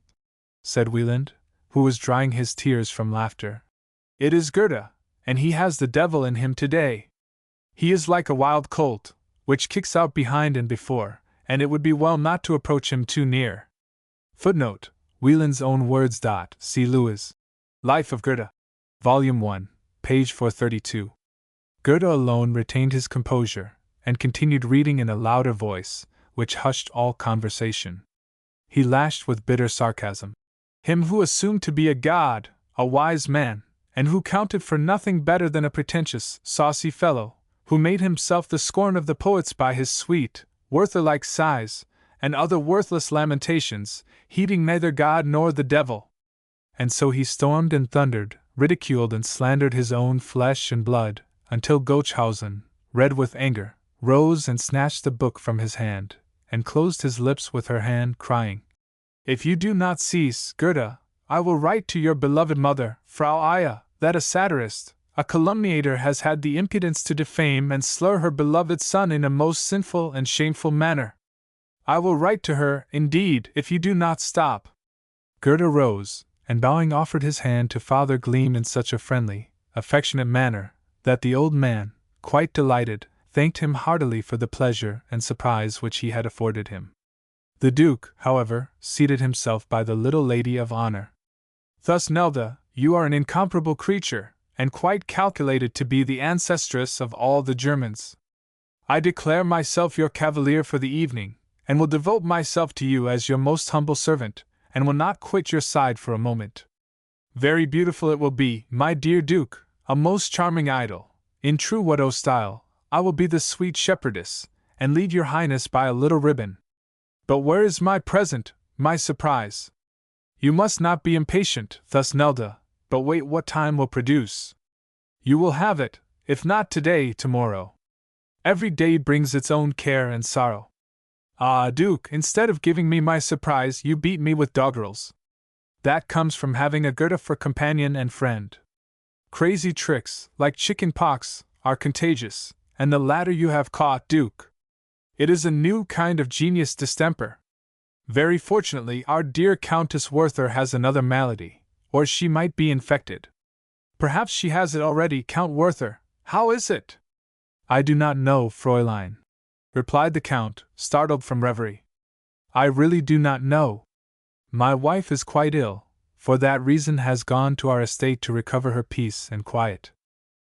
said Wieland, who was drying his tears from laughter. "It is Goethe, and he has the devil in him today. He is like a wild colt, which kicks out behind and before, and it would be well not to approach him too near. Footnote: Wieland's own words. See Lewis. Life of Goethe. Volume 1, page 432. Goethe alone retained his composure, and continued reading in a louder voice, which hushed all conversation. He lashed with bitter sarcasm him who assumed to be a god, a wise man, and who counted for nothing better than a pretentious, saucy fellow, who made himself the scorn of the poets by his sweet, Werther-like sighs, and other worthless lamentations, heeding neither God nor the devil. And so he stormed and thundered, ridiculed and slandered his own flesh and blood, until Gochhausen, red with anger, rose and snatched the book from his hand, and closed his lips with her hand, crying, "If you do not cease, Goethe, I will write to your beloved mother, Frau Aya, that a satirist, a calumniator has had the impudence to defame and slur her beloved son in a most sinful and shameful manner. I will write to her, indeed, if you do not stop." Goethe rose, and bowing offered his hand to Father Gleam in such a friendly, affectionate manner, that the old man, quite delighted, thanked him heartily for the pleasure and surprise which he had afforded him. The Duke, however, seated himself by the little lady of honor. "Thus, Nelda, you are an incomparable creature, and quite calculated to be the ancestress of all the Germans. I declare myself your cavalier for the evening, and will devote myself to you as your most humble servant, and will not quit your side for a moment. Very beautiful it will be, my dear Duke, a most charming idyll. In true Watteau style, I will be the sweet shepherdess, and lead your highness by a little ribbon. But where is my present, my surprise? You must not be impatient, thus Nelda, but wait what time will produce. You will have it, if not today, tomorrow. Every day brings its own care and sorrow. Ah, Duke, instead of giving me my surprise, you beat me with doggerels. That comes from having a Goethe for companion and friend. Crazy tricks, like chicken pox, are contagious, and the latter you have caught, Duke. It is a new kind of genius distemper. Very fortunately, our dear Countess Werther has another malady, or she might be infected. Perhaps she has it already, Count Werther. How is it?" "I do not know, Fräulein," replied the Count, startled from reverie. "I really do not know. My wife is quite ill, for that reason has gone to our estate to recover her peace and quiet.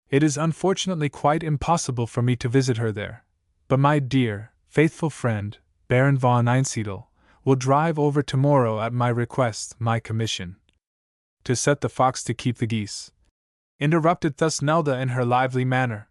It is unfortunately quite impossible for me to visit her there, but my dear, faithful friend, Baron von Einsiedel, will drive over tomorrow at my request, my commission." "To set the fox to keep the geese," interrupted thus Nelda in her lively manner.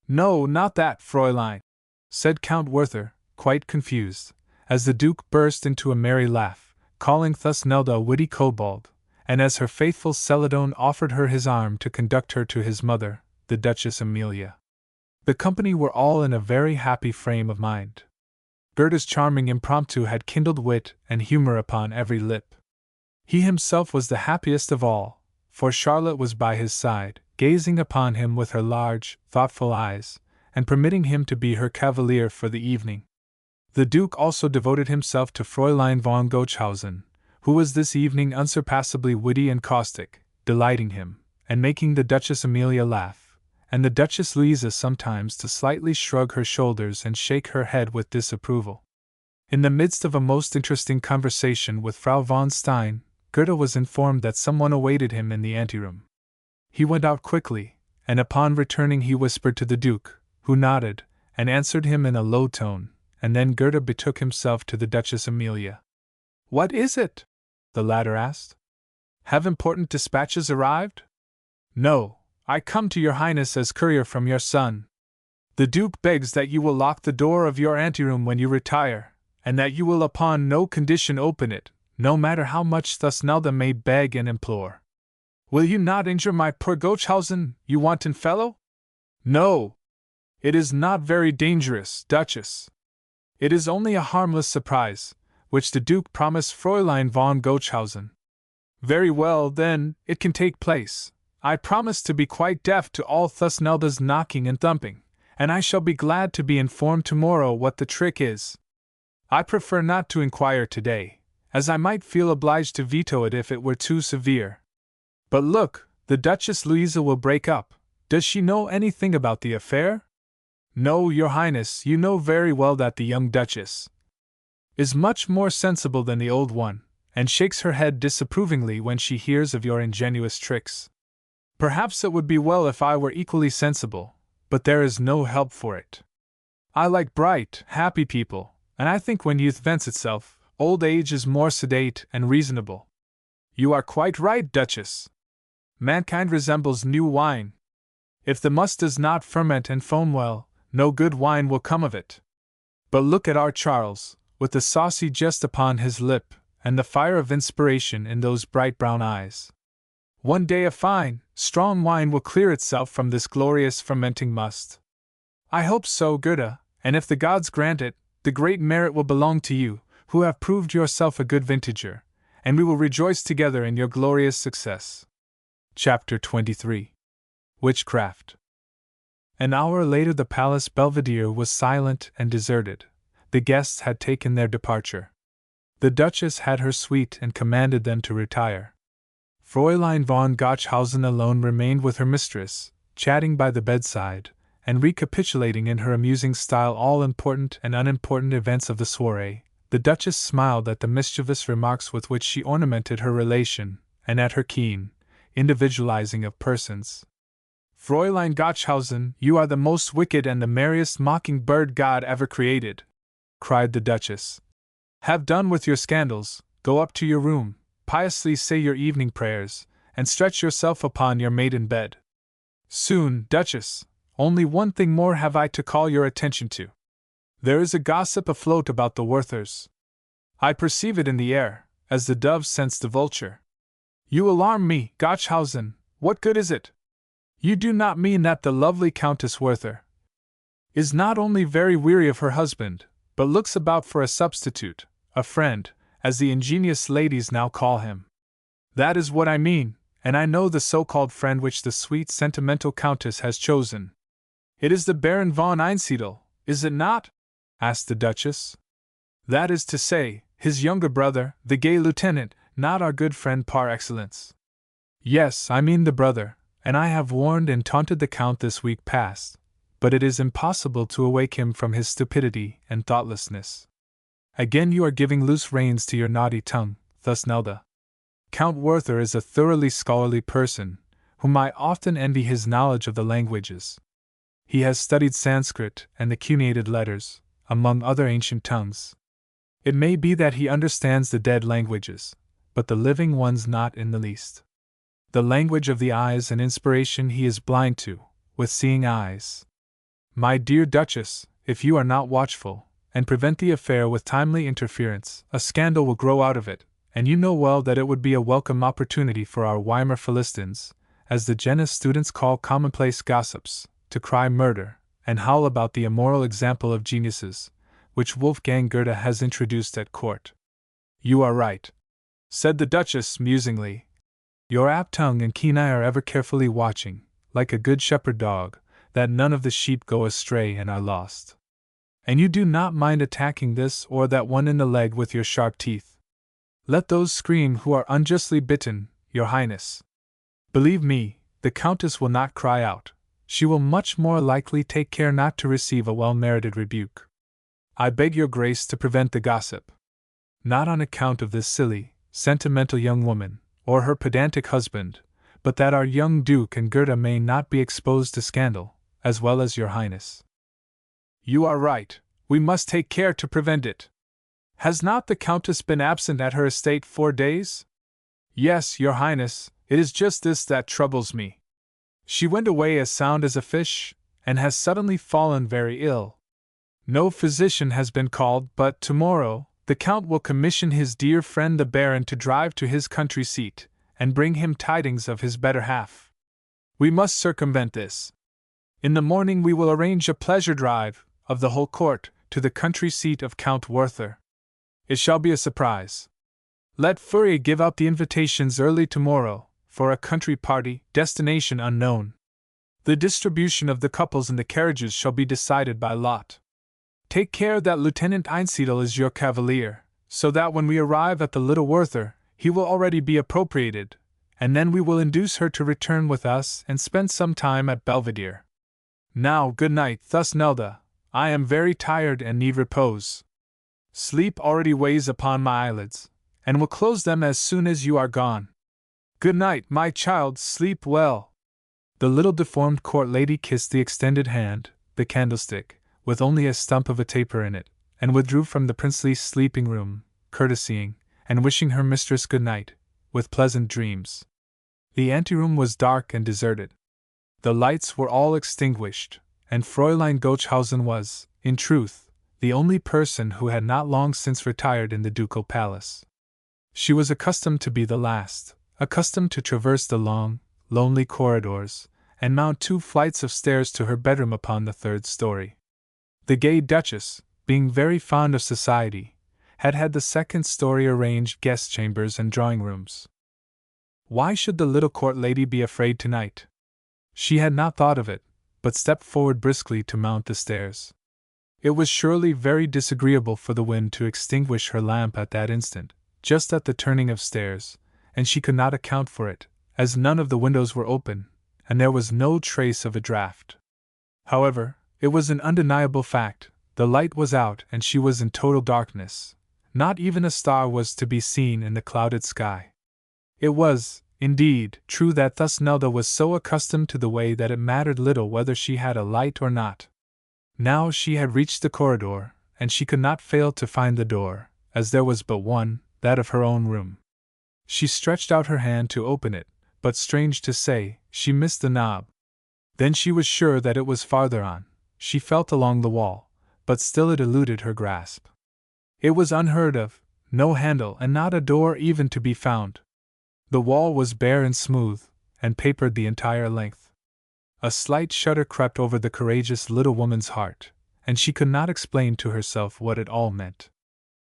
"No, not that, Fräulein," said Count Werther, quite confused, as the Duke burst into a merry laugh, calling thus Nelda a witty kobold, and as her faithful Celadon offered her his arm to conduct her to his mother, the Duchess Amelia. The company were all in a very happy frame of mind. Goethe's charming impromptu had kindled wit and humor upon every lip. He himself was the happiest of all, for Charlotte was by his side, gazing upon him with her large, thoughtful eyes, and permitting him to be her cavalier for the evening. The Duke also devoted himself to Fräulein von Gochhausen, who was this evening unsurpassably witty and caustic, delighting him, and making the Duchess Amelia laugh, and the Duchess Louisa sometimes to slightly shrug her shoulders and shake her head with disapproval. In the midst of a most interesting conversation with Frau von Stein, Goethe was informed that someone awaited him in the anteroom. He went out quickly, and upon returning he whispered to the Duke, who nodded, and answered him in a low tone, and then Goethe betook himself to the Duchess Amelia. "What is it?" the latter asked. "Have important dispatches arrived?" "No, I come to your Highness as courier from your son. The Duke begs that you will lock the door of your anteroom when you retire, and that you will upon no condition open it, no matter how much Thusnelda may beg and implore." "Will you not injure my poor Gochhausen, you wanton fellow?" "No. It is not very dangerous, Duchess. It is only a harmless surprise, which the Duke promised Fräulein von Gochhausen." "Very well, then, it can take place. I promise to be quite deaf to all Thusnelda's knocking and thumping, and I shall be glad to be informed tomorrow what the trick is. I prefer not to inquire today, as I might feel obliged to veto it if it were too severe. But look, the Duchess Louisa will break up. Does she know anything about the affair?" No, your Highness, you know very well that the young Duchess is much more sensible than the old one, and shakes her head disapprovingly when she hears of your ingenious tricks. Perhaps it would be well if I were equally sensible, but there is no help for it. I like bright, happy people, and I think when youth vents itself, old age is more sedate and reasonable. You are quite right, Duchess. Mankind resembles new wine. If the must does not ferment and foam well, no good wine will come of it. But look at our Charles, with the saucy jest upon his lip, and the fire of inspiration in those bright brown eyes. One day a fine, strong wine will clear itself from this glorious fermenting must. I hope so, Goethe, and if the gods grant it, the great merit will belong to you, who have proved yourself a good vintager, and we will rejoice together in your glorious success. Chapter 23. Witchcraft. An hour later the Palace Belvedere was silent and deserted. The guests had taken their departure. The Duchess had her suite and commanded them to retire. Fräulein von Gottschalten alone remained with her mistress, chatting by the bedside, and recapitulating in her amusing style all important and unimportant events of the soirée. The Duchess smiled at the mischievous remarks with which she ornamented her relation, and at her keen individualizing of persons. Fräulein Gottschalten, you are the most wicked and the merriest mocking-bird God ever created, cried the Duchess. Have done with your scandals, go up to your room, piously say your evening prayers, and stretch yourself upon your maiden bed. Soon, Duchess, only one thing more have I to call your attention to. There is a gossip afloat about the Werthers. I perceive it in the air, as the dove scents the vulture. You alarm me, Gottschalten. What good is it? You do not mean that the lovely Countess Werther is not only very weary of her husband, but looks about for a substitute, a friend, as the ingenious ladies now call him. That is what I mean, and I know the so-called friend which the sweet, sentimental Countess has chosen. It is the Baron von Einsiedel, is it not? Asked the Duchess. That is to say, his younger brother, the gay lieutenant, not our good friend par excellence. Yes, I mean the brother, and I have warned and taunted the Count this week past, but it is impossible to awake him from his stupidity and thoughtlessness. Again you are giving loose reins to your naughty tongue, Thusnelda. Count Werther is a thoroughly scholarly person, whom I often envy his knowledge of the languages. He has studied Sanskrit and the cuneiform letters, among other ancient tongues. It may be that he understands the dead languages, but the living ones not in the least. The language of the eyes and inspiration he is blind to, with seeing eyes. My dear Duchess, if you are not watchful, and prevent the affair with timely interference, a scandal will grow out of it, and you know well that it would be a welcome opportunity for our Weimar Philistines, as the Jena students call commonplace gossips, to cry murder, and howl about the immoral example of geniuses, which Wolfgang Goethe has introduced at court. You are right, said the Duchess musingly. Your apt tongue and keen eye are ever carefully watching, like a good shepherd dog, that none of the sheep go astray and are lost. And you do not mind attacking this or that one in the leg with your sharp teeth. Let those scream who are unjustly bitten, your Highness. Believe me, the Countess will not cry out. She will much more likely take care not to receive a well-merited rebuke. I beg your Grace to prevent the gossip. Not on account of this silly, sentimental young woman, or her pedantic husband, but that our young Duke and Goethe may not be exposed to scandal, as well as your Highness. You are right, we must take care to prevent it. Has not the Countess been absent at her estate 4 days? Yes, your Highness, it is just this that troubles me. She went away as sound as a fish, and has suddenly fallen very ill. No physician has been called, but tomorrow the Count will commission his dear friend the Baron to drive to his country seat, and bring him tidings of his better half. We must circumvent this. In the morning we will arrange a pleasure drive, of the whole court, to the country seat of Count Werther. It shall be a surprise. Let Fourier give out the invitations early tomorrow, for a country party, destination unknown. The distribution of the couples in the carriages shall be decided by lot. Take care that Lieutenant Einsiedel is your cavalier, so that when we arrive at the Little Werther, he will already be appropriated, and then we will induce her to return with us and spend some time at Belvedere. Now, good night, Thusnelda. I am very tired and need repose. Sleep already weighs upon my eyelids, and will close them as soon as you are gone. Good night, my child, sleep well. The little deformed court lady kissed the extended hand, the candlestick, with only a stump of a taper in it, and withdrew from the princely sleeping room, courtesying, and wishing her mistress good night, with pleasant dreams. The anteroom was dark and deserted. The lights were all extinguished, and Fräulein Gochhausen was, in truth, the only person who had not long since retired in the ducal palace. She was accustomed to be the last, accustomed to traverse the long, lonely corridors, and mount 2 flights of stairs to her bedroom upon the 3rd story. The gay Duchess, being very fond of society, had had the 2nd story arranged guest chambers and drawing rooms. Why should the little court lady be afraid tonight? She had not thought of it, but stepped forward briskly to mount the stairs. It was surely very disagreeable for the wind to extinguish her lamp at that instant, just at the turning of stairs, and she could not account for it, as none of the windows were open, and there was no trace of a draught. However, it was an undeniable fact, the light was out and she was in total darkness. Not even a star was to be seen in the clouded sky. It was, indeed, true that Thusnelda was so accustomed to the way that it mattered little whether she had a light or not. Now she had reached the corridor, and she could not fail to find the door, as there was but one, that of her own room. She stretched out her hand to open it, but strange to say, she missed the knob. Then she was sure that it was farther on. She felt along the wall, but still it eluded her grasp. It was unheard of, no handle and not a door even to be found. The wall was bare and smooth, and papered the entire length. A slight shudder crept over the courageous little woman's heart, and she could not explain to herself what it all meant.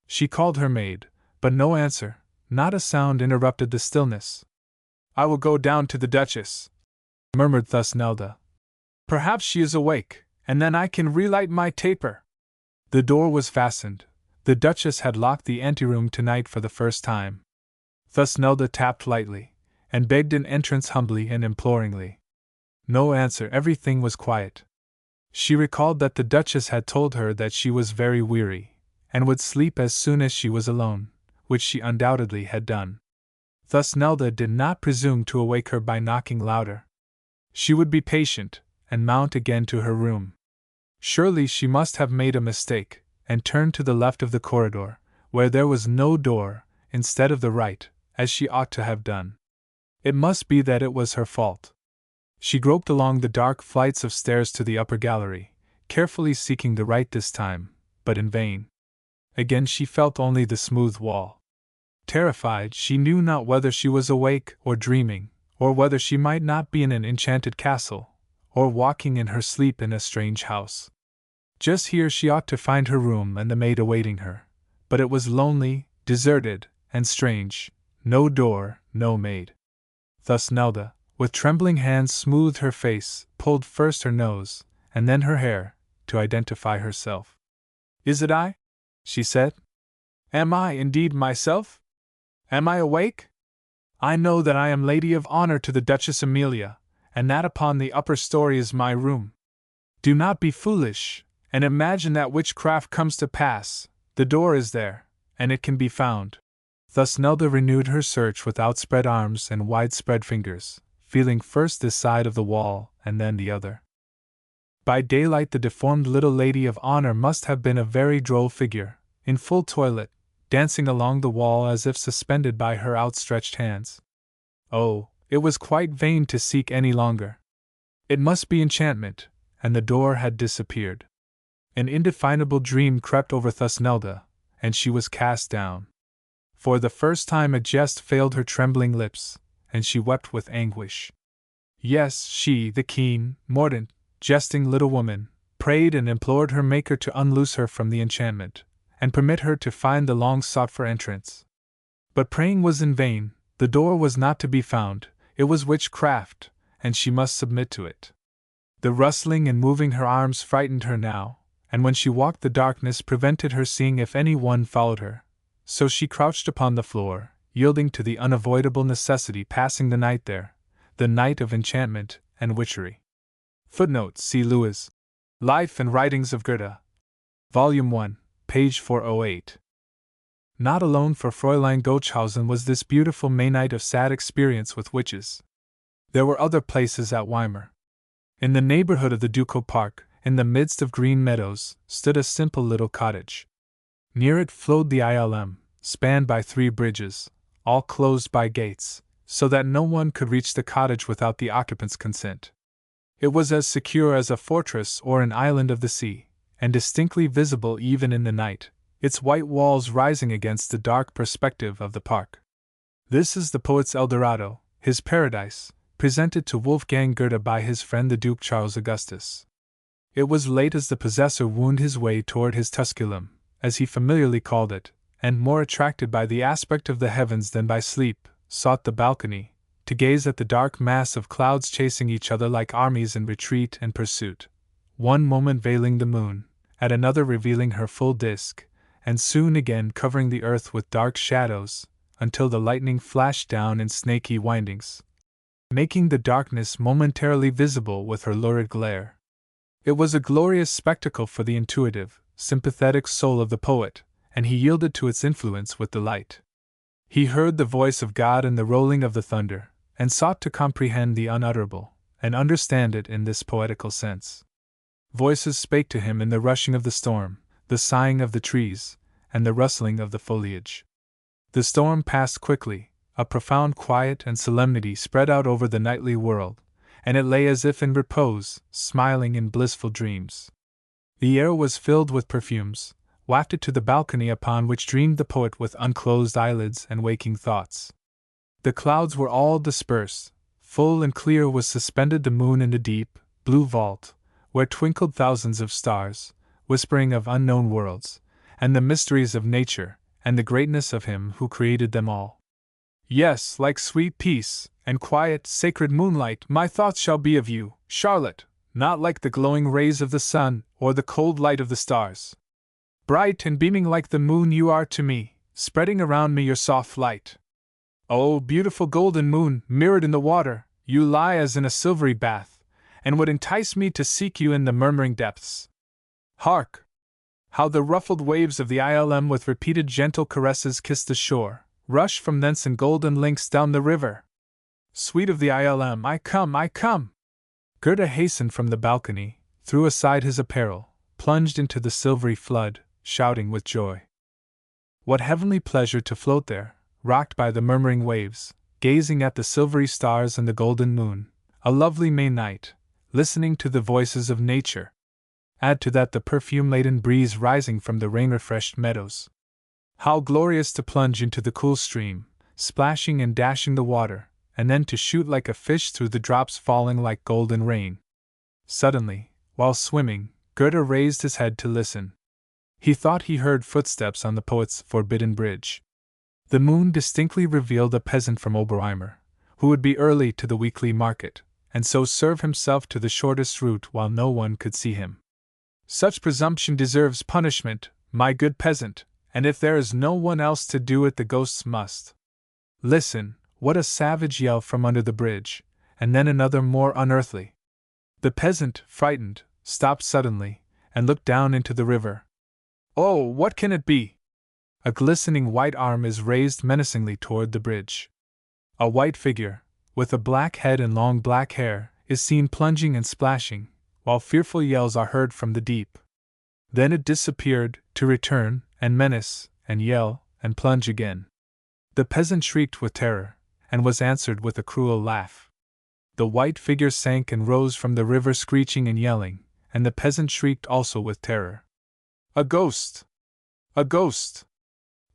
She called her maid, but no answer, not a sound interrupted the stillness. "I will go down to the Duchess," murmured Thusnelda. "Perhaps she is awake, and then I can relight my taper." The door was fastened. The Duchess had locked the anteroom tonight for the first time. Thusnelda tapped lightly, and begged an entrance humbly and imploringly. No answer, everything was quiet. She recalled that the Duchess had told her that she was very weary, and would sleep as soon as she was alone, which she undoubtedly had done. Thusnelda did not presume to awake her by knocking louder. She would be patient, and mount again to her room. Surely she must have made a mistake, and turned to the left of the corridor, where there was no door, instead of the right, as she ought to have done. It must be that it was her fault. She groped along the dark flights of stairs to the upper gallery, carefully seeking the right this time, but in vain. Again she felt only the smooth wall. Terrified, she knew not whether she was awake or dreaming, or whether she might not be in an enchanted castle, or walking in her sleep in a strange house. Just here she ought to find her room and the maid awaiting her, but it was lonely, deserted, and strange, no door, no maid. Thusnelda, with trembling hands, smoothed her face, pulled first her nose, and then her hair, to identify herself. "Is it I?" she said. "Am I indeed myself? Am I awake? I know that I am lady of honor to the Duchess Amelia, and that upon the upper story is my room. Do not be foolish, and imagine that witchcraft comes to pass. The door is there, and it can be found." Thusnelda renewed her search with outspread arms and widespread fingers, feeling first this side of the wall and then the other. By daylight the deformed little lady of honor must have been a very droll figure, in full toilet, dancing along the wall as if suspended by her outstretched hands. Oh, it was quite vain to seek any longer. It must be enchantment, and the door had disappeared. An indefinable dream crept over Thusnelda, and she was cast down. For the first time a jest failed her trembling lips, and she wept with anguish. Yes, she, the keen, mordant, jesting little woman, prayed and implored her Maker to unloose her from the enchantment, and permit her to find the long-sought-for entrance. But praying was in vain, the door was not to be found, it was witchcraft, and she must submit to it. The rustling and moving her arms frightened her now, and when she walked the darkness prevented her seeing if any one followed her, so she crouched upon the floor, yielding to the unavoidable necessity passing the night there, the night of enchantment and witchery. Footnote: see Lewis. Life and Writings of Goethe. Volume 1, page 408. Not alone for Fräulein Gochhausen was this beautiful May night of sad experience with witches. There were other places at Weimar. In the neighborhood of the Ducal Park, in the midst of green meadows, stood a simple little cottage. Near it flowed the Ilm, spanned by 3 bridges, all closed by gates, so that no one could reach the cottage without the occupant's consent. It was as secure as a fortress or an island of the sea, and distinctly visible even in the night, its white walls rising against the dark perspective of the park. This is the poet's Eldorado, his paradise, presented to Wolfgang Goethe by his friend the Duke Charles Augustus. It was late as the possessor wound his way toward his Tusculum, as he familiarly called it, and more attracted by the aspect of the heavens than by sleep, sought the balcony, to gaze at the dark mass of clouds chasing each other like armies in retreat and pursuit, one moment veiling the moon, at another revealing her full disk, and soon again covering the earth with dark shadows, until the lightning flashed down in snaky windings, making the darkness momentarily visible with her lurid glare. It was a glorious spectacle for the intuitive, sympathetic soul of the poet, and he yielded to its influence with delight. He heard the voice of God in the rolling of the thunder, and sought to comprehend the unutterable, and understand it in this poetical sense. Voices spake to him in the rushing of the storm, the sighing of the trees, and the rustling of the foliage. The storm passed quickly, a profound quiet and solemnity spread out over the nightly world, and it lay as if in repose, smiling in blissful dreams. The air was filled with perfumes, wafted to the balcony upon which dreamed the poet with unclosed eyelids and waking thoughts. The clouds were all dispersed, full and clear was suspended the moon in the deep, blue vault, where twinkled thousands of stars, whispering of unknown worlds, and the mysteries of nature, and the greatness of Him who created them all. Yes, like sweet peace, and quiet, sacred moonlight, my thoughts shall be of you, Charlotte, not like the glowing rays of the sun, or the cold light of the stars. Bright and beaming like the moon you are to me, spreading around me your soft light. O beautiful golden moon, mirrored in the water, you lie as in a silvery bath, and would entice me to seek you in the murmuring depths. Hark! How the ruffled waves of the Ilm with repeated gentle caresses kiss the shore, rush from thence in golden links down the river. Sweet of the Ilm, I come, I come! Goethe hastened from the balcony, threw aside his apparel, plunged into the silvery flood, shouting with joy. What heavenly pleasure to float there, rocked by the murmuring waves, gazing at the silvery stars and the golden moon, a lovely May night, listening to the voices of nature. Add to that the perfume-laden breeze rising from the rain-refreshed meadows. How glorious to plunge into the cool stream, splashing and dashing the water, and then to shoot like a fish through the drops falling like golden rain. Suddenly, while swimming, Goethe raised his head to listen. He thought he heard footsteps on the poet's forbidden bridge. The moon distinctly revealed a peasant from Oberweimer, who would be early to the weekly market, and so serve himself to the shortest route while no one could see him. Such presumption deserves punishment, my good peasant, and if there is no one else to do it, the ghosts must. Listen, what a savage yell from under the bridge, and then another more unearthly. The peasant, frightened, stopped suddenly, and looked down into the river. Oh, what can it be? A glistening white arm is raised menacingly toward the bridge. A white figure, with a black head and long black hair, is seen plunging and splashing, while fearful yells are heard from the deep. Then it disappeared, to return, and menace, and yell, and plunge again. The peasant shrieked with terror, and was answered with a cruel laugh. The white figure sank and rose from the river screeching and yelling, and the peasant shrieked also with terror. A ghost! A ghost!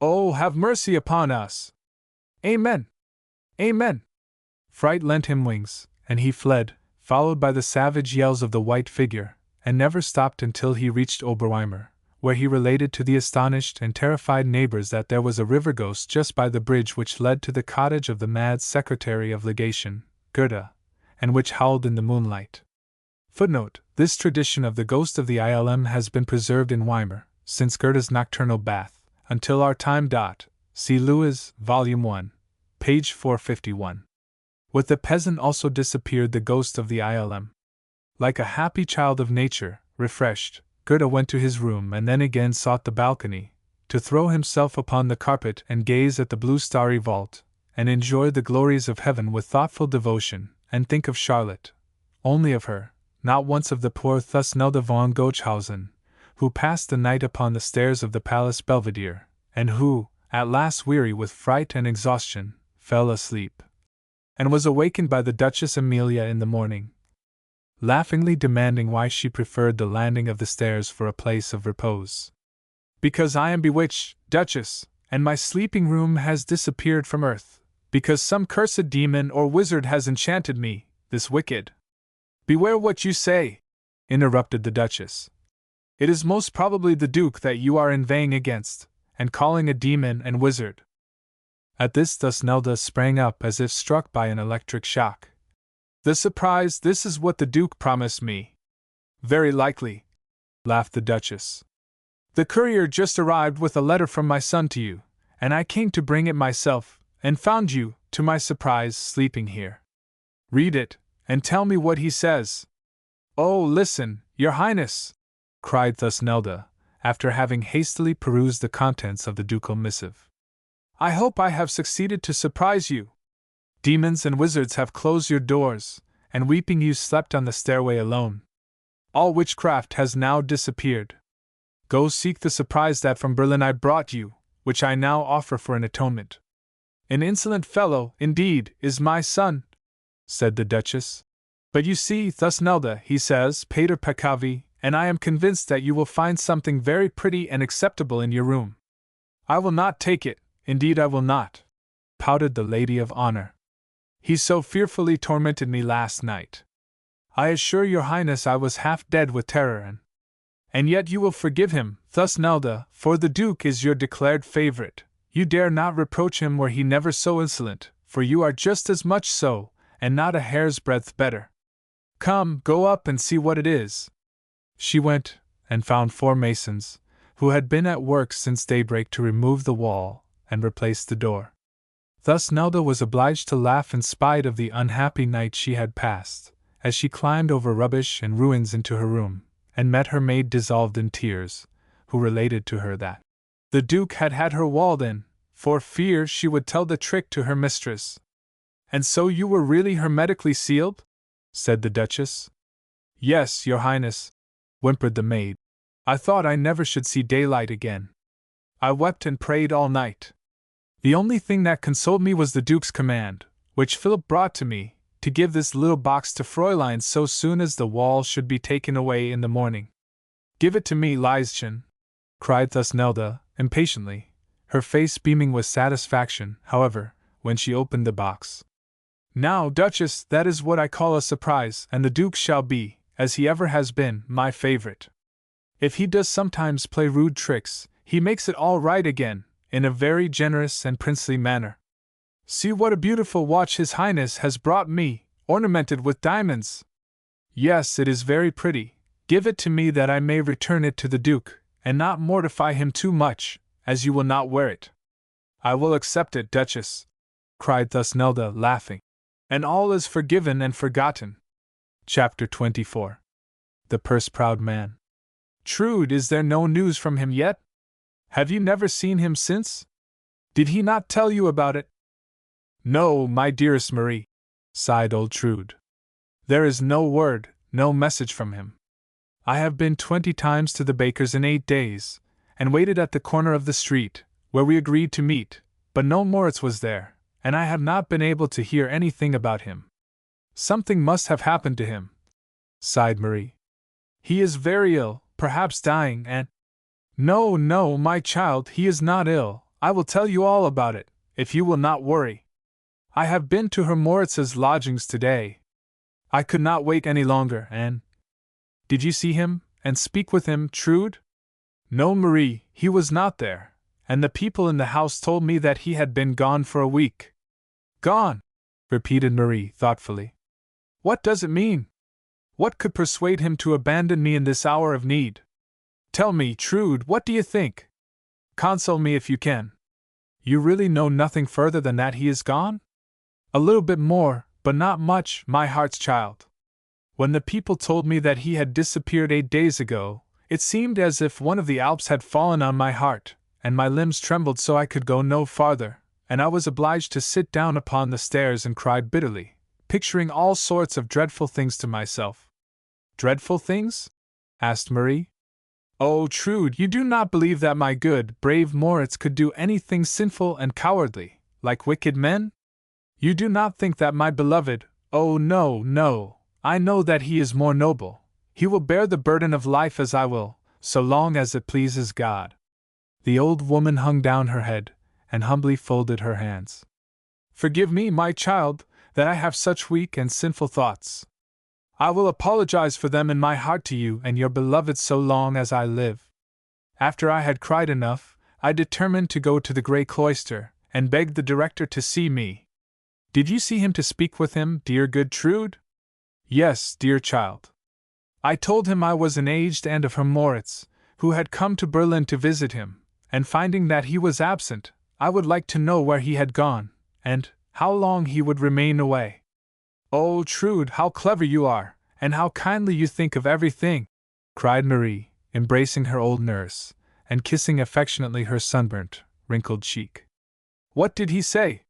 Oh, have mercy upon us! Amen! Amen! Fright lent him wings, and he fled, followed by the savage yells of the white figure, and never stopped until he reached Oberweimer, where he related to the astonished and terrified neighbors that there was a river ghost just by the bridge which led to the cottage of the mad secretary of legation, Goethe, and which howled in the moonlight. Footnote: this tradition of the ghost of the Ilm has been preserved in Weimar, since Goethe's nocturnal bath, until our time. See Lewis, Volume 1, page 451. With the peasant also disappeared the ghost of the Ilm. Like a happy child of nature, refreshed, Goethe went to his room and then again sought the balcony, to throw himself upon the carpet and gaze at the blue starry vault, and enjoy the glories of heaven with thoughtful devotion, and think of Charlotte, only of her, not once of the poor Thusnelda von Gochhausen, who passed the night upon the stairs of the Palace Belvedere, and who, at last weary with fright and exhaustion, fell asleep, and was awakened by the Duchess Amelia in the morning, laughingly demanding why she preferred the landing of the stairs for a place of repose. "Because I am bewitched, Duchess, and my sleeping room has disappeared from earth, because some cursed demon or wizard has enchanted me, this wicked—" "Beware what you say," interrupted the Duchess. "It is most probably the Duke that you are inveighing against, and calling a demon and wizard." At this Thusnelda sprang up as if struck by an electric shock. "The surprise, this is what the Duke promised me." "Very likely," laughed the Duchess. "The courier just arrived with a letter from my son to you, and I came to bring it myself, and found you, to my surprise, sleeping here. Read it, and tell me what he says." "Oh, listen, Your Highness!" cried Thusnelda, after having hastily perused the contents of the ducal missive. "I hope I have succeeded to surprise you. Demons and wizards have closed your doors, and weeping you slept on the stairway alone. All witchcraft has now disappeared. Go seek the surprise that from Berlin I brought you, which I now offer for an atonement." "An insolent fellow, indeed, is my son," said the Duchess. "But you see, Thusnelda, he says, Pater peccavi, and I am convinced that you will find something very pretty and acceptable in your room." "I will not take it, indeed I will not," pouted the lady of honor. "He so fearfully tormented me last night. I assure your Highness I was half dead with terror, and yet you will forgive him, Thusnelda, for the Duke is your declared favorite. You dare not reproach him were he never so insolent, for you are just as much so, and not a hair's breadth better. Come, go up and see what it is." She went, and found 4 masons, who had been at work since daybreak to remove the wall and replace the door. Thusnelda was obliged to laugh in spite of the unhappy night she had passed, as she climbed over rubbish and ruins into her room, and met her maid dissolved in tears, who related to her that the Duke had had her walled in, for fear she would tell the trick to her mistress. "And so you were really hermetically sealed?" said the Duchess. "Yes, Your Highness," whimpered the maid. "I thought I never should see daylight again. I wept and prayed all night. The only thing that consoled me was the Duke's command, which Philip brought to me, to give this little box to Fräulein so soon as the wall should be taken away in the morning." "Give it to me, Lieschen," cried Thusnelda, impatiently, her face beaming with satisfaction, however, when she opened the box. "Now, Duchess, that is what I call a surprise, and the Duke shall be, as he ever has been, my favorite. If he does sometimes play rude tricks, he makes it all right again, in a very generous and princely manner. See what a beautiful watch His Highness has brought me, ornamented with diamonds. Yes, it is very pretty. Give it to me that I may return it to the Duke, and not mortify him too much, as you will not wear it." "I will accept it, Duchess," cried Thusnelda, laughing. "And all is forgiven and forgotten." Chapter 24. The Purse-Proud Man. "Trude, is there no news from him yet? Have you never seen him since? Did he not tell you about it?" "No, my dearest Marie," sighed old Trude. "There is no word, no message from him. I have been 20 times to the baker's in 8 days, and waited at the corner of the street, where we agreed to meet, but no Moritz was there, and I have not been able to hear anything about him. Something must have happened to him," sighed Marie. "He is very ill, perhaps dying, and—" "No, no, my child, he is not ill. I will tell you all about it, if you will not worry. I have been to Herr Moritz's lodgings today. I could not wait any longer, and—" "Did you see him, and speak with him, Trude?" "No, Marie, he was not there, and the people in the house told me that he had been gone for a week." "Gone?" repeated Marie, thoughtfully. "What does it mean? What could persuade him to abandon me in this hour of need? Tell me, Trude, what do you think? Console me if you can. You really know nothing further than that he is gone?" "A little bit more, but not much, my heart's child." When the people told me that he had disappeared 8 days ago, it seemed as if one of the Alps had fallen on my heart, and my limbs trembled so I could go no farther, and I was obliged to sit down upon the stairs and cry bitterly, picturing all sorts of dreadful things to myself. Dreadful things? Asked Marie. Oh, Trude, you do not believe that my good, brave Moritz could do anything sinful and cowardly, like wicked men? You do not think that my beloved, oh no, no, I know that he is more noble. He will bear the burden of life as I will, so long as it pleases God. The old woman hung down her head, and humbly folded her hands. Forgive me, my child, that I have such weak and sinful thoughts. I will apologize for them in my heart to you and your beloved so long as I live. After I had cried enough, I determined to go to the grey cloister, and begged the director to see me. Did you see him to speak with him, dear good Trude? Yes, dear child. I told him I was an aged aunt of her Moritz, who had come to Berlin to visit him, and finding that he was absent, I would like to know where he had gone, and how long he would remain away. Oh, Trude, how clever you are, and how kindly you think of everything, cried Marie, embracing her old nurse, and kissing affectionately her sunburnt, wrinkled cheek. What did he say?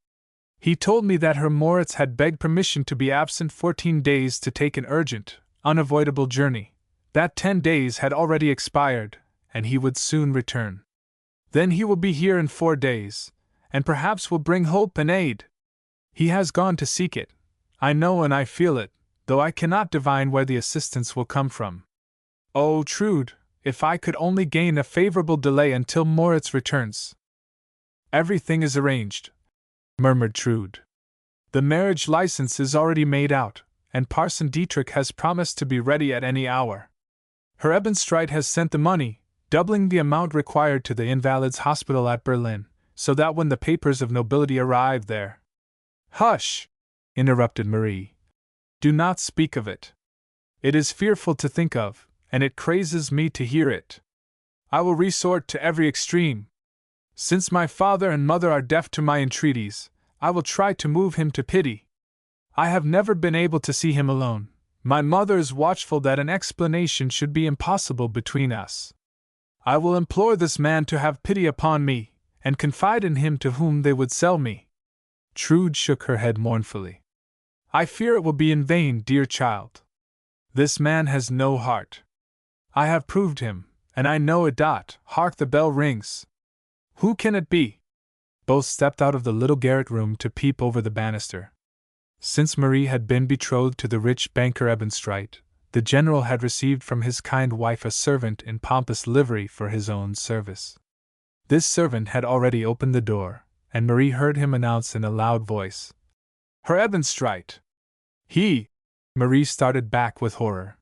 He told me that her Moritz had begged permission to be absent 14 days to take an urgent, unavoidable journey, that 10 days had already expired, and he would soon return. Then he will be here in 4 days, and perhaps will bring hope and aid. He has gone to seek it, I know and I feel it, though I cannot divine where the assistance will come from. Oh, Trude, if I could only gain a favorable delay until Moritz returns. Everything is arranged, murmured Trude. The marriage license is already made out, and Parson Dietrich has promised to be ready at any hour. Herr Ebenstreit has sent the money, doubling the amount required to the Invalids' Hospital at Berlin, so that when the papers of nobility arrive there— Hush! Interrupted Marie. Do not speak of it. It is fearful to think of, and it crazes me to hear it. I will resort to every extreme. Since my father and mother are deaf to my entreaties, I will try to move him to pity. I have never been able to see him alone. My mother is watchful that an explanation should be impossible between us. I will implore this man to have pity upon me, and confide in him to whom they would sell me. Trude shook her head mournfully. I fear it will be in vain, dear child. This man has no heart. I have proved him, and I know it. Hark, the bell rings. Who can it be? Both stepped out of the little garret room to peep over the banister. Since Marie had been betrothed to the rich banker Ebenstreit, the general had received from his kind wife a servant in pompous livery for his own service. This servant had already opened the door, and Marie heard him announce in a loud voice, Herr Ebenstreit! He! Marie started back with horror.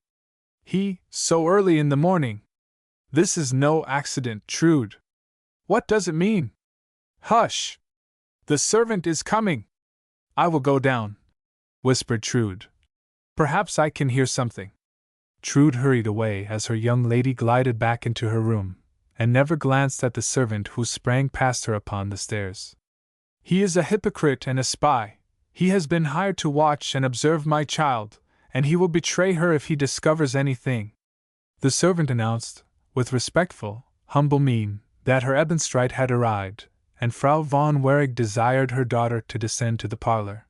He, so early in the morning! This is no accident, Trude. What does it mean? Hush! The servant is coming! I will go down, whispered Trude. Perhaps I can hear something. Trude hurried away as her young lady glided back into her room, and never glanced at the servant who sprang past her upon the stairs. He is a hypocrite and a spy. He has been hired to watch and observe my child, and he will betray her if he discovers anything. The servant announced, with respectful, humble mien, that Herr Ebenstreit had arrived, and Frau von Wareg desired her daughter to descend to the parlor.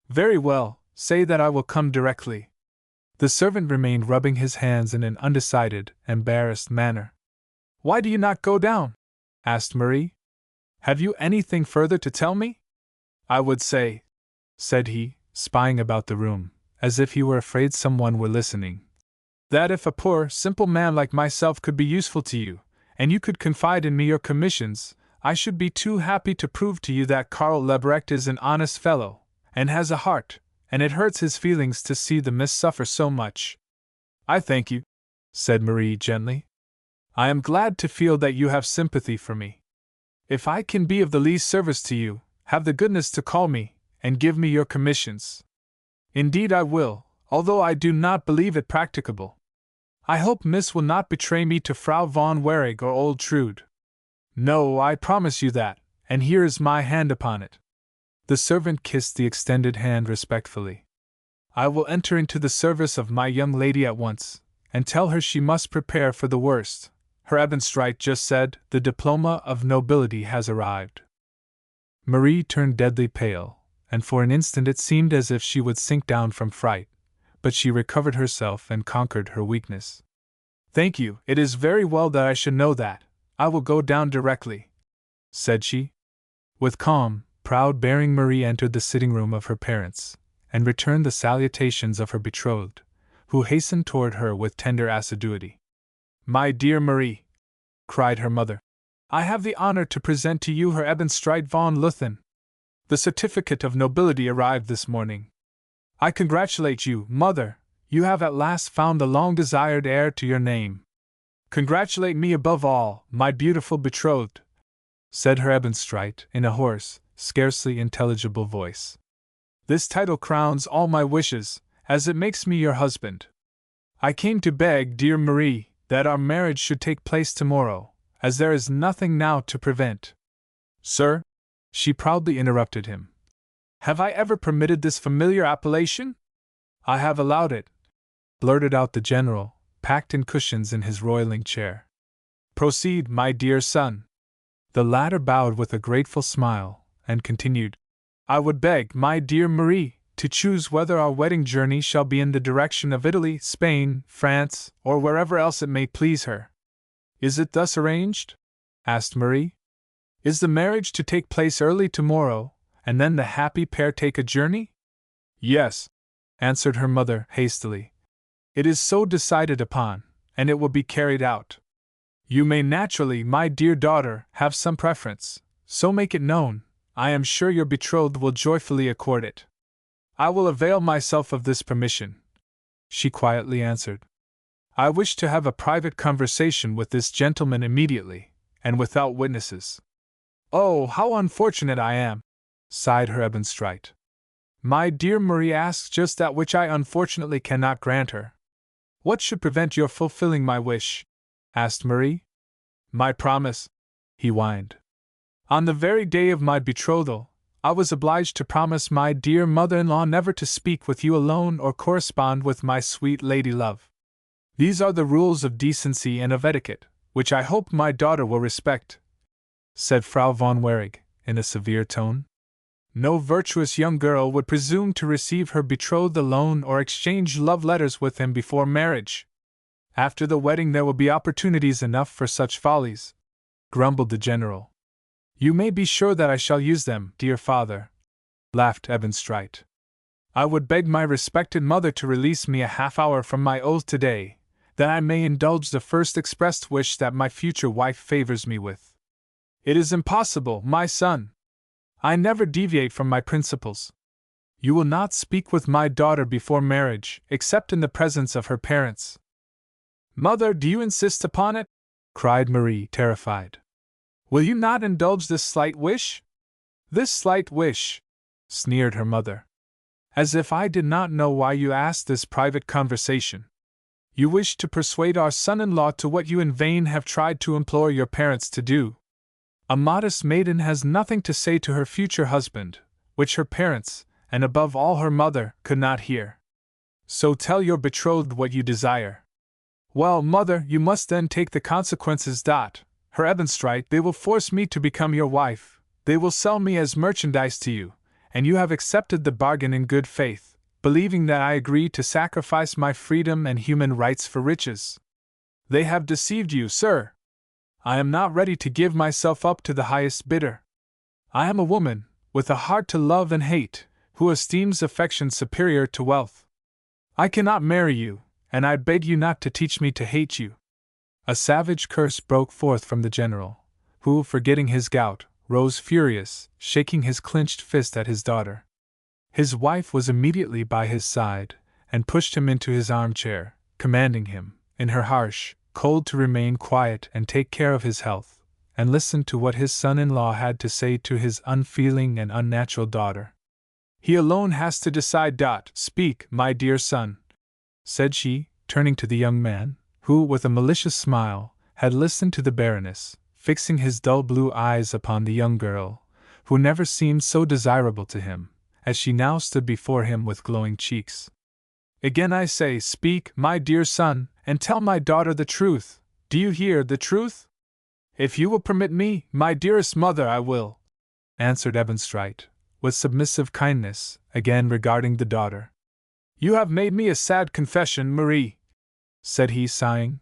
Very well, say that I will come directly. The servant remained rubbing his hands in an undecided, embarrassed manner. Why do you not go down? Asked Marie. Have you anything further to tell me? I would say, said he, spying about the room, as if he were afraid someone were listening, that if a poor, simple man like myself could be useful to you, and you could confide in me your commissions, I should be too happy to prove to you that Karl Lebrecht is an honest fellow, and has a heart, and it hurts his feelings to see the miss suffer so much. I thank you, said Marie gently. I am glad to feel that you have sympathy for me. If I can be of the least service to you, have the goodness to call me, and give me your commissions. Indeed I will, although I do not believe it practicable. I hope Miss will not betray me to Frau von Wareg or old Trude. No, I promise you that, and here is my hand upon it. The servant kissed the extended hand respectfully. I will enter into the service of my young lady at once, and tell her she must prepare for the worst. Her Ebenstreit just said, the diploma of nobility has arrived. Marie turned deadly pale, and for an instant it seemed as if she would sink down from fright, but she recovered herself and conquered her weakness. Thank you, it is very well that I should know that. I will go down directly, said she. With calm, proud bearing, Marie entered the sitting room of her parents, and returned the salutations of her betrothed, who hastened toward her with tender assiduity. My dear Marie, cried her mother, I have the honor to present to you her Ebenstreit von Luthen. The certificate of nobility arrived this morning. I congratulate you, mother, you have at last found the long-desired heir to your name. Congratulate me above all, my beautiful betrothed, said her Ebenstreit in a hoarse, scarcely intelligible voice. This title crowns all my wishes, as it makes me your husband. I came to beg, dear Marie, that our marriage should take place tomorrow, as there is nothing now to prevent. Sir, she proudly interrupted him. Have I ever permitted this familiar appellation? I have allowed it, blurted out the general, packed in cushions in his roiling chair. Proceed, my dear son. The latter bowed with a grateful smile, and continued, I would beg, my dear Marie, to choose whether our wedding journey shall be in the direction of Italy, Spain, France, or wherever else it may please her. Is it thus arranged? Asked Marie. Is the marriage to take place early tomorrow, and then the happy pair take a journey? Yes, answered her mother hastily. It is so decided upon, and it will be carried out. You may naturally, my dear daughter, have some preference, so make it known. I am sure your betrothed will joyfully accord it. I will avail myself of this permission, she quietly answered. I wish to have a private conversation with this gentleman immediately, and without witnesses. Oh, how unfortunate I am, sighed her Ebenstreit. My dear Marie asks just that which I unfortunately cannot grant her. What should prevent your fulfilling my wish? Asked Marie. My promise, he whined. On the very day of my betrothal, I was obliged to promise my dear mother-in-law never to speak with you alone or correspond with my sweet lady love. These are the rules of decency and of etiquette, which I hope my daughter will respect, said Frau von Wehrig, in a severe tone. No virtuous young girl would presume to receive her betrothed alone or exchange love letters with him before marriage. After the wedding there will be opportunities enough for such follies, grumbled the general. You may be sure that I shall use them, dear father, laughed Ebenstreit. I would beg my respected mother to release me a half-hour from my oath today, that I may indulge the first expressed wish that my future wife favors me with. It is impossible, my son. I never deviate from my principles. You will not speak with my daughter before marriage, except in the presence of her parents. Mother, do you insist upon it? Cried Marie, terrified. Will you not indulge this slight wish? This slight wish, sneered her mother. As if I did not know why you asked this private conversation. You wish to persuade our son-in-law to what you in vain have tried to implore your parents to do. A modest maiden has nothing to say to her future husband, which her parents, and above all her mother, could not hear. So tell your betrothed what you desire. Well, mother, you must then take the consequences. Her Ebenstreit, they will force me to become your wife, they will sell me as merchandise to you, and you have accepted the bargain in good faith, believing that I agree to sacrifice my freedom and human rights for riches. They have deceived you, sir. I am not ready to give myself up to the highest bidder. I am a woman, with a heart to love and hate, who esteems affection superior to wealth. I cannot marry you, and I beg you not to teach me to hate you. A savage curse broke forth from the general, who, forgetting his gout, rose furious, shaking his clenched fist at his daughter. His wife was immediately by his side, and pushed him into his armchair, commanding him, in her harsh, cold, to remain quiet and take care of his health, and listen to what his son-in-law had to say to his unfeeling and unnatural daughter. He alone has to decide. Speak, my dear son, said she, turning to the young man, who, with a malicious smile, had listened to the Baroness, fixing his dull blue eyes upon the young girl, who never seemed so desirable to him, as she now stood before him with glowing cheeks. Again I say, speak, my dear son, and tell my daughter the truth. Do you hear, the truth? If you will permit me, my dearest mother, I will, answered Ebenstreit, with submissive kindness, again regarding the daughter. You have made me a sad confession, Marie, said he, sighing.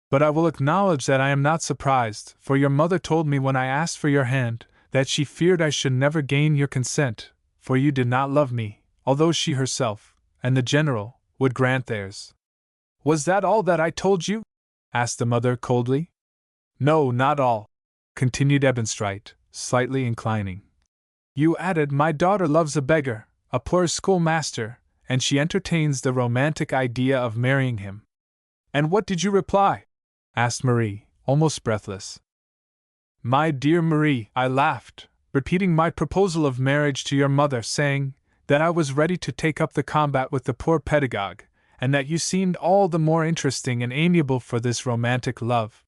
But I will acknowledge that I am not surprised, for your mother told me when I asked for your hand, that she feared I should never gain your consent, for you did not love me, although she herself, and the general, would grant theirs. Was that all that I told you? Asked the mother coldly. No, not all, continued Ebenstreit, slightly inclining. You added, my daughter loves a beggar, a poor schoolmaster, and she entertains the romantic idea of marrying him. And what did you reply? Asked Marie, almost breathless. My dear Marie, I laughed, repeating my proposal of marriage to your mother, saying that I was ready to take up the combat with the poor pedagogue, and that you seemed all the more interesting and amiable for this romantic love.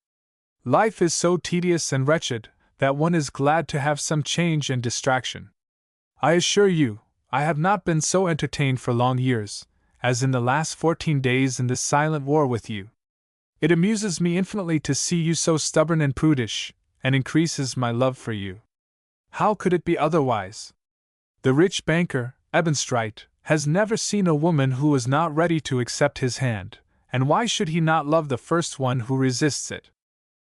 Life is so tedious and wretched that one is glad to have some change and distraction. I assure you, I have not been so entertained for long years, as in the last 14 days in this silent war with you. It amuses me infinitely to see you so stubborn and prudish, and increases my love for you. How could it be otherwise? The rich banker, Ebenstreit, has never seen a woman who is not ready to accept his hand, and why should he not love the first one who resists it?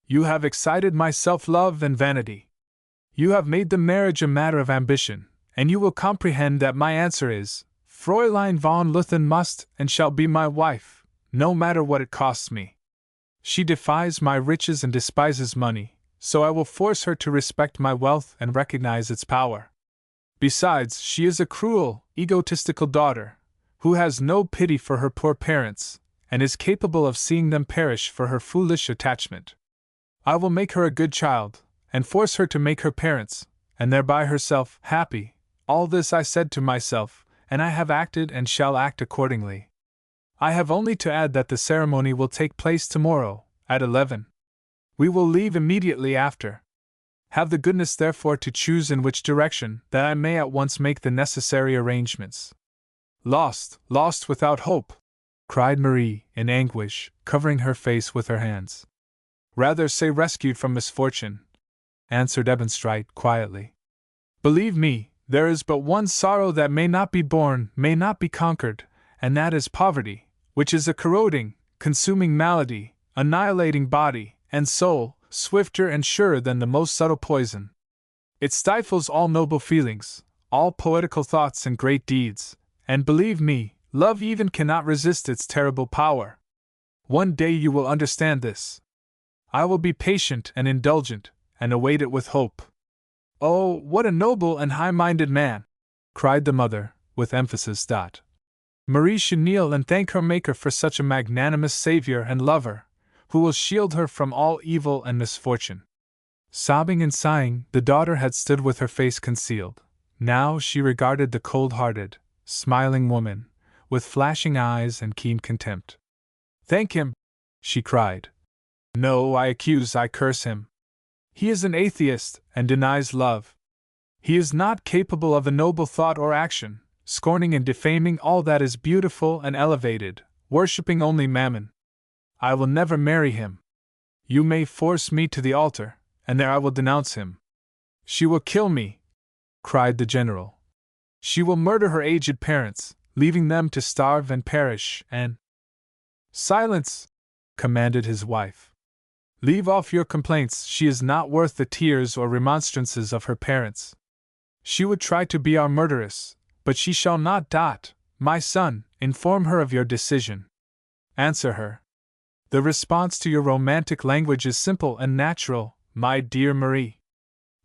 You have excited my self-love and vanity. You have made the marriage a matter of ambition, and you will comprehend that my answer is, Fräulein von Luthen must and shall be my wife, no matter what it costs me. She defies my riches and despises money, so I will force her to respect my wealth and recognize its power. Besides, she is a cruel, egotistical daughter, who has no pity for her poor parents, and is capable of seeing them perish for her foolish attachment. I will make her a good child, and force her to make her parents, and thereby herself, happy. All this I said to myself, and I have acted and shall act accordingly. I have only to add that the ceremony will take place tomorrow, at 11. We will leave immediately after. Have the goodness therefore to choose in which direction, that I may at once make the necessary arrangements. Lost, lost without hope, cried Marie, in anguish, covering her face with her hands. Rather say rescued from misfortune, answered Ebenstreit quietly. Believe me, there is but one sorrow that may not be borne, may not be conquered, and that is poverty, which is a corroding, consuming malady, annihilating body and soul, swifter and surer than the most subtle poison. It stifles all noble feelings, all poetical thoughts and great deeds, and believe me, love even cannot resist its terrible power. One day you will understand this. I will be patient and indulgent, and await it with hope. Oh, what a noble and high-minded man! Cried the mother, with emphasis. Marie should kneel and thank her Maker for such a magnanimous Savior and lover, who will shield her from all evil and misfortune. Sobbing and sighing, the daughter had stood with her face concealed. Now she regarded the cold-hearted, smiling woman, with flashing eyes and keen contempt. Thank him, she cried. No, I accuse, I curse him. He is an atheist, and denies love. He is not capable of a noble thought or action, scorning and defaming all that is beautiful and elevated, worshipping only mammon. I will never marry him. You may force me to the altar, and there I will denounce him. She will kill me, cried the general. She will murder her aged parents, leaving them to starve and perish, and— Silence, commanded his wife. Leave off your complaints, she is not worth the tears or remonstrances of her parents. She would try to be our murderess, but she shall not. My son, inform her of your decision. Answer her. The response to your romantic language is simple and natural, my dear Marie.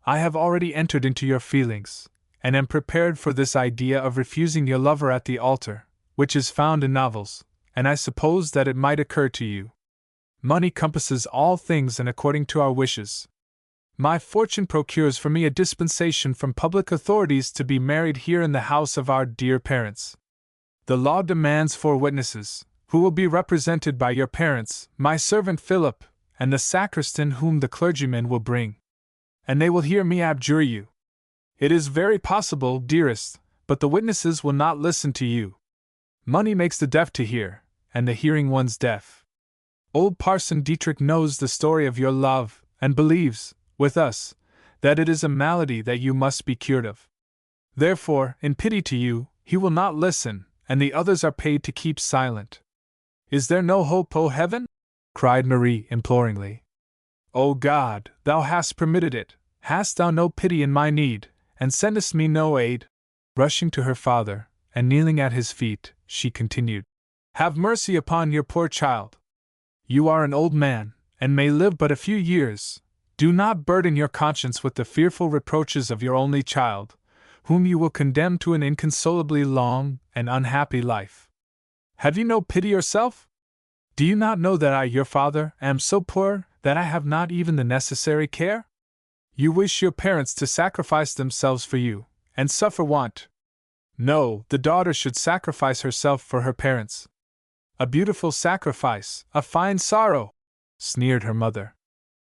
I have already entered into your feelings, and am prepared for this idea of refusing your lover at the altar, which is found in novels, and I suppose that it might occur to you. Money compasses all things, and according to our wishes. My fortune procures for me a dispensation from public authorities to be married here in the house of our dear parents. The law demands 4 witnesses, who will be represented by your parents, my servant Philip, and the sacristan whom the clergyman will bring. And they will hear me abjure you. It is very possible, dearest, but the witnesses will not listen to you. Money makes the deaf to hear, and the hearing one's deaf. Old Parson Dietrich knows the story of your love, and believes, with us, that it is a malady that you must be cured of. Therefore, in pity to you, he will not listen, and the others are paid to keep silent. Is there no hope, O heaven? Cried Marie imploringly. O God, thou hast permitted it, hast thou no pity in my need, and sendest me no aid? Rushing to her father, and kneeling at his feet, she continued, Have mercy upon your poor child. You are an old man, and may live but a few years. Do not burden your conscience with the fearful reproaches of your only child, whom you will condemn to an inconsolably long and unhappy life. Have you no pity yourself? Do you not know that I, your father, am so poor that I have not even the necessary care? You wish your parents to sacrifice themselves for you, and suffer want. No, the daughter should sacrifice herself for her parents. A beautiful sacrifice, a fine sorrow, sneered her mother.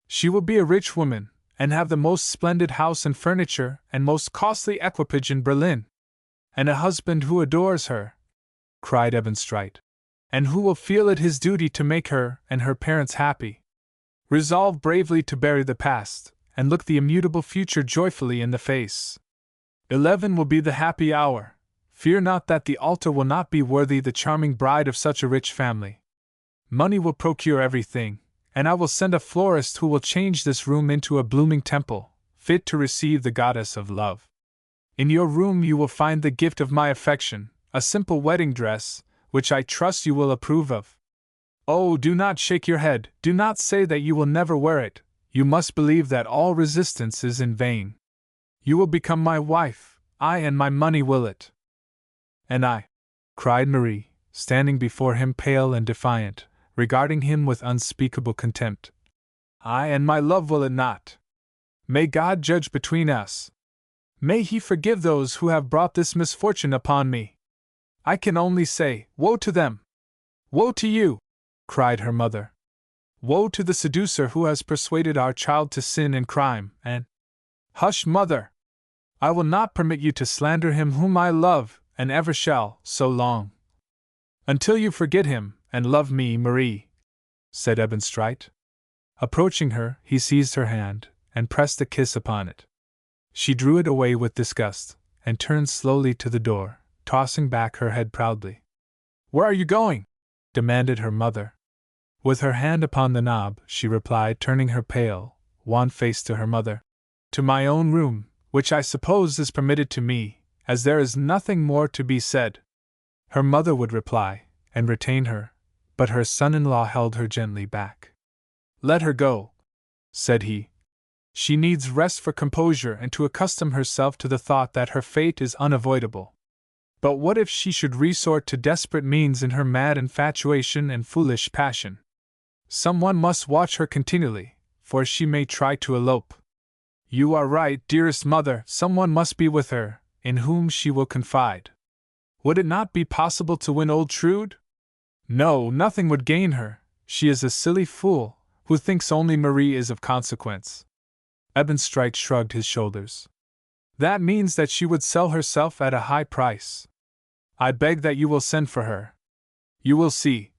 She will be a rich woman, and have the most splendid house and furniture and most costly equipage in Berlin. And a husband who adores her, cried Ebenstreit, and who will feel it his duty to make her and her parents happy. Resolve bravely to bury the past, and look the immutable future joyfully in the face. 11 will be the happy hour. Fear not that the altar will not be worthy the charming bride of such a rich family. Money will procure everything, and I will send a florist who will change this room into a blooming temple, fit to receive the goddess of love. In your room you will find the gift of my affection, a simple wedding dress, which I trust you will approve of. Oh, do not shake your head, do not say that you will never wear it, you must believe that all resistance is in vain. You will become my wife, I and my money will it. And I, cried Marie, standing before him pale and defiant, regarding him with unspeakable contempt. I and my love will it not. May God judge between us. May He forgive those who have brought this misfortune upon me. I can only say, woe to them! Woe to you! Cried her mother. Woe to the seducer who has persuaded our child to sin and crime, and— Hush, mother! I will not permit you to slander him whom I love, and ever shall, so long. Until you forget him, and love me, Marie, said Ebenstreit. Approaching her, he seized her hand, and pressed a kiss upon it. She drew it away with disgust, and turned slowly to the door, tossing back her head proudly. Where are you going? Demanded her mother. With her hand upon the knob, she replied, turning her pale, wan face to her mother. To my own room, which I suppose is permitted to me, as there is nothing more to be said. Her mother would reply, and retain her, but her son-in-law held her gently back. Let her go, said he. She needs rest for composure and to accustom herself to the thought that her fate is unavoidable. But what if she should resort to desperate means in her mad infatuation and foolish passion? Someone must watch her continually, for she may try to elope. You are right, dearest mother, someone must be with her, in whom she will confide. Would it not be possible to win old Trude? No, nothing would gain her. She is a silly fool, who thinks only Marie is of consequence. Ebenstreit shrugged his shoulders. That means that she would sell herself at a high price. I beg that you will send for her. You will see,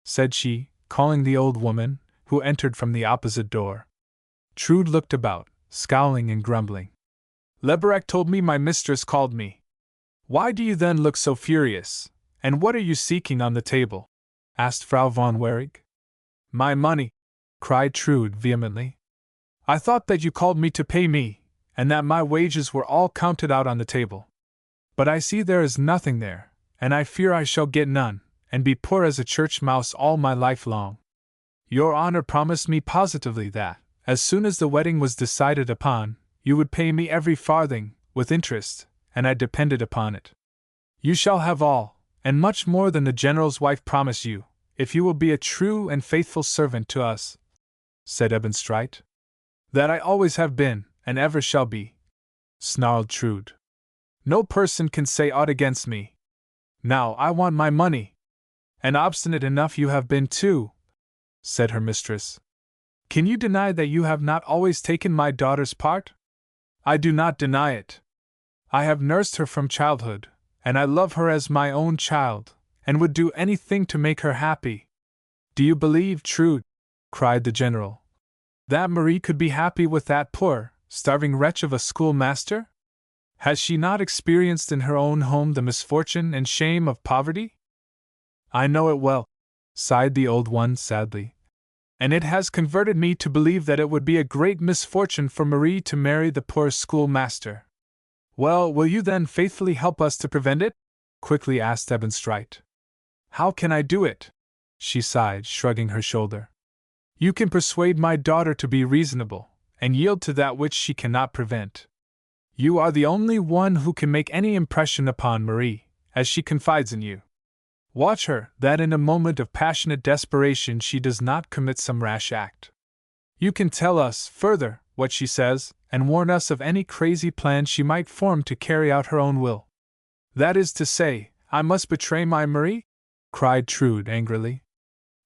said she, calling the old woman, who entered from the opposite door. Trude looked about, scowling and grumbling. Leberek told me my mistress called me. Why do you then look so furious, and what are you seeking on the table? Asked Frau von Werig. My money, cried Trude vehemently. I thought that you called me to pay me, and that my wages were all counted out on the table. But I see there is nothing there, and I fear I shall get none, and be poor as a church mouse all my life long. Your honor promised me positively that, as soon as the wedding was decided upon, you would pay me every farthing, with interest, and I depended upon it. You shall have all, and much more than the general's wife promised you, if you will be a true and faithful servant to us, said Ebenstreit. That I always have been, and ever shall be, snarled Trude. No person can say aught against me. Now I want my money. And obstinate enough you have been too, said her mistress. Can you deny that you have not always taken my daughter's part? I do not deny it. I have nursed her from childhood, and I love her as my own child, and would do anything to make her happy. Do you believe, Trude, cried the general, that Marie could be happy with that poor, starving wretch of a schoolmaster? Has she not experienced in her own home the misfortune and shame of poverty? I know it well, sighed the old one sadly, and it has converted me to believe that it would be a great misfortune for Marie to marry the poor schoolmaster. Well, will you then faithfully help us to prevent it? Quickly asked Ebenstreit. How can I do it? She sighed, shrugging her shoulder. You can persuade my daughter to be reasonable, and yield to that which she cannot prevent. You are the only one who can make any impression upon Marie, as she confides in you. Watch her, that in a moment of passionate desperation she does not commit some rash act. You can tell us, further, what she says, and warn us of any crazy plan she might form to carry out her own will. That is to say, I must betray my Marie? Cried Trude angrily.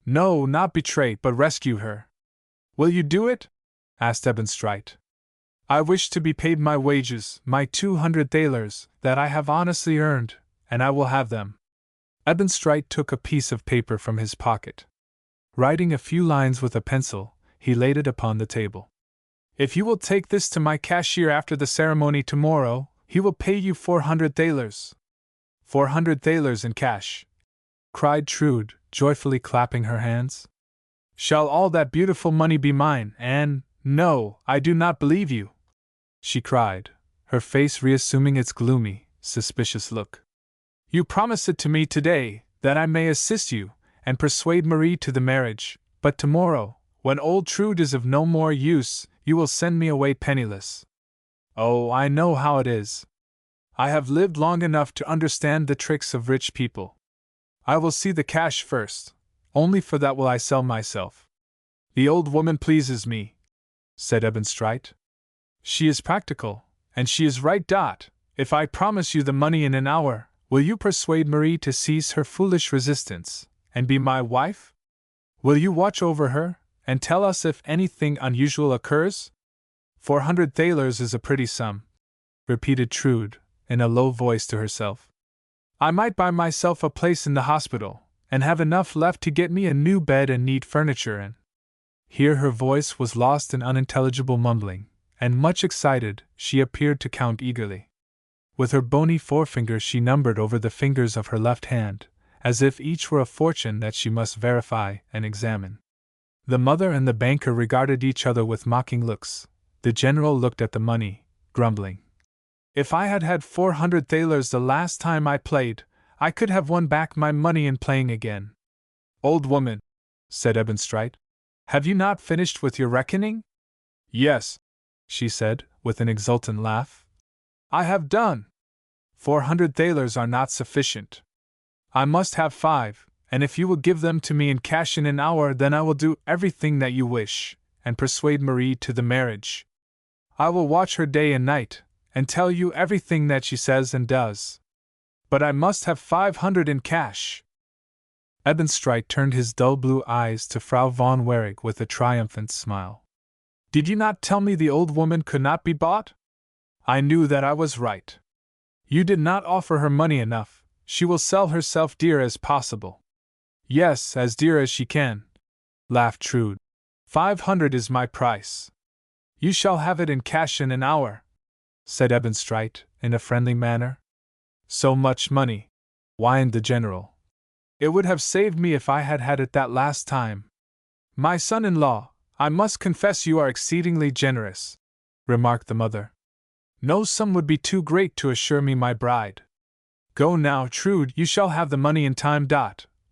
No, not betray, but rescue her. Will you do it? Asked Ebenstreit. I wish to be paid my wages, my 200 thalers, that I have honestly earned, and I will have them. Ebenstreit took a piece of paper from his pocket. Writing a few lines with a pencil, he laid it upon the table. If you will take this to my cashier after the ceremony tomorrow, he will pay you 400 thalers. 400 thalers in cash, cried Trude, joyfully clapping her hands. Shall all that beautiful money be mine? And, no, I do not believe you, she cried, her face reassuming its gloomy, suspicious look. You promised it to me today, that I may assist you, and persuade Marie to the marriage, but tomorrow, when old Trude is of no more use, you will send me away penniless. Oh, I know how it is. I have lived long enough to understand the tricks of rich people. I will see the cash first, only for that will I sell myself. The old woman pleases me, said Ebenstreit. She is practical, and she is right. If I promise you the money in an hour, will you persuade Marie to cease her foolish resistance, and be my wife? Will you watch over her, and tell us if anything unusual occurs? 400 thalers is a pretty sum, repeated Trude, in a low voice to herself. I might buy myself a place in the hospital, and have enough left to get me a new bed and neat furniture in. Here her voice was lost in unintelligible mumbling, and much excited, she appeared to count eagerly. With her bony forefinger she numbered over the fingers of her left hand, as if each were a fortune that she must verify and examine. The mother and the banker regarded each other with mocking looks. The general looked at the money, grumbling. If I had had 400 thalers the last time I played, I could have won back my money in playing again. Old woman, said Ebenstreit, have you not finished with your reckoning? Yes, she said, with an exultant laugh. I have done. 400 thalers are not sufficient. I must have 5, and if you will give them to me in cash in an hour, then I will do everything that you wish, and persuade Marie to the marriage. I will watch her day and night, and tell you everything that she says and does. But I must have 500 in cash. Ebenstreit turned his dull blue eyes to Frau von Wareg with a triumphant smile. Did you not tell me the old woman could not be bought? I knew that I was right. You did not offer her money enough. She will sell herself dear as possible. Yes, as dear as she can, laughed Trude. 500 is my price. You shall have it in cash in an hour, said Ebenstreit, in a friendly manner. So much money, whined the general. It would have saved me if I had had it that last time. My son-in-law, I must confess you are exceedingly generous, remarked the mother. No sum would be too great to assure me my bride. Go now, Trude, you shall have the money in time.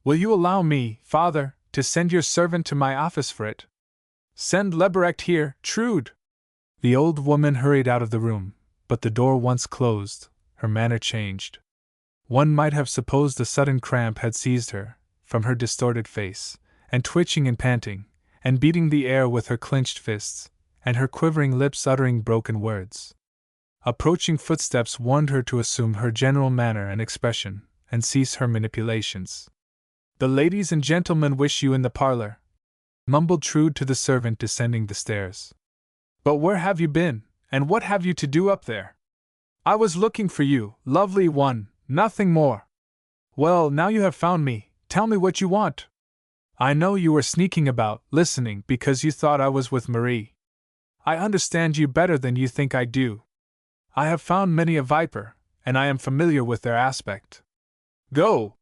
Will you allow me, father, to send your servant to my office for it? Send Lebrecht here, Trude. The old woman hurried out of the room, but the door once closed, her manner changed. One might have supposed a sudden cramp had seized her, from her distorted face, and twitching and panting, and beating the air with her clenched fists, and her quivering lips uttering broken words. Approaching footsteps warned her to assume her general manner and expression, and cease her manipulations. The ladies and gentlemen wish you in the parlor, mumbled Trude to the servant descending the stairs. But where have you been, and what have you to do up there? I was looking for you, lovely one, nothing more. Well, now you have found me, tell me what you want. I know you were sneaking about, listening, because you thought I was with Marie. I understand you better than you think I do. I have found many a viper, and I am familiar with their aspect. Go!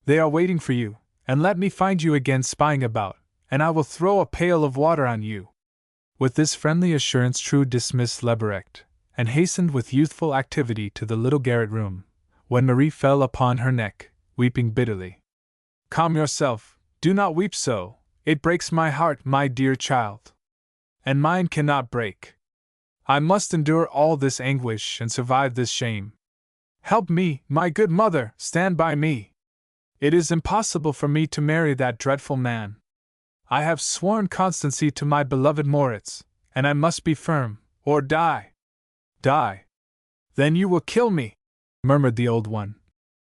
They are waiting for you, and let me find you again spying about, and I will throw a pail of water on you. With this friendly assurance Trude dismissed Leberecht, and hastened with youthful activity to the little garret room, when Marie fell upon her neck, weeping bitterly. Calm yourself, do not weep so, it breaks my heart, my dear child. And mine cannot break. I must endure all this anguish and survive this shame. Help me, my good mother, stand by me. It is impossible for me to marry that dreadful man. I have sworn constancy to my beloved Moritz, and I must be firm, or die. Die. Then you will kill me, murmured the old one.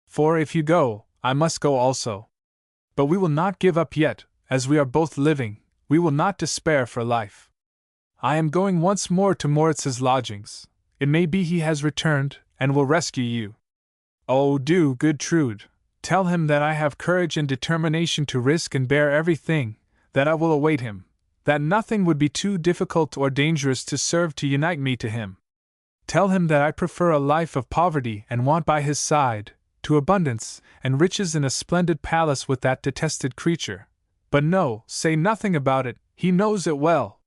For if you go, I must go also. But we will not give up yet, as we are both living, we will not despair for life. I am going once more to Moritz's lodgings. It may be he has returned, and will rescue you. Oh, do, good Trude, tell him that I have courage and determination to risk and bear everything, that I will await him, that nothing would be too difficult or dangerous to serve to unite me to him. Tell him that I prefer a life of poverty and want by his side, to abundance and riches in a splendid palace with that detested creature. But no, say nothing about it, he knows it well.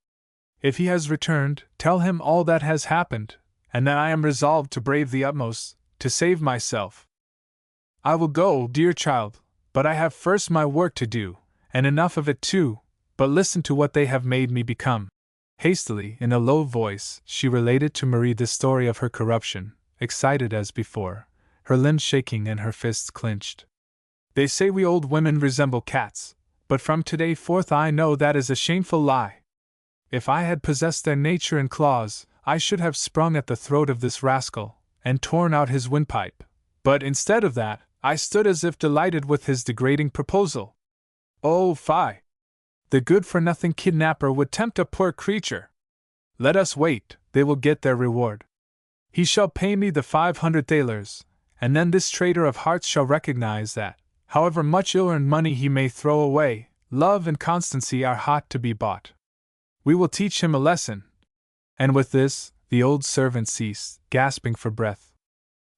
If he has returned, tell him all that has happened, and that I am resolved to brave the utmost, to save myself. I will go, dear child, but I have first my work to do, and enough of it too, but listen to what they have made me become. Hastily, in a low voice, she related to Marie the story of her corruption, excited as before, her limbs shaking and her fists clenched. They say we old women resemble cats, but from today forth I know that is a shameful lie. If I had possessed their nature and claws, I should have sprung at the throat of this rascal, and torn out his windpipe, but instead of that, I stood as if delighted with his degrading proposal. Oh, fie! The good-for-nothing kidnapper would tempt a poor creature. Let us wait, they will get their reward. He shall pay me the 500 thalers, and then this traitor of hearts shall recognize that, however much ill-earned money he may throw away, love and constancy are hot to be bought. We will teach him a lesson. And with this, the old servant ceased, gasping for breath.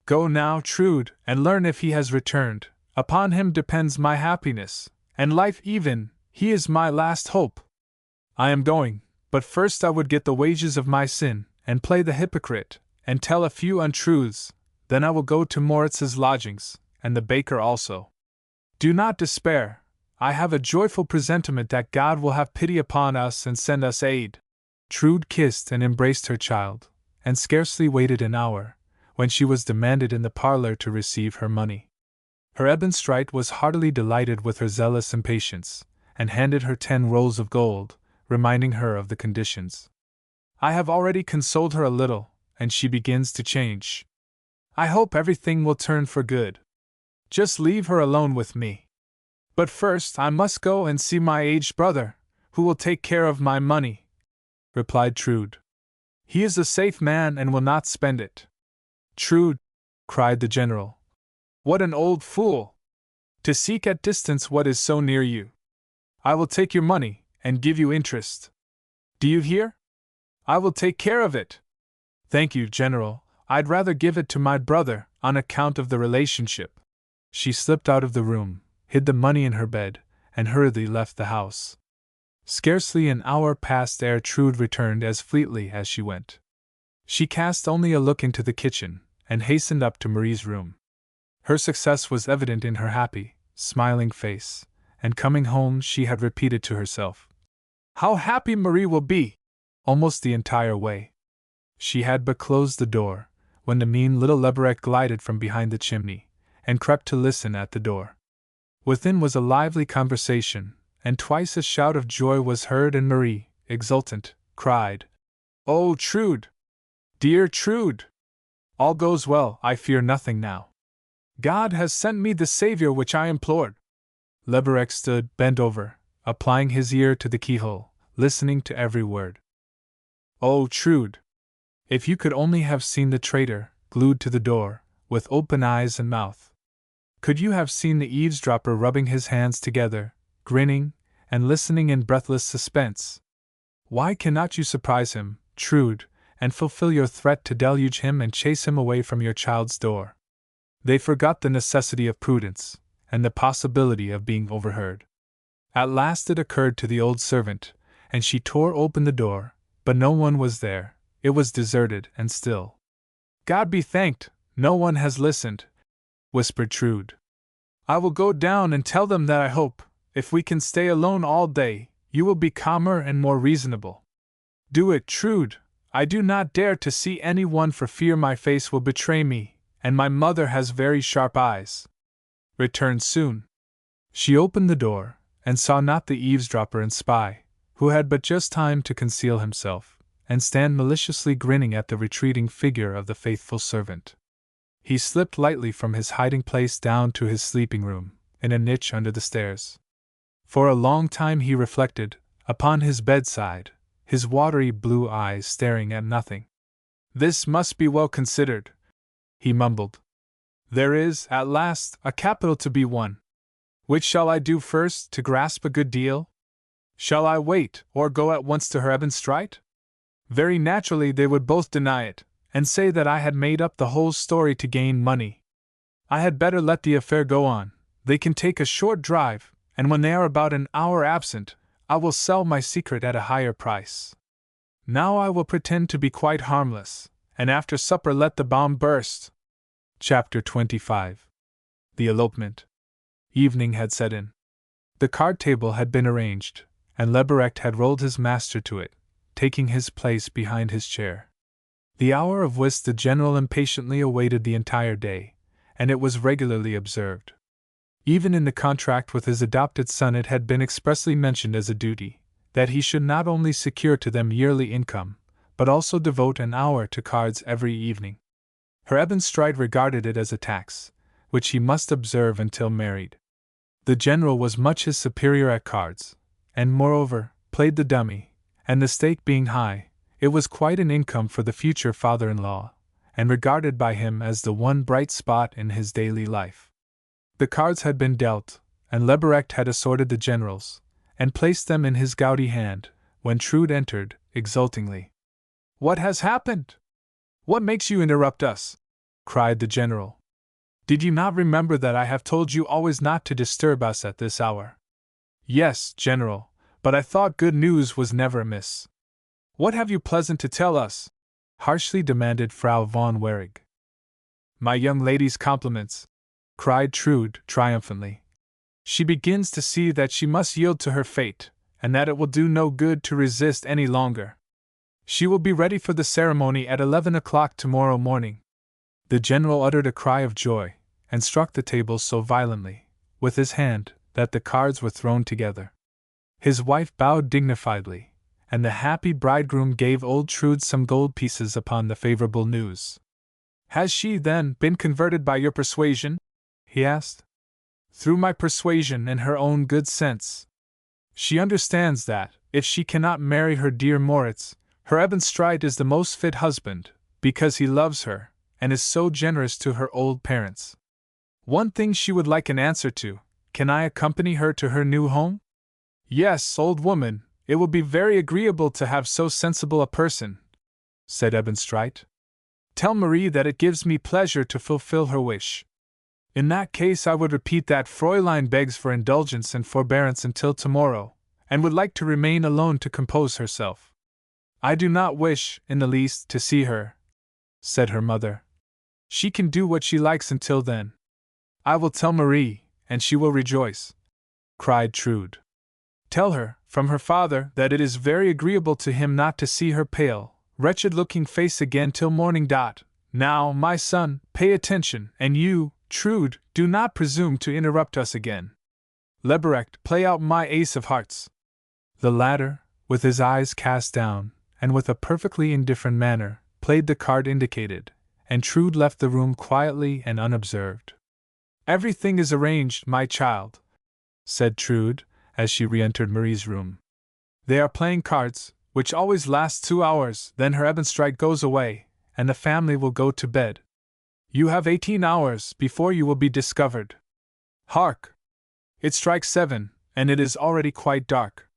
Go now, Trude, and learn if he has returned. Upon him depends my happiness, and life even. He is my last hope. I am going, but first I would get the wages of my sin, and play the hypocrite, and tell a few untruths, then I will go to Moritz's lodgings, and the baker also. Do not despair, I have a joyful presentiment that God will have pity upon us and send us aid. Trude kissed and embraced her child, and scarcely waited an hour, when she was demanded in the parlor to receive her money. Her Ebenstreit was heartily delighted with her zealous impatience, and handed her 10 rolls of gold, reminding her of the conditions. I have already consoled her a little, and she begins to change. I hope everything will turn for good. Just leave her alone with me. But first I must go and see my aged brother, who will take care of my money, replied Trude. He is a safe man and will not spend it. Trude, cried the general. What an old fool! To seek at distance what is so near you. I will take your money, and give you interest. Do you hear? I will take care of it. Thank you, General, I'd rather give it to my brother, on account of the relationship. She slipped out of the room, hid the money in her bed, and hurriedly left the house. Scarcely an hour passed ere Trude returned as fleetly as she went. She cast only a look into the kitchen, and hastened up to Marie's room. Her success was evident in her happy, smiling face, and coming home she had repeated to herself, "How happy Marie will be!" almost the entire way. She had but closed the door, when the mean little Leberecht glided from behind the chimney, and crept to listen at the door. Within was a lively conversation, and twice a shout of joy was heard, and Marie, exultant, cried, "Oh, Trude! Dear Trude! All goes well, I fear nothing now. God has sent me the Savior which I implored." Leberecht stood, bent over, applying his ear to the keyhole, listening to every word. Oh, Trude! If you could only have seen the traitor, glued to the door, with open eyes and mouth. Could you have seen the eavesdropper rubbing his hands together, grinning, and listening in breathless suspense? Why cannot you surprise him, Trude, and fulfill your threat to deluge him and chase him away from your child's door? They forgot the necessity of prudence, and the possibility of being overheard. At last it occurred to the old servant, and she tore open the door, but no one was there. It was deserted and still. God be thanked, no one has listened, whispered Trude. I will go down and tell them that I hope, if we can stay alone all day, you will be calmer and more reasonable. Do it, Trude. I do not dare to see anyone for fear my face will betray me, and my mother has very sharp eyes. Return soon. She opened the door, and saw not the eavesdropper and spy, who had but just time to conceal himself, and stand maliciously grinning at the retreating figure of the faithful servant. He slipped lightly from his hiding place down to his sleeping room, in a niche under the stairs. For a long time he reflected, upon his bedside, his watery blue eyes staring at nothing. This must be well considered, he mumbled. There is, at last, a capital to be won. Which shall I do first, to grasp a good deal? Shall I wait, or go at once to her Ebenstreit? Very naturally they would both deny it, and say that I had made up the whole story to gain money. I had better let the affair go on. They can take a short drive, and when they are about an hour absent, I will sell my secret at a higher price. Now I will pretend to be quite harmless, and after supper let the bomb burst. Chapter 25. The Elopement. Evening had set in. The card table had been arranged, and Leberecht had rolled his master to it, taking his place behind his chair. The hour of whist the general impatiently awaited the entire day, and it was regularly observed. Even in the contract with his adopted son it had been expressly mentioned as a duty, that he should not only secure to them yearly income, but also devote an hour to cards every evening. Her Ebenstreit regarded it as a tax, which he must observe until married. The general was much his superior at cards, and moreover, played the dummy, and the stake being high, it was quite an income for the future father-in-law, and regarded by him as the one bright spot in his daily life. The cards had been dealt, and Leberecht had assorted the generals, and placed them in his gouty hand, when Trude entered, exultingly. What has happened? What makes you interrupt us? Cried the general. Did you not remember that I have told you always not to disturb us at this hour? Yes, General, but I thought good news was never amiss. What have you pleasant to tell us? Harshly demanded Frau von Wehrig. My young lady's compliments, cried Trude triumphantly. She begins to see that she must yield to her fate, and that it will do no good to resist any longer. She will be ready for the ceremony at 11 o'clock tomorrow morning. The general uttered a cry of joy, and struck the table so violently, with his hand, that the cards were thrown together. His wife bowed dignifiedly, and the happy bridegroom gave old Trude some gold pieces upon the favorable news. Has she, then, been converted by your persuasion? He asked. Through my persuasion and her own good sense. She understands that, if she cannot marry her dear Moritz, her Ebenstreit is the most fit husband, because he loves her, and is so generous to her old parents. One thing she would like an answer to: can I accompany her to her new home? Yes, old woman, it will be very agreeable to have so sensible a person, said Ebenstreit. Tell Marie that it gives me pleasure to fulfill her wish. In that case I would repeat that Fräulein begs for indulgence and forbearance until tomorrow, and would like to remain alone to compose herself. I do not wish, in the least, to see her, said her mother. She can do what she likes until then. I will tell Marie, and she will rejoice, cried Trude. Tell her, from her father, that it is very agreeable to him not to see her pale, wretched-looking face again till morning. Now, my son, pay attention, and you, Trude, do not presume to interrupt us again. Leberecht, play out my ace of hearts. The latter, with his eyes cast down, and with a perfectly indifferent manner, played the card indicated, and Trude left the room quietly and unobserved. Everything is arranged, my child, said Trude, as she re-entered Marie's room. They are playing cards, which always last 2 hours, then her Ebenstreit goes away, and the family will go to bed. You have 18 hours before you will be discovered. Hark! It strikes 7, and it is already quite dark.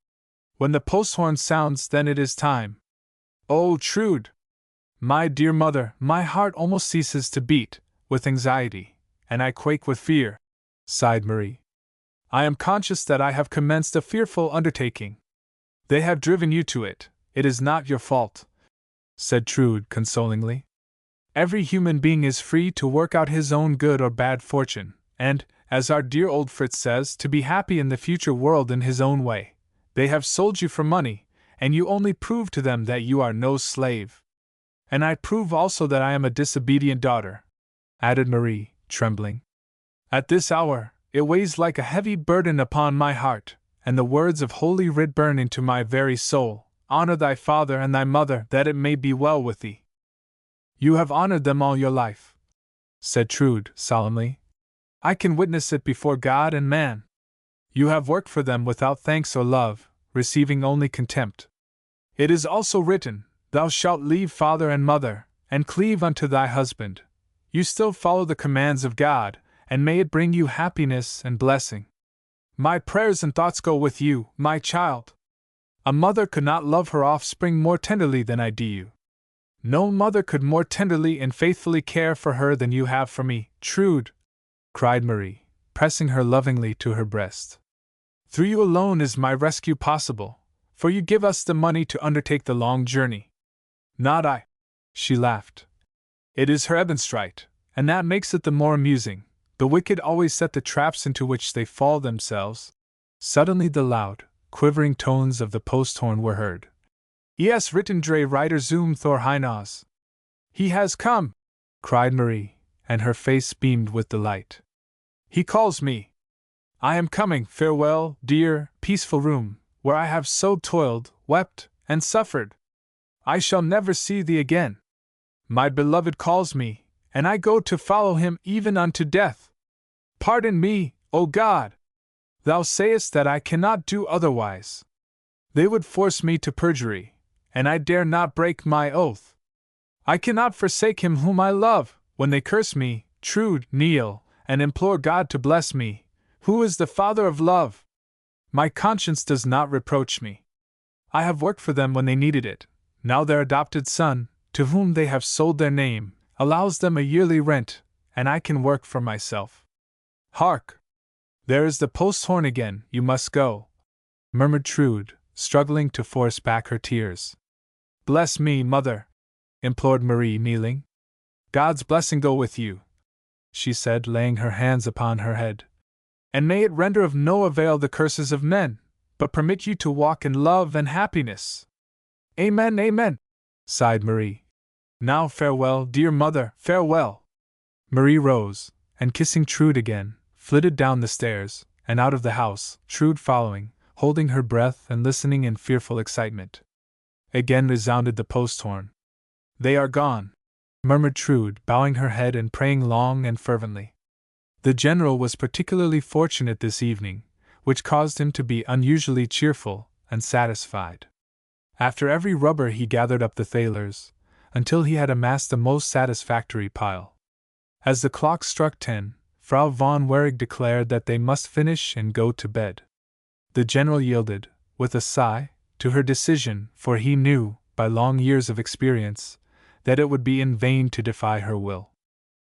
When the post horn sounds, then it is time. Oh, Trude! My dear mother, my heart almost ceases to beat with anxiety, and I quake with fear, sighed Marie. I am conscious that I have commenced a fearful undertaking. They have driven you to it. It is not your fault, said Trude consolingly. Every human being is free to work out his own good or bad fortune, and, as our dear old Fritz says, to be happy in the future world in his own way. They have sold you for money, and you only prove to them that you are no slave. And I prove also that I am a disobedient daughter, added Marie, trembling. At this hour, it weighs like a heavy burden upon my heart, and the words of Holy Writ burn into my very soul, honor thy father and thy mother, that it may be well with thee. You have honored them all your life, said Trude solemnly. I can witness it before God and man. You have worked for them without thanks or love, receiving only contempt. It is also written, Thou shalt leave father and mother, and cleave unto thy husband. You still follow the commands of God, and may it bring you happiness and blessing. My prayers and thoughts go with you, my child. A mother could not love her offspring more tenderly than I do you. No mother could more tenderly and faithfully care for her than you have for me, Trude, cried Marie, pressing her lovingly to her breast. Through you alone is my rescue possible, for you give us the money to undertake the long journey. Not I, she laughed. It is her Ebenstreit, and that makes it the more amusing. The wicked always set the traps into which they fall themselves. Suddenly the loud, quivering tones of the post horn were heard. Es written Dre Reiter zum Thor Hinaus. He has come, cried Marie, and her face beamed with delight. He calls me. I am coming. Farewell, dear, peaceful room, where I have so toiled, wept, and suffered. I shall never see thee again. My beloved calls me, and I go to follow him even unto death. Pardon me, O God! Thou sayest that I cannot do otherwise. They would force me to perjury, and I dare not break my oath. I cannot forsake him whom I love. When they curse me, Trude, kneel, and implore God to bless me, who is the Father of love. My conscience does not reproach me. I have worked for them when they needed it. Now their adopted son, to whom they have sold their name, allows them a yearly rent, and I can work for myself. Hark! There is the post horn again. You must go, murmured Trude, struggling to force back her tears. Bless me, mother, implored Marie, kneeling. God's blessing go with you, she said, laying her hands upon her head. And may it render of no avail the curses of men, but permit you to walk in love and happiness. Amen, amen, sighed Marie. Now farewell, dear mother, farewell. Marie rose, and kissing Trude again, flitted down the stairs, and out of the house, Trude following, holding her breath and listening in fearful excitement. Again resounded the post horn. They are gone, murmured Trude, bowing her head and praying long and fervently. The general was particularly fortunate this evening, which caused him to be unusually cheerful and satisfied. After every rubber he gathered up the thalers, until he had amassed a most satisfactory pile. As the clock struck 10, Frau von Wehrig declared that they must finish and go to bed. The general yielded, with a sigh, to her decision, for he knew, by long years of experience, that it would be in vain to defy her will.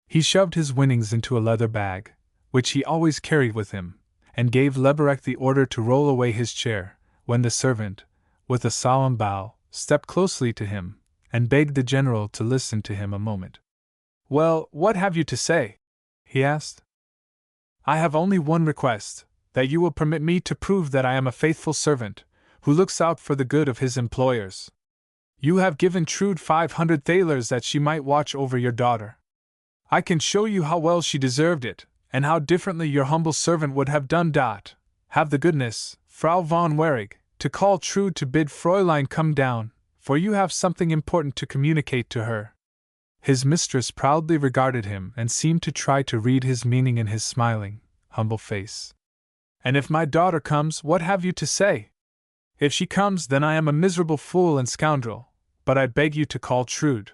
He shoved his winnings into a leather bag, which he always carried with him, and gave Leberek the order to roll away his chair, when the servant, with a solemn bow, stepped closely to him, and begged the general to listen to him a moment. Well, what have you to say? He asked. I have only one request, that you will permit me to prove that I am a faithful servant, who looks out for the good of his employers. You have given Trude 500 thalers that she might watch over your daughter. I can show you how well she deserved it, and how differently your humble servant would have done. Have the goodness, Frau von Wehrig, to call Trude to bid Fräulein come down, for you have something important to communicate to her. His mistress proudly regarded him and seemed to try to read his meaning in his smiling, humble face. And if my daughter comes, what have you to say? If she comes, then I am a miserable fool and scoundrel, but I beg you to call Trude.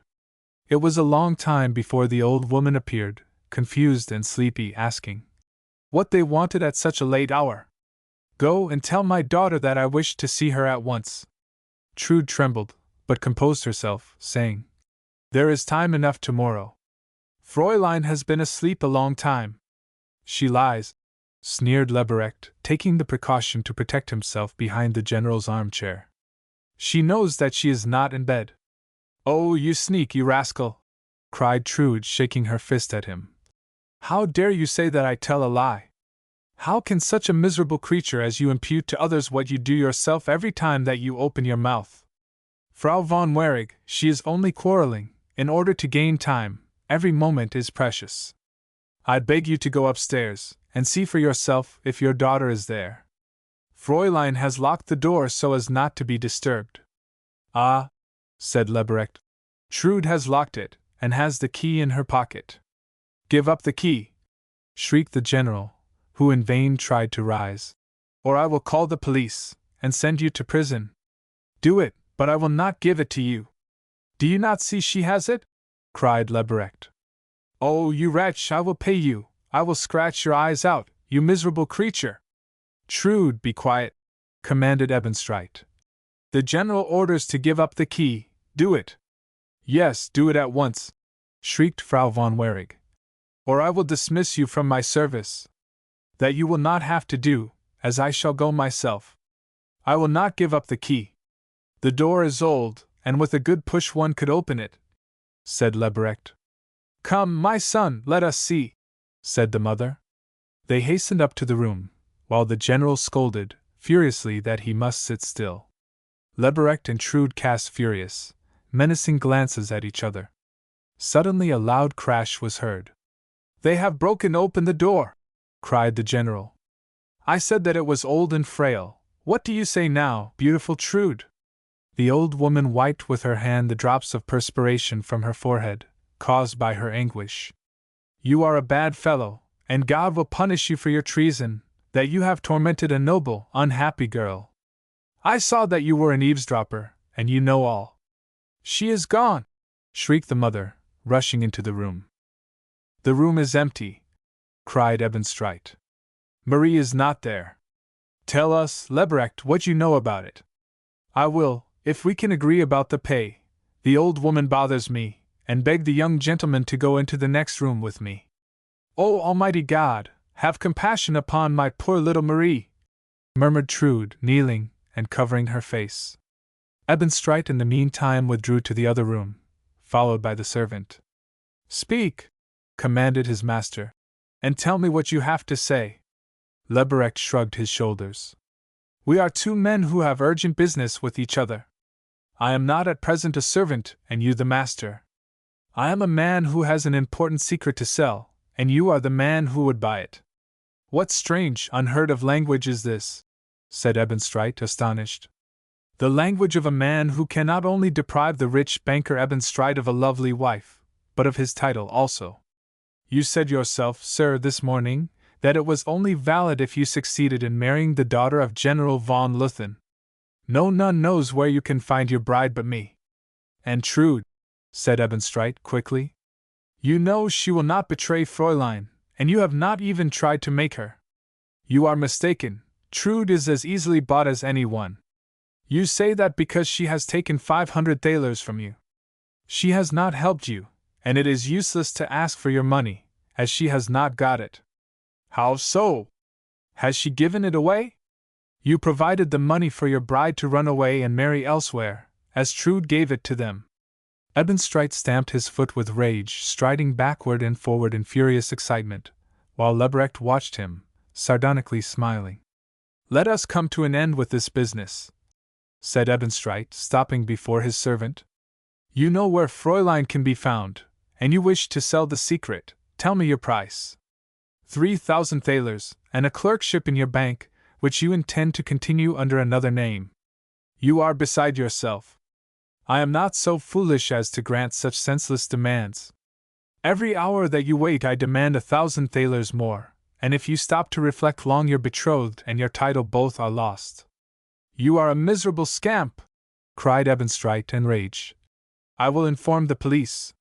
It was a long time before the old woman appeared, confused and sleepy, asking, What they wanted at such a late hour. Go and tell my daughter that I wish to see her at once. Trude trembled, but composed herself, saying, There is time enough tomorrow. Fräulein has been asleep a long time. She lies, sneered Lebrecht, taking the precaution to protect himself behind the general's armchair. She knows that she is not in bed. Oh, you sneaky rascal! Cried Trude, shaking her fist at him. How dare you say that I tell a lie? How can such a miserable creature as you impute to others what you do yourself every time that you open your mouth? Frau von Wehrig, she is only quarreling, in order to gain time. Every moment is precious. I beg you to go upstairs, and see for yourself if your daughter is there. Fräulein has locked the door so as not to be disturbed. Ah, said Lebrecht. Trude has locked it, and has the key in her pocket. Give up the key, shrieked the general, who in vain tried to rise. Or I will call the police, and send you to prison. Do it, but I will not give it to you. Do you not see she has it? Cried Lebrecht. Oh, you wretch, I will pay you. I will scratch your eyes out, you miserable creature. Trude, be quiet, commanded Ebenstreit. The general orders to give up the key. Do it. Yes, do it at once, shrieked Frau von Wehrig. Or I will dismiss you from my service. That you will not have to do, as I shall go myself. I will not give up the key. The door is old, and with a good push one could open it, said Lebrecht. Come, my son, let us see, said the mother. They hastened up to the room, while the general scolded, furiously, that he must sit still. Lebrecht and Trude cast furious, menacing glances at each other. Suddenly a loud crash was heard. They have broken open the door, cried the general. I said that it was old and frail. What do you say now, beautiful Trude? The old woman wiped with her hand the drops of perspiration from her forehead, caused by her anguish. You are a bad fellow, and God will punish you for your treason, that you have tormented a noble, unhappy girl. I saw that you were an eavesdropper, and you know all. She is gone, shrieked the mother, rushing into the room. The room is empty, cried Ebenstreit. Marie is not there. Tell us, Lebrecht, what you know about it. I will, if we can agree about the pay. The old woman bothers me, and beg the young gentleman to go into the next room with me. O Almighty God, have compassion upon my poor little Marie, murmured Trude, kneeling and covering her face. Ebenstreit in the meantime withdrew to the other room, followed by the servant. Speak, commanded his master, and tell me what you have to say. Lebrecht shrugged his shoulders. We are two men who have urgent business with each other. I am not at present a servant, and you the master. I am a man who has an important secret to sell, and you are the man who would buy it. What strange, unheard of language is this? Said Ebenstreit, astonished. The language of a man who can not only deprive the rich banker Ebenstreit of a lovely wife, but of his title also. You said yourself, sir, this morning, that it was only valid if you succeeded in marrying the daughter of General von Luthen. No none knows where you can find your bride but me. And Trude, said Ebenstreit quickly. You know she will not betray Fräulein, and you have not even tried to make her. You are mistaken. Trude is as easily bought as anyone. You say that because she has taken 500 thalers from you. She has not helped you, and it is useless to ask for your money, as she has not got it. How so? Has she given it away? You provided the money for your bride to run away and marry elsewhere, as Trude gave it to them. Ebenstreit stamped his foot with rage, striding backward and forward in furious excitement, while Lebrecht watched him, sardonically smiling. Let us come to an end with this business, said Ebenstreit, stopping before his servant. You know where Fräulein can be found, and you wish to sell the secret. Tell me your price. 3,000 thalers, and a clerkship in your bank, which you intend to continue under another name. You are beside yourself. I am not so foolish as to grant such senseless demands. Every hour that you wait I demand 1,000 thalers more, and if you stop to reflect long your betrothed and your title both are lost. You are a miserable scamp, cried Ebenstreit, enraged. I will inform the police.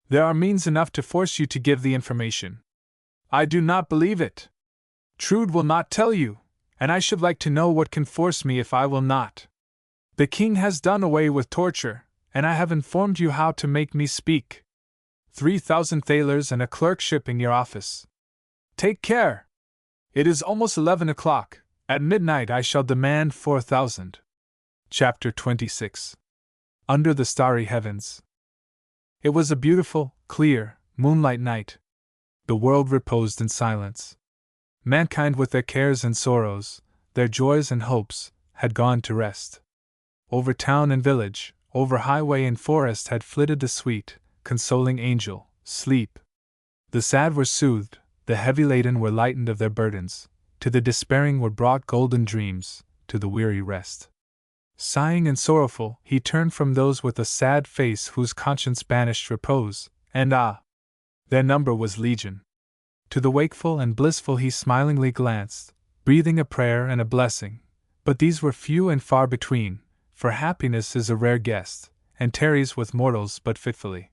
There are means enough to force you to give the information. I do not believe it. Trude will not tell you, and I should like to know what can force me if I will not. The king has done away with torture, and I have informed you how to make me speak. 3,000 thalers and a clerkship in your office. Take care! It is almost 11 o'clock. At midnight I shall demand 4,000. Chapter 26. Under the Starry Heavens. It was a beautiful, clear, moonlight night. The world reposed in silence. Mankind with their cares and sorrows, their joys and hopes, had gone to rest. Over town and village, over highway and forest had flitted the sweet, consoling angel, sleep. The sad were soothed, the heavy laden were lightened of their burdens, to the despairing were brought golden dreams, to the weary rest. Sighing and sorrowful, he turned from those with a sad face whose conscience banished repose, and their number was legion. To the wakeful and blissful he smilingly glanced, breathing a prayer and a blessing, but these were few and far between, for happiness is a rare guest, and tarries with mortals but fitfully.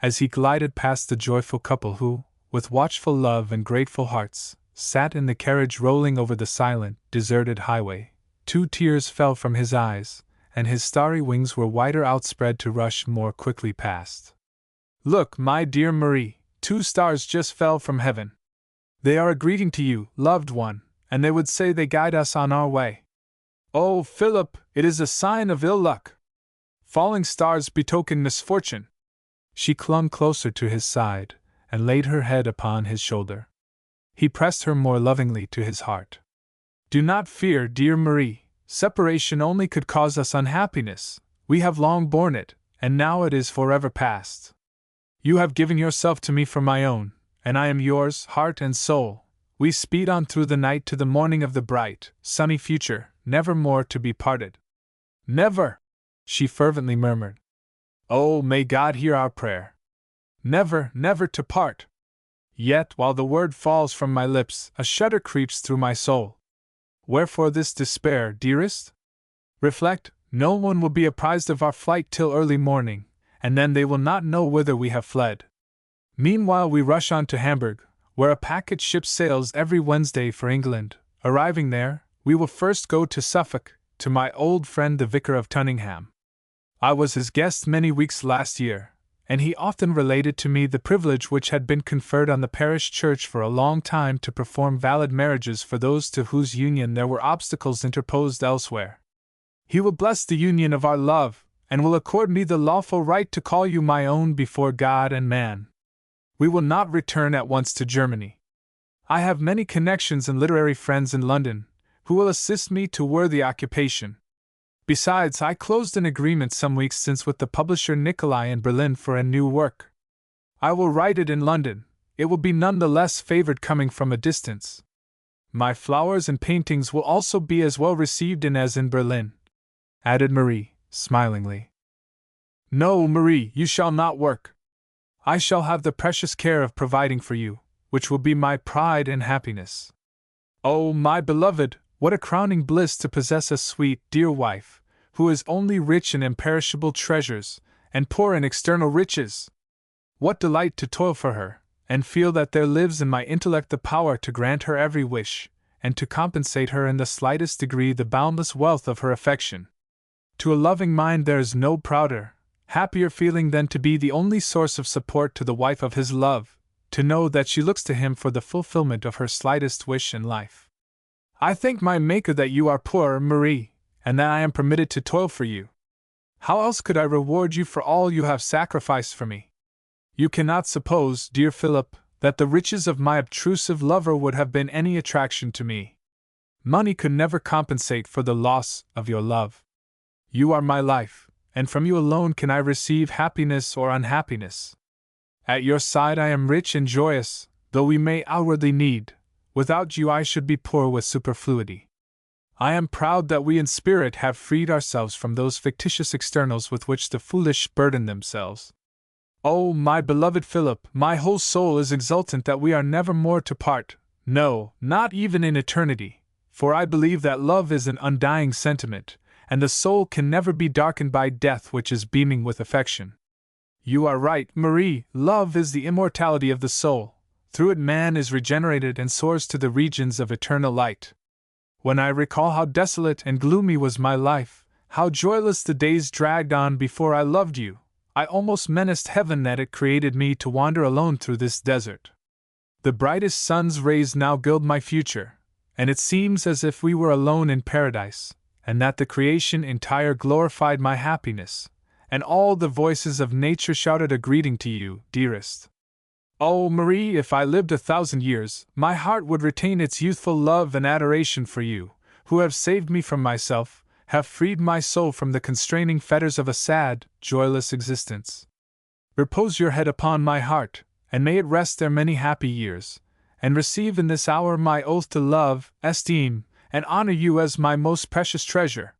As he glided past the joyful couple who, with watchful love and grateful hearts, sat in the carriage rolling over the silent, deserted highway, 2 tears fell from his eyes, and his starry wings were wider outspread to rush more quickly past. Look, my dear Marie, 2 stars just fell from heaven. They are a greeting to you, loved one, and they would say they guide us on our way. Oh, Philip, it is a sign of ill luck. Falling stars betoken misfortune. She clung closer to his side, and laid her head upon his shoulder. He pressed her more lovingly to his heart. Do not fear, dear Marie, separation only could cause us unhappiness. We have long borne it, and now it is forever past. You have given yourself to me for my own, and I am yours, heart and soul. We speed on through the night to the morning of the bright, sunny future, never more to be parted. Never! She fervently murmured. Oh, may God hear our prayer. Never, never to part! Yet, while the word falls from my lips, a shudder creeps through my soul. Wherefore this despair, dearest? Reflect, no one will be apprised of our flight till early morning, and then they will not know whither we have fled. Meanwhile we rush on to Hamburg, where a packet ship sails every Wednesday for England. Arriving there, we will first go to Suffolk, to my old friend the Vicar of Tunningham. I was his guest many weeks last year, and he often related to me the privilege which had been conferred on the parish church for a long time to perform valid marriages for those to whose union there were obstacles interposed elsewhere. He will bless the union of our love, and will accord me the lawful right to call you my own before God and man. We will not return at once to Germany. I have many connections and literary friends in London, who will assist me to worthy occupation. Besides, I closed an agreement some weeks since with the publisher Nicolai in Berlin for a new work. I will write it in London. It will be none the less favored coming from a distance. My flowers and paintings will also be as well received in as in Berlin, added Marie, smilingly. No, Marie, you shall not work. I shall have the precious care of providing for you, which will be my pride and happiness. Oh, my beloved, what a crowning bliss to possess a sweet, dear wife, who is only rich in imperishable treasures, and poor in external riches! What delight to toil for her, and feel that there lives in my intellect the power to grant her every wish, and to compensate her in the slightest degree the boundless wealth of her affection. To a loving mind there is no prouder, happier feeling than to be the only source of support to the wife of his love, to know that she looks to him for the fulfillment of her slightest wish in life. I thank my Maker that you are poor, Marie, and that I am permitted to toil for you. How else could I reward you for all you have sacrificed for me? You cannot suppose, dear Philip, that the riches of my obtrusive lover would have been any attraction to me. Money could never compensate for the loss of your love. You are my life, and from you alone can I receive happiness or unhappiness. At your side I am rich and joyous, though we may outwardly need. Without you I should be poor with superfluity. I am proud that we in spirit have freed ourselves from those fictitious externals with which the foolish burden themselves. Oh, my beloved Philip, my whole soul is exultant that we are never more to part, no, not even in eternity, for I believe that love is an undying sentiment, and the soul can never be darkened by death which is beaming with affection. You are right, Marie, love is the immortality of the soul. Through it man is regenerated and soars to the regions of eternal light. When I recall how desolate and gloomy was my life, how joyless the days dragged on before I loved you, I almost menaced heaven that it created me to wander alone through this desert. The brightest sun's rays now gild my future, and it seems as if we were alone in paradise, and that the creation entire glorified my happiness, and all the voices of nature shouted a greeting to you, dearest. Oh, Marie, if I lived 1,000 years, my heart would retain its youthful love and adoration for you, who have saved me from myself, have freed my soul from the constraining fetters of a sad, joyless existence. Repose your head upon my heart, and may it rest there many happy years, and receive in this hour my oath to love, esteem, and honor you as my most precious treasure.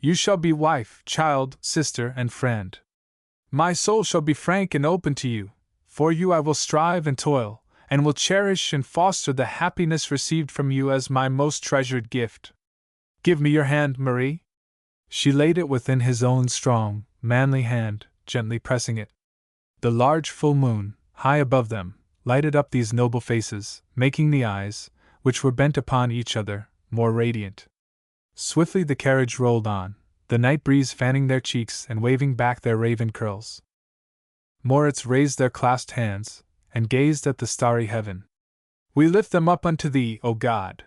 You shall be wife, child, sister, and friend. My soul shall be frank and open to you. For you I will strive and toil, and will cherish and foster the happiness received from you as my most treasured gift. Give me your hand, Marie. She laid it within his own strong, manly hand, gently pressing it. The large full moon, high above them, lighted up these noble faces, making the eyes, which were bent upon each other, more radiant. Swiftly the carriage rolled on, the night breeze fanning their cheeks and waving back their raven curls. Moritz raised their clasped hands, and gazed at the starry heaven. We lift them up unto thee, O God.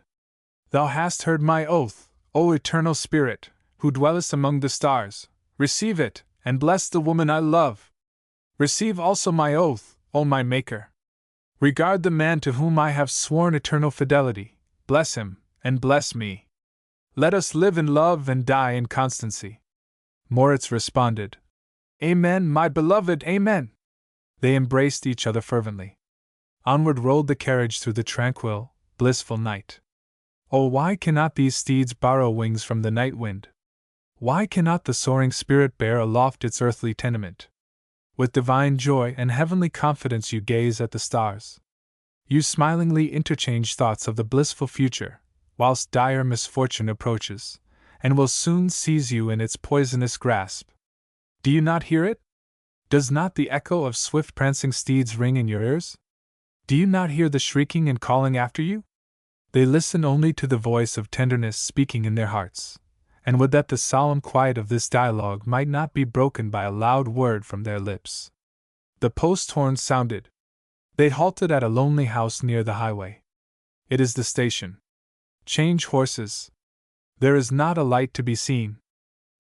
Thou hast heard my oath, O eternal Spirit, who dwellest among the stars. Receive it, and bless the woman I love. Receive also my oath, O my Maker. Regard the man to whom I have sworn eternal fidelity. Bless him, and bless me. Let us live in love and die in constancy. Moritz responded, Amen, my beloved, amen. They embraced each other fervently. Onward rolled the carriage through the tranquil, blissful night. Oh, why cannot these steeds borrow wings from the night wind? Why cannot the soaring spirit bear aloft its earthly tenement? With divine joy and heavenly confidence you gaze at the stars. You smilingly interchange thoughts of the blissful future, whilst dire misfortune approaches, and will soon seize you in its poisonous grasp. Do you not hear it? Does not the echo of swift prancing steeds ring in your ears? Do you not hear the shrieking and calling after you? They listen only to the voice of tenderness speaking in their hearts, and would that the solemn quiet of this dialogue might not be broken by a loud word from their lips. The post horn sounded. They halted at a lonely house near the highway. It is the station. Change horses. There is not a light to be seen.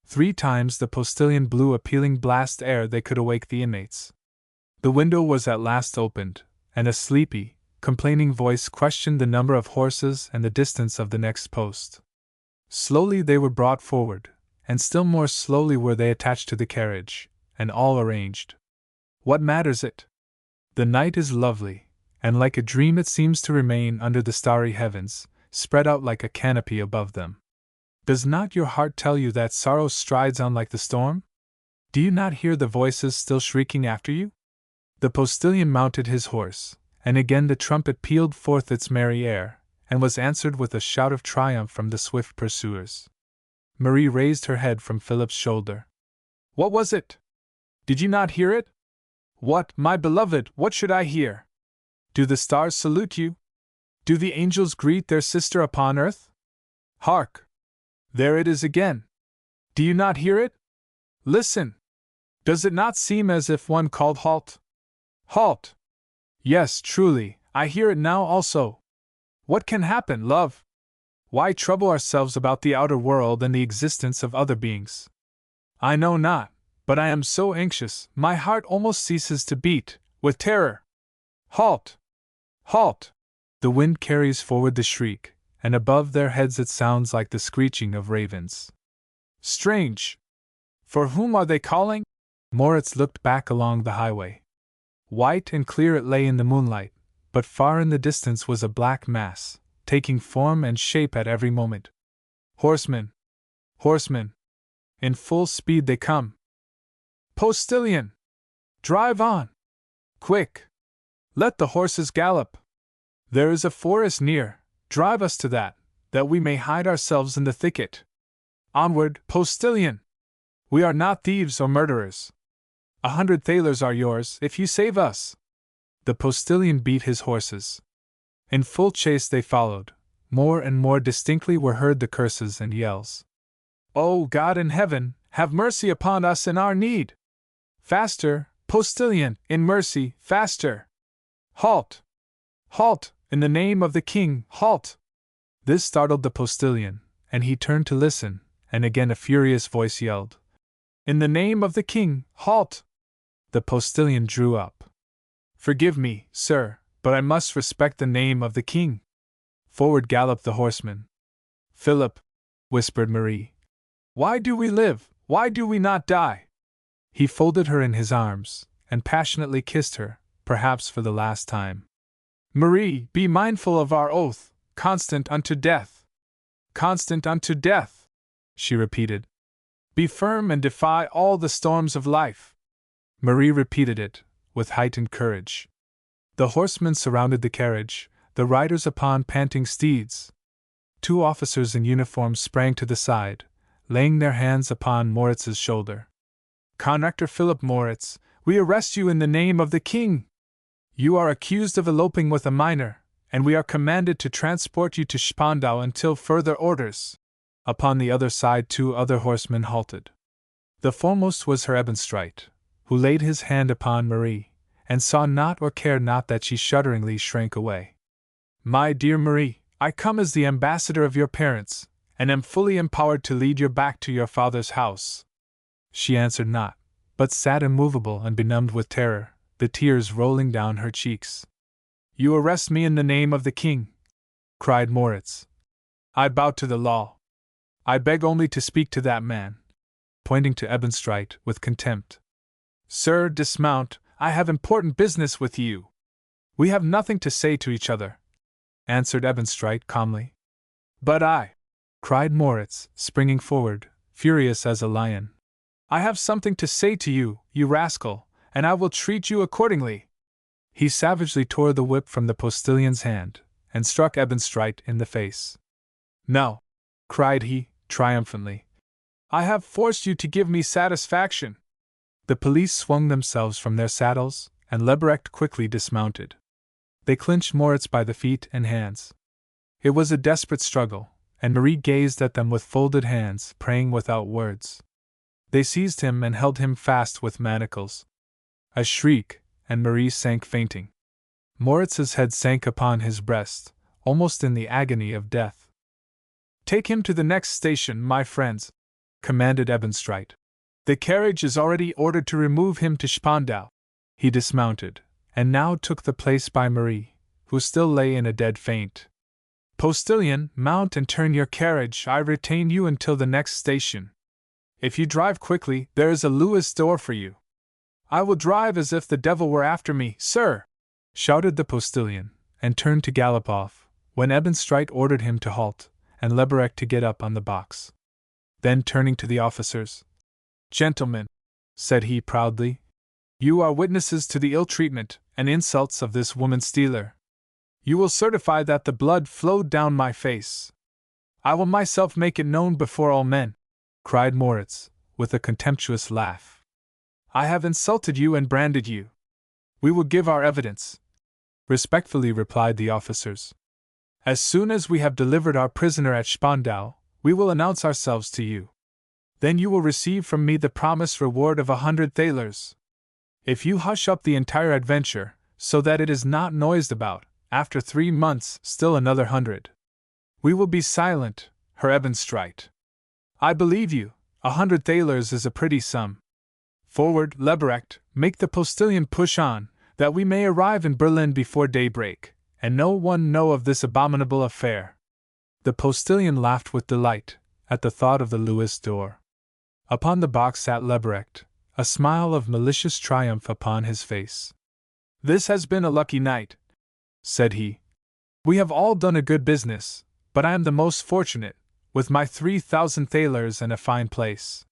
3 times the postilion blew a pealing blast ere they could awake the inmates. The window was at last opened, and a sleepy, complaining voice questioned the number of horses and the distance of the next post. Slowly they were brought forward, and still more slowly were they attached to the carriage, and all arranged. What matters it? The night is lovely, and like a dream it seems to remain under the starry heavens, spread out like a canopy above them. Does not your heart tell you that sorrow strides on like the storm? Do you not hear the voices still shrieking after you? The postilion mounted his horse, and again the trumpet pealed forth its merry air, and was answered with a shout of triumph from the swift pursuers. Marie raised her head from Philip's shoulder. What was it? Did you not hear it? What, my beloved, what should I hear? Do the stars salute you? Do the angels greet their sister upon earth? Hark! There it is again. Do you not hear it? Listen! Does it not seem as if one called halt? Halt! Yes, truly, I hear it now also. What can happen, love? Why trouble ourselves about the outer world and the existence of other beings? I know not, but I am so anxious, my heart almost ceases to beat, with terror. Halt! Halt! The wind carries forward the shriek, and above their heads it sounds like the screeching of ravens. Strange! For whom are they calling? Moritz looked back along the highway. White and clear it lay in the moonlight, but far in the distance was a black mass, taking form and shape at every moment. Horsemen! Horsemen! In full speed they come. Postilion! Drive on! Quick! Let the horses gallop! There is a forest near. Drive us to that we may hide ourselves in the thicket. Onward, postilion! We are not thieves or murderers. 100 thalers are yours if you save us. The postilion beat his horses. In full chase they followed. More and more distinctly were heard the curses and yells. "O God in heaven, have mercy upon us in our need! Faster, postilion, in mercy, faster! Halt! Halt! In the name of the king, halt!" This startled the postilion, and he turned to listen, and again a furious voice yelled, "In the name of the king, halt!" The postilion drew up. "Forgive me, sir, but I must respect the name of the king." Forward galloped the horseman. "Philip," whispered Marie, "why do we live? Why do we not die?" He folded her in his arms, and passionately kissed her, perhaps for the last time. "Marie, be mindful of our oath, constant unto death. Constant unto death," she repeated. "Be firm and defy all the storms of life." Marie repeated it, with heightened courage. The horsemen surrounded the carriage, the riders upon panting steeds. 2 officers in uniform sprang to the side, laying their hands upon Moritz's shoulder. "Conrector Philip Moritz, we arrest you in the name of the king! You are accused of eloping with a minor, and we are commanded to transport you to Spandau until further orders." Upon the other side 2 other horsemen halted. The foremost was Herr Ebenstreit, who laid his hand upon Marie, and saw not or cared not that she shudderingly shrank away. "My dear Marie, I come as the ambassador of your parents, and am fully empowered to lead you back to your father's house." She answered not, but sat immovable and benumbed with terror, the tears rolling down her cheeks. "You arrest me in the name of the king," cried Moritz. "I bow to the law. I beg only to speak to that man," pointing to Ebenstreit with contempt. "Sir, dismount, I have important business with you." "We have nothing to say to each other," answered Ebenstreit calmly. "But I," cried Moritz, springing forward, furious as a lion. "I have something to say to you, you rascal, and I will treat you accordingly." He savagely tore the whip from the postilion's hand, and struck Ebenstreit in the face. "No," cried he, triumphantly. "I have forced you to give me satisfaction." The police swung themselves from their saddles, and Lebrecht quickly dismounted. They clinched Moritz by the feet and hands. It was a desperate struggle, and Marie gazed at them with folded hands, praying without words. They seized him and held him fast with manacles. A shriek, and Marie sank fainting. Moritz's head sank upon his breast, almost in the agony of death. "Take him to the next station, my friends," commanded Ebenstreit. "The carriage is already ordered to remove him to Spandau." He dismounted, and now took the place by Marie, who still lay in a dead faint. "Postilion, mount and turn your carriage. I retain you until the next station. If you drive quickly, there is a Louis d'Or for you." "I will drive as if the devil were after me, sir!" shouted the postilion, and turned to gallop off, when Ebenstreit ordered him to halt, and Lebrecht to get up on the box. Then turning to the officers, "Gentlemen," said he proudly, "you are witnesses to the ill treatment and insults of this woman-stealer. You will certify that the blood flowed down my face. I will myself make it known before all men," cried Moritz, with a contemptuous laugh. "I have insulted you and branded you. We will give our evidence," respectfully replied the officers. "As soon as we have delivered our prisoner at Spandau, we will announce ourselves to you. Then you will receive from me the promised reward of 100 thalers. If you hush up the entire adventure, so that it is not noised about, after 3 months still another 100. We will be silent, Herr Ebenstreit. I believe you, 100 thalers is a pretty sum. Forward, Lebrecht, make the postilion push on, that we may arrive in Berlin before daybreak, and no one know of this abominable affair." The postilion laughed with delight at the thought of the Louis d'Or. Upon the box sat Lebrecht, a smile of malicious triumph upon his face. "This has been a lucky night," said he. "We have all done a good business, but I am the most fortunate, with my 3,000 thalers and a fine place.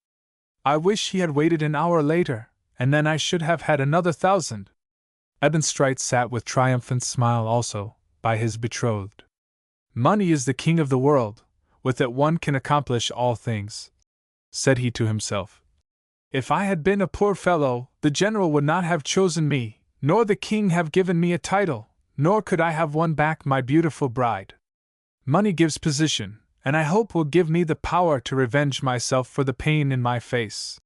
I wish he had waited an hour later, and then I should have had another 1,000. Ebenstreit sat with triumphant smile also, by his betrothed. "Money is the king of the world, with it one can accomplish all things," said he to himself. "If I had been a poor fellow, the general would not have chosen me, Nor the king have given me a title, nor could I have won back my beautiful bride. Money gives position, and I hope will give me the power to revenge myself for the pain in my face."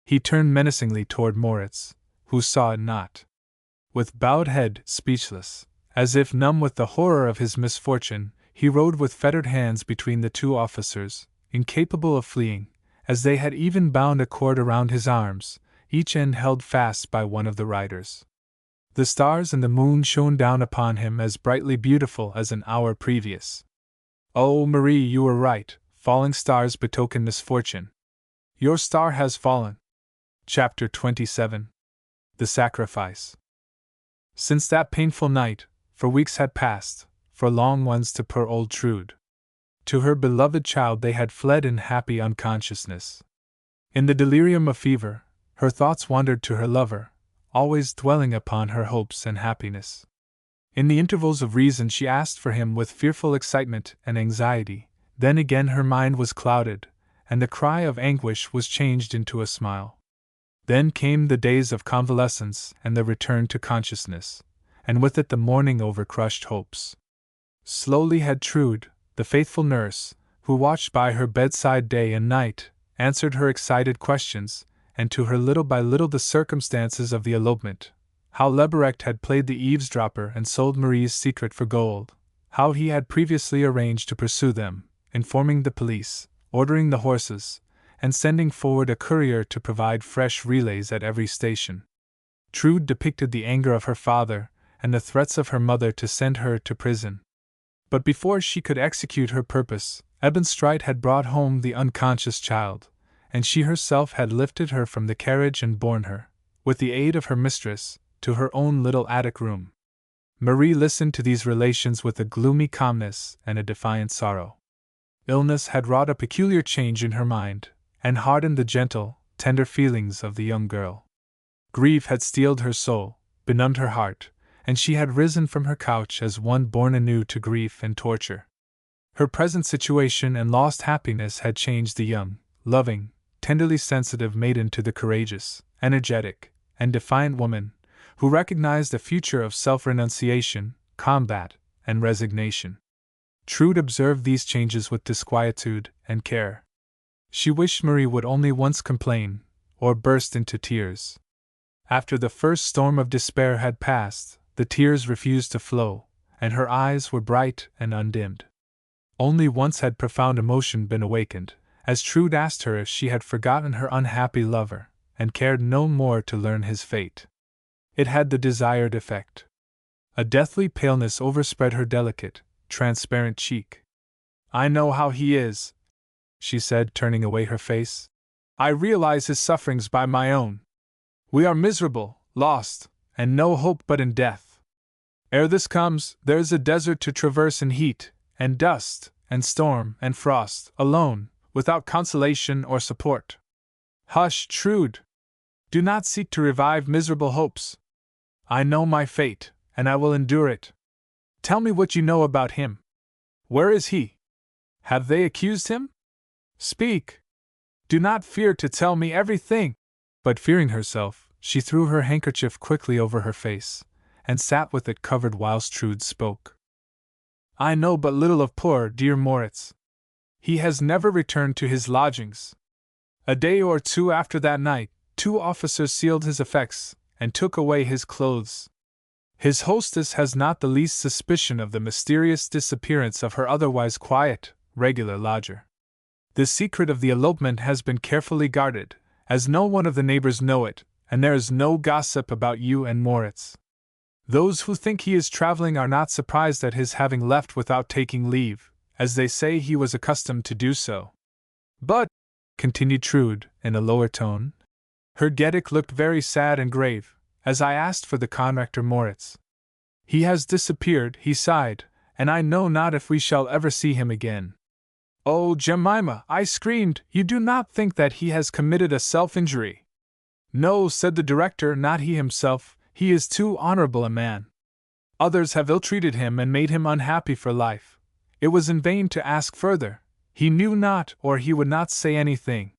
He turned menacingly toward Moritz, who saw it not. With bowed head, speechless, as if numb with the horror of his misfortune, he rode with fettered hands between the two officers, incapable of fleeing, as they had even bound a cord around his arms, each end held fast by one of the riders. The stars and the moon shone down upon him as brightly beautiful as an hour previous. "Oh, Marie, you were right, falling stars betoken misfortune. Your star has fallen." Chapter 27. The Sacrifice. Since that painful night, for weeks had passed, for long ones to poor old Trude. To her beloved child they had fled in happy unconsciousness. In the delirium of fever, her thoughts wandered to her lover, always dwelling upon her hopes and happiness. In the intervals of reason she asked for him with fearful excitement and anxiety, then again her mind was clouded, and the cry of anguish was changed into a smile. Then came the days of convalescence and the return to consciousness, and with it the mourning over crushed hopes. Slowly had Trude, the faithful nurse, who watched by her bedside day and night, answered her excited questions, and to her little by little the circumstances of the elopement, how Lebrecht had played the eavesdropper and sold Marie's secret for gold, how he had previously arranged to pursue them, informing the police, ordering the horses, and sending forward a courier to provide fresh relays at every station. Trude depicted the anger of her father, and the threats of her mother to send her to prison. But before she could execute her purpose, Ebenstreit had brought home the unconscious child, and she herself had lifted her from the carriage and borne her, with the aid of her mistress, to her own little attic room. Marie listened to these relations with a gloomy calmness and a defiant sorrow. Illness had wrought a peculiar change in her mind, and hardened the gentle, tender feelings of the young girl. Grief had steeled her soul, benumbed her heart, and she had risen from her couch as one born anew to grief and torture. Her present situation and lost happiness had changed the young, loving, tenderly sensitive maiden to the courageous, energetic, and defiant woman, who recognized a future of self-renunciation, combat, and resignation. Trude observed these changes with disquietude and care. She wished Marie would only once complain, or burst into tears. After the first storm of despair had passed, the tears refused to flow, and her eyes were bright and undimmed. Only once had profound emotion been awakened, as Trude asked her if she had forgotten her unhappy lover, and cared no more to learn his fate. It had the desired effect. A deathly paleness overspread her delicate, transparent cheek. "I know how he is," she said, turning away her face. "I realize his sufferings by my own. We are miserable, lost, and no hope but in death. Ere this comes, there is a desert to traverse in heat, and dust, and storm, and frost, alone, without consolation or support. Hush, Trude! Do not seek to revive miserable hopes. I know my fate, and I will endure it. Tell me what you know about him. Where is he? Have they accused him? Speak! Do not fear to tell me everything!" But fearing herself, she threw her handkerchief quickly over her face, and sat with it covered whilst Trude spoke. "I know but little of poor dear Moritz. He has never returned to his lodgings. A day or two after that night, 2 officers sealed his effects, and took away his clothes. His hostess has not the least suspicion of the mysterious disappearance of her otherwise quiet, regular lodger. The secret of the elopement has been carefully guarded, as no one of the neighbors know it, and there is no gossip about you and Moritz. Those who think he is traveling are not surprised at his having left without taking leave, as they say he was accustomed to do so. But," continued Trude, in a lower tone, "Herr Gedik looked very sad and grave, as I asked for the conrector Moritz. He has disappeared," he sighed, "and I know not if we shall ever see him again." "Oh, Jemima," I screamed, "you do not think that he has committed a self-injury?" "No," said the director, "not he himself, he is too honorable a man. Others have ill-treated him and made him unhappy for life. It was in vain to ask further, he knew not or he would not say anything.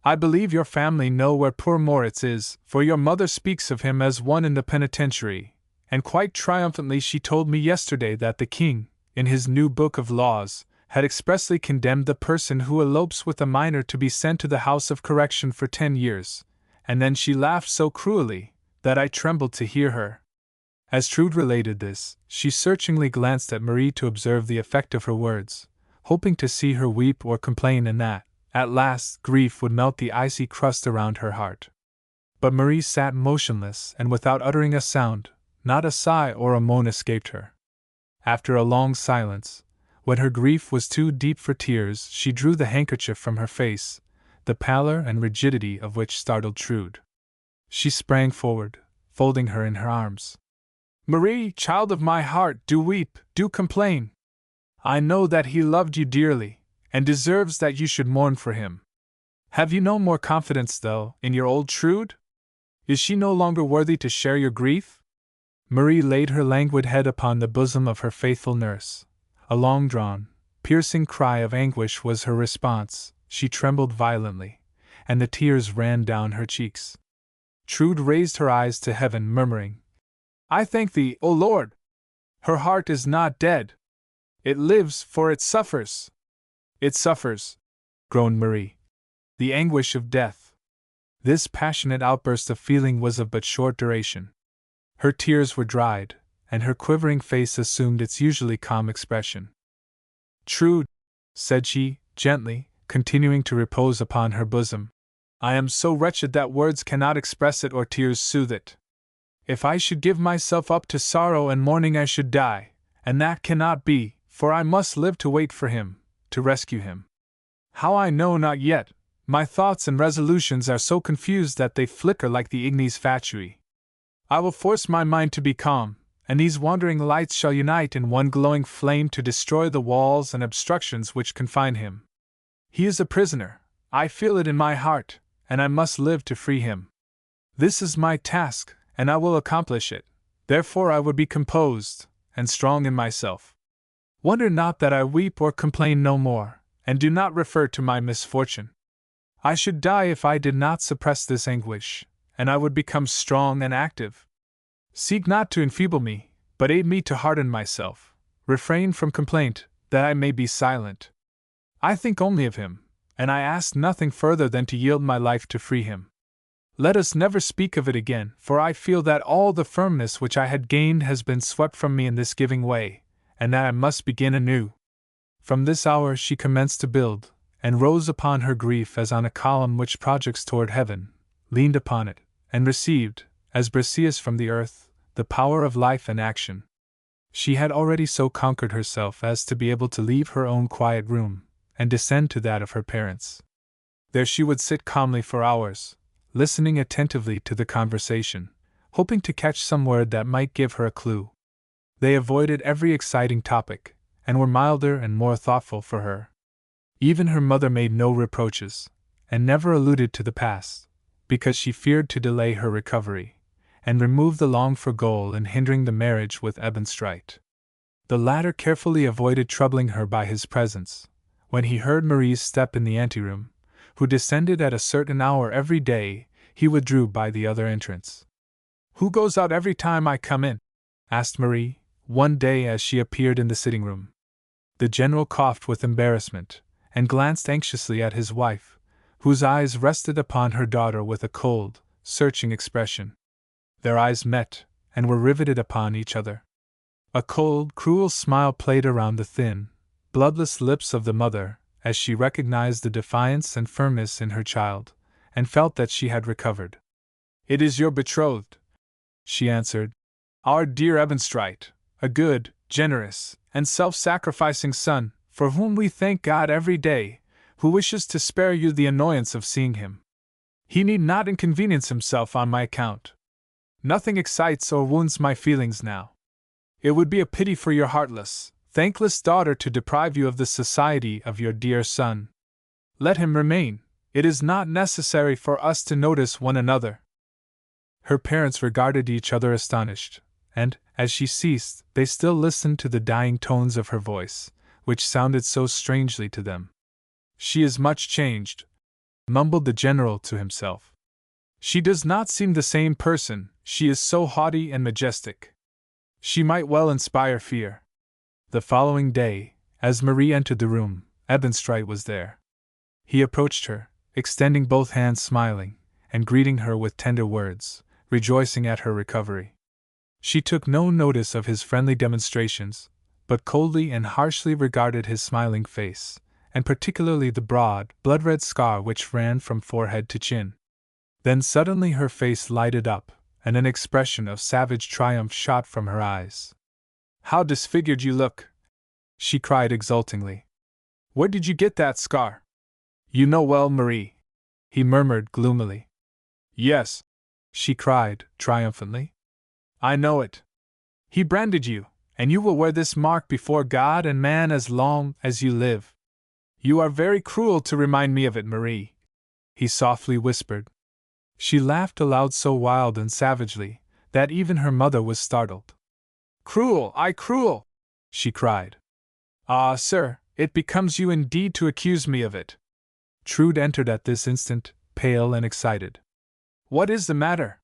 I believe your family know where poor Moritz is, for your mother speaks of him as one in the penitentiary, and quite triumphantly she told me yesterday that the king, in his new book of laws, had expressly condemned the person who elopes with a minor to be sent to the house of correction for 10 years, and then she laughed so cruelly that I trembled to hear her. As Trude related this, she searchingly glanced at Marie to observe the effect of her words, hoping to see her weep or complain and that, at last, grief would melt the icy crust around her heart. But Marie sat motionless and without uttering a sound, not a sigh or a moan escaped her. After a long silence, when her grief was too deep for tears, she drew the handkerchief from her face, the pallor and rigidity of which startled Trude. She sprang forward, folding her in her arms. Marie, child of my heart, do weep, do complain. I know that he loved you dearly, and deserves that you should mourn for him. Have you no more confidence, though, in your old Trude? Is she no longer worthy to share your grief? Marie laid her languid head upon the bosom of her faithful nurse. A long-drawn, piercing cry of anguish was her response. She trembled violently, and the tears ran down her cheeks. Trude raised her eyes to heaven, murmuring, I thank thee, O Lord! Her heart is not dead. It lives, for it suffers. It suffers, groaned Marie. The anguish of death. This passionate outburst of feeling was of but short duration. Her tears were dried, and her quivering face assumed its usually calm expression. Trude, said she, gently, continuing to repose upon her bosom, I am so wretched that words cannot express it or tears soothe it. If I should give myself up to sorrow and mourning I should die, and that cannot be, for I must live to wait for him, to rescue him. How I know not yet, my thoughts and resolutions are so confused that they flicker like the ignis fatui. I will force my mind to be calm, and these wandering lights shall unite in one glowing flame to destroy the walls and obstructions which confine him. He is a prisoner, I feel it in my heart, and I must live to free him. This is my task, and I will accomplish it, therefore I would be composed, and strong in myself. Wonder not that I weep or complain no more, and do not refer to my misfortune. I should die if I did not suppress this anguish, and I would become strong and active. Seek not to enfeeble me, but aid me to harden myself. Refrain from complaint, that I may be silent. I think only of him, and I ask nothing further than to yield my life to free him. Let us never speak of it again, for I feel that all the firmness which I had gained has been swept from me in this giving way, and that I must begin anew. From this hour she commenced to build, and rose upon her grief as on a column which projects toward heaven, leaned upon it, and received, as Briseis from the earth, the power of life and action. She had already so conquered herself as to be able to leave her own quiet room, and descend to that of her parents. There she would sit calmly for hours, listening attentively to the conversation, hoping to catch some word that might give her a clue. They avoided every exciting topic, and were milder and more thoughtful for her. Even her mother made no reproaches, and never alluded to the past, because she feared to delay her recovery, and remove the longed-for goal in hindering the marriage with Ebenstreit. The latter carefully avoided troubling her by his presence. When he heard Marie's step in the anteroom, who descended at a certain hour every day, he withdrew by the other entrance. Who goes out every time I come in? Asked Marie, one day as she appeared in the sitting-room. The general coughed with embarrassment, and glanced anxiously at his wife, whose eyes rested upon her daughter with a cold, searching expression. Their eyes met, and were riveted upon each other. A cold, cruel smile played around the thin, bloodless lips of the mother, as she recognized the defiance and firmness in her child, and felt that she had recovered. It is your betrothed, she answered. Our dear Ebenstreit, a good, generous, and self-sacrificing son, for whom we thank God every day, who wishes to spare you the annoyance of seeing him. He need not inconvenience himself on my account. Nothing excites or wounds my feelings now. It would be a pity for your heartless, thankless daughter to deprive you of the society of your dear son. Let him remain. It is not necessary for us to notice one another. Her parents regarded each other astonished, and, as she ceased, they still listened to the dying tones of her voice, which sounded so strangely to them. She is much changed, mumbled the general to himself. She does not seem the same person, she is so haughty and majestic. She might well inspire fear. The following day, as Marie entered the room, Ebenstreit was there. He approached her, extending both hands smiling, and greeting her with tender words, rejoicing at her recovery. She took no notice of his friendly demonstrations, but coldly and harshly regarded his smiling face, and particularly the broad, blood-red scar which ran from forehead to chin. Then suddenly her face lighted up, and an expression of savage triumph shot from her eyes. "How disfigured you look!" she cried exultingly. "Where did you get that scar?" "You know well, Marie," he murmured gloomily. "Yes," she cried triumphantly. "I know it. He branded you, and you will wear this mark before God and man as long as you live. You are very cruel to remind me of it, Marie," he softly whispered. She laughed aloud so wild and savagely that even her mother was startled. "Cruel, cruel!" she cried. "Ah, sir, it becomes you indeed to accuse me of it." Trude entered at this instant, pale and excited. "What is the matter?"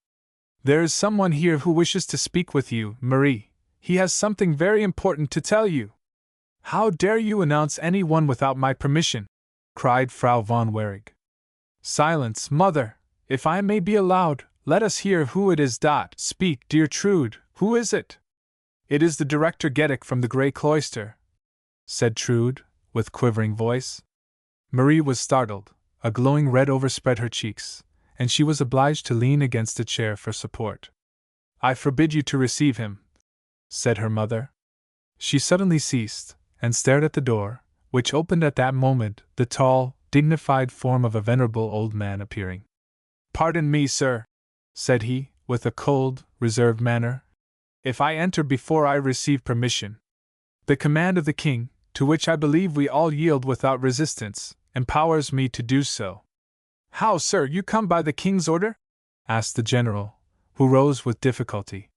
"There is someone here who wishes to speak with you, Marie. He has something very important to tell you." "How dare you announce anyone without my permission?" cried Frau von Wehrig. "Silence, mother! If I may be allowed, let us hear who it is. Speak, dear Trude, who is it?" "It is the Director Gedik from the Grey Cloister," said Trude, with quivering voice. Marie was startled, a glowing red overspread her cheeks, and she was obliged to lean against a chair for support. "I forbid you to receive him," said her mother. She suddenly ceased, and stared at the door, which opened at that moment, the tall, dignified form of a venerable old man appearing. "Pardon me, sir," said he, with a cold, reserved manner, "if I enter before I receive permission. The command of the king, to which I believe we all yield without resistance, empowers me to do so." "How, sir, you come by the king's order?" asked the general, who rose with difficulty.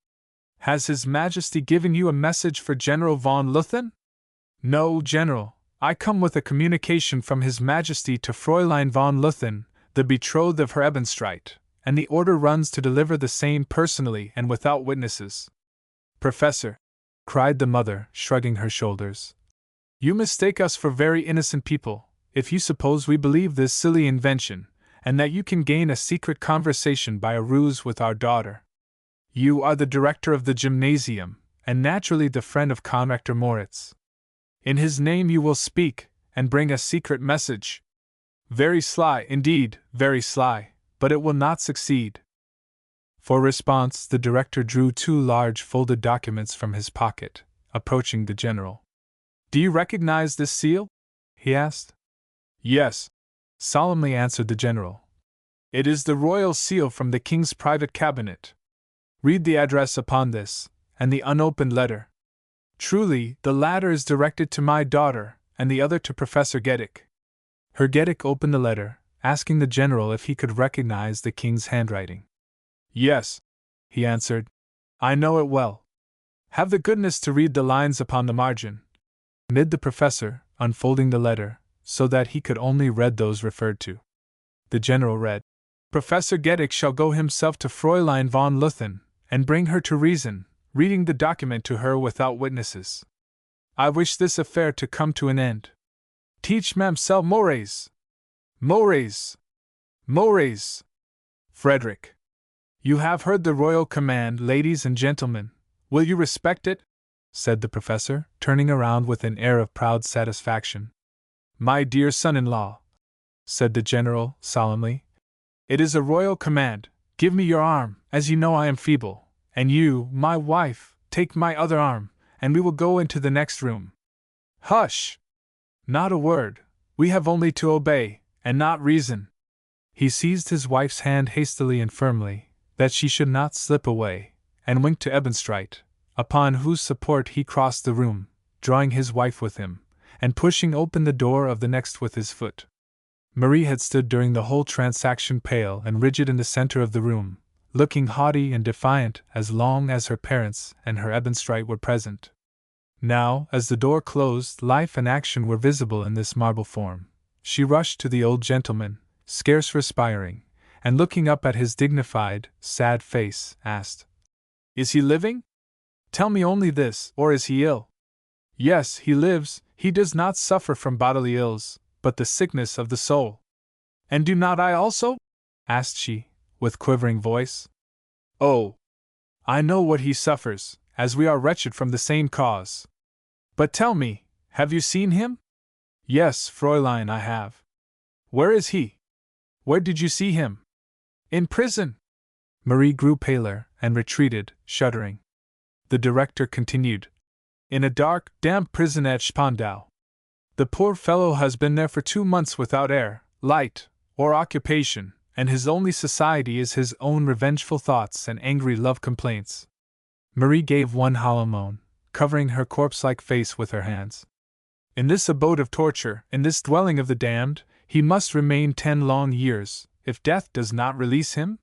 "Has His Majesty given you a message for General von Luthen?" "No, General, I come with a communication from His Majesty to Fräulein von Luthen, the betrothed of Herr Ebenstreit, and the order runs to deliver the same personally and without witnesses." "Professor," cried the mother, shrugging her shoulders, "you mistake us for very innocent people, if you suppose we believe this silly invention, and that you can gain a secret conversation by a ruse with our daughter. You are the director of the gymnasium, and naturally the friend of Conrector Moritz. In his name you will speak, and bring a secret message. Very sly, indeed, very sly, but it will not succeed." For response, the director drew 2 large folded documents from his pocket, approaching the general. "Do you recognize this seal?" he asked. "Yes," solemnly answered the general. "It is the royal seal from the king's private cabinet. Read the address upon this, and the unopened letter. Truly, the latter is directed to my daughter, and the other to Professor Gedik." Herr Gedik opened the letter, asking the general if he could recognize the king's handwriting. "Yes," he answered, "I know it well. Have the goodness to read the lines upon the margin." Mid the professor, unfolding the letter, so that he could only read those referred to. The general read, "Professor Gedik shall go himself to Fräulein von Luthen, and bring her to reason, reading the document to her without witnesses. I wish this affair to come to an end. Teach Mamselle Moraes! Moraes! Moraes! Frederick! You have heard the royal command, ladies and gentlemen. Will you respect it?" said the professor, turning around with an air of proud satisfaction. "My dear son-in-law," said the general, solemnly, "it is a royal command. Give me your arm, as you know I am feeble, and you, my wife, take my other arm, and we will go into the next room. Hush! Not a word, we have only to obey, and not reason." He seized his wife's hand hastily and firmly, that she should not slip away, and winked to Ebenstreit, upon whose support he crossed the room, drawing his wife with him, and pushing open the door of the next with his foot. Marie had stood during the whole transaction pale and rigid in the center of the room, looking haughty and defiant as long as her parents and Herr Ebenstreit were present. Now, as the door closed, life and action were visible in this marble form. She rushed to the old gentleman, scarce respiring, and looking up at his dignified, sad face, asked, "Is he living? Tell me only this, or is he ill?" "Yes, he lives, he does not suffer from bodily ills, but the sickness of the soul." "And do not I also?" asked she, with quivering voice. "Oh, I know what he suffers, as we are wretched from the same cause. But tell me, have you seen him?" "Yes, Fräulein, I have." "Where is he? Where did you see him?" "In prison." Marie grew paler and retreated, shuddering. The director continued, "In a dark, damp prison at Spandau. The poor fellow has been there for 2 months without air, light, or occupation, and his only society is his own revengeful thoughts and angry love complaints." Marie gave one hollow moan, covering her corpse-like face with her hands. "In this abode of torture, in this dwelling of the damned, he must remain 10 long years, if death does not release him?"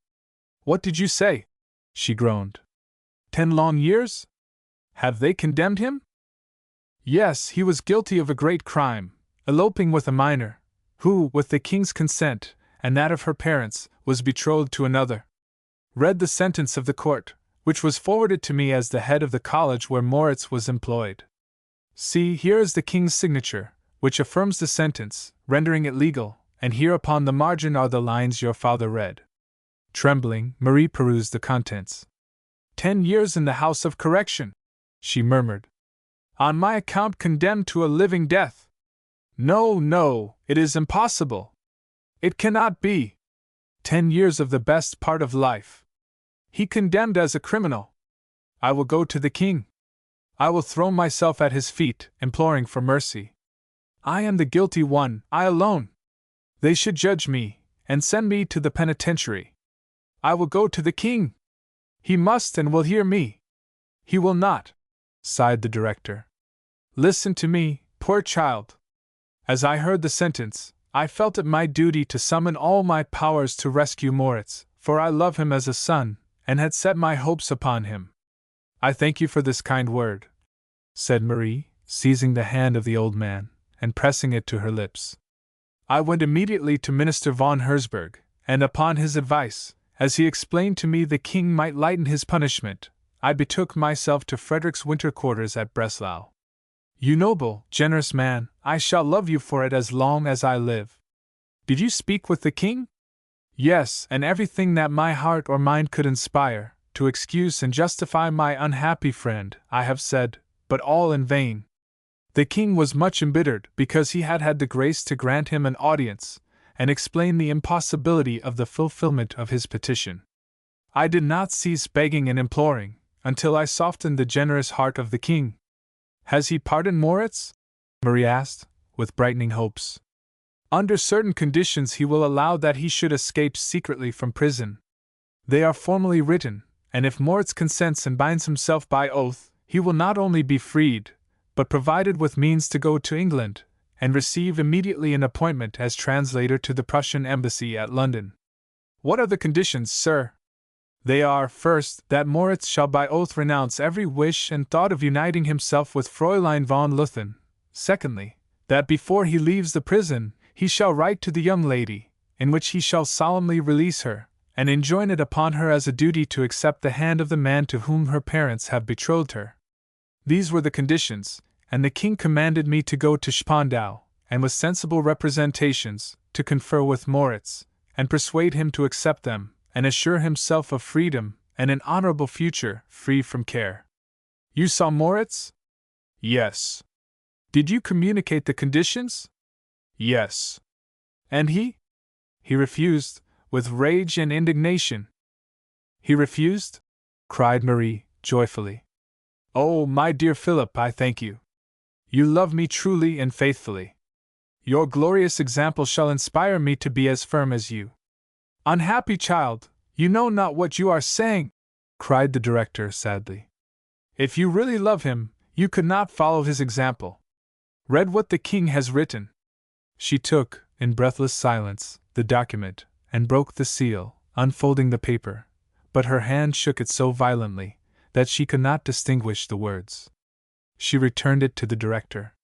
"What did you say?" she groaned. 10 long years? Have they condemned him?" "Yes, he was guilty of a great crime, eloping with a minor, who, with the king's consent, and that of her parents, was betrothed to another. Read the sentence of the court, which was forwarded to me as the head of the college where Moritz was employed. See, here is the king's signature, which affirms the sentence, rendering it legal, and here upon the margin are the lines your father read." Trembling, Marie perused the contents. 10 years in the house of correction," she murmured. "On my account condemned to a living death. No, no, it is impossible. It cannot be. 10 years of the best part of life. He condemned as a criminal. I will go to the king. I will throw myself at his feet, imploring for mercy. I am the guilty one, I alone. They should judge me, and send me to the penitentiary. I will go to the king. He must and will hear me." "He will not," sighed the director. "Listen to me, poor child. As I heard the sentence, I felt it my duty to summon all my powers to rescue Moritz, for I love him as a son, and had set my hopes upon him." "I thank you for this kind word," said Marie, seizing the hand of the old man, and pressing it to her lips. "I went immediately to Minister von Herzberg, and upon his advice, as he explained to me the king might lighten his punishment, I betook myself to Frederick's winter quarters at Breslau. You noble, generous man, I shall love you for it as long as I live." "Did you speak with the king?" "Yes, and everything that my heart or mind could inspire, to excuse and justify my unhappy friend, I have said, but all in vain. The king was much embittered because he had had the grace to grant him an audience, and explain the impossibility of the fulfillment of his petition. I did not cease begging and imploring, until I softened the generous heart of the king." "Has he pardoned Moritz?" Marie asked, with brightening hopes. "Under certain conditions he will allow that he should escape secretly from prison. They are formally written, and if Moritz consents and binds himself by oath, he will not only be freed, but provided with means to go to England, and receive immediately an appointment as translator to the Prussian embassy at London." "What are the conditions, sir?" "They are, first, that Moritz shall by oath renounce every wish and thought of uniting himself with Fräulein von Luthen. Secondly, that before he leaves the prison, he shall write to the young lady, in which he shall solemnly release her, and enjoin it upon her as a duty to accept the hand of the man to whom her parents have betrothed her. These were the conditions, and the king commanded me to go to Spandau, and with sensible representations, to confer with Moritz, and persuade him to accept them, and assure himself of freedom and an honorable future, free from care." "You saw Moritz?" "Yes." "Did you communicate the conditions?" "Yes." "And he?" "He refused, with rage and indignation." "He refused?" cried Marie, joyfully. "Oh, my dear Philip, I thank you. You love me truly and faithfully. Your glorious example shall inspire me to be as firm as you." "Unhappy child, you know not what you are saying," cried the director sadly. "If you really love him, you could not follow his example. Read what the king has written." She took, in breathless silence, the document, and broke the seal, unfolding the paper, but her hand shook it so violently that she could not distinguish the words. She returned it to the director.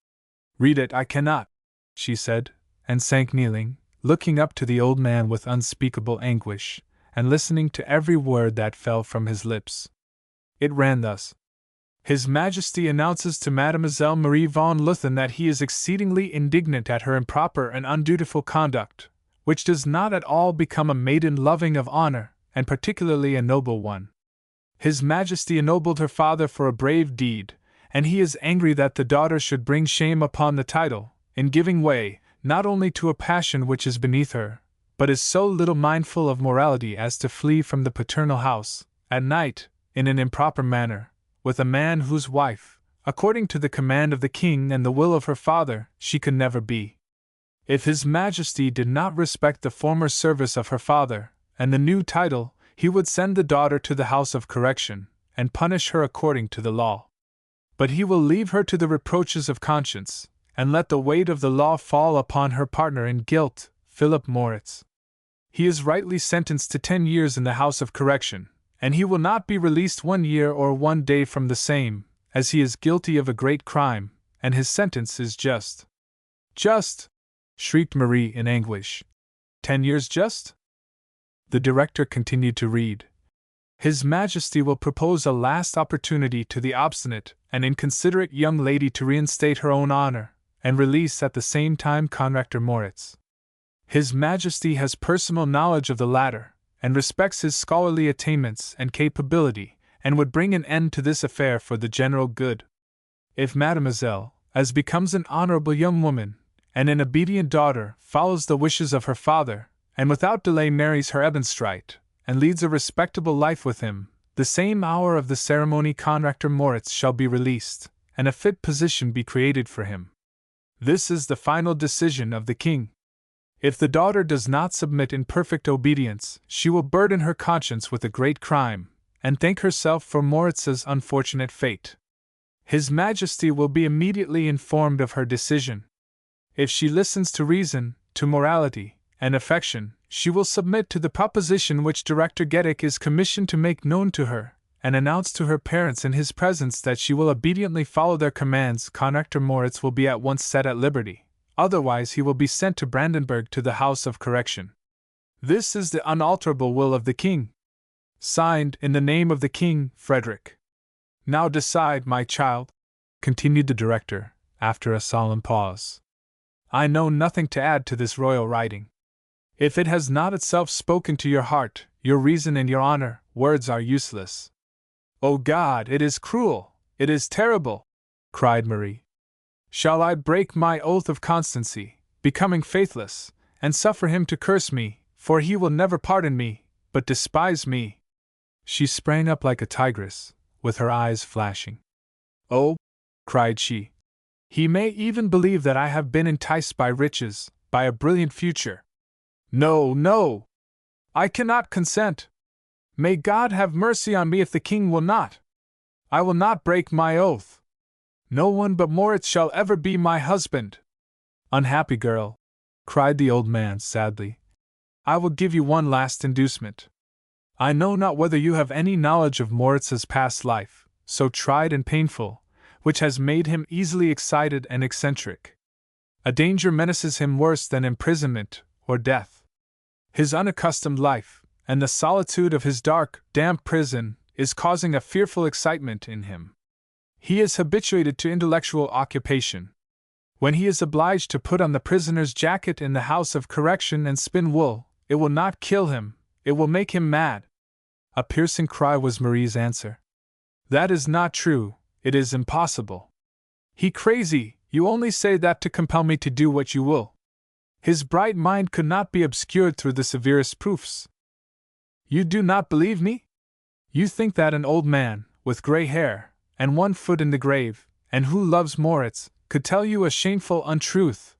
"Read it, I cannot," she said, and sank kneeling, looking up to the old man with unspeakable anguish, and listening to every word that fell from his lips. It ran thus: His Majesty announces to Mademoiselle Marie von Luthen that he is exceedingly indignant at her improper and undutiful conduct, which does not at all become a maiden loving of honor, and particularly a noble one. His Majesty ennobled her father for a brave deed, and he is angry that the daughter should bring shame upon the title, in giving way, not only to a passion which is beneath her, but is so little mindful of morality as to flee from the paternal house, at night, in an improper manner, with a man whose wife, according to the command of the king and the will of her father, she could never be. If His Majesty did not respect the former service of her father, and the new title, he would send the daughter to the house of correction, and punish her according to the law. But he will leave her to the reproaches of conscience, and let the weight of the law fall upon her partner in guilt, Philip Moritz. He is rightly sentenced to 10 years in the house of correction, and he will not be released 1 year or 1 day from the same, as he is guilty of a great crime, and his sentence is just. Just! Shrieked Marie in anguish. 10 years just? The director continued to read. His Majesty will propose a last opportunity to the obstinate and inconsiderate young lady to reinstate her own honor, and release at the same time Conrector Moritz. His Majesty has personal knowledge of the latter, and respects his scholarly attainments and capability, and would bring an end to this affair for the general good. If Mademoiselle, as becomes an honorable young woman, and an obedient daughter, follows the wishes of her father, and without delay marries her Ebenstreit, and leads a respectable life with him, the same hour of the ceremony Conrector Moritz shall be released, and a fit position be created for him. This is the final decision of the king. If the daughter does not submit in perfect obedience, she will burden her conscience with a great crime, and thank herself for Moritz's unfortunate fate. His Majesty will be immediately informed of her decision. If she listens to reason, to morality, and affection, she will submit to the proposition which Director Gedik is commissioned to make known to her, and announce to her parents in his presence that she will obediently follow their commands. Conrector Moritz will be at once set at liberty, otherwise he will be sent to Brandenburg to the House of Correction. This is the unalterable will of the king. Signed, in the name of the king, Frederick. Now decide, my child, continued the director, after a solemn pause. I know nothing to add to this royal writing. If it has not itself spoken to your heart, your reason and your honor, words are useless. O God, it is cruel, it is terrible, cried Marie. Shall I break my oath of constancy, becoming faithless, and suffer him to curse me, for he will never pardon me, but despise me? She sprang up like a tigress, with her eyes flashing. Oh, cried she, he may even believe that I have been enticed by riches, by a brilliant future. No, no! I cannot consent. May God have mercy on me if the king will not. I will not break my oath. No one but Moritz shall ever be my husband. Unhappy girl, cried the old man sadly. I will give you one last inducement. I know not whether you have any knowledge of Moritz's past life, so tried and painful, which has made him easily excited and eccentric. A danger menaces him worse than imprisonment or death. His unaccustomed life, and the solitude of his dark, damp prison, is causing a fearful excitement in him. He is habituated to intellectual occupation. When he is obliged to put on the prisoner's jacket in the house of correction and spin wool, it will not kill him, it will make him mad. A piercing cry was Marie's answer. That is not true, it is impossible. He crazy, you only say that to compel me to do what you will. His bright mind could not be obscured through the severest proofs. You do not believe me? You think that an old man, with gray hair, and one foot in the grave, and who loves Moritz, could tell you a shameful untruth.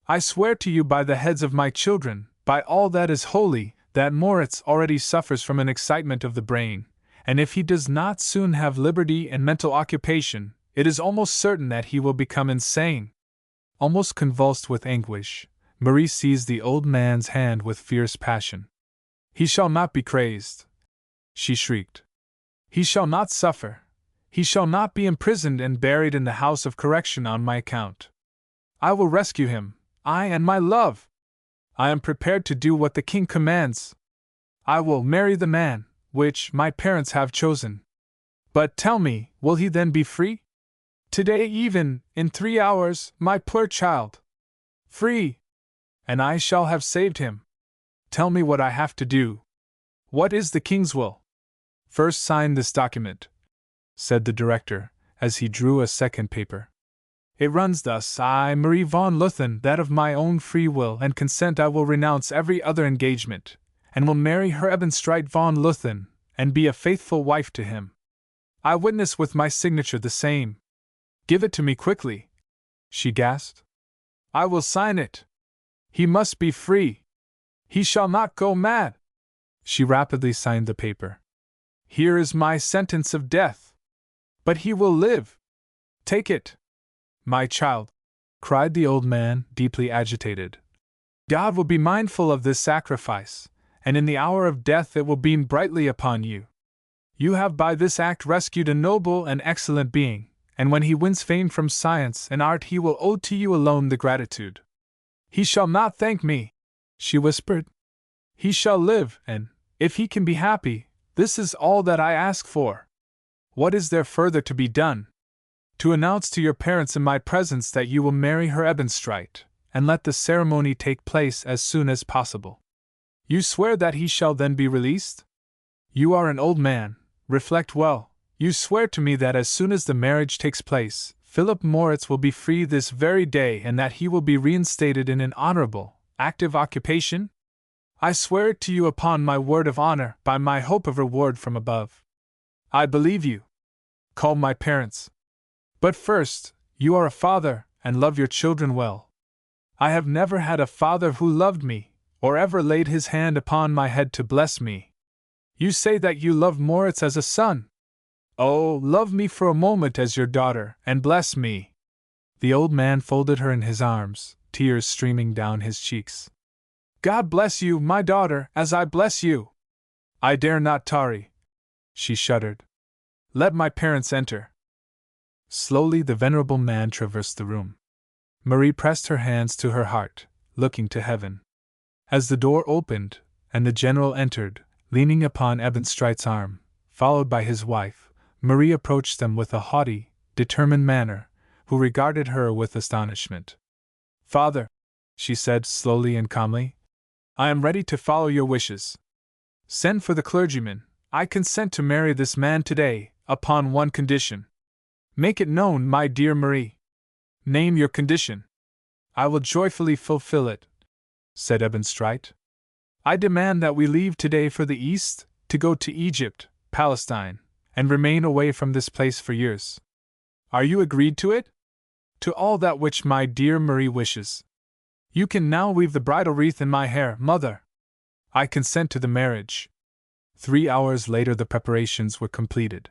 I swear to you by the heads of my children, by all that is holy, that Moritz already suffers from an excitement of the brain, and if he does not soon have liberty and mental occupation, it is almost certain that he will become insane. Almost convulsed with anguish, Marie seized the old man's hand with fierce passion. He shall not be crazed, she shrieked. He shall not suffer. He shall not be imprisoned and buried in the house of correction on my account. I will rescue him, I and my love. I am prepared to do what the king commands. I will marry the man, which my parents have chosen. But tell me, will he then be free? Today even, in 3 hours, my poor child. Free! And I shall have saved him. Tell me what I have to do. What is the king's will? First sign this document, said the director, as he drew a second paper. It runs thus: I, Marie von Luthen, that of my own free will and consent I will renounce every other engagement, and will marry Herr Ebenstreit von Luthen, and be a faithful wife to him. I witness with my signature the same. Give it to me quickly, she gasped. I will sign it. He must be free. He shall not go mad. She rapidly signed the paper. Here is my sentence of death. But he will live. Take it. My child, cried the old man, deeply agitated. God will be mindful of this sacrifice, and in the hour of death it will beam brightly upon you. You have by this act rescued a noble and excellent being, and when he wins fame from science and art he will owe to you alone the gratitude. He shall not thank me, she whispered. He shall live, and, if he can be happy, this is all that I ask for. What is there further to be done? To announce to your parents in my presence that you will marry Herr Ebenstreit, and let the ceremony take place as soon as possible. You swear that he shall then be released? You are an old man, reflect well. You swear to me that as soon as the marriage takes place, Philip Moritz will be free this very day and that he will be reinstated in an honorable, active occupation? I swear it to you upon my word of honor, by my hope of reward from above. I believe you. Call my parents. But first, you are a father, and love your children well. I have never had a father who loved me, or ever laid his hand upon my head to bless me. You say that you love Moritz as a son. Oh, love me for a moment as your daughter, and bless me. The old man folded her in his arms, tears streaming down his cheeks. God bless you, my daughter, as I bless you. I dare not tarry. She shuddered. Let my parents enter. Slowly the venerable man traversed the room. Marie pressed her hands to her heart, looking to heaven. As the door opened, and the general entered, leaning upon Ebenstreit's arm, followed by his wife, Marie approached them with a haughty, determined manner, who regarded her with astonishment. Father, she said slowly and calmly, I am ready to follow your wishes. Send for the clergyman. I consent to marry this man today, upon one condition. Make it known, my dear Marie. Name your condition. I will joyfully fulfill it, said Ebenstreit. I demand that we leave today for the East, to go to Egypt, Palestine, and remain away from this place for years. Are you agreed to it? To all that which my dear Marie wishes. You can now weave the bridal wreath in my hair, mother. I consent to the marriage. 3 hours later the preparations were completed.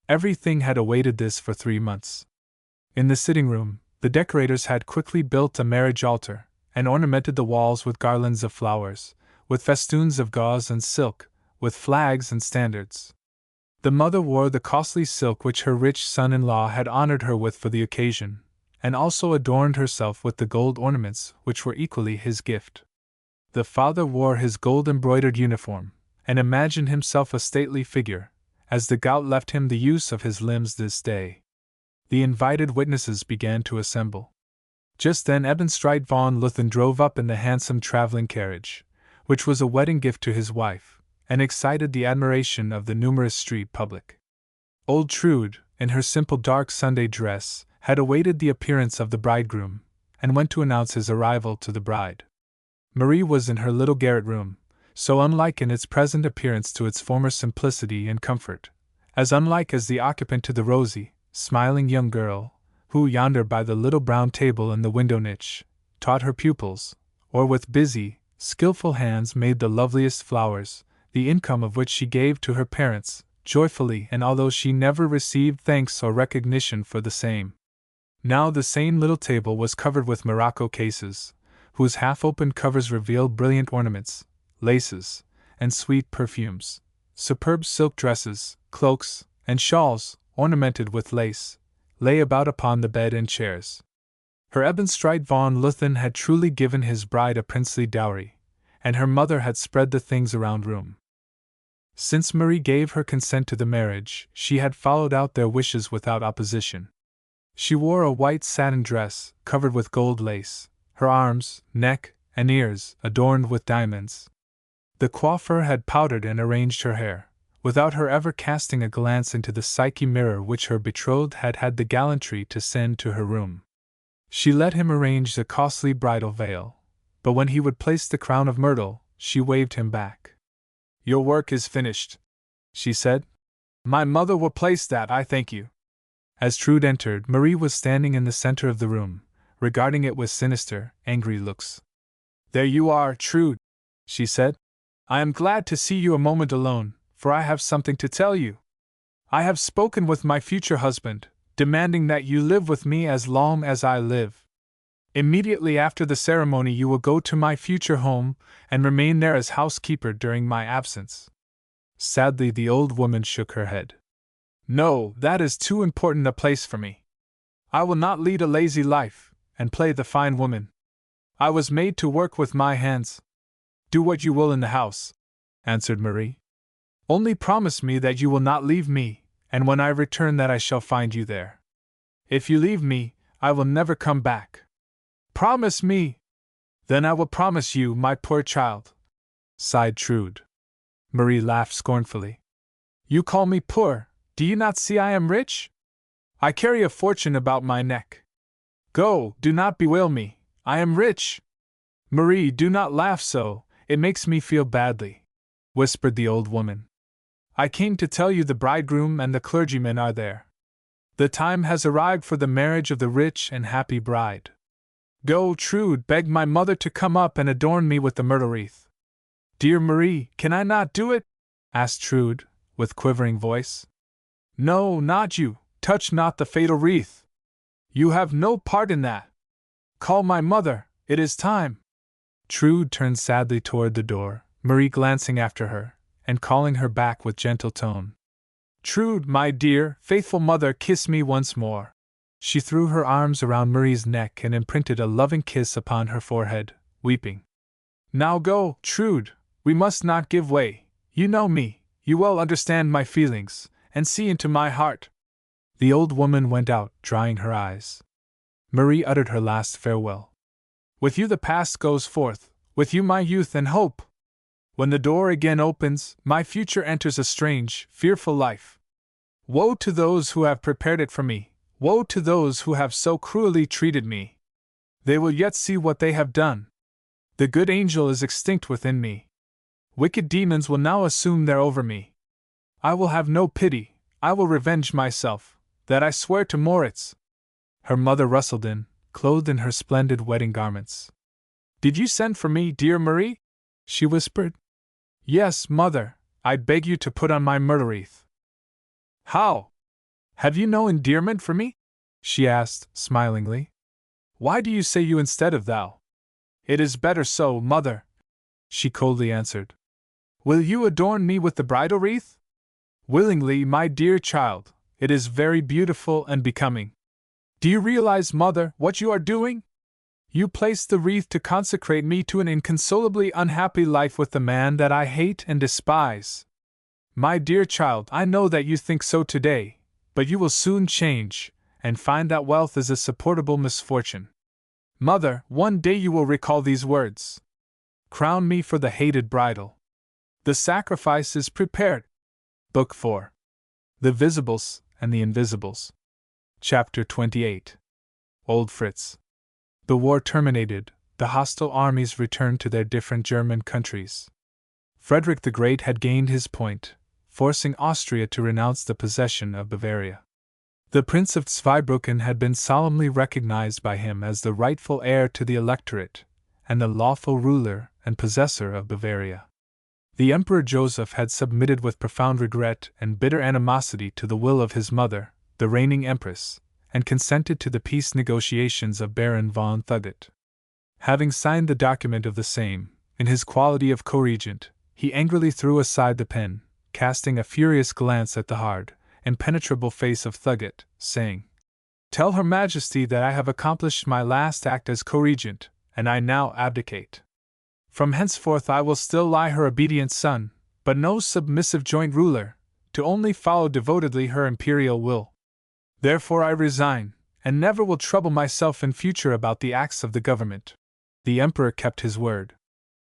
Everything had awaited this for 3 months. In the sitting room, the decorators had quickly built a marriage altar, and ornamented the walls with garlands of flowers, with festoons of gauze and silk, with flags and standards. The mother wore the costly silk which her rich son-in-law had honored her with for the occasion, and also adorned herself with the gold ornaments which were equally his gift. The father wore his gold-embroidered uniform, and imagined himself a stately figure, as the gout left him the use of his limbs this day. The invited witnesses began to assemble. Just then Ebenstreit von Luthen drove up in the handsome traveling carriage, which was a wedding gift to his wife, and excited the admiration of the numerous street public. Old Trude, in her simple dark Sunday dress, had awaited the appearance of the bridegroom, and went to announce his arrival to the bride. Marie was in her little garret room, so unlike in its present appearance to its former simplicity and comfort, as unlike as the occupant to the rosy, smiling young girl, who yonder by the little brown table in the window niche, taught her pupils, or with busy, skillful hands made the loveliest flowers, the income of which she gave to her parents, joyfully, and although she never received thanks or recognition for the same. Now the same little table was covered with morocco cases, whose half-opened covers revealed brilliant ornaments, laces, and sweet perfumes, superb silk dresses, cloaks, and shawls, ornamented with lace, lay about upon the bed and chairs. Her Ebenstreit von Luthen had truly given his bride a princely dowry, and her mother had spread the things around room. Since Marie gave her consent to the marriage, she had followed out their wishes without opposition. She wore a white satin dress, covered with gold lace, her arms, neck, and ears adorned with diamonds. The coiffeur had powdered and arranged her hair, without her ever casting a glance into the Psyche mirror which her betrothed had had the gallantry to send to her room. She let him arrange the costly bridal veil, but when he would place the crown of myrtle, she waved him back. "Your work is finished," she said. "My mother will place that, I thank you." As Trude entered, Marie was standing in the center of the room, regarding it with sinister, angry looks. "There you are, Trude," she said. "I am glad to see you a moment alone, for I have something to tell you. I have spoken with my future husband, demanding that you live with me as long as I live. Immediately after the ceremony you will go to my future home and remain there as housekeeper during my absence." Sadly, the old woman shook her head. "No, that is too important a place for me. I will not lead a lazy life, and play the fine woman. I was made to work with my hands." "Do what you will in the house," answered Marie. "Only promise me that you will not leave me, and when I return that I shall find you there. If you leave me, I will never come back. Promise me!" "Then I will promise you, my poor child," sighed Trude. Marie laughed scornfully. "You call me poor, do you not see I am rich? I carry a fortune about my neck. Go, do not bewail me, I am rich." "Marie, do not laugh so, it makes me feel badly," whispered the old woman. "I came to tell you the bridegroom and the clergyman are there. The time has arrived for the marriage of the rich and happy bride. Go, Trude, beg my mother to come up and adorn me with the myrtle wreath." "Dear Marie, can I not do it?" asked Trude, with quivering voice. "No, not you, touch not the fatal wreath. You have no part in that. Call my mother, it is time." Trude turned sadly toward the door, Marie glancing after her, and calling her back with gentle tone. "Trude, my dear, faithful mother, kiss me once more." She threw her arms around Marie's neck and imprinted a loving kiss upon her forehead, weeping. "Now go, Trude, we must not give way. You know me, you well understand my feelings, and see into my heart." The old woman went out, drying her eyes. Marie uttered her last farewell. "With you the past goes forth, with you my youth and hope. When the door again opens, my future enters a strange, fearful life. Woe to those who have prepared it for me. Woe to those who have so cruelly treated me. They will yet see what they have done. The good angel is extinct within me. Wicked demons will now assume they're over me. I will have no pity, I will revenge myself, that I swear to Moritz." Her mother rustled in, clothed in her splendid wedding garments. "Did you send for me, dear Marie?" she whispered. "Yes, mother, I beg you to put on my myrtle wreath." "How? Have you no endearment for me?" she asked, smilingly. "Why do you say you instead of thou?" "It is better so, mother," she coldly answered. "Will you adorn me with the bridal wreath?" "Willingly, my dear child, it is very beautiful and becoming. Do you realize, mother, what you are doing? You place the wreath to consecrate me to an inconsolably unhappy life with the man that I hate and despise. My dear child, I know that you think so today, but you will soon change, and find that wealth is a supportable misfortune. Mother, one day you will recall these words. Crown me for the hated bridal. The sacrifice is prepared." Book 4. The Visibles and the Invisibles. Chapter 28. Old Fritz. The war terminated, the hostile armies returned to their different German countries. Frederick the Great had gained his point, forcing Austria to renounce the possession of Bavaria. The Prince of Zweibrücken had been solemnly recognized by him as the rightful heir to the electorate, and the lawful ruler and possessor of Bavaria. The Emperor Joseph had submitted with profound regret and bitter animosity to the will of his mother, the reigning empress, and consented to the peace negotiations of Baron von Thugut. Having signed the document of the same, in his quality of co-regent, he angrily threw aside the pen, casting a furious glance at the hard, impenetrable face of Thugut, saying, Tell Her Majesty that I have accomplished my last act as co-regent, and I now abdicate. From henceforth I will still lie her obedient son, but no submissive joint ruler, to only follow devotedly her imperial will. Therefore I resign, and never will trouble myself in future about the acts of the government." The emperor kept his word.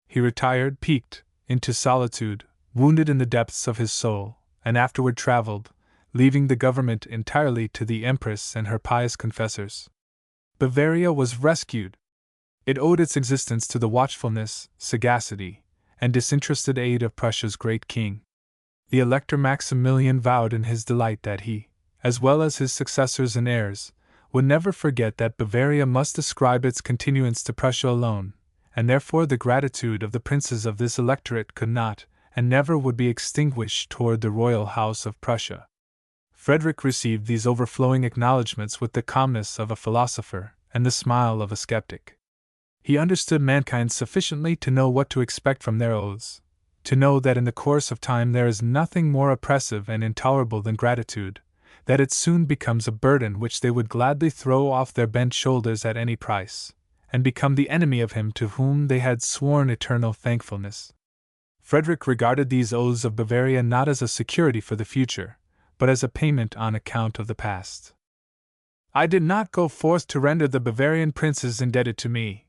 He retired, piqued, into solitude, wounded in the depths of his soul, and afterward traveled, leaving the government entirely to the empress and her pious confessors. Bavaria was rescued. It owed its existence to the watchfulness, sagacity, and disinterested aid of Prussia's great king. The Elector Maximilian vowed in his delight that he, as well as his successors and heirs, would never forget that Bavaria must ascribe its continuance to Prussia alone, and therefore the gratitude of the princes of this electorate could not, and never would be extinguished toward the royal house of Prussia. Frederick received these overflowing acknowledgments with the calmness of a philosopher and the smile of a skeptic. He understood mankind sufficiently to know what to expect from their oaths, to know that in the course of time there is nothing more oppressive and intolerable than gratitude, that it soon becomes a burden which they would gladly throw off their bent shoulders at any price, and become the enemy of him to whom they had sworn eternal thankfulness. Frederick regarded these oaths of Bavaria not as a security for the future, but as a payment on account of the past. "I did not go forth to render the Bavarian princes indebted to me,"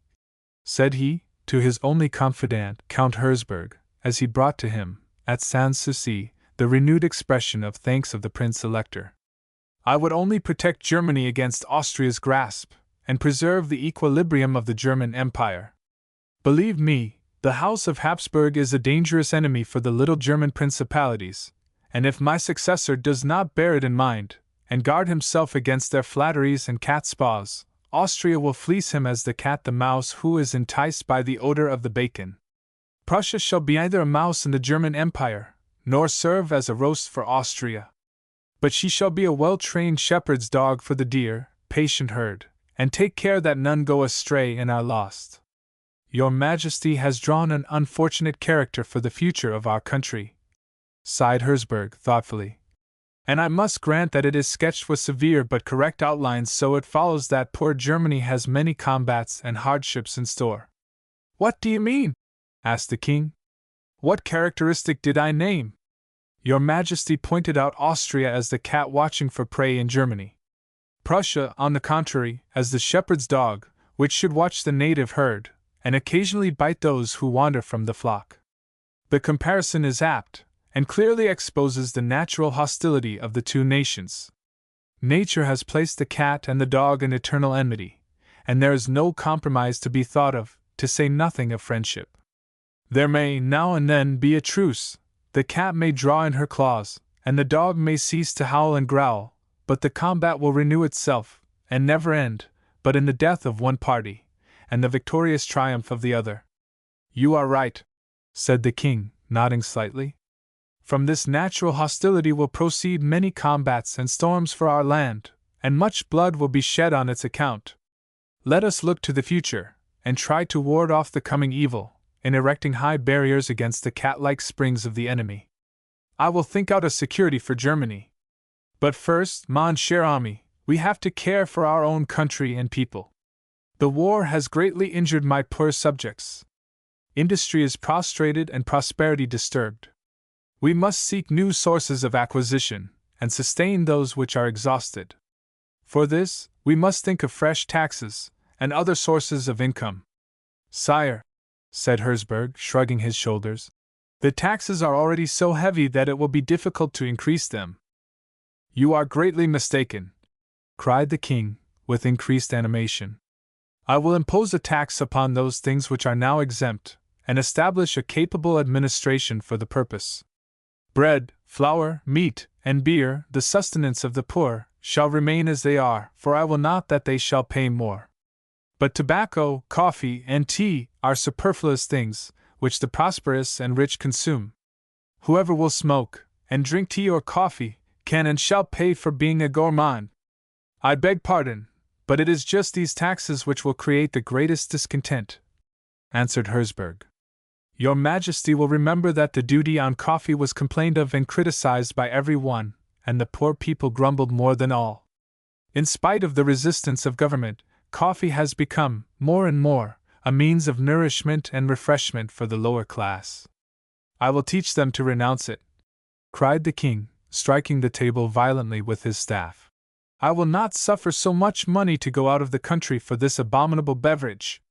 said he, to his only confidant, Count Herzberg, as he brought to him, at Sanssouci, the renewed expression of thanks of the Prince Elector. "I would only protect Germany against Austria's grasp, and preserve the equilibrium of the German Empire. Believe me, the House of Habsburg is a dangerous enemy for the little German principalities, and if my successor does not bear it in mind, and guard himself against their flatteries and catspaws, Austria will fleece him as the cat the mouse who is enticed by the odor of the bacon. Prussia shall be neither a mouse in the German Empire, nor serve as a roast for Austria. But she shall be a well-trained shepherd's dog for the dear, patient herd, and take care that none go astray and are lost. Your Majesty has drawn an unfortunate character for the future of our country," sighed Herzberg thoughtfully. "And I must grant that it is sketched with severe but correct outlines, so it follows that poor Germany has many combats and hardships in store." "What do you mean?" asked the king. "What characteristic did I name? Your Majesty pointed out Austria as the cat watching for prey in Germany. Prussia, on the contrary, as the shepherd's dog, which should watch the native herd, and occasionally bite those who wander from the flock. The comparison is apt, and clearly exposes the natural hostility of the two nations. Nature has placed the cat and the dog in eternal enmity, and there is no compromise to be thought of, to say nothing of friendship. There may, now and then, be a truce. The cat may draw in her claws, and the dog may cease to howl and growl, but the combat will renew itself, and never end, but in the death of one party, and the victorious triumph of the other." "You are right," said the king, nodding slightly. "From this natural hostility will proceed many combats and storms for our land, and much blood will be shed on its account. Let us look to the future, and try to ward off the coming evil, in erecting high barriers against the cat-like springs of the enemy. I will think out a security for Germany. But first, mon cher ami, we have to care for our own country and people. The war has greatly injured my poor subjects. Industry is prostrated and prosperity disturbed. We must seek new sources of acquisition, and sustain those which are exhausted. For this, we must think of fresh taxes, and other sources of income." "Sire," said Herzberg, shrugging his shoulders, "the taxes are already so heavy that it will be difficult to increase them." "You are greatly mistaken," cried the king, with increased animation. "I will impose a tax upon those things which are now exempt, and establish a capable administration for the purpose. Bread, flour, meat, and beer, the sustenance of the poor, shall remain as they are, for I will not that they shall pay more. But tobacco, coffee, and tea are superfluous things, which the prosperous and rich consume. Whoever will smoke, and drink tea or coffee, can and shall pay for being a gourmand. I beg pardon, but it is just these taxes which will create the greatest discontent," answered Herzberg. "Your Majesty will remember that the duty on coffee was complained of and criticized by every one, and the poor people grumbled more than all. In spite of the resistance of government, coffee has become, more and more, a means of nourishment and refreshment for the lower class. I will teach them to renounce it, cried the king, striking the table violently with his staff. I will not suffer so much money to go out of the country for this abominable beverage.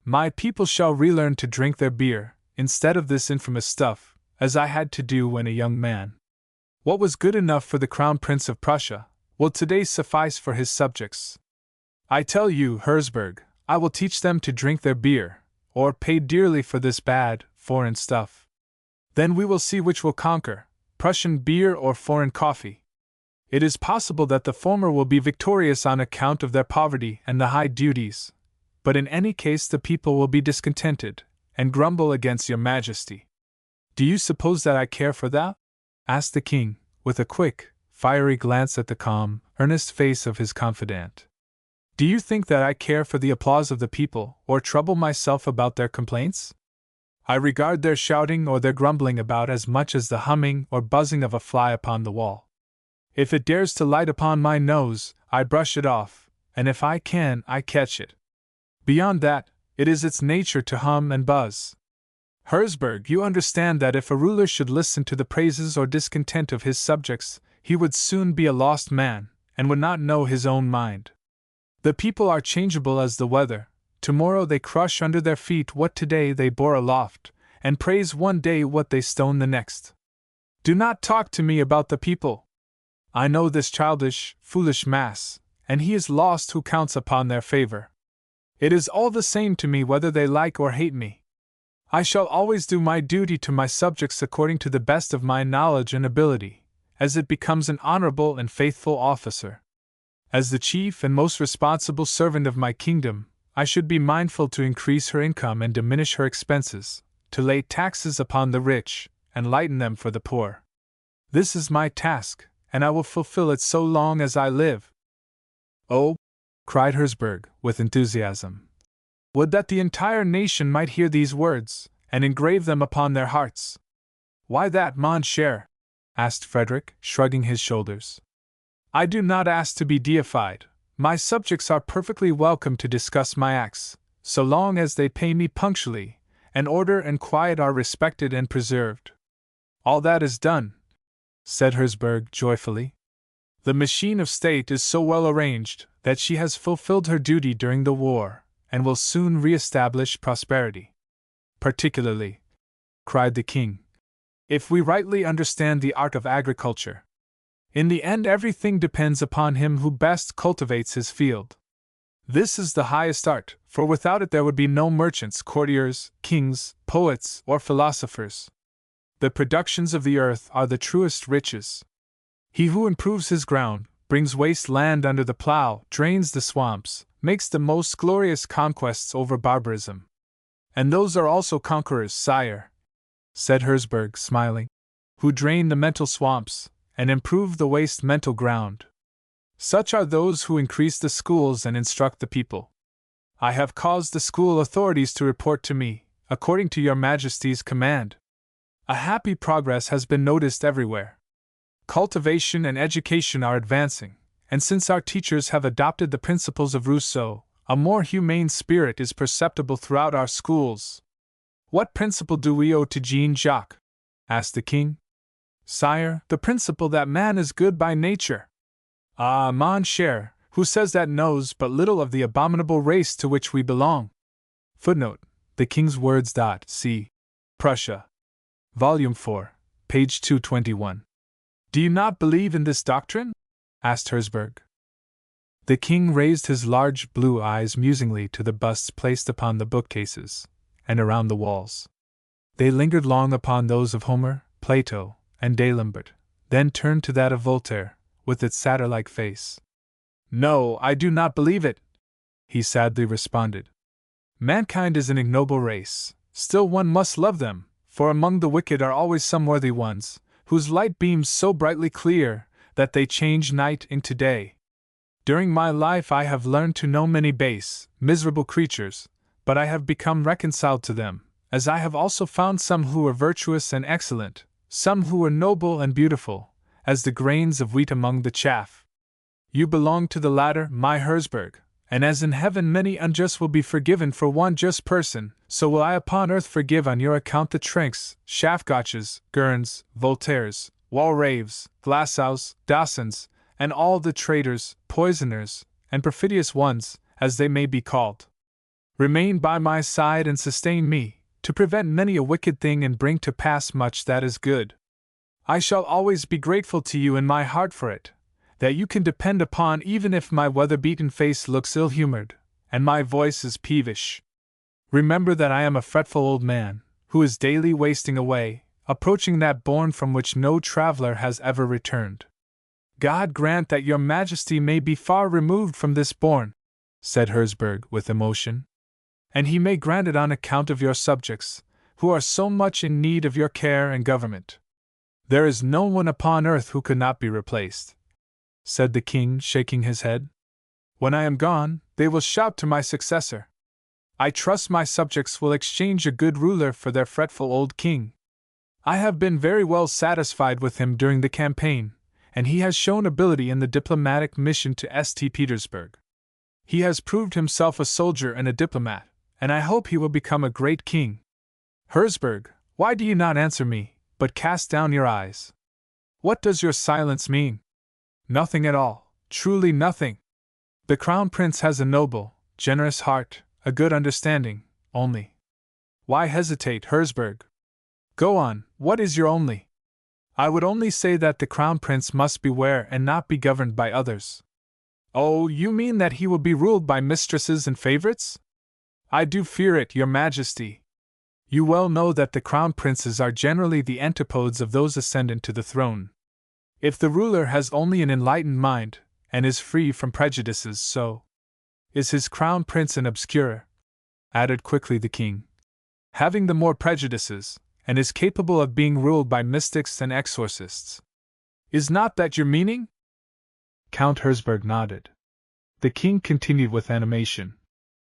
My people shall relearn to drink their beer, instead of this infamous stuff, as I had to do when a young man. What was good enough for the Crown Prince of Prussia will today suffice for his subjects. I tell you, Herzberg, I will teach them to drink their beer, or pay dearly for this bad, foreign stuff. Then we will see which will conquer, Prussian beer or foreign coffee. It is possible that the former will be victorious on account of their poverty and the high duties, but in any case the people will be discontented, and grumble against your majesty. Do you suppose that I care for that? Asked the king, with a quick, fiery glance at the calm, earnest face of his confidant. Do you think that I care for the applause of the people, or trouble myself about their complaints? I regard their shouting or their grumbling about as much as the humming or buzzing of a fly upon the wall. If it dares to light upon my nose, I brush it off, and if I can, I catch it. Beyond that, it is its nature to hum and buzz. Herzberg, you understand that if a ruler should listen to the praises or discontent of his subjects, he would soon be a lost man, and would not know his own mind. The people are changeable as the weather. Tomorrow they crush under their feet what today they bore aloft, and praise one day what they stone the next. Do not talk to me about the people. I know this childish, foolish mass, and he is lost who counts upon their favor. It is all the same to me whether they like or hate me. I shall always do my duty to my subjects according to the best of my knowledge and ability, as it becomes an honorable and faithful officer. As the chief and most responsible servant of my kingdom, I should be mindful to increase her income and diminish her expenses, to lay taxes upon the rich, and lighten them for the poor. This is my task, and I will fulfill it so long as I live. Oh, cried Herzberg, with enthusiasm. Would that the entire nation might hear these words, and engrave them upon their hearts. Why that, mon cher? Asked Frederick, shrugging his shoulders. I do not ask to be deified. My subjects are perfectly welcome to discuss my acts, so long as they pay me punctually, and order and quiet are respected and preserved. All that is done, said Herzberg joyfully. The machine of state is so well arranged that she has fulfilled her duty during the war, and will soon re-establish prosperity. Particularly, cried the king, if we rightly understand the art of agriculture. In the end everything depends upon him who best cultivates his field. This is the highest art, for without it there would be no merchants, courtiers, kings, poets, or philosophers. The productions of the earth are the truest riches. He who improves his ground, brings waste land under the plough, drains the swamps, makes the most glorious conquests over barbarism. And those are also conquerors, sire, said Herzberg, smiling, who drain the mental swamps, and improve the waste mental ground. Such are those who increase the schools and instruct the people. I have caused the school authorities to report to me, according to your Majesty's command. A happy progress has been noticed everywhere. Cultivation and education are advancing, and since our teachers have adopted the principles of Rousseau, a more humane spirit is perceptible throughout our schools. What principle do we owe to Jean-Jacques? Asked the king. Sire, the principle that man is good by nature. Ah, mon cher, who says that knows but little of the abominable race to which we belong. Footnote, the king's words. See Prussia. Volume 4, page 221. Do you not believe in this doctrine? Asked Herzberg. The king raised his large blue eyes musingly to the busts placed upon the bookcases, and around the walls. They lingered long upon those of Homer, Plato, and D'Alembert, then turned to that of Voltaire, with its satyr-like face. No, I do not believe it, he sadly responded. Mankind is an ignoble race, still one must love them, for among the wicked are always some worthy ones, whose light beams so brightly clear that they change night into day. During my life I have learned to know many base, miserable creatures, but I have become reconciled to them, as I have also found some who were virtuous and excellent, some who were noble and beautiful, as the grains of wheat among the chaff. You belong to the latter, my Herzberg, and as in heaven many unjust will be forgiven for one just person, so will I upon earth forgive on your account the Trenks, Schafgotches, Gurns, Voltaires, Walraves, Glassows, Dawsons, and all the traitors, poisoners, and perfidious ones, as they may be called. Remain by my side and sustain me, to prevent many a wicked thing and bring to pass much that is good. I shall always be grateful to you in my heart for it, that you can depend upon even if my weather-beaten face looks ill-humored, and my voice is peevish. Remember that I am a fretful old man, who is daily wasting away, approaching that bourne from which no traveler has ever returned. God grant that your majesty may be far removed from this bourne, said Herzberg with emotion. And he may grant it on account of your subjects, who are so much in need of your care and government. There is no one upon earth who could not be replaced, said the king, shaking his head. When I am gone, they will shout to my successor. I trust my subjects will exchange a good ruler for their fretful old king. I have been very well satisfied with him during the campaign, and he has shown ability in the diplomatic mission to St. Petersburg. He has proved himself a soldier and a diplomat, and I hope he will become a great king. Herzberg, why do you not answer me, but cast down your eyes? What does your silence mean? Nothing at all, truly nothing. The Crown Prince has a noble, generous heart, a good understanding, only. Why hesitate, Herzberg? Go on, what is your only? I would only say that the Crown Prince must beware and not be governed by others. Oh, you mean that he will be ruled by mistresses and favorites? I do fear it, your majesty. You well know that the crown princes are generally the antipodes of those ascendant to the throne. If the ruler has only an enlightened mind, and is free from prejudices, so is his crown prince an obscure, added quickly the king, having the more prejudices, and is capable of being ruled by mystics and exorcists. Is not that your meaning? Count Herzberg nodded. The king continued with animation.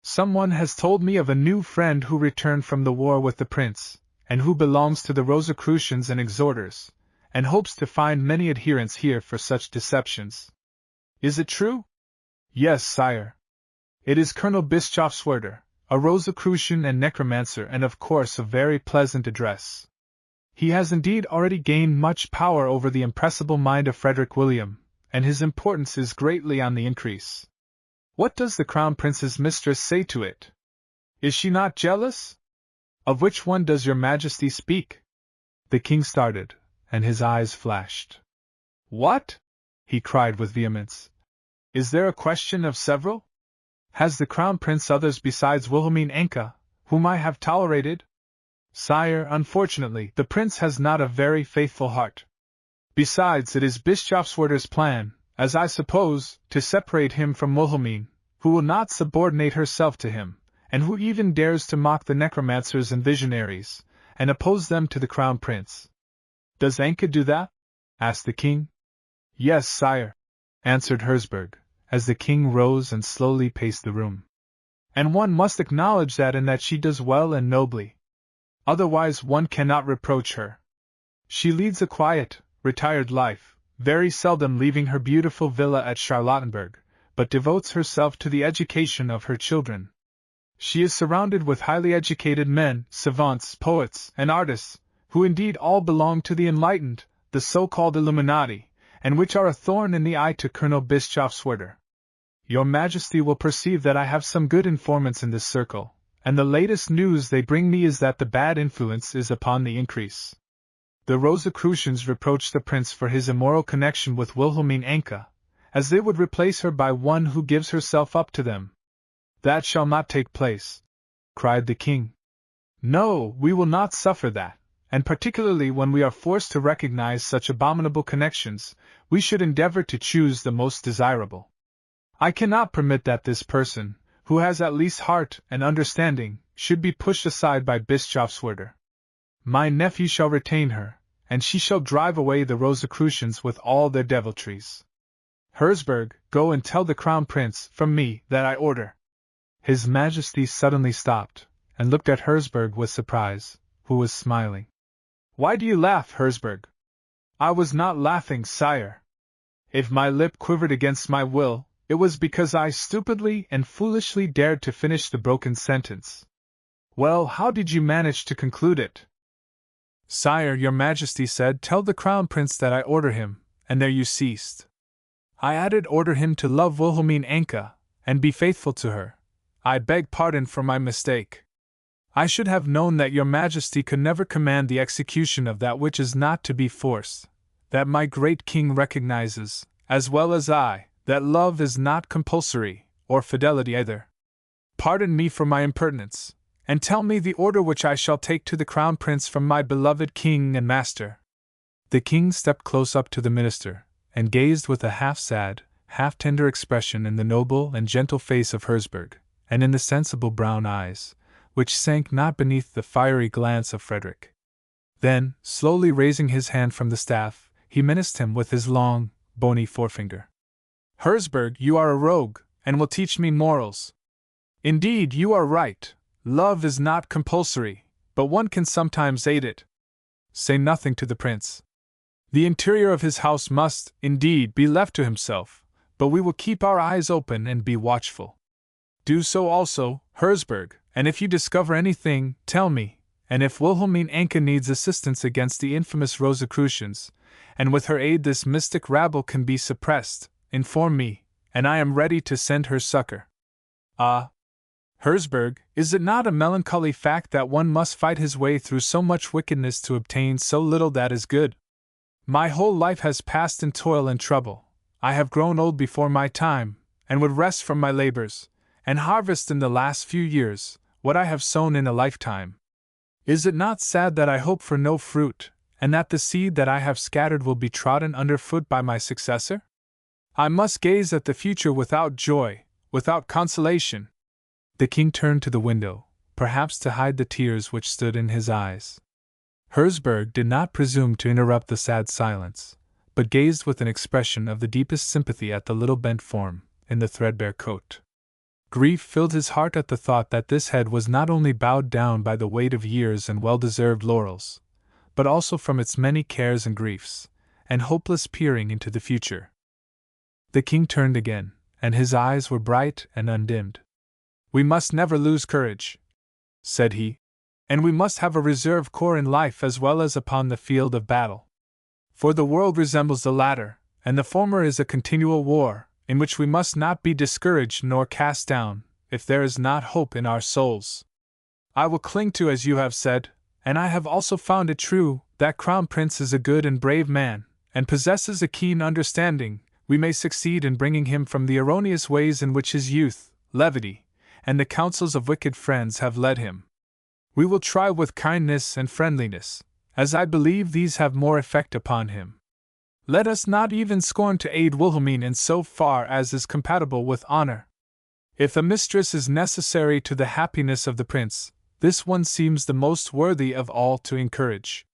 Someone has told me of a new friend who returned from the war with the prince, and who belongs to the Rosicrucians and exhorters, and hopes to find many adherents here for such deceptions. Is it true? Yes, sire. It is Colonel Bischofswerder, a Rosicrucian and necromancer, and of course of very pleasant address. He has indeed already gained much power over the impressible mind of Frederick William, and his importance is greatly on the increase. What does the Crown Prince's mistress say to it? Is she not jealous? Of which one does your majesty speak? The king started, and his eyes flashed. What? He cried with vehemence. Is there a question of several? Has the Crown Prince others besides Wilhelmine Anka, whom I have tolerated? Sire, unfortunately, the prince has not a very faithful heart. Besides, it is Bischofswerder's plan, as I suppose, to separate him from Wilhelmine, who will not subordinate herself to him, and who even dares to mock the necromancers and visionaries, and oppose them to the Crown Prince. Does Anka do that? Asked the king. Yes, sire, answered Herzberg, as the king rose and slowly paced the room. And one must acknowledge that in that she does well and nobly. Otherwise one cannot reproach her. She leads a quiet, retired life, very seldom leaving her beautiful villa at Charlottenburg, but devotes herself to the education of her children. She is surrounded with highly educated men, savants, poets, and artists, who indeed all belong to the enlightened, the so-called Illuminati, and which are a thorn in the eye to Colonel Bischofswerder. Your Majesty will perceive that I have some good informants in this circle, and the latest news they bring me is that the bad influence is upon the increase. The Rosicrucians reproach the prince for his immoral connection with Wilhelmine Anka, as they would replace her by one who gives herself up to them. That shall not take place, cried the king. No, we will not suffer that, and particularly when we are forced to recognize such abominable connections, we should endeavor to choose the most desirable. I cannot permit that this person, who has at least heart and understanding, should be pushed aside by Bischofswerder. My nephew shall retain her, and she shall drive away the Rosicrucians with all their deviltries. Herzberg, go and tell the Crown Prince, from me, that I order. His Majesty suddenly stopped, and looked at Herzberg with surprise, who was smiling. Why do you laugh, Herzberg? I was not laughing, sire. If my lip quivered against my will, it was because I stupidly and foolishly dared to finish the broken sentence. Well, how did you manage to conclude it? Sire, your Majesty said, tell the Crown Prince that I order him, and there you ceased. I added, order him to love Wilhelmine Anka, and be faithful to her. I beg pardon for my mistake. I should have known that your Majesty could never command the execution of that which is not to be forced, that my great king recognizes, as well as I, that love is not compulsory, or fidelity either. Pardon me for my impertinence, and tell me the order which I shall take to the Crown Prince from my beloved king and master. The king stepped close up to the minister, and gazed with a half-sad, half-tender expression in the noble and gentle face of Herzberg, and in the sensible brown eyes, which sank not beneath the fiery glance of Frederick. Then, slowly raising his hand from the staff, he menaced him with his long, bony forefinger. Herzberg, you are a rogue, and will teach me morals. Indeed, you are right. Love is not compulsory, but one can sometimes aid it. Say nothing to the prince. The interior of his house must, indeed, be left to himself, but we will keep our eyes open and be watchful. Do so also, Herzberg, and if you discover anything, tell me, and if Wilhelmine Anka needs assistance against the infamous Rosicrucians, and with her aid this mystic rabble can be suppressed, inform me, and I am ready to send her succor. Ah! Herzberg, is it not a melancholy fact that one must fight his way through so much wickedness to obtain so little that is good? My whole life has passed in toil and trouble. I have grown old before my time, and would rest from my labors, and harvest in the last few years what I have sown in a lifetime. Is it not sad that I hope for no fruit, and that the seed that I have scattered will be trodden underfoot by my successor? I must gaze at the future without joy, without consolation. The king turned to the window, perhaps to hide the tears which stood in his eyes. Herzberg did not presume to interrupt the sad silence, but gazed with an expression of the deepest sympathy at the little bent form, in the threadbare coat. Grief filled his heart at the thought that this head was not only bowed down by the weight of years and well-deserved laurels, but also from its many cares and griefs, and hopeless peering into the future. The king turned again, and his eyes were bright and undimmed. We must never lose courage, said he, and we must have a reserve corps in life as well as upon the field of battle. For the world resembles the latter, and the former is a continual war, in which we must not be discouraged nor cast down, if there is not hope in our souls. I will cling to as you have said, and I have also found it true, that Crown Prince is a good and brave man, and possesses a keen understanding. We may succeed in bringing him from the erroneous ways in which his youth, levity, and the counsels of wicked friends have led him. We will try with kindness and friendliness, as I believe these have more effect upon him. Let us not even scorn to aid Wilhelmine in so far as is compatible with honor. If a mistress is necessary to the happiness of the prince, this one seems the most worthy of all to encourage.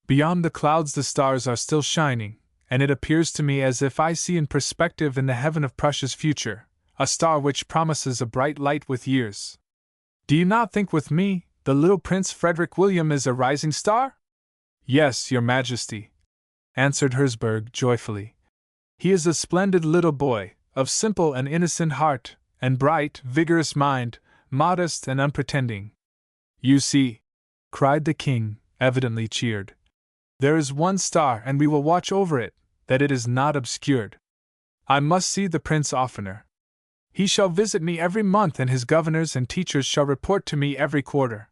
Beyond the clouds the stars are still shining, and it appears to me as if I see in perspective in the heaven of Prussia's future, a star which promises a bright light with years. Do you not think with me, the little Prince Frederick William is a rising star? Yes, your Majesty, answered Herzberg joyfully. He is a splendid little boy, of simple and innocent heart, and bright, vigorous mind, modest and unpretending. You see, cried the king, evidently cheered. There is one star, and we will watch over it, that it is not obscured. I must see the prince oftener. He shall visit me every month, and his governors and teachers shall report to me every quarter.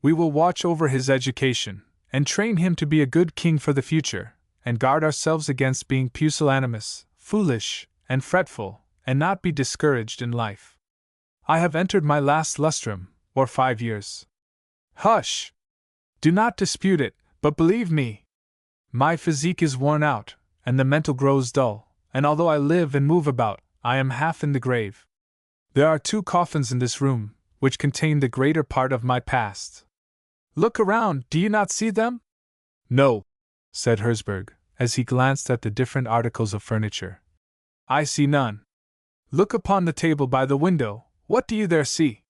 We will watch over his education, and train him to be a good king for the future, and guard ourselves against being pusillanimous, foolish, and fretful, and not be discouraged in life. I have entered my last lustrum, or 5 years. Hush! Do not dispute it, but believe me. My physique is worn out, and the mental grows dull, and although I live and move about, I am half in the grave. There are 2 coffins in this room, which contain the greater part of my past. Look around, do you not see them? No, said Herzberg, as he glanced at the different articles of furniture. I see none. Look upon the table by the window, what do you there see?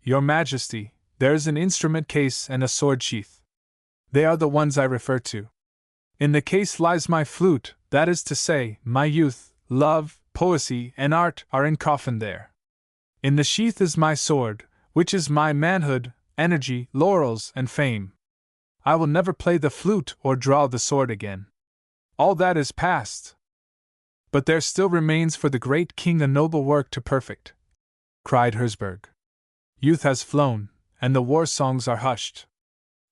Your Majesty, there is an instrument case and a sword sheath. They are the ones I refer to. In the case lies my flute, That is to say, my youth, love, poesy, and art are encoffined there. In the sheath is my sword, which is my manhood, energy, laurels, and fame. I will never play the flute or draw the sword again. All that is past. But there still remains for the great king a noble work to perfect, cried Herzberg. Youth has flown, and the war songs are hushed.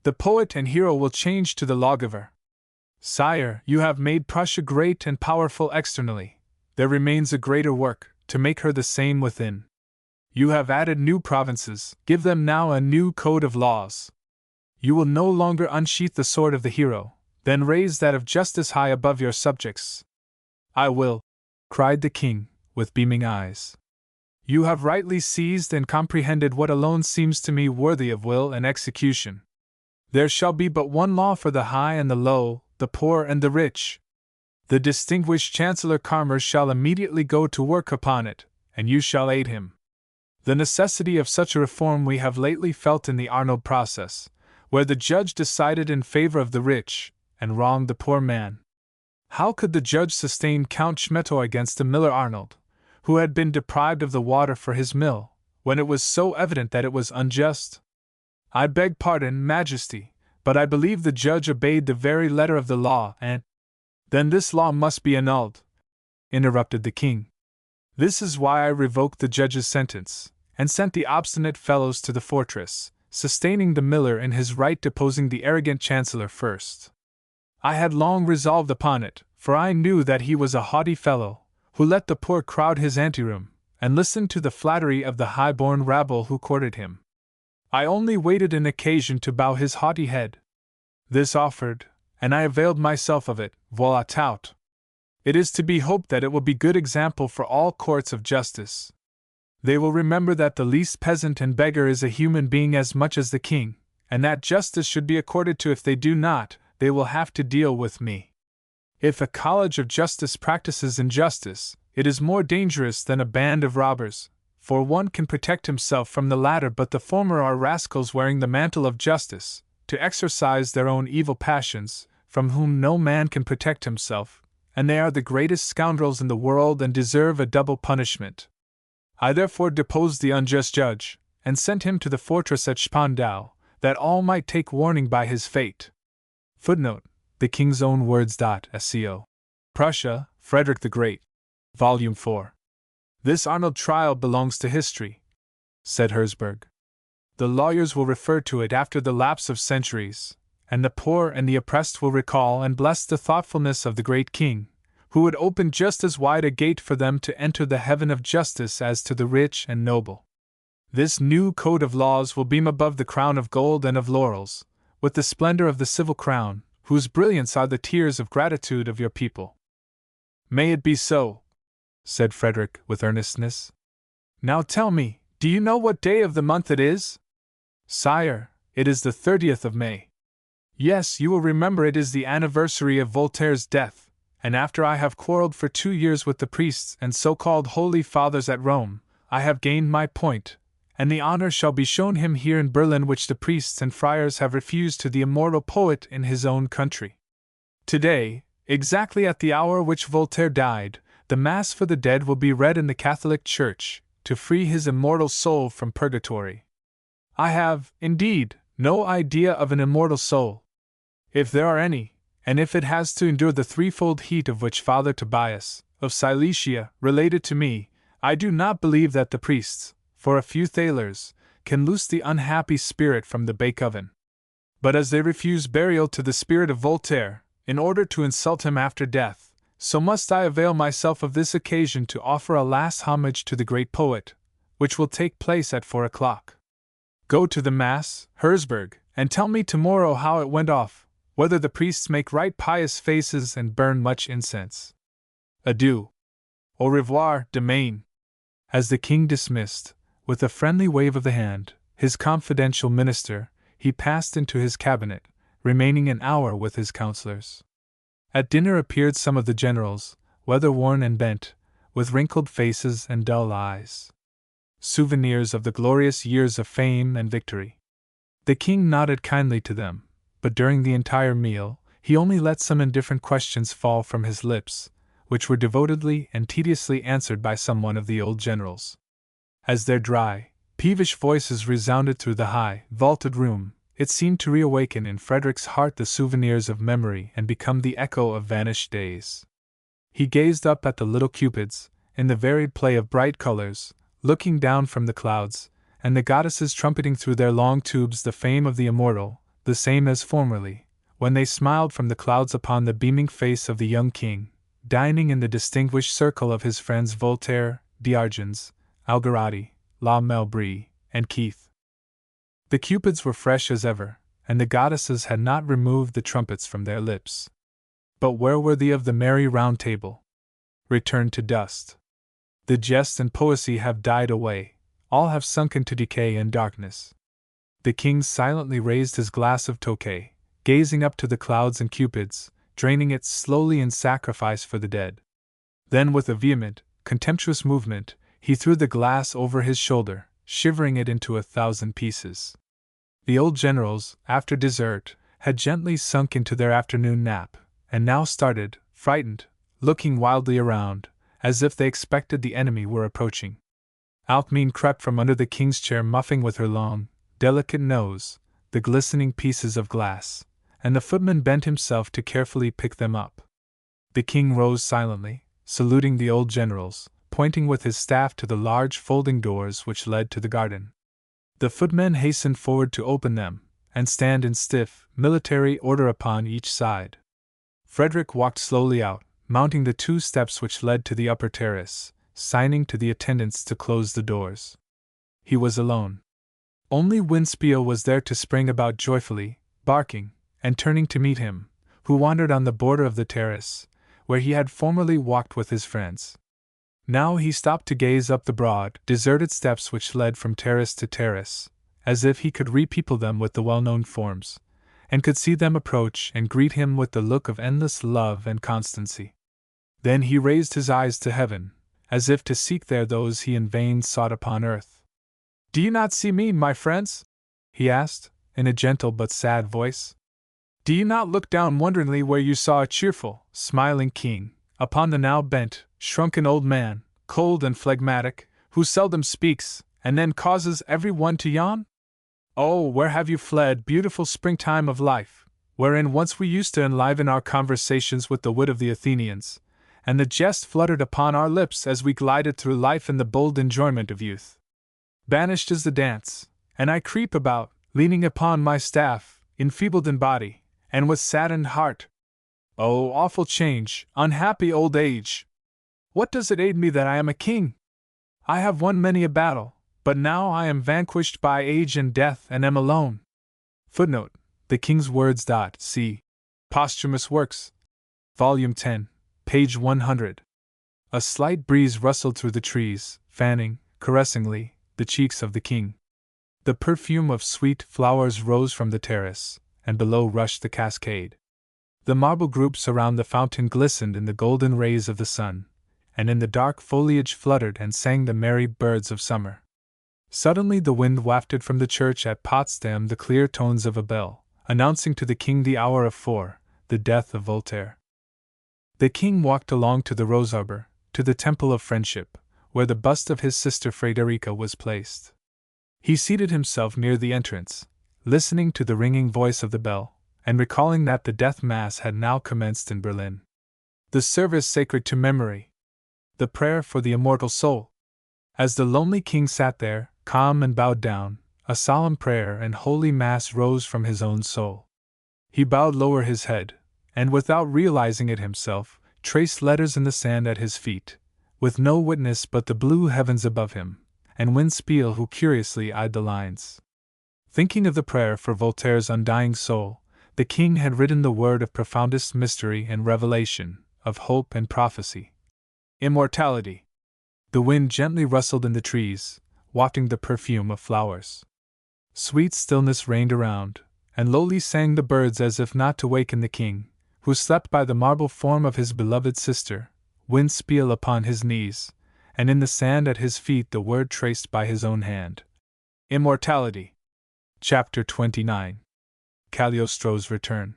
The poet and hero will change to the lawgiver. Sire, you have made Prussia great and powerful externally. There remains a greater work, to make her the same within. You have added new provinces, give them now a new code of laws. You will no longer unsheath the sword of the hero, then raise that of justice high above your subjects. I will, cried the king, with beaming eyes. You have rightly seized and comprehended what alone seems to me worthy of will and execution. There shall be but one law for the high and the low, the poor and the rich. The distinguished Chancellor Karmers shall immediately go to work upon it, and you shall aid him. The necessity of such a reform we have lately felt in the Arnold process, where the judge decided in favor of the rich, and wronged the poor man. How could the judge sustain Count Schmettau against the miller Arnold, who had been deprived of the water for his mill, when it was so evident that it was unjust? I beg pardon, Majesty, but I believe the judge obeyed the very letter of the law, and— Then this law must be annulled, interrupted the king. This is why I revoked the judge's sentence, and sent the obstinate fellows to the fortress, sustaining the miller in his right, deposing the arrogant chancellor first. I had long resolved upon it, for I knew that he was a haughty fellow, who let the poor crowd his anteroom, and listened to the flattery of the high-born rabble who courted him. I only waited an occasion to bow his haughty head. This offered, and I availed myself of it, voila tout. It is to be hoped that it will be good example for all courts of justice. They will remember that the least peasant and beggar is a human being as much as the king, and that justice should be accorded to. If they do not, they will have to deal with me. If a college of justice practices injustice, it is more dangerous than a band of robbers, for one can protect himself from the latter, but the former are rascals wearing the mantle of justice, to exercise their own evil passions, from whom no man can protect himself, and they are the greatest scoundrels in the world and deserve a double punishment. I therefore deposed the unjust judge, and sent him to the fortress at Spandau, that all might take warning by his fate. Footnote: the king's own words. Sco. Prussia, Frederick the Great. Volume 4. This Arnold trial belongs to history, said Herzberg. The lawyers will refer to it after the lapse of centuries, and the poor and the oppressed will recall and bless the thoughtfulness of the great king, who would open just as wide a gate for them to enter the heaven of justice as to the rich and noble. This new code of laws will beam above the crown of gold and of laurels, with the splendor of the civil crown, whose brilliance are the tears of gratitude of your people. May it be so, said Frederick with earnestness. Now tell me, do you know what day of the month it is? Sire, it is the 30th of May. Yes, you will remember it is the anniversary of Voltaire's death, and after I have quarreled for 2 years with the priests and so-called holy fathers at Rome, I have gained my point, and the honor shall be shown him here in Berlin which the priests and friars have refused to the immortal poet in his own country. Today, exactly at the hour which Voltaire died, the Mass for the dead will be read in the Catholic Church, to free his immortal soul from purgatory. I have, indeed, no idea of an immortal soul. If there are any, and if it has to endure the threefold heat of which Father Tobias, of Silesia, related to me, I do not believe that the priests, for a few thalers, can loose the unhappy spirit from the bake oven. But as they refuse burial to the spirit of Voltaire, in order to insult him after death, so must I avail myself of this occasion to offer a last homage to the great poet, which will take place at 4 o'clock. Go to the Mass, Herzberg, and tell me tomorrow how it went off, whether the priests make right pious faces and burn much incense. Adieu. Au revoir, Demain. As the king dismissed, with a friendly wave of the hand, his confidential minister, he passed into his cabinet, remaining an hour with his counselors. At dinner appeared some of the generals, weather-worn and bent, with wrinkled faces and dull eyes. Souvenirs of the glorious years of fame and victory. The king nodded kindly to them, but during the entire meal, he only let some indifferent questions fall from his lips, which were devotedly and tediously answered by some one of the old generals. As their dry, peevish voices resounded through the high, vaulted room, it seemed to reawaken in Frederick's heart the souvenirs of memory and become the echo of vanished days. He gazed up at the little cupids, in the varied play of bright colors, looking down from the clouds, and the goddesses trumpeting through their long tubes the fame of the immortal, the same as formerly, when they smiled from the clouds upon the beaming face of the young king, dining in the distinguished circle of his friends Voltaire, D'Argens, Algarotti, La Melbrie, and Keith. The cupids were fresh as ever, and the goddesses had not removed the trumpets from their lips. But where were they of the merry round table? Returned to dust. The jest and poesy have died away, all have sunk into decay and darkness. The king silently raised his glass of Tokay, gazing up to the clouds and cupids, draining it slowly in sacrifice for the dead. Then with a vehement, contemptuous movement, he threw the glass over his shoulder, shivering it into 1,000 pieces. The old generals, after dessert, had gently sunk into their afternoon nap, and now started, frightened, looking wildly around, as if they expected the enemy were approaching. Alcmene crept from under the king's chair, muffing with her long, delicate nose the glistening pieces of glass, and the footman bent himself to carefully pick them up. The king rose silently, saluting the old generals, pointing with his staff to the large folding doors which led to the garden. The footmen hastened forward to open them, and stand in stiff, military order upon each side. Frederick walked slowly out, mounting the 2 steps which led to the upper terrace, signing to the attendants to close the doors. He was alone. Only Windspiel was there to spring about joyfully, barking, and turning to meet him, who wandered on the border of the terrace, where he had formerly walked with his friends. Now he stopped to gaze up the broad, deserted steps which led from terrace to terrace, as if he could repeople them with the well-known forms, and could see them approach and greet him with the look of endless love and constancy. Then he raised his eyes to heaven, as if to seek there those he in vain sought upon earth. "Do you not see me, my friends?" he asked, in a gentle but sad voice. "Do you not look down wonderingly where you saw a cheerful, smiling king, upon the now bent, shrunken old man, cold and phlegmatic, who seldom speaks, and then causes every one to yawn? Oh, where have you fled, beautiful springtime of life, wherein once we used to enliven our conversations with the wit of the Athenians, and the jest fluttered upon our lips as we glided through life in the bold enjoyment of youth? Banished is the dance, and I creep about, leaning upon my staff, enfeebled in body, and with saddened heart. Oh, awful change, unhappy old age! What does it aid me that I am a king? I have won many a battle, but now I am vanquished by age and death and am alone." Footnote: The King's Words. See Posthumous Works, Volume 10, page 100. A slight breeze rustled through the trees, fanning, caressingly, the cheeks of the king. The perfume of sweet flowers rose from the terrace, and below rushed the cascade. The marble groups around the fountain glistened in the golden rays of the sun, and in the dark foliage fluttered and sang the merry birds of summer. Suddenly the wind wafted from the church at Potsdam the clear tones of a bell, announcing to the king the hour of 4, the death of Voltaire. The king walked along to the Rose Arbor, to the Temple of Friendship, where the bust of his sister Frederica was placed. He seated himself near the entrance, listening to the ringing voice of the bell, and recalling that the death mass had now commenced in Berlin. The service sacred to memory. The prayer for the immortal soul. As the lonely king sat there, calm and bowed down, a solemn prayer and holy mass rose from his own soul. He bowed lower his head, and without realizing it himself, traced letters in the sand at his feet, with no witness but the blue heavens above him, and Windspiel who curiously eyed the lines. Thinking of the prayer for Voltaire's undying soul, the king had written the word of profoundest mystery and revelation, of hope and prophecy. Immortality. The wind gently rustled in the trees, wafting the perfume of flowers. Sweet stillness reigned around, and lowly sang the birds as if not to waken the king, who slept by the marble form of his beloved sister, Windspiel upon his knees, and in the sand at his feet the word traced by his own hand. Immortality. Chapter 29. Cagliostro's Return.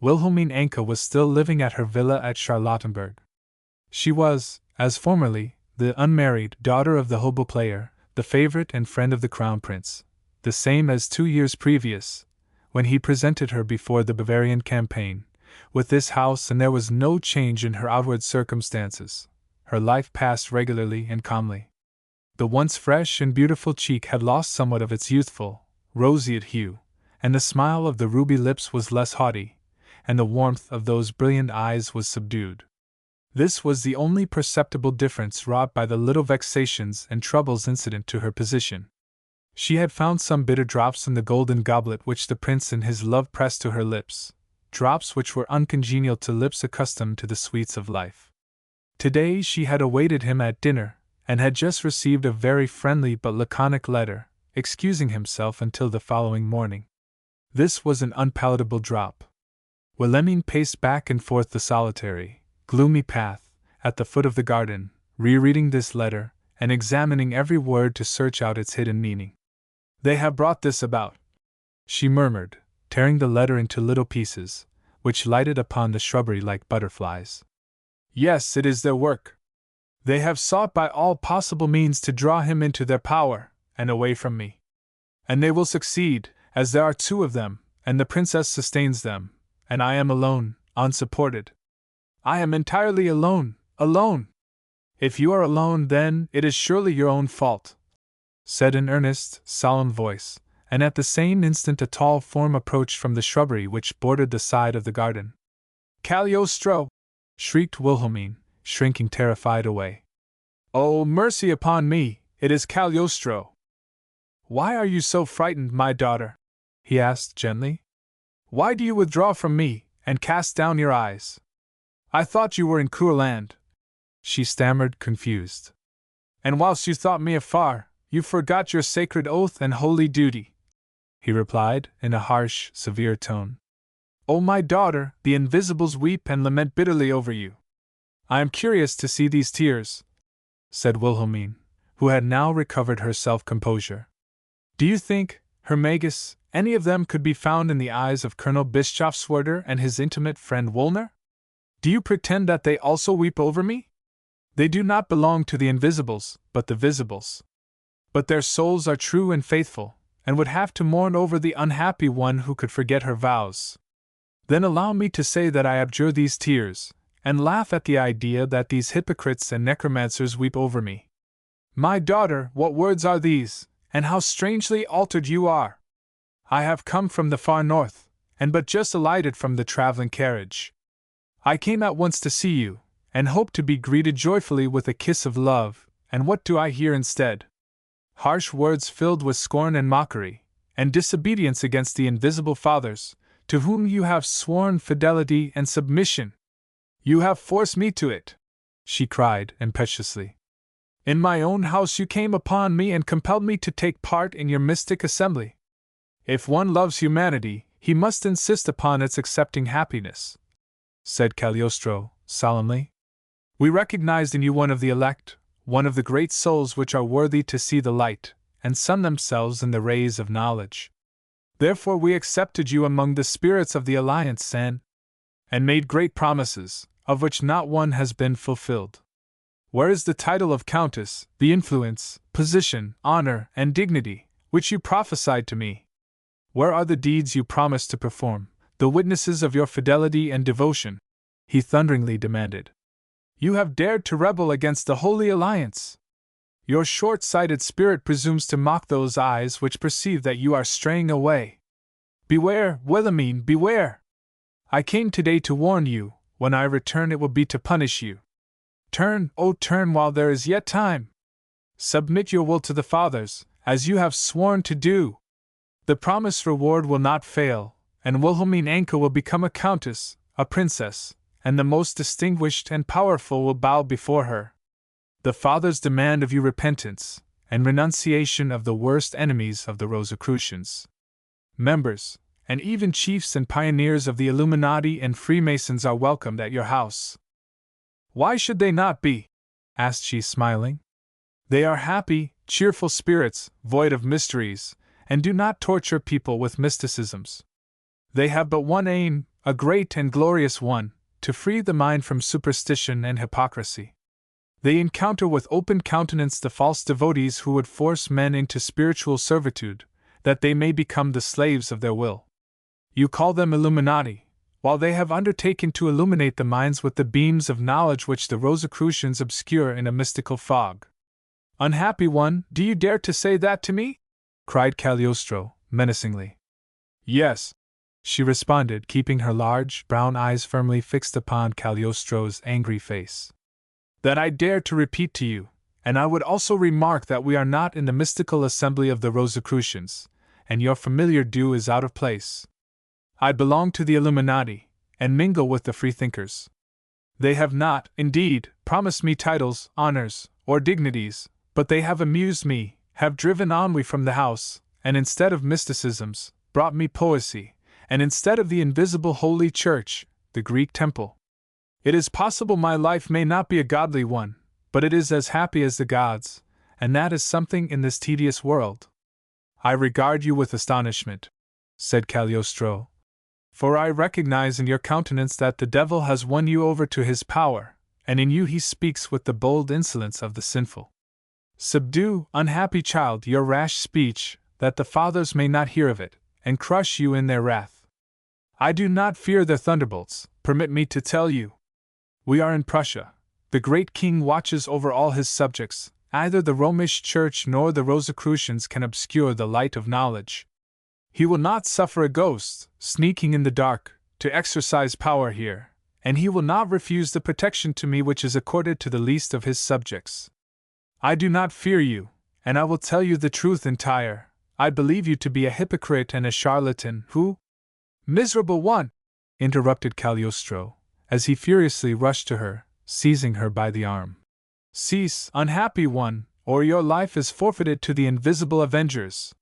Wilhelmine Anke was still living at her villa at Charlottenburg. She was, as formerly, the unmarried daughter of the hobo player, the favorite and friend of the Crown Prince, the same as 2 years previous, when he presented her before the Bavarian campaign. With this house, and there was no change in her outward circumstances. Her life passed regularly and calmly. The once fresh and beautiful cheek had lost somewhat of its youthful, roseate hue, and the smile of the ruby lips was less haughty, and the warmth of those brilliant eyes was subdued. This was the only perceptible difference wrought by the little vexations and troubles incident to her position. She had found some bitter drops in the golden goblet which the prince in his love pressed to her lips, drops which were uncongenial to lips accustomed to the sweets of life. Today she had awaited him at dinner, and had just received a very friendly but laconic letter, excusing himself until the following morning. This was an unpalatable drop. Wilhelmine paced back and forth the solitary, gloomy path, at the foot of the garden, rereading this letter, and examining every word to search out its hidden meaning. "They have brought this about," she murmured, tearing the letter into little pieces, which lighted upon the shrubbery like butterflies. "Yes, it is their work. They have sought by all possible means to draw him into their power, and away from me. And they will succeed, as there are 2 of them, and the princess sustains them, and I am alone, unsupported. I am entirely alone, alone. If you are alone, then it is surely your own fault," said an earnest, solemn voice, and at the same instant a tall form approached from the shrubbery which bordered the side of the garden. "Cagliostro!" shrieked Wilhelmine, shrinking terrified away. "Oh, mercy upon me, it is Cagliostro!" "Why are you so frightened, my daughter?" he asked gently. "Why do you withdraw from me, and cast down your eyes? I thought you were in Courland," she stammered, confused. "And whilst you thought me afar, you forgot your sacred oath and holy duty," he replied, in a harsh, severe tone. "Oh, my daughter, the invisibles weep and lament bitterly over you." "I am curious to see these tears," said Wilhelmine, who had now recovered her self-composure. "Do you think, Herr Magus, any of them could be found in the eyes of Colonel Bischofswerder and his intimate friend Wollner? Do you pretend that they also weep over me? They do not belong to the invisibles, but the visibles. But their souls are true and faithful, and would have to mourn over the unhappy one who could forget her vows. Then allow me to say that I abjure these tears, and laugh at the idea that these hypocrites and necromancers weep over me. My daughter, what words are these, and how strangely altered you are! I have come from the far north, and but just alighted from the traveling carriage. I came at once to see you, and hoped to be greeted joyfully with a kiss of love, and what do I hear instead? Harsh words filled with scorn and mockery, and disobedience against the invisible fathers, to whom you have sworn fidelity and submission. You have forced me to it," she cried impetuously. "In my own house you came upon me and compelled me to take part in your mystic assembly. If one loves humanity, he must insist upon its accepting happiness," said Cagliostro, solemnly. "We recognized in you one of the elect, one of the great souls which are worthy to see the light, and sun themselves in the rays of knowledge. Therefore we accepted you among the spirits of the Alliance and made great promises, of which not one has been fulfilled. Where is the title of Countess, the influence, position, honor, and dignity, which you prophesied to me? Where are the deeds you promised to perform, the witnesses of your fidelity and devotion?" he thunderingly demanded. "You have dared to rebel against the Holy Alliance. Your short-sighted spirit presumes to mock those eyes which perceive that you are straying away. Beware, Wilhelmine, beware! I came today to warn you. When I return it will be to punish you. Turn, oh turn while there is yet time! Submit your will to the fathers, as you have sworn to do. The promised reward will not fail, and Wilhelmine Anke will become a countess, a princess, and the most distinguished and powerful will bow before her. The fathers demand of you repentance, and renunciation of the worst enemies of the Rosicrucians. Members, and even chiefs and pioneers of the Illuminati and Freemasons are welcomed at your house." "Why should they not be?" asked she, smiling. "They are happy, cheerful spirits, void of mysteries, and do not torture people with mysticisms. They have but one aim, a great and glorious one, to free the mind from superstition and hypocrisy. They encounter with open countenance the false devotees who would force men into spiritual servitude, that they may become the slaves of their will. You call them Illuminati, while they have undertaken to illuminate the minds with the beams of knowledge which the Rosicrucians obscure in a mystical fog. Unhappy one, do you dare to say that to me? Cried Cagliostro, menacingly. Yes, she responded, keeping her large, brown eyes firmly fixed upon Cagliostro's angry face. That I dare to repeat to you, and I would also remark that we are not in the mystical assembly of the Rosicrucians, and your familiar due is out of place. I belong to the Illuminati, and mingle with the freethinkers. They have not, indeed, promised me titles, honors, or dignities, but they have amused me, have driven ennui from the house, and instead of mysticisms, brought me poesy, and instead of the invisible Holy Church, the Greek temple. It is possible my life may not be a godly one, but it is as happy as the gods, and that is something in this tedious world. I regard you with astonishment, said Cagliostro, for I recognize in your countenance that the devil has won you over to his power, and in you he speaks with the bold insolence of the sinful. Subdue, unhappy child, your rash speech, that the fathers may not hear of it, and crush you in their wrath. I do not fear their thunderbolts, permit me to tell you. We are in Prussia. The great king watches over all his subjects. Neither the Romish Church nor the Rosicrucians can obscure the light of knowledge. He will not suffer a ghost, sneaking in the dark, to exercise power here, and he will not refuse the protection to me which is accorded to the least of his subjects. I do not fear you, and I will tell you the truth entire. I believe you to be a hypocrite and a charlatan who— Miserable one! Interrupted Cagliostro, as he furiously rushed to her, seizing her by the arm. Cease, unhappy one, or your life is forfeited to the invisible avengers.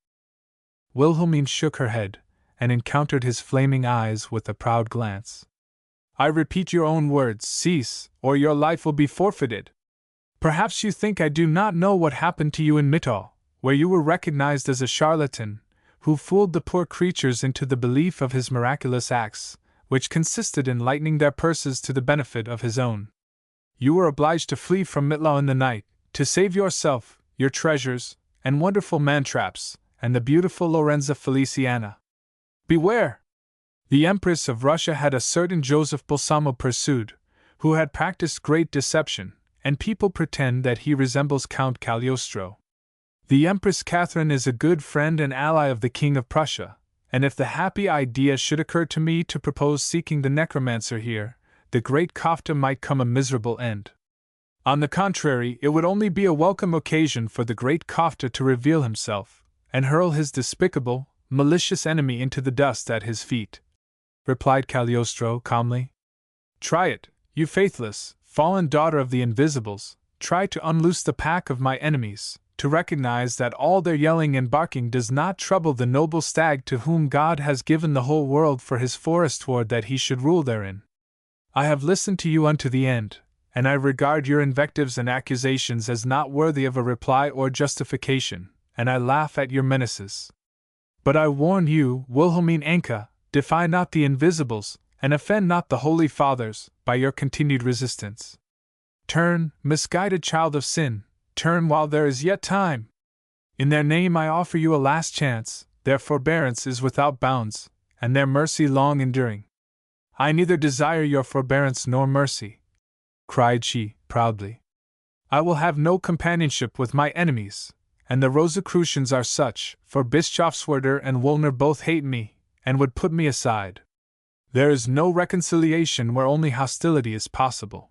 Wilhelmine shook her head, and encountered his flaming eyes with a proud glance. I repeat your own words, cease, or your life will be forfeited. Perhaps you think I do not know what happened to you in Mittal, where you were recognized as a charlatan, who fooled the poor creatures into the belief of his miraculous acts, which consisted in lightening their purses to the benefit of his own. You were obliged to flee from Mitlau in the night, to save yourself, your treasures, and wonderful man-traps, and the beautiful Lorenza Feliciana. Beware! The Empress of Russia had a certain Joseph Balsamo pursued, who had practiced great deception, and people pretend that he resembles Count Cagliostro. The Empress Catherine is a good friend and ally of the King of Prussia, and if the happy idea should occur to me to propose seeking the necromancer here, the great Kafta might come a miserable end. On the contrary, it would only be a welcome occasion for the great Kafta to reveal himself, and hurl his despicable, malicious enemy into the dust at his feet, replied Cagliostro calmly. Try it, you faithless, fallen daughter of the Invisibles, try to unloose the pack of my enemies, to recognize that all their yelling and barking does not trouble the noble stag to whom God has given the whole world for his forest sword that he should rule therein. I have listened to you unto the end, and I regard your invectives and accusations as not worthy of a reply or justification, and I laugh at your menaces. But I warn you, Wilhelmine Anka, defy not the Invisibles, and offend not the Holy Fathers, by your continued resistance. Turn, misguided child of sin, turn while there is yet time. In their name I offer you a last chance, their forbearance is without bounds, and their mercy long enduring. I neither desire your forbearance nor mercy, cried she, proudly. I will have no companionship with my enemies, and the Rosicrucians are such, for Bischofswerder and Wollner both hate me, and would put me aside. There is no reconciliation where only hostility is possible.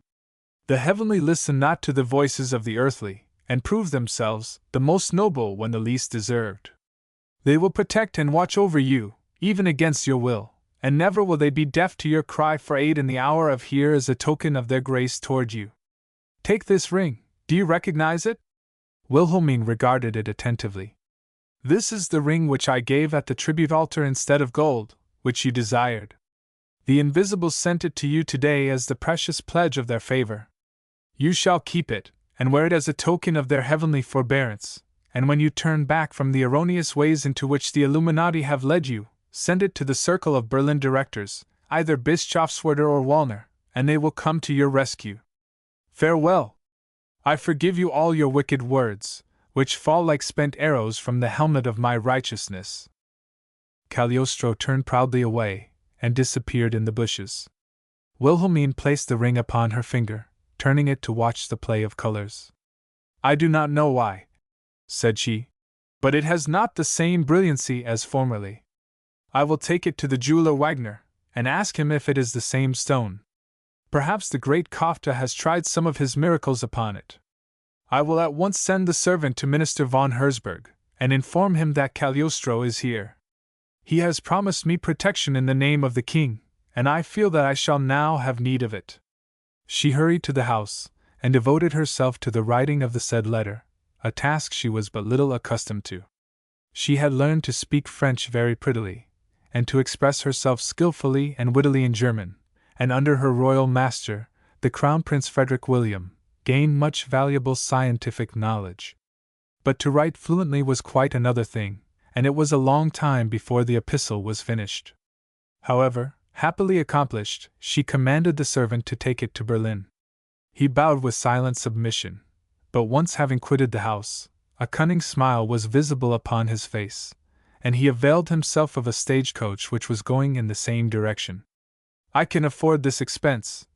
The heavenly listen not to the voices of the earthly, and prove themselves the most noble when the least deserved. They will protect and watch over you, even against your will, and never will they be deaf to your cry for aid in the hour of here as a token of their grace toward you. Take this ring, do you recognize it? Wilhelmine regarded it attentively. This is the ring which I gave at the tribute altar instead of gold, which you desired. The Invisibles sent it to you today as the precious pledge of their favor. You shall keep it, and wear it as a token of their heavenly forbearance, and when you turn back from the erroneous ways into which the Illuminati have led you, send it to the circle of Berlin directors, either Bischofswerder or Wallner, and they will come to your rescue. Farewell! I forgive you all your wicked words, which fall like spent arrows from the helmet of my righteousness. Cagliostro turned proudly away, and disappeared in the bushes. Wilhelmine placed the ring upon her finger, turning it to watch the play of colors. I do not know why, said she, but it has not the same brilliancy as formerly. I will take it to the jeweler Wagner, and ask him if it is the same stone. Perhaps the great Kafta has tried some of his miracles upon it. I will at once send the servant to Minister von Herzberg, and inform him that Cagliostro is here. He has promised me protection in the name of the king, and I feel that I shall now have need of it. She hurried to the house, and devoted herself to the writing of the said letter, a task she was but little accustomed to. She had learned to speak French very prettily, and to express herself skillfully and wittily in German, and under her royal master, the Crown Prince Frederick William, gained much valuable scientific knowledge. But to write fluently was quite another thing, and it was a long time before the epistle was finished. However, happily accomplished, she commanded the servant to take it to Berlin. He bowed with silent submission, but once having quitted the house, a cunning smile was visible upon his face, and he availed himself of a stagecoach which was going in the same direction. I can afford this expense,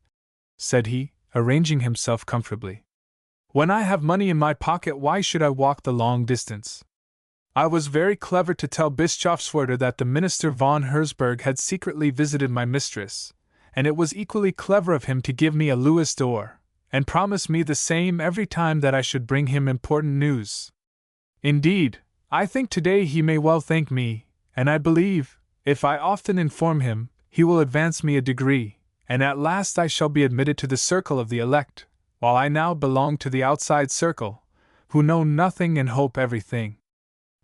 said he, arranging himself comfortably. When I have money in my pocket, why should I walk the long distance? I was very clever to tell Bischofswerder that the minister von Herzberg had secretly visited my mistress, and it was equally clever of him to give me a louis d'or, and promise me the same every time that I should bring him important news. Indeed, I think today he may well thank me, and I believe, if I often inform him, he will advance me a degree, and at last I shall be admitted to the circle of the elect, while I now belong to the outside circle, who know nothing and hope everything.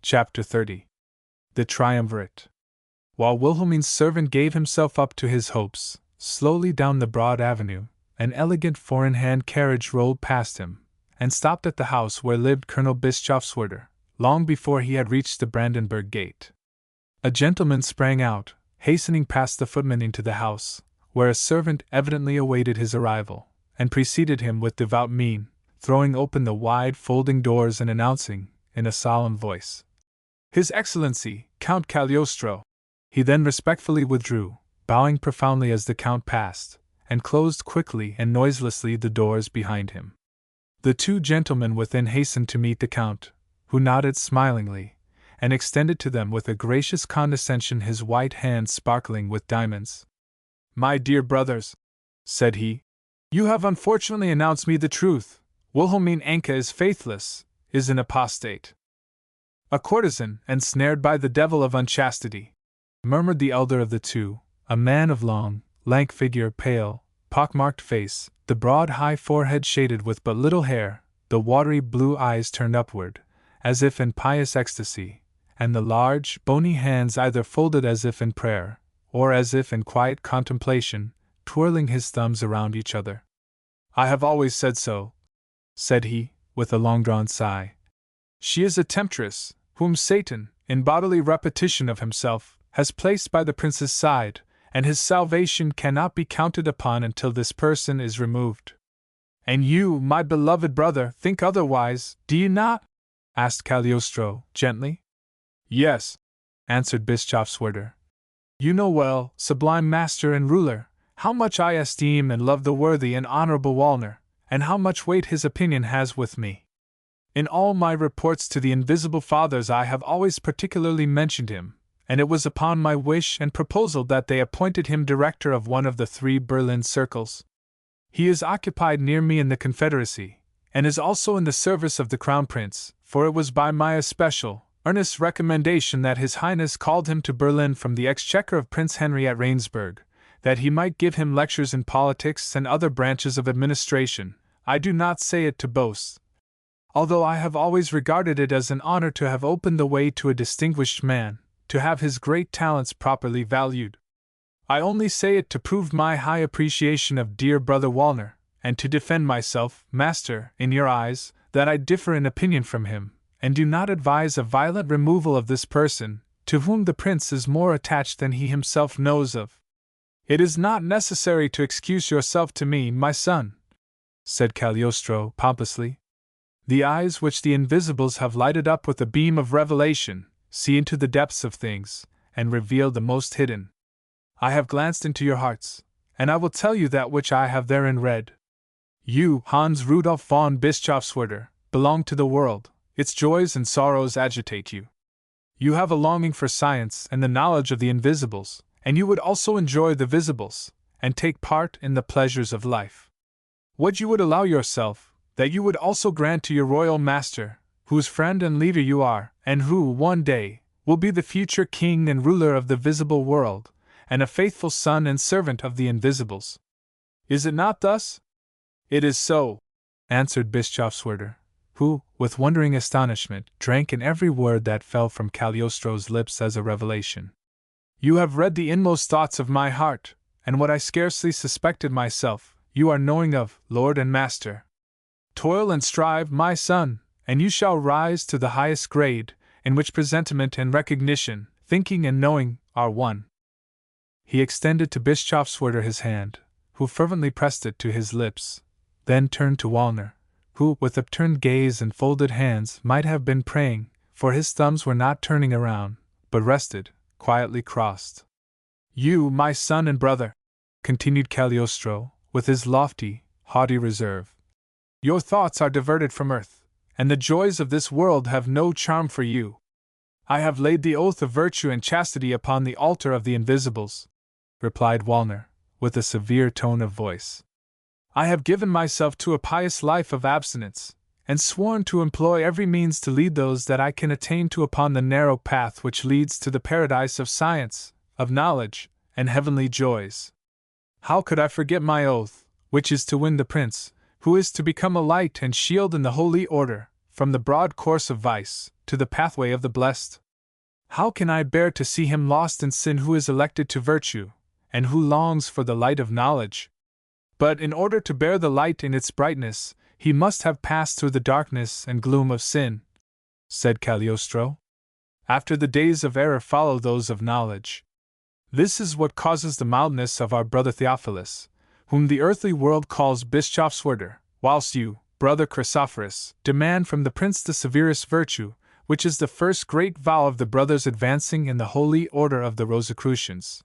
Chapter 30. The Triumvirate. While Wilhelmine's servant gave himself up to his hopes, slowly down the broad avenue, an elegant four-in-hand carriage rolled past him, and stopped at the house where lived Colonel Bischofswerder, long before he had reached the Brandenburg Gate. A gentleman sprang out, hastening past the footman into the house, where a servant evidently awaited his arrival, and preceded him with devout mien, throwing open the wide folding doors and announcing, in a solemn voice, His Excellency, Count Cagliostro. He then respectfully withdrew, bowing profoundly as the Count passed, and closed quickly and noiselessly the doors behind him. The two gentlemen within hastened to meet the Count, who nodded smilingly, and extended to them with a gracious condescension his white hand sparkling with diamonds. My dear brothers, said he, you have unfortunately announced me the truth. Wilhelmine Anke is faithless, is an apostate. A courtesan, ensnared by the devil of unchastity, murmured the elder of the two, a man of long, lank figure, pale, pock-marked face, the broad high forehead shaded with but little hair, the watery blue eyes turned upward, as if in pious ecstasy, and the large, bony hands either folded as if in prayer, or as if in quiet contemplation, twirling his thumbs around each other. I have always said so, said he, with a long-drawn sigh. She is a temptress, whom Satan, in bodily repetition of himself, has placed by the prince's side, and his salvation cannot be counted upon until this person is removed. And you, my beloved brother, think otherwise, do you not? Asked Cagliostro, gently. Yes, answered Bischofswerder. You know well, sublime master and ruler, how much I esteem and love the worthy and honorable Wallner, and how much weight his opinion has with me. In all my reports to the Invisible Fathers I have always particularly mentioned him, and it was upon my wish and proposal that they appointed him director of one of the 3 Berlin circles. He is occupied near me in the Confederacy, and is also in the service of the Crown Prince, for it was by my especial, earnest recommendation that His Highness called him to Berlin from the exchequer of Prince Henry at Rheinsberg, that he might give him lectures in politics and other branches of administration. I do not say it to boast, although I have always regarded it as an honor to have opened the way to a distinguished man, to have his great talents properly valued. I only say it to prove my high appreciation of dear brother Wallner, and to defend myself, master, in your eyes, that I differ in opinion from him, and do not advise a violent removal of this person, to whom the prince is more attached than he himself knows of. It is not necessary to excuse yourself to me, my son, said Cagliostro pompously. The eyes which the invisibles have lighted up with a beam of revelation see into the depths of things, and reveal the most hidden. I have glanced into your hearts, and I will tell you that which I have therein read. You, Hans Rudolf von Bischofswerder, belong to the world, its joys and sorrows agitate you. You have a longing for science and the knowledge of the invisibles, and you would also enjoy the visibles, and take part in the pleasures of life. What you would allow yourself, that you would also grant to your royal master, whose friend and leader you are, and who, one day, will be the future king and ruler of the visible world, and a faithful son and servant of the invisibles. Is it not thus? It is so, answered Bischofswerder, who, with wondering astonishment, drank in every word that fell from Cagliostro's lips as a revelation. You have read the inmost thoughts of my heart, and what I scarcely suspected myself, you are knowing of, Lord and Master. Toil and strive, my son, and you shall rise to the highest grade, in which presentiment and recognition, thinking and knowing, are one. He extended to Bischofswerder his hand, who fervently pressed it to his lips, then turned to Wallner, who, with upturned gaze and folded hands, might have been praying, for his thumbs were not turning around, but rested, quietly crossed. You, my son and brother, continued Cagliostro, with his lofty, haughty reserve. Your thoughts are diverted from earth, and the joys of this world have no charm for you. I have laid the oath of virtue and chastity upon the altar of the invisibles, replied Wallner, with a severe tone of voice. I have given myself to a pious life of abstinence, and sworn to employ every means to lead those that I can attain to upon the narrow path which leads to the paradise of science, of knowledge, and heavenly joys. How could I forget my oath, which is to win the prince, who is to become a light and shield in the holy order, from the broad course of vice, to the pathway of the blessed? How can I bear to see him lost in sin who is elected to virtue, and who longs for the light of knowledge? But in order to bear the light in its brightness, he must have passed through the darkness and gloom of sin, said Cagliostro. After the days of error follow those of knowledge. This is what causes the mildness of our brother Theophilus, whom the earthly world calls Bischofswerder, whilst you, brother Chrysophorus, demand from the prince the severest virtue, which is the first great vow of the brothers advancing in the holy order of the Rosicrucians.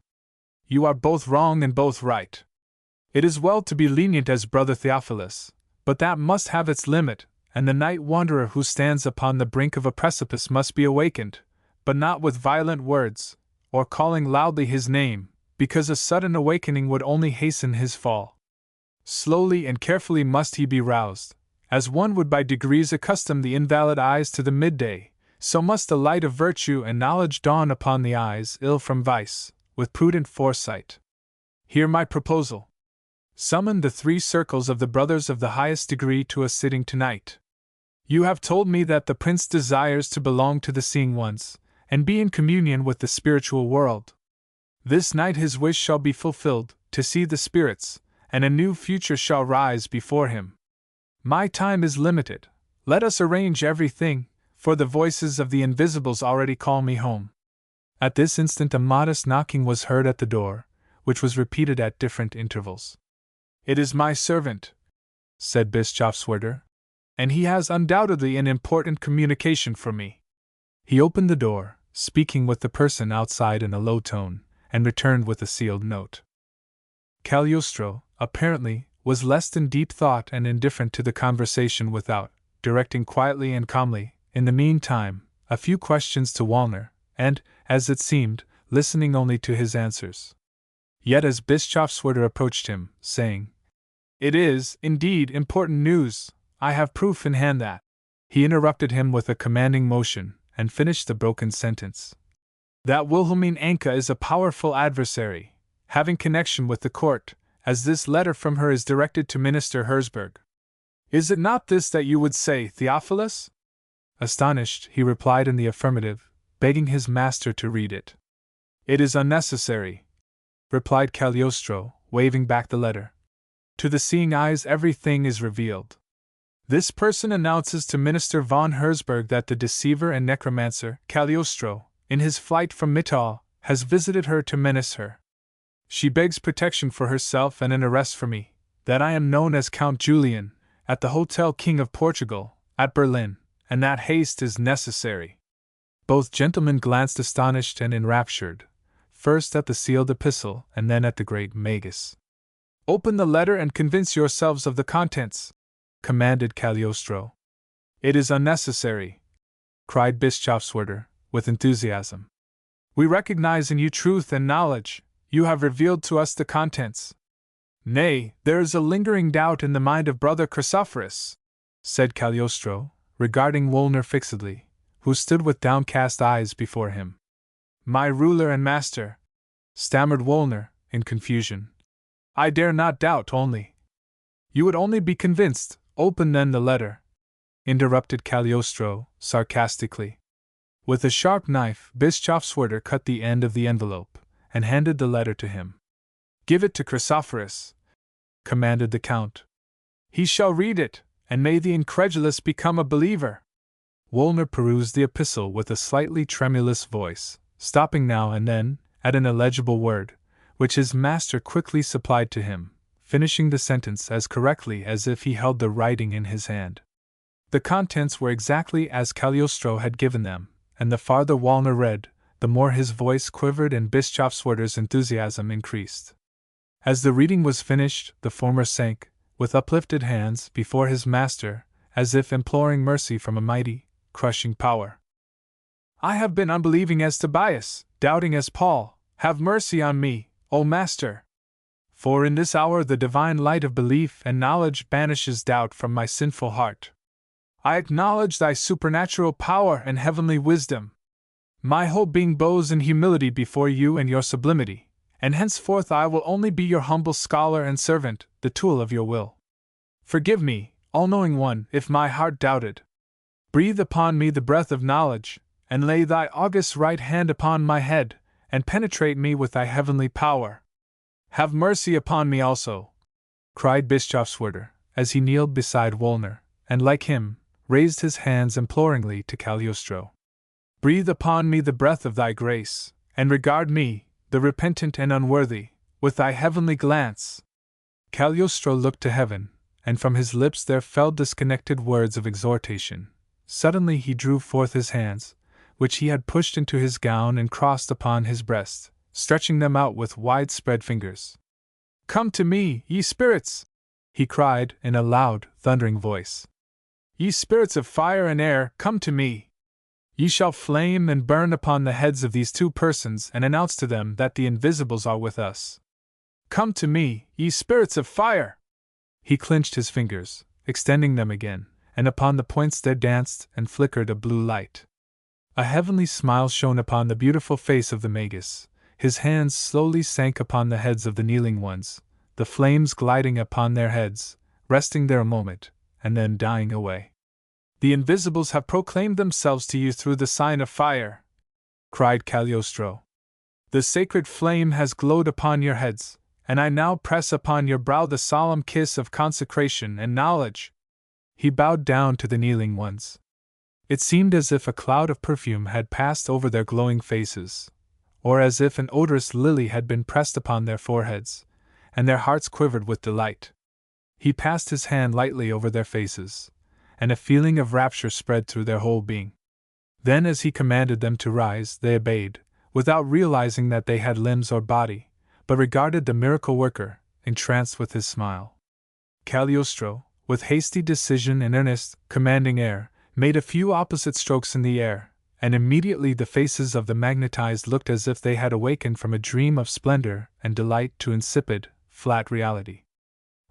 You are both wrong and both right. It is well to be lenient as brother Theophilus, but that must have its limit, and the night wanderer who stands upon the brink of a precipice must be awakened, but not with violent words, or calling loudly his name, because a sudden awakening would only hasten his fall. Slowly and carefully must he be roused, as one would by degrees accustom the invalid eyes to the midday, so must the light of virtue and knowledge dawn upon the eyes ill from vice, with prudent foresight. Hear my proposal. Summon the 3 circles of the brothers of the highest degree to a sitting tonight. You have told me that the prince desires to belong to the seeing ones, and be in communion with the spiritual world. This night his wish shall be fulfilled, to see the spirits, and a new future shall rise before him. My time is limited. Let us arrange everything, for the voices of the invisibles already call me home. At this instant a modest knocking was heard at the door, which was repeated at different intervals. It is my servant, said Bischofswerder, and he has undoubtedly an important communication for me. He opened the door, speaking with the person outside in a low tone, and returned with a sealed note. Cagliostro, apparently, was lost in deep thought and indifferent to the conversation without, directing quietly and calmly, in the meantime, a few questions to Wallner, and, as it seemed, listening only to his answers. Yet as Bischofswerder approached him, saying, "It is, indeed, important news, I have proof in hand that," he interrupted him with a commanding motion, and finished the broken sentence. "That Wilhelmine Anka is a powerful adversary, having connection with the court, as this letter from her is directed to Minister Herzberg. Is it not this that you would say, Theophilus?" Astonished, he replied in the affirmative, begging his master to read it. "It is unnecessary," replied Cagliostro, waving back the letter. "To the seeing eyes everything is revealed. This person announces to Minister von Herzberg that the deceiver and necromancer, Cagliostro, in his flight from Mittal, has visited her to menace her. She begs protection for herself and an arrest for me, that I am known as Count Julian, at the Hotel King of Portugal, at Berlin, and that haste is necessary." Both gentlemen glanced astonished and enraptured, first at the sealed epistle and then at the great Magus. "Open the letter and convince yourselves of the contents," commanded Cagliostro. "It is unnecessary," cried Bischofswerder, with enthusiasm. "We recognize in you truth and knowledge. You have revealed to us the contents." "Nay, there is a lingering doubt in the mind of Brother Chrysophorus," said Cagliostro, regarding Woolner fixedly, who stood with downcast eyes before him. "My ruler and master," stammered Woolner, in confusion. "I dare not doubt, only—" "You would only be convinced. Open then the letter," interrupted Cagliostro, sarcastically. With a sharp knife, Bischofswerder cut the end of the envelope, and handed the letter to him. "Give it to Chrysophorus," commanded the Count. "He shall read it, and may the incredulous become a believer." Woolner perused the epistle with a slightly tremulous voice, stopping now and then at an illegible word, which his master quickly supplied to him, finishing the sentence as correctly as if he held the writing in his hand. The contents were exactly as Cagliostro had given them, and the farther Woolner read, the more his voice quivered and Bischofswerder's enthusiasm increased. As the reading was finished, the former sank, with uplifted hands, before his master, as if imploring mercy from a mighty, crushing power. "I have been unbelieving as Tobias, doubting as Paul. Have mercy on me, O Master! For in this hour the divine light of belief and knowledge banishes doubt from my sinful heart. I acknowledge thy supernatural power and heavenly wisdom. My whole being bows in humility before you and your sublimity, and henceforth I will only be your humble scholar and servant, the tool of your will. Forgive me, all-knowing one, if my heart doubted. Breathe upon me the breath of knowledge, and lay thy august right hand upon my head, and penetrate me with thy heavenly power. Have mercy upon me also," cried Bischofswerder, as he kneeled beside Woolner, and like him, raised his hands imploringly to Cagliostro. "Breathe upon me the breath of thy grace, and regard me, the repentant and unworthy, with thy heavenly glance." Cagliostro looked to heaven, and from his lips there fell disconnected words of exhortation. Suddenly he drew forth his hands, which he had pushed into his gown and crossed upon his breast, stretching them out with wide-spread fingers. "Come to me, ye spirits!" he cried in a loud, thundering voice. "Ye spirits of fire and air, come to me! Ye shall flame and burn upon the heads of these two persons and announce to them that the invisibles are with us. Come to me, ye spirits of fire!" He clenched his fingers, extending them again, and upon the points there danced and flickered a blue light. A heavenly smile shone upon the beautiful face of the Magus. His hands slowly sank upon the heads of the kneeling ones, the flames gliding upon their heads, resting there a moment, and then dying away. "The invisibles have proclaimed themselves to you through the sign of fire," cried Cagliostro. "The sacred flame has glowed upon your heads, and I now press upon your brow the solemn kiss of consecration and knowledge." He bowed down to the kneeling ones. It seemed as if a cloud of perfume had passed over their glowing faces, or as if an odorous lily had been pressed upon their foreheads, and their hearts quivered with delight. He passed his hand lightly over their faces, and a feeling of rapture spread through their whole being. Then, as he commanded them to rise, they obeyed, without realizing that they had limbs or body, but regarded the miracle worker, entranced with his smile. Cagliostro, with hasty decision and earnest, commanding air, made a few opposite strokes in the air, and immediately the faces of the magnetized looked as if they had awakened from a dream of splendor and delight to insipid, flat reality.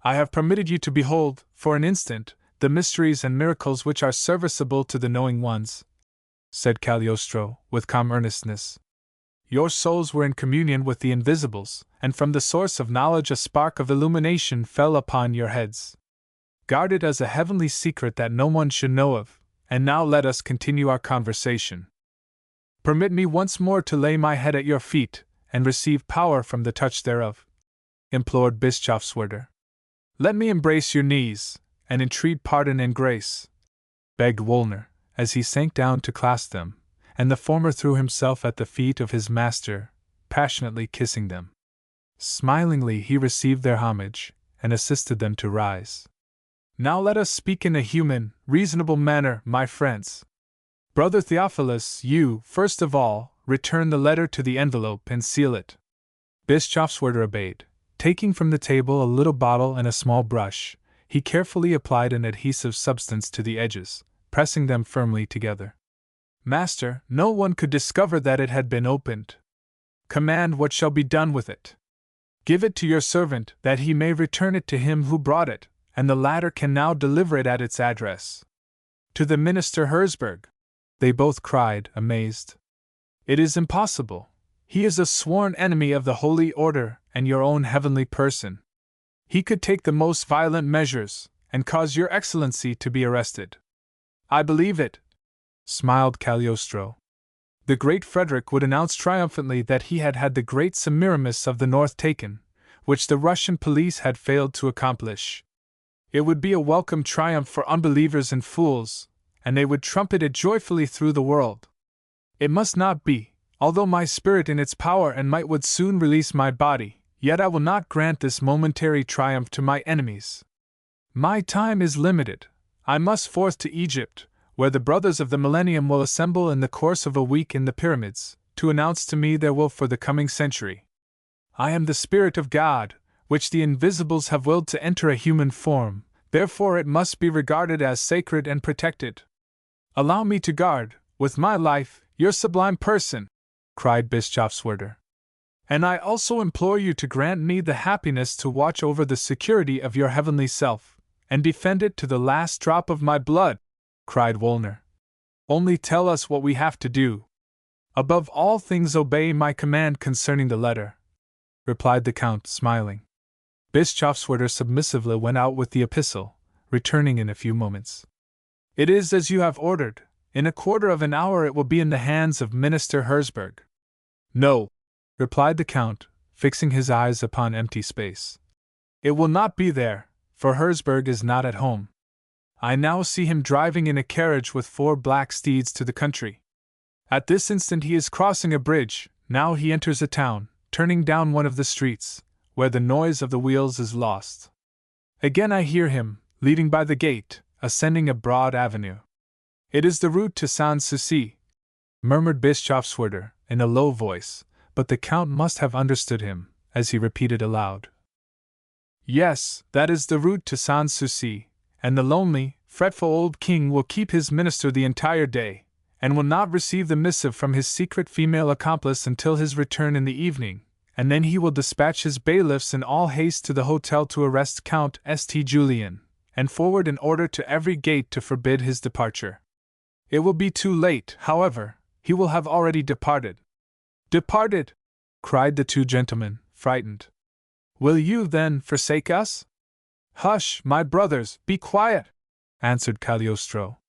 "I have permitted you to behold, for an instant, the mysteries and miracles which are serviceable to the knowing ones," said Cagliostro, with calm earnestness. "Your souls were in communion with the invisibles, and from the source of knowledge a spark of illumination fell upon your heads. Guard it as a heavenly secret that no one should know of, and now let us continue our conversation. Permit me once more to lay my head at your feet, and receive power from the touch thereof," implored Bischofswerder. "Let me embrace your knees, and entreat pardon and grace," begged Woolner, as he sank down to clasp them, and the former threw himself at the feet of his master, passionately kissing them. Smilingly he received their homage, and assisted them to rise. Now let us speak in a human, reasonable manner, my friends. Brother Theophilus, you, first of all, return the letter to the envelope and seal it. Bischofswerder obeyed. Taking from the table a little bottle and a small brush, he carefully applied an adhesive substance to the edges, pressing them firmly together. Master, no one could discover that it had been opened. Command what shall be done with it. Give it to your servant, that he may return it to him who brought it, and the latter can now deliver it at its address. To the minister Herzberg, they both cried, amazed. It is impossible. He is a sworn enemy of the Holy Order and your own heavenly person. He could take the most violent measures, and cause your excellency to be arrested. I believe it, smiled Cagliostro. The great Frederick would announce triumphantly that he had had the great Semiramis of the North taken, which the Russian police had failed to accomplish. It would be a welcome triumph for unbelievers and fools, and they would trumpet it joyfully through the world. It must not be, although my spirit in its power and might would soon release my body, yet I will not grant this momentary triumph to my enemies. My time is limited. I must forth to Egypt, where the brothers of the millennium will assemble in the course of a week in the pyramids, to announce to me their will for the coming century. I am the Spirit of God, which the invisibles have willed to enter a human form, therefore it must be regarded as sacred and protected. Allow me to guard, with my life, your sublime person, cried Bischofswerder. And I also implore you to grant me the happiness to watch over the security of your heavenly self, and defend it to the last drop of my blood, cried Wollner. Only tell us what we have to do. Above all things obey my command concerning the letter, replied the Count, smiling. Bischofswerder submissively went out with the epistle, returning in a few moments. It is as you have ordered. In a quarter of an hour it will be in the hands of Minister Herzberg. No, replied the Count, fixing his eyes upon empty space. It will not be there, for Herzberg is not at home. I now see him driving in a carriage with 4 black steeds to the country. At this instant he is crossing a bridge, now he enters a town, turning down one of the streets, where the noise of the wheels is lost. Again I hear him, leading by the gate, ascending a broad avenue. It is the route to Sans-Souci, murmured Bischofswerder, in a low voice, but the Count must have understood him, as he repeated aloud. Yes, that is the route to Sans-Souci, and the lonely, fretful old king will keep his minister the entire day, and will not receive the missive from his secret female accomplice until his return in the evening, and then he will dispatch his bailiffs in all haste to the hotel to arrest Count St. Julien, and forward an order to every gate to forbid his departure. It will be too late, however, he will have already departed. Departed! Cried the 2 gentlemen, frightened. Will you, then, forsake us? Hush, my brothers, be quiet, answered Cagliostro.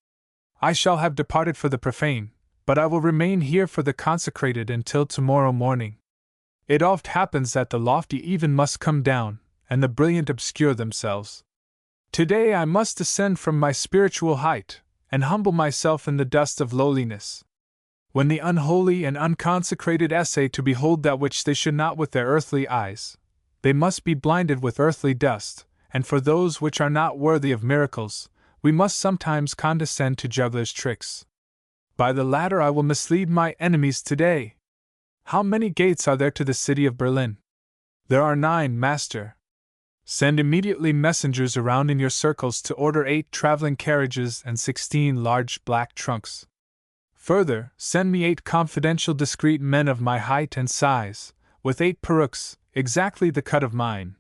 I shall have departed for the profane, but I will remain here for the consecrated until tomorrow morning. It oft happens that the lofty even must come down, and the brilliant obscure themselves. Today I must descend from my spiritual height, and humble myself in the dust of lowliness. When the unholy and unconsecrated essay to behold that which they should not with their earthly eyes, they must be blinded with earthly dust, and for those which are not worthy of miracles, we must sometimes condescend to jugglers' tricks. By the latter I will mislead my enemies today. How many gates are there to the city of Berlin? There are 9, master. Send immediately messengers around in your circles to order 8 traveling carriages and 16 large black trunks. Further, send me 8 confidential discreet men of my height and size, with 8 perukes, exactly the cut of mine.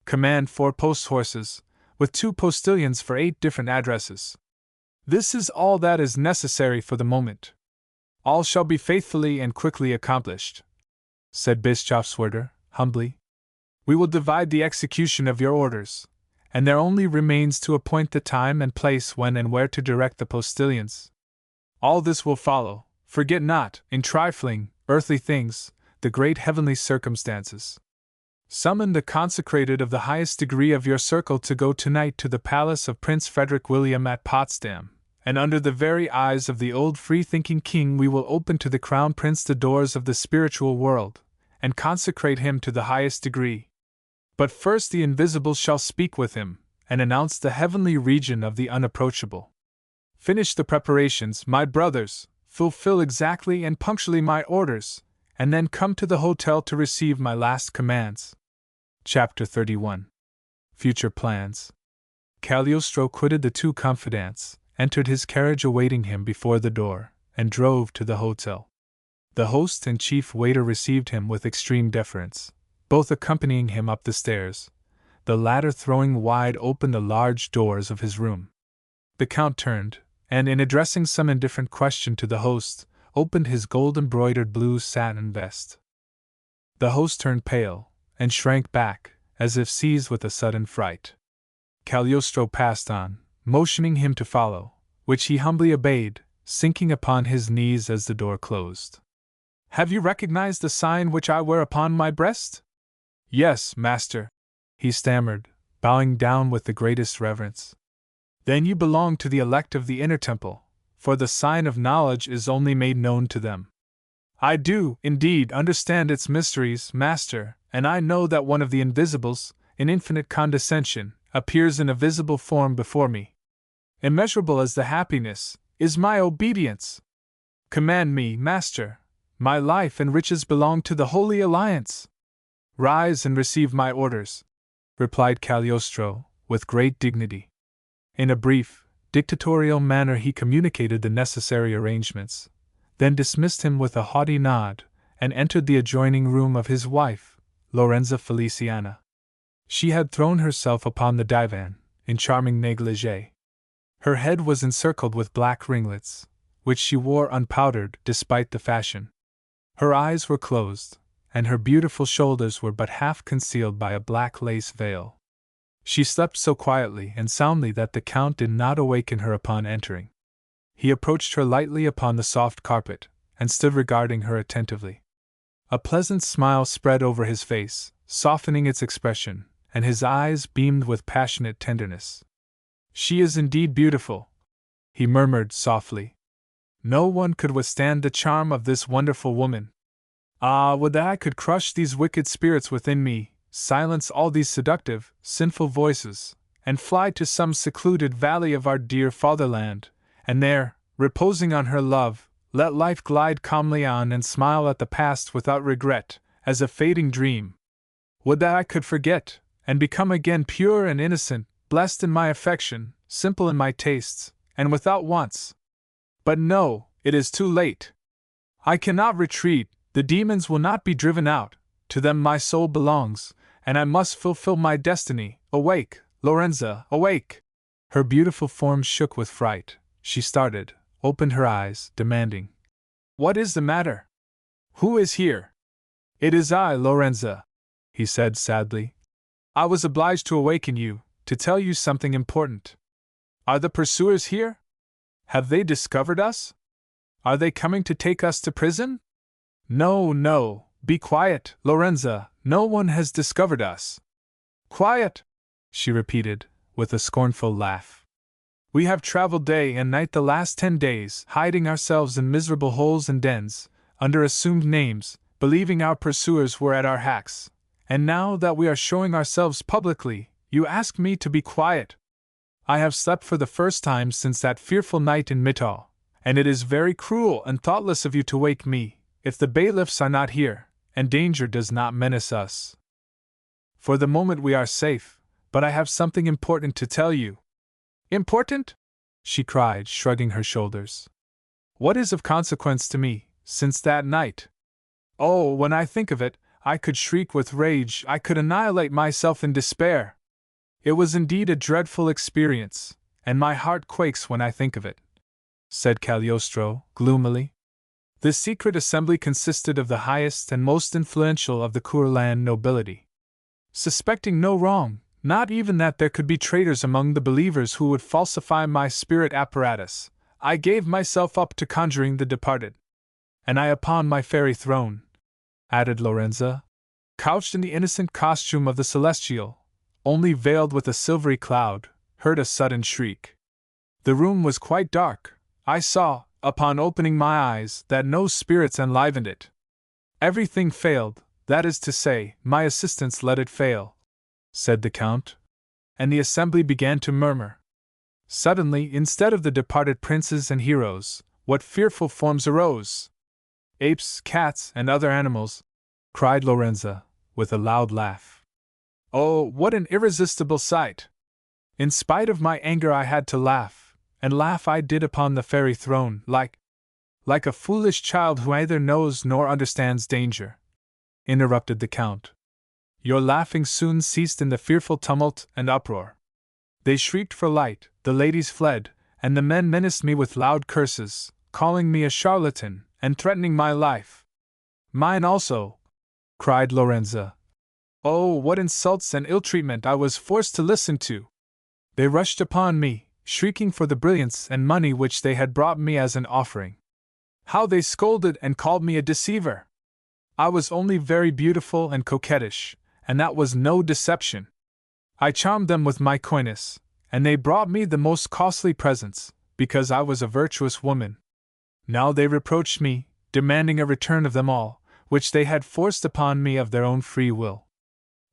Command 4 post horses, with 2 postilions for 8 different addresses. This is all that is necessary for the moment. All shall be faithfully and quickly accomplished, said Bischofswerder, humbly. We will divide the execution of your orders, and there only remains to appoint the time and place when and where to direct the postilions. All this will follow. Forget not, in trifling, earthly things, the great heavenly circumstances. Summon the consecrated of the highest degree of your circle to go tonight to the palace of Prince Frederick William at Potsdam, and under the very eyes of the old free-thinking king we will open to the Crown Prince the doors of the spiritual world, and consecrate him to the highest degree. But first the invisible shall speak with him, and announce the heavenly region of the unapproachable. Finish the preparations, my brothers, fulfill exactly and punctually my orders, and then come to the hotel to receive my last commands. Chapter 31. Future Plans. Cagliostro quitted the two confidants, entered his carriage awaiting him before the door, and drove to the hotel. The host and chief waiter received him with extreme deference, both accompanying him up the stairs, the latter throwing wide open the large doors of his room. The Count turned, and in addressing some indifferent question to the host, opened his gold-embroidered blue satin vest. The host turned pale, and shrank back, as if seized with a sudden fright. Cagliostro passed on, motioning him to follow, which he humbly obeyed, sinking upon his knees as the door closed. "Have you recognized the sign which I wear upon my breast?" "Yes, master," he stammered, bowing down with the greatest reverence. "Then you belong to the elect of the inner temple, for the sign of knowledge is only made known to them." "I do, indeed, understand its mysteries, master, and I know that one of the invisibles, in infinite condescension, appears in a visible form before me. Immeasurable as the happiness, is my obedience. Command me, master. My life and riches belong to the Holy Alliance." "Rise and receive my orders," replied Cagliostro, with great dignity. In a brief, dictatorial manner he communicated the necessary arrangements, then dismissed him with a haughty nod, and entered the adjoining room of his wife, Lorenza Feliciana. She had thrown herself upon the divan, in charming negligee. Her head was encircled with black ringlets, which she wore unpowdered despite the fashion. Her eyes were closed, and her beautiful shoulders were but half concealed by a black lace veil. She slept so quietly and soundly that the Count did not awaken her upon entering. He approached her lightly upon the soft carpet, and stood regarding her attentively. A pleasant smile spread over his face, softening its expression, and his eyes beamed with passionate tenderness. "She is indeed beautiful," he murmured softly. "No one could withstand the charm of this wonderful woman. Ah, would that I could crush these wicked spirits within me, silence all these seductive, sinful voices, and fly to some secluded valley of our dear fatherland, and there, reposing on her love, let life glide calmly on and smile at the past without regret, as a fading dream. Would that I could forget, and become again pure and innocent, blessed in my affection, simple in my tastes, and without wants. But no, it is too late. I cannot retreat, the demons will not be driven out, to them my soul belongs, and I must fulfill my destiny. Awake, Lorenza, awake!" Her beautiful form shook with fright. She started, opened her eyes, demanding, "What is the matter? Who is here?" "It is I, Lorenza," he said sadly. "I was obliged to awaken you, to tell you something important. Are the pursuers here? Have they discovered us? Are they coming to take us to prison?" "No, no, be quiet, Lorenza, no one has discovered us." "Quiet!" she repeated, with a scornful laugh. "We have traveled day and night the last 10 days, hiding ourselves in miserable holes and dens, under assumed names, believing our pursuers were at our hacks. And now that we are showing ourselves publicly, you ask me to be quiet. I have slept for the first time since that fearful night in Mittal, and it is very cruel and thoughtless of you to wake me, if the bailiffs are not here, and danger does not menace us. For the moment we are safe, but I have something important to tell you." "Important?" she cried, shrugging her shoulders. "What is of consequence to me, since that night? Oh, when I think of it, I could shriek with rage, I could annihilate myself in despair. It was indeed a dreadful experience, and my heart quakes when I think of it," said Cagliostro, gloomily. The secret assembly consisted of the highest and most influential of the Courland nobility. Suspecting no wrong, not even that there could be traitors among the believers who would falsify my spirit apparatus, I gave myself up to conjuring the departed. And I upon my fairy throne," added Lorenza, "couched in the innocent costume of the celestial, only veiled with a silvery cloud, heard a sudden shriek. The room was quite dark. I saw, upon opening my eyes, that no spirits enlivened it. Everything failed, That is to say, my assistants let it fail, said the Count. And the assembly began to murmur. Suddenly, instead of the departed princes and heroes, what fearful forms arose! Apes, cats, and other animals, cried Lorenza, with a loud laugh. Oh, what an irresistible sight! In spite of my anger I had to laugh, and laugh I did upon the fairy throne, like a foolish child who neither knows nor understands danger, interrupted the Count. Your laughing soon ceased in the fearful tumult and uproar. They shrieked for light, the ladies fled, and the men menaced me with loud curses, calling me a charlatan, and threatening my life. Mine also, cried Lorenza. Oh, what insults and ill-treatment I was forced to listen to! They rushed upon me, shrieking for the brilliants and money which they had brought me as an offering. How they scolded and called me a deceiver! I was only very beautiful and coquettish, and that was no deception. I charmed them with my coyness, and they brought me the most costly presents, because I was a virtuous woman. Now they reproached me, demanding a return of them all, which they had forced upon me of their own free will.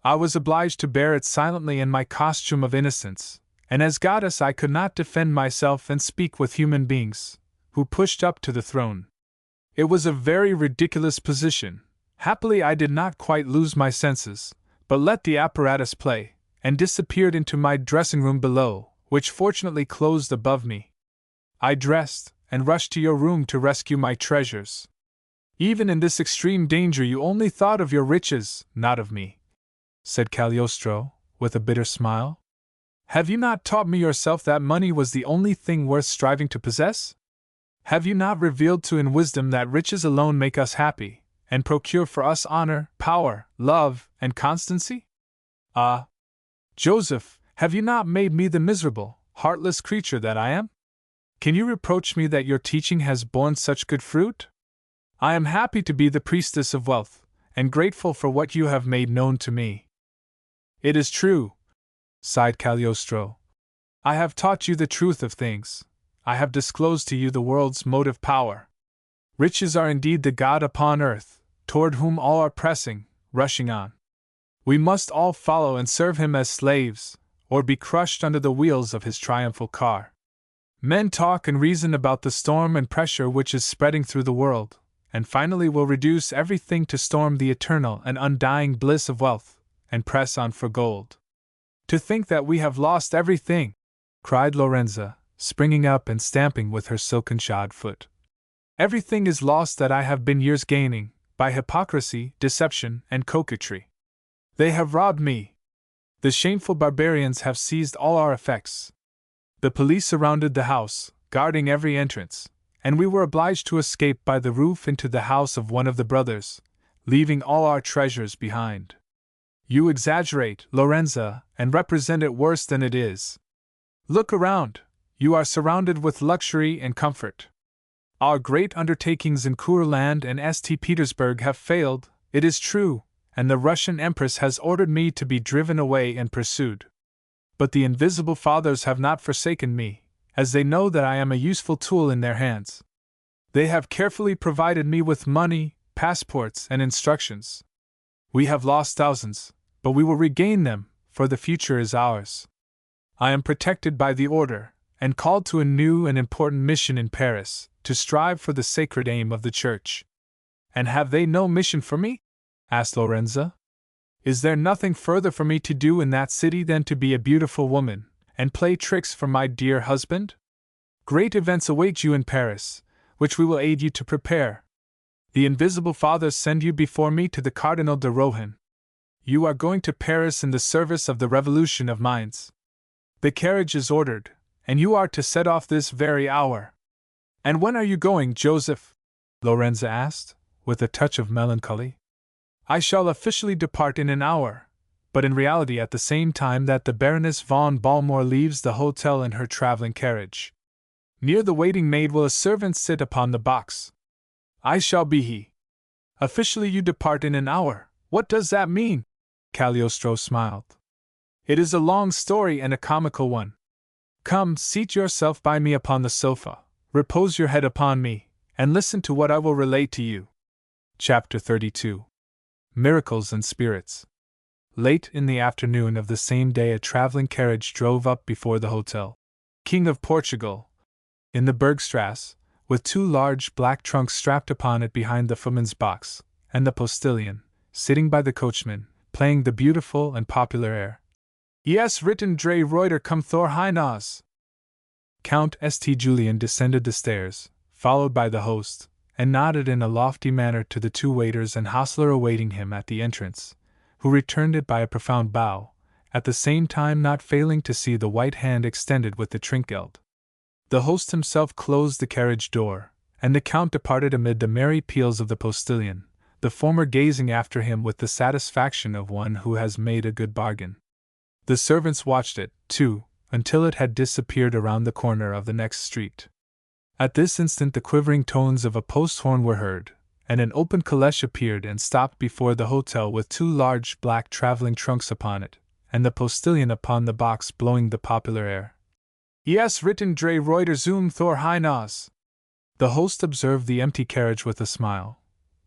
I was obliged to bear it silently in my costume of innocence, and as goddess I could not defend myself and speak with human beings, who pushed up to the throne. It was a very ridiculous position. Happily I did not quite lose my senses, but let the apparatus play, and disappeared into my dressing-room below, which fortunately closed above me. I dressed, and rushed to your room to rescue my treasures. Even in this extreme danger you only thought of your riches, not of me, said Cagliostro, with a bitter smile. Have you not taught me yourself that money was the only thing worth striving to possess? Have you not revealed to in wisdom that riches alone make us happy, and procure for us honor, power, love, and constancy? Ah, Joseph, have you not made me the miserable, heartless creature that I am? Can you reproach me that your teaching has borne such good fruit? I am happy to be the priestess of wealth, and grateful for what you have made known to me. It is true, sighed Cagliostro. I have taught you the truth of things. I have disclosed to you the world's motive power. Riches are indeed the God upon earth, toward whom all are pressing, rushing on. We must all follow and serve him as slaves, or be crushed under the wheels of his triumphal car. Men talk and reason about the storm and pressure which is spreading through the world, and finally will reduce everything to storm the eternal and undying bliss of wealth, and press on for gold. To think that we have lost everything! Cried Lorenza, springing up and stamping with her silken shod foot. Everything is lost that I have been years gaining, by hypocrisy, deception, and coquetry. They have robbed me. The shameful barbarians have seized all our effects. The police surrounded the house, guarding every entrance, and we were obliged to escape by the roof into the house of one of the brothers, leaving all our treasures behind. You exaggerate, Lorenza, and represent it worse than it is. Look around. You are surrounded with luxury and comfort. Our great undertakings in Courland and St. Petersburg have failed, it is true, and the Russian Empress has ordered me to be driven away and pursued. But the invisible fathers have not forsaken me, as they know that I am a useful tool in their hands. They have carefully provided me with money, passports, and instructions. We have lost thousands, but we will regain them, for the future is ours. I am protected by the order, and called to a new and important mission in Paris, to strive for the sacred aim of the Church. And have they no mission for me? Asked Lorenza. Is there nothing further for me to do in that city than to be a beautiful woman, and play tricks for my dear husband? Great events await you in Paris, which we will aid you to prepare. The invisible fathers send you before me to the Cardinal de Rohan. You are going to Paris in the service of the revolution of minds. The carriage is ordered, and you are to set off this very hour. And when are you going, Joseph? Lorenza asked, with a touch of melancholy. I shall officially depart in an hour, but in reality at the same time that the Baroness von Balmore leaves the hotel in her traveling carriage. Near the waiting maid will a servant sit upon the box. I shall be he. Officially you depart in an hour. What does that mean? Cagliostro smiled. It is a long story and a comical one. Come, seat yourself by me upon the sofa, repose your head upon me, and listen to what I will relate to you. Chapter 32. miracles and spirits. Late in the afternoon of the same day, a traveling carriage drove up before the Hotel King of Portugal, in the Bergstrasse, with two large black trunks strapped upon it behind the footman's box, and the postilion, sitting by the coachman, playing the beautiful and popular air, "Yes, written Drei Reuter come Thor hinaus." Count St. Julian descended the stairs, followed by the host, and nodded in a lofty manner to the two waiters and hostler awaiting him at the entrance, who returned it by a profound bow, at the same time not failing to see the white hand extended with the trinkgeld. The host himself closed the carriage door, and the Count departed amid the merry peals of the postilion, the former gazing after him with the satisfaction of one who has made a good bargain. The servants watched it, too, until it had disappeared around the corner of the next street. At this instant the quivering tones of a post horn were heard, and an open caleche appeared and stopped before the hotel with two large black traveling trunks upon it, and the postilion upon the box blowing the popular air. "Yes, written Drei Reuter zum Thor hinaus." The host observed the empty carriage with a smile,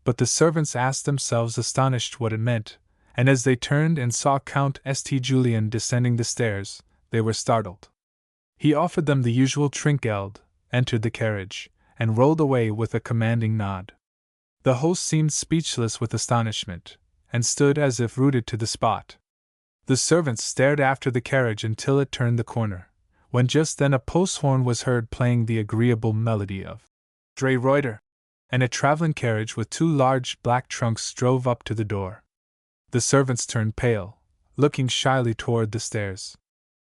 but the servants asked themselves astonished what it meant, and as they turned and saw Count St. Julian descending the stairs, they were startled. He offered them the usual trinkgeld, entered the carriage, and rolled away with a commanding nod. The host seemed speechless with astonishment, and stood as if rooted to the spot. The servants stared after the carriage until it turned the corner, when just then a post horn was heard playing the agreeable melody of Drei Reuter, and a traveling carriage with two large black trunks drove up to the door. The servants turned pale, looking shyly toward the stairs.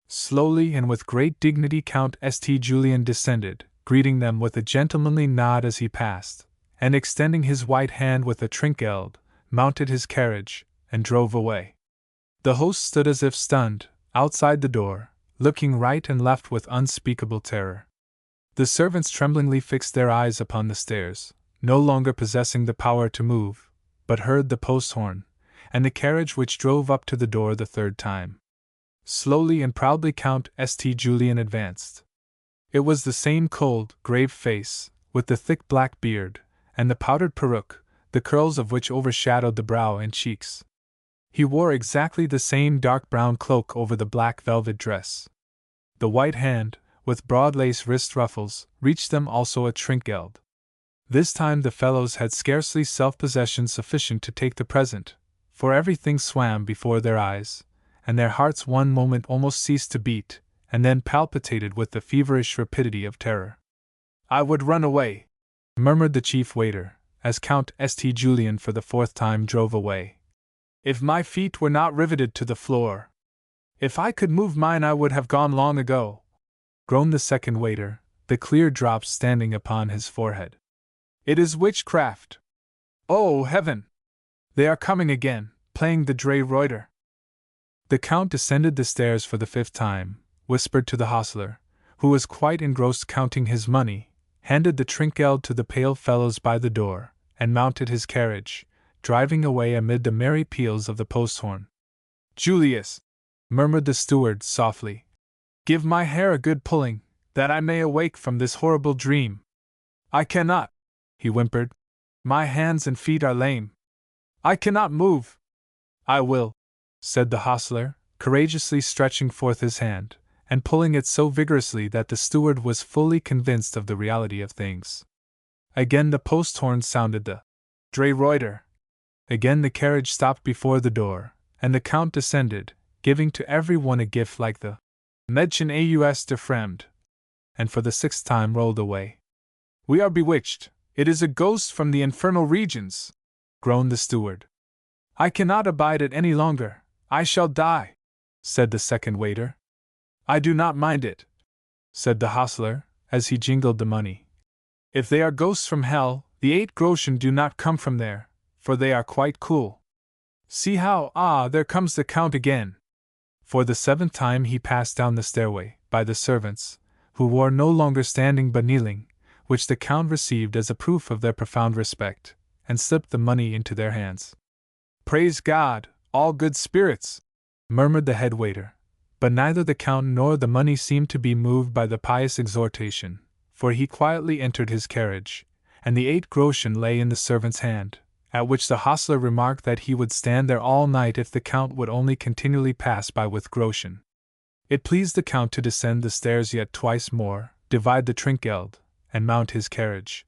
Slowly and with great dignity Count St. Julian descended, greeting them with a gentlemanly nod as he passed, and extending his white hand with a trinkgeld, mounted his carriage, and drove away. The host stood as if stunned, outside the door, looking right and left with unspeakable terror. The servants tremblingly fixed their eyes upon the stairs, no longer possessing the power to move, but heard the post horn, and the carriage which drove up to the door the third time. Slowly and proudly Count St. Julian advanced. It was the same cold, grave face, with the thick black beard, and the powdered peruke, the curls of which overshadowed the brow and cheeks. He wore exactly the same dark brown cloak over the black velvet dress. The white hand, with broad lace wrist ruffles, reached them also a trinkgeld. This time the fellows had scarcely self-possession sufficient to take the present, for everything swam before their eyes, and their hearts one moment almost ceased to beat, and then palpitated with the feverish rapidity of terror. "I would run away," murmured the chief waiter, as Count St. Julian for the fourth time drove away. "If my feet were not riveted to the floor. If I could move mine I would have gone long ago," groaned the second waiter, the clear drops standing upon his forehead. "It is witchcraft. Oh, heaven! They are coming again, playing the Drei Reuter." The Count descended the stairs for the fifth time, whispered to the hostler, who was quite engrossed counting his money, handed the trinkgeld to the pale fellows by the door, and mounted his carriage, driving away amid the merry peals of the post horn. "Julius," murmured the steward softly, "give my hair a good pulling, that I may awake from this horrible dream." "I cannot," he whimpered. "My hands and feet are lame. I cannot move." "I will," said the hostler, courageously stretching forth his hand, and pulling it so vigorously that the steward was fully convinced of the reality of things. Again the post horn sounded the Drei Reuter. Again the carriage stopped before the door, and the Count descended, giving to every one a gift like the Mädchen aus der Fremde, and for the sixth time rolled away. "We are bewitched. It is a ghost from the infernal regions," groaned the steward. "I cannot abide it any longer. I shall die," said the second waiter. "I do not mind it," said the hostler, as he jingled the money. "If they are ghosts from hell, the 8 groschen do not come from there, for they are quite cool. See how, there comes the Count again." For the seventh time he passed down the stairway, by the servants, who were no longer standing but kneeling, which the Count received as a proof of their profound respect, and slipped the money into their hands. "Praise God, all good spirits," murmured the head waiter, but neither the Count nor the money seemed to be moved by the pious exhortation, for he quietly entered his carriage, and the 8 groschen lay in the servant's hand, at which the hostler remarked that he would stand there all night if the Count would only continually pass by with groschen. It pleased the Count to descend the stairs yet twice more, divide the Trinkgeld, and mount his carriage.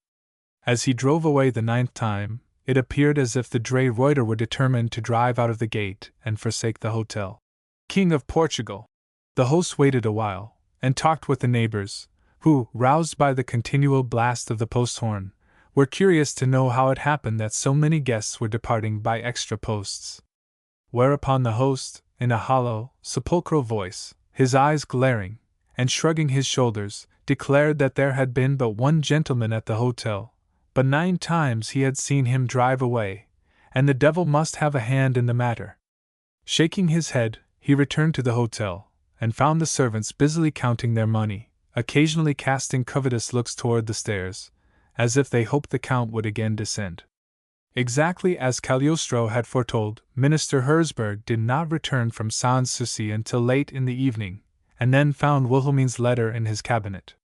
As he drove away the 9th time, it appeared as if the Drey Reuter were determined to drive out of the gate and forsake the hotel. King of Portugal. The host waited a while, and talked with the neighbors, who, roused by the continual blast of the post horn, were curious to know how it happened that so many guests were departing by extra posts. Whereupon the host, in a hollow, sepulchral voice, his eyes glaring, and shrugging his shoulders, declared that there had been but one gentleman at the hotel, but 9 times he had seen him drive away, and the devil must have a hand in the matter. Shaking his head, he returned to the hotel, and found the servants busily counting their money, occasionally casting covetous looks toward the stairs, as if they hoped the Count would again descend. Exactly as Cagliostro had foretold, Minister Herzberg did not return from Sans-Souci until late in the evening, and then found Wilhelmine's letter in his cabinet.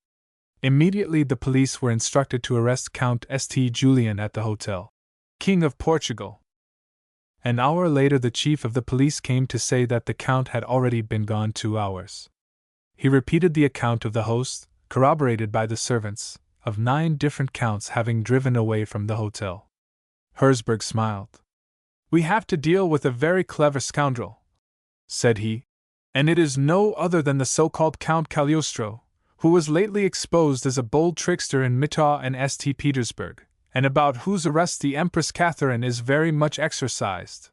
Immediately the police were instructed to arrest Count St. Julian at the hotel. King of Portugal. An hour later the chief of the police came to say that the Count had already been gone 2 hours. He repeated the account of the host, corroborated by the servants, of 9 different Counts having driven away from the hotel. Herzberg smiled. "We have to deal with a very clever scoundrel," said he, "and it is no other than the so-called Count Cagliostro, who was lately exposed as a bold trickster in Mittau and St. Petersburg, and about whose arrest the Empress Catherine is very much exercised.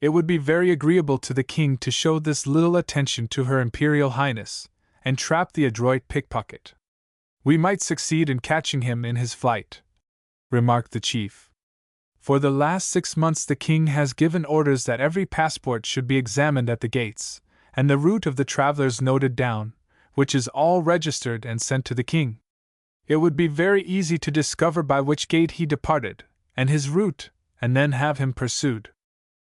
It would be very agreeable to the king to show this little attention to Her Imperial Highness, and trap the adroit pickpocket. We might succeed in catching him in his flight," remarked the chief. "For the last 6 months the king has given orders that every passport should be examined at the gates, and the route of the travelers noted down, which is all registered and sent to the king. It would be very easy to discover by which gate he departed, and his route, and then have him pursued.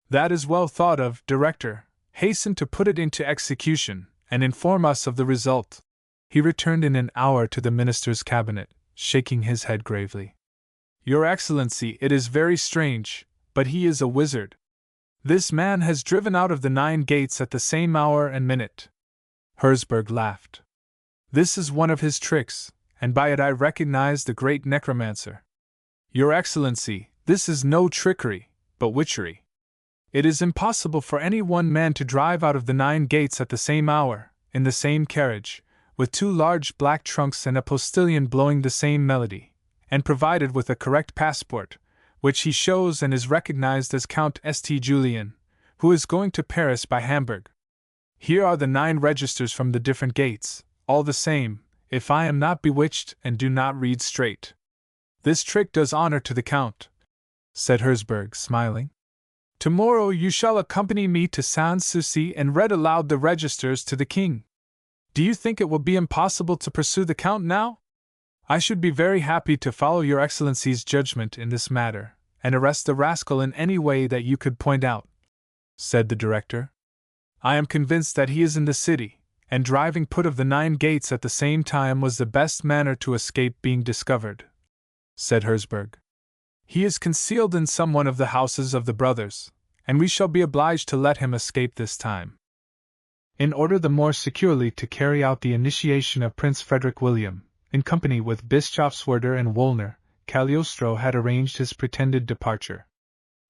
That is well thought of, Director. Hasten to put it into execution, and inform us of the result." He returned in an hour to the minister's cabinet, shaking his head gravely. "Your Excellency, it is very strange, but he is a wizard. This man has driven out of the 9 gates at the same hour and minute." Herzberg laughed. "This is one of his tricks, and by it I recognize the great necromancer. Your Excellency, this is no trickery, but witchery. It is impossible for any one man to drive out of the 9 gates at the same hour, in the same carriage, with 2 large black trunks and a postilion blowing the same melody, and provided with a correct passport, which he shows and is recognized as Count St. Julian, who is going to Paris by Hamburg. Here are the 9 registers from the different gates, all the same, if I am not bewitched and do not read straight. This trick does honor to the Count," said Herzberg, smiling. "Tomorrow you shall accompany me to Sans-Souci and read aloud the registers to the king. Do you think it will be impossible to pursue the Count now? I should be very happy to follow your Excellency's judgment in this matter, and arrest the rascal in any way that you could point out," said the director. "I am convinced that he is in the city, and driving put of the 9 gates at the same time was the best manner to escape being discovered," said Herzberg. "He is concealed in some one of the houses of the brothers, and we shall be obliged to let him escape this time." In order the more securely to carry out the initiation of Prince Frederick William, in company with Bischofswerder and Wollner, Cagliostro had arranged his pretended departure.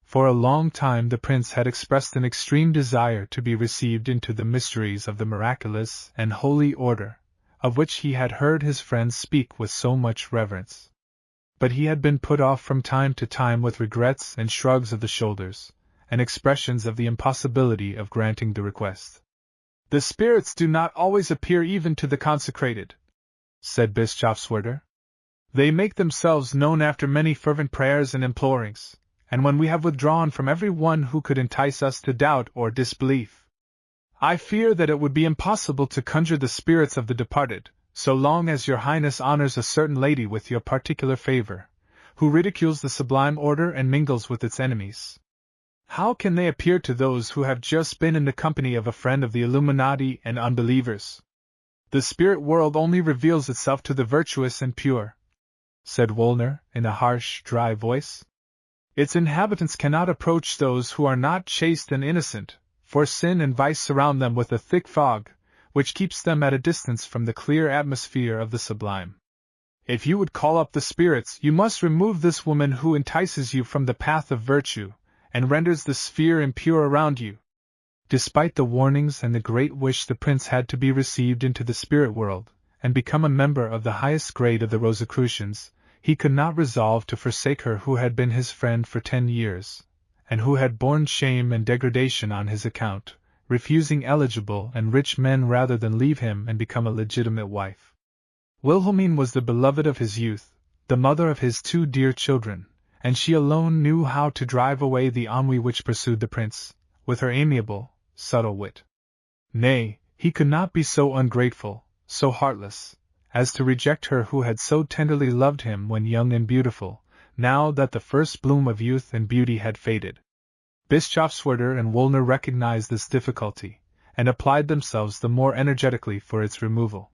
For a long time the prince had expressed an extreme desire to be received into the mysteries of the miraculous and holy order, of which he had heard his friends speak with so much reverence. But he had been put off from time to time with regrets and shrugs of the shoulders, and expressions of the impossibility of granting the request. "The spirits do not always appear even to the consecrated," said Bischofswerder. "They make themselves known after many fervent prayers and implorings, and when we have withdrawn from every one who could entice us to doubt or disbelief. I fear that it would be impossible to conjure the spirits of the departed, so long as your Highness honors a certain lady with your particular favor, who ridicules the sublime order and mingles with its enemies. How can they appear to those who have just been in the company of a friend of the Illuminati and unbelievers? The spirit world only reveals itself to the virtuous and pure," said Wollner, in a harsh, dry voice. Its inhabitants cannot approach those who are not chaste and innocent, for sin and vice surround them with a thick fog, which keeps them at a distance from the clear atmosphere of the sublime. If you would call up the spirits, you must remove this woman who entices you from the path of virtue, and renders the sphere impure around you. Despite the warnings and the great wish, the prince had to be received into the spirit world, and become a member of the highest grade of the Rosicrucians. He could not resolve to forsake her who had been his friend for 10 years, and who had borne shame and degradation on his account, refusing eligible and rich men rather than leave him and become a legitimate wife. Wilhelmine was the beloved of his youth, the mother of his 2 dear children, and she alone knew how to drive away the ennui which pursued the prince, with her amiable, subtle wit. Nay, he could not be so ungrateful, so heartless, as to reject her who had so tenderly loved him when young and beautiful, now that the first bloom of youth and beauty had faded. Bischofswerder and Wollner recognized this difficulty, and applied themselves the more energetically for its removal.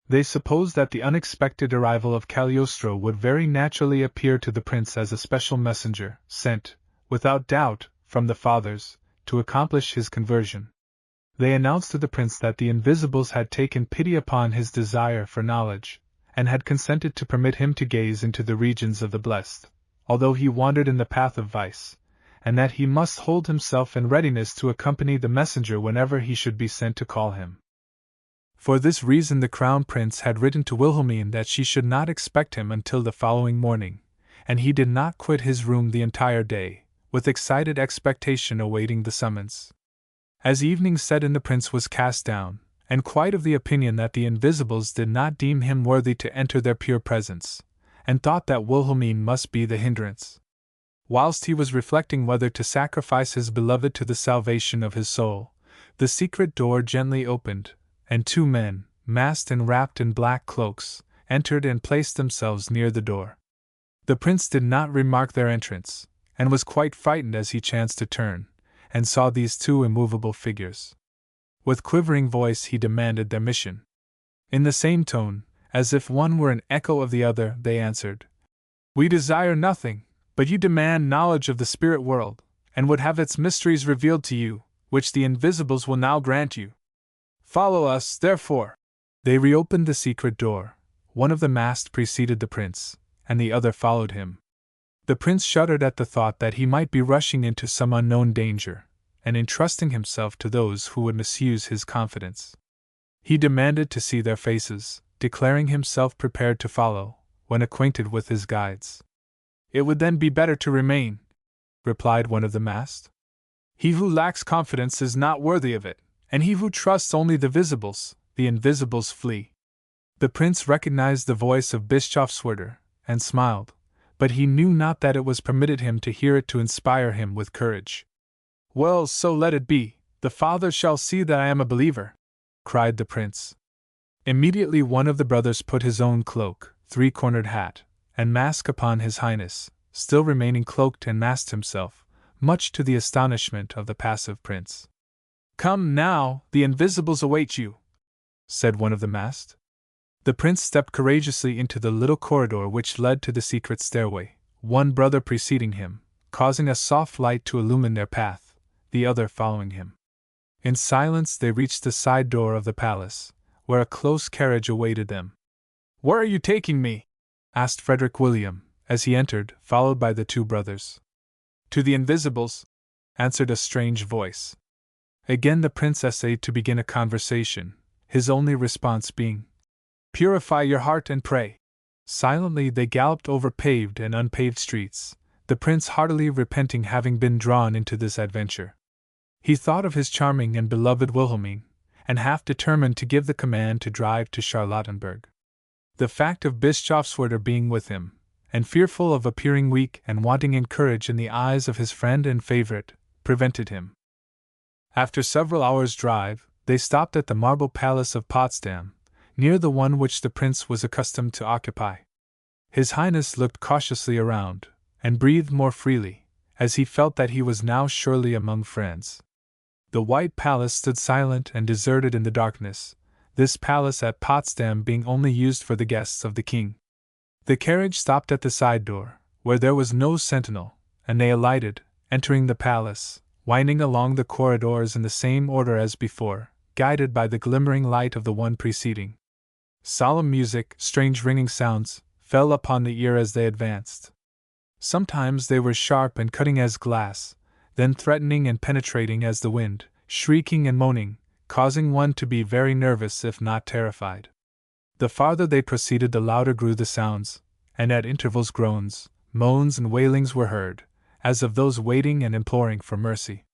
They supposed that the unexpected arrival of Cagliostro would very naturally appear to the prince as a special messenger, sent, without doubt, from the fathers, to accomplish his conversion. They announced to the prince that the Invisibles had taken pity upon his desire for knowledge, and had consented to permit him to gaze into the regions of the blessed, although he wandered in the path of vice, and that he must hold himself in readiness to accompany the messenger whenever he should be sent to call him. For this reason the Crown Prince had written to Wilhelmine that she should not expect him until the following morning, and he did not quit his room the entire day, with excited expectation awaiting the summons. As evening set in, the prince was cast down, and quite of the opinion that the Invisibles did not deem him worthy to enter their pure presence, and thought that Wilhelmine must be the hindrance. Whilst he was reflecting whether to sacrifice his beloved to the salvation of his soul, the secret door gently opened, and 2 men, masked and wrapped in black cloaks, entered and placed themselves near the door. The prince did not remark their entrance, and was quite frightened as he chanced to turn, and saw these 2 immovable figures. With quivering voice he demanded their mission. In the same tone, as if one were an echo of the other, they answered, "We desire nothing, but you demand knowledge of the spirit world, and would have its mysteries revealed to you, which the Invisibles will now grant you. Follow us, therefore." They reopened the secret door. One of the masked preceded the prince, and the other followed him. The prince shuddered at the thought that he might be rushing into some unknown danger, and entrusting himself to those who would misuse his confidence. He demanded to see their faces, declaring himself prepared to follow, when acquainted with his guides. "It would then be better to remain," replied one of the masked. "He who lacks confidence is not worthy of it, and he who trusts only the visibles, the Invisibles flee." The prince recognized the voice of Bischofswerder, and smiled, but he knew not that it was permitted him to hear it to inspire him with courage. "Well, so let it be, the Father shall see that I am a believer," cried the prince. Immediately one of the brothers put his own cloak, 3-cornered hat, and mask upon his highness, still remaining cloaked and masked himself, much to the astonishment of the passive prince. "Come now, the Invisibles await you," said one of the masked. The prince stepped courageously into the little corridor which led to the secret stairway, one brother preceding him, causing a soft light to illumine their path, the other following him. In silence they reached the side door of the palace, where a close carriage awaited them. "Where are you taking me?" asked Frederick William, as he entered, followed by the 2 brothers. "To the Invisibles," answered a strange voice. Again the prince essayed to begin a conversation, his only response being, "Purify your heart and pray." Silently they galloped over paved and unpaved streets, the prince heartily repenting having been drawn into this adventure. He thought of his charming and beloved Wilhelmine, and half determined to give the command to drive to Charlottenburg. The fact of Bischofswerder being with him, and fearful of appearing weak and wanting in courage in the eyes of his friend and favorite, prevented him. After several hours' drive, they stopped at the marble palace of Potsdam, near the one which the prince was accustomed to occupy. His Highness looked cautiously around, and breathed more freely, as he felt that he was now surely among friends. The White Palace stood silent and deserted in the darkness, this palace at Potsdam being only used for the guests of the king. The carriage stopped at the side door, where there was no sentinel, and they alighted, entering the palace, winding along the corridors in the same order as before, guided by the glimmering light of the one preceding. Solemn music, strange ringing sounds, fell upon the ear as they advanced. Sometimes they were sharp and cutting as glass, then threatening and penetrating as the wind, shrieking and moaning, causing one to be very nervous if not terrified. The farther they proceeded, the louder grew the sounds, and at intervals groans, moans, and wailings were heard, as of those waiting and imploring for mercy.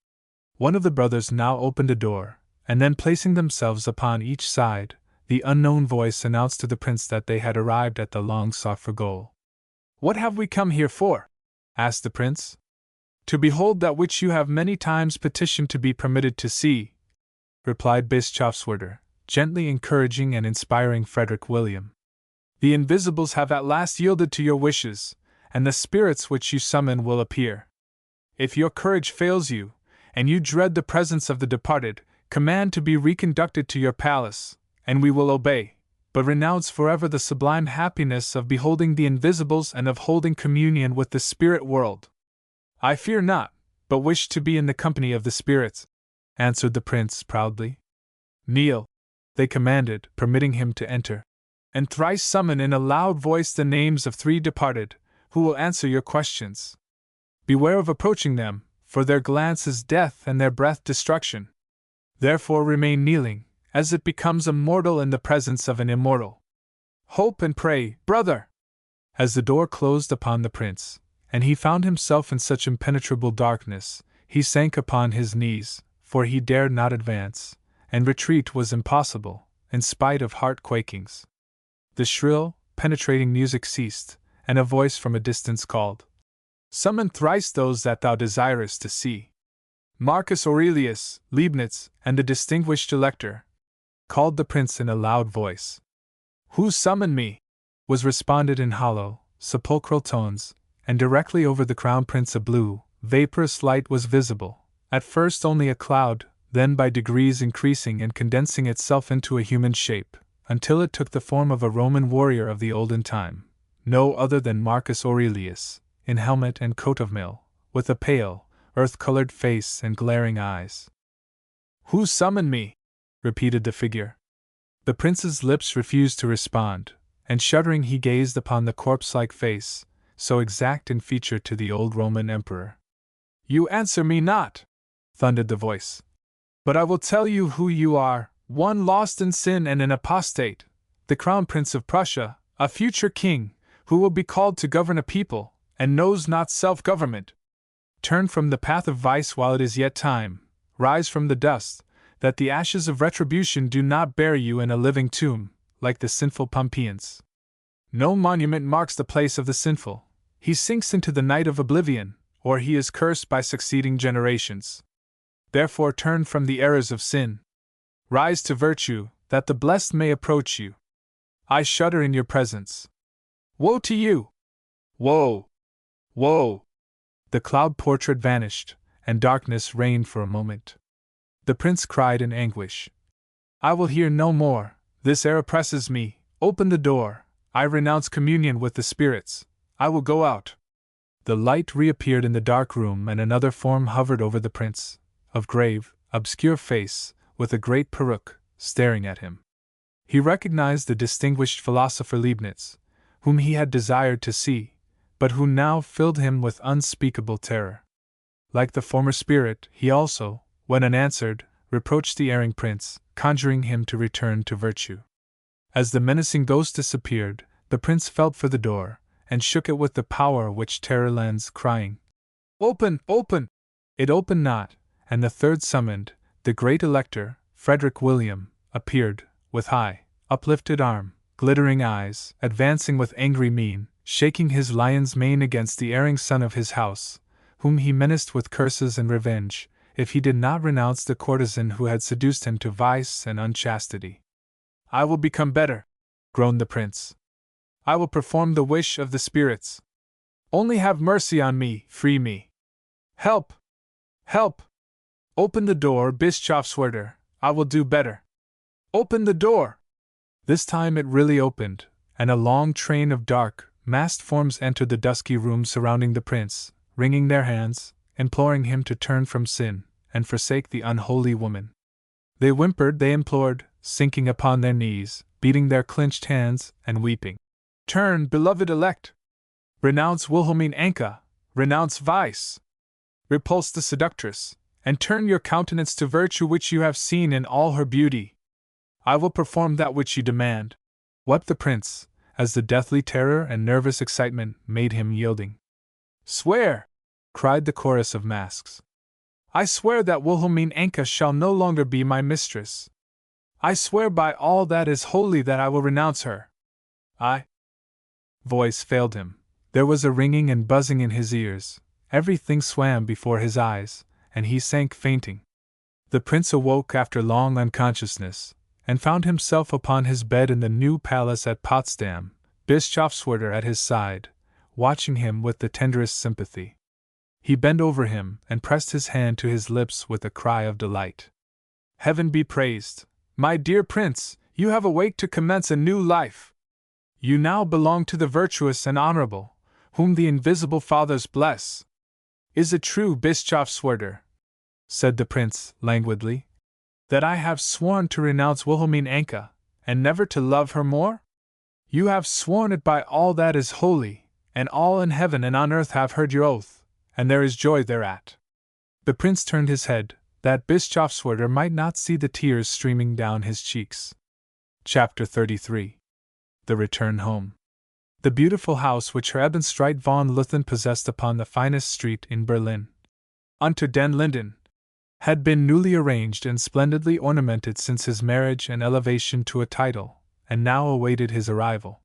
One of the brothers now opened a door, and then placing themselves upon each side, the unknown voice announced to the prince that they had arrived at the long-sought-for goal. "What have we come here for?" asked the prince. "To behold that which you have many times petitioned to be permitted to see," replied Bischofswerder, gently encouraging and inspiring Frederick William. "The invisibles have at last yielded to your wishes, and the spirits which you summon will appear. If your courage fails you, and you dread the presence of the departed, command to be reconducted to your palace, and we will obey, but renounce forever the sublime happiness of beholding the invisibles and of holding communion with the spirit world." "I fear not, but wish to be in the company of the spirits," answered the prince proudly. "Kneel," they commanded, permitting him to enter, "and thrice summon in a loud voice the names of 3 departed, who will answer your questions. Beware of approaching them, for their glance is death and their breath destruction. Therefore remain kneeling, as it becomes a mortal in the presence of an immortal. Hope and pray, brother!" As the door closed upon the prince, and he found himself in such impenetrable darkness, he sank upon his knees, for he dared not advance, and retreat was impossible, in spite of heart-quakings. The shrill, penetrating music ceased, and a voice from a distance called, "Summon thrice those that thou desirest to see. Marcus Aurelius, Leibniz, and the distinguished elector," called the prince in a loud voice. "Who summoned me?" was responded in hollow, sepulchral tones, and directly over the crown prince a blue, vaporous light was visible, at first only a cloud, then by degrees increasing and condensing itself into a human shape, until it took the form of a Roman warrior of the olden time, no other than Marcus Aurelius, in helmet and coat of mail, with a pale, earth-colored face and glaring eyes. "Who summoned me?" repeated the figure. The prince's lips refused to respond, and shuddering he gazed upon the corpse-like face, so exact in feature to the old Roman emperor. "You answer me not," thundered the voice. "But I will tell you who you are, one lost in sin and an apostate, the crown prince of Prussia, a future king, who will be called to govern a people, and knows not self-government. Turn from the path of vice while it is yet time, rise from the dust, that the ashes of retribution do not bury you in a living tomb, like the sinful Pompeians. No monument marks the place of the sinful, he sinks into the night of oblivion, or he is cursed by succeeding generations. Therefore turn from the errors of sin. Rise to virtue, that the blessed may approach you. I shudder in your presence. Woe to you! Woe! Woe!" The cloud portrait vanished, and darkness reigned for a moment. The prince cried in anguish, "I will hear no more, this air oppresses me, open the door, I renounce communion with the spirits, I will go out." The light reappeared in the dark room, and another form hovered over the prince, of grave, obscure face, with a great peruke, staring at him. He recognized the distinguished philosopher Leibniz, whom he had desired to see, but who now filled him with unspeakable terror. Like the former spirit, he also, when unanswered, reproached the erring prince, conjuring him to return to virtue. As the menacing ghost disappeared, the prince felt for the door, and shook it with the power which terror lends, crying, "Open! Open!" It opened not, and the third summoned, the great elector, Frederick William, appeared, with high, uplifted arm, glittering eyes, advancing with angry mien, shaking his lion's mane against the erring son of his house, whom he menaced with curses and revenge, if he did not renounce the courtesan who had seduced him to vice and unchastity. "I will become better," groaned the prince. "I will perform the wish of the spirits. Only have mercy on me, free me. Help! Help! Open the door, Bischofswerder, I will do better. Open the door!" This time it really opened, and a long train of dark, masked forms entered the dusky room surrounding the prince, wringing their hands, imploring him to turn from sin, and forsake the unholy woman. They whimpered, they implored, sinking upon their knees, beating their clenched hands, and weeping. Turn, beloved elect! Renounce Wilhelmine Anka, renounce vice! Repulse the seductress, and turn your countenance to virtue which you have seen in all her beauty. I will perform that which you demand, wept the prince, as the deathly terror and nervous excitement made him yielding. Swear! Cried the chorus of masks. I swear that Wilhelmine Anka shall no longer be my mistress. I swear by all that is holy that I will renounce her. Voice failed him. There was a ringing and buzzing in his ears, everything swam before his eyes, and he sank fainting. The prince awoke after long unconsciousness, and found himself upon his bed in the new palace at Potsdam, Bischofswerder at his side, watching him with the tenderest sympathy. He bent over him and pressed his hand to his lips with a cry of delight. Heaven be praised! My dear prince, you have awaked to commence a new life. You now belong to the virtuous and honorable, whom the invisible fathers bless. Is it true, Bischofswerder, said the prince languidly, that I have sworn to renounce Wilhelmine Anka, and never to love her more? You have sworn it by all that is holy, and all in heaven and on earth have heard your oath, and there is joy thereat. The prince turned his head, that Bischofswerder might not see the tears streaming down his cheeks. Chapter 33. The Return Home. The beautiful house which Herr Ebenstreit von Luthen possessed upon the finest street in Berlin, Unter den Linden, had been newly arranged and splendidly ornamented since his marriage and elevation to a title, and now awaited his arrival.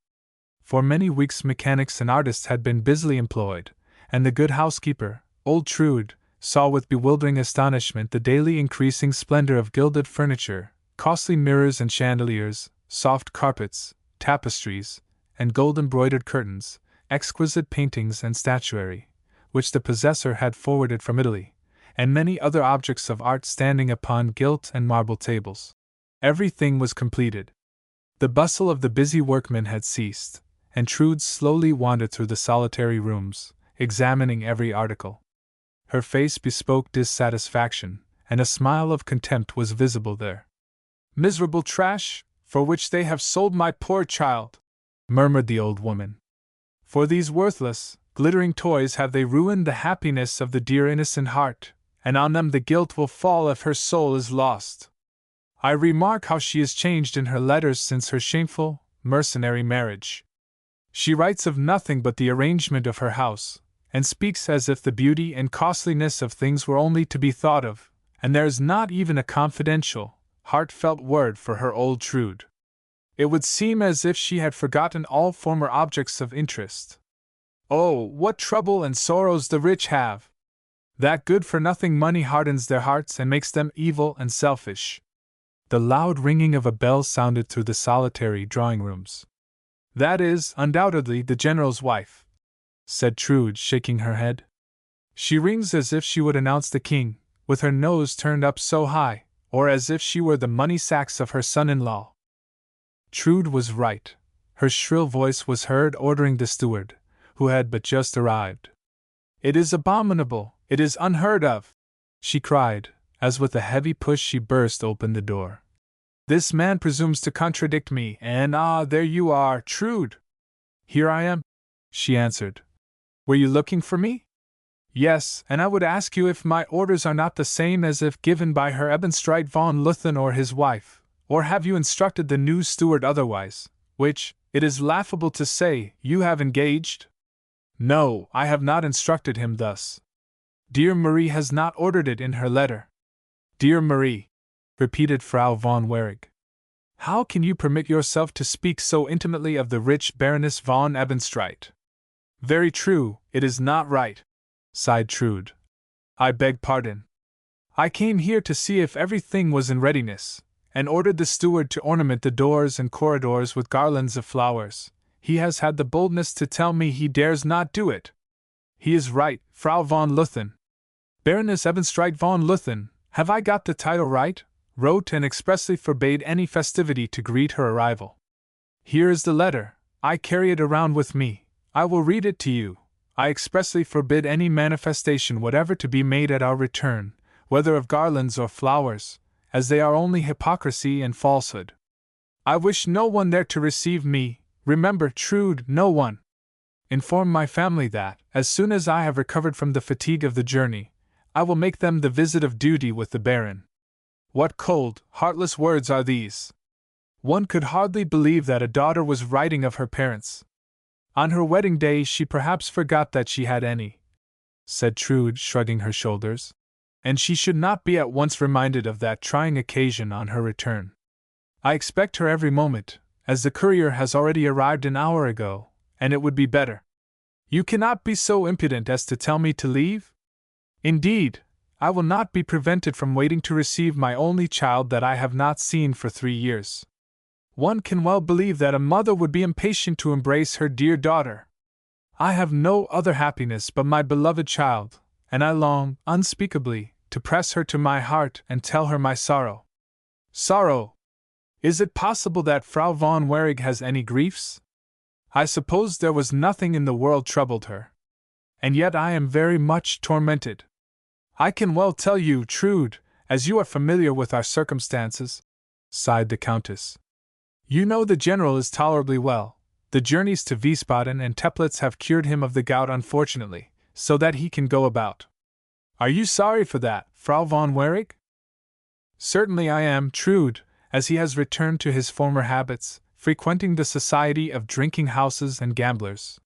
For many weeks mechanics and artists had been busily employed, and the good housekeeper, old Trude, saw with bewildering astonishment the daily increasing splendor of gilded furniture, costly mirrors and chandeliers, soft carpets, tapestries, and gold-embroidered curtains, exquisite paintings and statuary, which the possessor had forwarded from Italy, and many other objects of art standing upon gilt and marble tables. Everything was completed. The bustle of the busy workmen had ceased, and Trude slowly wandered through the solitary rooms, examining every article. Her face bespoke dissatisfaction, and a smile of contempt was visible there. Miserable trash, for which they have sold my poor child, murmured the old woman. For these worthless, glittering toys have they ruined the happiness of the dear innocent heart, and on them the guilt will fall if her soul is lost. I remark how she is changed in her letters since her shameful, mercenary marriage. She writes of nothing but the arrangement of her house, and speaks as if the beauty and costliness of things were only to be thought of, and there is not even a confidential, heartfelt word for her old Trude. It would seem as if she had forgotten all former objects of interest. Oh, what trouble and sorrows the rich have! That good-for-nothing money hardens their hearts and makes them evil and selfish. The loud ringing of a bell sounded through the solitary drawing-rooms. That is, undoubtedly, the general's wife, said Trude, shaking her head. She rings as if she would announce the king, with her nose turned up so high, or as if she were the money sacks of her son-in-law. Trude was right. Her shrill voice was heard ordering the steward, who had but just arrived. It is abominable, it is unheard of, she cried, as with a heavy push she burst open the door. This man presumes to contradict me, and there you are, Trude. Here I am, she answered. Were you looking for me? Yes, and I would ask you if my orders are not the same as if given by Herr Ebenstreit von Luthen or his wife, or have you instructed the new steward otherwise, which, it is laughable to say, you have engaged? No, I have not instructed him thus. Dear Marie has not ordered it in her letter. Dear Marie, repeated Frau von Warrig. How can you permit yourself to speak so intimately of the rich Baroness von Ebenstreit? Very true, it is not right, sighed Trude. I beg pardon. I came here to see if everything was in readiness, and ordered the steward to ornament the doors and corridors with garlands of flowers. He has had the boldness to tell me he dares not do it. He is right, Frau von Luthen. Baroness Ebenstreit von Luthen, have I got the title right? Wrote and expressly forbade any festivity to greet her arrival. Here is the letter, I carry it around with me, I will read it to you. I expressly forbid any manifestation whatever to be made at our return, whether of garlands or flowers, as they are only hypocrisy and falsehood. I wish no one there to receive me, remember, Trude, no one. Inform my family that, as soon as I have recovered from the fatigue of the journey, I will make them the visit of duty with the Baron. What cold, heartless words are these! One could hardly believe that a daughter was writing of her parents. On her wedding day she perhaps forgot that she had any, said Trude, shrugging her shoulders, and she should not be at once reminded of that trying occasion on her return. I expect her every moment, as the courier has already arrived an hour ago, and it would be better. You cannot be so impudent as to tell me to leave? Indeed, I will not be prevented from waiting to receive my only child that I have not seen for 3 years. One can well believe that a mother would be impatient to embrace her dear daughter. I have no other happiness but my beloved child, and I long, unspeakably, to press her to my heart and tell her my sorrow. Sorrow! Is it possible that Frau von Wehrig has any griefs? I suppose there was nothing in the world troubled her. And yet I am very much tormented. I can well tell you, Trude, as you are familiar with our circumstances, sighed the Countess. You know the General is tolerably well. The journeys to Wiesbaden and Teplitz have cured him of the gout unfortunately, so that he can go about. Are you sorry for that, Frau von Wehrig? Certainly I am, Trude, as he has returned to his former habits, frequenting the society of drinking houses and gamblers.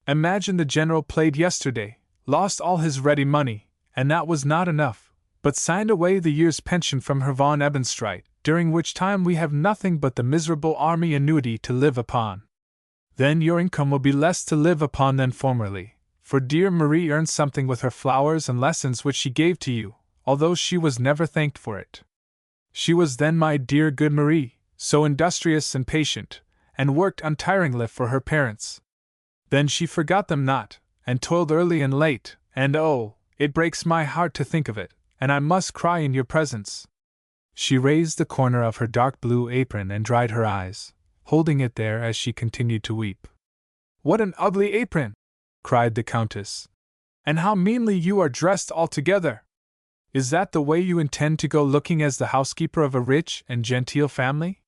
Imagine the General played yesterday, lost all his ready money, and that was not enough, but signed away the year's pension from Herr von Ebenstreit, during which time we have nothing but the miserable army annuity to live upon. Then your income will be less to live upon than formerly, for dear Marie earned something with her flowers and lessons which she gave to you, although she was never thanked for it. She was then, my dear good Marie, so industrious and patient, and worked untiringly for her parents. Then she forgot them not, and toiled early and late, and oh, it breaks my heart to think of it, and I must cry in your presence. She raised the corner of her dark blue apron and dried her eyes, holding it there as she continued to weep. What an ugly apron! Cried the Countess. And how meanly you are dressed altogether! Is that the way you intend to go looking as the housekeeper of a rich and genteel family?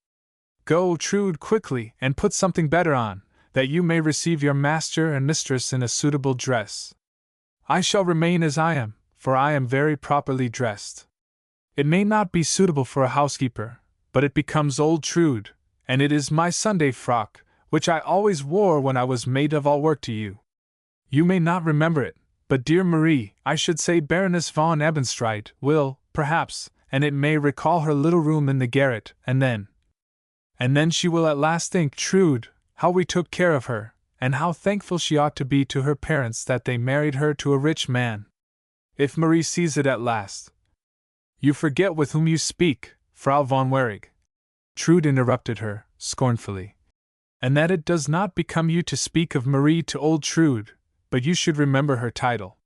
Go, Trude, quickly, and put something better on, that you may receive your master and mistress in a suitable dress. I shall remain as I am, for I am very properly dressed. It may not be suitable for a housekeeper, but it becomes old Trude, and it is my Sunday frock, which I always wore when I was maid of all work to you. You may not remember it, but dear Marie, I should say Baroness von Ebenstreit, will, perhaps, and it may recall her little room in the garret, and then she will at last think, Trude, how we took care of her, and how thankful she ought to be to her parents that they married her to a rich man. If Marie sees it at last— You forget with whom you speak, Frau von Wehrig. Trude interrupted her, scornfully. And that it does not become you to speak of Marie to old Trude, but you should remember her title.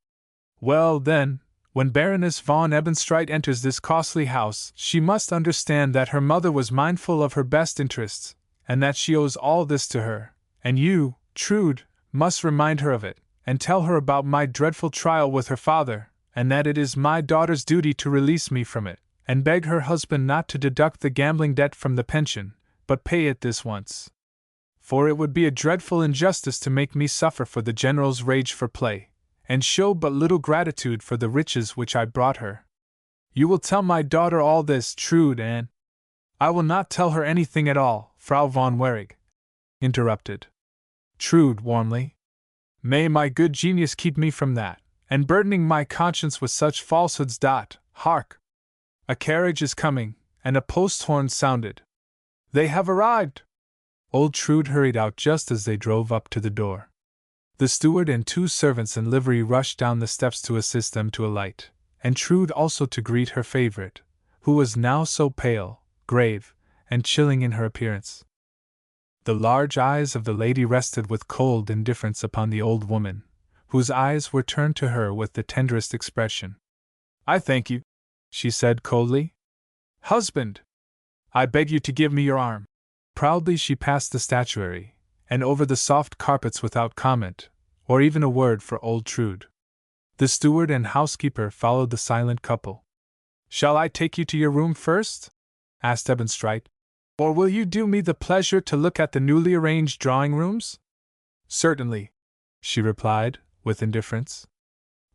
Well, then, when Baroness von Ebenstreit enters this costly house, she must understand that her mother was mindful of her best interests, and that she owes all this to her, and you, Trude, must remind her of it, and tell her about my dreadful trial with her father, and that it is my daughter's duty to release me from it, and beg her husband not to deduct the gambling debt from the pension, but pay it this once. For it would be a dreadful injustice to make me suffer for the General's rage for play, and show but little gratitude for the riches which I brought her. You will tell my daughter all this, Trude, and— I will not tell her anything at all, Frau von Wehrig, interrupted Trude warmly. May my good genius keep me from that, and burdening my conscience with such falsehoods. Hark! A carriage is coming, and a post horn sounded. They have arrived! Old Trude hurried out just as they drove up to the door. The steward and 2 servants in livery rushed down the steps to assist them to alight, and Trude also to greet her favorite, who was now so pale, grave, and chilling in her appearance. The large eyes of the lady rested with cold indifference upon the old woman, whose eyes were turned to her with the tenderest expression. I thank you, she said coldly. Husband, I beg you to give me your arm. Proudly she passed the statuary, and over the soft carpets without comment, or even a word for old Trude. The steward and housekeeper followed the silent couple. "Shall I take you to your room first?" asked Ebenstreit. "Or will you do me the pleasure to look at the newly arranged drawing rooms?" "Certainly," she replied, with indifference.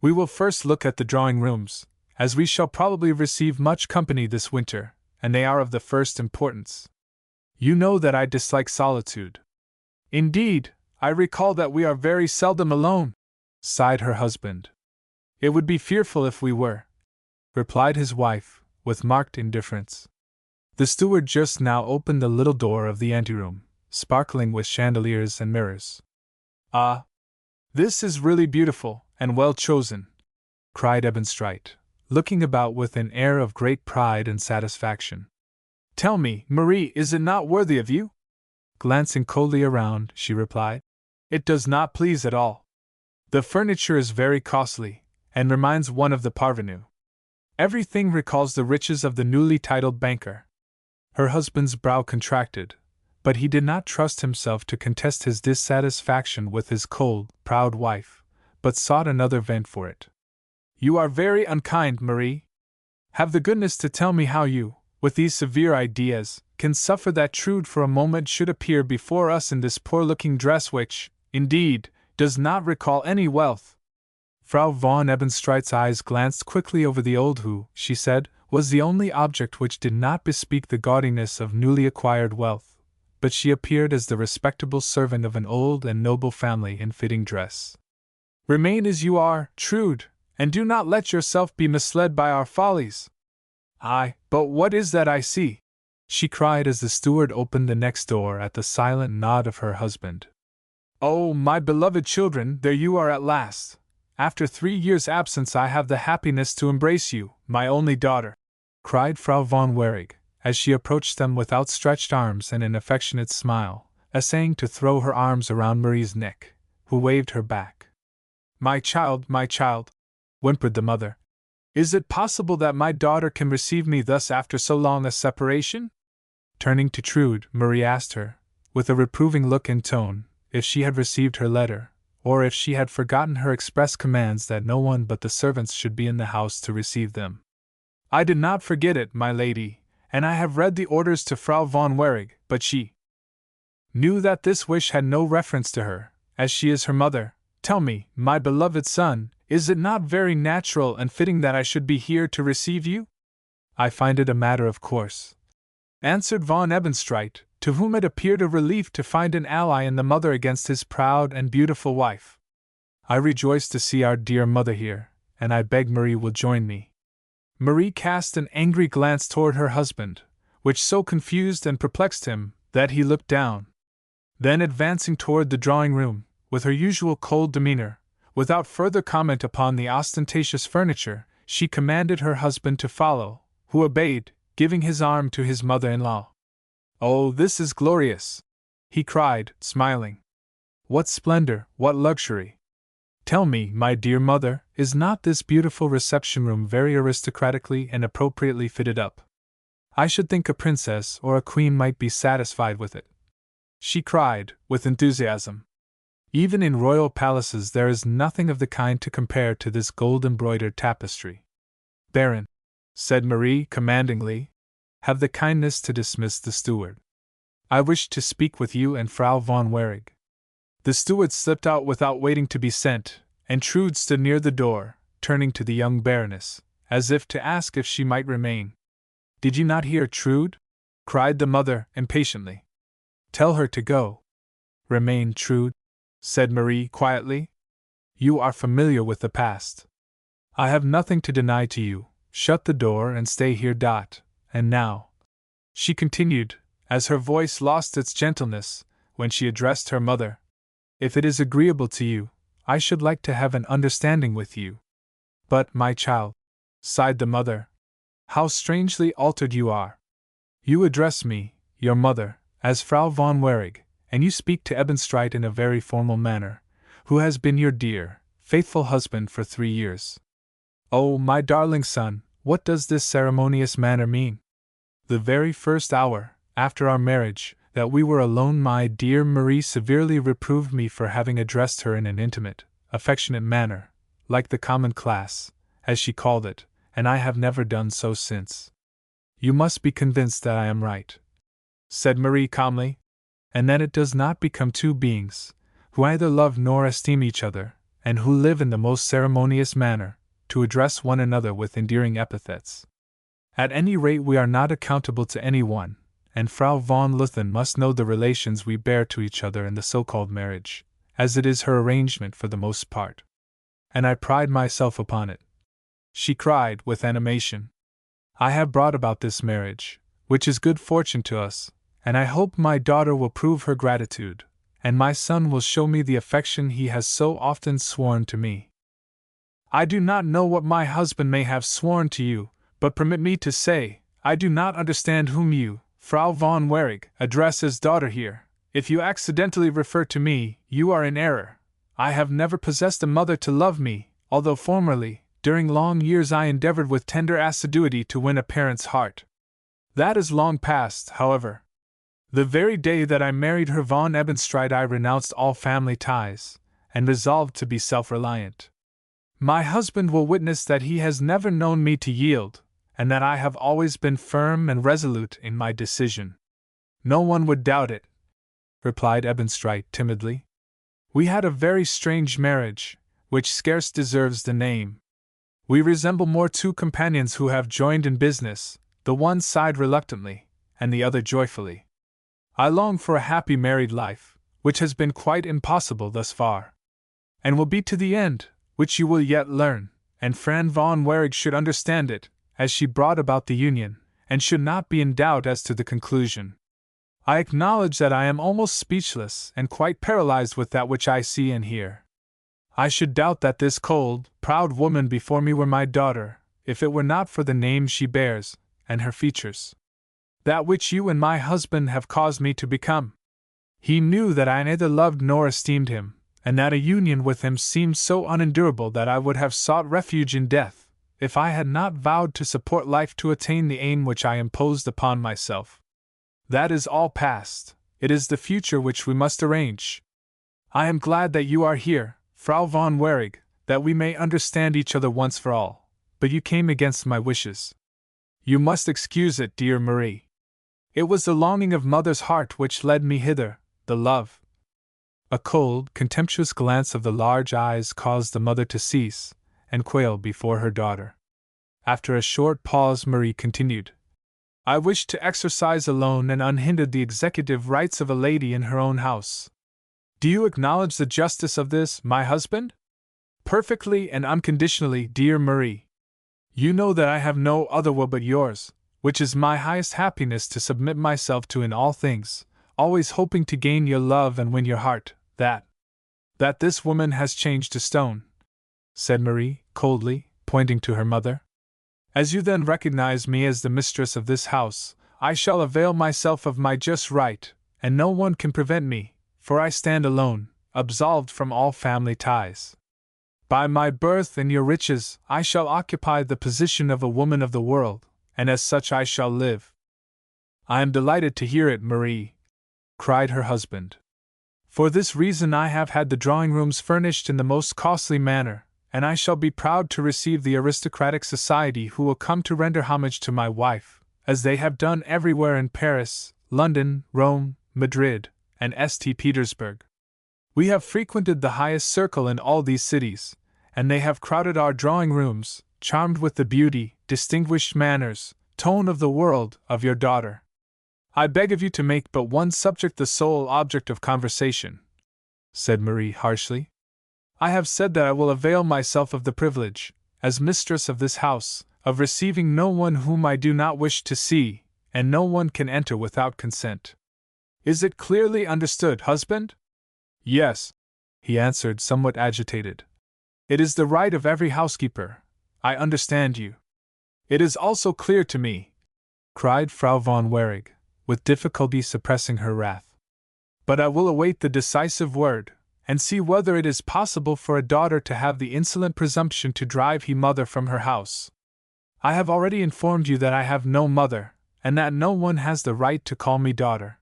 "We will first look at the drawing rooms, as we shall probably receive much company this winter, and they are of the first importance. You know that I dislike solitude." "Indeed, I recall that we are very seldom alone," sighed her husband. "It would be fearful if we were," replied his wife, with marked indifference. The steward just now opened the little door of the anteroom, sparkling with chandeliers and mirrors. "Ah! This is really beautiful, and well chosen," cried Ebenstreit, looking about with an air of great pride and satisfaction. "Tell me, Marie, is it not worthy of you?" Glancing coldly around, she replied. "It does not please at all. The furniture is very costly, and reminds one of the parvenu. Everything recalls the riches of the newly titled banker." Her husband's brow contracted, but he did not trust himself to contest his dissatisfaction with his cold, proud wife, but sought another vent for it. "You are very unkind, Marie. Have the goodness to tell me how you, with these severe ideas, can suffer that Trude for a moment should appear before us in this poor-looking dress which, indeed, does not recall any wealth." Frau von Ebenstreit's eyes glanced quickly over the old who, she said, was the only object which did not bespeak the gaudiness of newly acquired wealth, but she appeared as the respectable servant of an old and noble family in fitting dress. "Remain as you are, Trude, and do not let yourself be misled by our follies." But what is that I see?" she cried as the steward opened the next door at the silent nod of her husband. "Oh, my beloved children, there you are at last! After 3 years' absence I have the happiness to embrace you, my only daughter," cried Frau von Wehrig, as she approached them with outstretched arms and an affectionate smile, essaying to throw her arms around Marie's neck, who waved her back. My child," whimpered the mother. "Is it possible that my daughter can receive me thus after so long a separation?" Turning to Trude, Marie asked her, with a reproving look and tone, if she had received her letter, or if she had forgotten her express commands that no one but the servants should be in the house to receive them. "I did not forget it, my lady, and I have read the orders to Frau von Wehrig, but she knew that this wish had no reference to her, as she is her mother. Tell me, my beloved son, is it not very natural and fitting that I should be here to receive you?" "I find it a matter of course," answered von Ebenstreit, to whom it appeared a relief to find an ally in the mother against his proud and beautiful wife. "I rejoice to see our dear mother here, and I beg Marie will join me." Marie cast an angry glance toward her husband, which so confused and perplexed him that he looked down. Then, advancing toward the drawing room, with her usual cold demeanor, without further comment upon the ostentatious furniture, she commanded her husband to follow, who obeyed, giving his arm to his mother-in-law. "Oh, this is glorious!" he cried, smiling. "What splendor, what luxury! Tell me, my dear mother, is not this beautiful reception room very aristocratically and appropriately fitted up? I should think a princess or a queen might be satisfied with it," she cried, with enthusiasm. "Even in royal palaces there is nothing of the kind to compare to this gold-embroidered tapestry." "Baron," said Marie commandingly, "have the kindness to dismiss the steward. I wish to speak with you and Frau von Wehrig." The steward slipped out without waiting to be sent, and Trude stood near the door, turning to the young baroness, as if to ask if she might remain. "Did you not hear, Trude?" cried the mother, impatiently. "Tell her to go." "Remain, Trude," said Marie quietly. "You are familiar with the past. I have nothing to deny to you. Shut the door and stay here. And now," she continued, as her voice lost its gentleness, when she addressed her mother, "if it is agreeable to you, I should like to have an understanding with you." "But, my child," sighed the mother, "how strangely altered you are. You address me, your mother, as Frau von Wehrig, and you speak to Ebenstreit in a very formal manner, who has been your dear, faithful husband for 3 years. Oh, my darling son, what does this ceremonious manner mean? The very first hour, after our marriage, that we were alone, my dear Marie severely reproved me for having addressed her in an intimate, affectionate manner, like the common class, as she called it, and I have never done so since. You must be convinced that I am right, said Marie calmly, and that it does not become two beings, who either love nor esteem each other, and who live in the most ceremonious manner, to address one another with endearing epithets. At any rate, we are not accountable to anyone, and Frau von Luthen must know the relations we bear to each other in the so-called marriage, as it is her arrangement for the most part. And I pride myself upon it, she cried with animation. I have brought about this marriage, which is good fortune to us, and I hope my daughter will prove her gratitude, and my son will show me the affection he has so often sworn to me. I do not know what my husband may have sworn to you, but permit me to say, I do not understand whom you, Frau von Wehrig, address as daughter here. If you accidentally refer to me, you are in error. I have never possessed a mother to love me, although formerly, during long years, I endeavored with tender assiduity to win a parent's heart. That is long past, however. The very day that I married Herr von Ebenstreit, I renounced all family ties, and resolved to be self-reliant. My husband will witness that he has never known me to yield, and that I have always been firm and resolute in my decision. No one would doubt it, replied Ebenstreit timidly. We had a very strange marriage, which scarce deserves the name. We resemble more two companions who have joined in business, the one side reluctantly, and the other joyfully. I long for a happy married life, which has been quite impossible thus far, and will be to the end, which you will yet learn, and Fran von Wehrig should understand it, as she brought about the union, and should not be in doubt as to the conclusion. I acknowledge that I am almost speechless and quite paralyzed with that which I see and hear. I should doubt that this cold, proud woman before me were my daughter, if it were not for the name she bears, and her features. That which you and my husband have caused me to become. He knew that I neither loved nor esteemed him, and that a union with him seemed so unendurable that I would have sought refuge in death, if I had not vowed to support life to attain the aim which I imposed upon myself. That is all past, it is the future which we must arrange. I am glad that you are here, Frau von Wehrig, that we may understand each other once for all, but you came against my wishes. You must excuse it, dear Marie. It was the longing of mother's heart which led me hither, the love. A cold, contemptuous glance of the large eyes caused the mother to cease, and quail before her daughter. After a short pause, Marie continued, I wish to exercise alone and unhindered the executive rights of a lady in her own house. Do you acknowledge the justice of this, my husband? Perfectly and unconditionally, dear Marie. You know that I have no other will but yours, which is my highest happiness to submit myself to in all things, always hoping to gain your love and win your heart. That this woman has changed to stone, said Marie, coldly, pointing to her mother. As you then recognize me as the mistress of this house, I shall avail myself of my just right, and no one can prevent me, for I stand alone, absolved from all family ties. By my birth and your riches, I shall occupy the position of a woman of the world, and as such I shall live. I am delighted to hear it, Marie, cried her husband. For this reason I have had the drawing-rooms furnished in the most costly manner, and I shall be proud to receive the aristocratic society who will come to render homage to my wife, as they have done everywhere in Paris, London, Rome, Madrid, and St. Petersburg. We have frequented the highest circle in all these cities, and they have crowded our drawing-rooms, charmed with the beauty, distinguished manners, tone of the world of your daughter. I beg of you to make but one subject the sole object of conversation, said Marie harshly. I have said that I will avail myself of the privilege, as mistress of this house, of receiving no one whom I do not wish to see, and no one can enter without consent. Is it clearly understood, husband? Yes, he answered, somewhat agitated. It is the right of every housekeeper. I understand you. It is also clear to me, cried Frau von Wehrig, with difficulty suppressing her wrath. But I will await the decisive word, and see whether it is possible for a daughter to have the insolent presumption to drive her mother from her house. I have already informed you that I have no mother, and that no one has the right to call me daughter.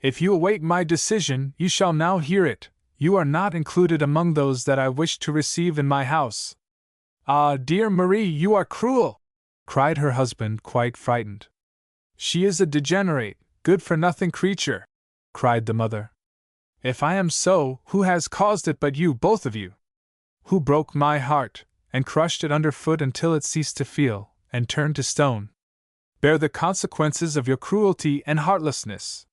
If you await my decision, you shall now hear it. You are not included among those that I wish to receive in my house." "Ah, dear Marie, you are cruel!" cried her husband, quite frightened. "She is a degenerate, good-for-nothing creature," cried the mother. "If I am so, who has caused it but you, both of you? Who broke my heart, and crushed it underfoot until it ceased to feel, and turned to stone? Bear the consequences of your cruelty and heartlessness.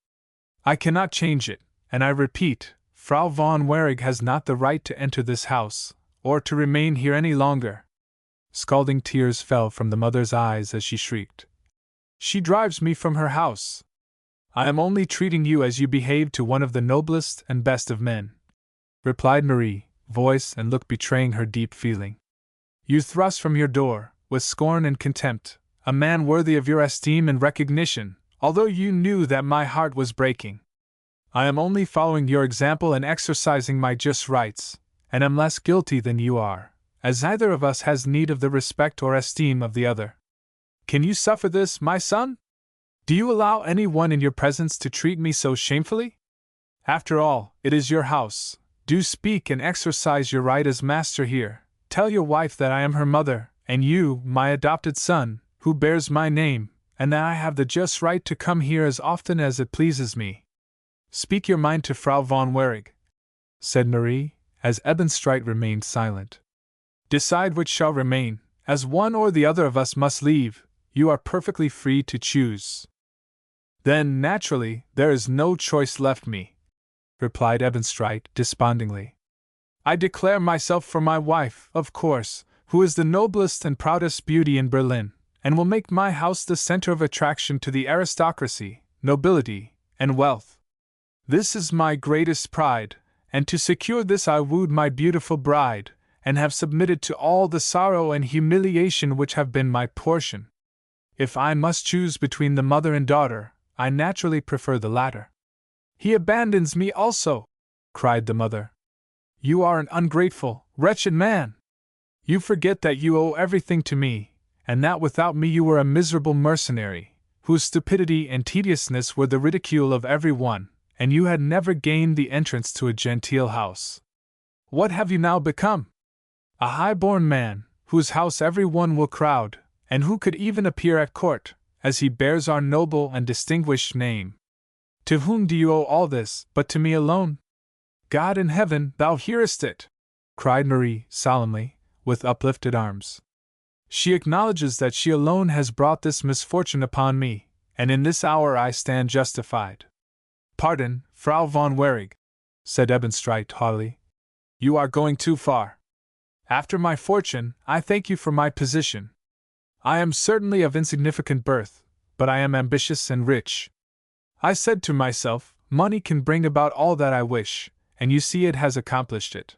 I cannot change it, and I repeat, Frau von Warrig has not the right to enter this house, or to remain here any longer." Scalding tears fell from the mother's eyes as she shrieked. "She drives me from her house. I am only treating you as you behaved to one of the noblest and best of men," replied Marie, voice and look betraying her deep feeling. "You thrust from your door, with scorn and contempt, a man worthy of your esteem and recognition, although you knew that my heart was breaking. I am only following your example and exercising my just rights, and am less guilty than you are, as neither of us has need of the respect or esteem of the other. Can you suffer this, my son? Do you allow anyone in your presence to treat me so shamefully? After all, it is your house. Do speak and exercise your right as master here. Tell your wife that I am her mother, and you, my adopted son, who bears my name, and that I have the just right to come here as often as it pleases me. Speak your mind to Frau von Warrig," said Marie, as Ebenstreit remained silent. "Decide which shall remain, as one or the other of us must leave. You are perfectly free to choose." "Then, naturally, there is no choice left me," replied Ebenstreit despondingly. "I declare myself for my wife, of course, who is the noblest and proudest beauty in Berlin, and will make my house the center of attraction to the aristocracy, nobility, and wealth. This is my greatest pride, and to secure this I wooed my beautiful bride, and have submitted to all the sorrow and humiliation which have been my portion. If I must choose between the mother and daughter, I naturally prefer the latter." "He abandons me also!" cried the mother. "You are an ungrateful, wretched man! You forget that you owe everything to me, and that without me you were a miserable mercenary, whose stupidity and tediousness were the ridicule of every one, and you had never gained the entrance to a genteel house. What have you now become? A high-born man, whose house every one will crowd, and who could even appear at court, as he bears our noble and distinguished name. To whom do you owe all this, but to me alone? God in heaven, thou hearest it!" cried Marie solemnly, with uplifted arms. "She acknowledges that she alone has brought this misfortune upon me, and in this hour I stand justified." "Pardon, Frau von Warrig," said Ebenstreit haughtily. "You are going too far. After my fortune, I thank you for my position. I am certainly of insignificant birth, but I am ambitious and rich. I said to myself, money can bring about all that I wish, and you see it has accomplished it.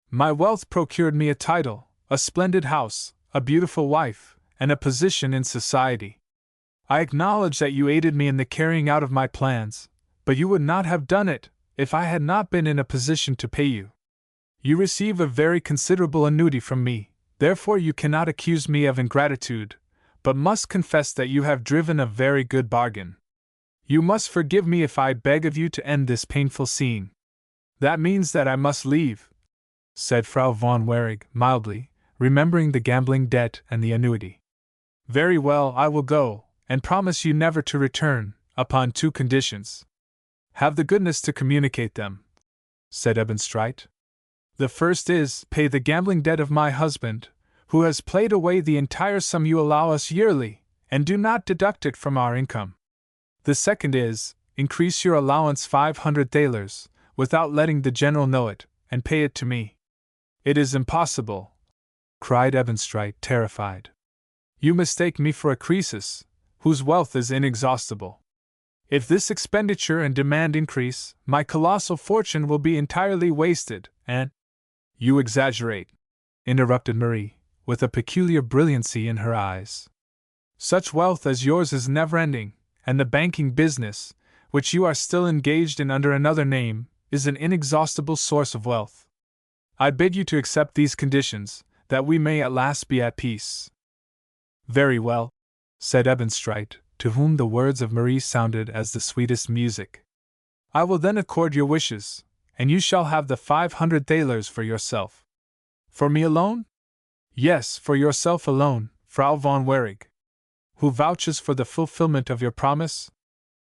My wealth procured me a title, a splendid house, a beautiful wife, and a position in society. I acknowledge that you aided me in the carrying out of my plans, but you would not have done it if I had not been in a position to pay you. You receive a very considerable annuity from me, therefore you cannot accuse me of ingratitude, but must confess that you have driven a very good bargain. You must forgive me if I beg of you to end this painful scene." "That means that I must leave," said Frau von Warrig mildly, remembering the gambling debt and the annuity. "Very well, I will go, and promise you never to return, upon 2 conditions. "Have the goodness to communicate them," said Ebenstreit. "The first is, pay the gambling debt of my husband, who has played away the entire sum you allow us yearly, and do not deduct it from our income. The second is, increase your allowance 500 thalers, without letting the general know it, and pay it to me." "It is impossible," cried Ebenstreit, terrified. "You mistake me for a Croesus, whose wealth is inexhaustible. If this expenditure and demand increase, my colossal fortune will be entirely wasted, and—" "You exaggerate," interrupted Marie, with a peculiar brilliancy in her eyes. "Such wealth as yours is never-ending, and the banking business, which you are still engaged in under another name, is an inexhaustible source of wealth. I beg you to accept these conditions, that we may at last be at peace." "Very well," said Ebenstreit, to whom the words of Marie sounded as the sweetest music. I will then accord your wishes, and you shall have the 500 thalers for yourself. For me alone? Yes, for yourself alone, Frau von Wehrig. Who vouches for the fulfillment of your promise?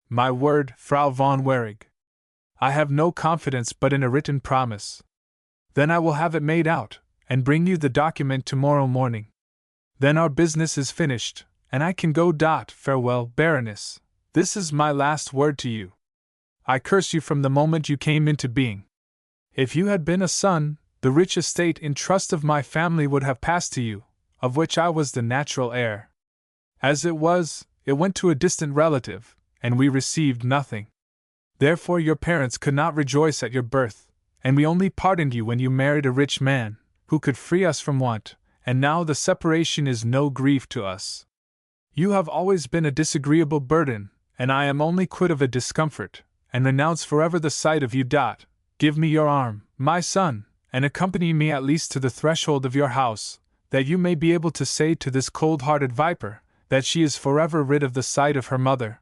My word, Frau von Wehrig. I have no confidence but in a written promise. Then I will have it made out, and bring you the document tomorrow morning. Then our business is finished, and I can go. Farewell, Baroness. This is my last word to you. I curse you from the moment you came into being. If you had been a son, the rich estate in trust of my family would have passed to you, of which I was the natural heir. As it was, it went to a distant relative, and we received nothing. Therefore your parents could not rejoice at your birth, and we only pardoned you when you married a rich man, who could free us from want, and now the separation is no grief to us. You have always been a disagreeable burden, and I am only quit of a discomfort, and renounce forever the sight of you. Give me your arm, my son, and accompany me at least to the threshold of your house, that you may be able to say to this cold-hearted viper, that she is forever rid of the sight of her mother,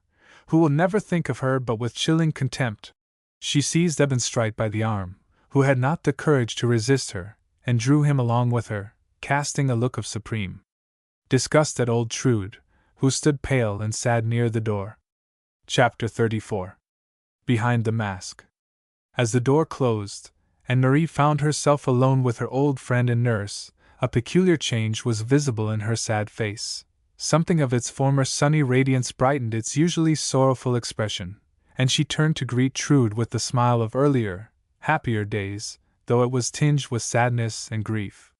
who will never think of her but with chilling contempt. She seized Ebenstreit by the arm, who had not the courage to resist her, and drew him along with her, casting a look of supreme disgust at old Trude, who stood pale and sad near the door. Chapter 34. Behind the Mask. As the door closed, and Marie found herself alone with her old friend and nurse, a peculiar change was visible in her sad face. Something of its former sunny radiance brightened its usually sorrowful expression, and she turned to greet Trude with the smile of earlier, happier days, though it was tinged with sadness and grief.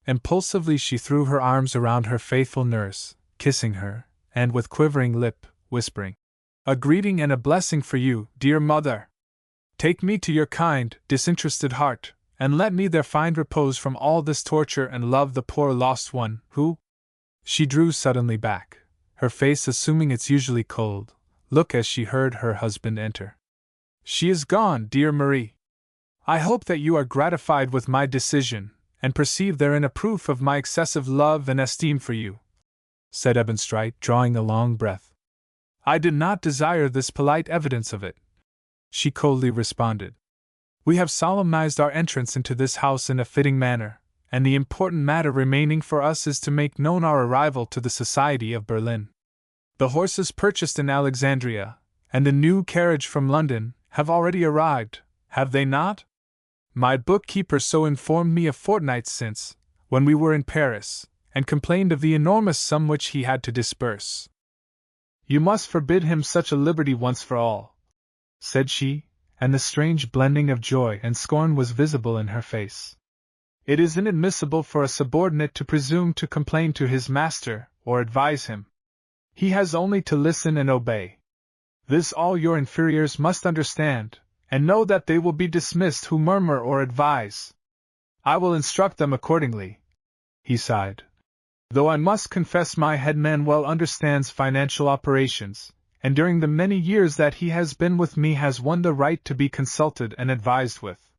Impulsively she threw her arms around her faithful nurse, kissing her, and with quivering lip, whispering, "A greeting and a blessing for you, dear mother! Take me to your kind, disinterested heart, and let me there find repose from all this torture and love the poor lost one, who—" She drew suddenly back, her face assuming its usually cold look as she heard her husband enter. "She is gone, dear Marie. I hope that you are gratified with my decision, and perceive therein a proof of my excessive love and esteem for you," said Ebenstreit, drawing a long breath. "I did not desire this polite evidence of it," she coldly responded. "We have solemnized our entrance into this house in a fitting manner, and the important matter remaining for us is to make known our arrival to the society of Berlin. The horses purchased in Alexandria, and the new carriage from London, have already arrived, have they not? My bookkeeper so informed me a fortnight since, when we were in Paris, and complained of the enormous sum which he had to disburse." "You must forbid him such a liberty once for all," said she, and the strange blending of joy and scorn was visible in her face. "It is inadmissible for a subordinate to presume to complain to his master, or advise him. He has only to listen and obey. This all your inferiors must understand, and know that they will be dismissed who murmur or advise. I will instruct them accordingly." He sighed. "Though I must confess my headman well understands financial operations, and during the many years that he has been with me has won the right to be consulted and advised with."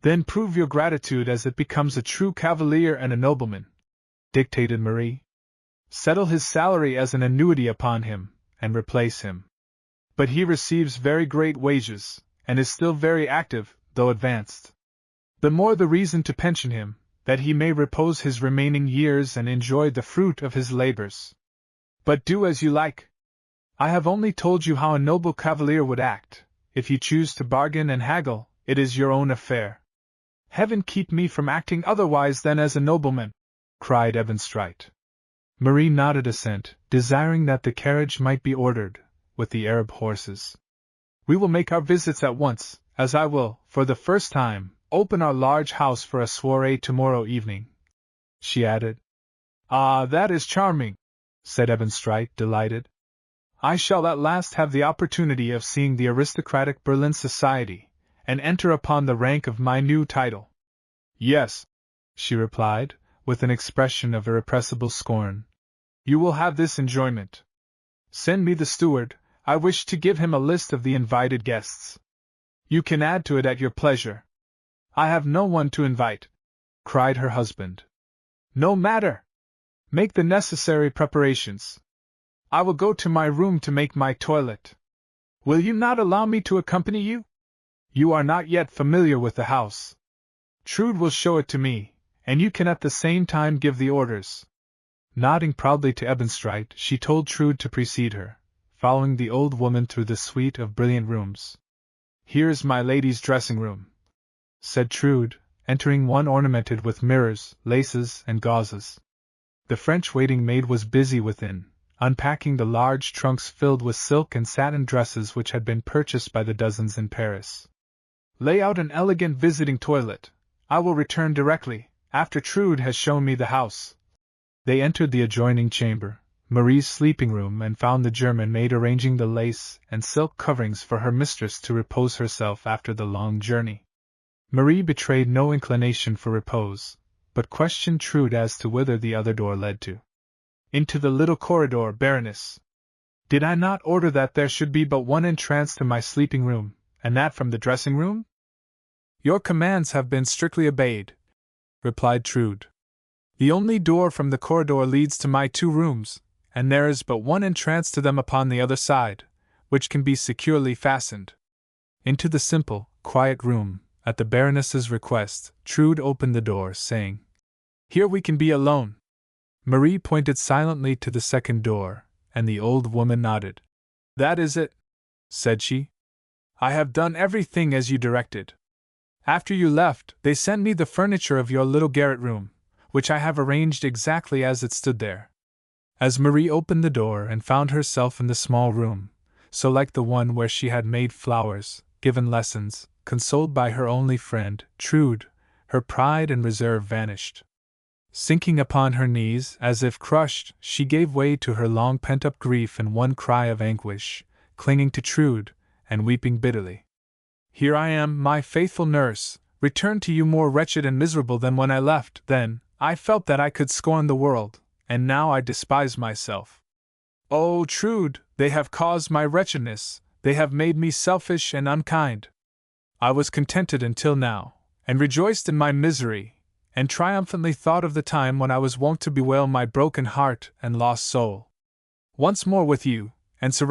"Then prove your gratitude as it becomes a true cavalier and a nobleman," dictated Marie. "Settle his salary as an annuity upon him, and replace him. But he receives very great wages, and is still very active, though advanced. The more the reason to pension him, that he may repose his remaining years and enjoy the fruit of his labors. But do as you like. I have only told you how a noble cavalier would act. If you choose to bargain and haggle, it is your own affair." "Heaven keep me from acting otherwise than as a nobleman!" cried Ebenstreit. Marie nodded assent, desiring that the carriage might be ordered, with the Arab horses. "We will make our visits at once, as I will, for the first time, open our large house for a soirée tomorrow evening," she added. "Ah, that is charming," said Ebenstreit, delighted. "I shall at last have the opportunity of seeing the aristocratic Berlin society, and enter upon the rank of my new title." "Yes," she replied, with an expression of irrepressible scorn. "You will have this enjoyment. Send me the steward, I wish to give him a list of the invited guests. You can add to it at your pleasure." "I have no one to invite," cried her husband. "No matter. Make the necessary preparations. I will go to my room to make my toilet." Will you not allow me to accompany you? You are not yet familiar with the house. Trude will show it to me, and you can at the same time give the orders. Nodding proudly to Ebenstreit, she told Trude to precede her, following the old woman through the suite of brilliant rooms. Here's my lady's dressing room, said Trude, entering one ornamented with mirrors, laces, and gauzes. The French waiting maid was busy within, unpacking the large trunks filled with silk and satin dresses which had been purchased by the dozens in Paris. Lay out an elegant visiting toilet. I will return directly, after Trude has shown me the house. They entered the adjoining chamber, Marie's sleeping room, and found the German maid arranging the lace and silk coverings for her mistress to repose herself after the long journey. Marie betrayed no inclination for repose, but questioned Trude as to whither the other door led to. Into the little corridor, Baroness. Did I not order that there should be but one entrance to my sleeping room, and that from the dressing room? Your commands have been strictly obeyed, replied Trude. The only door from the corridor leads to my 2 rooms, and there is but one entrance to them upon the other side, which can be securely fastened. Into the simple, quiet room, at the Baroness's request, Trude opened the door, saying, Here we can be alone. Marie pointed silently to the second door, and the old woman nodded. That is it, said she. I have done everything as you directed. After you left, they sent me the furniture of your little garret room, which I have arranged exactly as it stood there. As Marie opened the door and found herself in the small room, so like the one where she had made flowers, given lessons, consoled by her only friend, Trude, her pride and reserve vanished. Sinking upon her knees, as if crushed, she gave way to her long pent-up grief in one cry of anguish, clinging to Trude, and weeping bitterly. Here I am, my faithful nurse, returned to you more wretched and miserable than when I left. Then, I felt that I could scorn the world, and now I despise myself. Oh, Trude, they have caused my wretchedness, they have made me selfish and unkind. I was contented until now, and rejoiced in my misery, and triumphantly thought of the time when I was wont to bewail my broken heart and lost soul. Once more with you, and surrounded